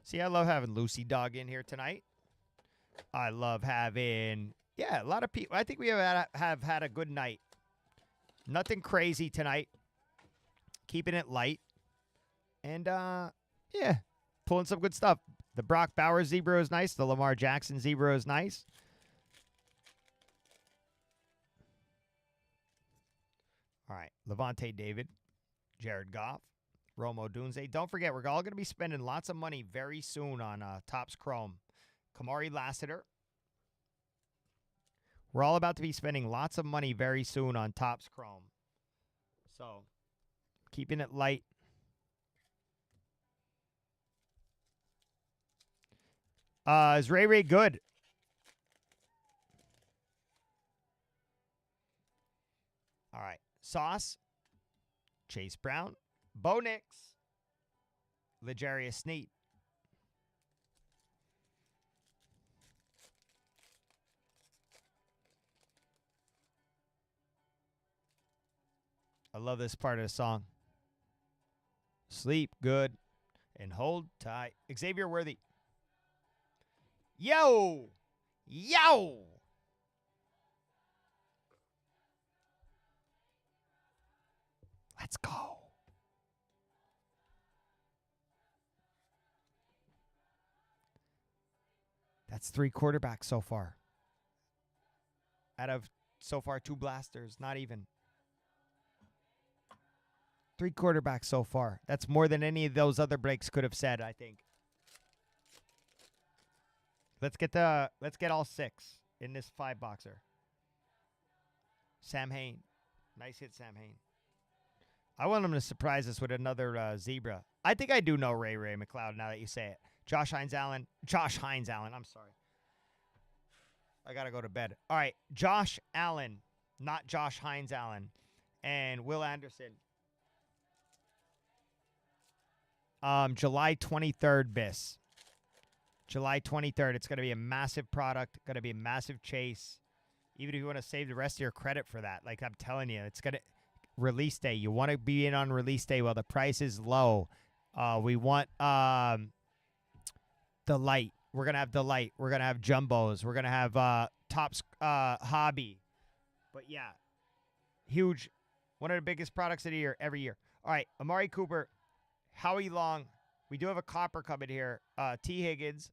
See, I love having Lucy Dog in here tonight. I love having, a lot of people. I think we have had a good night. Nothing crazy tonight. Keeping it light. And, pulling some good stuff. The Brock Bowers zebra is nice. The Lamar Jackson zebra is nice. All right. Levante David. Jared Goff. Rome Odunze. Don't forget, we're all going to be spending lots of money very soon on Topps Chrome. Kamari Lassiter. We're all about to be spending lots of money very soon on Topps Chrome. So, keeping it light. Is Ray good? All right. Sauce. Chase Brown. Bo Nix. Legarius Sneed. I love this part of the song. Sleep good and hold tight. Xavier Worthy. Yo! Yo! Let's go. That's 3 quarterbacks so far. Out of so far 2 blasters, not even. 3 quarterbacks so far. That's more than any of those other breaks could have said, I think. Let's get all 6 in this 5-boxer. Sam Hain. Nice hit, Sam Hain. I want him to surprise us with another zebra. I think I do know Ray McLeod now that you say it. Josh Hines Allen. I'm sorry. I got to go to bed. All right. Josh Allen, not Josh Hines Allen. And Will Anderson. July 23rd, Biss. July 23rd. It's going to be a massive product. Going to be a massive chase. Even if you want to save the rest of your credit for that. Like I'm telling you, it's going to... Release day. You want to be in on release day while the price is low. We want the light. We're going to have the light. We're going to have jumbos. We're going to have Topps hobby. But yeah, huge. One of the biggest products of the year every year. All right, Amari Cooper, Howie Long. We do have a copper coming here. T. Higgins.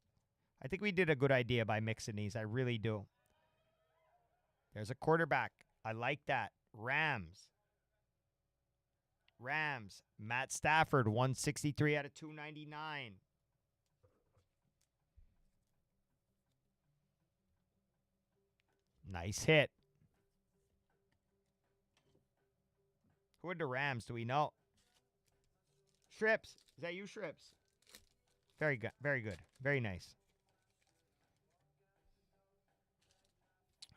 I think we did a good idea by mixing these. I really do. There's a quarterback. I like that. Rams. Matt Stafford, 163 out of 299. Nice hit. Who are the Rams? Do we know? Strips. Is that you, Strips? Very good. Very good. Very nice.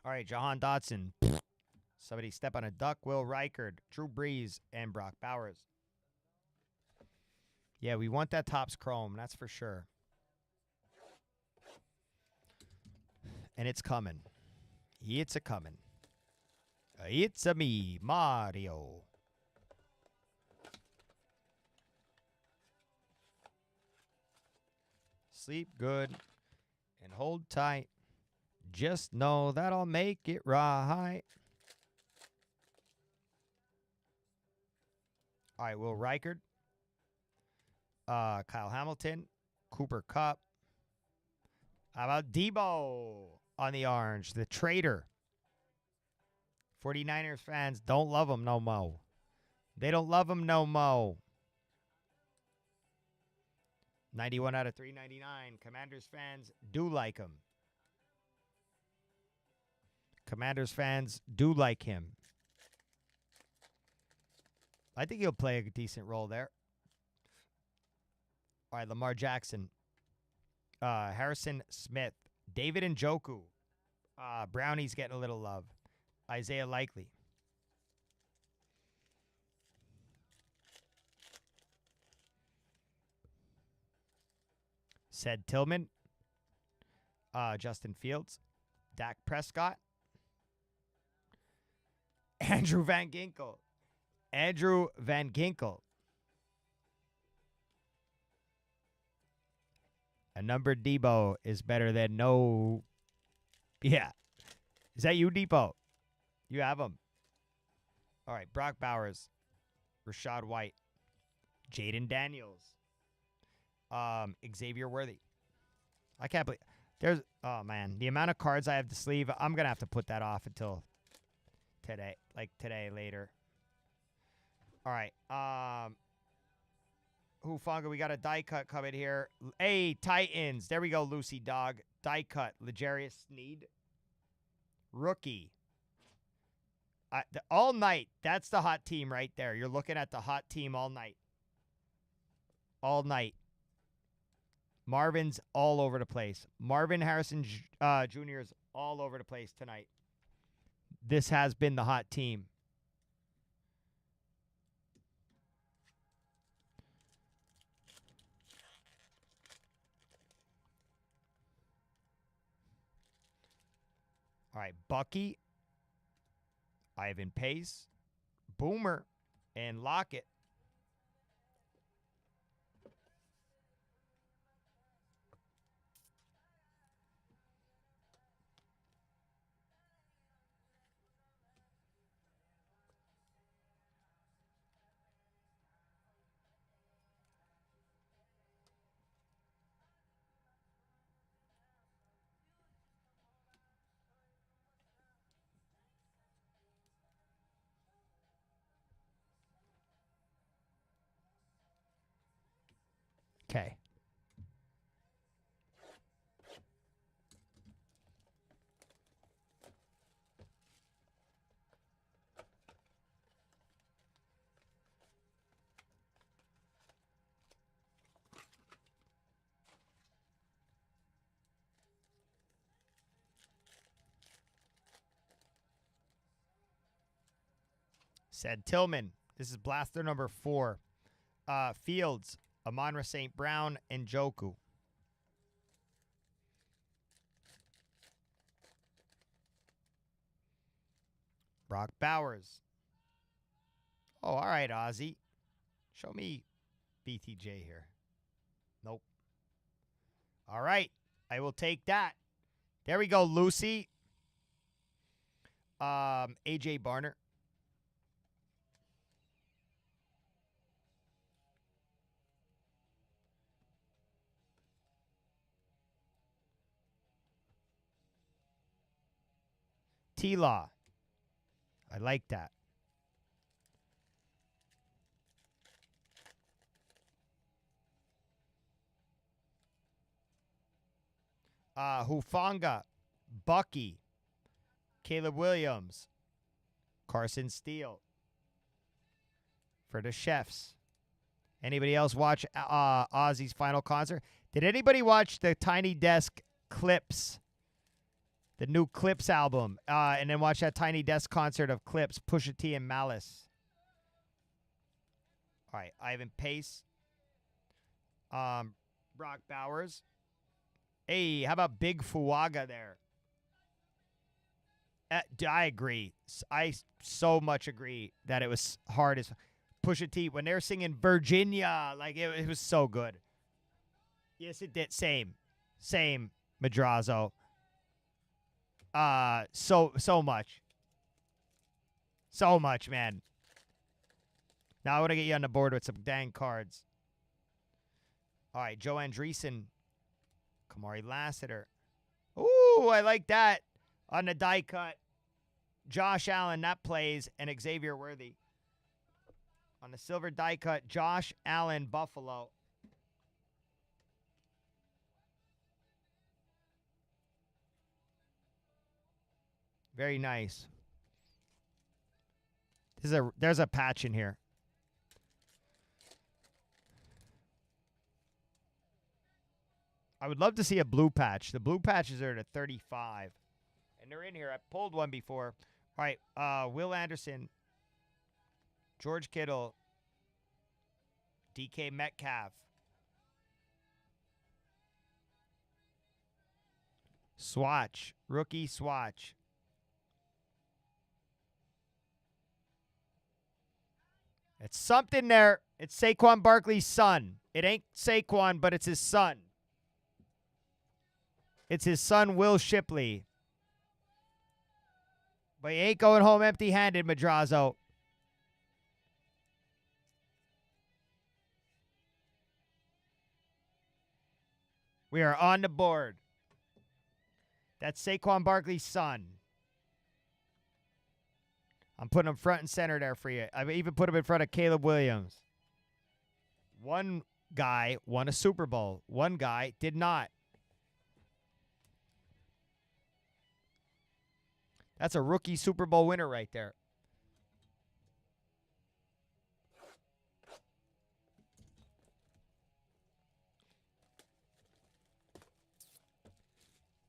All right, Jahan Dotson. Somebody step on a duck. Will Reichard, Drew Brees, and Brock Bowers. Yeah, we want that Topps Chrome. That's for sure. And it's coming. It's a coming. It's a me, Mario. Sleep good and hold tight. Just know that I'll make it right. All right, Will Reichard, Kyle Hamilton, Cooper Kupp. How about Debo on the orange, the traitor? 49ers fans don't love him no mo. They don't love him no mo. 91 out of 399. Commanders fans do like him. Commanders fans do like him. I think he'll play a decent role there. All right, Lamar Jackson. Harrison Smith. David Njoku. Brownie's getting a little love. Isaiah Likely. Said Tillman. Justin Fields. Dak Prescott. Andrew Van Ginkel. Andrew Van Ginkel. A numbered Debo is better than no. Yeah. Is that you, Debo? You have him. All right. Brock Bowers. Rashad White. Jaden Daniels. Xavier Worthy. I can't believe. There's. Oh, man. The amount of cards I have to sleeve, I'm going to have to put that off until today. Like today, later. All right. Hufanga, we got a die cut coming here. Hey, Titans. There we go, Lucy Dog. Die cut. Legarius Sneed. Rookie. All night. That's the hot team right there. You're looking at the hot team all night. All night. Marvin's all over the place. Marvin Harrison Jr. is all over the place tonight. This has been the hot team. All right, Bucky, Ivan Pace, Boomer, and Lockett. Okay. Said Tillman. This is blaster number 4. Fields, Amon-Ra St. Brown, and Joku. Brock Bowers. Oh, all right, Ozzy. Show me BTJ here. Nope. All right. I will take that. There we go, Lucy. AJ Barner. T-Law. I like that. Hufanga. Bucky. Caleb Williams. Carson Steele. For the Chefs. Anybody else watch Ozzy's final concert? Did anybody watch the Tiny Desk Clips? The new Clips album. And then watch that Tiny Desk concert of Clips, Pusha T and Malice. All right, Ivan Pace. Brock Bowers. Hey, how about Big Fuaga there? I agree. I so much agree that it was hard as Pusha T when they were singing Virginia. Like, it was so good. Yes, it did. Same, Madrazo. So much. So much, man. Now I want to get you on the board with some dang cards. All right, Joe Andreessen. Kamari Lassiter. Ooh, I like that. On the die cut. Josh Allen, that plays, and Xavier Worthy. On the silver die cut, Josh Allen, Buffalo. Very nice. There's a patch in here. I would love to see a blue patch. The blue patches are at 35. And they're in here. I pulled one before. All right, Will Anderson, George Kittle, DK Metcalf. Swatch. Rookie swatch. It's something there. It's Saquon Barkley's son. It ain't Saquon, but it's his son. It's his son, Will Shipley. But he ain't going home empty-handed, Madrazo. We are on the board. That's Saquon Barkley's son. I'm putting him front and center there for you. I've even put him in front of Caleb Williams. One guy won a Super Bowl. One guy did not. That's a rookie Super Bowl winner right there.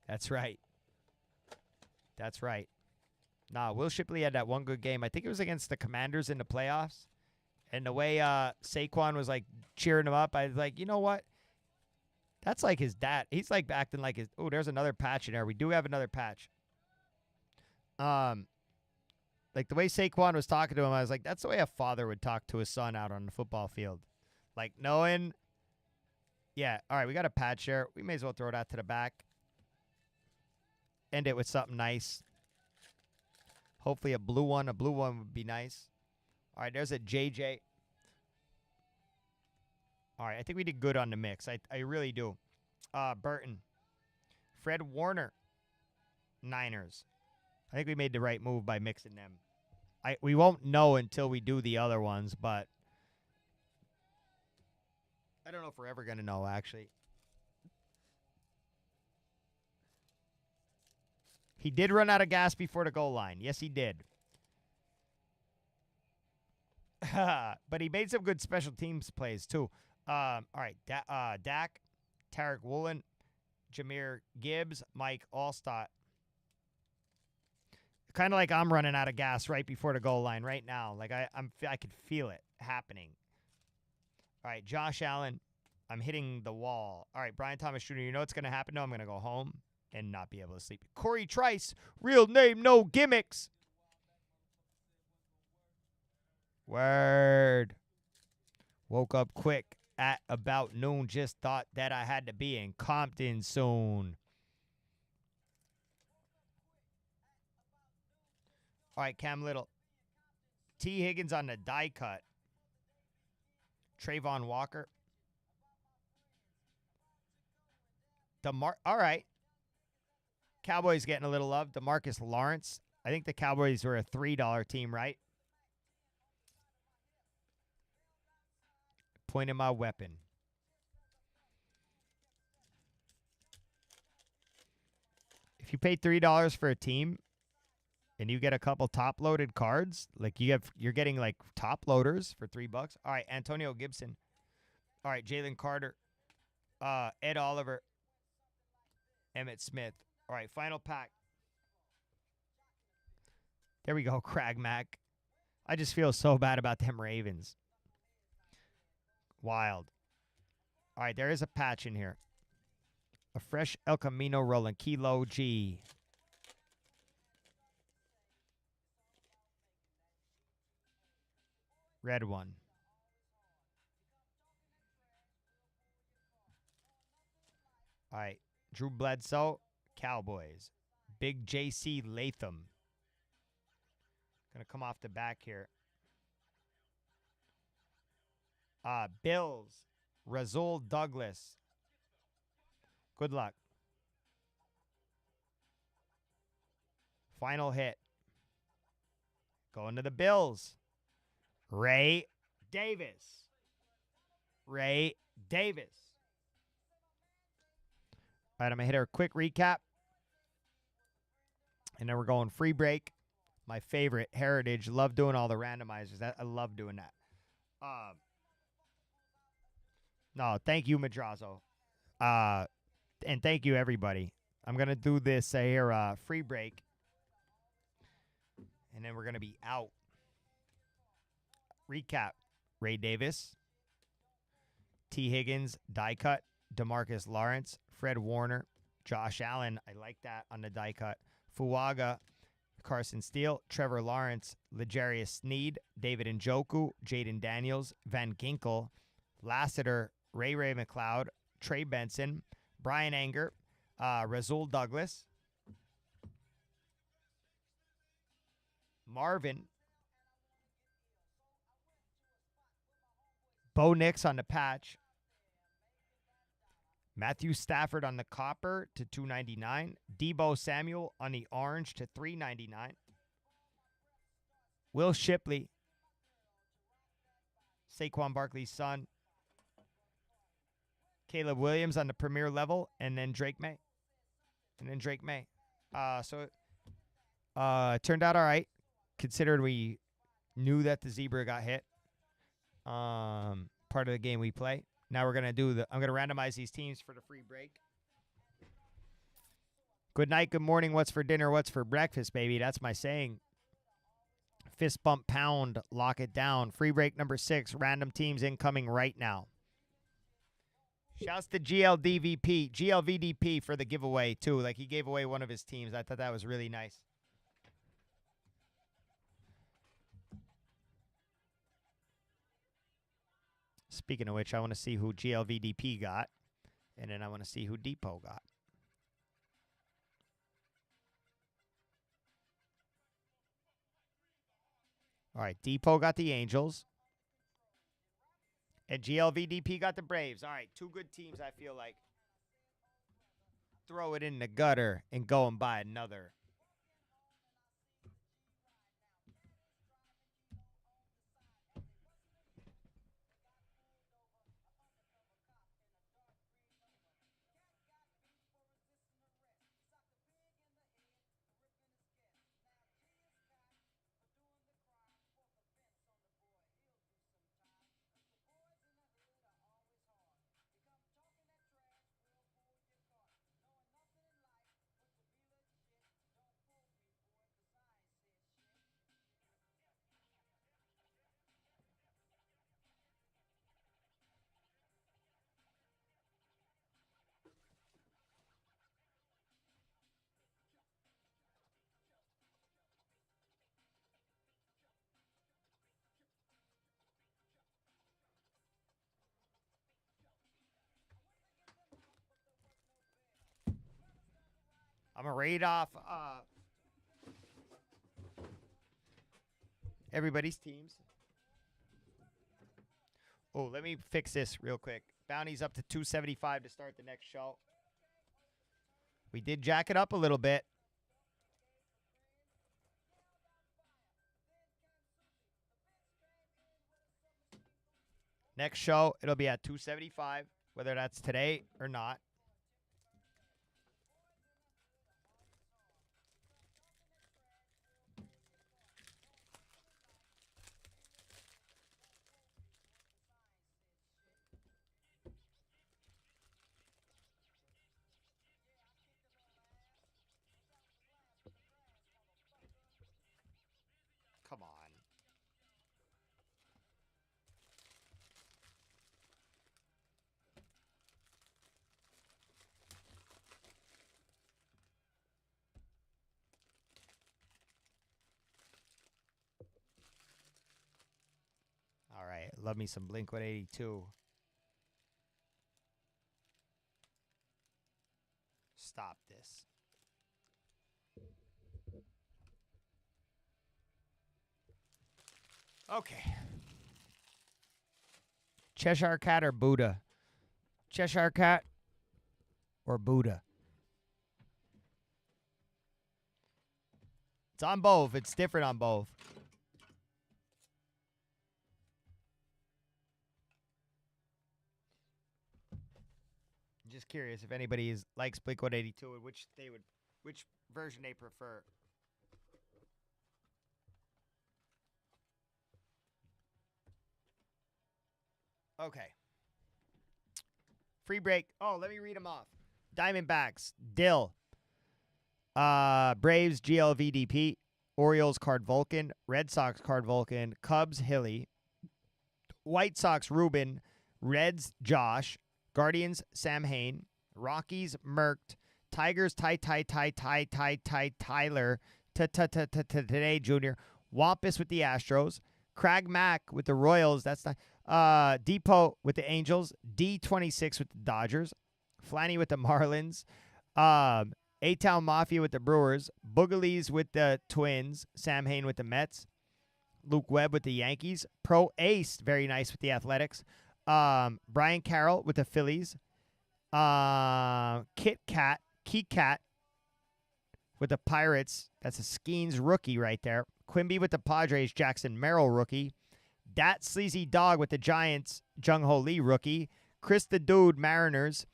That's right. That's right. Nah, Will Shipley had that one good game. I think it was against the Commanders in the playoffs. And the way Saquon was, like, cheering him up, I was like, you know what? That's like his dad. He's, like, acting like his – oh, there's another patch in there. We do have another patch. Like the way Saquon was talking to him, I was like, that's the way a father would talk to his son out on the football field. Like knowing, yeah, all right, we got a patch here. We may as well throw that to the back. End it with something nice. Hopefully a blue one. A blue one would be nice. All right, there's a JJ. All right, I think we did good on the mix. I really do. Burton. Fred Warner. Niners. I think we made the right move by mixing them. We won't know until we do the other ones, but I don't know if we're ever going to know, actually. He did run out of gas before the goal line. Yes, he did. But he made some good special teams plays, too. All right, Dak, Tarek Woolen, Jameer Gibbs, Mike Allstott. Kind of like I'm running out of gas right before the goal line right now. Like I could feel it happening. All right, Josh Allen, I'm hitting the wall. All right, Brian Thomas Jr., you know what's going to happen? No, I'm going to go home and not be able to sleep. Corey Trice, real name, no gimmicks. Word. Woke up quick at about noon. Just thought that I had to be in Compton soon. All right, Cam Little. T. Higgins on the die cut. Trayvon Walker. All right. Cowboys getting a little love. DeMarcus Lawrence. I think the Cowboys were a $3 team, right? Pointing my weapon. If you pay $3 for a team and you get a couple top-loaded cards, like you're getting like top loaders for $3. All right, Antonio Gibson. All right, Jalen Carter. Ed Oliver. Emmitt Smith. All right, final pack. There we go, Crag Mack. I just feel so bad about them Ravens. Wild. All right, there is a patch in here. A fresh El Camino rolling. Kilo G. Red one. All right. Drew Bledsoe, Cowboys. Big J.C. Latham. Going to come off the back here. Bills, Razul Douglas. Good luck. Final hit. Going to the Bills. Ray Davis. Ray Davis. All right, I'm going to hit a quick recap. And then we're going free break. My favorite, Heritage. Love doing all the randomizers. I love doing that. No, thank you, Madrazo. And thank you, everybody. I'm going to do this here, free break. And then we're going to be out. Recap. Ray Davis. T. Higgins, die cut. DeMarcus Lawrence. Fred Warner. Josh Allen. I like that on the die cut. Fuaga. Carson Steele. Trevor Lawrence. L'Jarius Sneed. David Njoku. Jaden Daniels. Van Ginkel. Lassiter. Ray McLeod. Trey Benson. Brian Anger. Razul Douglas. Marvin. Bo Nix on the patch. Matthew Stafford on the copper to $2.99. Debo Samuel on the orange to $3.99. Will Shipley. Saquon Barkley's son. Caleb Williams on the premier level. And then Drake May. So it turned out all right. Considered we knew that the zebra got hit. Part of the game we play. Now we're going to I'm going to randomize these teams for the free break. Good night, good morning, what's for dinner, what's for breakfast, baby. That's my saying. Fist bump pound, lock it down. Free break number 6, random teams incoming right now. Shouts to GLVDP for the giveaway, too. Like, he gave away one of his teams. I thought that was really nice. Speaking of which, I want to see who GLVDP got. And then I want to see who Depot got. All right, Depot got the Angels. And GLVDP got the Braves. All right, two good teams, I feel like. Throw it in the gutter and go and buy another. I'm going to read off everybody's teams. Oh, let me fix this real quick. Bounty's up to 275 to start the next show. We did jack it up a little bit. Next show, it'll be at 275, whether that's today or not. Come on. All right. Love me some Blink-182. Stop this. Okay. Cheshire Cat or Buddha? Cheshire Cat or Buddha? It's on both. It's different on both. Just curious if anybody likes Blink-182 and which version they prefer. Okay. Free break. Oh, let me read them off. Diamondbacks, Dill. Braves, GLVDP. Orioles, Card Vulcan. Red Sox, Card Vulcan. Cubs, Hilly. White Sox, Ruben. Reds, Josh. Guardians, Sam Hain. Rockies, Merked. Tigers, Tyler. Today, Junior. Wampus with the Astros. Craig Mack with the Royals. That's not. Depot with the Angels. D26 with the Dodgers. Flanny with the Marlins. A-Town Mafia with the Brewers. Boogalies with the Twins. Sam Hain with the Mets. Luke Webb with the Yankees. Pro Ace, very nice with the Athletics. Brian Carroll with the Phillies. Kit Kat with the Pirates. That's a Skeens rookie right there. Quimby with the Padres. Jackson Merrill rookie. Dat Sleazy Dog with the Giants. Jung Ho Lee rookie. Chris the Dude Mariners.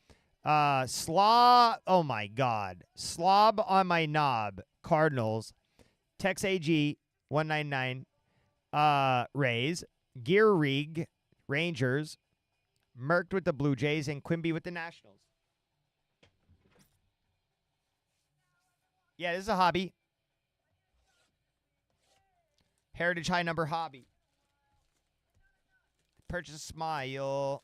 Slob. Oh my God. Slob on my knob. Cardinals. Tex AG 199. Rays. Gear Rig. Rangers. Merked with the Blue Jays, and Quimby with the Nationals. Yeah, this is a hobby. Heritage High Number hobby. Purchase a smile.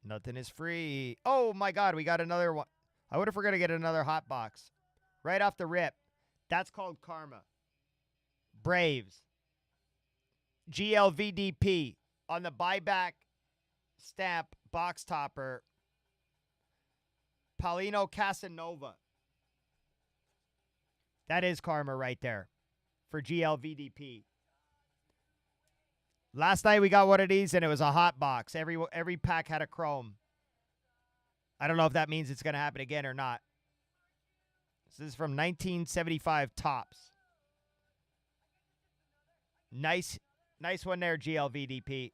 Nothing is free. Oh, my God. We got another one. I wonder if we're going to get another hot box. Right off the rip. That's called karma. Braves. GLVDP on the buyback stamp box topper. Paulino Casanova. That is karma right there for GLVDP. Last night we got one of these and it was a hot box. Every pack had a chrome. I don't know if that means it's going to happen again or not. This is from 1975 Topps. Nice one there, GLVDP.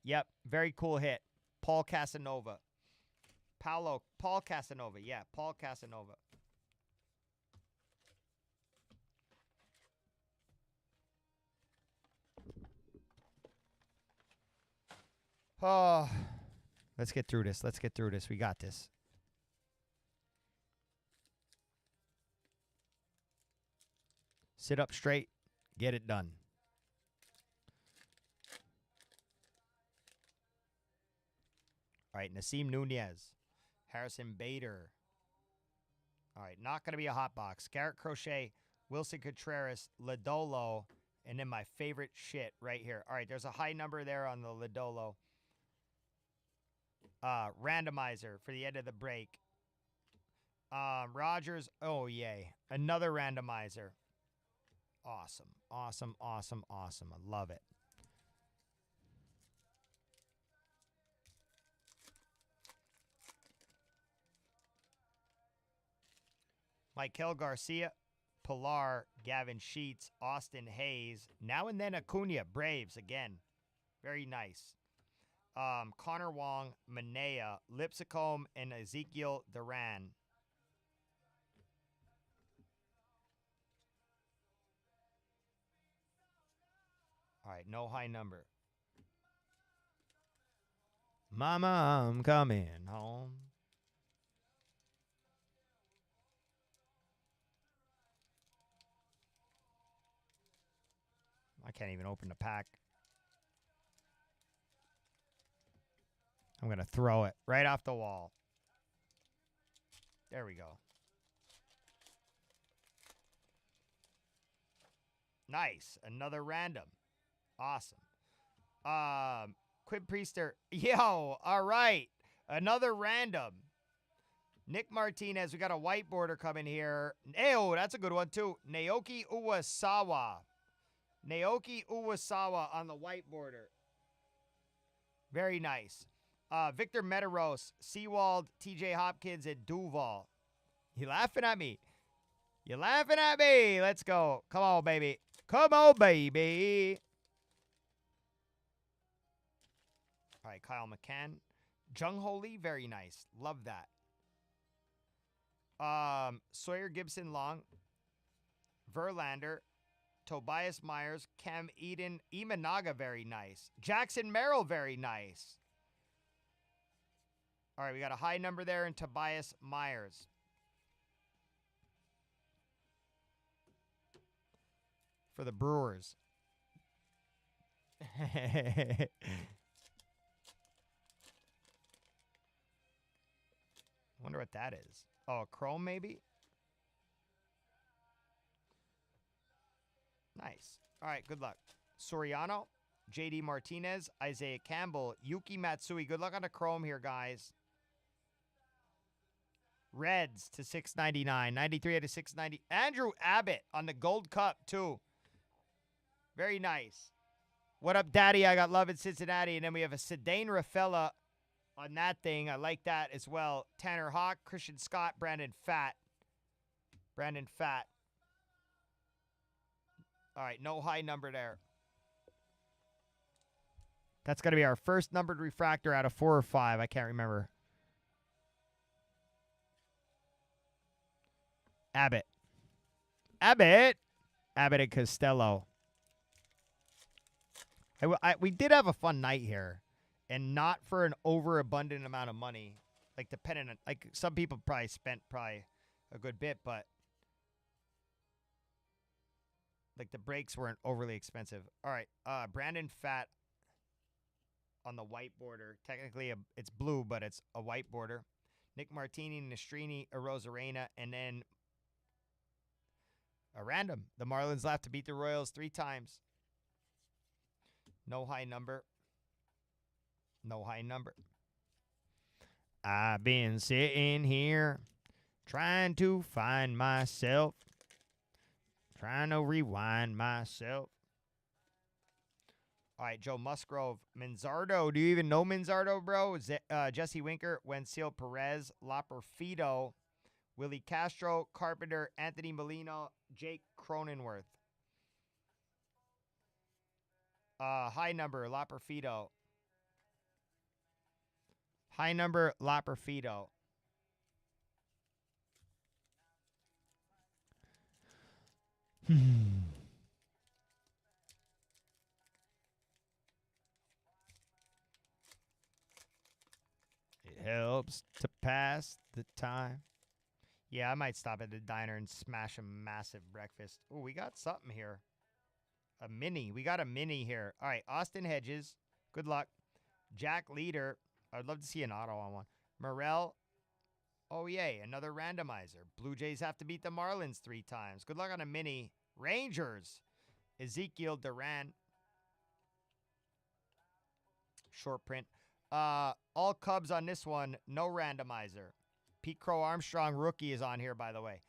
Yep, very cool hit. Paul Casanova. Paul Casanova. Yeah, Paul Casanova. Oh, let's get through this. We got this. Sit up straight. Get it done. All right, Nasim Nunez. Harrison Bader. All right, not going to be a hot box. Garrett Crochet, Wilson Contreras, Lodolo, and then my favorite shit right here. All right, there's a high number there on the Lodolo. Randomizer for the end of the break. Rogers, oh yay. Another randomizer. Awesome. I love it. Michael Garcia, Pilar, Gavin Sheets, Austin Hayes. Now and then Acuna, Braves again. Very nice. Connor Wong, Manea, Lipsicombe, and Ezekiel Duran. All right, no high number. Mama, I'm coming home. I can't even open the pack. I'm going to throw it right off the wall. There we go. Nice. Another random. Awesome. Quinn Priester. Yo, all right. Another random. Nick Martinez. We got a white border coming here. Oh, that's a good one, too. Naoki Uwasawa. Naoki Uwasawa on the white border. Very nice. Victor Metaros, Seawald, TJ Hopkins, and Duval. You laughing at me? You laughing at me? Let's go. Come on, baby. Come on, baby. All right, Kyle McCann. Jung Ho Lee, very nice. Love that. Sawyer Gibson Long. Verlander. Tobias Myers. Cam Eden. Imanaga, very nice. Jackson Merrill, very nice. All right, we got a high number there in Tobias Myers. For the Brewers. Wonder what that is. Oh, a chrome maybe? Nice. All right, good luck. Soriano, JD Martinez, Isaiah Campbell, Yuki Matsui. Good luck on the chrome here, guys. Reds to 699. 93 out of 690. Andrew Abbott on the Gold Cup, too. Very nice. What up, Daddy? I got love in Cincinnati. And then we have a Sedane Rafaela on that thing. I like that as well. Tanner Hawk, Christian Scott, Brandon Fatt. Brandon Fatt. All right, no high number there. That's going to be our first numbered refractor out of 4 or 5. I can't remember. Abbott. Abbott and Costello. We did have a fun night here. And not for an overabundant amount of money. Like, depending on... Like, some people probably spent a good bit, but... Like, the breaks weren't overly expensive. All right, Brandon Fatt on the white border. Technically, it's blue, but it's a white border. Nick Martini, Nastrini, Arozarena, and then a random. The Marlins left to beat the Royals 3 times. No high number. No high number. I've been sitting here trying to find myself. Trying to rewind myself. All right, Joe Musgrove. Manzardo. Do you even know Manzardo, bro? Jesse Winker, Wenceel Perez, Loperfido, Willie Castro, Carpenter, Anthony Molino, Jake Cronenworth. High number, Loperfido. High number, Loperfido. It helps to pass the time. Yeah, I might stop at the diner and smash a massive breakfast. Oh, we got something here. A mini. We got a mini here. All right, Austin Hedges. Good luck. Jack Leader. I'd love to see an auto on one. Morel. Oh, yay. Another randomizer. Blue Jays have to beat the Marlins 3 times. Good luck on a mini. Rangers. Ezekiel Duran. Short print. All Cubs on this one. No randomizer. Pete Crow Armstrong rookie is on here, by the way.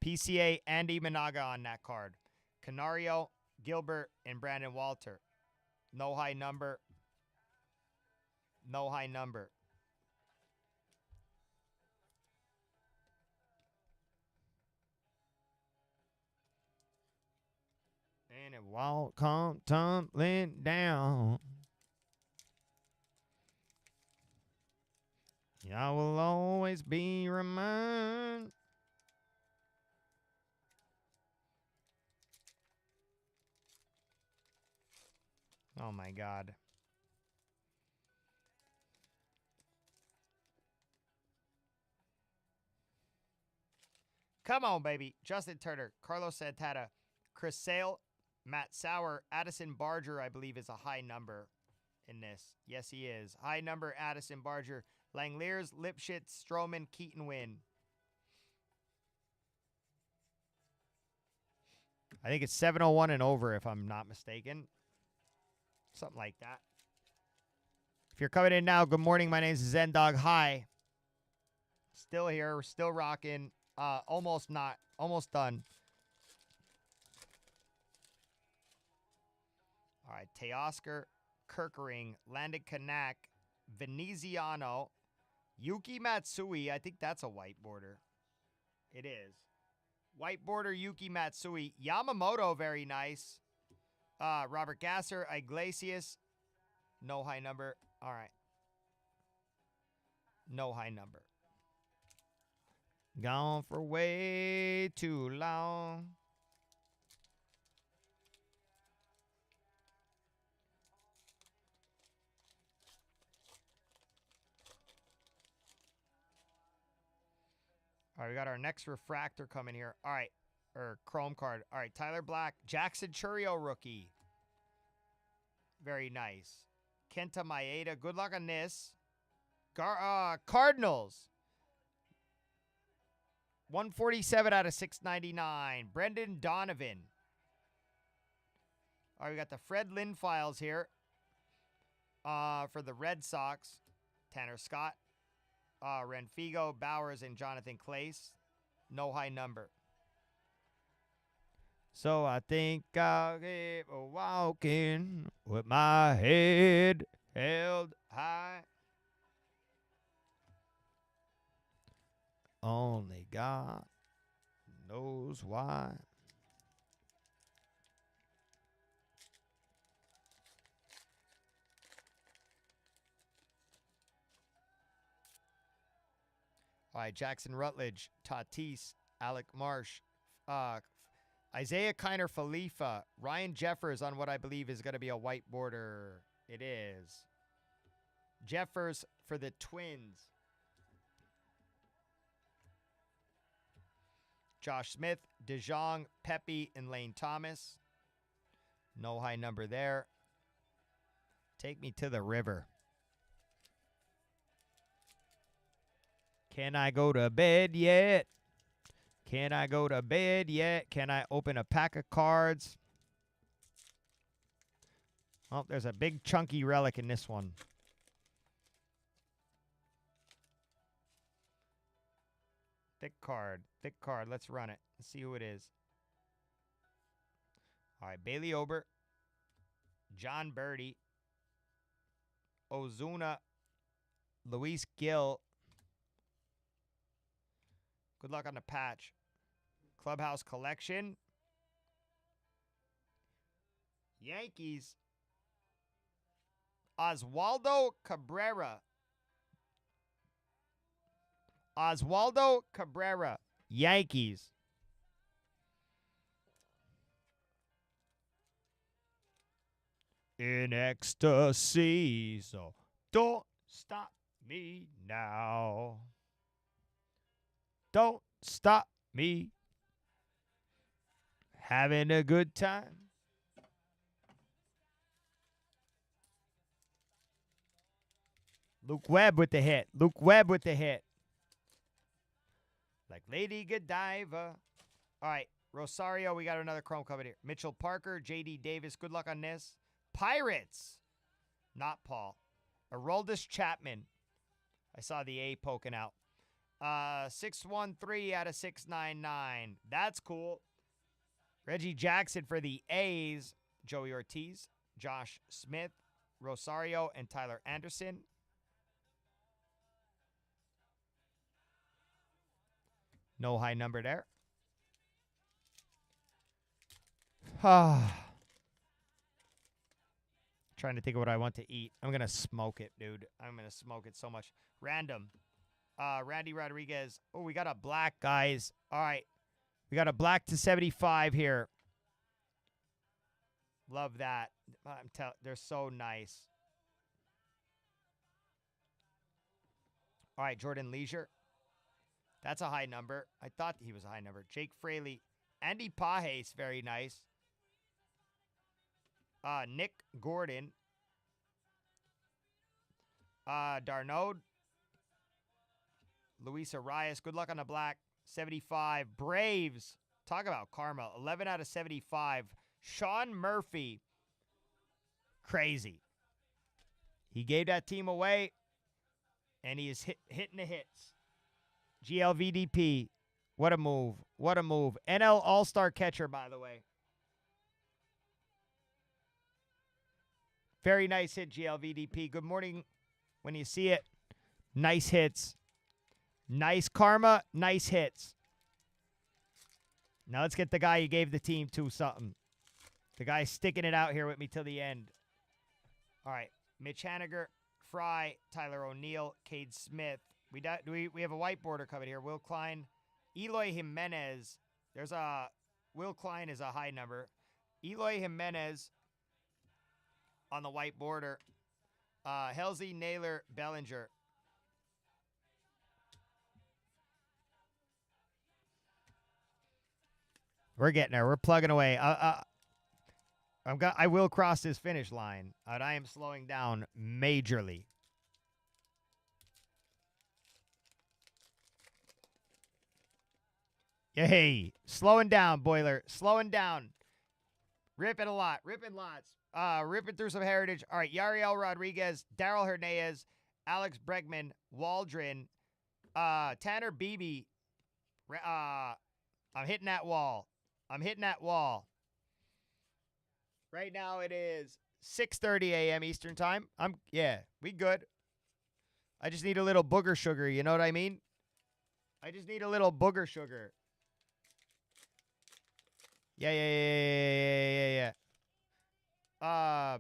PCA, Andy Managa on that card. Canario, Gilbert, and Brandon Walter. No high number. No high number. And it won't come tumbling down. I will always be reminded. Oh, my God. Come on, baby. Justin Turner, Carlos Santana, Chris Sale, Matt Sauer, Addison Barger, I believe, is a high number in this. Yes, he is. High number, Addison Barger. Langeliers, Lipschitz, Stroman, Keaton win. I think it's 701 and over, if I'm not mistaken. Something like that. If you're coming in now, good morning. My name is Zendog. Hi. Still here. We're still rocking. Almost not. Almost done. All right. Teoscar, Kirkering, Landon Kanak, Veneziano, Yuki Matsui. I think that's a white border. It is. White border Yuki Matsui. Yamamoto, very nice. Robert Gasser, Iglesias. No high number. All right. No high number. Gone for way too long. All right, we got our next refractor coming here. All right, or chrome card. All right, Tyler Black, Jackson Churio rookie. Very nice. Kenta Maeda, good luck on this. Cardinals. 147 out of 699. Brendan Donovan. All right, we got the Fred Lynn files here. For the Red Sox. Tanner Scott. Renfigo, Bowers, and Jonathan Clace. No high number. So I think I'll keep walking with my head held high. Only God knows why. All right, Jackson Rutledge, Tatis, Alec Marsh, Isaiah Kiner Falefa, Ryan Jeffers on what I believe is going to be a white border. It is. Jeffers for the Twins. Josh Smith, DeJong, Pepe, and Lane Thomas. No high number there. Take me to the river. Can I go to bed yet? Can I go to bed yet? Can I open a pack of cards? Oh, there's a big chunky relic in this one. Thick card. Thick card. Let's run it. Let's see who it is. All right. Bailey Ober. John Birdie. Ozuna. Luis Gill. Good luck on the patch. Clubhouse Collection. Yankees. Oswaldo Cabrera. Oswaldo Cabrera. Yankees. In ecstasy, so don't stop me now. Don't stop me. Having a good time. Luke Webb with the hit. Luke Webb with the hit. Like Lady Godiva. All right. Rosario, we got another chrome cover here. Mitchell Parker, J.D. Davis. Good luck on this. Pirates. Not Paul. Aroldis Chapman. I saw the A poking out. 613 out of 699. That's cool. Reggie Jackson for the A's. Joey Ortiz, Josh Smith, Rosario, and Tyler Anderson. No high number there. Trying to think of what I want to eat. I'm going to smoke it, dude. I'm going to smoke it so much. Random. Randy Rodriguez. Oh, we got a black, guys. All right. We got a black to 75 here. Love that. They're so nice. All right, Jordan Leisure. That's a high number. I thought he was a high number. Jake Fraley. Andy Pajes, very nice. Nick Gordon. Darnaud. Luis Arias. Good luck on the black. 75. Braves. Talk about karma. 11 out of 75. Sean Murphy. Crazy. He gave that team away, and he is hitting the hits. GLVDP. What a move. What a move. NL All-Star catcher, by the way. Very nice hit, GLVDP. Good morning when you see it. Nice hits. Nice karma. Nice hits. Now let's get the guy you gave the team to something. The guy sticking it out here with me till the end. All right. Mitch Haniger, Fry, Tyler O'Neill, Cade Smith. We have a white border covered here. Will Klein, Eloy Jimenez. Will Klein is a high number. Eloy Jimenez on the white border. Halsey, Naylor, Bellinger. We're getting there. We're plugging away. I will cross this finish line, and I am slowing down majorly. Hey, slowing down, Boiler. Slowing down. Ripping a lot. Ripping lots. Ripping through some heritage. All right, Yariel Rodriguez, Daryl Hernandez, Alex Bregman, Waldron, Tanner Beebe. I'm hitting that wall. I'm hitting that wall. Right now it is 6:30 a.m. Eastern time. We good. I just need a little booger sugar, you know what I mean? I just need a little booger sugar. Yeah. I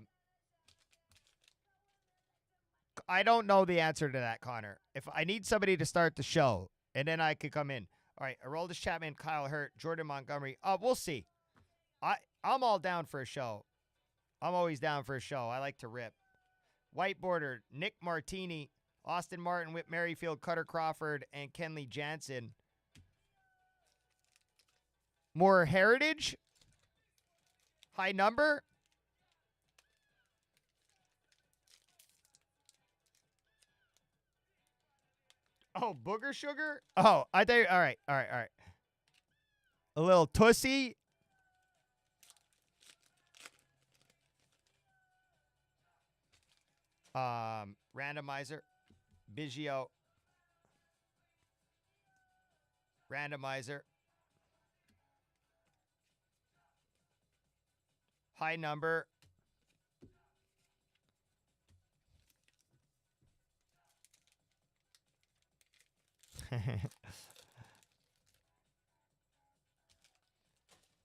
don't know the answer to that, Connor. If I need somebody to start the show, and then I could come in. All right, Aroldis Chapman, Kyle Hurt, Jordan Montgomery. We'll see. I'm all down for a show. I'm always down for a show. I like to rip. White border, Nick Martini, Austin Martin, Whit Merrifield, Cutter Crawford, and Kenley Jansen. More heritage? High number? Oh, booger sugar? Oh, I think. All right. A little Tussie. Randomizer. Biggio. Randomizer. High number.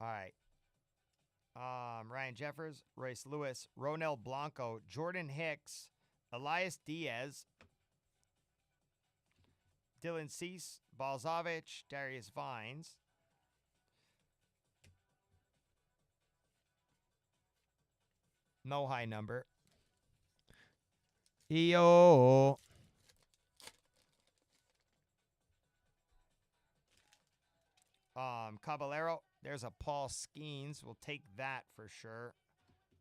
All right. Ryan Jeffers, Royce Lewis, Ronel Blanco, Jordan Hicks, Elias Diaz, Dylan Cease, Balzovich, Darius Vines. No high number. EO. Caballero. There's a Paul Skeens. We'll take that for sure.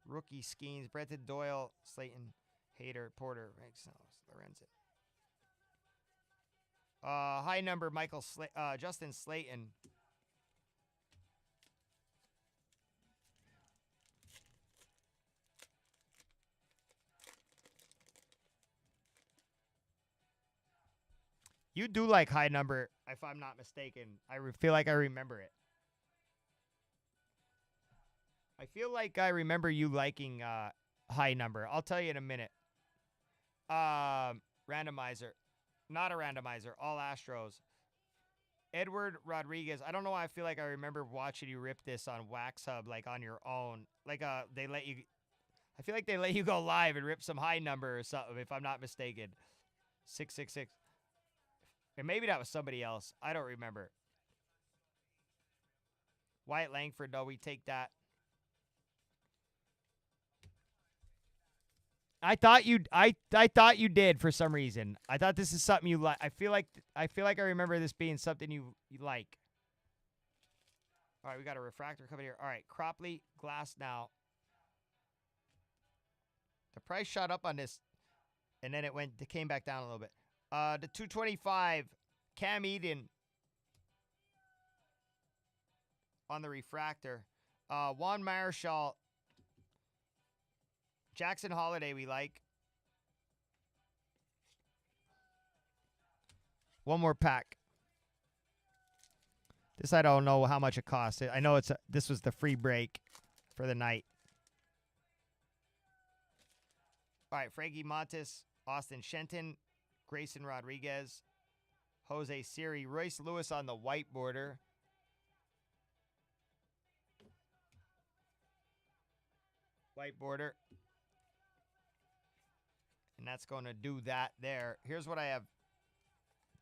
Rookie Skeens. Brenton Doyle, Slayton, Hayter, Porter, Lorenzen. High number, Justin Slayton. You do like high number, if I'm not mistaken. I feel like I remember it. I feel like I remember you liking high number. I'll tell you in a minute. Randomizer. Not a randomizer. All Astros. Edward Rodriguez. I don't know why I feel like I remember watching you rip this on Wax Hub, like on your own. Like they let you. I feel like they let you go live and rip some high number or something, if I'm not mistaken. 666. And maybe that was somebody else. I don't remember. Wyatt Langford, no, we take that. I thought you did for some reason. I thought this is something you like. I feel like I remember this being something you like. All right, we got a refractor coming here. All right, Cropley, Glass now. The price shot up on this, and then it came back down a little bit. The 225, Cam Eden on the refractor. Juan Marichal, Jackson Holiday we like. One more pack. This I don't know how much it costs. I know this was the free break for the night. All right, Frankie Montes, Austin Shenton, Grayson Rodriguez, Jose Siri, Royce Lewis on the white border. White border. And that's going to do that there. Here's what I have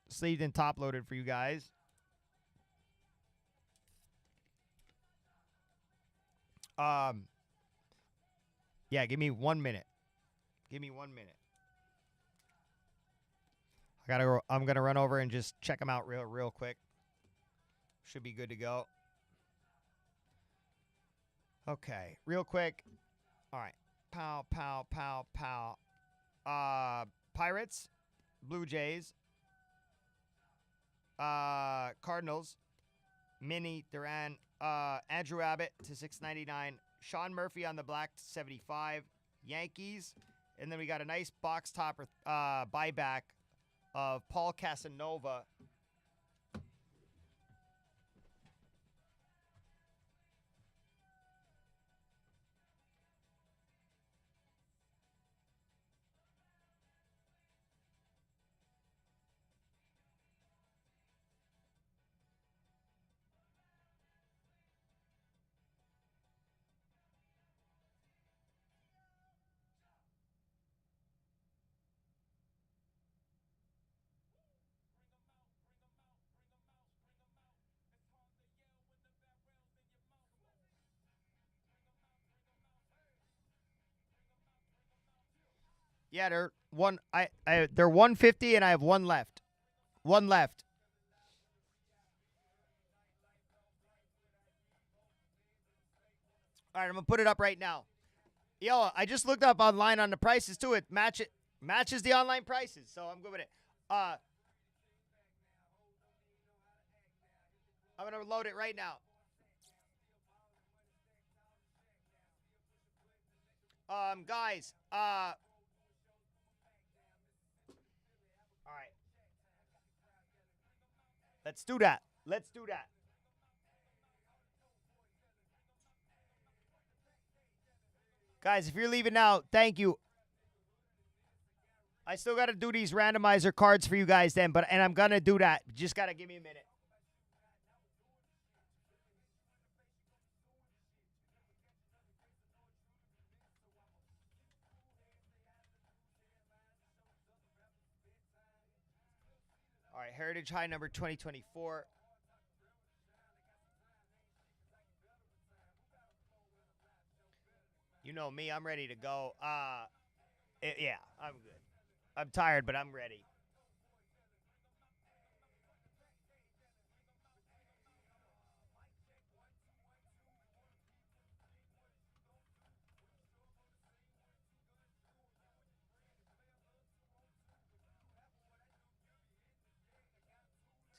sleeved and top loaded for you guys. Yeah, give me 1 minute. Give me 1 minute. I'm gonna run over and just check them out real quick. Should be good to go. Okay, real quick. All right. Pow, pow, pow, pow. Pirates, Blue Jays, Cardinals, Minnie Duran, Andrew Abbott to 699, Sean Murphy on the black to 75, Yankees, and then we got a nice box topper buyback of Paul Casanova. Yeah, they're 150 and I have one left. One left. All right, I'm gonna put it up right now. Yo, I just looked up online on the prices too. It matches the online prices, so I'm good with it. I'm gonna load it right now. Guys, Let's do that. Let's do that. Guys, if you're leaving now, thank you. I still got to do these randomizer cards for you guys then, and I'm going to do that. Just got to give me a minute. All right, Heritage High number 2024. You know me, I'm ready to go. Yeah, I'm good. I'm tired, but I'm ready.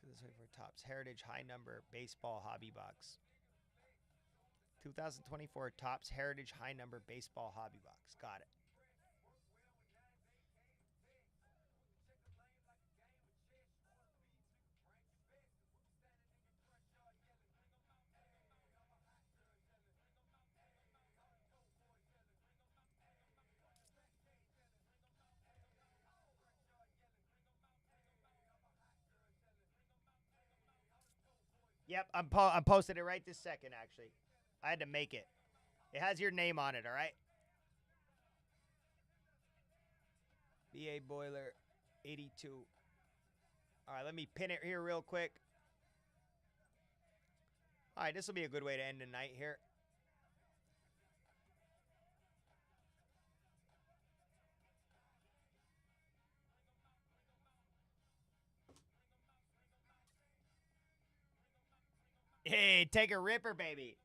So this way for Tops Heritage High number baseball hobby box. 2024 Tops Heritage High number baseball hobby box. Got it. Yep, I'm posting it right this second. Actually, I had to make it. It has your name on it. All right. BA Boiler, 82. All right, let me pin it here real quick. All right, this will be a good way to end the night here. Hey, take a ripper, baby.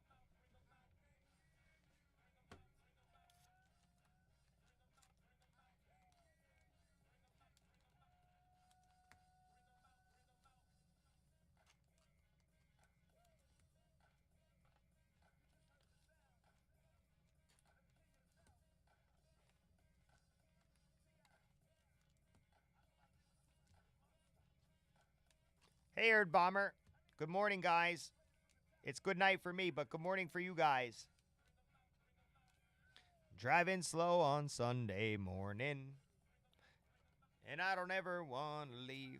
Hey, Erd Bomber. Good morning, guys. It's good night for me, but good morning for you guys. Driving slow on Sunday morning, and I don't ever want to leave.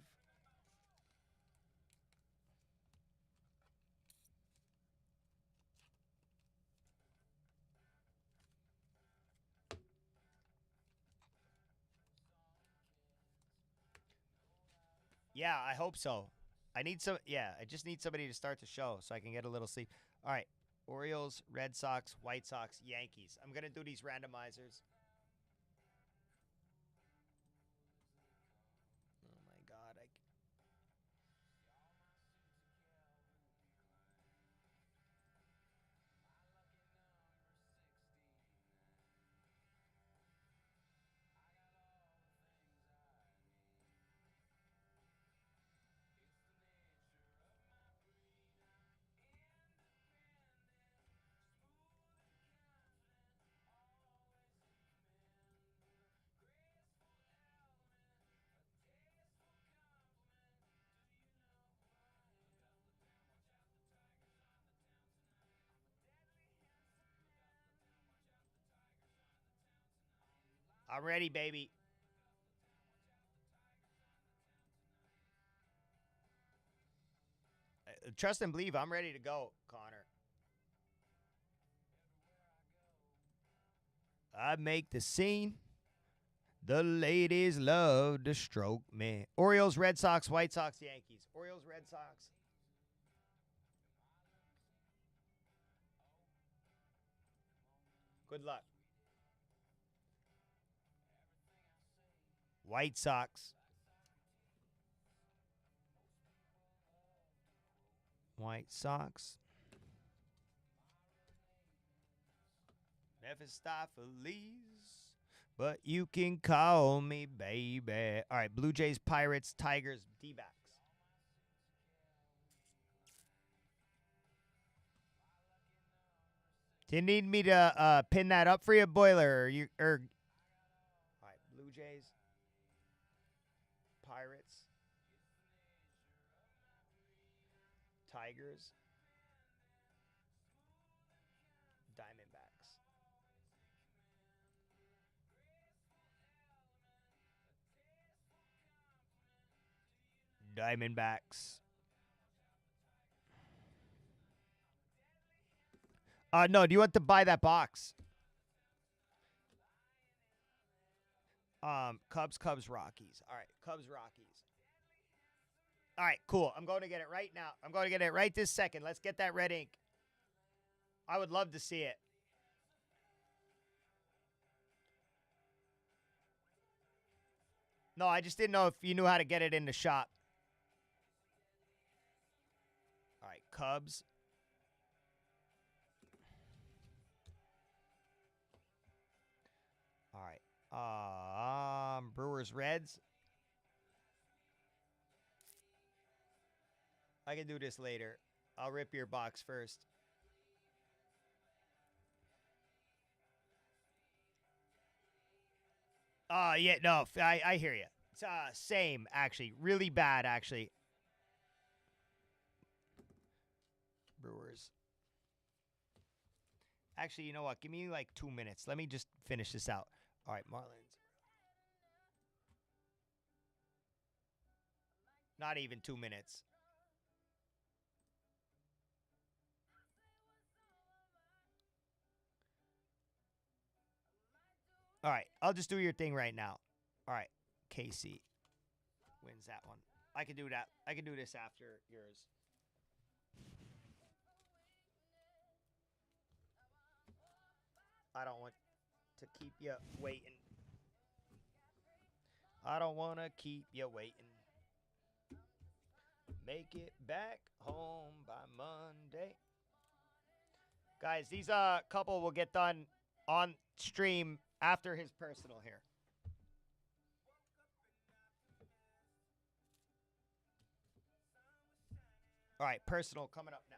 Yeah, I hope so. I just need somebody to start the show so I can get a little sleep. All right. Orioles, Red Sox, White Sox, Yankees. I'm going to do these randomizers. Oh my god. I'm ready, baby. Trust and believe, I'm ready to go, Connor. I make the scene. The ladies love to stroke me. Orioles, Red Sox, White Sox, Yankees. Orioles, Red Sox. Good luck. White Sox. White Sox. Mephistopheles. But you can call me baby. All right, Blue Jays, Pirates, Tigers, D-backs. Do you need me to pin that up for you, Boiler? All right, Blue Jays, Pirates. Tigers. Diamondbacks. Diamondbacks. No, do you want to buy that box? Cubs, Rockies. All right, Cubs, Rockies. All right, cool. I'm going to get it right now. I'm going to get it right this second. Let's get that red ink. I would love to see it. No, I just didn't know if you knew how to get it in the shop. All right, Cubs. All right. Brewers, Reds. I can do this later. I'll rip your box first. Yeah, no, I hear you. It's same actually, really bad actually. Brewers. Actually, you know what? Give me like 2 minutes. Let me just finish this out. All right, Marlins. Not even 2 minutes. All right, I'll just do your thing right now. All right, KC wins that one. I can do that. I can do this after yours. I don't want to keep you waiting. I don't want to keep you waiting. Make it back home by Monday. Guys, these couple will get done on stream after his personal here. All right, personal coming up now.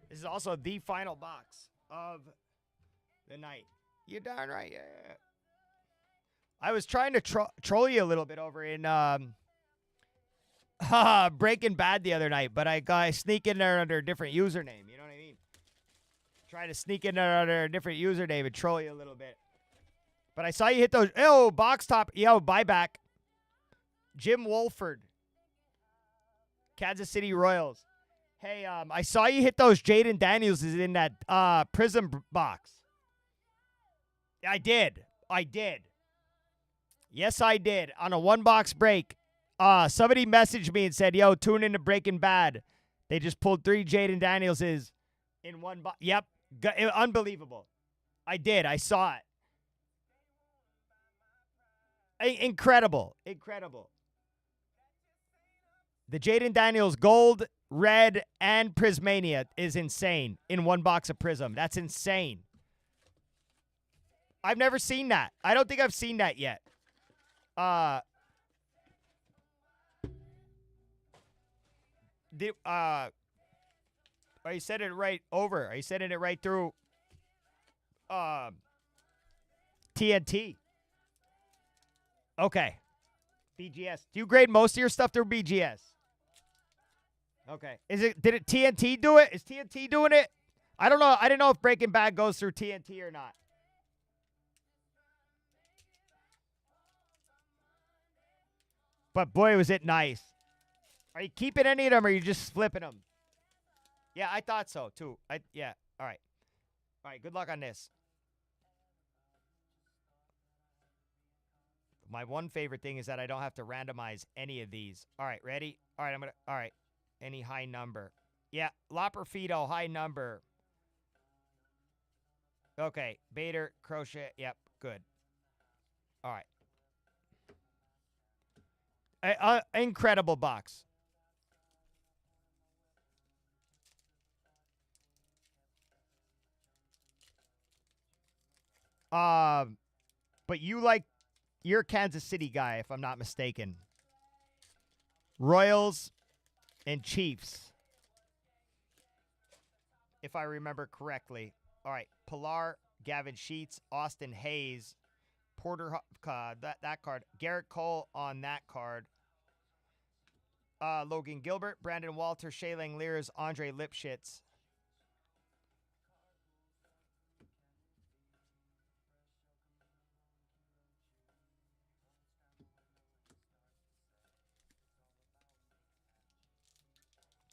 This is also the final box of the night. You're darn right. Yeah. I was trying to troll you a little bit over in Breaking Bad the other night, but I got sneak in there under a different username. You know what I mean? Trying to sneak in there under a different username and troll you a little bit. But I saw you hit those. Oh, box top. Yo, buyback. Jim Wolford. Kansas City Royals. Hey, I saw you hit those Jaden Daniels in that Prism box. I did. Yes, I did. On a one-box break. Somebody messaged me and said, yo, tune into Breaking Bad. They just pulled 3 Jaden Danielses in one box. Yep. Unbelievable. I did. I saw it. Incredible. The Jaden Daniels gold, red, and Prismania is insane in one box of Prism. That's insane. I've never seen that. I don't think I've seen that yet. Oh, you said it right over. Are you sending it right through TNT? Okay. BGS. Do you grade most of your stuff through BGS? Okay. Did it TNT do it? Is TNT doing it? I don't know. I didn't know if Breaking Bad goes through TNT or not. But boy, was it nice. Are you keeping any of them or are you just flipping them? Yeah, I thought so too. Yeah. All right. All right, good luck on this. My one favorite thing is that I don't have to randomize any of these. All right, ready? All right, all right. Any high number. Yeah, Loperfido, high number. Okay, Bader, Crochet. Yep, good. All right. Incredible box. But you're a Kansas City guy, if I'm not mistaken. Royals and Chiefs, if I remember correctly. All right, Pilar, Gavin Sheets, Austin Hayes, Porter, that card. Garrett Cole on that card. Logan Gilbert, Brandon Walter, Shea Langeliers, Andre Lipschitz.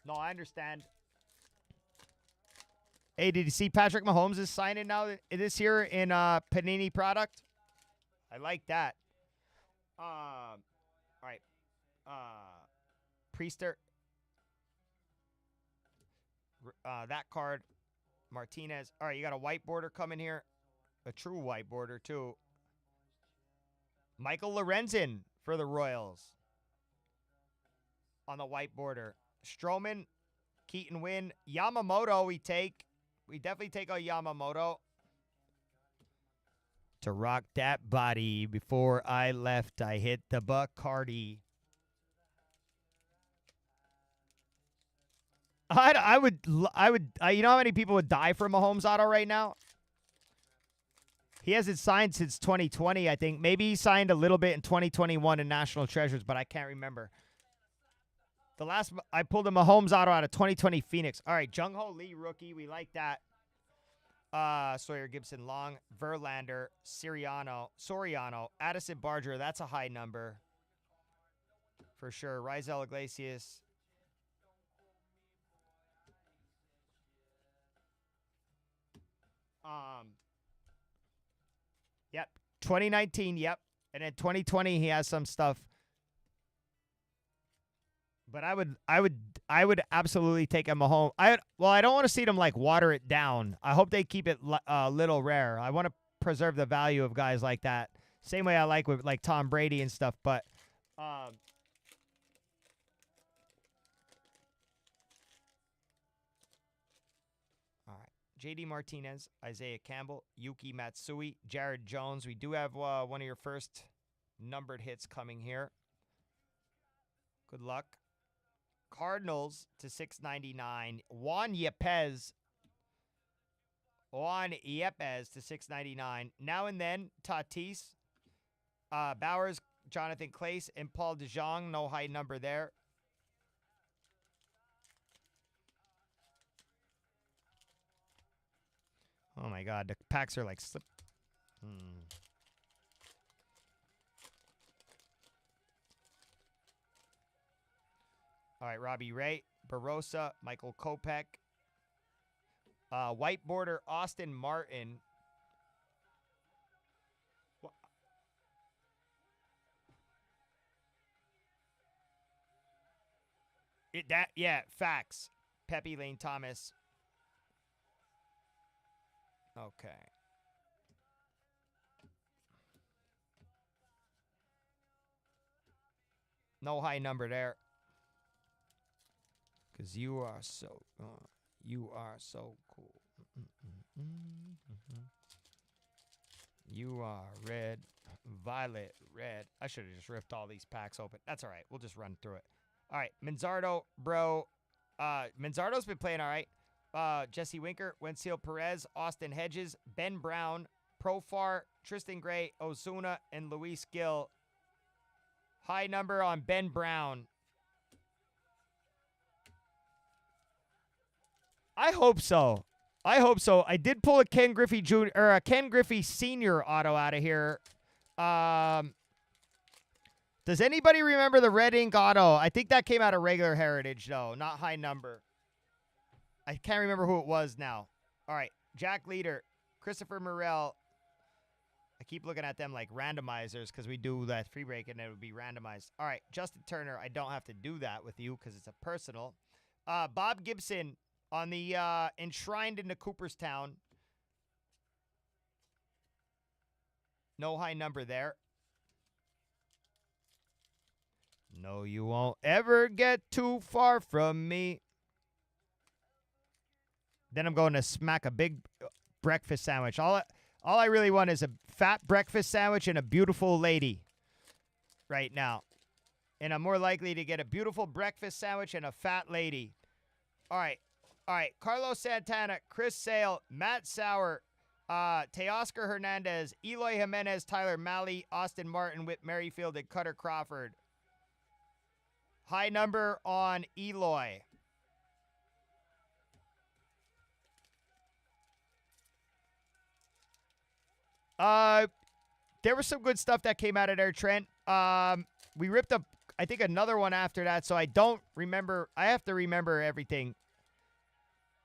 No, I understand. Hey, did you see Patrick Mahomes is signing now this year in Panini product? I like that. All right. Priester. That card. Martinez. All right, you got a white border coming here. A true white border, too. Michael Lorenzen for the Royals. On the white border. Stroman. Keaton Wynn. Yamamoto we take. We definitely take a Yamamoto. To rock that body. Before I left, I hit the Bacardi. I would, you know how many people would die for Mahomes auto right now? He hasn't signed since 2020, I think. Maybe he signed a little bit in 2021 in National Treasures, but I can't remember. The last, I pulled a Mahomes auto out of 2020 Phoenix. All right, Jung-Ho Lee, rookie. We like that. Sawyer Gibson, Long, Verlander, Soriano, Addison Barger. That's a high number. For sure. Rizal Iglesias. Yep. 2019, yep. And then 2020, he has some stuff. But I would absolutely take a Mahomes. I don't want to see them like water it down. I hope they keep it little rare. I want to preserve the value of guys like that. Same way I like with like Tom Brady and stuff. But all right, JD Martinez, Isaiah Campbell, Yuki Matsui, Jared Jones. We do have one of your first numbered hits coming here. Good luck. Cardinals to 699. Juan Yepez to 699. Now and then, Tatis, Bowers, Jonathan Clace, and Paul DeJong. No high number there. Oh my God, the packs are like slip. All right, Robbie Ray, Barossa, Michael Kopech. White border, Austin Martin. Facts. Pepe Lane Thomas. Okay. No high number there. Because you are so cool. You are red, violet, red. I should have just ripped all these packs open. That's all right. We'll just run through it. All right. Manzardo, bro. Manzardo's been playing all right. Jesse Winker, Wensil Perez, Austin Hedges, Ben Brown, Profar, Tristan Gray, Ozuna, and Luis Gill. High number on Ben Brown. I hope so. I did pull a Ken Griffey Jr. or a Ken Griffey Sr. auto out of here. Does anybody remember the red ink auto? I think that came out of regular Heritage, though, not high number. I can't remember who it was now. All right, Jack Leader, Christopher Morel. I keep looking at them like randomizers because we do that free break and it would be randomized. All right, Justin Turner. I don't have to do that with you because it's a personal. Bob Gibson. On the enshrined into Cooperstown. No high number there. No, you won't ever get too far from me. Then I'm going to smack a big breakfast sandwich. All I really want is a fat breakfast sandwich and a beautiful lady right now. And I'm more likely to get a beautiful breakfast sandwich and a fat lady. All right. All right. Carlos Santana, Chris Sale, Matt Sauer, Teoscar Hernandez, Eloy Jimenez, Tyler Malley, Austin Martin, Whit Merrifield, and Cutter Crawford. High number on Eloy. There was some good stuff that came out of there, Trent. We ripped up, I think, another one after that, so I don't remember. I have to remember everything.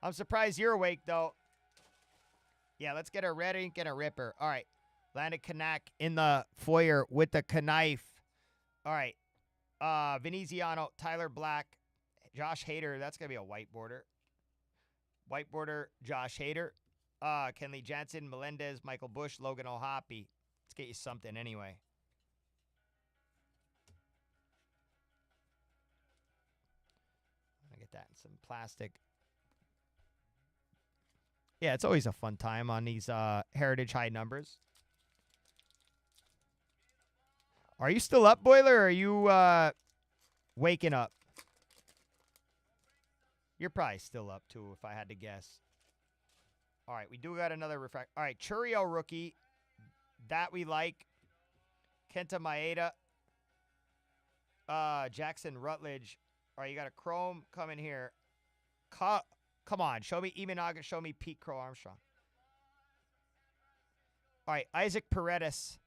I'm surprised you're awake, though. Yeah, let's get a red ink and a ripper. All right. Landon Kanak in the foyer with the knife. All right. Veneziano, Tyler Black, Josh Hader. That's going to be a white border. White border, Josh Hader. Kenley Jansen, Melendez, Michael Bush, Logan O'Hoppy. Let's get you something anyway. I get that in some plastic. Yeah, it's always a fun time on these Heritage high numbers. Are you still up, Boiler, or are you waking up? You're probably still up, too, if I had to guess. All right, we do got another refract. All right, Churio rookie. That we like. Kenta Maeda. Jackson Rutledge. All right, you got a Chrome coming here. Come on, show me Imanaga, show me Pete Crow Armstrong. All right, Isaac Paredes.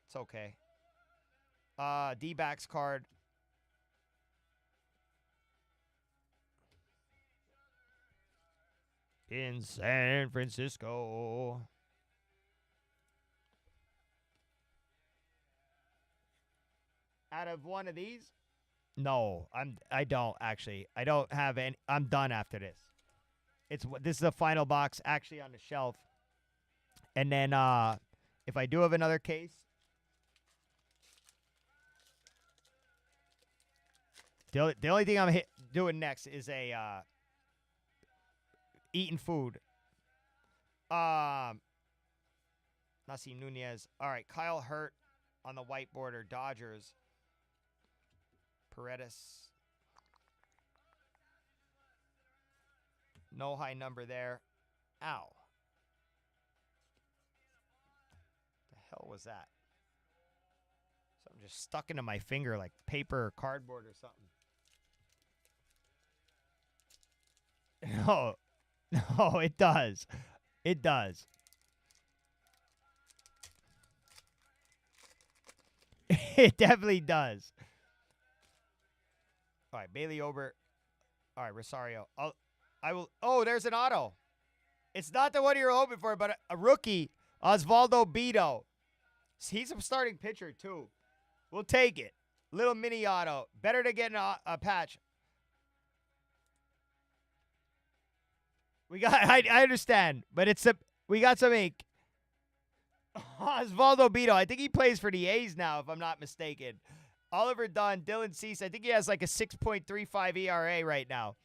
It's okay. D-backs card. In San Francisco. Out of one of these? No, I don't actually. I don't have any. I'm done after this. This is the final box actually on the shelf. And then if I do have another case, the only thing I'm doing next is a eating food. Nasim Nunez. All right, Kyle Hurt on the white border, Dodgers. Paredes. No high number there. Ow. The hell was that? Something just stuck into my finger like paper or cardboard or something. No. No, it does. It does. It definitely does. All right, Bailey Ober. All right, Rosario. I will. Oh, there's an auto. It's not the one you're hoping for, but a rookie, Osvaldo Bido. He's a starting pitcher, too. We'll take it. Little mini auto. Better to get a patch. We got. I understand, but we got some ink. Osvaldo Bido. I think he plays for the A's now, if I'm not mistaken. Oliver Dunn, Dylan Cease. I think he has like a 6.35 ERA right now.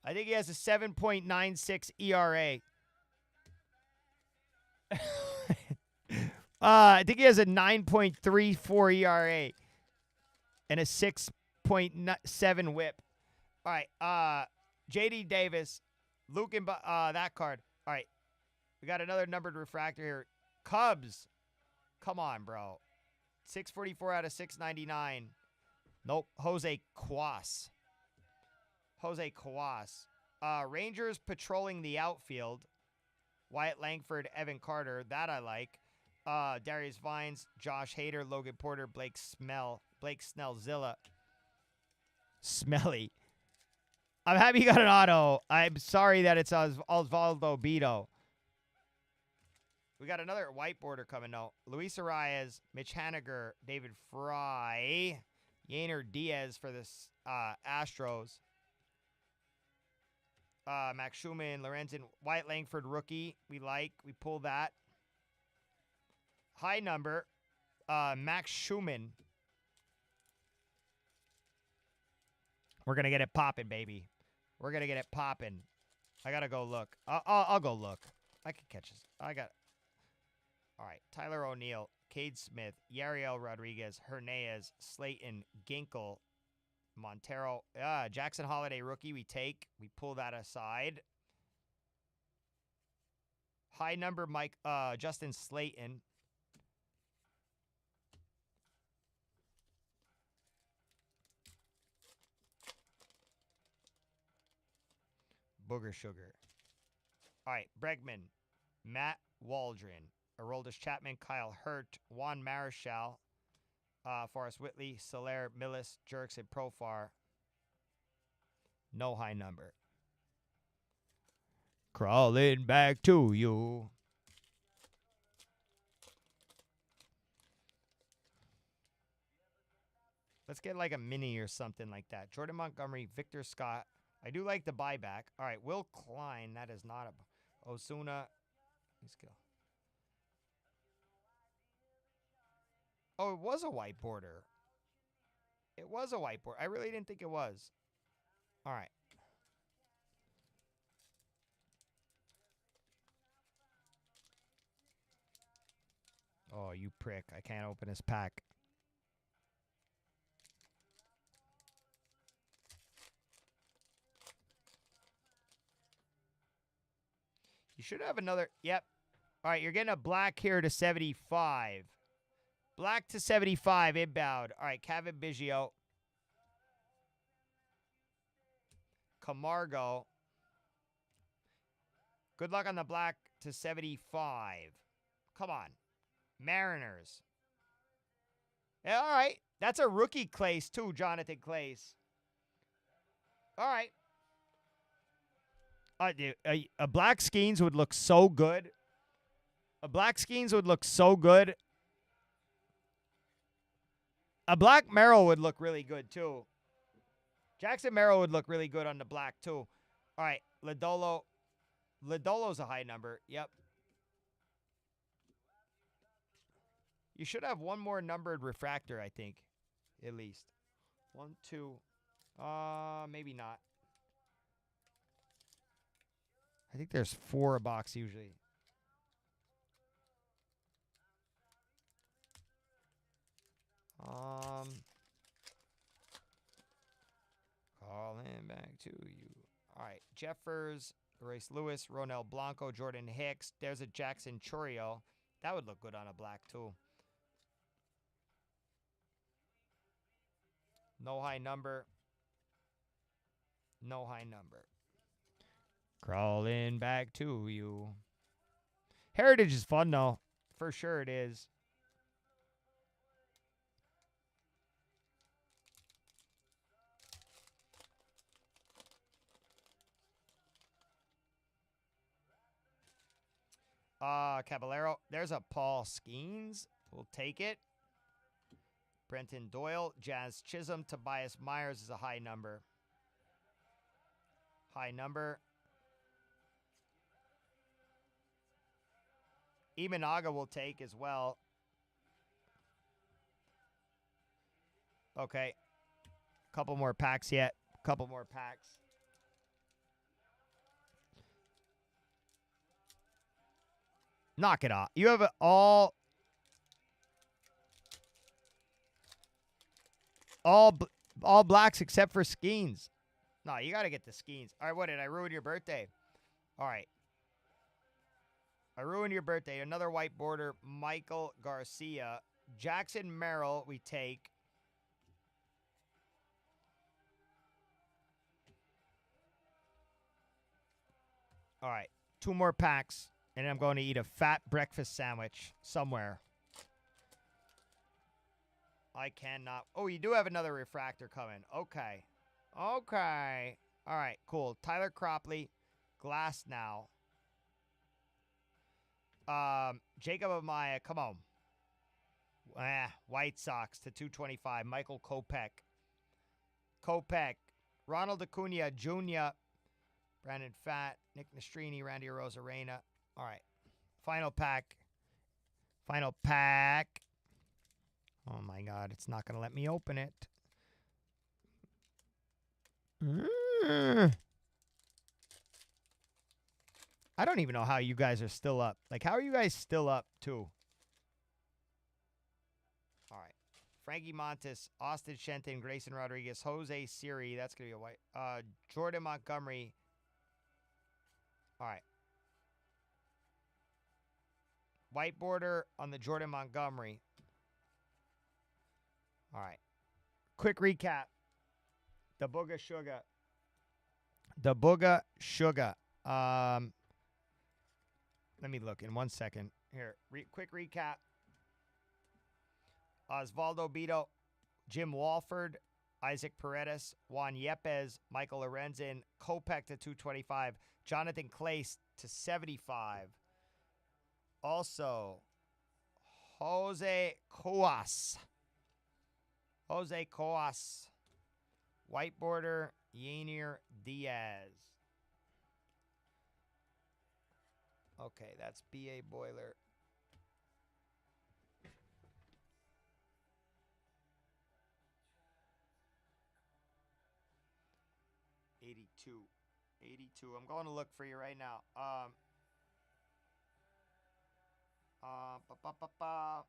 I think he has a 7.96 ERA. I think he has a 9.34 ERA and a 6.7 whip. All right, J.D. Davis, Luke and that card. All right, we got another numbered refractor here. Cubs. Come on, bro. 644 out of 699. Nope. Jose Cuas. Rangers patrolling the outfield. Wyatt Langford, Evan Carter. That I like. Darius Vines, Josh Hader, Logan Porter, Blake Snellzilla. Smelly. I'm happy you got an auto. I'm sorry that it's Osvaldo Bido. We got another white border coming out. Luis Arias, Mitch Haniger, David Fry, Yainer Diaz for the Astros. Max Schumann, Lorenzen, Wyatt Langford rookie. We like. We pull that. High number. Max Schumann. We're going to get it popping, baby. We're going to get it popping. I got to go look. I'll go look. I could catch this. I got. All right. Tyler O'Neill, Cade Smith, Yariel Rodriguez, Hernandez, Slayton, Ginkle, Montero. Jackson Holiday rookie. We take. We pull that aside. High number Mike. Justin Slayton. Booger Sugar. All right. Bregman, Matt Waldron, Aroldis Chapman, Kyle Hurt, Juan Marichal, Forrest Whitley, Soler, Millis, Jerks, and Profar. No high number. Crawling back to you. Let's get like a mini or something like that. Jordan Montgomery, Victor Scott. I do like the buyback. All right, Will Klein. That is not a Osuna. Let's go. Oh, it was a white border. It was a white border. I really didn't think it was. All right. Oh, you prick. I can't open this pack. You should have another. Yep. All right, you're getting a black here to 75. Black to 75 inbound. All right, Kevin Biggio. Camargo. Good luck on the black to 75. Come on. Mariners. Yeah, all right. That's a rookie Clace, too, Jonathan Clace. All right. Dude, a black Skeens would look so good. A black Skeens would look so good. A black Merrill would look really good, too. Jackson Merrill would look really good on the black, too. All right, Lodolo. Lodolo's a high number. Yep. You should have one more numbered refractor, I think, at least. 1, 2. Maybe not. I think there's 4 a box usually. Calling back to you. All right, Jeffers, Royce Lewis, Ronel Blanco, Jordan Hicks. There's a Jackson Chourio. That would look good on a black, too. No high number. No high number. Crawling back to you. Heritage is fun, though. For sure it is. Caballero. There's a Paul Skeens. We'll take it. Brenton Doyle. Jazz Chisholm. Tobias Myers is a high number. High number. Imanaga will take as well. Okay. Couple more packs yet. Couple more packs. Knock it off. You have all blacks except for Skeens. No, you got to get the Skeens. All right, what did I ruin your birthday? All right. I ruined your birthday. Another white border, Michael Garcia. Jackson Merrill, we take. All right. 2 more packs, and I'm going to eat a fat breakfast sandwich somewhere. I cannot. Oh, you do have another refractor coming. Okay. Okay. All right, cool. Tyler Cropley, glass now. Jacob Amaya, come on. White Sox to 225. Michael Kopech. Ronald Acuna Jr. Brandon Pfaadt. Nick Nastrini. Randy Arozarena. All right. Final pack. Oh, my God. It's not going to let me open it. I don't even know how you guys are still up. Like, how are you guys still up, too? All right. Frankie Montes, Austin Shenton, Grayson Rodriguez, Jose Siri. That's going to be a white. Jordan Montgomery. All right. White border on the Jordan Montgomery. All right. Quick recap. The Booga Sugar. The Booga Sugar. Let me look in 1 second. Here, quick recap. Osvaldo Beto, Jim Walford, Isaac Paredes, Juan Yepes, Michael Lorenzen, Kopech to 225, Jonathan Clace to 75. Also, Jose Coas. White border, Yanir Diaz. Okay, that's BA Boiler. $82. I'm going to look for you right now. Ba, ba, ba, ba.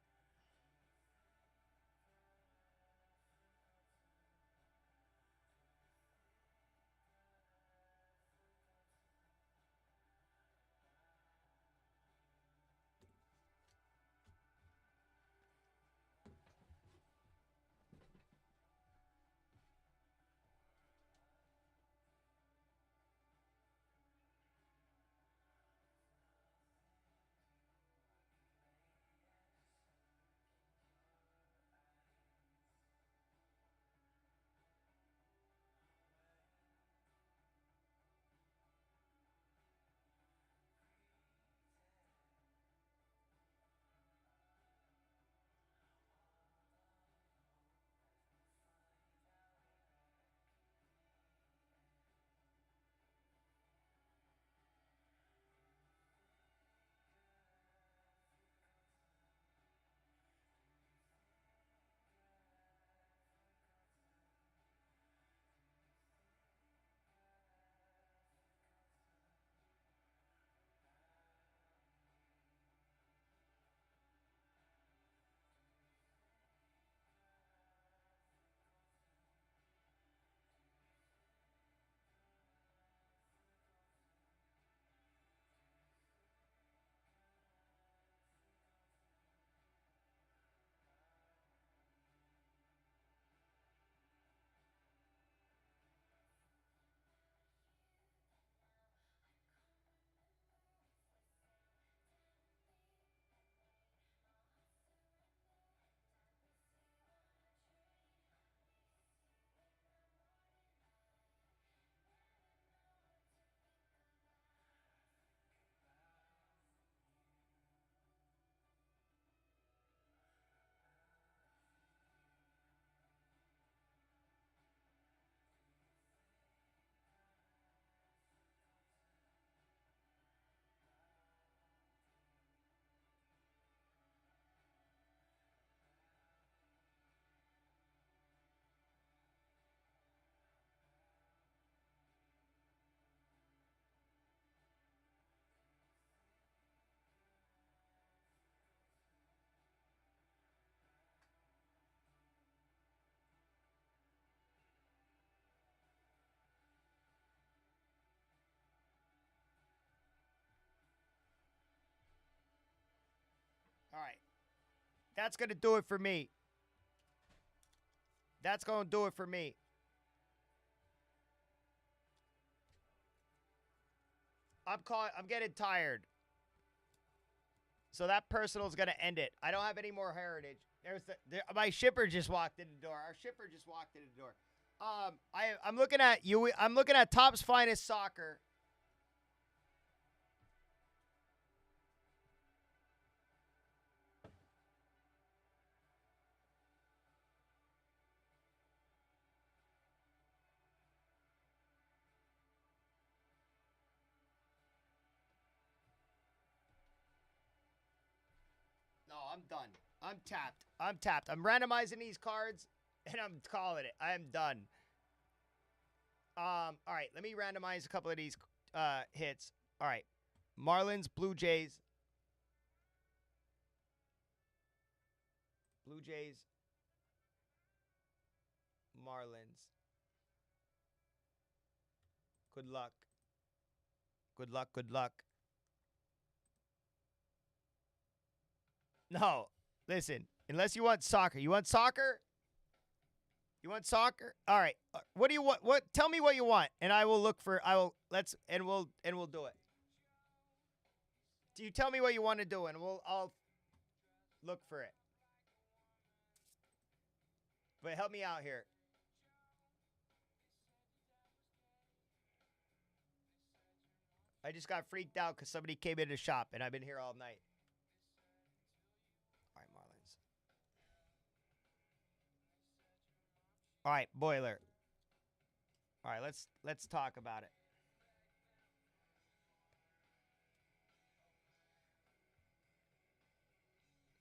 All right. That's going to do it for me. That's going to do it for me. I'm getting tired. So that personal's going to end it. I don't have any more heritage. My shipper just walked in the door. Our shipper just walked in the door. I'm looking at you. I'm looking at Top's Finest Soccer. No, I'm done. I'm tapped. I'm randomizing these cards, and I'm calling it. I am done. All right. Let me randomize a couple of these hits. All right. Marlins, Blue Jays. Blue Jays, Marlins. Good luck. Good luck, good luck. No, listen, unless you want soccer. You want soccer? You want soccer? All right. What do you want? What? Tell me what you want, and I will look for. I will. Let's and we'll do it. Do you tell me what you want to do, and I'll look for it. But help me out here. I just got freaked out because somebody came in the shop, and I've been here all night. All right, Marlins. All right, Boiler. All right, let's talk about it.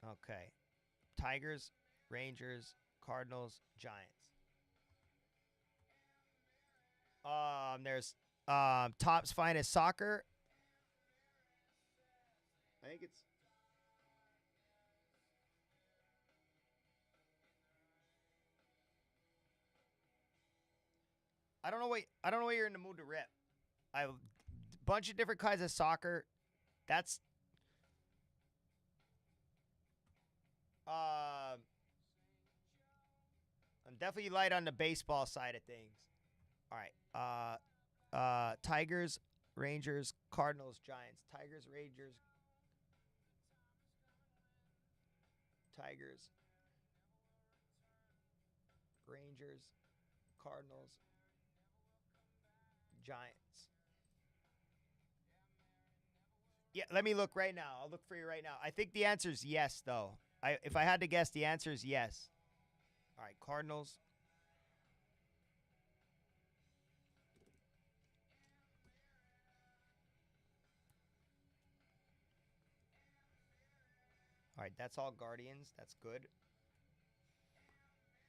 Okay. Tigers, Rangers, Cardinals, Giants. There's Top's Finest Soccer. I think it's I don't know what you're in the mood to rip. I have a bunch of different kinds of soccer. That's I'm definitely light on the baseball side of things. All right. Tigers, Rangers, Cardinals, Giants. Tigers, Rangers, Tigers, Rangers, Cardinals, Giants. Yeah, let me look right now. I'll look for you right now. I think the answer is yes, though. If I had to guess, the answer is yes. All right, Cardinals. All right, that's all Guardians. That's good.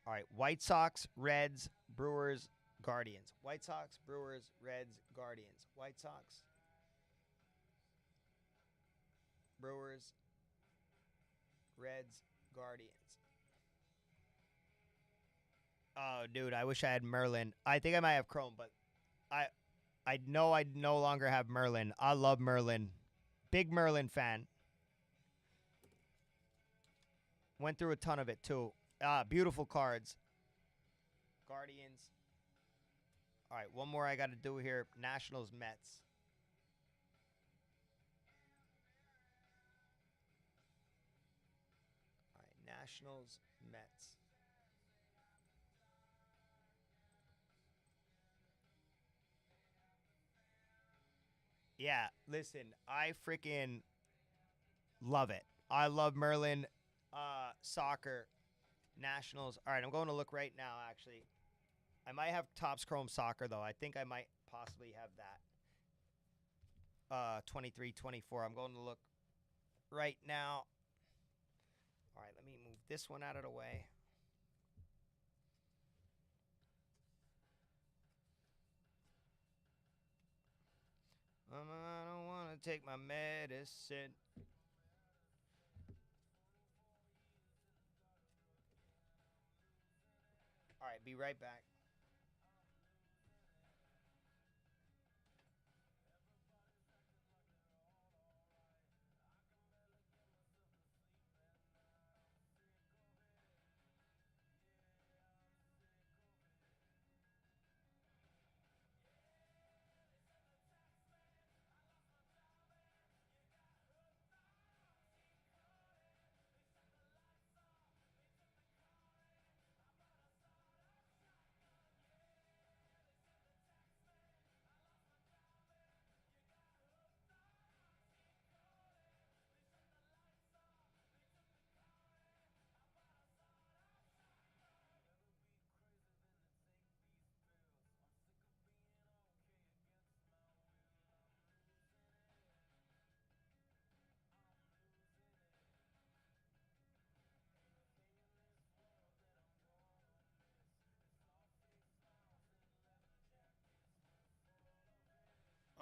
All right, White Sox, Reds, Brewers, Guardians. White Sox, Brewers, Reds, Guardians. White Sox, Brewers, Reds, Guardians. Oh, dude, I wish I had Merlin. I think I might have Chrome, but I I know I no longer have Merlin. I love Merlin. Big Merlin fan. Went through a ton of it too. Beautiful cards. Guardians. All right, one more I got to do here. Nationals, Mets. All right, Nationals, Mets. Yeah, listen, I freaking love it. I love Merlin. Soccer, Nationals. All right, I'm going to look right now, actually. I might have Topps Chrome Soccer, though. I think I might possibly have that. 23, 24. I'm going to look right now. All right, let me move this one out of the way. I don't want to take my medicine. All right, be right back.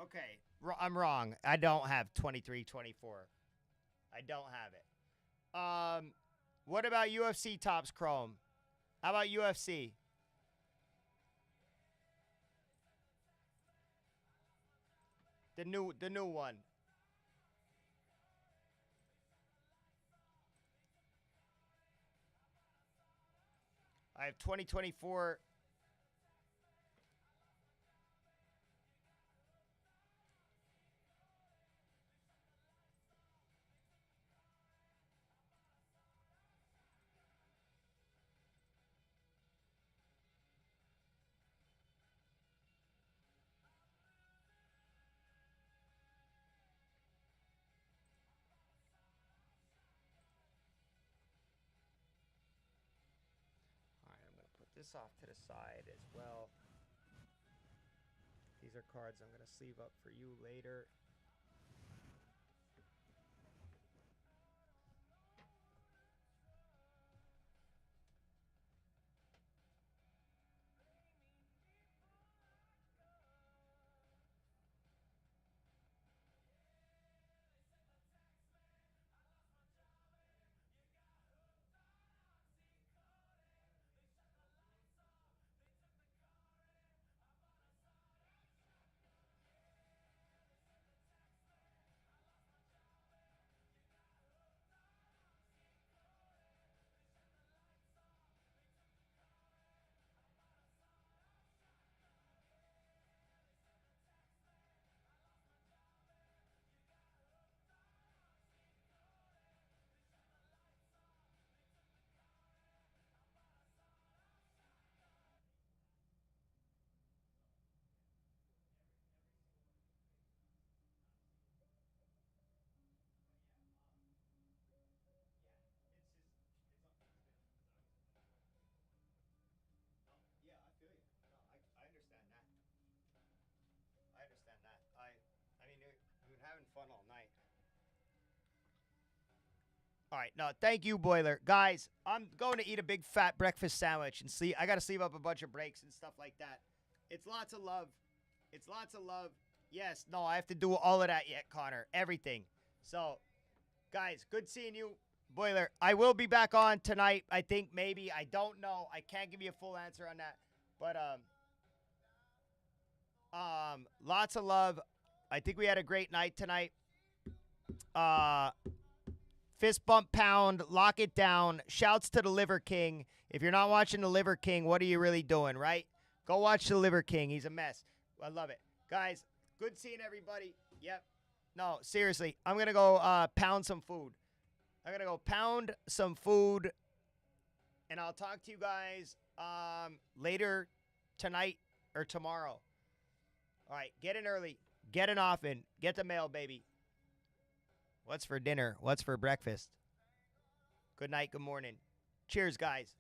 Okay, I'm wrong. I don't have 23, 24. I don't have it. What about UFC Tops Chrome? How about UFC? The new one. I have 2024. All right, I'm going to put this off to the side as well. These are cards I'm going to sleeve up for you later. Yeah, I feel you. No, I understand that. I understand that. I mean, we've been having fun all night. All right, no, thank you, Boiler. Guys, I'm going to eat a big fat breakfast sandwich and sleep. I got to sleeve up a bunch of breaks and stuff like that. It's lots of love. It's lots of love. Yes, no, I have to do all of that yet, Connor. Everything. So, guys, good seeing you, Boiler. I will be back on tonight. I think maybe. I don't know. I can't give you a full answer on that. But lots of love. I think we had a great night tonight. Uh Fist bump pound, lock it down. Shouts to the Liver King. If you're not watching the Liver King, what are you really doing, right? Go watch the Liver King. He's a mess. I love it. Guys, good seeing everybody. Yep. No, seriously. I'm going to go pound some food. I'm going to go pound some food, and I'll talk to you guys later tonight or tomorrow. All right, get in early. Get in often. Get the mail, baby. What's for dinner? What's for breakfast? Good night, good morning. Cheers, guys.